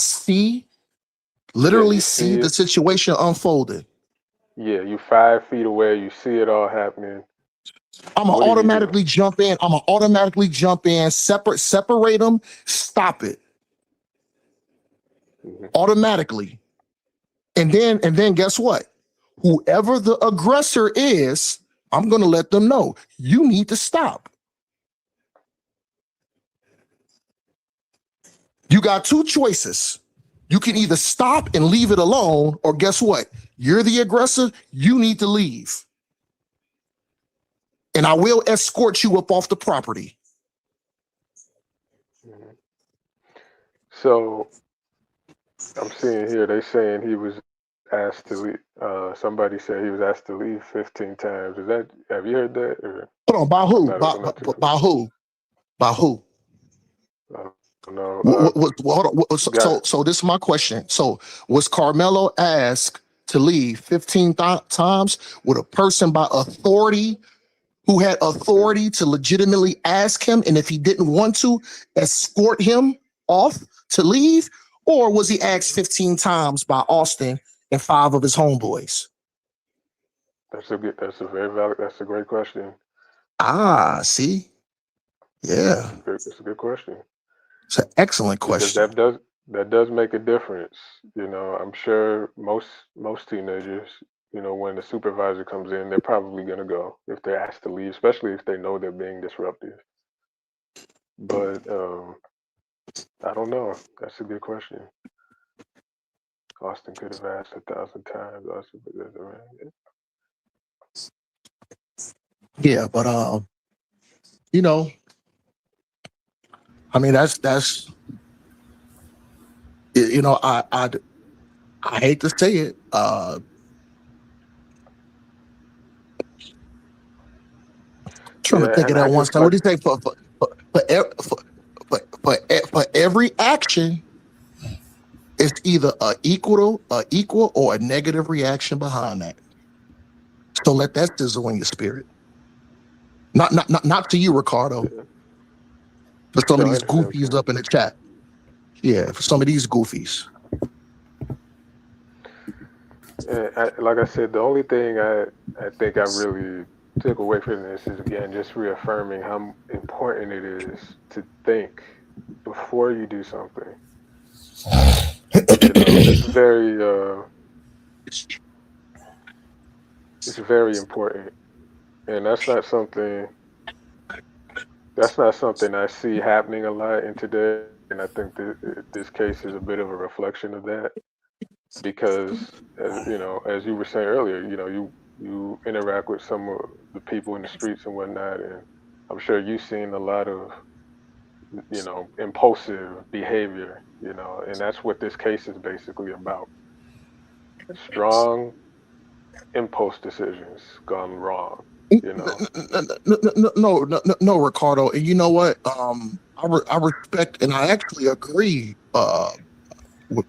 literally see the situation unfolded. Yeah, you 5 feet away, you see it all happening. I'm gonna automatically jump in. Separate them, stop it. Automatically. And then guess what? Whoever the aggressor is, I'm gonna let them know you need to stop. You got two choices. You can either stop and leave it alone, or guess what? You're the aggressor, you need to leave. And I will escort you up off the property. So I'm seeing here, they saying he was asked to leave. Somebody said he was asked to leave 15 times. Have you heard that? Or? Hold on, by who? By who? By who? No, Hold on. So this is my question. So was Carmelo asked to leave 15 times with a person by authority who had authority to legitimately ask him, and if he didn't want to, escort him off to leave? Or was he asked 15 times by Austin and 5 of his homeboys? That's a very valid. That's a great question. See, yeah, It's a good question. It's an excellent question. Because that does make a difference. You know, I'm sure most teenagers, you know, when the supervisor comes in, they're probably gonna go if they're asked to leave, especially if they know they're being disruptive. But I don't know. That's a good question. Austin could have asked 1,000 times. Yeah, but you know, I mean, that's you know, I hate to say it. Trying to think of that one. So what do you say for every action? It's either a equal or a negative reaction behind that. So let that sizzle in your spirit. Not to you, Ricardo. For some of these goofies up in the chat. Yeah, for some of these goofies. Like I said, the only thing I think I really took away from this is, again, just reaffirming how important it is to think before you do something. You know, it's very important, and that's not something I see happening a lot in today. And I think that this case is a bit of a reflection of that, because you know, as you were saying earlier, you know, you interact with some of the people in the streets and whatnot, and I'm sure you've seen a lot of, you know, impulsive behavior, you know, and that's what this case is basically about. Strong impulse decisions gone wrong, you know. No, Ricardo. And you know what? I respect and I actually agree with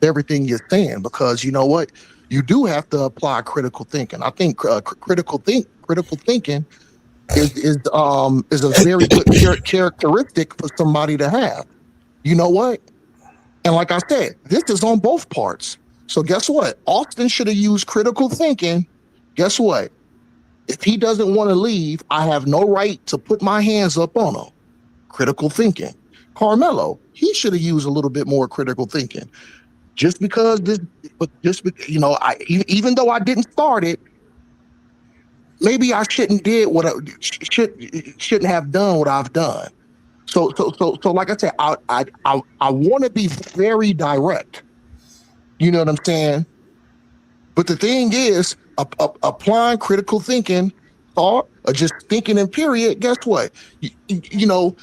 everything you're saying, because you know what? You do have to apply critical thinking. I think critical thinking is a very good characteristic for somebody to have. You know what? And like I said, this is on both parts. So guess what? Austin should have used critical thinking. Guess what? If he doesn't want to leave, I have no right to put my hands up on him. Critical thinking. Carmelo, he should have used a little bit more critical thinking. Just because you know, even though I didn't start it, maybe I shouldn't have done what I've done. So like I said, I want to be very direct. You know what I'm saying? But the thing is, applying critical thinking, thought, or just thinking in period, guess what? You know,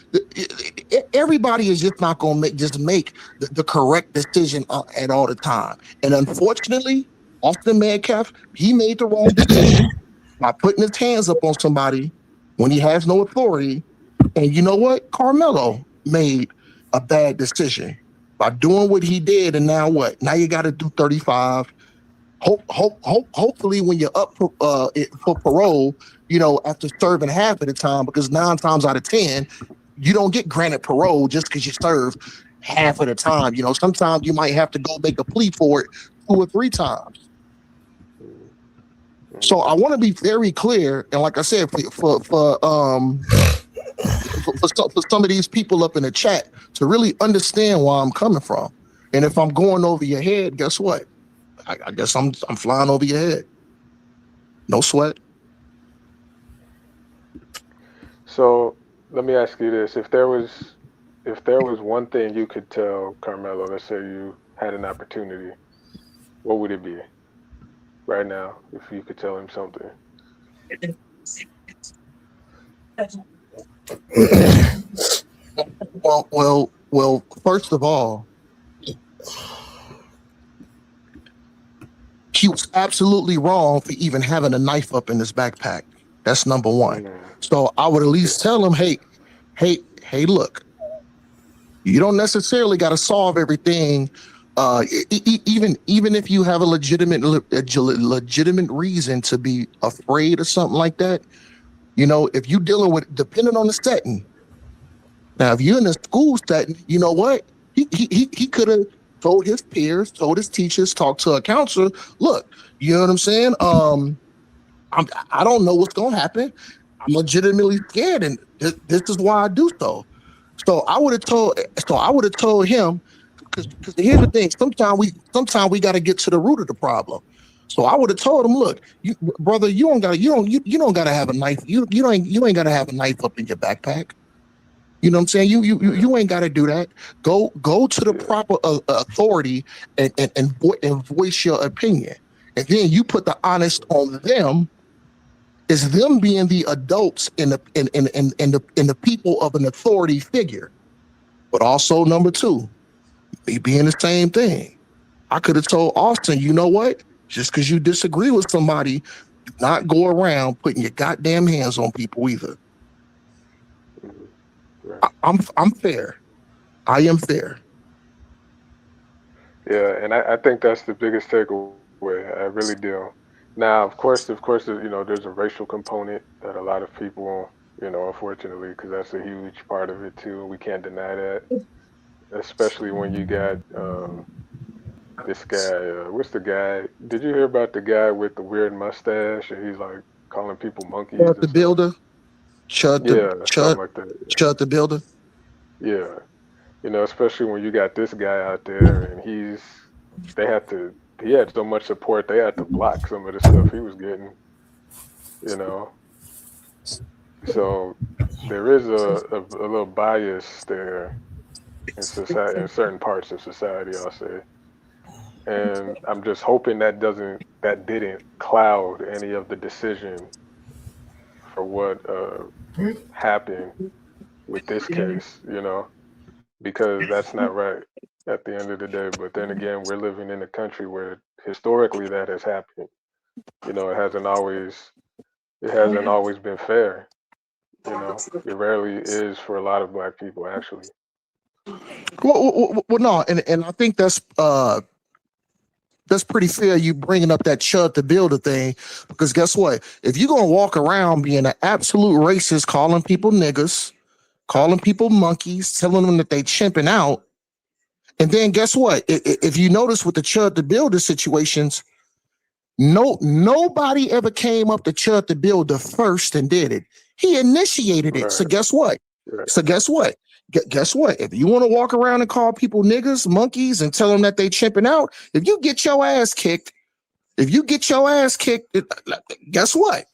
everybody is just not going to make the correct decision at all the time. And unfortunately, Austin Metcalf, he made the wrong decision by putting his hands up on somebody when he has no authority. And you know what? Carmelo made a bad decision by doing what he did. And now what? Now you got to do 35. Hopefully when you're up for parole, you know, after serving half of the time, because 9 times out of 10, you don't get granted parole just because you serve half of the time. You know, sometimes you might have to go make a plea for it 2 or 3 times. So I want to be very clear, and like I said, for some of these people up in the chat to really understand where I'm coming from. And if I'm going over your head, guess what? I guess I'm flying over your head. No sweat. So let me ask you this: if there was one thing you could tell Carmelo, let's say you had an opportunity, what would it be right now? If you could tell him something. Well. First of all, he was absolutely wrong for even having a knife up in his backpack. That's number one. So I would at least tell him, hey, look, You don't necessarily got to solve everything. Even if you have a legitimate reason to be afraid of something like that, if you're dealing with, depending on the setting. Now, if you're in a school setting, you know what? He could have told his peers, told his teachers, talked to a counselor. Look, you know what I'm saying? I don't know what's gonna happen. I'm legitimately scared, and this is why I do so. So I would have told. So I would have told him, because here's the thing. Sometimes we got to get to the root of the problem. So I would have told him, look, brother, you don't gotta have a knife. You ain't gotta have a knife up in your backpack. You know what I'm saying? You ain't got to do that. Go to the proper authority and voice your opinion, and then you put the honest on them. Is them being the adults in the people of an authority figure, but also number two, me being the same thing. I could have told Austin, you know what? Just because you disagree with somebody, do not go around putting your goddamn hands on people either. Right. I'm fair. I am fair. Yeah, and I think that's the biggest takeaway. I really do. Now, of course, there's a racial component that a lot of people, unfortunately, because that's a huge part of it too. We can't deny that, especially when you got this guy. What's the guy? Did you hear about the guy with the weird mustache? And he's like calling people monkeys Chud and the stuff. builder, Chud the Yeah, something Chud, like that. Chud the builder. Yeah, especially when you got this guy out there and they had to, he had so much support, they had to block some of the stuff he was getting, you know. So there is a little bias there in society, in certain parts of society, I'll say. And I'm just hoping that didn't cloud any of the decision for what happened with this case, because that's not right at the end of the day. But then again, we're living in a country where historically that has happened. It hasn't always been fair. It rarely is for a lot of black people actually. Well, no, and I think that's pretty fair. You bringing up that Chud the builder thing, because guess what? If you're gonna walk around being an absolute racist, calling people niggas, calling people monkeys, telling them that they chimping out, and then guess what? If you notice with the Chud the builder situations, nobody ever came up to Chud the builder first and did it. He initiated it. So Right. guess what? Right. So guess what? Guess what? If you want to walk around and call people niggas, monkeys, and tell them that they chimping out, if you get your ass kicked, guess what?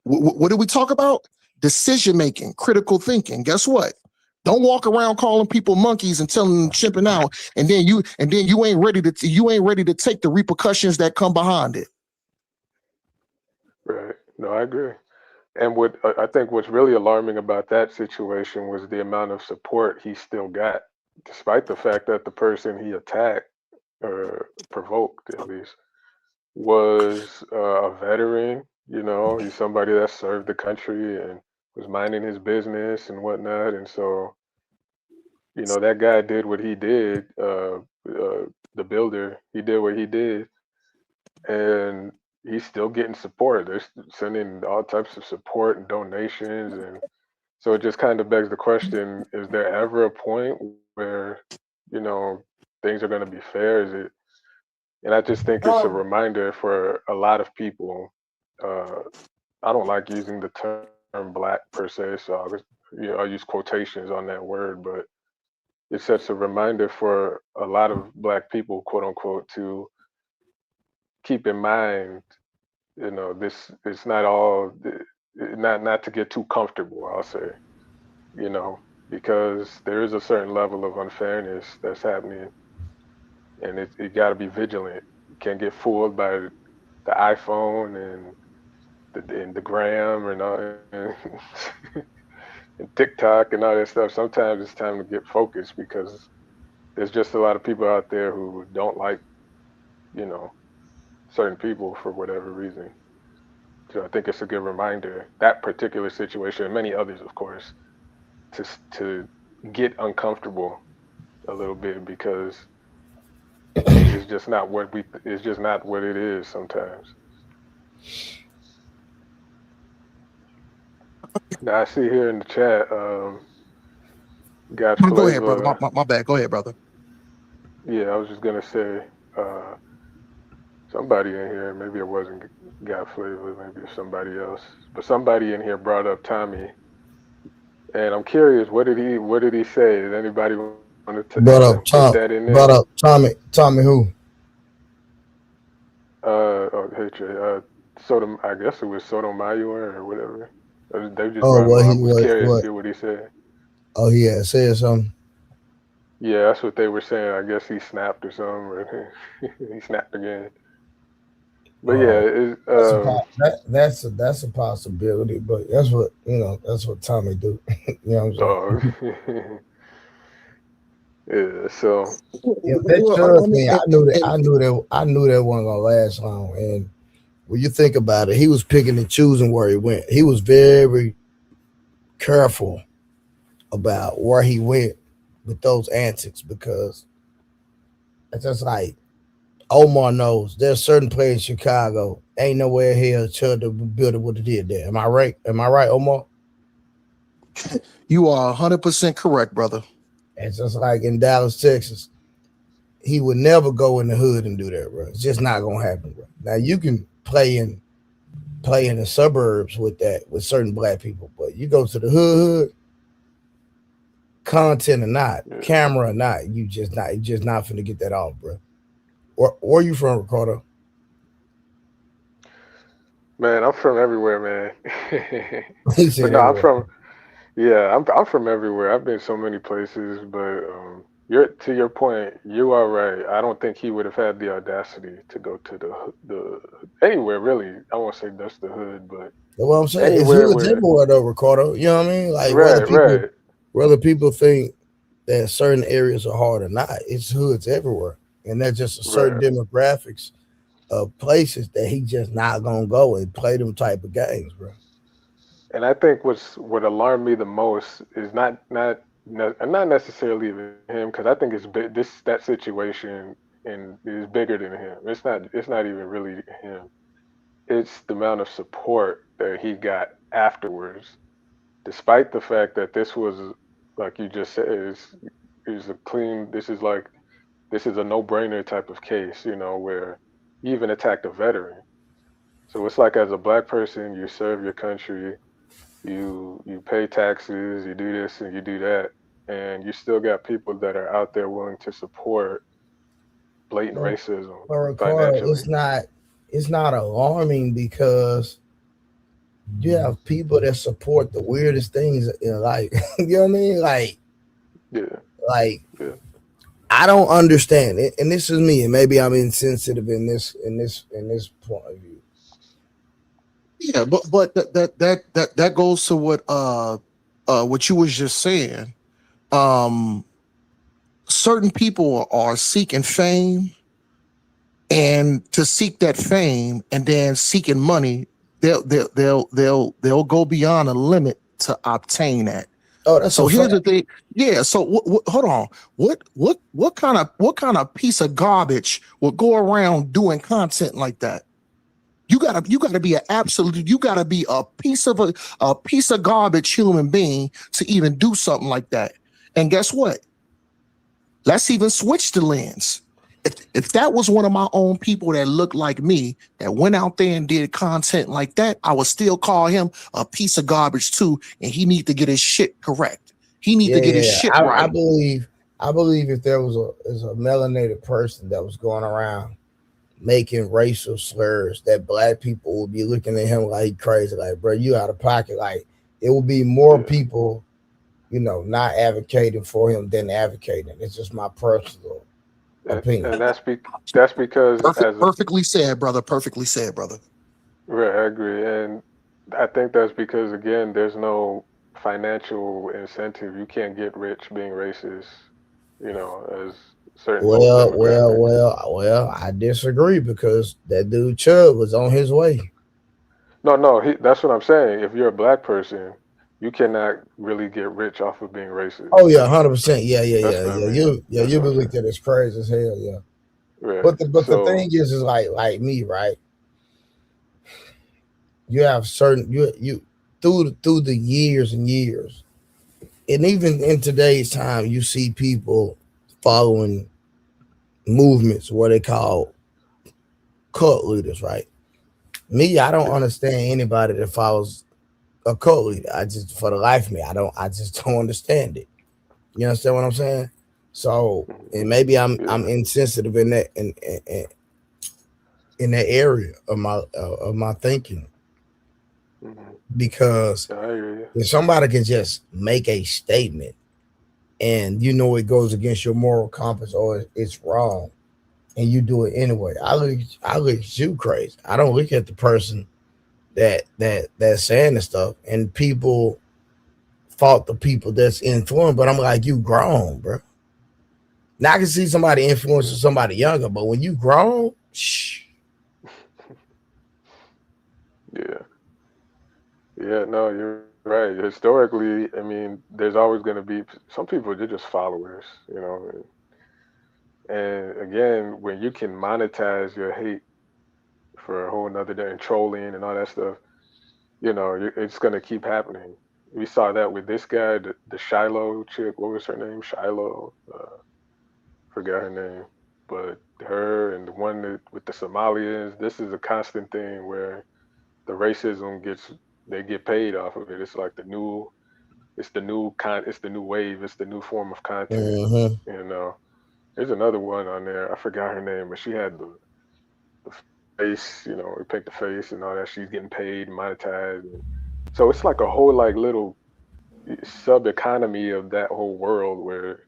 What did we talk about? Decision making, critical thinking. Guess what? Don't walk around calling people monkeys and telling them chipping out, and then you ain't ready to take the repercussions that come behind it. Right. No, I agree. And what I think what's really alarming about that situation was the amount of support he still got, despite the fact that the person he attacked or provoked, at least, was a veteran. He's somebody that served the country and was minding his business and whatnot. And so, that guy did what he did. The builder, he did what he did, and he's still getting support. They're sending all types of support and donations, and so it just kind of begs the question: is there ever a point where you know things are going to be fair? Is it? And I just think it's a reminder for a lot of people. Uh, I don't like using the term black per se, so I'll use quotations on that word, but it sets a reminder for a lot of black people, quote unquote, to keep in mind, this it's not all not to get too comfortable, I'll say, you know, because there is a certain level of unfairness that's happening, and you got to be vigilant. You can't get fooled by the iPhone and the gram and all, and TikTok and all that stuff. Sometimes it's time to get focused because there's just a lot of people out there who don't like, you know, certain people for whatever reason. So I think it's a good reminder, that particular situation and many others, of course, to get uncomfortable a little bit because it's just not it's just not what it is sometimes. Now I see here in the chat, got Go ahead, brother. Flavor. My bad. Go ahead, brother. Yeah, I was just gonna say, somebody in here, maybe it wasn't got Flavor, maybe it's somebody else, but somebody in here brought up Tommy, and I'm curious, what did he say? Did anybody want to put that in there? Brought up Tommy who? Oh, hey Trey, I guess it was Sotomayor or whatever. They just Oh, brought him what up. I he was curious to what? hear what he said. Oh, he had said something. Yeah, that's what they were saying. I guess he snapped or something, or he snapped again. But yeah, That's a possibility, but that's what that's what Tommy do. You know what I'm saying? dog. Yeah, so Yeah, that Chubb thing, I knew that wasn't gonna last long. And when you think about it, he was picking and choosing where he went. He was very careful about where he went with those antics because it's just like Omar knows there's certain players in Chicago. Ain't nowhere here Chubb to build it would have did there. Am I right? Am I right, Omar? You are 100% correct, brother. It's just like in Dallas, Texas. He would never go in the hood and do that, bro. It's just not gonna happen, bro. Now you can play in the suburbs with that with certain black people, but you go to the hood, content or not, camera or not, you just not finna get that off, bro. Where you from, Ricardo? man, I'm from everywhere, man. He But said no, everywhere. I'm from everywhere. I've been so many places, but you're to your point. You are right. I don't think he would have had the audacity to go to the anywhere really. I won't say that's the hood, but That's what I'm saying. It's anywhere hoods where everywhere though, Ricardo. You know what I mean? Like right. whether people think that certain areas are hard or not, it's hoods everywhere. And that's just a certain Right. demographics of places that he just not gonna go and play them type of games, bro. And I think what alarmed me the most is not necessarily even him because I think it's that situation and is bigger than him. It's not even really him. It's the amount of support that he got afterwards, despite the fact that this was like you just said is a clean. This is a no-brainer type of case, where he even attacked a veteran. So it's like as a black person, you serve your country, you pay taxes, you do this and you do that, and you still got people that are out there willing to support blatant racism But Ricardo, financially. it's not alarming because you have people that support the weirdest things in life. You know what I mean? Yeah, Like yeah, I don't understand it, and this is me, and maybe I'm insensitive in this point of view. Yeah, but that goes to what you was just saying. Certain people are seeking fame, and to seek that fame, and then seeking money, they'll go beyond a limit to obtain that. Oh, that's So a here's fact. the thing. Yeah. So hold on. What kind of piece of garbage will go around doing content like that? You gotta be you gotta be a piece of garbage human being to even do something like that. And guess what? Let's even switch the lens. If that was one of my own people that looked like me that went out there and did content like that, I would still call him a piece of garbage too, and he need to get his shit correct. He need to get his shit I right. believe if there was a melanated person that was going around making racial slurs, that black people would be looking at him like he crazy, like, bro, you out of pocket. Like it would be more people, not advocating for him than advocating. It's just my personal opinion. and that's because Perfectly said, brother. Perfectly said, brother. right, I agree, and I think that's because again, there's no financial incentive. You can't get rich being racist, as certain most demographics. Well, I disagree because that dude Chubb was on his way. No, that's what I'm saying. If you're a black person, you cannot really get rich off of being racist. Oh yeah, 100%. Yeah. Definitely. You That's what be I'm saying. looked at as crazy as hell. Yeah. Right. But the So thing is like me, right? You have certain you through the years and years, and even in today's time, you see people following movements what they call cult leaders, right? Me, I don't yeah. understand anybody that follows a cult leader. I just, for the life of me, I just don't understand it. You understand what I'm saying? So, and maybe I'm Yeah. insensitive in that in that area of my thinking, Hmm. because Yeah, I hear you. if somebody can just make a statement and you know it goes against your moral compass or it's wrong and you do it anyway, I look at you crazy. I don't look at the person that's saying the stuff, and people fault the people that's influenced, but I'm like, you grown, bro. Now I can see somebody influencing somebody younger, but when you grown, shh. Yeah. Yeah, no, you're right. Historically, I mean, there's always going to be some people, they're just followers, you know. And again, when you can monetize your hate for a whole nother day and trolling and all that stuff, it's going to keep happening. We saw that with this guy, the Shiloh chick. What was her name? Shiloh. Forgot her name. But her and the one with the Somalians, this is a constant thing where the racism they get paid off of it. It's like it's the new wave, it's the new form of content. Mm-hmm. You know, there's another one on there. I forgot her name, but she had the face. We picked the face and all that. She's getting paid, monetized, and so it's like a whole like little sub economy of that whole world where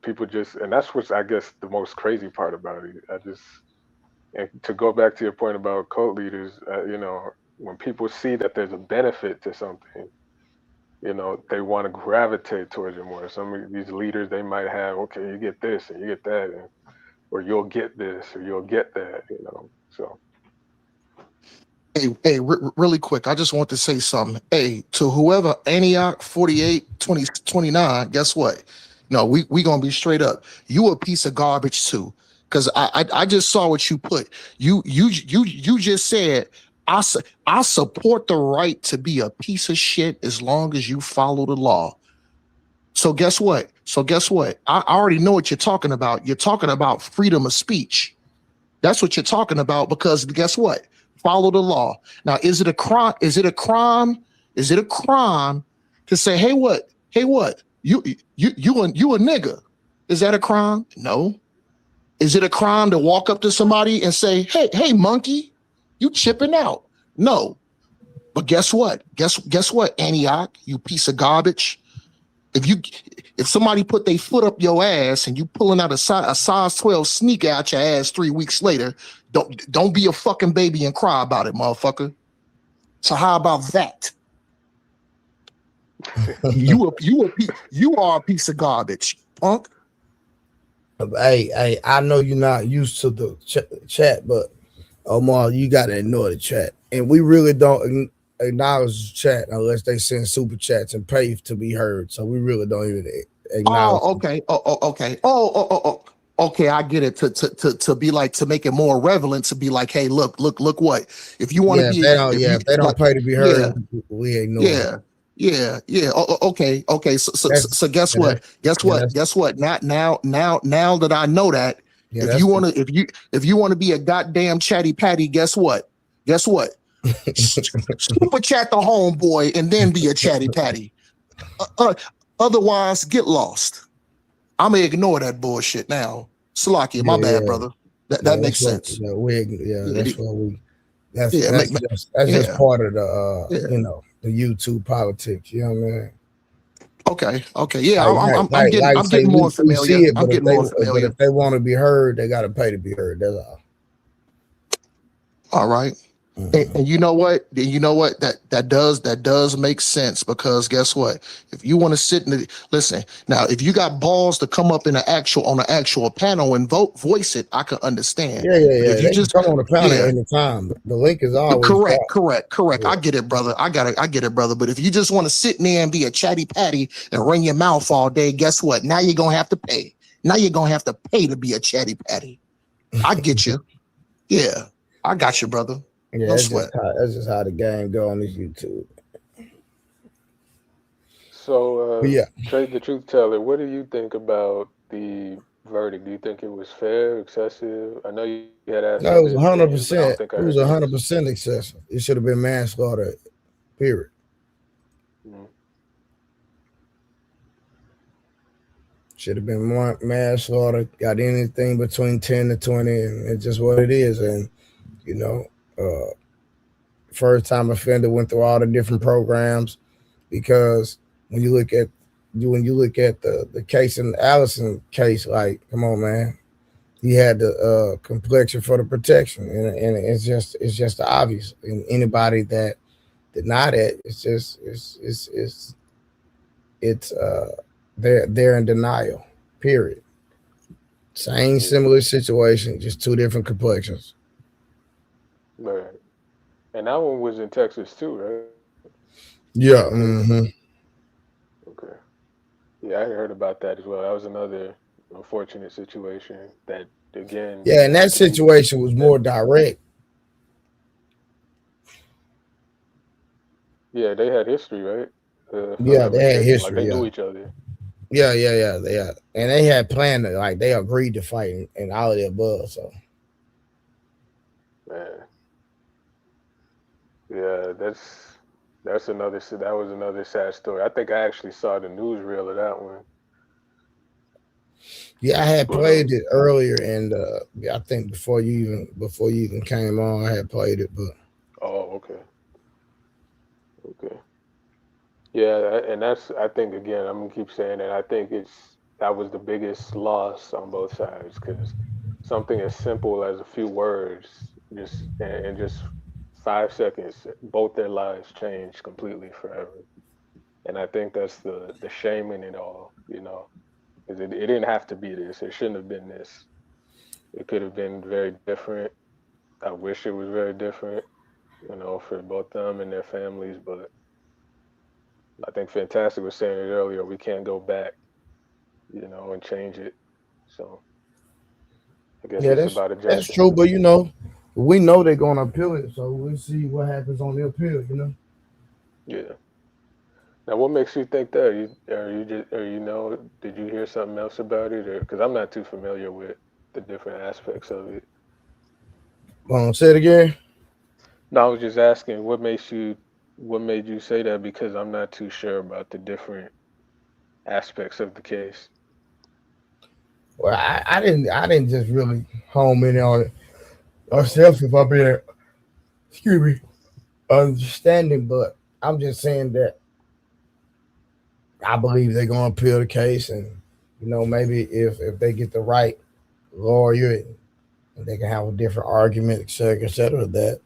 people just, and that's what's, I guess, the most crazy part about it. And to go back to your point about cult leaders, when people see that there's a benefit to something, they want to gravitate towards it more. Some of these leaders, they might have, okay, you get this and you get that, or you'll get this or you'll get that, So Really quick, I just want to say something. Hey, to whoever, Antioch 48 20 29. Guess what? No, we gonna be straight up. You a piece of garbage too. Cause I just saw what you put. You just said I support the right to be a piece of shit as long as you follow the law. So guess what? I already know what you're talking about. You're talking about freedom of speech. That's what you're talking about, because guess what? Follow the law. Now, is it a crime? Is it a crime? Is it a crime to say, hey, what? Hey, what? You a nigga? Is that a crime? No. Is it a crime to walk up to somebody and say, hey, monkey, you chipping out? No. But guess what? Guess what, Antioch, you piece of garbage? If somebody put their foot up your ass and you pulling out a size 12 sneaker out your ass 3 weeks later, don't be a fucking baby and cry about it, motherfucker. So how about that? You are a piece of garbage, punk. Hey, I know you're not used to the chat, but Omar, you gotta ignore the chat, and we really don't acknowledge the chat unless they send super chats and pay to be heard. So we really don't even acknowledge. Oh, okay. Okay. Okay. I get it. To be like, to make it more relevant, to be like, hey, look what, if you want to be, if they don't pay to be heard, we ignore. Yeah. Okay. So guess what? Guess what? Now that I know that, if you want to be a goddamn chatty patty, guess what? Super chat the homeboy and then be a chatty patty. Otherwise, get lost. I'm gonna ignore that bullshit now. Salakia, my bad, brother. That makes sense. That's what we. That's just part of the the YouTube politics. You know what I mean? Okay. Yeah, I'm getting more familiar. I'm getting more familiar. But if they want to be heard, they got to pay to be heard. That's all. All right. And you know what? That does make sense, because guess what? If you want to sit in the listen now, if you got balls to come up in an actual panel and voice it, I can understand. But Yeah. if you They can just come on the panel yeah, anytime. The link is always correct. yeah. I get it, brother. I get it, brother. But if you just want to sit in there and be a chatty patty and run your mouth all day, guess what? Now you're gonna have to pay. Now you're gonna have to pay to be a chatty patty. I get you. Yeah, I got you, brother. Yeah, No sweat. that's just how the game go on this YouTube. But So, yeah, Trade the Truth Teller, what do you think about the verdict? Do you think it was fair, excessive? I know you had asked other no, it was opinions, but I don't think I 100%. heard It was yours. 100% excessive. It should have been manslaughter. Period. Mm. Should have been more manslaughter. Got anything between 10 to 20, and it's just what it is. And you know, uh, first time offender went through all the different programs, because when you look at the case in the Allison case, like, come on, man, he had the complexion for the protection, and it's just obvious. And anybody that deny that, it's they're in denial. Period. Same Yeah, similar situation, just two different complexions. right. And that one was in Texas too, right? Yeah. That case. Okay. Yeah, I heard about that as well. That was another unfortunate situation that, again, Yeah, and that you situation was that more direct. yeah, they had history, right? If I'm Yeah, not they had mistaken, like they history. Yeah. knew each other. Yeah. They had, and they had planned to, like, they agreed to fight, and all of the above. So Man, yeah, that's another that was another sad story. I think I actually saw the newsreel of that one. yeah, I had But played it earlier, and yeah, I think before you even came on, I had played it. But oh, okay, okay. Yeah, and that's I think again I'm gonna keep saying that I think that was the biggest loss on both sides because something as simple as a few words just and just 5 seconds both their lives changed completely forever. And I think that's the shame in it all, you know, because it didn't have to be this. It shouldn't have been this. It could have been very different. I wish it was very different, you know, for both them and their families, but I think Fantastic was saying it earlier. We can't go back, you know, and change it. So I guess yeah, it's that's about that's adjusting. true. But we know they're gonna appeal it, so we'll see what happens on the appeal. Yeah. Now, what makes you think that? Are you just, or you know, did you hear something else about it, or because I'm not too familiar with the different aspects of it? Say it again. No, I was just asking, what made you say that? Because I'm not too sure about the different aspects of the case. Well, I didn't just really home in on it Oh, myself, if I'm being, excuse me, understanding. But I'm just saying that I believe they're gonna appeal the case, and maybe if they get the right lawyer, and they can have a different argument, et cetera, that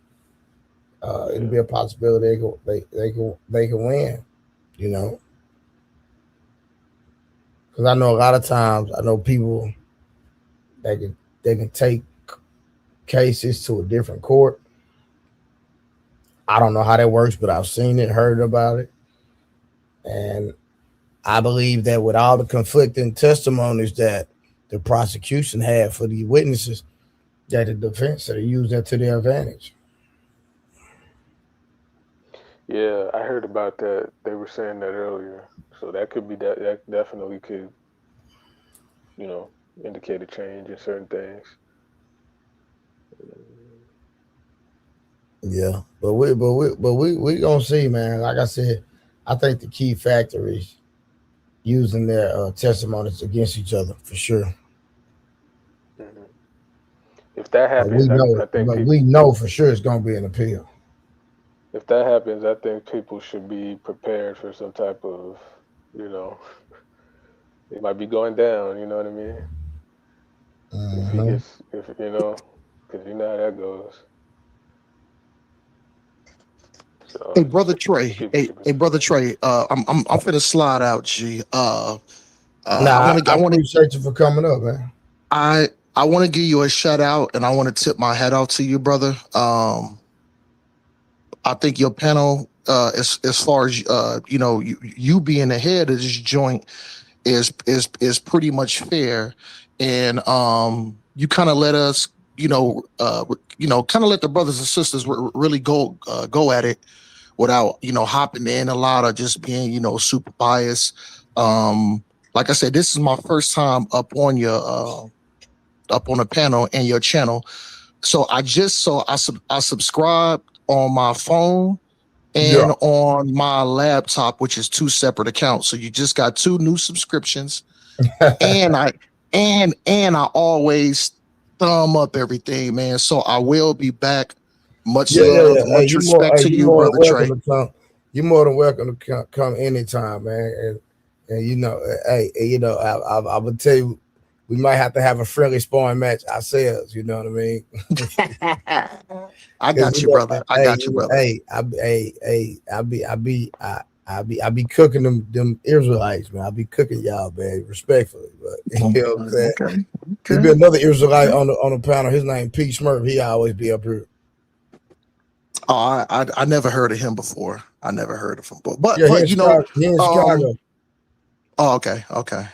it'll yeah, be a possibility they can win. You know, because I know a lot of times I know people that they can take cases to a different court. I don't know how that works, but I've seen it, heard about it, and I believe that with all the conflicting testimonies that the prosecution had for the witnesses, that the defense that use that to their advantage. yeah. I heard about that. They were saying that earlier, so that could be that. That definitely could, you know, indicate a change in certain things. Yeah, but we gonna see, man. Like I said, I think the key factor is using their testimonies against each other for sure. Hmm. If that But we happens, know, I think but we know for sure it's gonna be an appeal. if that happens, I think people should be prepared for some type of, you know, it might be going down. You know what I mean? If he Hmm. gets, if you know, because you know how that goes. Hey, So brother just Trey. keep Hey, keep it. hey, brother Trey. I'm finna slide out, G. I Nah, want to, I appreciate you for coming up, man. I, I want to give you a shout out, and I want to tip my hat out to you, brother. I think your panel, as far as you being the head of this joint, is pretty much fair, and you kind of let us, kind of let the brothers and sisters really go at it without hopping in a lot or just being super biased. Like I said, this is my first time up on a panel in your channel, so I subscribed on my phone Yeah. and on my laptop, which is two separate accounts. So you just got two new subscriptions, and I always thumb up everything, man. So I will be back. Much love, Yeah. Hey, much respect to you you, more than brother welcome Trey. to come. You're more than welcome to come anytime, man. And I would tell you, we might have to have a friendly sparring match ourselves. You know what I mean? I Because got you, brother. I got you, brother. I be cooking them Israelites, man. I be cooking y'all, man, respectfully. But you know what I'm saying? Okay. There'll be another Israelite on the panel. His name Pete Smurf. He always be up here. Oh, I never heard of him before. I never heard of him, Yeah, he in but Chicago. He in um, Chicago. oh, okay.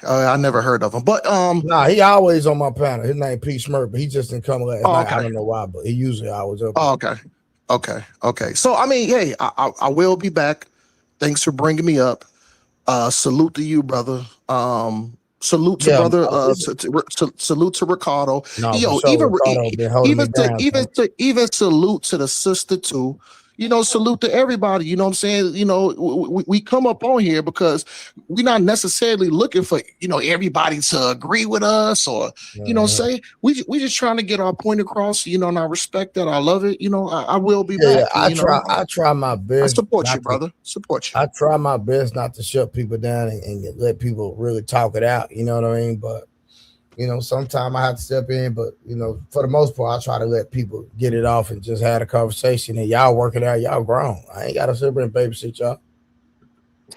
I never heard of him, but Nah, he always on my panel. His name Pete Smurf, but he just didn't come last oh, night. I okay. don't know why, but he usually always up Oh, here. okay. So I mean, hey, I will be back. Thanks for bringing me up. Salute to you, brother. Salute to Yeah, brother. Salute to Ricardo. no, for Yo, sure. Ricardo been holding me down. even salute to the sister too. Salute to everybody. You know what I'm saying? We come up on here because we're not necessarily looking for everybody to agree with us or say we just trying to get our point across. And I respect that. I love it. I will be Yeah. back. And, I try my I best support you, not to. brother. Support you. I try my best not to shut people down and let people really talk it out. You know what I mean? But sometimes I have to step in. But for the most part, I try to let people get it off and just have a conversation. And y'all work it out. Y'all grown. I ain't got to sit there and babysit y'all.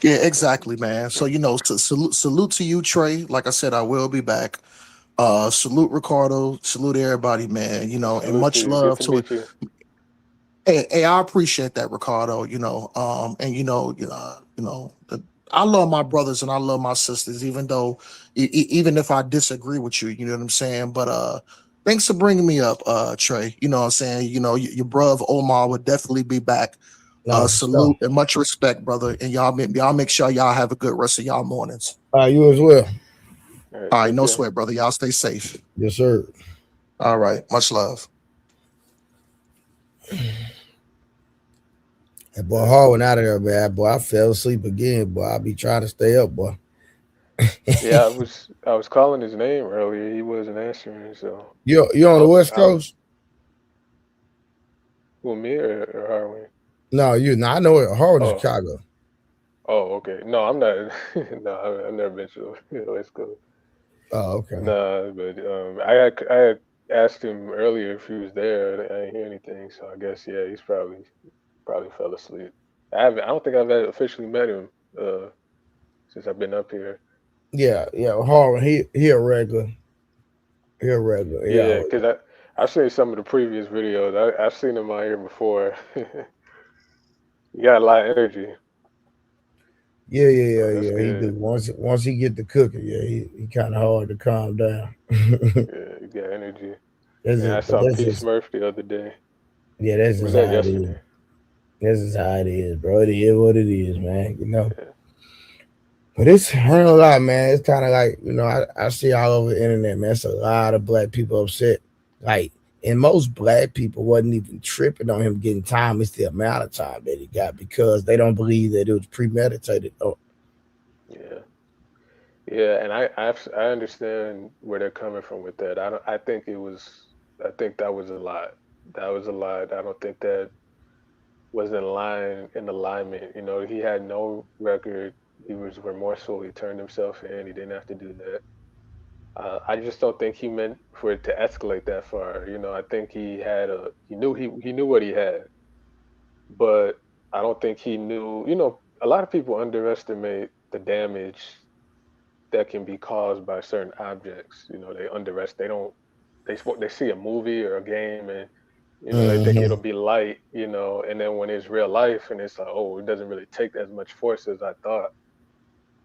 Yeah, exactly, man. So salute to you, Trey. Like I said, I will be back. Salute Ricardo. Salute everybody, man. And Salute to much you. Good love to to it. meet you. Hey, I appreciate that, Ricardo. And I love my brothers and I love my sisters, even though, even if I disagree with you, you know what I'm saying. But thanks for bringing me up, Trey. You know what I'm saying. Your brother Omar would definitely be back. No, for sure. Salute and much respect, brother. And y'all make sure y'all have a good rest of y'all mornings. You as well. All right, All right, take no care. sweat, brother. Y'all stay safe. Yes, sir. All right, much love. That boy Hard went out of there, man. Boy, I fell asleep again. Boy, I be trying to stay up, boy. Yeah, I was calling his name earlier. He wasn't answering, so You on I the was West I was Coast? who, me or Harwin? No, you. No, I know it. Hard in Oh, Chicago. oh, okay. No, I'm not. No, I've never been to the West Coast. Oh, okay. Nah, but I had asked him earlier if he was there. I didn't hear anything, so I guess yeah, he's probably fell asleep. I don't think I've officially met him uh since I've been up here. Yeah. Hard. He a regular. He a regular. Yeah, Yeah. because I've seen some of the previous videos. I've seen him out here before. He got a lot of energy, so that's Yeah. He do. good. Once he get to cooking, yeah, he kind of hard to calm down. Yeah, he got energy. That's And I it. But saw that's P just Smurf the other day. that's Was just that how it is. yesterday? This is how it is, bro. It is what it is, man. Yeah. But it's I ain't gonna lie, man. It's kind of like I see all over the internet, man. It's a lot of black people upset. Like, and most black people wasn't even tripping on him getting time. It's the amount of time that he got because they don't believe that it was premeditated. Oh, Yeah. Yeah, and I understand where they're coming from with that. I don't. I think that was a lot. That was a lot. I don't think that was in alignment. He had no record. He was remorseful. He turned himself in. He didn't have to do that. I just don't think he meant for it to escalate that far. I think he knew what he had, but I don't think he knew. You know, a lot of people underestimate the damage that can be caused by certain objects. You know, they underestimate. They don't. They see a movie or a game and they think it'll be light. And then when it's real life and it's like, oh, it doesn't really take as much force as I thought.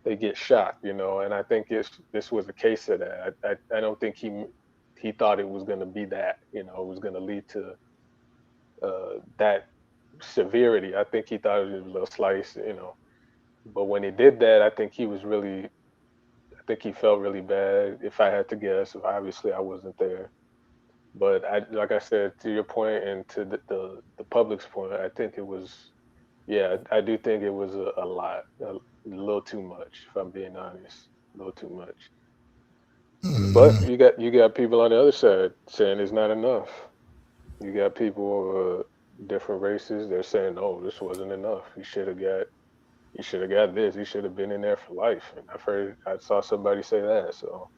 They get shocked. And I think this was a case of that. I don't think he thought it was going to be that. It was going to lead to that severity. I think he thought it was a little slice. But when he did that, I think he felt really bad. If I had to guess, obviously I wasn't there. But like I said, to your point and to the public's point, I think it was, yeah, I do think it was a lot, a little too much, if I'm being honest, a little too much. But you got people on the other side saying it's not enough. You got people different races. They're saying, "Oh, this wasn't enough. He should have got this. He should have been in there for life." And I saw somebody say that. So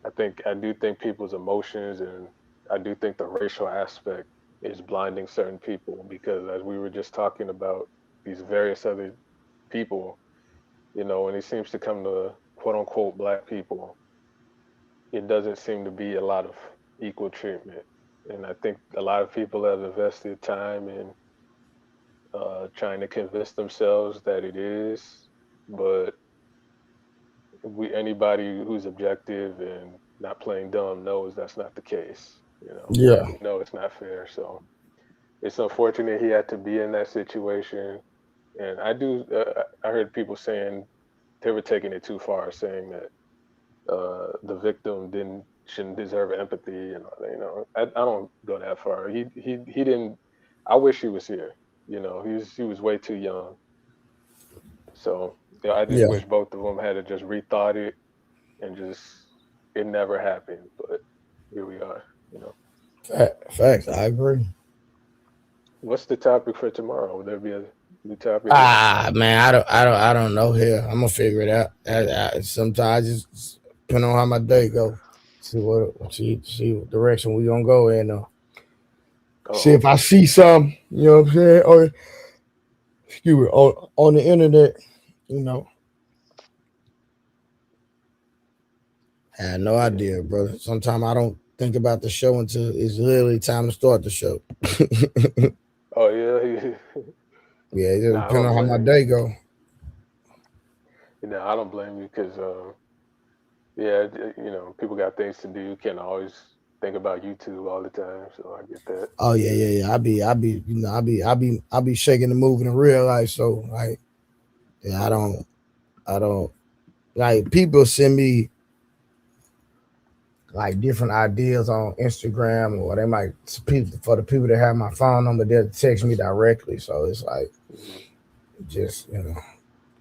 I do think people's emotions, and I do think the racial aspect is blinding certain people because, as we were just talking about, these various other people, when it seems to come to quote unquote black people, it doesn't seem to be a lot of equal treatment. And I think a lot of people have invested time in trying to convince themselves that it is, but anybody who's objective and not playing dumb knows that's not the case. Yeah. We know it's not fair. So it's unfortunate he had to be in that situation. And I heard people saying they were taking it too far, saying that the victim shouldn't deserve empathy, and I don't go that far. He didn't. I wish he was here. He was way too young. So I just Yeah. wish both of them had to just rethought it and just it never happened. But here we are. Facts. I agree. What's the topic for tomorrow? Would there be a new topic? Man, I don't know. Here, I'm gonna figure it out. Sometimes just depending on how my day go, see what direction we gonna go in. See if I see some, you know what I'm saying, or excuse me, on the internet, I had no idea, brother. Sometimes I don't think about the show until it's literally time to start the show. Oh yeah. Yeah, it just depends on how my day go. I don't blame you because yeah, people got things to do. You can't always think about YouTube all the time, so I get that. Oh yeah. I be shaking and moving in real life. So like, yeah, I don't like people send me like different ideas on Instagram, or they might for the people that have my phone number, they'll text me directly. So it's like just and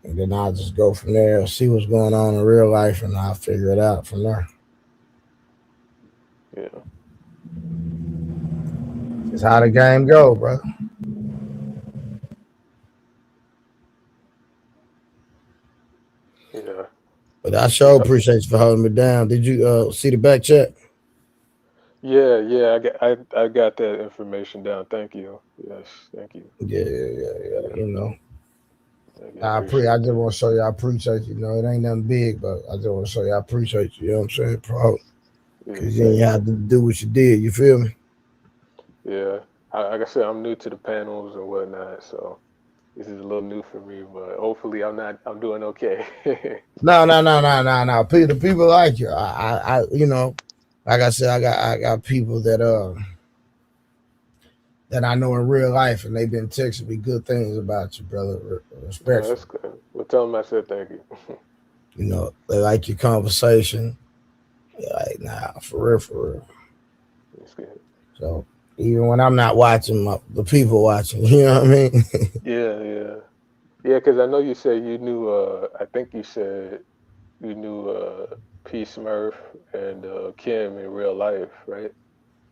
then I'll just go from there, see what's going on in real life, and I'll figure it out from there. Yeah. It's how the game go, bro. Yeah. But I sure appreciate you for holding me down. Did you see the back chat? Yeah. I got that information down. Thank you. Yes, thank you. Yeah. I I just want to show you I appreciate you. It ain't nothing big, but I just want to show you I appreciate you. You know what I'm saying? Proud. Because you ain't have to do what you did. You feel me? Yeah. Like I said, I'm new to the panels and whatnot, so this is a little new for me. But hopefully, I'm doing okay. No. The people like you. Like I said, I got people that I know in real life, and they've been texting me good things about you, brother. Respectful. That's good. Well, tell them I said thank you. They like your conversation. They're like, nah, for real. That's good. So even when I'm not watching, the people watching, you know what I mean? Yeah. Because I know you said you knew. I think you said you knew P. Smurf and Kim in real life, right?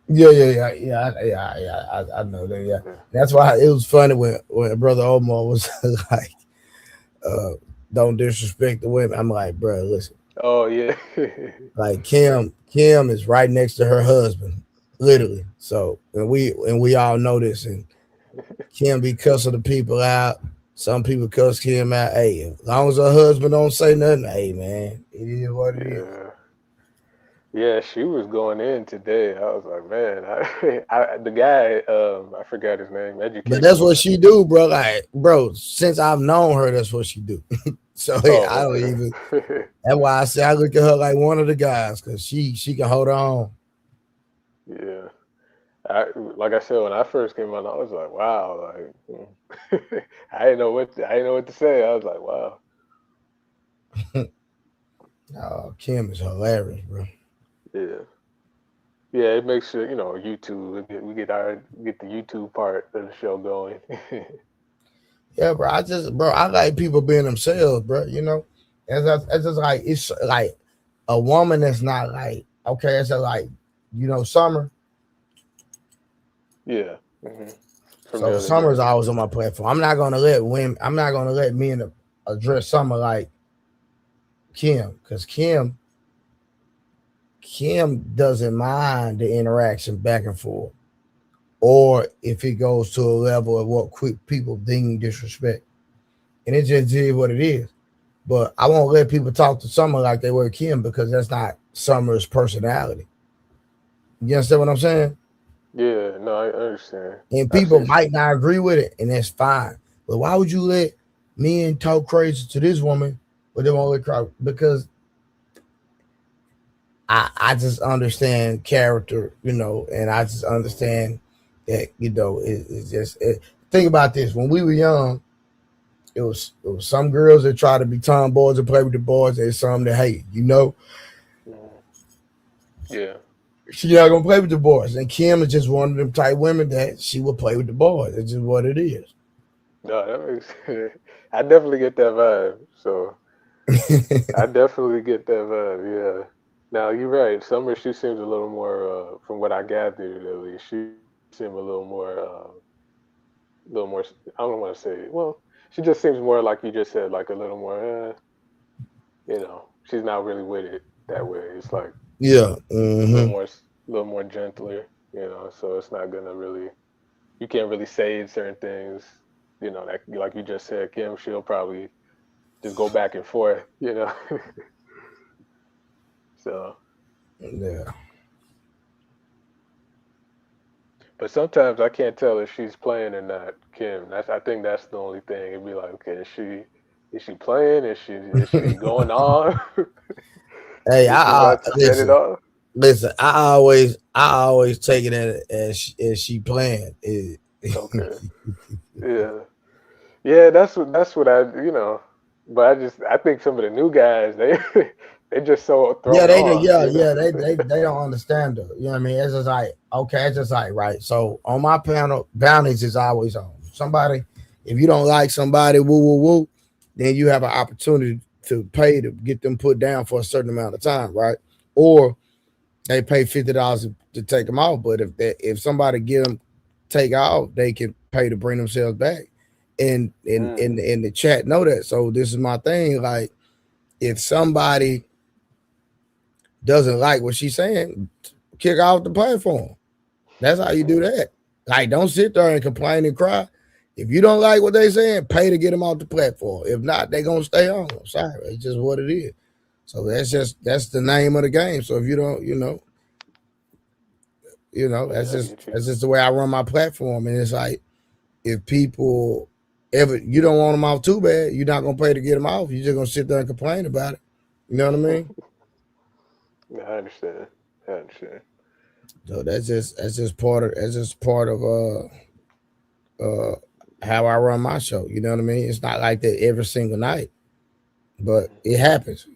Yeah. I know that. Yeah, that's why it was funny when Brother Omar was like, "Don't disrespect the women." I'm like, bro, listen. Oh yeah. Like Kim is right next to her husband, literally. So and we all know this, and Kim be cussing the people out. Some people cuss Kim out. Hey, as long as her husband don't say nothing, hey man, it is what it is. Yeah. Yeah, she was going in today. I was like, man, the guy, I forgot his name, But educated that's me. what she do, bro. Like, bro, since I've known her, that's what she do. So yeah, I Oh, don't even. okay. That's why I say I look at her like one of the guys because she can hold on. Yeah. Like I said, when I first came on, I was like, wow, I didn't know what to say. I was like, wow. Oh, Kim is hilarious, bro. Yeah. Yeah, it makes sure, YouTube, we get the YouTube part of the show going. Yeah, bro. I like people being themselves, bro. It's just like it's like a woman that's not like okay. It's like Summer. Yeah. hmm From the So other Summer's day. always on my platform. I'm not gonna let women. I'm not gonna let men address Summer like Kim, because Kim doesn't mind the interaction back and forth, or if it goes to a level of what quick people deem disrespect, and it just is what it is. But I won't let people talk to Summer like they were Kim because that's not Summer's personality. You understand what I'm saying? Yeah, no, I understand. And I people see. might not agree with it, and that's fine. But why would you let men talk crazy to this woman, but they won't let cry? Because I just understand character, and I just understand that it's just think about this. When we were young, it was some girls that try to be tomboys and play with the boys, and some that hate. Mhm. Yeah. She not gonna play with the boys. And Kim is just one of them type women that she will play with the boys. It's just what it is. No, that makes I definitely get that vibe. So I definitely get that vibe. Yeah. Now you're right. Summer, she seems a little more, from what I gathered at least, she seemed a little more. I don't want to say. Well, she just seems more like you just said, like a little more. She's not really with it that way. It's like Yeah. a little Mm-hmm. more, little more gentler. So it's not gonna really. You can't really say certain things. That like you just said, Kim, she'll probably just go back and forth. So, Yeah. but sometimes I can't tell if she's playing or not. Kim, I think that's the only thing. It'd be like, okay, is she playing? Is she going on? Hey, Is she about to set it listen. off? Listen, I always take it as she playing. Okay. Yeah. Yeah, that's what but I think some of the new guys they just so Yeah, thrown they do. off. Yeah. They don't understand her. You know what I mean? It's just like okay, it's just like right. So on my panel, boundaries is always on. Somebody, if you don't like somebody, woo woo woo, then you have an opportunity to pay to get them put down for a certain amount of time, right? Or they pay $50 to take them out. But if somebody get them take off, they can pay to bring themselves back. And Mm, in the chat know that. So this is my thing. Like if somebody doesn't like what she's saying, kick her off the platform. That's how you do that. Like don't sit there and complain and cry. If you don't like what they saying, pay to get them off the platform. If not, they gonna stay on. I'm sorry, it's just what it is. So that's the name of the game. So if you don't, yeah, I get you. that's just the way I run my platform. And it's like if people ever you don't want them off too bad, you're not gonna pay to get them off. You're just gonna sit there and complain about it. You know what I mean? Yeah, I understand. I understand. So that's just part of uh how I run my show. You know what I mean? It's not like that every single night, but Mhm. it happens.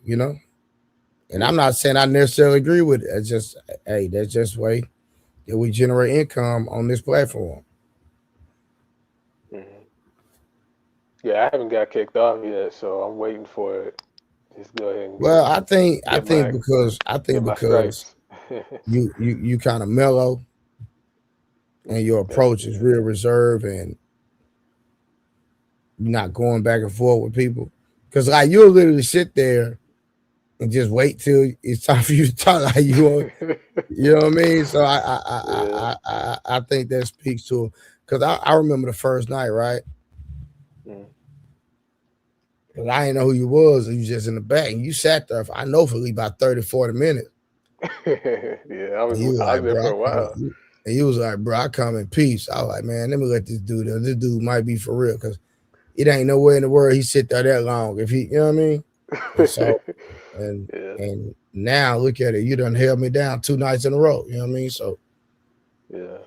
And I'm Yeah. not saying I necessarily agree with it. It's just hey, that's just the way that we generate income on this platform. hmm Yeah, I haven't got kicked off yet, so I'm waiting for it. Just go ahead and Well, I think because get my stripes. you kind of mellow and your That's approach is yeah. real reserved and you're not going back and forth with people. Because like you'll literally sit there and just wait till it's time for you to talk. Like you want, you know what I mean? So I I I Yeah. I I, I think that speaks to Because I remember the first night, right? Because I didn't know who you was, and you just in the back, and you sat there. I know for at least about 30, 40 minutes. Yeah, I And you was was like, there bro, for a while. and you was like, bro, I come in peace. I was like, man, let me let this dude in. This dude might be for real, because it ain't nowhere in the world he sit there that long. If he, you know what I mean? And so, and now look at it. You done held me down 2 nights in a row. You know what I mean? So, Yeah.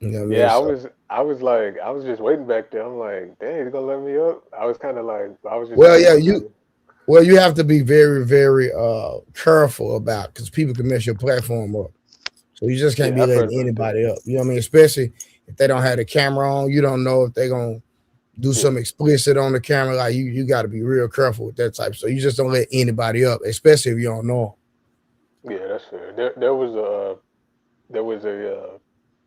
you know what I mean? Yeah, So, I was like, I was just waiting back there. I'm like, dang, he's gonna let me up. I was kind of like, I was just well, waiting yeah, on him. you have to be very, very careful about, because people can mess your platform up. So you just can't Yeah, be I've heard letting about that. anybody up. You know what I mean? Especially if they don't have the camera on. You don't know if they're gonna do Yeah. something explicit on the camera. Like you got to be real careful with that type. So you just don't let anybody up, especially if you don't know. Yeah, that's fair. There was a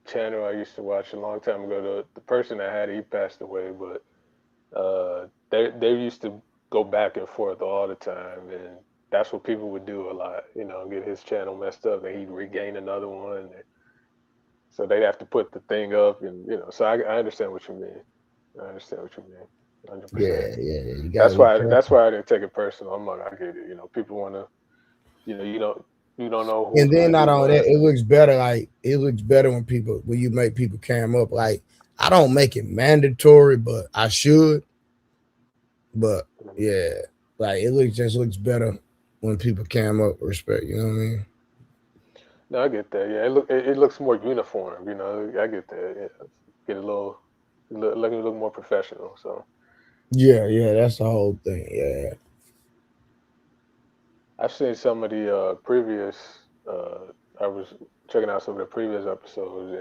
channel I used to watch a long time ago. The person that had it, he passed away, but they used to go back and forth all the time, and that's what people would do a lot. You know, get his channel messed up, and he'd regain another one. So they'd have to put the thing up, and so I understand what you mean. I understand what you mean, 100%. Yeah. You gotta be careful. That's why I didn't take it personal. I'm like, I get it. You know, people want to. You don't know who's And then gonna not do only that, what. it looks better. Like it looks better when you make people cam up. Like I don't make it mandatory, but I should. But yeah, like just looks better when people cam up. Respect, you know what I mean? No, I get that. Yeah, it looks more uniform. You know, I get that. Yeah. Get a little, let me look more professional. So Yeah, that's the whole thing. Yeah. I've seen some of the previous. Uh, I was checking out some of the previous episodes,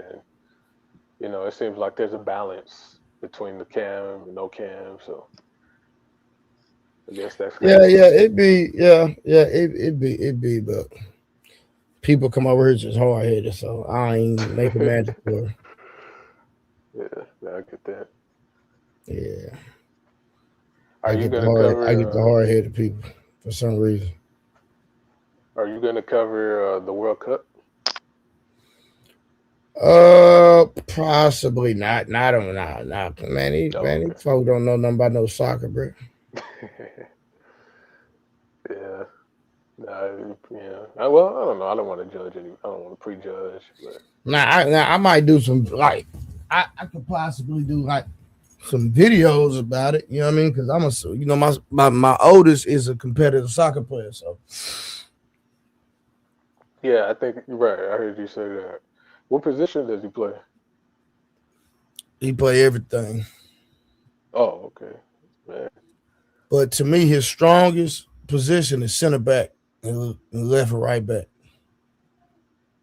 and it seems like there's a balance between the cam and no cam. So I guess that's kind Yeah, of. it'd be, it'd be, but people come over here just hard headed, so I ain't make it mandatory. Yeah, I get that. Yeah, Are you gonna I get the cover? hard headed people for some reason. Are you gonna cover the World Cup? Possibly not. Not on not. Man, Oh, these folks don't know nothing about no soccer, bro. okay. Yeah. Yeah. Well, I don't know. I don't want to judge any. I don't want to prejudge, but Now I might do some like I could possibly do like some videos about it. You know what I mean? Because my oldest is a competitive soccer player, so yeah, I think you're right. I heard you say that. What position does he play? he play everything. Oh, okay. Man. But to me, his strongest position is center back and left and right back.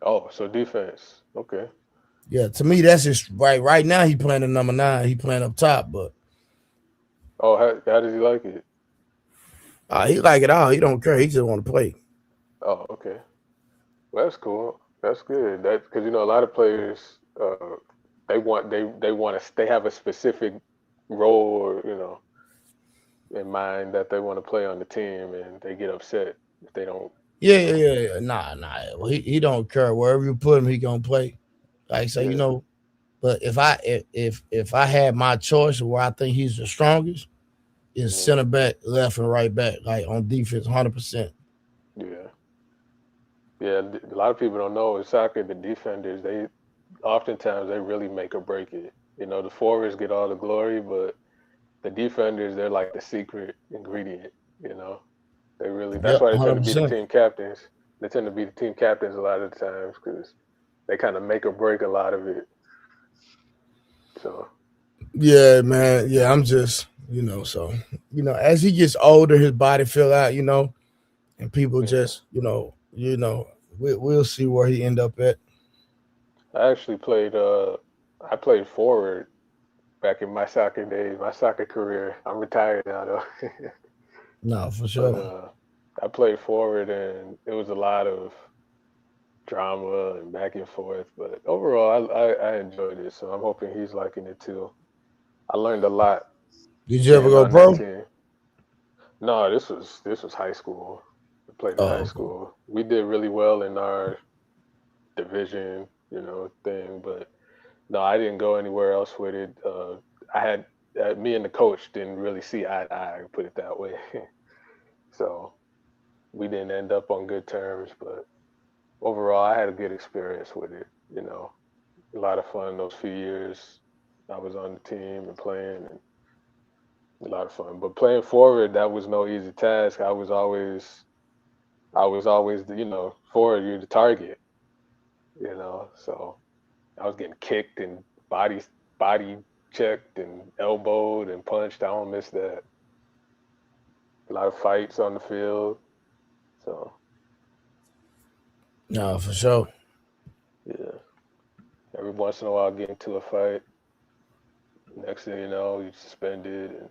Oh, so defense. Okay. Yeah, to me, that's his right. Right now, he playing the number 9. He playing up top, but Oh, how does he like it? he like it all. He don't care. He just want to play. Oh, okay. Well, that's cool. That's good. That because a lot of players they have a specific role or in mind that they want to play on the team, and they get upset if they don't. Yeah. Nah. Well, he don't care. Wherever you put him, he gonna play. Like so, Yeah. But if I had my choice of where I think he's the strongest, is Mhm. center back, left and right back, like on defense, 100%. Yeah. Yeah. A lot of people don't know in soccer the defenders they oftentimes they really make or break it. The forwards get all the glory, but the defenders they're like the secret ingredient. You know, they really that's Yep, why they tend to be the 100%. team captains. They tend to be the team captains a lot of the times because they kind of make or break a lot of it. So Yeah, man. Yeah, I'm just so as he gets older, his body fill out, and people yeah, just we'll see where he end up at. I actually played. I played forward back in my soccer days, my soccer career. I'm retired now though, No, for but sure. I played forward, and it was a lot of drama and back and forth. But overall, I enjoyed it, so I'm hoping he's liking it too. I learned a lot Did you ever being go on that pro? team. No, this was high school. I played in high Oh, school. We did really well in our division, thing, but No, I didn't go anywhere else with it. I had me and the coach didn't really see eye to eye, put it that way. So we didn't end up on good terms, but overall, I had a good experience with it. You know, a lot of fun those few years I was on the team and playing, and a lot of fun. But playing forward, that was no easy task. I was always the, forward, you're the target. So I was getting kicked and body checked and elbowed and punched. I don't miss that. A lot of fights on the field. So No, for sure. yeah, every once in a while, get into a fight. Next thing you know, you suspended.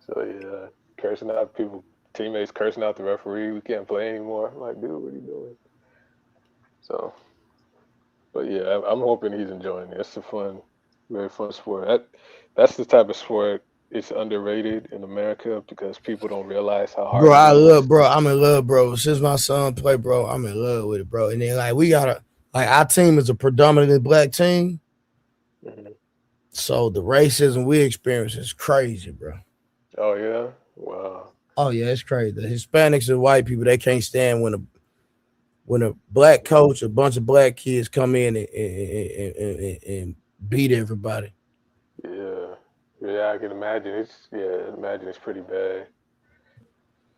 So yeah, cursing out people, teammates cursing out the referee. We can't play anymore. I'm like, dude, what are you doing? So, but yeah, I'm hoping he's enjoying it. It's a fun, very fun sport. That's the type of sport it's underrated in America because people don't realize how hard Bro, it I is. love, bro. I'm in love, bro. Since my son play, bro, I'm in love with it, bro. And then like we gotta like our team is a predominantly black team. Mhm. So the racism we experience is crazy, bro. Oh yeah, wow. Oh yeah, it's crazy. The Hispanics and white people, they can't stand when a black coach, a bunch of black kids come in and beat everybody. Yeah, yeah, I can imagine. Imagine it's pretty bad.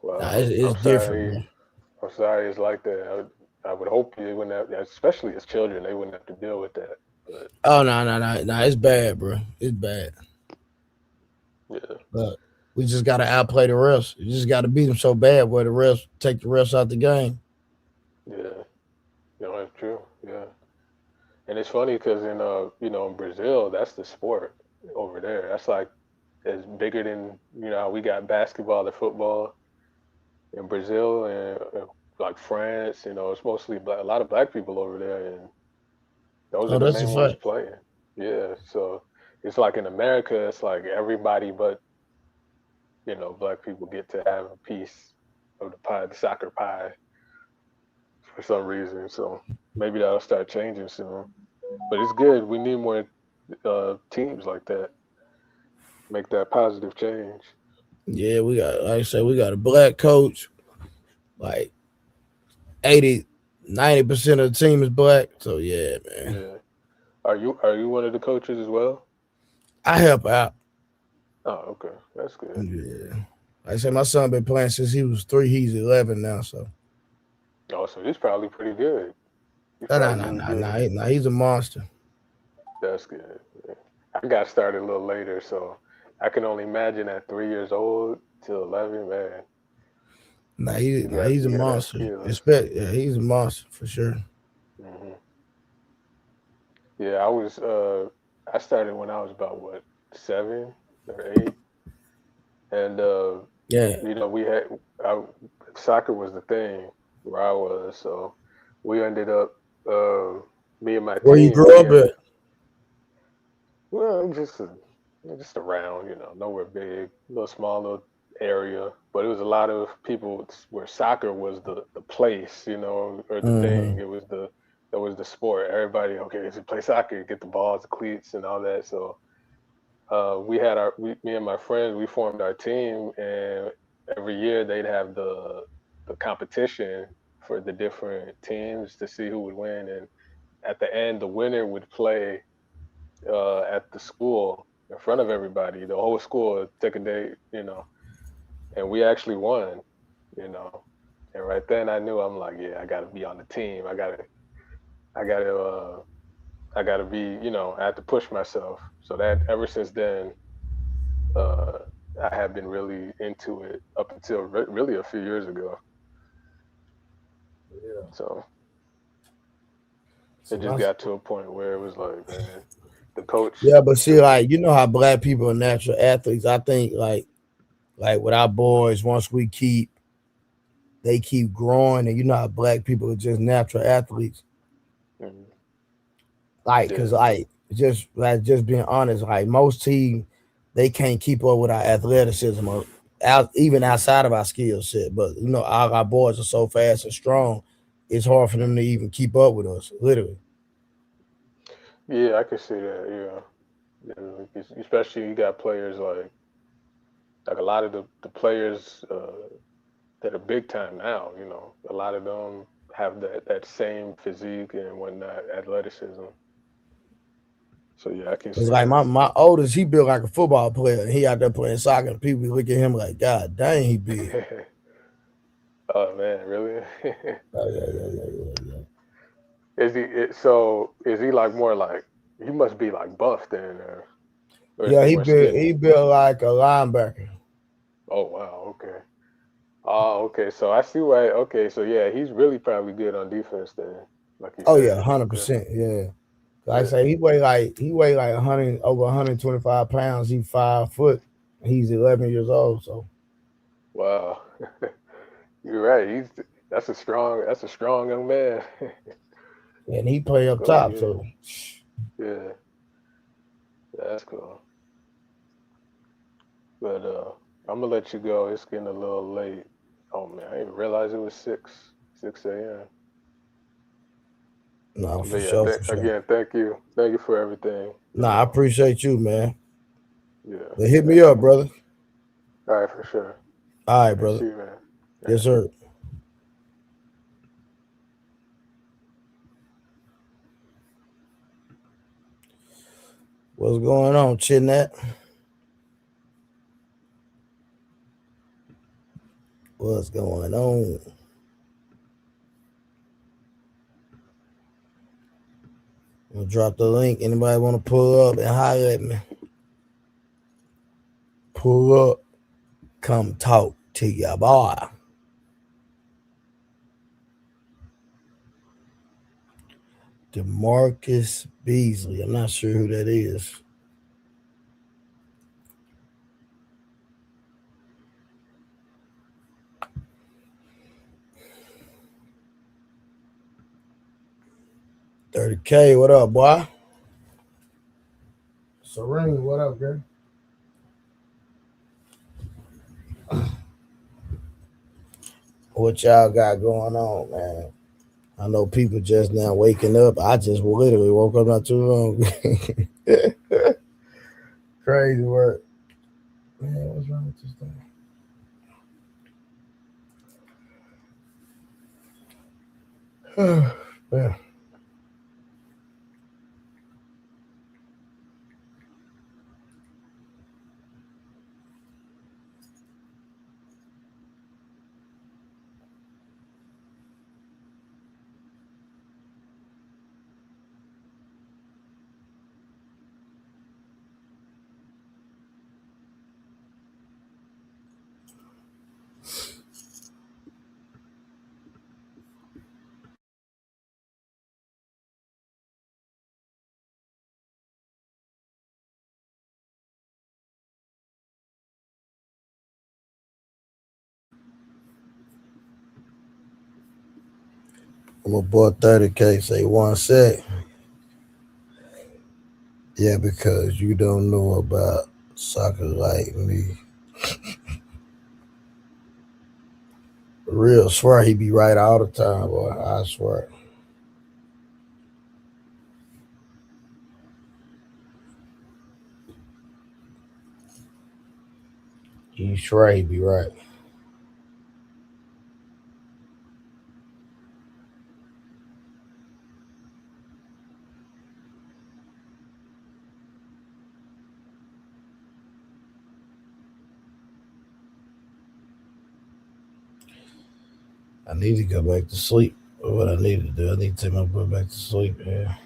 Nah, Wow, it's I'm different, sorry. bro. I'm sorry it's like that. I would hope you wouldn't have, especially as children, they wouldn't have to deal with that. But Oh no, it's bad, bro. It's bad. yeah, But we just gotta outplay the rest. You just gotta beat them so bad where the rest take the rest out the game. yeah, that's true. Yeah, and it's funny because in Brazil, that's the sport over there. That's like as bigger than how we got basketball or football in Brazil and like France. It's mostly a lot of black people over there, and those are Oh, the that's a main ones fact. playing. Yeah, so it's like in America, it's like everybody but black people get to have a piece of the pie, the soccer pie, for some reason. So maybe that'll start changing soon. But it's good. We need more teams like that. Make that positive change. Yeah, we got like I said, we got a black coach. Like 80, 90% of the team is black. So yeah, man. Yeah. Are you one of the coaches as well? I help out. Oh, okay. That's good. Yeah. Like I said, my son been playing since he was 3. He's 11 now. So Oh, so he's probably pretty good. He's nah, nah, probably nah, really nah, nah, good. nah. He's a monster. That's good. Yeah. I got started a little later, so I can only imagine at 3 years old to 11, man. You got He's a you got to have monster. skills. Expect, yeah, he's a monster for sure. Hmm. Yeah, I started when I was about what 7 or 8, and Yeah. we had I, soccer was the thing where I was, so we ended up uh, me and my Where you team. grew up at? Well, just around, nowhere big, little small little area, but it was a lot of people where soccer was the place, or the thing. Mm-hmm. That was the sport. Everybody, okay, to play soccer, get the balls, the cleats, and all that. So me and my friends, we formed our team, and every year they'd have the competition for the different teams to see who would win, and at the end, the winner would play at the school in front of everybody. The whole school would take a day, and we actually won, you know. And right then, I knew I'm like, yeah, I got to be on the team. I gotta, I gotta be, I have to push myself. So that ever since then, uh, I have been really into it up until really a few years ago. Yeah. So See, it just got to a point where it was like, man, the coach, yeah, but see, the like you know how black people are natural athletes. I think like with our boys, once they keep growing, and you know how black people are just natural athletes. Mhm. Like, cause Yeah, just being honest, like most teams, they can't keep up with our athleticism or out even outside of our skill set. But you know, our boys are so fast and strong. it's hard for them to even keep up with us, literally. Yeah, I can see that. Especially you got players like a lot of the players that are big time now. A lot of them have that same physique and whatnot, athleticism. So yeah, I can It's see like that. my oldest, he built like a football player, and he out there playing soccer. And people look at him like, God dang, he big. Oh man, really? Oh, yeah. Is he like more like he must be like buff then, or is Yeah, he he more built skinny? he built like a linebacker. Oh wow, okay. Oh, okay. So I see why. Okay, so yeah, he's really probably good on defense then, like you Oh yeah, said. Okay. 100%. Yeah. Like I Yeah. say he weigh like 100 over 125 pounds. He's 5 foot. He's 11 years old. So Wow. You're right. That's a strong young man. and he play up Oh top. yeah. So Yeah. That's cool. But I'm gonna let you go. It's getting a little late. Oh man, I didn't realize it was six a.m. no, But for yeah, sure, for sure. again, thank you for everything. Nah, I appreciate you, man. Yeah, But hit me thank up, you. brother. All right, for sure. All right, All right, brother. see you, man. All Yes, right. sir. What's going on, Chinette? What's going on? I'm gonna drop the link. Anybody want to pull up and holler at me? Pull up. Come talk to ya boy. DeMarcus Beasley. I'm not sure who that is. $30K. What up, boy? Serene, what up, girl? What y'all got going on, man? I know people just now waking up. I just literally woke up not too long. Crazy work. Man, what's wrong with this thing? Man. I'm gonna boy 30K. Say 1 sec. Yeah, because you don't know about soccer like me. Real swear he be right all the time, boy. I swear. You swear he be right. I need to go back to sleep. What I need to do, I need to take my boy back to sleep, yeah.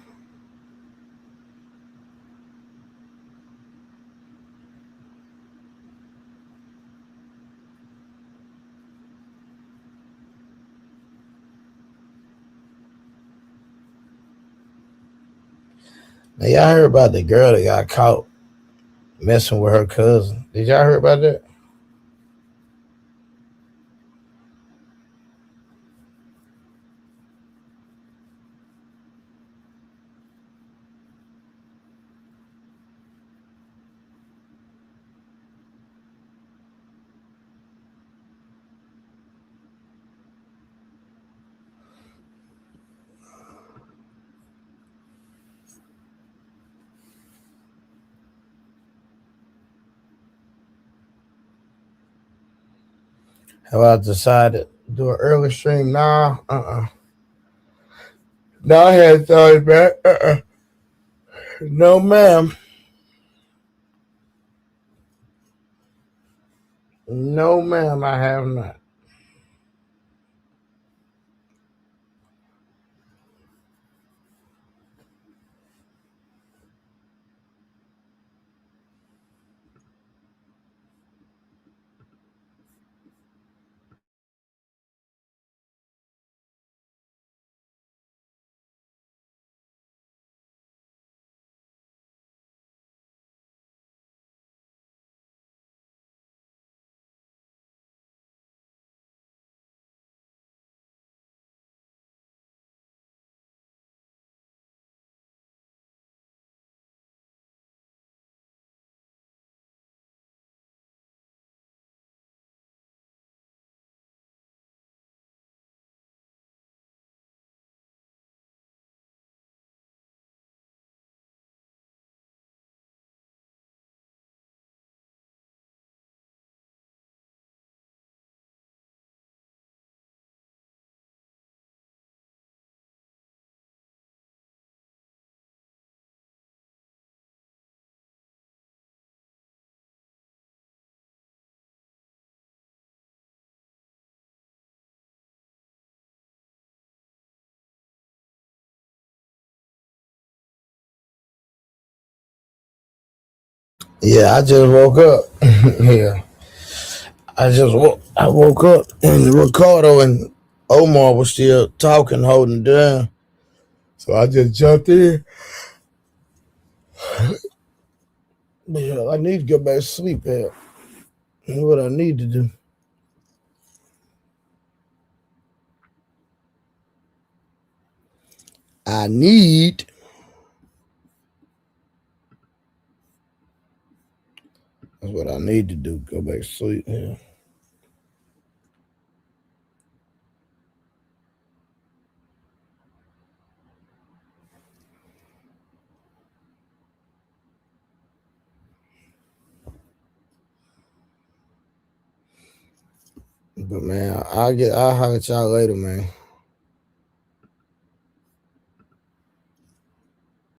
Now, y'all heard about the girl that got caught messing with her cousin? Did y'all hear about that? Have I decided to do an early stream? Nah, No, I hadn't thought about it. No, ma'am. No, ma'am, I have not. Yeah, I just woke up. Yeah, I woke up and Ricardo and Omar was still talking, holding it down. So I just jumped in. Yeah, I need to get back to sleep. That's what I need to do. I need. That's what I need to do. Go back to sleep. Yeah. But man, I'll holler at y'all later, man.